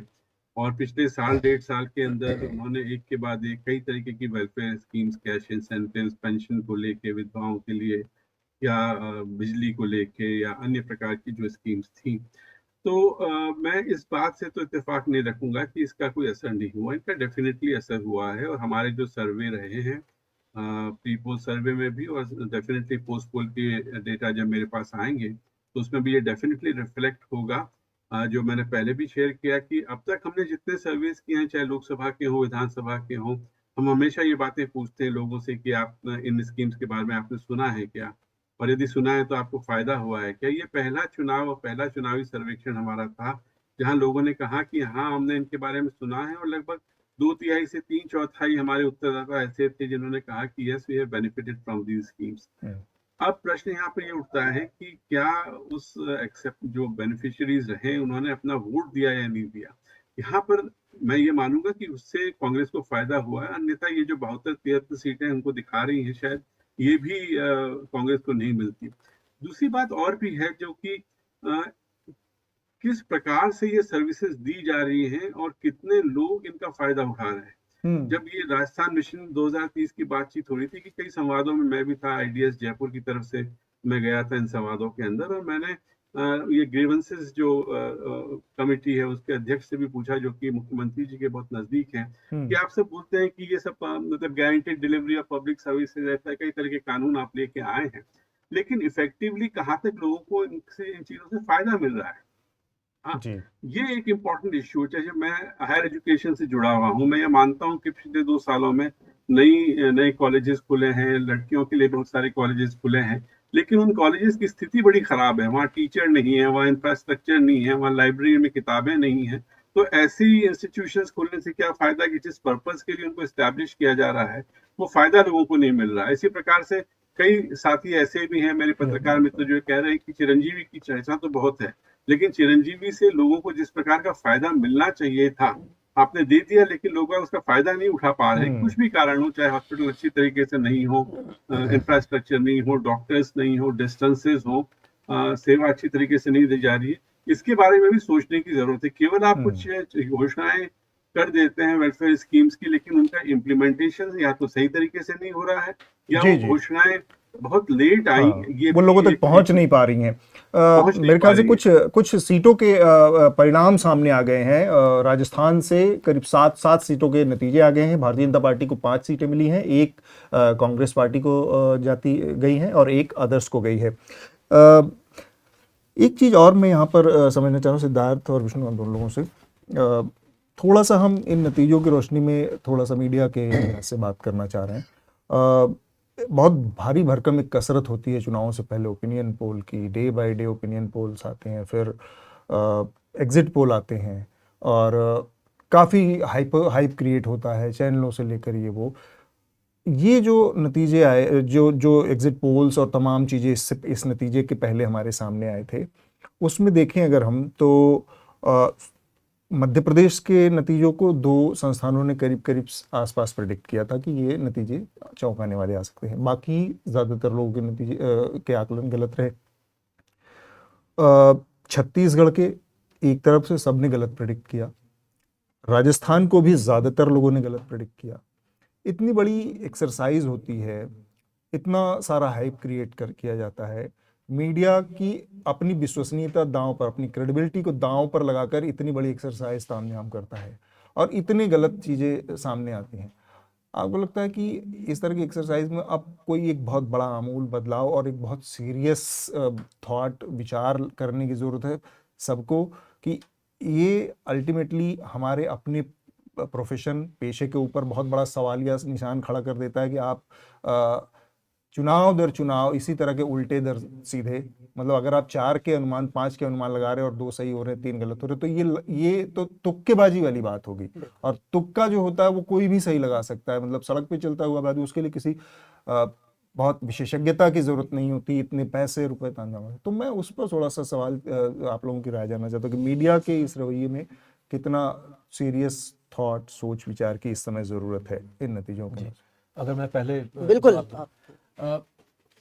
और पिछले साल 1.5 साल के अंदर उन्होंने एक के बाद एक कई तरीके की welfare schemes, cash incentives, pension को लेके, विधवाओं के लिए, या बिजली को लेके, या अन्य प्रकार की जो स्कीम्स थी, तो मैं इस बात से तो इत्तेफाक नहीं रखूंगा कि इसका कोई असर नहीं हुआ। इनका डेफिनेटली असर हुआ है, और हमारे जो सर्वे रहे हैं, प्री पोल सर्वे में भी, और डेफिनेटली पोस्ट पोल के डेटा जब मेरे पास आएंगे तो उसमें भी ये डेफिनेटली रिफ्लेक्ट होगा। जो मैंने पहले भी शेयर किया कि अब तक हमने जितने सर्वेस किए हैं, चाहे लोकसभा के हों, विधानसभा के हों, हम हमेशा ये बातें पूछते हैं लोगों से कि आप इन स्कीम्स के बारे में आपने सुना है क्या, और यदि सुना है तो आपको फायदा हुआ है क्या। ये पहला चुनाव और पहला चुनावी सर्वेक्षण हमारा था जहां लोगों ने कहा कि हाँ हमने इनके बारे में सुना है, और लगभग 2/3 से 3/4 हमारे उत्तरदाता ऐसे थे जिन्होंने कहा कि yes we have benefited from these schemes. अब प्रश्न यहाँ पे ये उठता है कि क्या उस एक्सेप्ट जो बेनिफिशियरीज रहे उन्होंने अपना वोट दिया या नहीं दिया। यहाँ पर मैं ये मानूंगा कि उससे कांग्रेस को फायदा हुआ है, अन्यथा ये जो 72-73 सीटें हमको दिखा रही हैं शायद ये भी कांग्रेस को नहीं मिलती। दूसरी बात और भी है जो कि किस प्रकार से ये सर्विसेज दी जा रही हैं और कितने लोग इनका फायदा उठा रहे हैं। जब ये राजस्थान मिशन 2030 की बातचीत हो रही थी कि कई संवादों में मैं भी था, आईडीएस जयपुर की तरफ से मैं गया था इन संवादों के अंदर, और मैंने ये ग्रीवेंसेस जो कमेटी है उसके अध्यक्ष से भी पूछा जो कि मुख्यमंत्री जी के बहुत नजदीक हैं कि आप सब बोलते हैं कि ये सब मतलब guaranteed delivery of public services ऐसा कई तरह के कानून आप लेके आए हैं, लेकिन इफेक्टिवली कहाँ तक लोगों को इनसे इन चीजों से फायदा मिल रहा है। हाँ, ये एक इम्पॉर्टेंट इश्यू है। जैसे मैं हायर एजुकेशन से जुड़ा हुआ हूँ, मैं ये मानता हूँ कि पिछले 2 सालों में नए कॉलेजेस खुले हैं, लड़कियों के लिए बहुत सारे कॉलेजेस खुले हैं, लेकिन उन कॉलेजेस की स्थिति बड़ी खराब है। वहाँ टीचर नहीं है, वहाँ इंफ्रास्ट्रक्चर नहीं है, वहाँ लाइब्रेरी में किताबें नहीं है। तो ऐसी इंस्टीट्यूशंस खोलने से क्या फायदा कि जिस पर्पज के लिए उनको एस्टैब्लिश किया जा रहा है वो फायदा लोगों को नहीं मिल रहा है। इसी प्रकार से कई साथी ऐसे भी हैं मेरे पत्रकार मित्र जो कह रहे हैं कि चिरंजीवी की चर्चा तो बहुत है, लेकिन चिरंजीवी से लोगों को जिस प्रकार का फायदा मिलना चाहिए था आपने दे दिया, लेकिन लोग उसका फायदा नहीं उठा पा रहे हैं। कुछ भी कारण हो, चाहे हॉस्पिटल अच्छी तरीके से नहीं हो, इंफ्रास्ट्रक्चर नहीं हो, डॉक्टर्स नहीं हो, डिस्टेंसेस हो, सेवा अच्छी तरीके से नहीं दी जा रही है। इसके बारे में भी सोचने की जरूरत है। केवल आप कुछ घोषणाएं कर देते हैं वेलफेयर स्कीम्स की, लेकिन उनका इम्प्लीमेंटेशन या तो सही तरीके से नहीं हो रहा है या वो घोषणाएं बहुत लेट आई। ये वो लोगों तक पहुंच नहीं पा रही हैं। मेरे ख्याल से कुछ सीटों के परिणाम सामने आ गए हैं। राजस्थान से करीब 7 सीटों के नतीजे आ गए हैं। भारतीय जनता पार्टी को 5 सीटें मिली हैं, 1 कांग्रेस पार्टी को जाती गई हैं और 1 अदर्स को गई है। एक चीज़ और मैं यहाँ पर समझना चाह रहा हूँ सिद्धार्थ और विष्णु दोनों लोगों से, थोड़ा सा हम इन नतीजों की रोशनी में थोड़ा सा मीडिया के लिहाज से बात करना चाह रहे हैं। बहुत भारी भरकम एक कसरत होती है चुनावों से पहले ओपिनियन पोल की। Day by day opinion polls आते हैं, फिर एग्जिट पोल आते हैं और काफ़ी हाइप क्रिएट होता है चैनलों से लेकर ये जो नतीजे आए, जो एग्जिट पोल्स और तमाम चीज़ें इस नतीजे के पहले हमारे सामने आए थे, उसमें देखें अगर हम तो मध्य प्रदेश के नतीजों को 2 संस्थानों ने करीब आसपास प्रेडिक्ट किया था कि ये नतीजे चौंकाने वाले आ सकते हैं। बाकी ज़्यादातर लोगों के नतीजे के आकलन गलत रहे। छत्तीसगढ़ के एक तरफ से सबने गलत प्रेडिक्ट किया, राजस्थान को भी ज़्यादातर लोगों ने गलत प्रेडिक्ट किया। इतनी बड़ी एक्सरसाइज होती है, इतना सारा हाइप क्रिएट किया जाता है, मीडिया की अपनी विश्वसनीयता दांव पर, अपनी क्रेडिबिलिटी को दांव पर लगाकर इतनी बड़ी एक्सरसाइज तामझाम करता है और इतनी गलत चीज़ें सामने आती हैं। आपको लगता है कि इस तरह की एक्सरसाइज में अब कोई एक बहुत बड़ा आमूल बदलाव और एक बहुत सीरियस थॉट विचार करने की ज़रूरत है सबको कि ये अल्टीमेटली हमारे अपने प्रोफेशन पेशे के ऊपर बहुत बड़ा सवालिया निशान खड़ा कर देता है कि आप चुनाव दर चुनाव इसी तरह के उल्टे दर सीधे, मतलब अगर आप 4 के अनुमान 5 के अनुमान लगा रहे हैं और 2 सही हो रहे हैं 3 गलत हो रहे, तो ये तो तुक्केबाजी वाली बात होगी। और तुक्का जो होता है वो कोई भी सही लगा सकता है, मतलब सड़क पे चलता हुआ बात, उसके लिए किसी बहुत विशेषज्ञता की जरूरत नहीं होती, इतने पैसे रुपए तांजा। तो मैं उस पर थोड़ा सा सवाल आप लोगों की राय जानना चाहता हूँ कि मीडिया के इस रवैये में कितना सीरियस थॉट, सोच विचार की इस समय जरूरत है इन नतीजों की। अगर मैं पहले बिल्कुल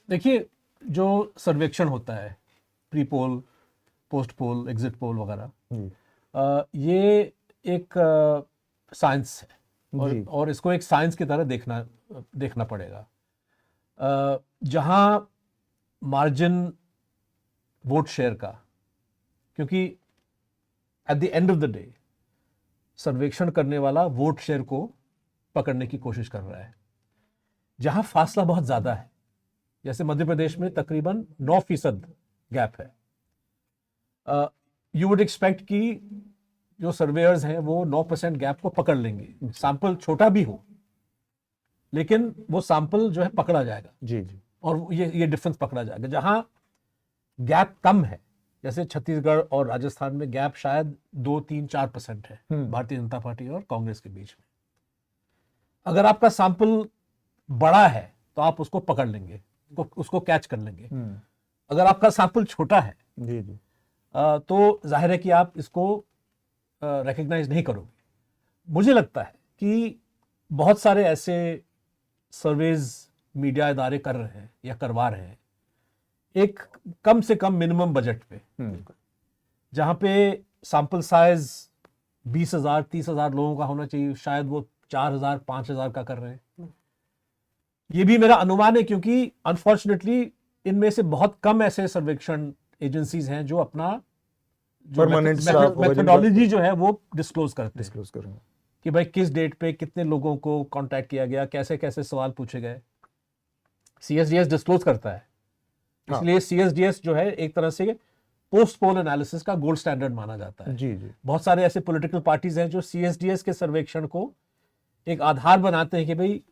देखिए, जो सर्वेक्षण होता है प्री पोल, पोस्ट पोल, एग्जिट पोल वगैरह, ये एक साइंस है और इसको एक साइंस की तरह देखना पड़ेगा। जहां मार्जिन वोट शेयर का, क्योंकि at the end of the day सर्वेक्षण करने वाला वोट शेयर को पकड़ने की कोशिश कर रहा है। जहां फासला बहुत ज्यादा है, जैसे मध्य प्रदेश में तकरीबन 9% गैप है, यू वुड एक्सपेक्ट कि जो सर्वेयर्स हैं वो 9% गैप को पकड़ लेंगे, सैंपल छोटा भी हो लेकिन वो सैंपल जो है पकड़ा जाएगा जी जी, और ये डिफरेंस पकड़ा जाएगा। जहां गैप कम है, जैसे छत्तीसगढ़ और राजस्थान में गैप शायद 2-3-4% है भारतीय जनता पार्टी और कांग्रेस के बीच में। अगर आपका सैंपल बड़ा है तो आप उसको पकड़ लेंगे, उसको कैच कर लेंगे। अगर आपका सैंपल छोटा है जी जी, तो जाहिर है कि आप इसको रिकग्नाइज नहीं करोगे। मुझे लगता है कि बहुत सारे ऐसे सर्वेज मीडिया इदारे कर रहे हैं या करवा रहे हैं एक कम से कम मिनिमम बजट पे, जहां पे सैंपल साइज 20,000 30,000 लोगों का होना चाहिए, शायद वो 4,000 5,000 का कर रहे हैं। ये भी मेरा अनुमान है, क्योंकि अनफॉर्चुनेटली इनमें से बहुत कम ऐसे सर्वेक्षण एजेंसीज हैं जो अपना परमानेंट मेथोडोलॉजी जो है वो डिस्क्लोज करते हैं कि भाई किस डेट पे कितने लोगों को कांटेक्ट किया गया, कैसे कैसे सवाल पूछे गए। सीएसडीएस डिस्क्लोज करता है, इसलिए सीएसडीएस जो है एक तरह से पोस्ट पोल एनालिसिस का गोल्ड स्टैंडर्ड माना जाता है। जी जी, बहुत सारे ऐसे पॉलिटिकल पार्टीज हैं जो सीएसडीएस के सर्वेक्षण को एक आधार बनाते हैं कि भाई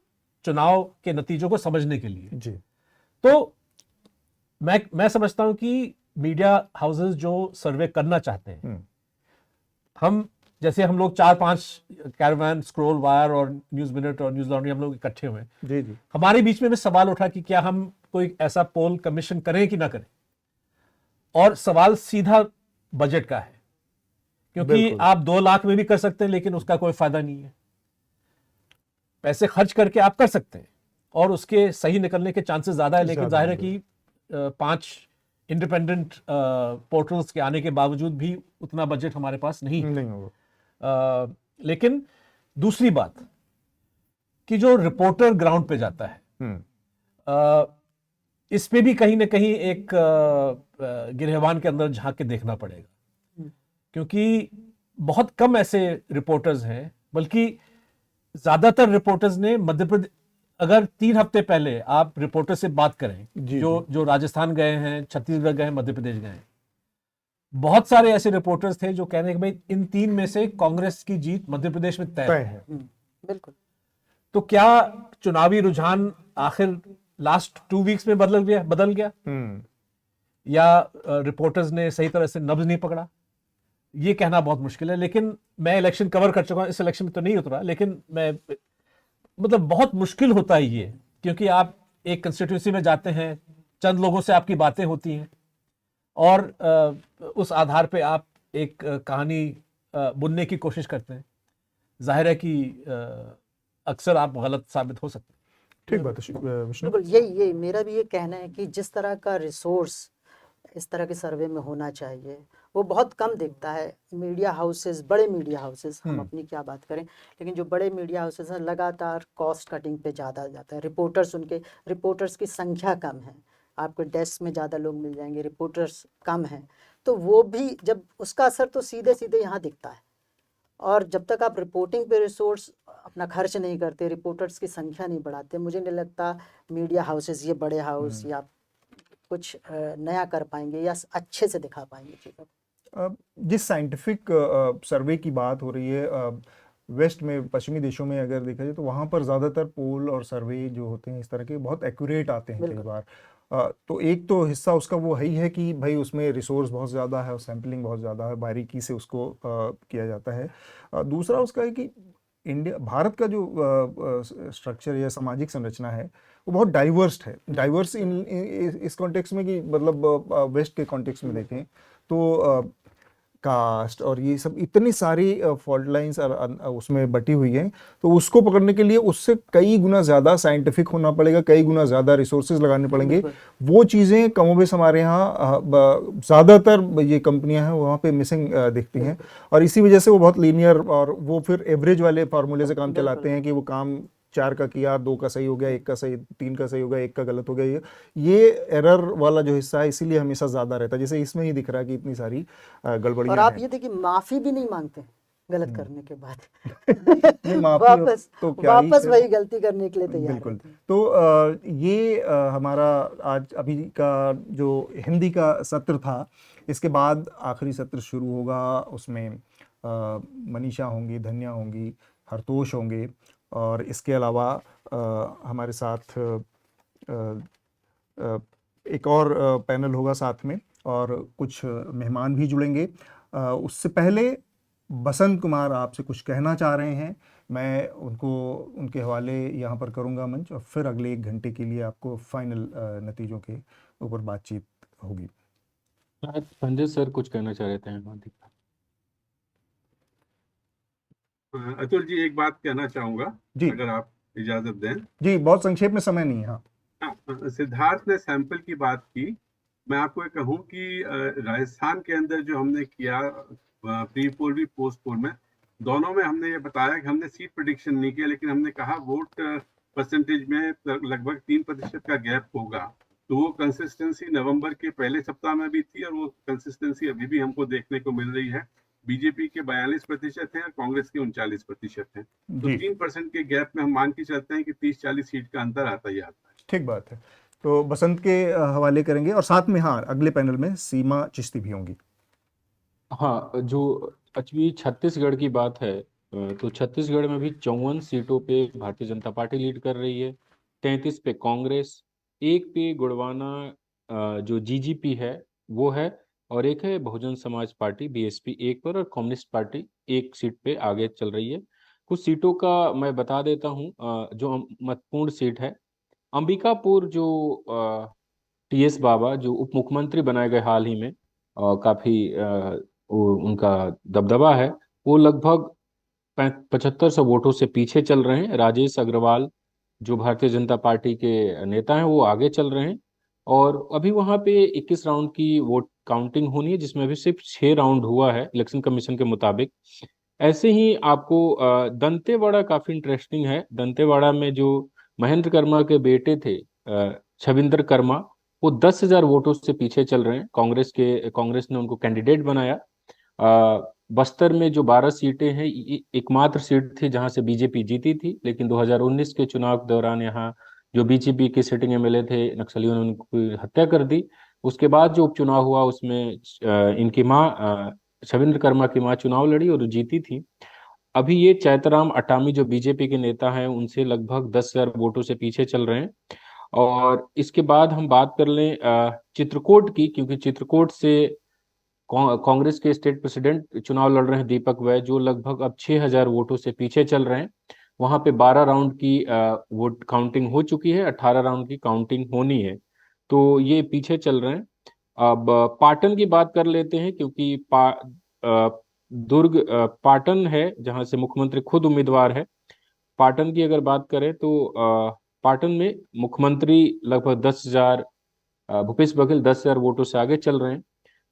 चुनाव के नतीजों को समझने के लिए। जी, तो मैं समझता हूं कि मीडिया हाउसेस जो सर्वे करना चाहते हैं, हम लोग 4-5 कैरावान, स्क्रॉल, वायर और न्यूज मिनट और न्यूज लॉन्ड्री हम लोग इकट्ठे हुए, जी जी, हमारे बीच में भी सवाल उठा कि क्या हम कोई ऐसा पोल कमीशन करें कि ना करें। और सवाल सीधा बजट का है, क्योंकि आप 2 लाख में भी कर सकते हैं लेकिन उसका कोई फायदा नहीं है। पैसे खर्च करके आप कर सकते हैं और उसके सही निकलने के चांसेस ज्यादा है, लेकिन जाहिर है कि 5 इंडिपेंडेंट पोर्टल्स के आने के बावजूद भी उतना बजट हमारे पास नहीं होगा। लेकिन दूसरी बात कि जो रिपोर्टर ग्राउंड पे जाता है, इस पे भी कहीं ना कहीं एक गिरहवान के अंदर झांक के देखना पड़ेगा, क्योंकि बहुत कम ऐसे रिपोर्टर्स हैं, बल्कि ज्यादातर रिपोर्टर्स ने मध्य प्रदेश, अगर 3 हफ्ते पहले आप रिपोर्टर से बात करें जो राजस्थान गए हैं, छत्तीसगढ़ गए हैं, मध्य प्रदेश गए हैं, बहुत सारे ऐसे रिपोर्टर्स थे जो कह रहे हैं कि भाई इन 3 में से कांग्रेस की जीत मध्य प्रदेश में तय है। बिल्कुल। तो क्या चुनावी रुझान आखिर लास्ट 2 वीक्स में बदल गया या रिपोर्टर्स ने सही तरह से नब्ज नहीं पकड़ा? ये कहना बहुत मुश्किल है। लेकिन मैं इलेक्शन कवर कर चुका हूं, इस इलेक्शन में तो नहीं उतरा, लेकिन मैं मतलब बहुत मुश्किल होता है ये, क्योंकि आप एक कंस्टिट्यूंसी में जाते हैं, चंद लोगों से आपकी बातें होती हैं और उस आधार पे आप एक कहानी बुनने की कोशिश करते हैं। जाहिर है कि अक्सर आप गलत साबित हो सकते हैं। ठीक बात है विष्णु। बिल्कुल, यही मेरा भी ये कहना है कि जिस तरह का रिसोर्स इस तरह के सर्वे में होना चाहिए वो बहुत कम दिखता है। मीडिया हाउसेस, बड़े मीडिया हाउसेस, हम अपनी क्या बात करें, लेकिन जो बड़े मीडिया हाउसेस हैं लगातार कॉस्ट कटिंग पे ज़्यादा जाता है। रिपोर्टर्स की संख्या कम है, आपको डेस्क में ज़्यादा लोग मिल जाएंगे, रिपोर्टर्स कम हैं, तो वो भी जब उसका असर तो सीधे सीधे यहाँ दिखता है। और जब तक आप रिपोर्टिंग पे रिसोर्स अपना खर्च नहीं करते, रिपोर्टर्स की संख्या नहीं बढ़ाते, मुझे नहीं लगता मीडिया हाउसेस, ये बड़े हाउस या कुछ नया कर पाएंगे या अच्छे से दिखा पाएंगे चीज़ों को। जिस साइंटिफिक सर्वे की बात हो रही है, वेस्ट में, पश्चिमी देशों में अगर देखा जाए तो वहाँ पर ज़्यादातर पोल और सर्वे जो होते हैं इस तरह के बहुत एक्यूरेट आते हैं कई बार। तो एक तो हिस्सा उसका वो है ही है कि भाई उसमें रिसोर्स बहुत ज़्यादा है और सैम्पलिंग बहुत ज़्यादा है, बारीकी से उसको किया जाता है। दूसरा उसका है कि भारत का जो स्ट्रक्चर या सामाजिक संरचना है वो बहुत डाइवर्स है। डाइवर्स इस कॉन्टेक्स्ट में कि मतलब वेस्ट के कॉन्टेक्स्ट में देखें तो कास्ट और ये सब इतनी सारी फॉल्ट लाइंस उसमें बटी हुई हैं, तो उसको पकड़ने के लिए उससे कई गुना ज़्यादा साइंटिफिक होना पड़ेगा, कई गुना ज़्यादा रिसोर्सेज लगाने पड़ेंगे। वो चीज़ें कमोबेश हमारे यहाँ ज़्यादातर ये कंपनियां हैं वहाँ पे मिसिंग दिखती हैं, और इसी वजह से वो बहुत लीनियर और वो फिर एवरेज वाले फार्मूले से काम चलाते हैं कि वो काम 4 का किया, 2 का सही हो गया, 1 का सही, 3 का सही हो गया, 1 का गलत हो गया। ये एरर वाला जो हिस्सा है इसीलिए हमेशा ज़्यादा रहता है, जैसे इसमें ही दिख रहा है कि इतनी सारी गड़बड़ियाँ और आप हैं। ये देखिए माफ़ी भी नहीं मांगते गलत करने के बाद वापस वही गलती करने के लिए तैयार। बिल्कुल। तो ये हमारा आज अभी का जो हिंदी का सत्र था, इसके बाद आखिरी सत्र शुरू होगा। उसमें मनीषा होंगी, धन्या होंगी, हरतोष होंगे और इसके अलावा हमारे साथ एक और पैनल होगा साथ में, और कुछ मेहमान भी जुड़ेंगे। उससे पहले बसंत कुमार आपसे कुछ कहना चाह रहे हैं, मैं उनके हवाले यहाँ पर करूँगा मंच, और फिर अगले 1 घंटे के लिए आपको फाइनल नतीजों के ऊपर बातचीत होगी। संजय सर कुछ कहना चाह रहे थे। अतुल जी, एक बात कहना चाहूंगा जी, अगर आप इजाजत दें। जी, बहुत संक्षेप में, समय नहीं है। हाँ, सिद्धार्थ ने सैंपल की बात की। मैं आपको ये कहूँ कि राजस्थान के अंदर जो हमने किया प्री पोल भी पोस्ट पोल में, दोनों में हमने ये बताया कि हमने सीट प्रेडिक्शन नहीं किया, लेकिन हमने कहा वोट परसेंटेज में लगभग 3% का गैप होगा। तो वो कंसिस्टेंसी नवंबर के पहले सप्ताह में भी थी, और वो कंसिस्टेंसी अभी भी हमको देखने को मिल रही है। बीजेपी के 42% हैं और कांग्रेस के 39% हैं। तो 3% के गैप में हम मान के चलते हैं कि 30-40 सीट का अंतर आता ही आता है। ठीक बात है। तो बसंत के हवाले करेंगे, और साथ में हाँ अगले पैनल में सीमा चिश्ती भी होंगी। हाँ, जो एक्चुअली छत्तीसगढ़ की बात है, तो छत्तीसगढ़ में भी 54 सीटों पे भारतीय जनता पार्टी लीड कर रही है, 33 पे कांग्रेस, 1 पे गुड़वाना जो जीजीपी है वो है, और एक है बहुजन समाज पार्टी बीएसपी 1 पर, और कम्युनिस्ट पार्टी 1 सीट पे आगे चल रही है। कुछ सीटों का मैं बता देता हूँ जो महत्वपूर्ण सीट है। अंबिकापुर जो टीएस बाबा जो उप मुख्यमंत्री बनाए गए हाल ही में, काफी उनका दबदबा है, वो लगभग 7500 वोटों से पीछे चल रहे हैं। राजेश अग्रवाल जो भारतीय जनता पार्टी के नेता हैं वो आगे चल रहे हैं, और अभी वहां पे 21 राउंड की वोट काउंटिंग होनी है, जिसमें अभी सिर्फ 6 राउंड हुआ है इलेक्शन कमीशन के मुताबिक। ऐसे ही आपको दंतेवाड़ा काफी इंटरेस्टिंग है। दंतेवाड़ा में जो महेंद्र कर्मा के बेटे थे छविंदर कर्मा, वो 10,000 वोटों से पीछे चल रहे हैं। कांग्रेस ने उनको कैंडिडेट बनाया। बस्तर में जो 12 सीटें हैं, एकमात्र सीट थी जहां से बीजेपी जीती थी, लेकिन 2019 के चुनाव के दौरान यहाँ जो बीजेपी के सिटिंग एमएलए थे, नक्सलियों ने उनकी हत्या कर दी। उसके बाद जो उपचुनाव हुआ उसमें इनकी माँ छविंद्र कर्मा की माँ चुनाव लड़ी और जीती थी। अभी ये चैतराम अटामी जो बीजेपी के नेता हैं उनसे लगभग 10,000 वोटों से पीछे चल रहे हैं। और इसके बाद हम बात कर लें चित्रकूट की, क्योंकि चित्रकूट से कांग्रेस के स्टेट प्रेसिडेंट चुनाव लड़ रहे हैं दीपक वैद, जो लगभग अब 6,000 वोटों से पीछे चल रहे हैं। वहां पे 12 राउंड की वोट काउंटिंग हो चुकी है, 18 राउंड की काउंटिंग होनी है, तो ये पीछे चल रहे हैं। अब पाटन की बात कर लेते हैं, क्योंकि दुर्ग पाटन है जहां से मुख्यमंत्री खुद उम्मीदवार है। पाटन की अगर बात करें तो पाटन में मुख्यमंत्री लगभग 10,000 भूपेश बघेल 10,000 वोटों से आगे चल रहे हैं,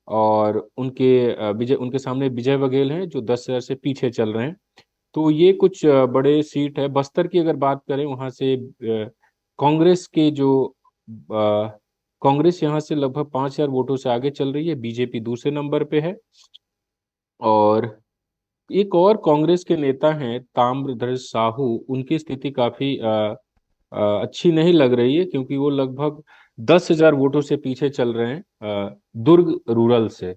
और उनके सामने विजय बघेल हैं जो 10,000 से पीछे चल रहे हैं। तो ये कुछ बड़े सीट है। बस्तर की अगर बात करें, वहां से कांग्रेस के जो कांग्रेस यहाँ से लगभग 5,000 वोटों से आगे चल रही है, बीजेपी दूसरे नंबर पे है। और एक और कांग्रेस के नेता हैं ताम्रध्वज साहू, उनकी स्थिति काफी अच्छी नहीं लग रही है, क्योंकि वो लगभग 10,000 वोटों से पीछे चल रहे हैं दुर्ग रूरल से।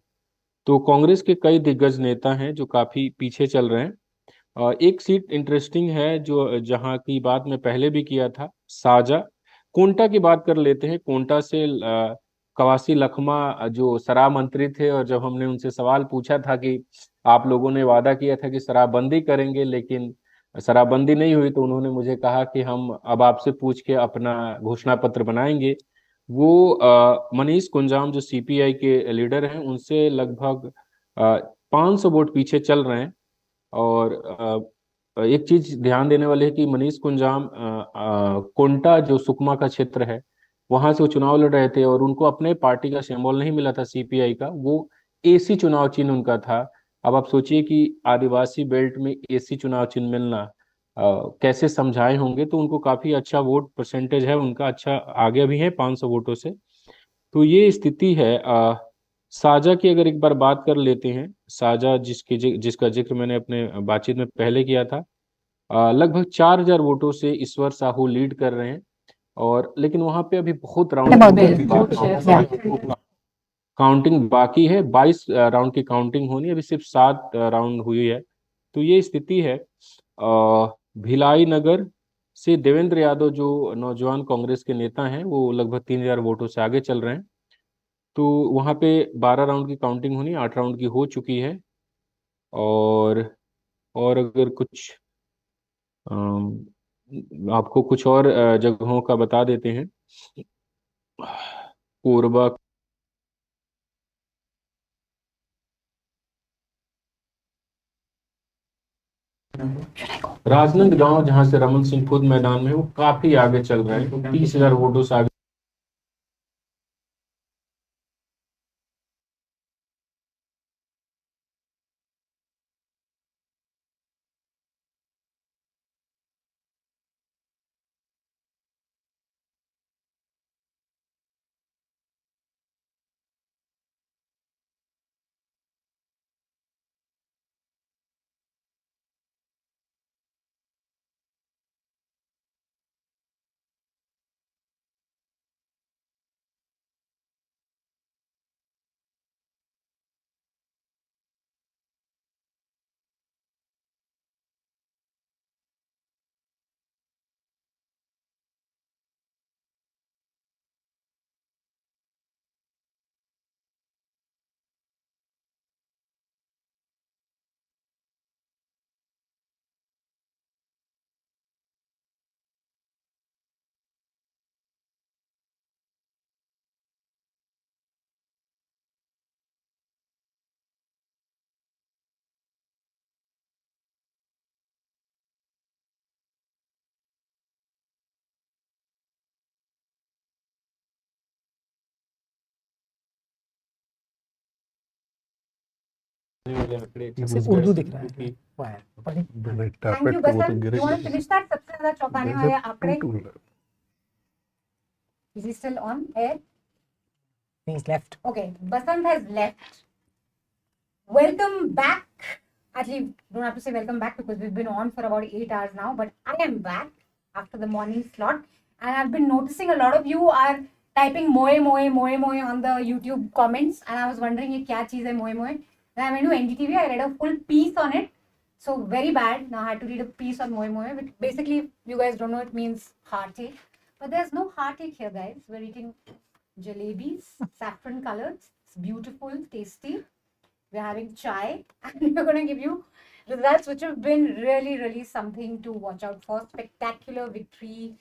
तो कांग्रेस के कई दिग्गज नेता हैं जो काफी पीछे चल रहे हैं। एक सीट इंटरेस्टिंग है जो जहां की बात मैं पहले भी किया था, साजा कोंटा की बात कर लेते हैं। कोंटा से कवासी लखमा जो शराब मंत्री थे, और जब हमने उनसे सवाल पूछा था कि आप लोगों ने वादा किया था कि शराबबंदी करेंगे लेकिन शराबबंदी नहीं हुई, तो उन्होंने मुझे कहा कि हम अब आपसे पूछ के अपना घोषणा पत्र बनाएंगे। वो मनीष कुंजाम जो सीपीआई के लीडर हैं उनसे लगभग 500 वोट पीछे चल रहे हैं। और एक चीज ध्यान देने वाली है कि मनीष कुंजाम कोंटा जो सुकमा का क्षेत्र है वहां से वो चुनाव लड़ रहे थे, और उनको अपने पार्टी का सिंबल नहीं मिला था सीपीआई का, वो एसी चुनाव चिन्ह उनका था। अब आप सोचिए कि आदिवासी बेल्ट में एसी चुनाव चिन्ह मिलना कैसे समझाए होंगे। तो उनको काफी अच्छा वोट परसेंटेज है उनका, अच्छा आगे भी है 500 वोटों से। तो ये स्थिति है। साजा की अगर एक बार बात कर लेते हैं, साजा जिसका जिक्र मैंने अपने बातचीत में पहले किया था, लगभग 4,000 वोटों से ईश्वर साहू लीड कर रहे हैं। और लेकिन वहां पे अभी बहुत काउंटिंग बाकी है, 22 राउंड की काउंटिंग होनी है, अभी सिर्फ 7 राउंड हुई है। तो ये स्थिति है। भिलाई नगर से देवेंद्र यादव जो नौजवान कांग्रेस के नेता हैं वो लगभग 3000 वोटों से आगे चल रहे हैं। तो वहाँ पे 12 राउंड की काउंटिंग होनी, 8 राउंड की हो चुकी है। और अगर कुछ आपको कुछ और जगहों का बता देते हैं। कोरबा, राजनांदगांव जहां से रमन सिंह खुद मैदान में, वो काफी आगे चल रहे हैं, तो 30,000 वोटों से आगे। सिर्फ उर्दू दिख रहा है। Thank you, Basant. You want to finish that? सबसे ज़्यादा चौंकाने वाले आंकड़े. Is he still on air? He's left. Okay, Basant has left. Welcome back. Actually, don't have to say welcome back because we've been on for about 8 hours now. But I am back after the morning slot, and I've been noticing a lot of you are typing moe moe moe moe on the YouTube comments, and I was wondering ये क्या चीज़ है moe moe. Then I went to NDTV. I read a full piece on it. So very bad. Now I had to read a piece on moe moe, which basically, you guys don't know, it means heartache. But there's no heartache here, guys. We're eating jalebis, saffron colored. It's beautiful, tasty. We're having chai, and we're going to give you results which have been really, really something to watch out for. Spectacular victory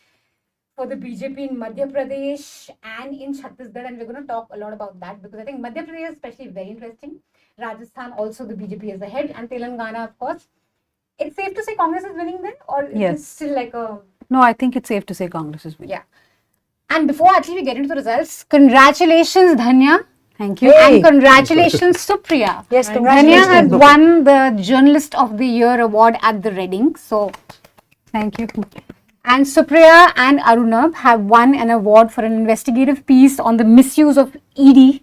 for the BJP in Madhya Pradesh and in Chhattisgarh, and we're going to talk a lot about that because I think Madhya Pradesh is especially very interesting. Rajasthan also, the BJP is ahead, and Telangana, of course. It's safe to say Congress is winning there, or Yes. it's still like a... No, I think it's safe to say Congress is winning. Yeah. And before actually we get into the results, congratulations, Dhanya. Thank you. And congratulations, Supriya. Yes, Dhanya congratulations. has won the Journalist of the Year award at the Reading. So, thank you. And Supriya and Arunabh have won an award for an investigative piece on the misuse of ED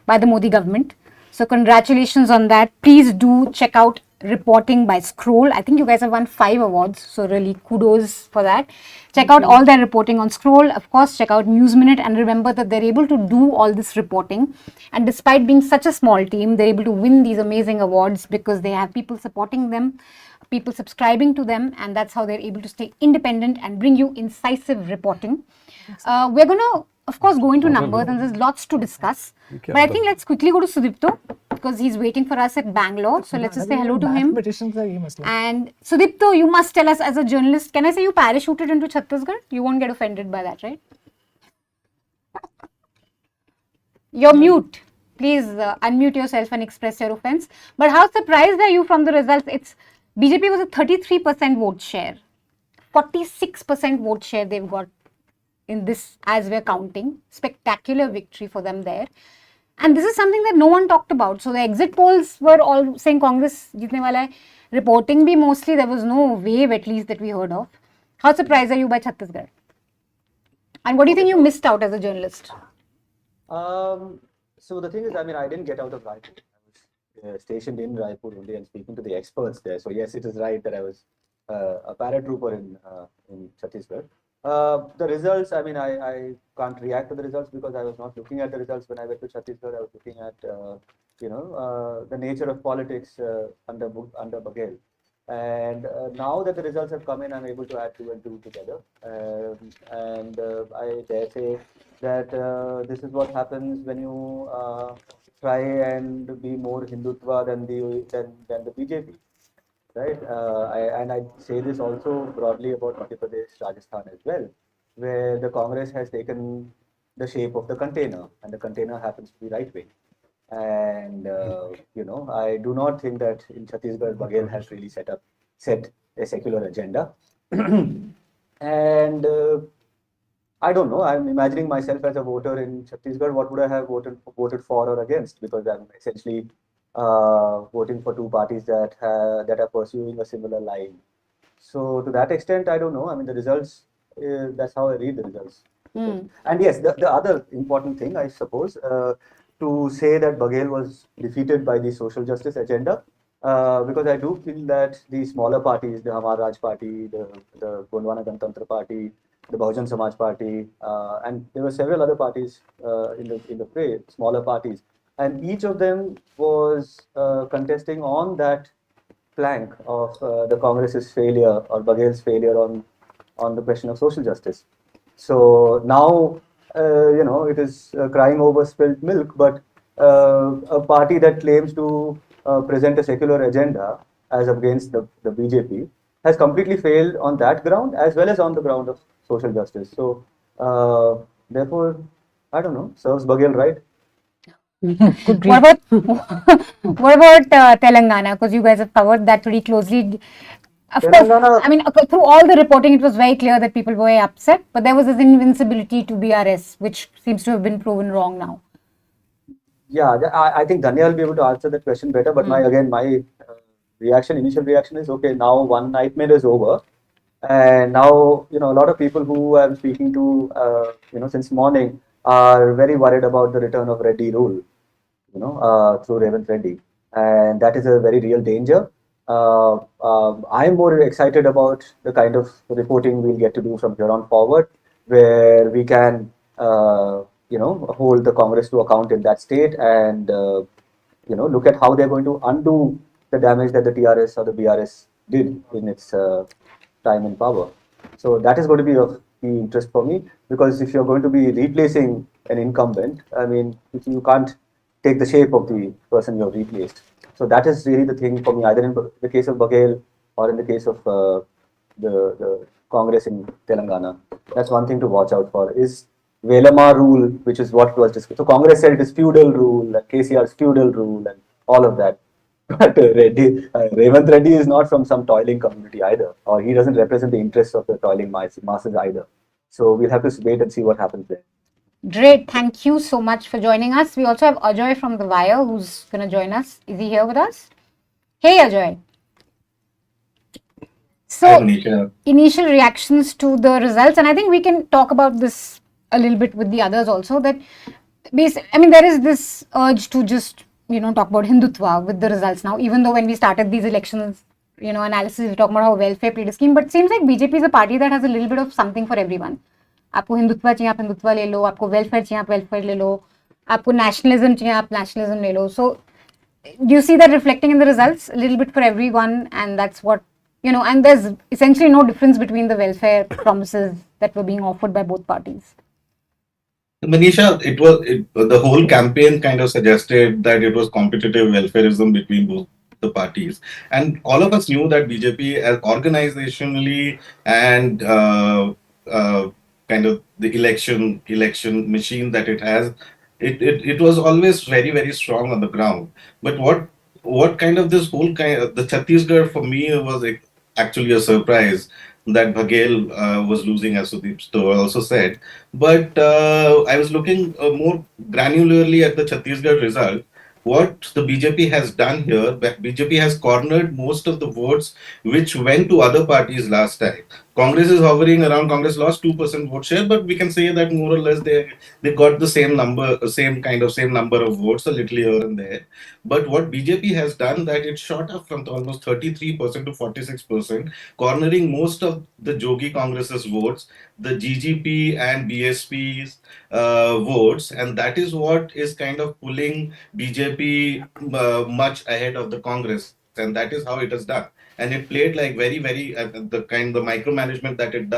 by the Modi government. So, congratulations on that. Please do check out reporting by Scroll. I think you guys have won 5 awards. So, really kudos for that. Check out all their reporting on Scroll. Of course, check out News Minute, and remember that they're able to do all this reporting. And despite being such a small team, they're able to win these amazing awards because they have people supporting them, people subscribing to them, and that's how they're able to stay independent and bring you incisive reporting. We're going to, of course, go into numbers, and there's lots to discuss. But I think let's quickly go to Sudipto because he's waiting for us at Bangalore. So let's just say hello to him. And Sudipto, you must tell us as a journalist, can I say you parachuted into Chhattisgarh? You won't get offended by that, right? You're mute. Please unmute yourself and express your offense. But how surprised are you from the results? It's BJP was a 33% vote share. 46% vote share they've got in this as we're counting. Spectacular victory for them there. And this is something that no one talked about. So the exit polls were all saying Congress jeetne wala hai. Reporting bhi mostly, there was no wave at least that we heard of. How surprised are you by Chhattisgarh? And what do you think you missed out as a journalist? So the thing is, I mean, I didn't get out of Raipur. I was stationed in Raipur only and speaking to the experts there. So yes, it is right that I was a paratrooper in Chhattisgarh. The results, I mean, I can't react to the results because I was not looking at the results when I went to Chhattisgarh. I was looking at, the nature of politics under Baghel. And now that the results have come in, I'm able to add 2 and 2 together. And I dare say that this is what happens when you try and be more Hindutva than the BJP, right? And I say this also broadly about Madhya Pradesh, Rajasthan as well, where the Congress has taken the shape of the container, and the container happens to be right wing. And I do not think that in Chhattisgarh, Baghel has really set a secular agenda. And I don't know. I'm imagining myself as a voter in Chhattisgarh. What would I have voted for or against? Because I'm essentially voting for two parties that are pursuing a similar line. So to that extent, I don't know. I mean, the results. That's how I read the results. And yes, the other important thing, I suppose, to say that Baghel was defeated by the social justice agenda, because I do feel that the smaller parties, the Hamar Raj Party, the Gondwana Ganatantra Party, the Bahujan Samaj Party, and there were several other parties in the fray, smaller parties, and each of them was contesting on that plank of the Congress's failure or Baghel's failure on the question of social justice. So now, it is crying over spilt milk, but a party that claims to present a secular agenda as against the BJP has completely failed on that ground as well as on the ground of social justice. So, therefore, I don't know, serves Baghel right. What about Telangana? Because you guys have covered that pretty closely. Of course, I mean, through all the reporting, it was very clear that people were very upset, but there was this invincibility to BRS, which seems to have been proven wrong now. Yeah, I think Dhanya will be able to answer that question better. But my initial reaction is, okay, now one nightmare is over. And now, a lot of people who I'm speaking to, since morning are very worried about the return of Reddy rule, through Revanth Reddy. And that is a very real danger. I'm more excited about the kind of reporting we'll get to do from here on forward, where we can, hold the Congress to account in that state and, look at how they're going to undo the damage that the TRS or the BRS did in its time in power. So that is going to be of key interest for me, because if you're going to be replacing an incumbent, I mean, you can't take the shape of the person you've replaced. So that is really the thing for me, either in the case of Baghel or in the case of the Congress in Telangana. That's one thing to watch out for, is Velama rule, which is what was discussed. So Congress said it is feudal rule, and KCR's feudal rule, and all of that. But Revanth Reddy is not from some toiling community either, or he doesn't represent the interests of the toiling masses either. So we'll have to wait and see what happens there. Great. Thank you so much for joining us. We also have Ajoy from The Wire who's going to join us. Is he here with us? Hey, Ajoy. So, initial reactions to the results, and I think we can talk about this a little bit with the others also, that there is this urge to just, talk about Hindutva with the results now, even though when we started these elections, analysis, we talk about how welfare played a scheme, but it seems like BJP is a party that has a little bit of something for everyone. आपको हिंदुत्व चाहिए आप हिंदुत्व ले लो, आपको welfare चाहिए आप welfare ले लो, आपको nationalism चाहिए आप नेशनलिज्म ले लो. So do you see that reflecting in the results a little bit for everyone? And that's what, and there's essentially no difference between the welfare promises that were being offered by both parties. Manisha, the whole campaign kind of suggested that it was competitive welfareism between both the parties, and all of us knew that BJP, as organizationally and kind of the election machine that it has, it was always very, very strong on the ground. But what kind of this whole kind of the Chhattisgarh for me was actually a surprise that Baghel was losing, as Sudipto also said. But I was looking more granularly at the Chhattisgarh result. What the BJP has done here, BJP has cornered most of the votes which went to other parties last time. Congress is hovering around. Congress lost 2% vote share, but we can say that more or less they got the same number of votes, a little here and there. But what BJP has done, that it shot up from almost 33% to 46%, cornering most of the Jogi Congress's votes, the GGP and BSP's votes, and that is what is kind of pulling BJP much ahead of the Congress, and that is how it is done. and it played like very the micromanagement that it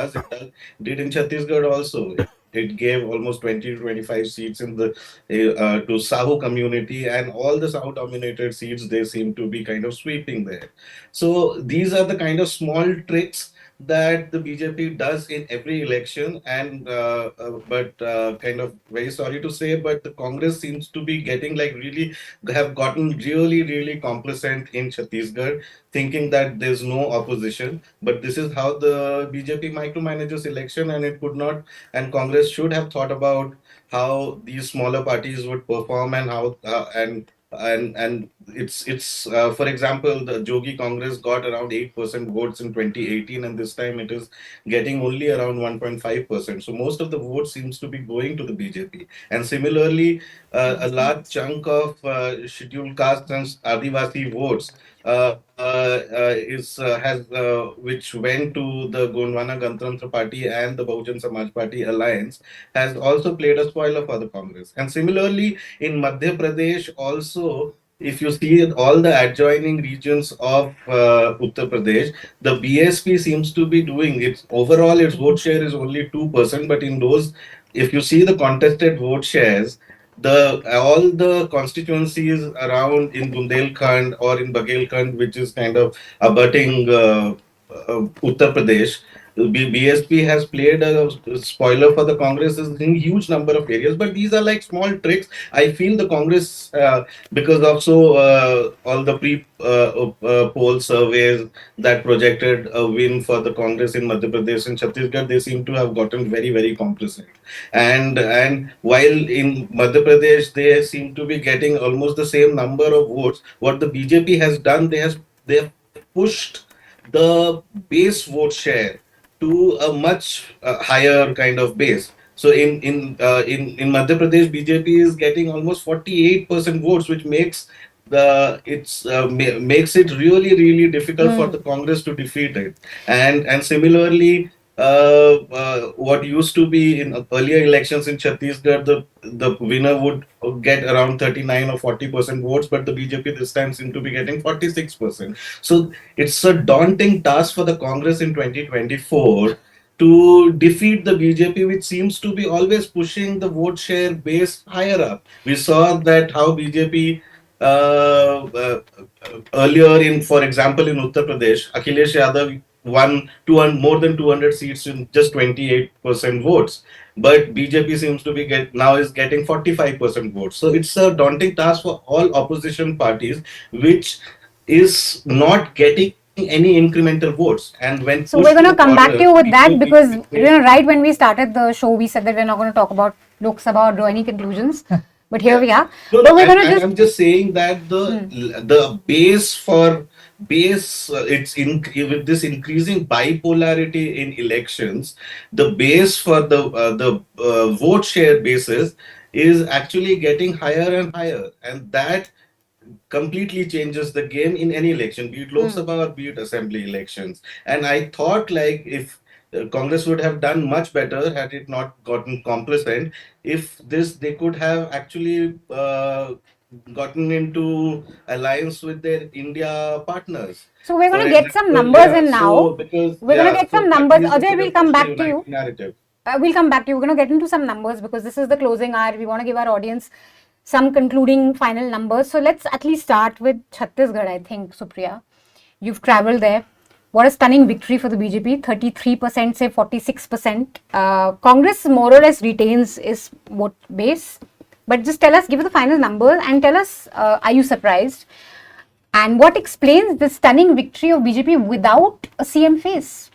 did in Chhattisgarh also. It gave almost 20 to 25 seats in the to Sahu community, and all the Sahu dominated seats they seem to be kind of sweeping there. So these are the kind of small tricks that the BJP does in every election, and but kind of very sorry to say, but the Congress seems to be getting like really have gotten really complacent in Chhattisgarh, thinking that there's no opposition. But this is how the BJP micromanages election, and it could not. And Congress should have thought about how these smaller parties would perform, and how and it's for example, the Jogi Congress got around 8% votes in 2018, and this time it is getting only around 1.5%. So most of the votes seems to be going to the BJP. And similarly, a large chunk of scheduled caste and Adivasi votes which went to the Gondwana Ganatantra Party and the Bahujan Samaj Party alliance, has also played a spoiler for the Congress. And similarly, in Madhya Pradesh also, if you see all the adjoining regions of Uttar Pradesh, the BSP seems to be doing its overall, its vote share is only 2%, but in those, if you see the contested vote shares, the all the constituencies around in Bundelkhand or in Bagelkhand, which is kind of abutting Uttar Pradesh, BSP has played a spoiler for the Congress in huge number of areas. But these are like small tricks. I feel the Congress, because of all the poll surveys that projected a win for the Congress in Madhya Pradesh and Chhattisgarh, they seem to have gotten very complacent. And while in Madhya Pradesh they seem to be getting almost the same number of votes, what the BJP has done, they have pushed the base vote share to a much higher kind of base. So in Madhya Pradesh, BJP is getting almost 48% votes, which makes makes it really difficult for the Congress to defeat it. And similarly, what used to be in earlier elections in Chhattisgarh, the winner would get around 39 or 40% votes, but the BJP this time seem to be getting 46%. So it's a daunting task for the Congress in 2024 to defeat the BJP, which seems to be always pushing the vote share base higher up. We saw that how BJP earlier in, for example, in Uttar Pradesh, Akhilesh Yadav won more than 200 seats in just 28% votes. But BJP seems to be now is getting 45% votes. So it's a daunting task for all opposition parties, which is not getting any incremental votes. And when so we're going to come back to you with that, because right when we started the show, we said that we're not going to talk about Lok Sabha or draw any conclusions. But here we are. I'm just saying that the base with this increasing bipolarity in elections, the base for the vote share basis is actually getting higher and higher, and that completely changes the game in any election, be it Lok Sabha or be it assembly elections. And I thought like if Congress would have done much better had it not gotten complacent. If they could have actually gotten into alliance with their India partners. So we're going to get some numbers in now. We're going to get some numbers. Ajay, we'll come back to you. We'll come back to you. We're going to get into some numbers because this is the closing hour. We want to give our audience some concluding final numbers. So let's at least start with Chhattisgarh, I think, Supriya. You've traveled there. What a stunning victory for the BJP, 33%, say 46%. Congress more or less retains its vote base. But just tell us, give us the final numbers and tell us, are you surprised? And what explains the stunning victory of BJP without a CM face?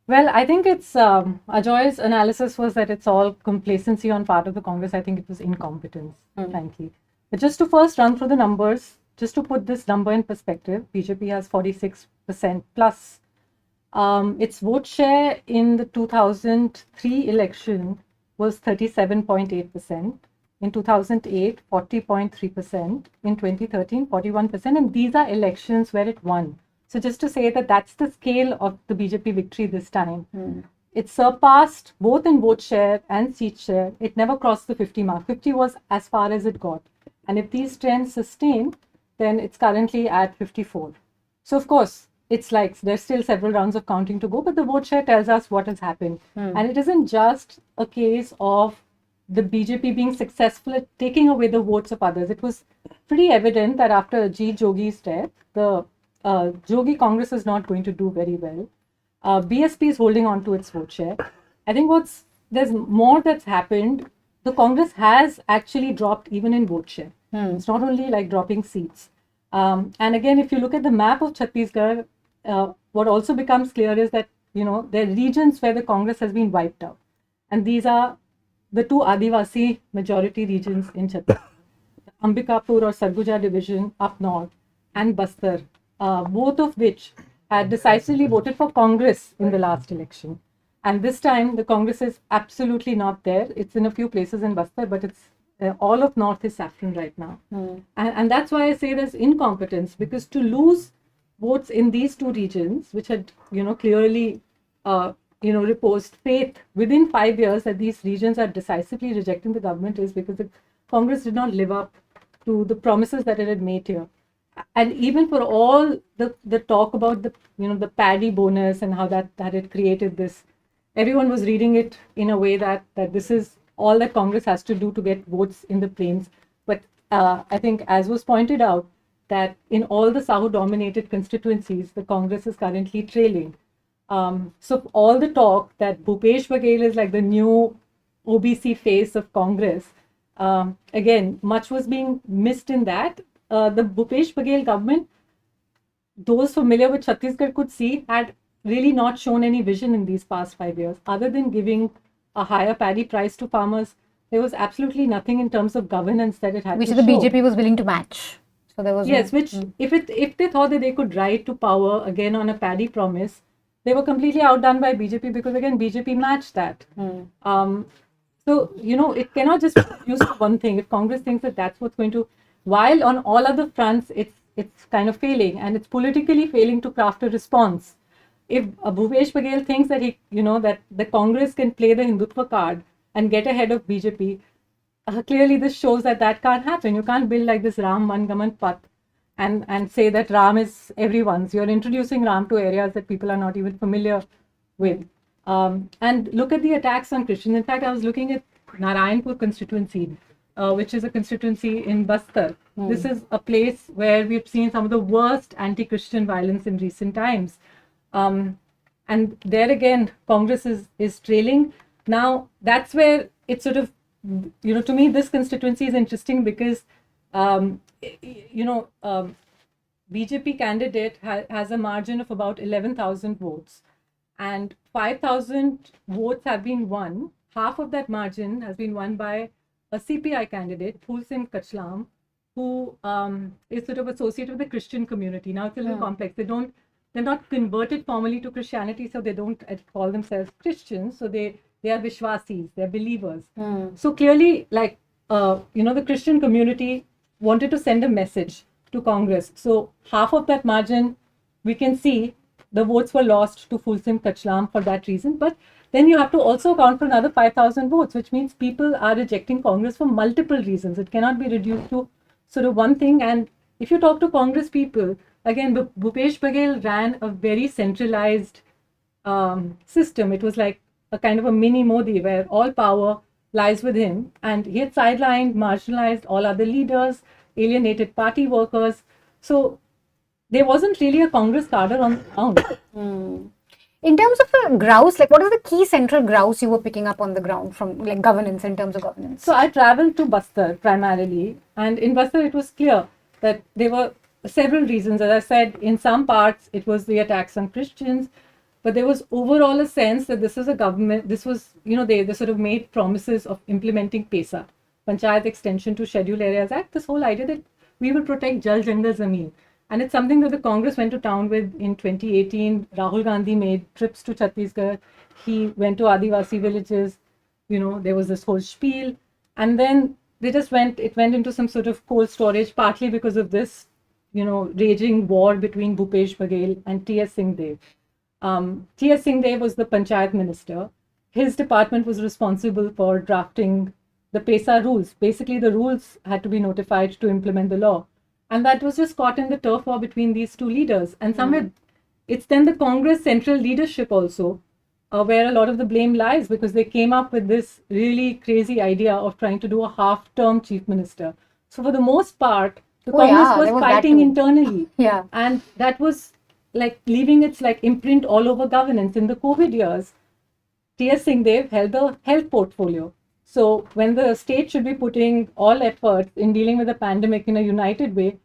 Well, I think it's Ajoy's analysis was that it's all complacency on part of the Congress. I think it was incompetence, frankly. But just to first run through the numbers, just to put this number in perspective, BJP has 46% plus. Its vote share in the 2003 election was 37.8%. In 2008, 40.3%. In 2013, 41%. And these are elections where it won. So just to say that that's the scale of the BJP victory this time. It surpassed both in vote share and seat share. It never crossed the 50 mark. 50 was as far as it got. And if these trends sustain, then it's currently at 54. So of course, it's like there's still several rounds of counting to go, but the vote share tells us what has happened. And it isn't just a case of the BJP being successful at taking away the votes of others. It was pretty evident that after Ajit Jogi's death, the Jogi Congress is not going to do very well. BSP is holding on to its vote share. I think there's more that's happened. The Congress has actually dropped even in vote share. It's not only like dropping seats. And again, if you look at the map of Chhattisgarh, what also becomes clear is that, there are regions where the Congress has been wiped out. And these are the two Adivasi majority regions in Chhattisgarh. Ambikapur or Sarguja division up north and Bastar, both of which had decisively voted for Congress in the last election. And this time, the Congress is absolutely not there. It's in a few places in Bastar, but it's all of North is saffron right now. And that's why I say there's incompetence, because to lose votes in these two regions, which had, clearly, reposed faith within 5 years that these regions are decisively rejecting the government, is because the Congress did not live up to the promises that it had made here. And even for all the talk about the paddy bonus and how that had created this, everyone was reading it in a way that this is all that Congress has to do to get votes in the plains. But I think, as was pointed out, that in all the Sahu-dominated constituencies, the Congress is currently trailing. So all the talk that Bhupesh Baghel is like the new OBC face of Congress, again, much was being missed in that. The Bhupesh Baghel government, those familiar with Chhattisgarh could see, had really not shown any vision in these past 5 years. Other than giving a higher paddy price to farmers, there was absolutely nothing in terms of governance that it had Which to the show. BJP was willing to match. So there was Yes, which if they thought that they could ride to power again on a paddy promise, they were completely outdone by BJP, because again BJP matched that. So it cannot just be used for one thing. If Congress thinks that that's what's going to, while on all other fronts it's kind of failing, and it's politically failing to craft a response. If Bhupesh Baghel thinks that that the Congress can play the Hindutva card and get ahead of BJP, clearly this shows that can't happen. You can't build like this Ram Mangaman Path and say that Ram is everyone's. You're introducing Ram to areas that people are not even familiar with. And look at the attacks on Christians. In fact, I was looking at Narayanpur constituency, which is a constituency in Bastar. This is a place where we've seen some of the worst anti-Christian violence in recent times. And there again, Congress is trailing. Now, that's where it's sort of, to me, this constituency is interesting because, BJP candidate has a margin of about 11,000 votes, and 5,000 votes have been won. Half of that margin has been won by a CPI candidate, Phul Singh Kachlam, who is sort of associated with the Christian community. Now, it's a little complex. They're not converted formally to Christianity, so they don't call themselves Christians. So they are Vishwasis, they're believers. So clearly, like, the Christian community wanted to send a message to Congress. So half of that margin, we can see the votes were lost to Phul Singh Kachlam for that reason. But then you have to also account for another 5,000 votes, which means people are rejecting Congress for multiple reasons. It cannot be reduced to sort of one thing. And if you talk to Congress people, again, Bhupesh Baghel ran a very centralized system. It was like a kind of a mini Modi where all power lies with him. And he had sidelined, marginalized all other leaders, alienated party workers. So there wasn't really a Congress cadre on the ground. In terms of a grouse, like what are the key central grouse you were picking up on the ground from like governance, in terms of governance? So I traveled to Bastar primarily, and in Bastar it was clear that there were several reasons. As I said, in some parts it was the attacks on Christians, but there was overall a sense that this is a government, this was, they sort of made promises of implementing PESA, Panchayat Extension to Scheduled Areas Act, this whole idea that we will protect Jal Jangal Zameen. And it's something that the Congress went to town with in 2018. Rahul Gandhi made trips to Chhattisgarh. He went to Adivasi villages. There was this whole spiel. And then it went into some sort of cold storage, partly because of this, raging war between Bhupesh Baghel and T.S. Singh Dev. T.S. Singh Dev was the Panchayat minister. His department was responsible for drafting the PESA rules. Basically, the rules had to be notified to implement the law. And that was just caught in the turf war between these two leaders. And somewhere it's then the Congress central leadership also where a lot of the blame lies, because they came up with this really crazy idea of trying to do a half-term chief minister. So for the most part, the Congress was fighting internally. Yeah. And that was like leaving its like imprint all over governance. In the COVID years, T.S. Singh held the health portfolio. So when the state should be putting all efforts in dealing with the pandemic in a united way,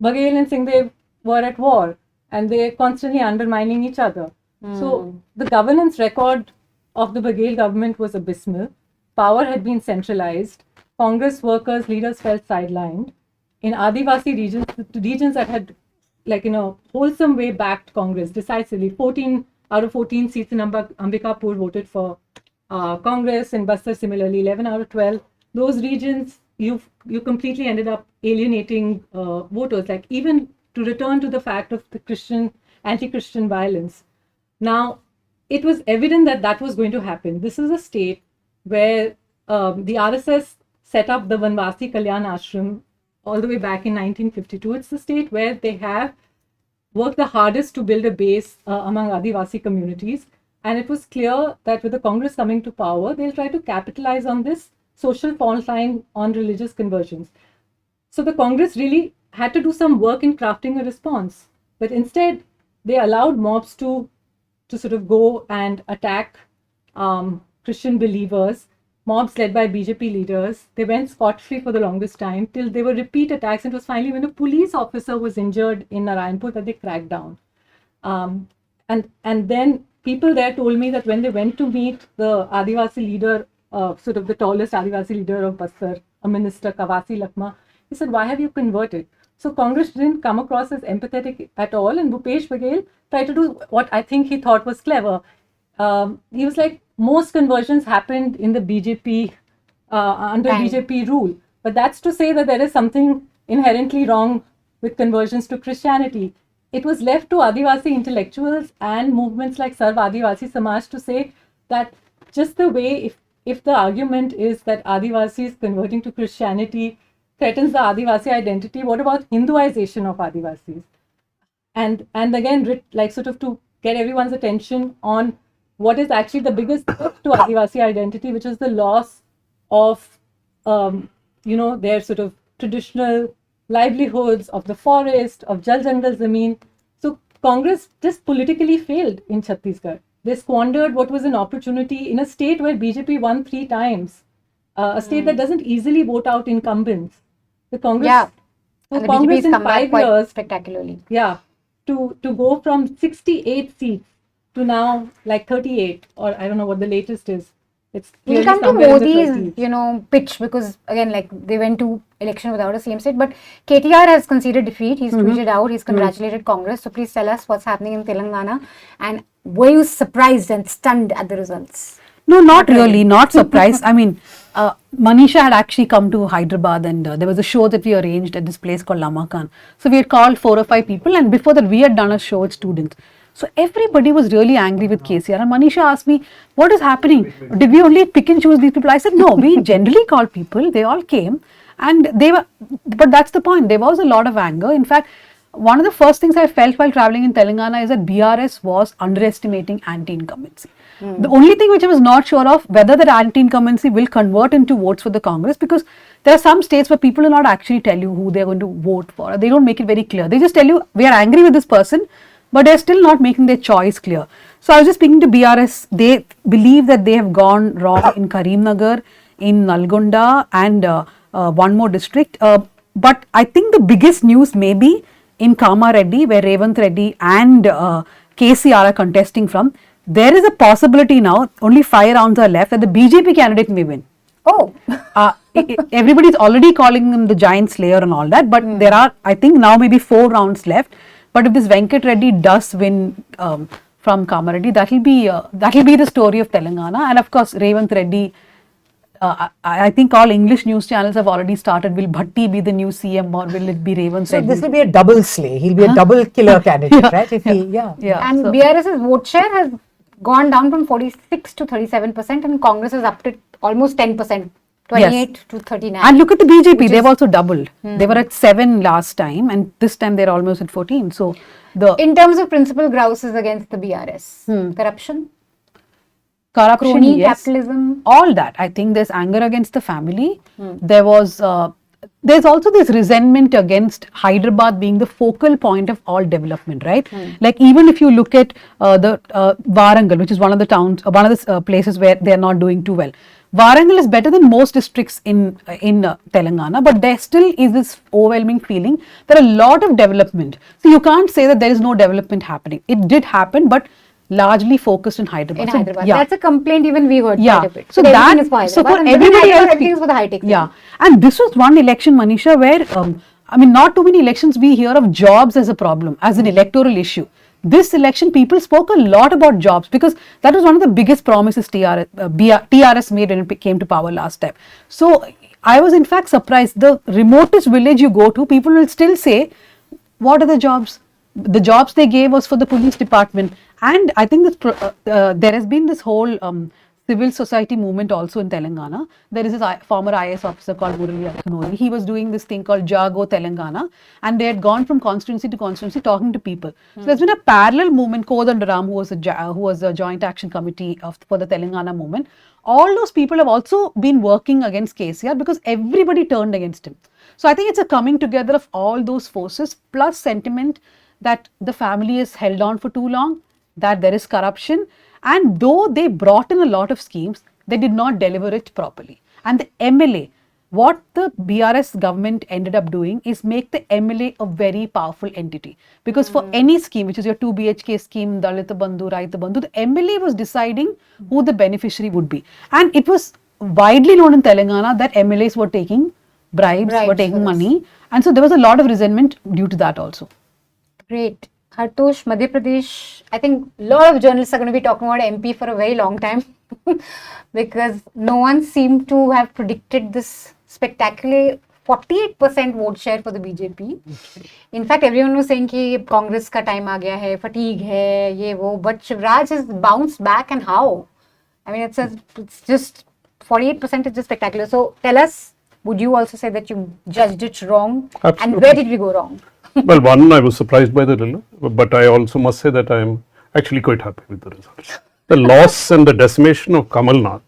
Baghel and Singh were at war and they constantly undermining each other. So the governance record of the Baghel government was abysmal. Power had been centralized. Congress workers, leaders felt sidelined. In Adivasi regions, the regions that had like in a wholesome way backed Congress decisively, 14 out of 14 seats in Ambikapur voted for Congress. In Bastar similarly, 11 out of 12. Those regions, you completely ended up alienating voters, like even to return to the fact of the anti-Christian violence. Now, it was evident that that was going to happen. This is a state where the RSS set up the Vanvasi Kalyan Ashram all the way back in 1952. It's the state where they have worked the hardest to build a base among Adivasi communities. And it was clear that with the Congress coming to power, they'll try to capitalize on this social fault line on religious conversions. So the Congress really had to do some work in crafting a response. But instead, they allowed mobs to sort of go and attack Christian believers, mobs led by BJP leaders. They went scot-free for the longest time till there were repeat attacks. It was finally when a police officer was injured in Narayanpur that they cracked down. And then people there told me that when they went to meet the Adivasi leader, sort of the tallest Adivasi leader of Bastar, a minister, Kawasi Lakma, he said, "Why have you converted?" So Congress didn't come across as empathetic at all, and Bhupesh Baghel tried to do what I think he thought was clever. He was like, most conversions happened in the BJP, under BJP rule. But that's to say that there is something inherently wrong with conversions to Christianity. It was left to Adivasi intellectuals and movements like Sarv Adivasi Samaj to say that just the way, if the argument is that Adivasis converting to Christianity threatens the Adivasi identity, what about Hinduization of Adivasis? And again, like sort of to get everyone's attention on what is actually the biggest threat to Adivasi identity, which is the loss of, their sort of traditional livelihoods, of the forest, of Jal Jangal Zameen. So Congress just politically failed in Chhattisgarh. They squandered what was an opportunity in a state where BJP won 3 times, a state that doesn't easily vote out incumbents. The Congress, and the Congress BJP's in come back 5 quite years, spectacularly. Yeah, to go from 68 seats to now like 38, or I don't know what the latest is. It's We'll clearly come to somewhere in the Modi's, 30s. pitch, because again, like they went to election without a CM state, but KTR has conceded defeat. He's tweeted out, he's congratulated Congress. So please tell us what's happening in Telangana, and were you surprised and stunned at the results? No, not really, not surprised. I mean, Manisha had actually come to Hyderabad, and there was a show that we arranged at this place called Lamakan. So we had called 4 or 5 people, and before that we had done a show with students. So everybody was really angry with KCR, and Manisha asked me, what is happening? Did we only pick and choose these people? I said, no, we generally called people, they all came, and they were, but that's the point, there was a lot of anger. In fact, one of the first things I felt while traveling in Telangana is that BRS was underestimating anti-incumbency. The only thing which I was not sure of, whether that anti-incumbency will convert into votes for the Congress, because there are some states where people will not actually tell you who they're going to vote for. They don't make it very clear. They just tell you, we are angry with this person, but they're still not making their choice clear. So I was just speaking to BRS. They believe that they have gone wrong in Karimnagar, in Nalgonda, and one more district. But I think the biggest news may be in Kamareddy, where Revant Reddy and KCR are contesting from. There is a possibility now, only 5 rounds are left, that the BJP candidate may win. Oh! Everybody is already calling him the giant slayer and all that, but there are, I think, now maybe 4 rounds left. But if this Venkat Reddy does win from Kamareddy, that will be the story of Telangana. And of course, Revant Reddy, I think all English news channels have already started. Will Bhatti be the new CM, or will it be Revant Reddy? So this will be a double slay. He'll be a double killer candidate, right? If he, And BRS's vote share has gone down from 46 to 37%, and Congress has upped it almost 10%, 28 to 39. And look at the BJP, which they've is- also doubled. They were at 7 last time, and this time they're almost at 14. So the In terms of principal grouses against the BRS, corruption, corruption, crony yes, capitalism. all that. I think there's anger against the family. There was there's also this resentment against Hyderabad being the focal point of all development, right? Like even if you look at the Warangal, which is one of the towns, one of the places where they are not doing too well. Warangal is better than most districts in Telangana, but there still is this overwhelming feeling that a lot of development. So you can't say that there is no development happening. It did happen, but largely focused in Hyderabad. In So, Hyderabad. yeah. That's a complaint even we heard Yeah. quite a bit. So everything that, is for so Hyderabad, for and within everybody Hyderabad, else, everything is for the high-tech. yeah. And this was one election, Manisha, where I mean, not too many elections we hear of jobs as a problem, as an electoral issue. This election, people spoke a lot about jobs because that was one of the biggest promises TRS made when it came to power last time. So I was in fact surprised. The remotest village you go to, people will still say, what are the jobs? The jobs they gave was for the police department. And I think this, there has been this whole civil society movement also in Telangana. There is this former IAS officer called Arfa Khanum. He was doing this thing called Jago Telangana, and they had gone from constituency to constituency talking to people. So there's been a parallel movement. Kodandaram, who was a joint action committee for the Telangana movement. All those people have also been working against KCR because everybody turned against him. So I think it's a coming together of all those forces plus sentiment that the family is held on for too long, that there is corruption, and though they brought in a lot of schemes, they did not deliver it properly. And the MLA, what the BRS government ended up doing is make the MLA a very powerful entity. Because for any scheme, which is your 2 BHK scheme, Dalita Bandhu, Raita Bandhu, the MLA was deciding who the beneficiary would be. And it was widely known in Telangana that MLAs were taking bribes were taking money. And so there was a lot of resentment due to that also. Great. Hartosh, Madhya Pradesh, I think a lot of journalists are going to be talking about MP for a very long time because no one seemed to have predicted this spectacular 48% vote share for the BJP. In fact, everyone was saying कि Congress का time आ गया है, fatigue है, ये वो, but Shivraj has bounced back, and how? I mean, it's just 48% is just spectacular. So tell us, would you also say that you judged it wrong? Absolutely. And where did we go wrong? Well, one, I was surprised by the result, but I also must say that I am actually quite happy with the results. The loss and the decimation of Kamal Nath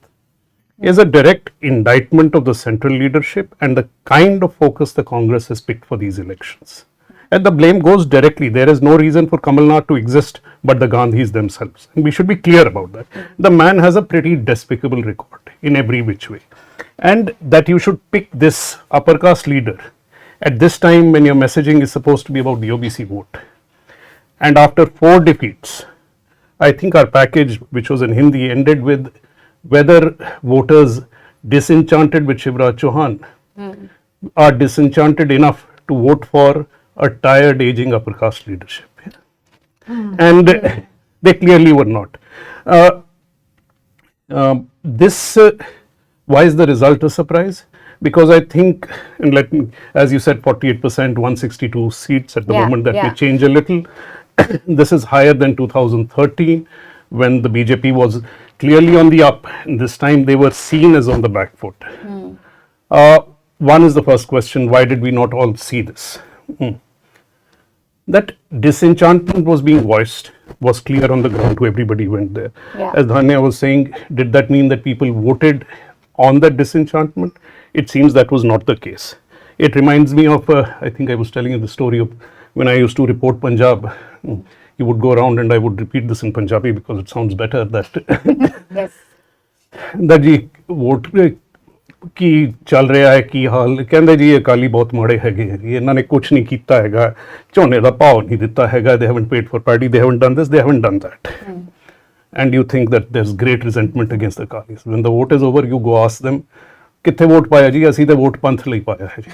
is a direct indictment of the central leadership and the kind of focus the Congress has picked for these elections. And the blame goes directly. There is no reason for Kamal Nath to exist but the Gandhis themselves. And we should be clear about that. The man has a pretty despicable record in every which way. And that you should pick this upper caste leader at this time when your messaging is supposed to be about the OBC vote. And after 4 defeats, I think our package, which was in Hindi, ended with whether voters disenchanted with Shivraj Chauhan are disenchanted enough to vote for a tired, aging upper caste leadership. And they clearly were not. Why is the result a surprise? Because I think, and let me, as you said, 48%, 162 seats at the moment, that may change a little. This is higher than 2013 when the BJP was clearly on the up, and this time they were seen as on the back foot. One is the first question, why did we not all see this? That disenchantment was being voiced, was clear on the ground to everybody who went there. As Dhanya was saying, did that mean that people voted on that disenchantment? It seems that was not the case. It reminds me of, I think I was telling you the story of when I used to report Punjab. You would go around and I would repeat this in Punjabi because it sounds better, that that ji vote ਕੀ ਚੱਲ ਰਿਹਾ ਹੈ, ਕੀ ਹਾਲ, ਕਹਿੰਦੇ ਜੀ ਅਕਾਲੀ ਬਹੁਤ ਮਾੜੇ ਹੈਗੇ, ਇਹਨਾਂ ਨੇ ਕੁਝ ਨਹੀਂ ਕੀਤਾ ਹੈਗਾ, ਝੋਨੇ ਦਾ ਭਾਅ ਨਹੀਂ ਦਿੱਤਾ ਹੈਗਾ, they haven't paid for paddy, they haven't done this, they haven't done that. And you think that there's great resentment against the Akalis. When the vote is over, you go ask them, ਕਿੱਥੇ vote ਪਾਇਆ ਜੀ? ਅਸੀਂ ਤਾਂ vote ਪੰਥ ਲਈ ਪਾਇਆ ਹੈ ਜੀ.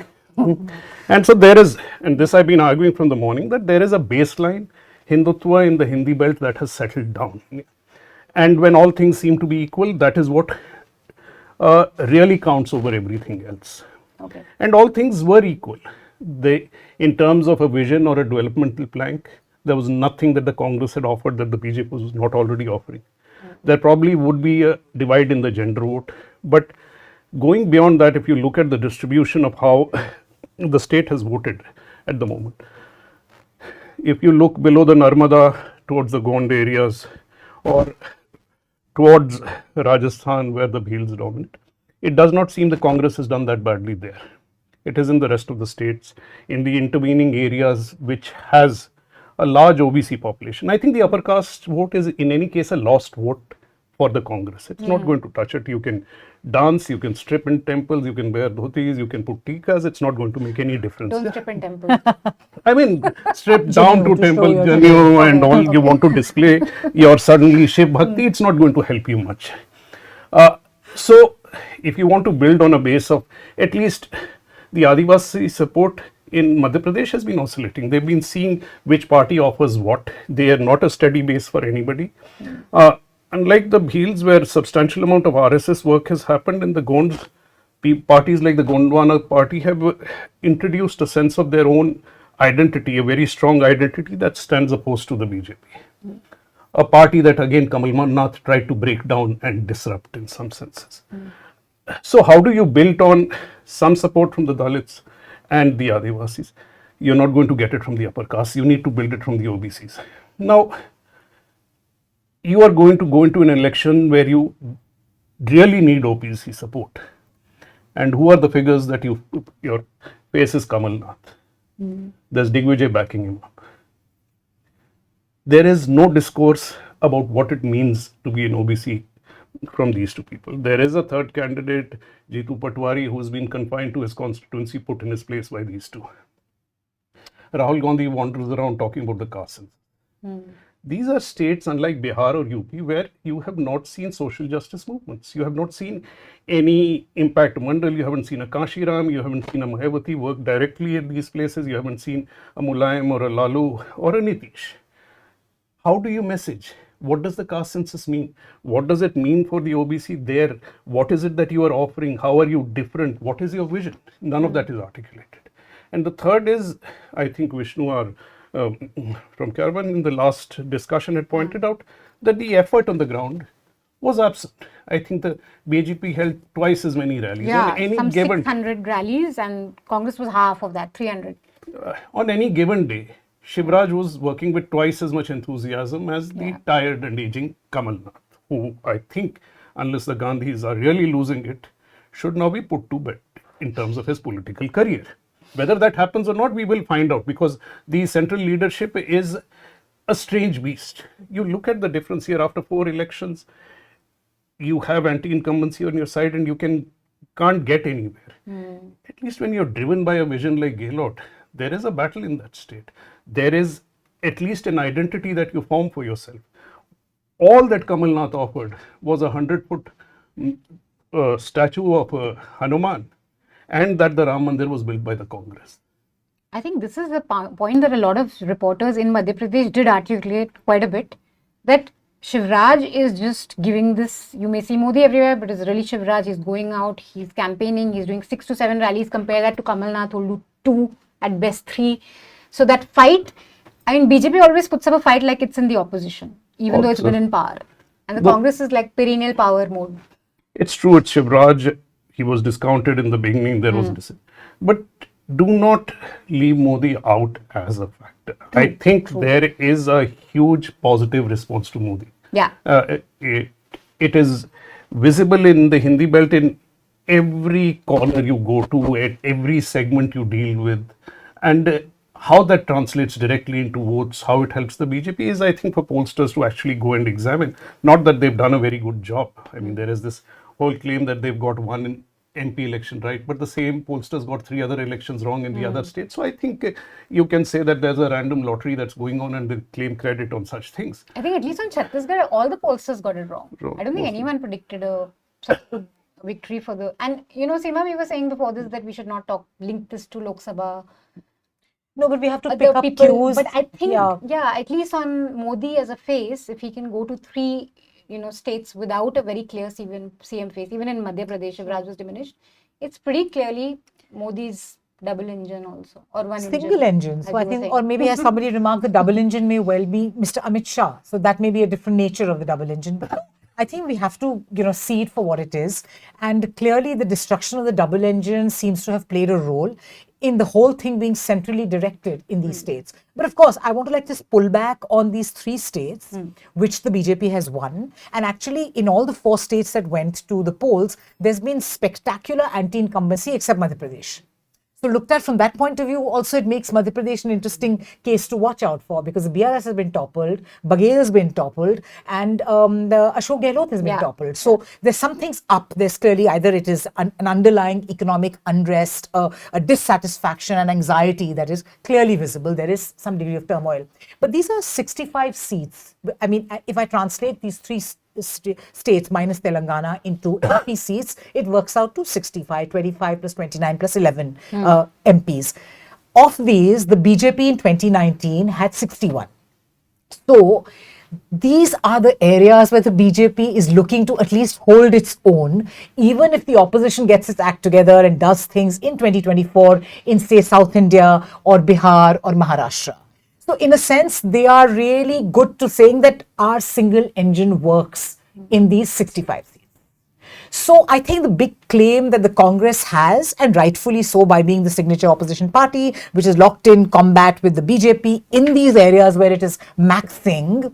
And so there is, and this I've been arguing from the morning, that there is a baseline Hindutva in the Hindi belt that has settled down. And when all things seem to be equal, that is what really counts over everything else. And all things were equal. In terms of a vision or a developmental plank, there was nothing that the Congress had offered that the BJP was not already offering. There probably would be a divide in the gender vote, but Going beyond that, if you look at the distribution of how the state has voted at the moment, if you look below the Narmada towards the Gond areas or towards Rajasthan where the Bhils dominate, it does not seem the Congress has done that badly there. It is in the rest of the states, in the intervening areas which has a large OBC population. I think the upper caste vote is in any case a lost vote for the Congress. It's not going to touch it. You can dance, you can strip in temples, you can wear dhotis, you can put tikas. It's not going to make any difference. Don't strip in temples. I mean, strip down to temple Janu and all you want to display your suddenly Shiv Bhakti, it's not going to help you much. So, if you want to build on a base of at least the Adivasi support in Madhya Pradesh has been oscillating. They've been seeing which party offers what. They are not a steady base for anybody. Unlike the Bhils, where substantial amount of RSS work has happened in the Gond, parties like the Gondwana party have introduced a sense of their own identity, a very strong identity that stands opposed to the BJP. A party that again Kamal Nath tried to break down and disrupt in some senses. So how do you build on some support from the Dalits and the Adivasis? You're not going to get it from the upper caste. You need to build it from the OBCs. Now, you are going to go into an election where you really need OBC support. And who are the figures that your face is Kamal Nath? There's Digvijay backing him up. There is no discourse about what it means to be an OBC from these two people. There is a third candidate, Jitu Patwari, who's been confined to his constituency, put in his place by these two. Rahul Gandhi wanders around talking about the castes. These are states, unlike Bihar or UP, where you have not seen social justice movements. You have not seen any impact Mandal, you haven't seen a Kashiram, you haven't seen a Mayawati work directly at these places, you haven't seen a Mulayam or a Lalu or a Nitish. How do you message? What does the caste census mean? What does it mean for the OBC there? What is it that you are offering? How are you different? What is your vision? None of that is articulated. And the third is, I think Vishnu from Caravan in the last discussion had pointed out that the effort on the ground was absent. I think the BJP held twice as many rallies. Yeah, on any some given 600 rallies and Congress was half of that, 300. On any given day, Shivraj was working with twice as much enthusiasm as the tired and aging Kamal Nath, who I think, unless the Gandhis are really losing it, should now be put to bed in terms of his political career. Whether that happens or not, we will find out, because the central leadership is a strange beast. You look at the difference here after 4 elections, you have anti-incumbency on your side and you can't get anywhere. At least when you're driven by a vision like Gehlot, there is a battle in that state. There is at least an identity that you form for yourself. All that Kamal Nath offered was a 100-foot statue of Hanuman, and that the Ram Mandir was built by the Congress. I think this is the point that a lot of reporters in Madhya Pradesh did articulate quite a bit, that Shivraj is just giving this, you may see Modi everywhere, but it's really Shivraj. He's going out, he's campaigning, he's doing 6 to 7 rallies. Compare that to Kamal Nath, who'll do 2, at best 3. So that fight, I mean, BJP always puts up a fight like it's in the opposition, even though it's been in power. And the Congress is like perennial power mode. It's true, it's Shivraj. He was discounted in the beginning, there was but do not leave Modi out as a factor. I think there is a huge positive response to Modi. Yeah. It is visible in the Hindi belt in every corner you go to, at every segment you deal with. And how that translates directly into votes, how it helps the BJP is, I think, for pollsters to actually go and examine. Not that they've done a very good job. I mean, there is this whole claim that they've got one MP election right, but the same pollsters got 3 other elections wrong in the other states. So I think you can say that there's a random lottery that's going on and they claim credit on such things. I think at least on Chhattisgarh, all the pollsters got it wrong. I don't think anyone predicted a victory for the... And you know, Seema, we were saying before this that we should not link this to Lok Sabha. No, but we have to pick up cues. But I think, at least on Modi as a face, if he can go to 3 states without a very clear CM face, even in Madhya Pradesh, if Raj was diminished, it's pretty clearly Modi's double engine also, or one single engine. So I think, or maybe as somebody remarked, the double engine may well be Mr. Amit Shah. So that may be a different nature of the double engine. But I think we have to, see it for what it is. And clearly the destruction of the double engine seems to have played a role in the whole thing being centrally directed in these states. But of course, I want to just pull back on these 3 states, which the BJP has won. And actually, in all the 4 states that went to the polls, there's been spectacular anti-incumbency except Madhya Pradesh. So looked at from that point of view, also it makes Madhya Pradesh an interesting case to watch out for, because the BRS has been toppled, Baghel has been toppled, and the Ashok Gehlot has been toppled. So there's some things up. There's clearly either it is an underlying economic unrest, a dissatisfaction and anxiety that is clearly visible. There is some degree of turmoil. But these are 65 seats. I mean, if I translate these 3 states minus Telangana into MP seats, it works out to 65, 25 plus 29 plus 11 MPs. Of these, the BJP in 2019 had 61. So these are the areas where the BJP is looking to at least hold its own, even if the opposition gets its act together and does things in 2024 in, say, South India or Bihar or Maharashtra. So in a sense, they are really good to saying that our single engine works in these 65 seats. So I think the big claim that the Congress has, and rightfully so by being the signature opposition party, which is locked in combat with the BJP in these areas where it is maxing,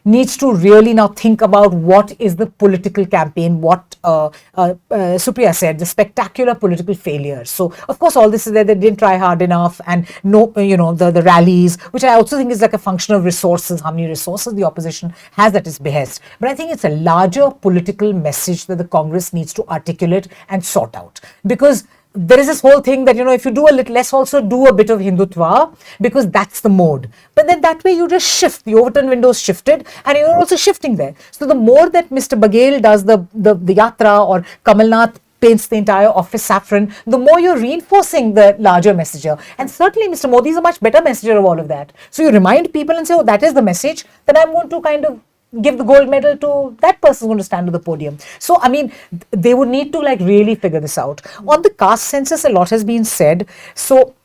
needs to really now think about what is the political campaign, what Supriya said, the spectacular political failures. So, of course, all this is that they didn't try hard enough, and the rallies, which I also think is like a function of resources, how many resources the opposition has at its behest. But I think it's a larger political message that the Congress needs to articulate and sort out. Because there is this whole thing that, if you do a little less, also do a bit of Hindutva, because that's the mode. But then that way you just shift. The overturn window is shifted, and you're also shifting there. So the more that Mr. Baghel does the yatra, or Kamal Nath paints the entire office saffron, the more you're reinforcing the larger messenger. And certainly Mr. Modi is a much better messenger of all of that. So you remind people and say, oh, that is the message, that I'm going to kind of give the gold medal to that person who's going to stand on the podium. So, I mean, they would need to really figure this out. On the caste census, a lot has been said. So,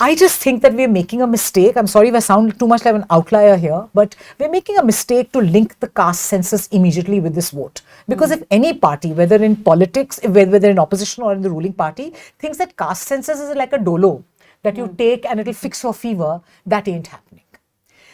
I just think that we're making a mistake. I'm sorry if I sound too much like an outlier here, but we're making a mistake to link the caste census immediately with this vote. Because if any party, whether in politics, whether in opposition or in the ruling party, thinks that caste census is like a dolo that you take and it'll fix your fever, that ain't happening.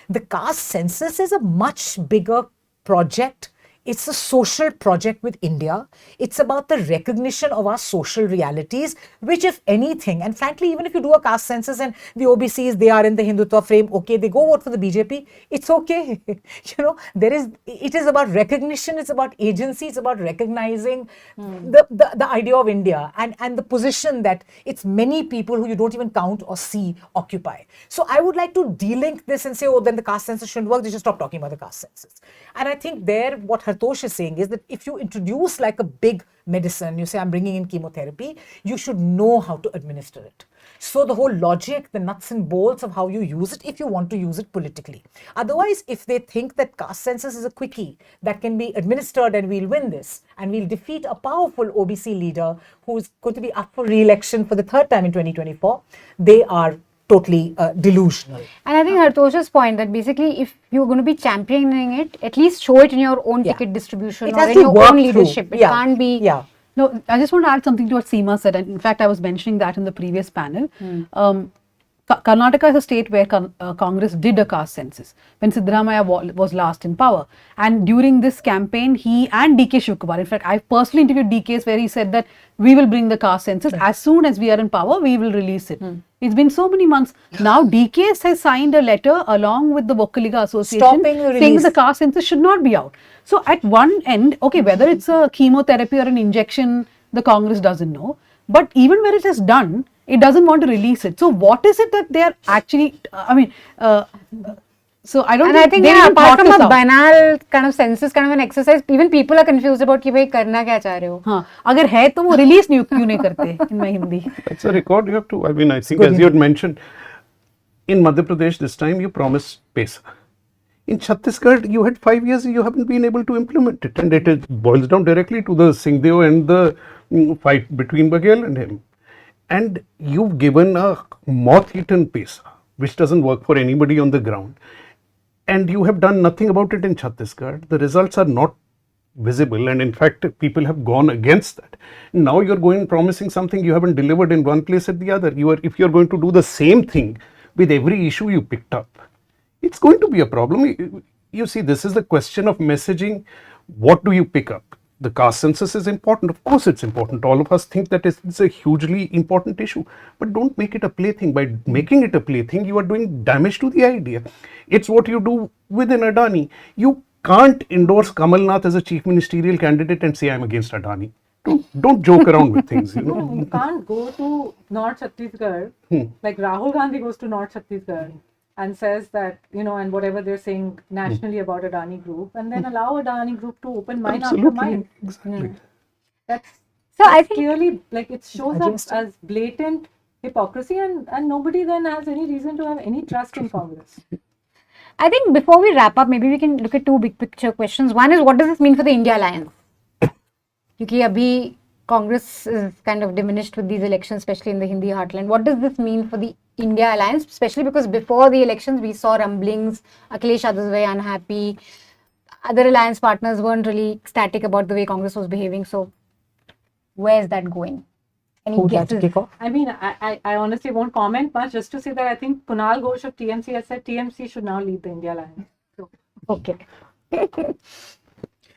The caste census is a much bigger project. It's a social project with India. It's about the recognition of our social realities, which, if anything, and frankly, even if you do a caste census and the OBCs, they are in the Hindutva frame, okay, they go vote for the BJP, it's okay. It is about recognition, it's about agency, it's about recognizing the idea of India and the position that it's many people who you don't even count or see occupy. So I would like to delink this and say, oh, then the caste census shouldn't work, they should stop talking about the caste census. And I think there, what Hartosh is saying is that if you introduce like a big medicine, you say, I'm bringing in chemotherapy, you should know how to administer it. So the whole logic, the nuts and bolts of how you use it, if you want to use it politically. Otherwise, if they think that caste census is a quickie that can be administered and we'll win this, and we'll defeat a powerful OBC leader who's going to be up for re-election for the 3rd time in 2024, they are totally delusional. And I think Hartosh's point that basically if you're going to be championing it, at least show it in your own ticket distribution or in your own leadership. It can't be... No, I just want to add something to what Seema said. And in fact, I was mentioning that in the previous panel. Karnataka is a state where Congress did a caste census when Siddharth was last in power. And during this campaign, he and DK Shivkumar, in fact, I personally interviewed DK's where he said that we will bring the caste census. As soon as we are in power, we will release it. It's been so many months. Now, DK's has signed a letter along with the Vokkaliga Association saying the caste census should not be out. So at one end, okay, whether it's a chemotherapy or an injection, the Congress doesn't know. But even where it is done, it doesn't want to release it. So what is it that they are actually, so I don't think apart from a banal kind of census, kind of an exercise, even people are confused about कि भाई करना क्या चाह रहे हो? हाँ, अगर है तो वो release क्यों नहीं करते in my Hindi? It's a record you have to, I think as you had mentioned, in Madhya Pradesh this time you promised paisa. In Chhattisgarh, you had 5 years, you haven't been able to implement it. And it boils down directly to the Singhdeo and the fight between Baghel and him. And you've given a moth-eaten paisa, which doesn't work for anybody on the ground. And you have done nothing about it in Chhattisgarh. The results are not visible, and in fact people have gone against that. Now you're going promising something you haven't delivered in one place at the other. If you're going to do the same thing with every issue you picked up, it's going to be a problem. You see, this is the question of messaging. What do you pick up? The caste census is important. Of course, it's important. All of us think that it's a hugely important issue. But don't make it a plaything. By making it a plaything, you are doing damage to the idea. It's what you do within Adani. You can't endorse Kamal Nath as a chief ministerial candidate and say, I'm against Adani. Don't joke around with things. No, you can't go to North Chhattisgarh, like Rahul Gandhi goes to North Chhattisgarh and says that, and whatever they're saying nationally about Adani Group, and then allow Adani Group to open mine after mine. Exactly. That's So I think clearly, like, it shows up as blatant hypocrisy, and nobody then has any reason to have any trust in Congress. I think before we wrap up, maybe we can look at two big picture questions. One is, what does this mean for the India alliance? Because abhi Congress is kind of diminished with these elections, especially in the Hindi heartland. What does this mean for the India alliance? Especially because before the elections, we saw rumblings. Akhilesh Yadav was very unhappy. Other alliance partners weren't really ecstatic about the way Congress was behaving. So, where's that going? Any guesses? I mean, I honestly won't comment much, just to say that I think Kunal Ghosh of TMC has said TMC should now lead the India alliance. So, okay.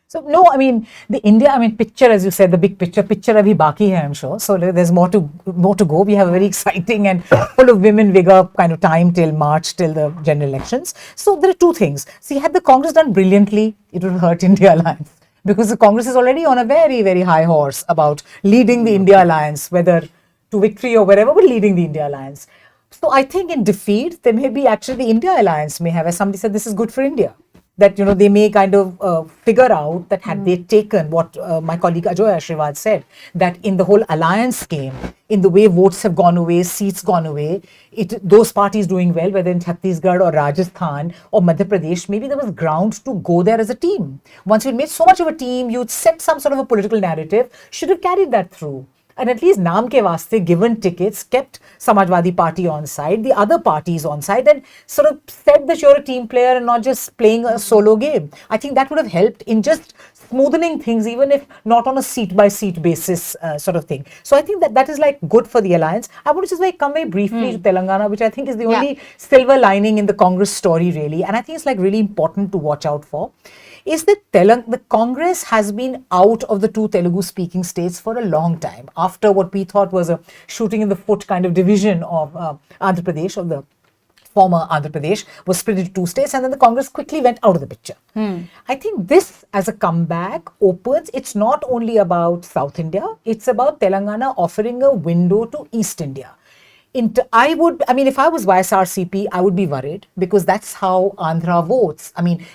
So no, I mean the India, picture, as you said, the big picture abhi baki hai, I'm sure. So there's more to go. We have a very exciting and full of women vigor kind of time till March, till the general elections. So there are two things. See, had the Congress done brilliantly, it would hurt India alliance, because the Congress is already on a very, very high horse about leading the India alliance, whether to victory or wherever, but leading the India alliance. So I think in defeat, there may be actually the India alliance may have, as somebody said, this is good for India. That, they may kind of figure out that had they taken what my colleague Ajoy Ashravad said, that in the whole alliance game, in the way votes have gone away, seats gone away, those parties doing well, whether in Chhattisgarh or Rajasthan or Madhya Pradesh, maybe there was ground to go there as a team. Once you'd made so much of a team, you'd set some sort of a political narrative, should have carried that through. And at least naam ke vaste, given tickets, kept Samajwadi Party on side, the other parties on side, and sort of said that you're a team player and not just playing a solo game. I think that would have helped in just smoothening things, even if not on a seat-by-seat basis sort of thing. So I think that is like good for the alliance. I want to just come very briefly to Telangana, which I think is the only silver lining in the Congress story, really. And I think it's like really important to watch out for. Is that the Congress has been out of the two Telugu-speaking states for a long time, after what we thought was a shooting in the foot kind of division of Andhra Pradesh, of the former Andhra Pradesh, was split into two states, and then the Congress quickly went out of the picture. I think this, as a comeback, opens, it's not only about South India, it's about Telangana offering a window to East India. If I was YSRCP, I would be worried, because that's how Andhra votes.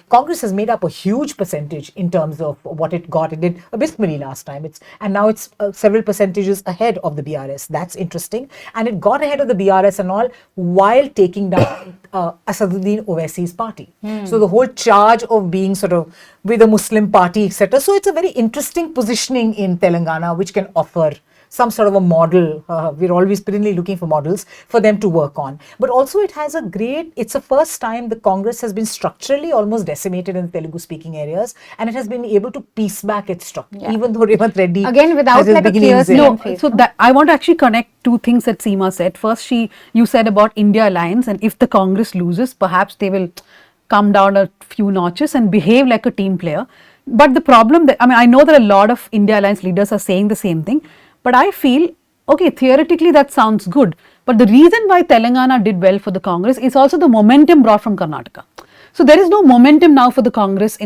Congress has made up a huge percentage in terms of what it got. It did abysmally last time. And now it's several percentages ahead of the BRS. That's interesting. And it got ahead of the BRS and all while taking down Asaduddin Owaisi's party. So the whole charge of being sort of with a Muslim party, etc. So it's a very interesting positioning in Telangana, which can offer some sort of a model. We're always perennially looking for models for them to work on. But also it's the first time the Congress has been structurally almost decimated in the Telugu-speaking areas, and it has been able to piece back its structure, even though Revanth Reddy again without like a clear so that I want to actually connect two things that Seema said. First, you said about India alliance, and if the Congress loses, perhaps they will come down a few notches and behave like a team player. But the problem I know that a lot of India alliance leaders are saying the same thing. But I feel, okay, theoretically that sounds good. But the reason why Telangana did well for the Congress is also the momentum brought from Karnataka. So there is no momentum now for the Congress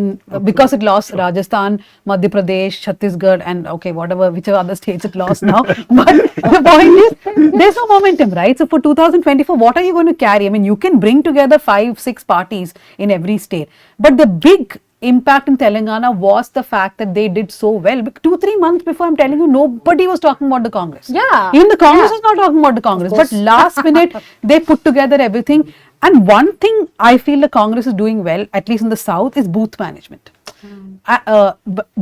because it lost Rajasthan, Madhya Pradesh, Chhattisgarh, and whichever other states it lost now. But the point is, there's no momentum, right? So for 2024, what are you going to carry? You can bring together 5-6 parties in every state. But the big impact in Telangana was the fact that they did so well. 2-3 months before, I'm telling you, nobody was talking about the Congress. Yeah. Even the Congress was not talking about the Congress. But last minute, they put together everything. And one thing I feel the Congress is doing well, at least in the South, is booth management.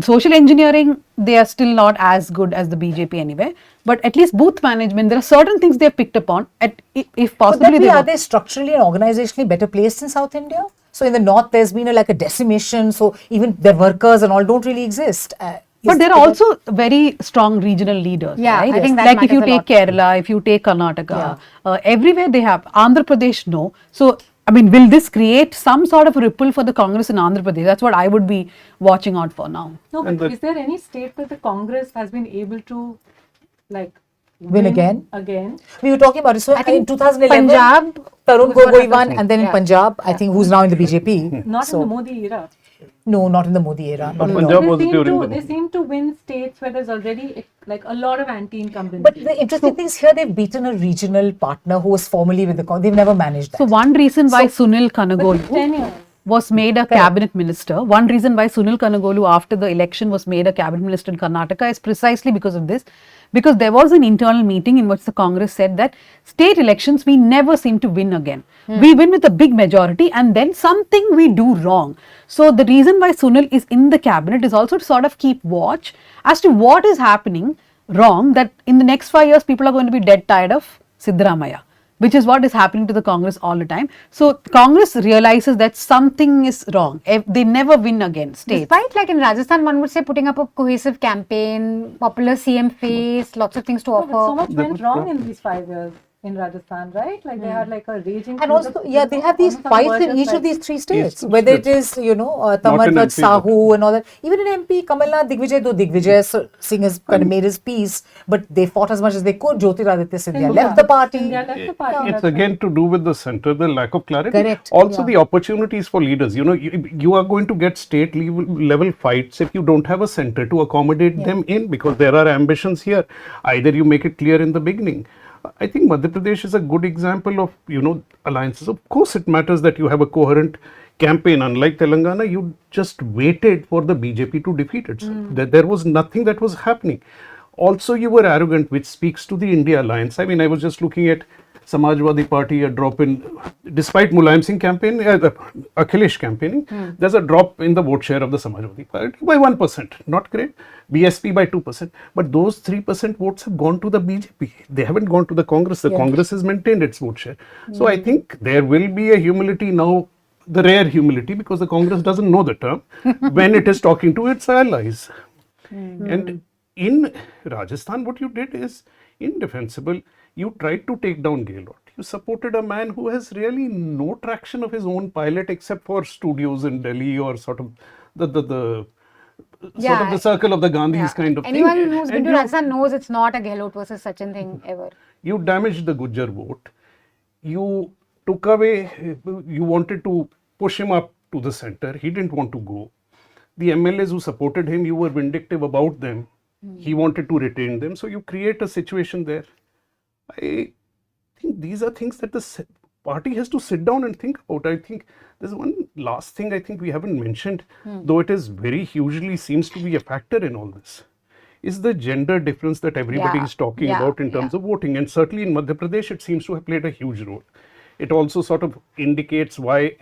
Social engineering, they are still not as good as the BJP anyway. But at least booth management, there are certain things they have picked up on. If possibly, are they structurally and organizationally better placed in South India? So in the north, there's been like a decimation. So even the workers and all don't really exist. But there are also very strong regional leaders, Yeah, right? I think that like if you matters a take Kerala, if you take Karnataka, everywhere they have. Andhra Pradesh, no. So, I mean, will this create some sort of ripple for the Congress in Andhra Pradesh? That's what I would be watching out for now. No, but is there any state where the Congress has been able to, like, Win again? Again. We were talking about it. So I think in 2011, Punjab Tarun was what Gogoi happened. won, and then in Yeah. Punjab, I think who's now in the BJP. Not So- in the Modi era. No, not in the Modi era. Not at all. Punjab was during the They seem to win states where there's already like a lot of anti-incumbency. But the interesting thing is here they've beaten a regional partner who was formerly with the Congress. They've never managed that. So one reason why Sunil Kanagolu 10 years. was made a cabinet minister, one reason why Sunil Kanagolu after the election was made a cabinet minister in Karnataka is precisely because of this. Because there was an internal meeting in which the Congress said that state elections we never seem to win again. We win with a big majority and then something we do wrong. So the reason why Sunil is in the cabinet is also to sort of keep watch as to what is happening wrong, that in the next 5 years people are going to be dead tired of Siddaramaiah, which is what is happening to the Congress all the time. So Congress realizes that something is wrong. They never win again states. Despite, like in Rajasthan, one would say putting up a cohesive campaign, popular CM face, lots of things to offer. So much went wrong in these 5 years in Rajasthan, right? Like they had like a raging. And also, yeah, they have these fights in each of these three states, whether it is, Tamarvat Sahu and all that. Even in MP, Kamalnath Digvijay, though Digvijay Singh has kind of made his peace, but they fought as much as they could. Jyotiraditya Scindia left the party. It's again to do with the center, the lack of clarity. Correct. Also, the opportunities for leaders. You are going to get state level fights if you don't have a center to accommodate them in, because there are ambitions here. Either you make it clear in the beginning. I think Madhya Pradesh is a good example of, alliances. Of course, it matters that you have a coherent campaign. Unlike Telangana, you just waited for the BJP to defeat itself. There was nothing that was happening. Also, you were arrogant, which speaks to the India alliance. I mean, I was just looking at Samajwadi Party, a drop in, despite Mulayam Singh campaign, Akhilesh campaigning, there's a drop in the vote share of the Samajwadi Party by 1%. Not great. BSP by 2%. But those 3% votes have gone to the BJP. They haven't gone to the Congress. The Congress has maintained its vote share. So I think there will be a humility now, the rare humility, because the Congress doesn't know the term, when it is talking to its allies. And in Rajasthan, what you did is indefensible. You tried to take down Gehlot. You supported a man who has really no traction of his own pilot except for studios in Delhi or sort of the circle of the Gandhis kind of Anyone thing. who's been And to Rajasthan knows it's not a Gehlot versus Sachin thing ever. you damaged the Gujjar vote. You took away, you wanted to push him up to the center. He didn't want to go. The MLAs who supported him, you were vindictive about them. He wanted to retain them. So you create a situation there. I think these are things that the party has to sit down and think about. I think there's one last thing I think we haven't mentioned, though it is very hugely seems to be a factor in all this, is the gender difference that everybody is talking about in terms of voting. And certainly in Madhya Pradesh, it seems to have played a huge role. It also sort of indicates why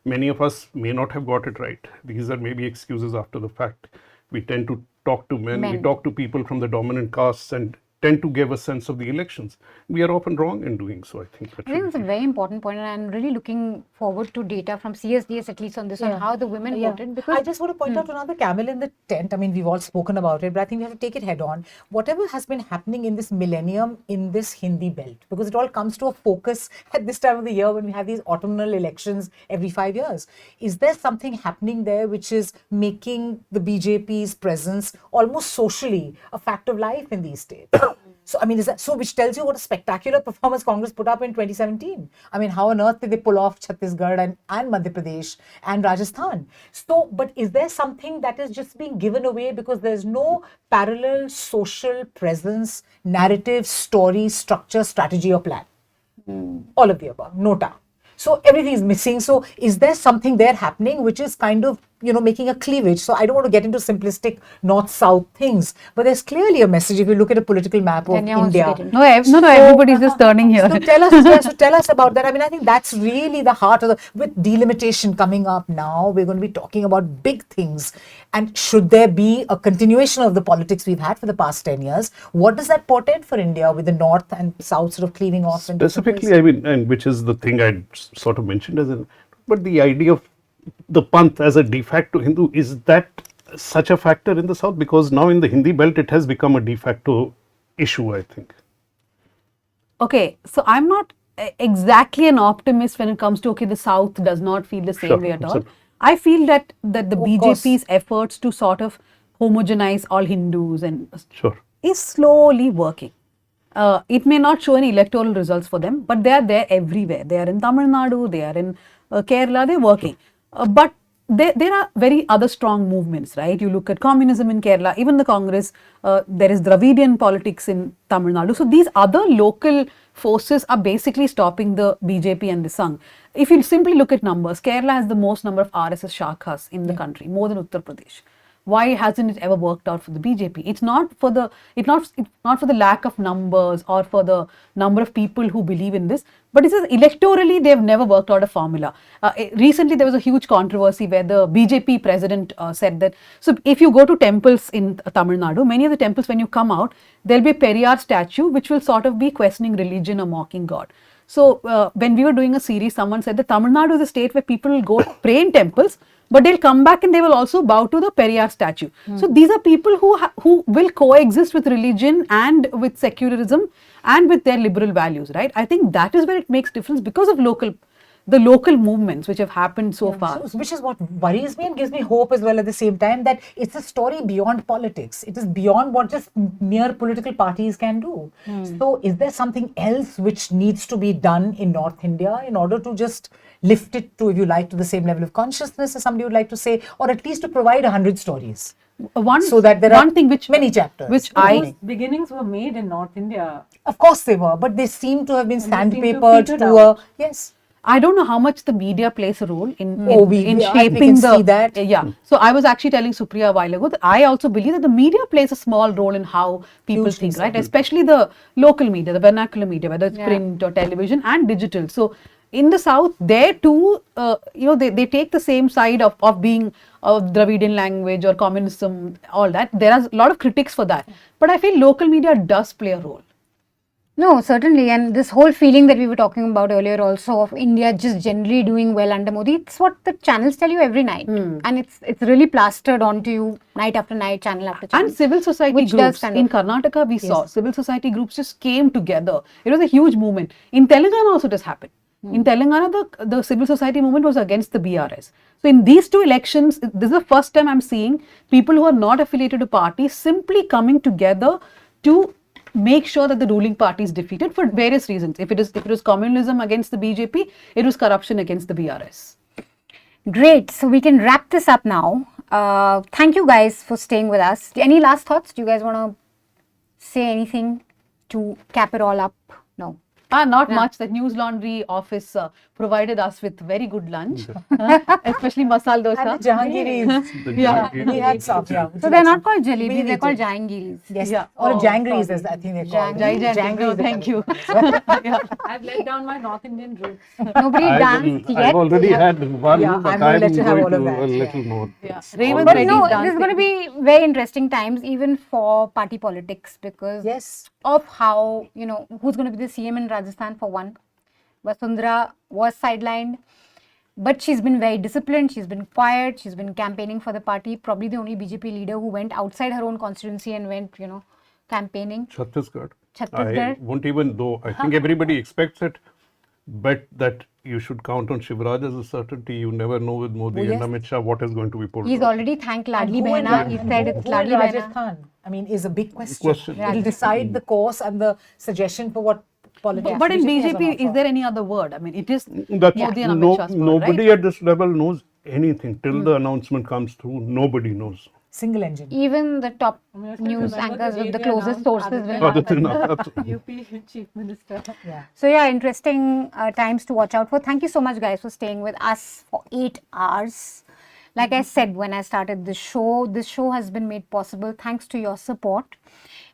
many of us may not have got it right. These are maybe excuses after the fact. We tend to talk to men, we talk to people from the dominant castes and tend to give a sense of the elections. We are often wrong in doing so, I think. I think it's a very important point, and I'm really looking forward to data from CSDS at least on this, on how the women voted. Because I just want to point out another camel in the tent. I mean, we've all spoken about it, but I think we have to take it head on. Whatever has been happening in this millennium in this Hindi belt, because it all comes to a focus at this time of the year when we have these autumnal elections every 5 years. Is there something happening there which is making the BJP's presence almost socially a fact of life in these states? So, I mean, is that so? Which tells you what a spectacular performance Congress put up in 2017. I mean, how on earth did they pull off Chhattisgarh and Madhya Pradesh and Rajasthan? So, but is there something that is just being given away because there's no parallel social presence, narrative, story, structure, strategy, or plan? All of the above, no doubt. So everything is missing. So is there something there happening which is kind of, making a cleavage? So I don't want to get into simplistic north-south things, but there's clearly a message if you look at a political map of India. No, everybody's just turning here. So tell us about that. I mean, I think that's really the heart of with delimitation coming up now, we're going to be talking about big things. And should there be a continuation of the politics we've had for the past 10 years, what does that portend for India with the north and south sort of cleaving off? Specifically, I mean, and which is the thing I sort of mentioned as But the idea of the Panth as a de facto Hindu, is that such a factor in the South? Because now in the Hindi belt, it has become a de facto issue, I think. Okay, so I'm not exactly an optimist when it comes to, okay, the South does not feel the same way at all. I feel that the BJP's efforts to sort of homogenize all Hindus and is slowly working. It may not show any electoral results for them, but they are there everywhere. They are in Tamil Nadu, they are in Kerala, they're working. But there are very other strong movements, right? You look at communism in Kerala, even the Congress, there is Dravidian politics in Tamil Nadu. So these other local forces are basically stopping the BJP and the Sangh. If you simply look at numbers, Kerala has the most number of RSS shakhas in the country, more than Uttar Pradesh. Why hasn't it ever worked out for the BJP? It's not for the lack of numbers or for the number of people who believe in this, but it's just electorally they've never worked out a formula. Recently there was a huge controversy where the BJP president said that, so if you go to temples in Tamil Nadu, many of the temples when you come out, there'll be a Periyar statue which will sort of be questioning religion or mocking God. So when we were doing a series, someone said that Tamil Nadu is a state where people will go pray in temples, but they'll come back and they will also bow to the Periyar statue. So these are people who will coexist with religion and with secularism and with their liberal values, right? I think that is where it makes difference because of the local movements which have happened so far. So, which is what worries me and gives me hope as well at the same time, that it's a story beyond politics. It is beyond what just mere political parties can do. So is there something else which needs to be done in North India in order to just lift it to, if you like, to the same level of consciousness, as somebody would like to say, or at least to provide 100 stories? So that there are thing which many chapters. Those beginnings were made in North India. Of course they were, but they seem to have been sandpapered to a, yes. I don't know how much the media plays a role in I shaping can the see that. Yeah. So I was actually telling Supriya a while ago that I also believe that the media plays a small role in how people think, right? Especially the local media, the vernacular media, whether it's print or television and digital. So in the South, there too, they take the same side of being of Dravidian language or communism, all that. There are a lot of critics for that. But I feel local media does play a role. No, certainly. And this whole feeling that we were talking about earlier also of India just generally doing well under Modi, it's what the channels tell you every night. And it's really plastered onto you night after night, channel after channel. And civil society groups. In Karnataka, we saw civil society groups just came together. It was a huge movement. In Telangana also it has happened. In Telangana, the civil society movement was against the BRS. So in these two elections, this is the first time I'm seeing people who are not affiliated to parties simply coming together to make sure that the ruling party is defeated for various reasons. If it was communalism against the BJP, it was corruption against the BRS. Great. So we can wrap this up now. Thank you guys for staying with us. Any last thoughts? Do you guys want to say anything to cap it all up? No. Not much. The Newslaundry office provided us with very good lunch, especially masala dosa. And the Jahangiris. We had some. So they're not called jalebis, they're called Jahangiris. Yes. Or jangris, as I think they're called. Jangris. Thank you. I've let down my North Indian roots. Nobody danced yet. I've already had one, but I'm going to a little more. Raymond But no, this is going to be very interesting times even for party politics because of how, who's going to be the CM in Rajasthan for one. Vasundhara was sidelined, but she's been very disciplined, she's been quiet, she's been campaigning for the party, probably the only BJP leader who went outside her own constituency and went, campaigning. Chhattisgarh. I won't even, though I think everybody expects it, bet that you should count on Shivraj as a certainty. You never know with Modi and Amit Shah what is going to be pulled He's already thanked Ladli Behna. He said it's Ladli Behna. Rajasthan, is a big question. It will decide the course and the suggestion for what politics. But in BJP, is there any other word? It is Modi and Amit Shah's word, nobody at this level knows anything. Till the announcement comes through, nobody knows. Single engine. Even the top news anchors with the closest sources will not. UP Chief Minister. So interesting times to watch out for. Thank you so much guys for staying with us for 8 hours. Like I said when I started this show has been made possible thanks to your support.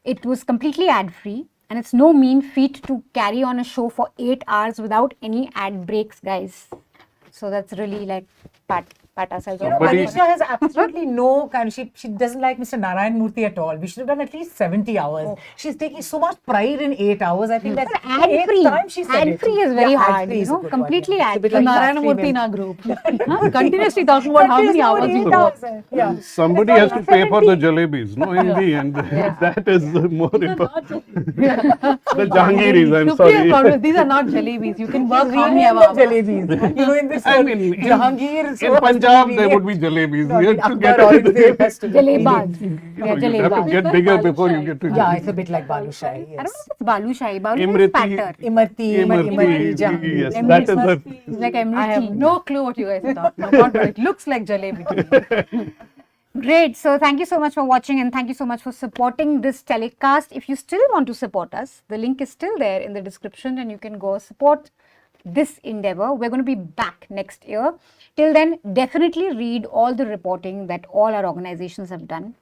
It was completely ad-free. And it's no mean feat to carry on a show for 8 hours without any ad breaks, guys. So that's really pat pat ourselves You on know, the back. Manisha has absolutely no kind. She doesn't like Mr. Narayan Murthy at all. We should have done at least 70 hours. She's taking so much pride in 8 hours. I think that's Ad the eighth free. time she said Ad it. free is very Yeah, ad hard, free you is a know, good completely one, yeah. ad It's a bit free. like Narayana fat free Murthy in milk. our group. Continuously talking about how many hours he Continuously worked. Yeah. Somebody has to pay for the jalebis, no, in the end. That is more important. The Jahangiris, I'm Supriya sorry. promise, these are not jalebis. You can work how many Rename hours. them jalebis. You know, in this I one, mean, Jahangir. so in has to Punjab, be there renamed. would be jalebis. No, You in have to Akbar get Aurangzeb has to be. Jalebas. you Yeah, you have to jalebas. get bigger before you get to Yeah, it's a bit like Balushahi. I don't know Yes. if it's Balushahi. Balushahi is Imriti, fatter. Imarti, Jahangir. yes, that is the. It's like I have Amriti. no clue what you guys are talking about, but it looks like jalebi to me. Great. So thank you so much for watching and thank you so much for supporting this telecast. If you still want to support us, the link is still there in the description and you can go support this endeavor. We're going to be back next year. Till then, definitely read all the reporting that all our organizations have done.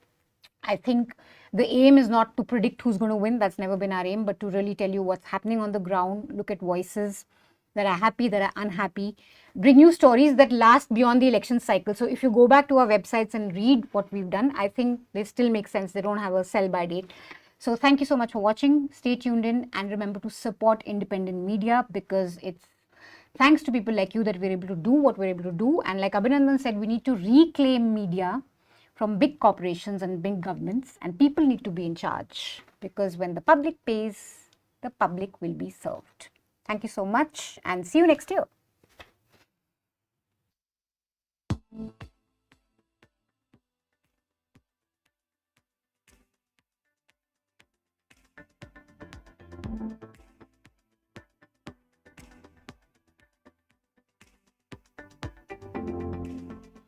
I think the aim is not to predict who's going to win. That's never been our aim, but to really tell you what's happening on the ground, look at voices that are happy, that are unhappy, bring you stories that last beyond the election cycle. So if you go back to our websites and read what we've done, I think they still make sense. They don't have a sell-by date. So thank you so much for watching. Stay tuned in and remember to support independent media because it's thanks to people like you that we're able to do what we're able to do. And like Abhinandan said, we need to reclaim media from big corporations and big governments, and people need to be in charge because when the public pays, the public will be served. Thank you so much and see you next year.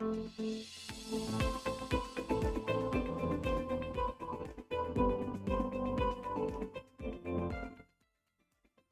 Thank you.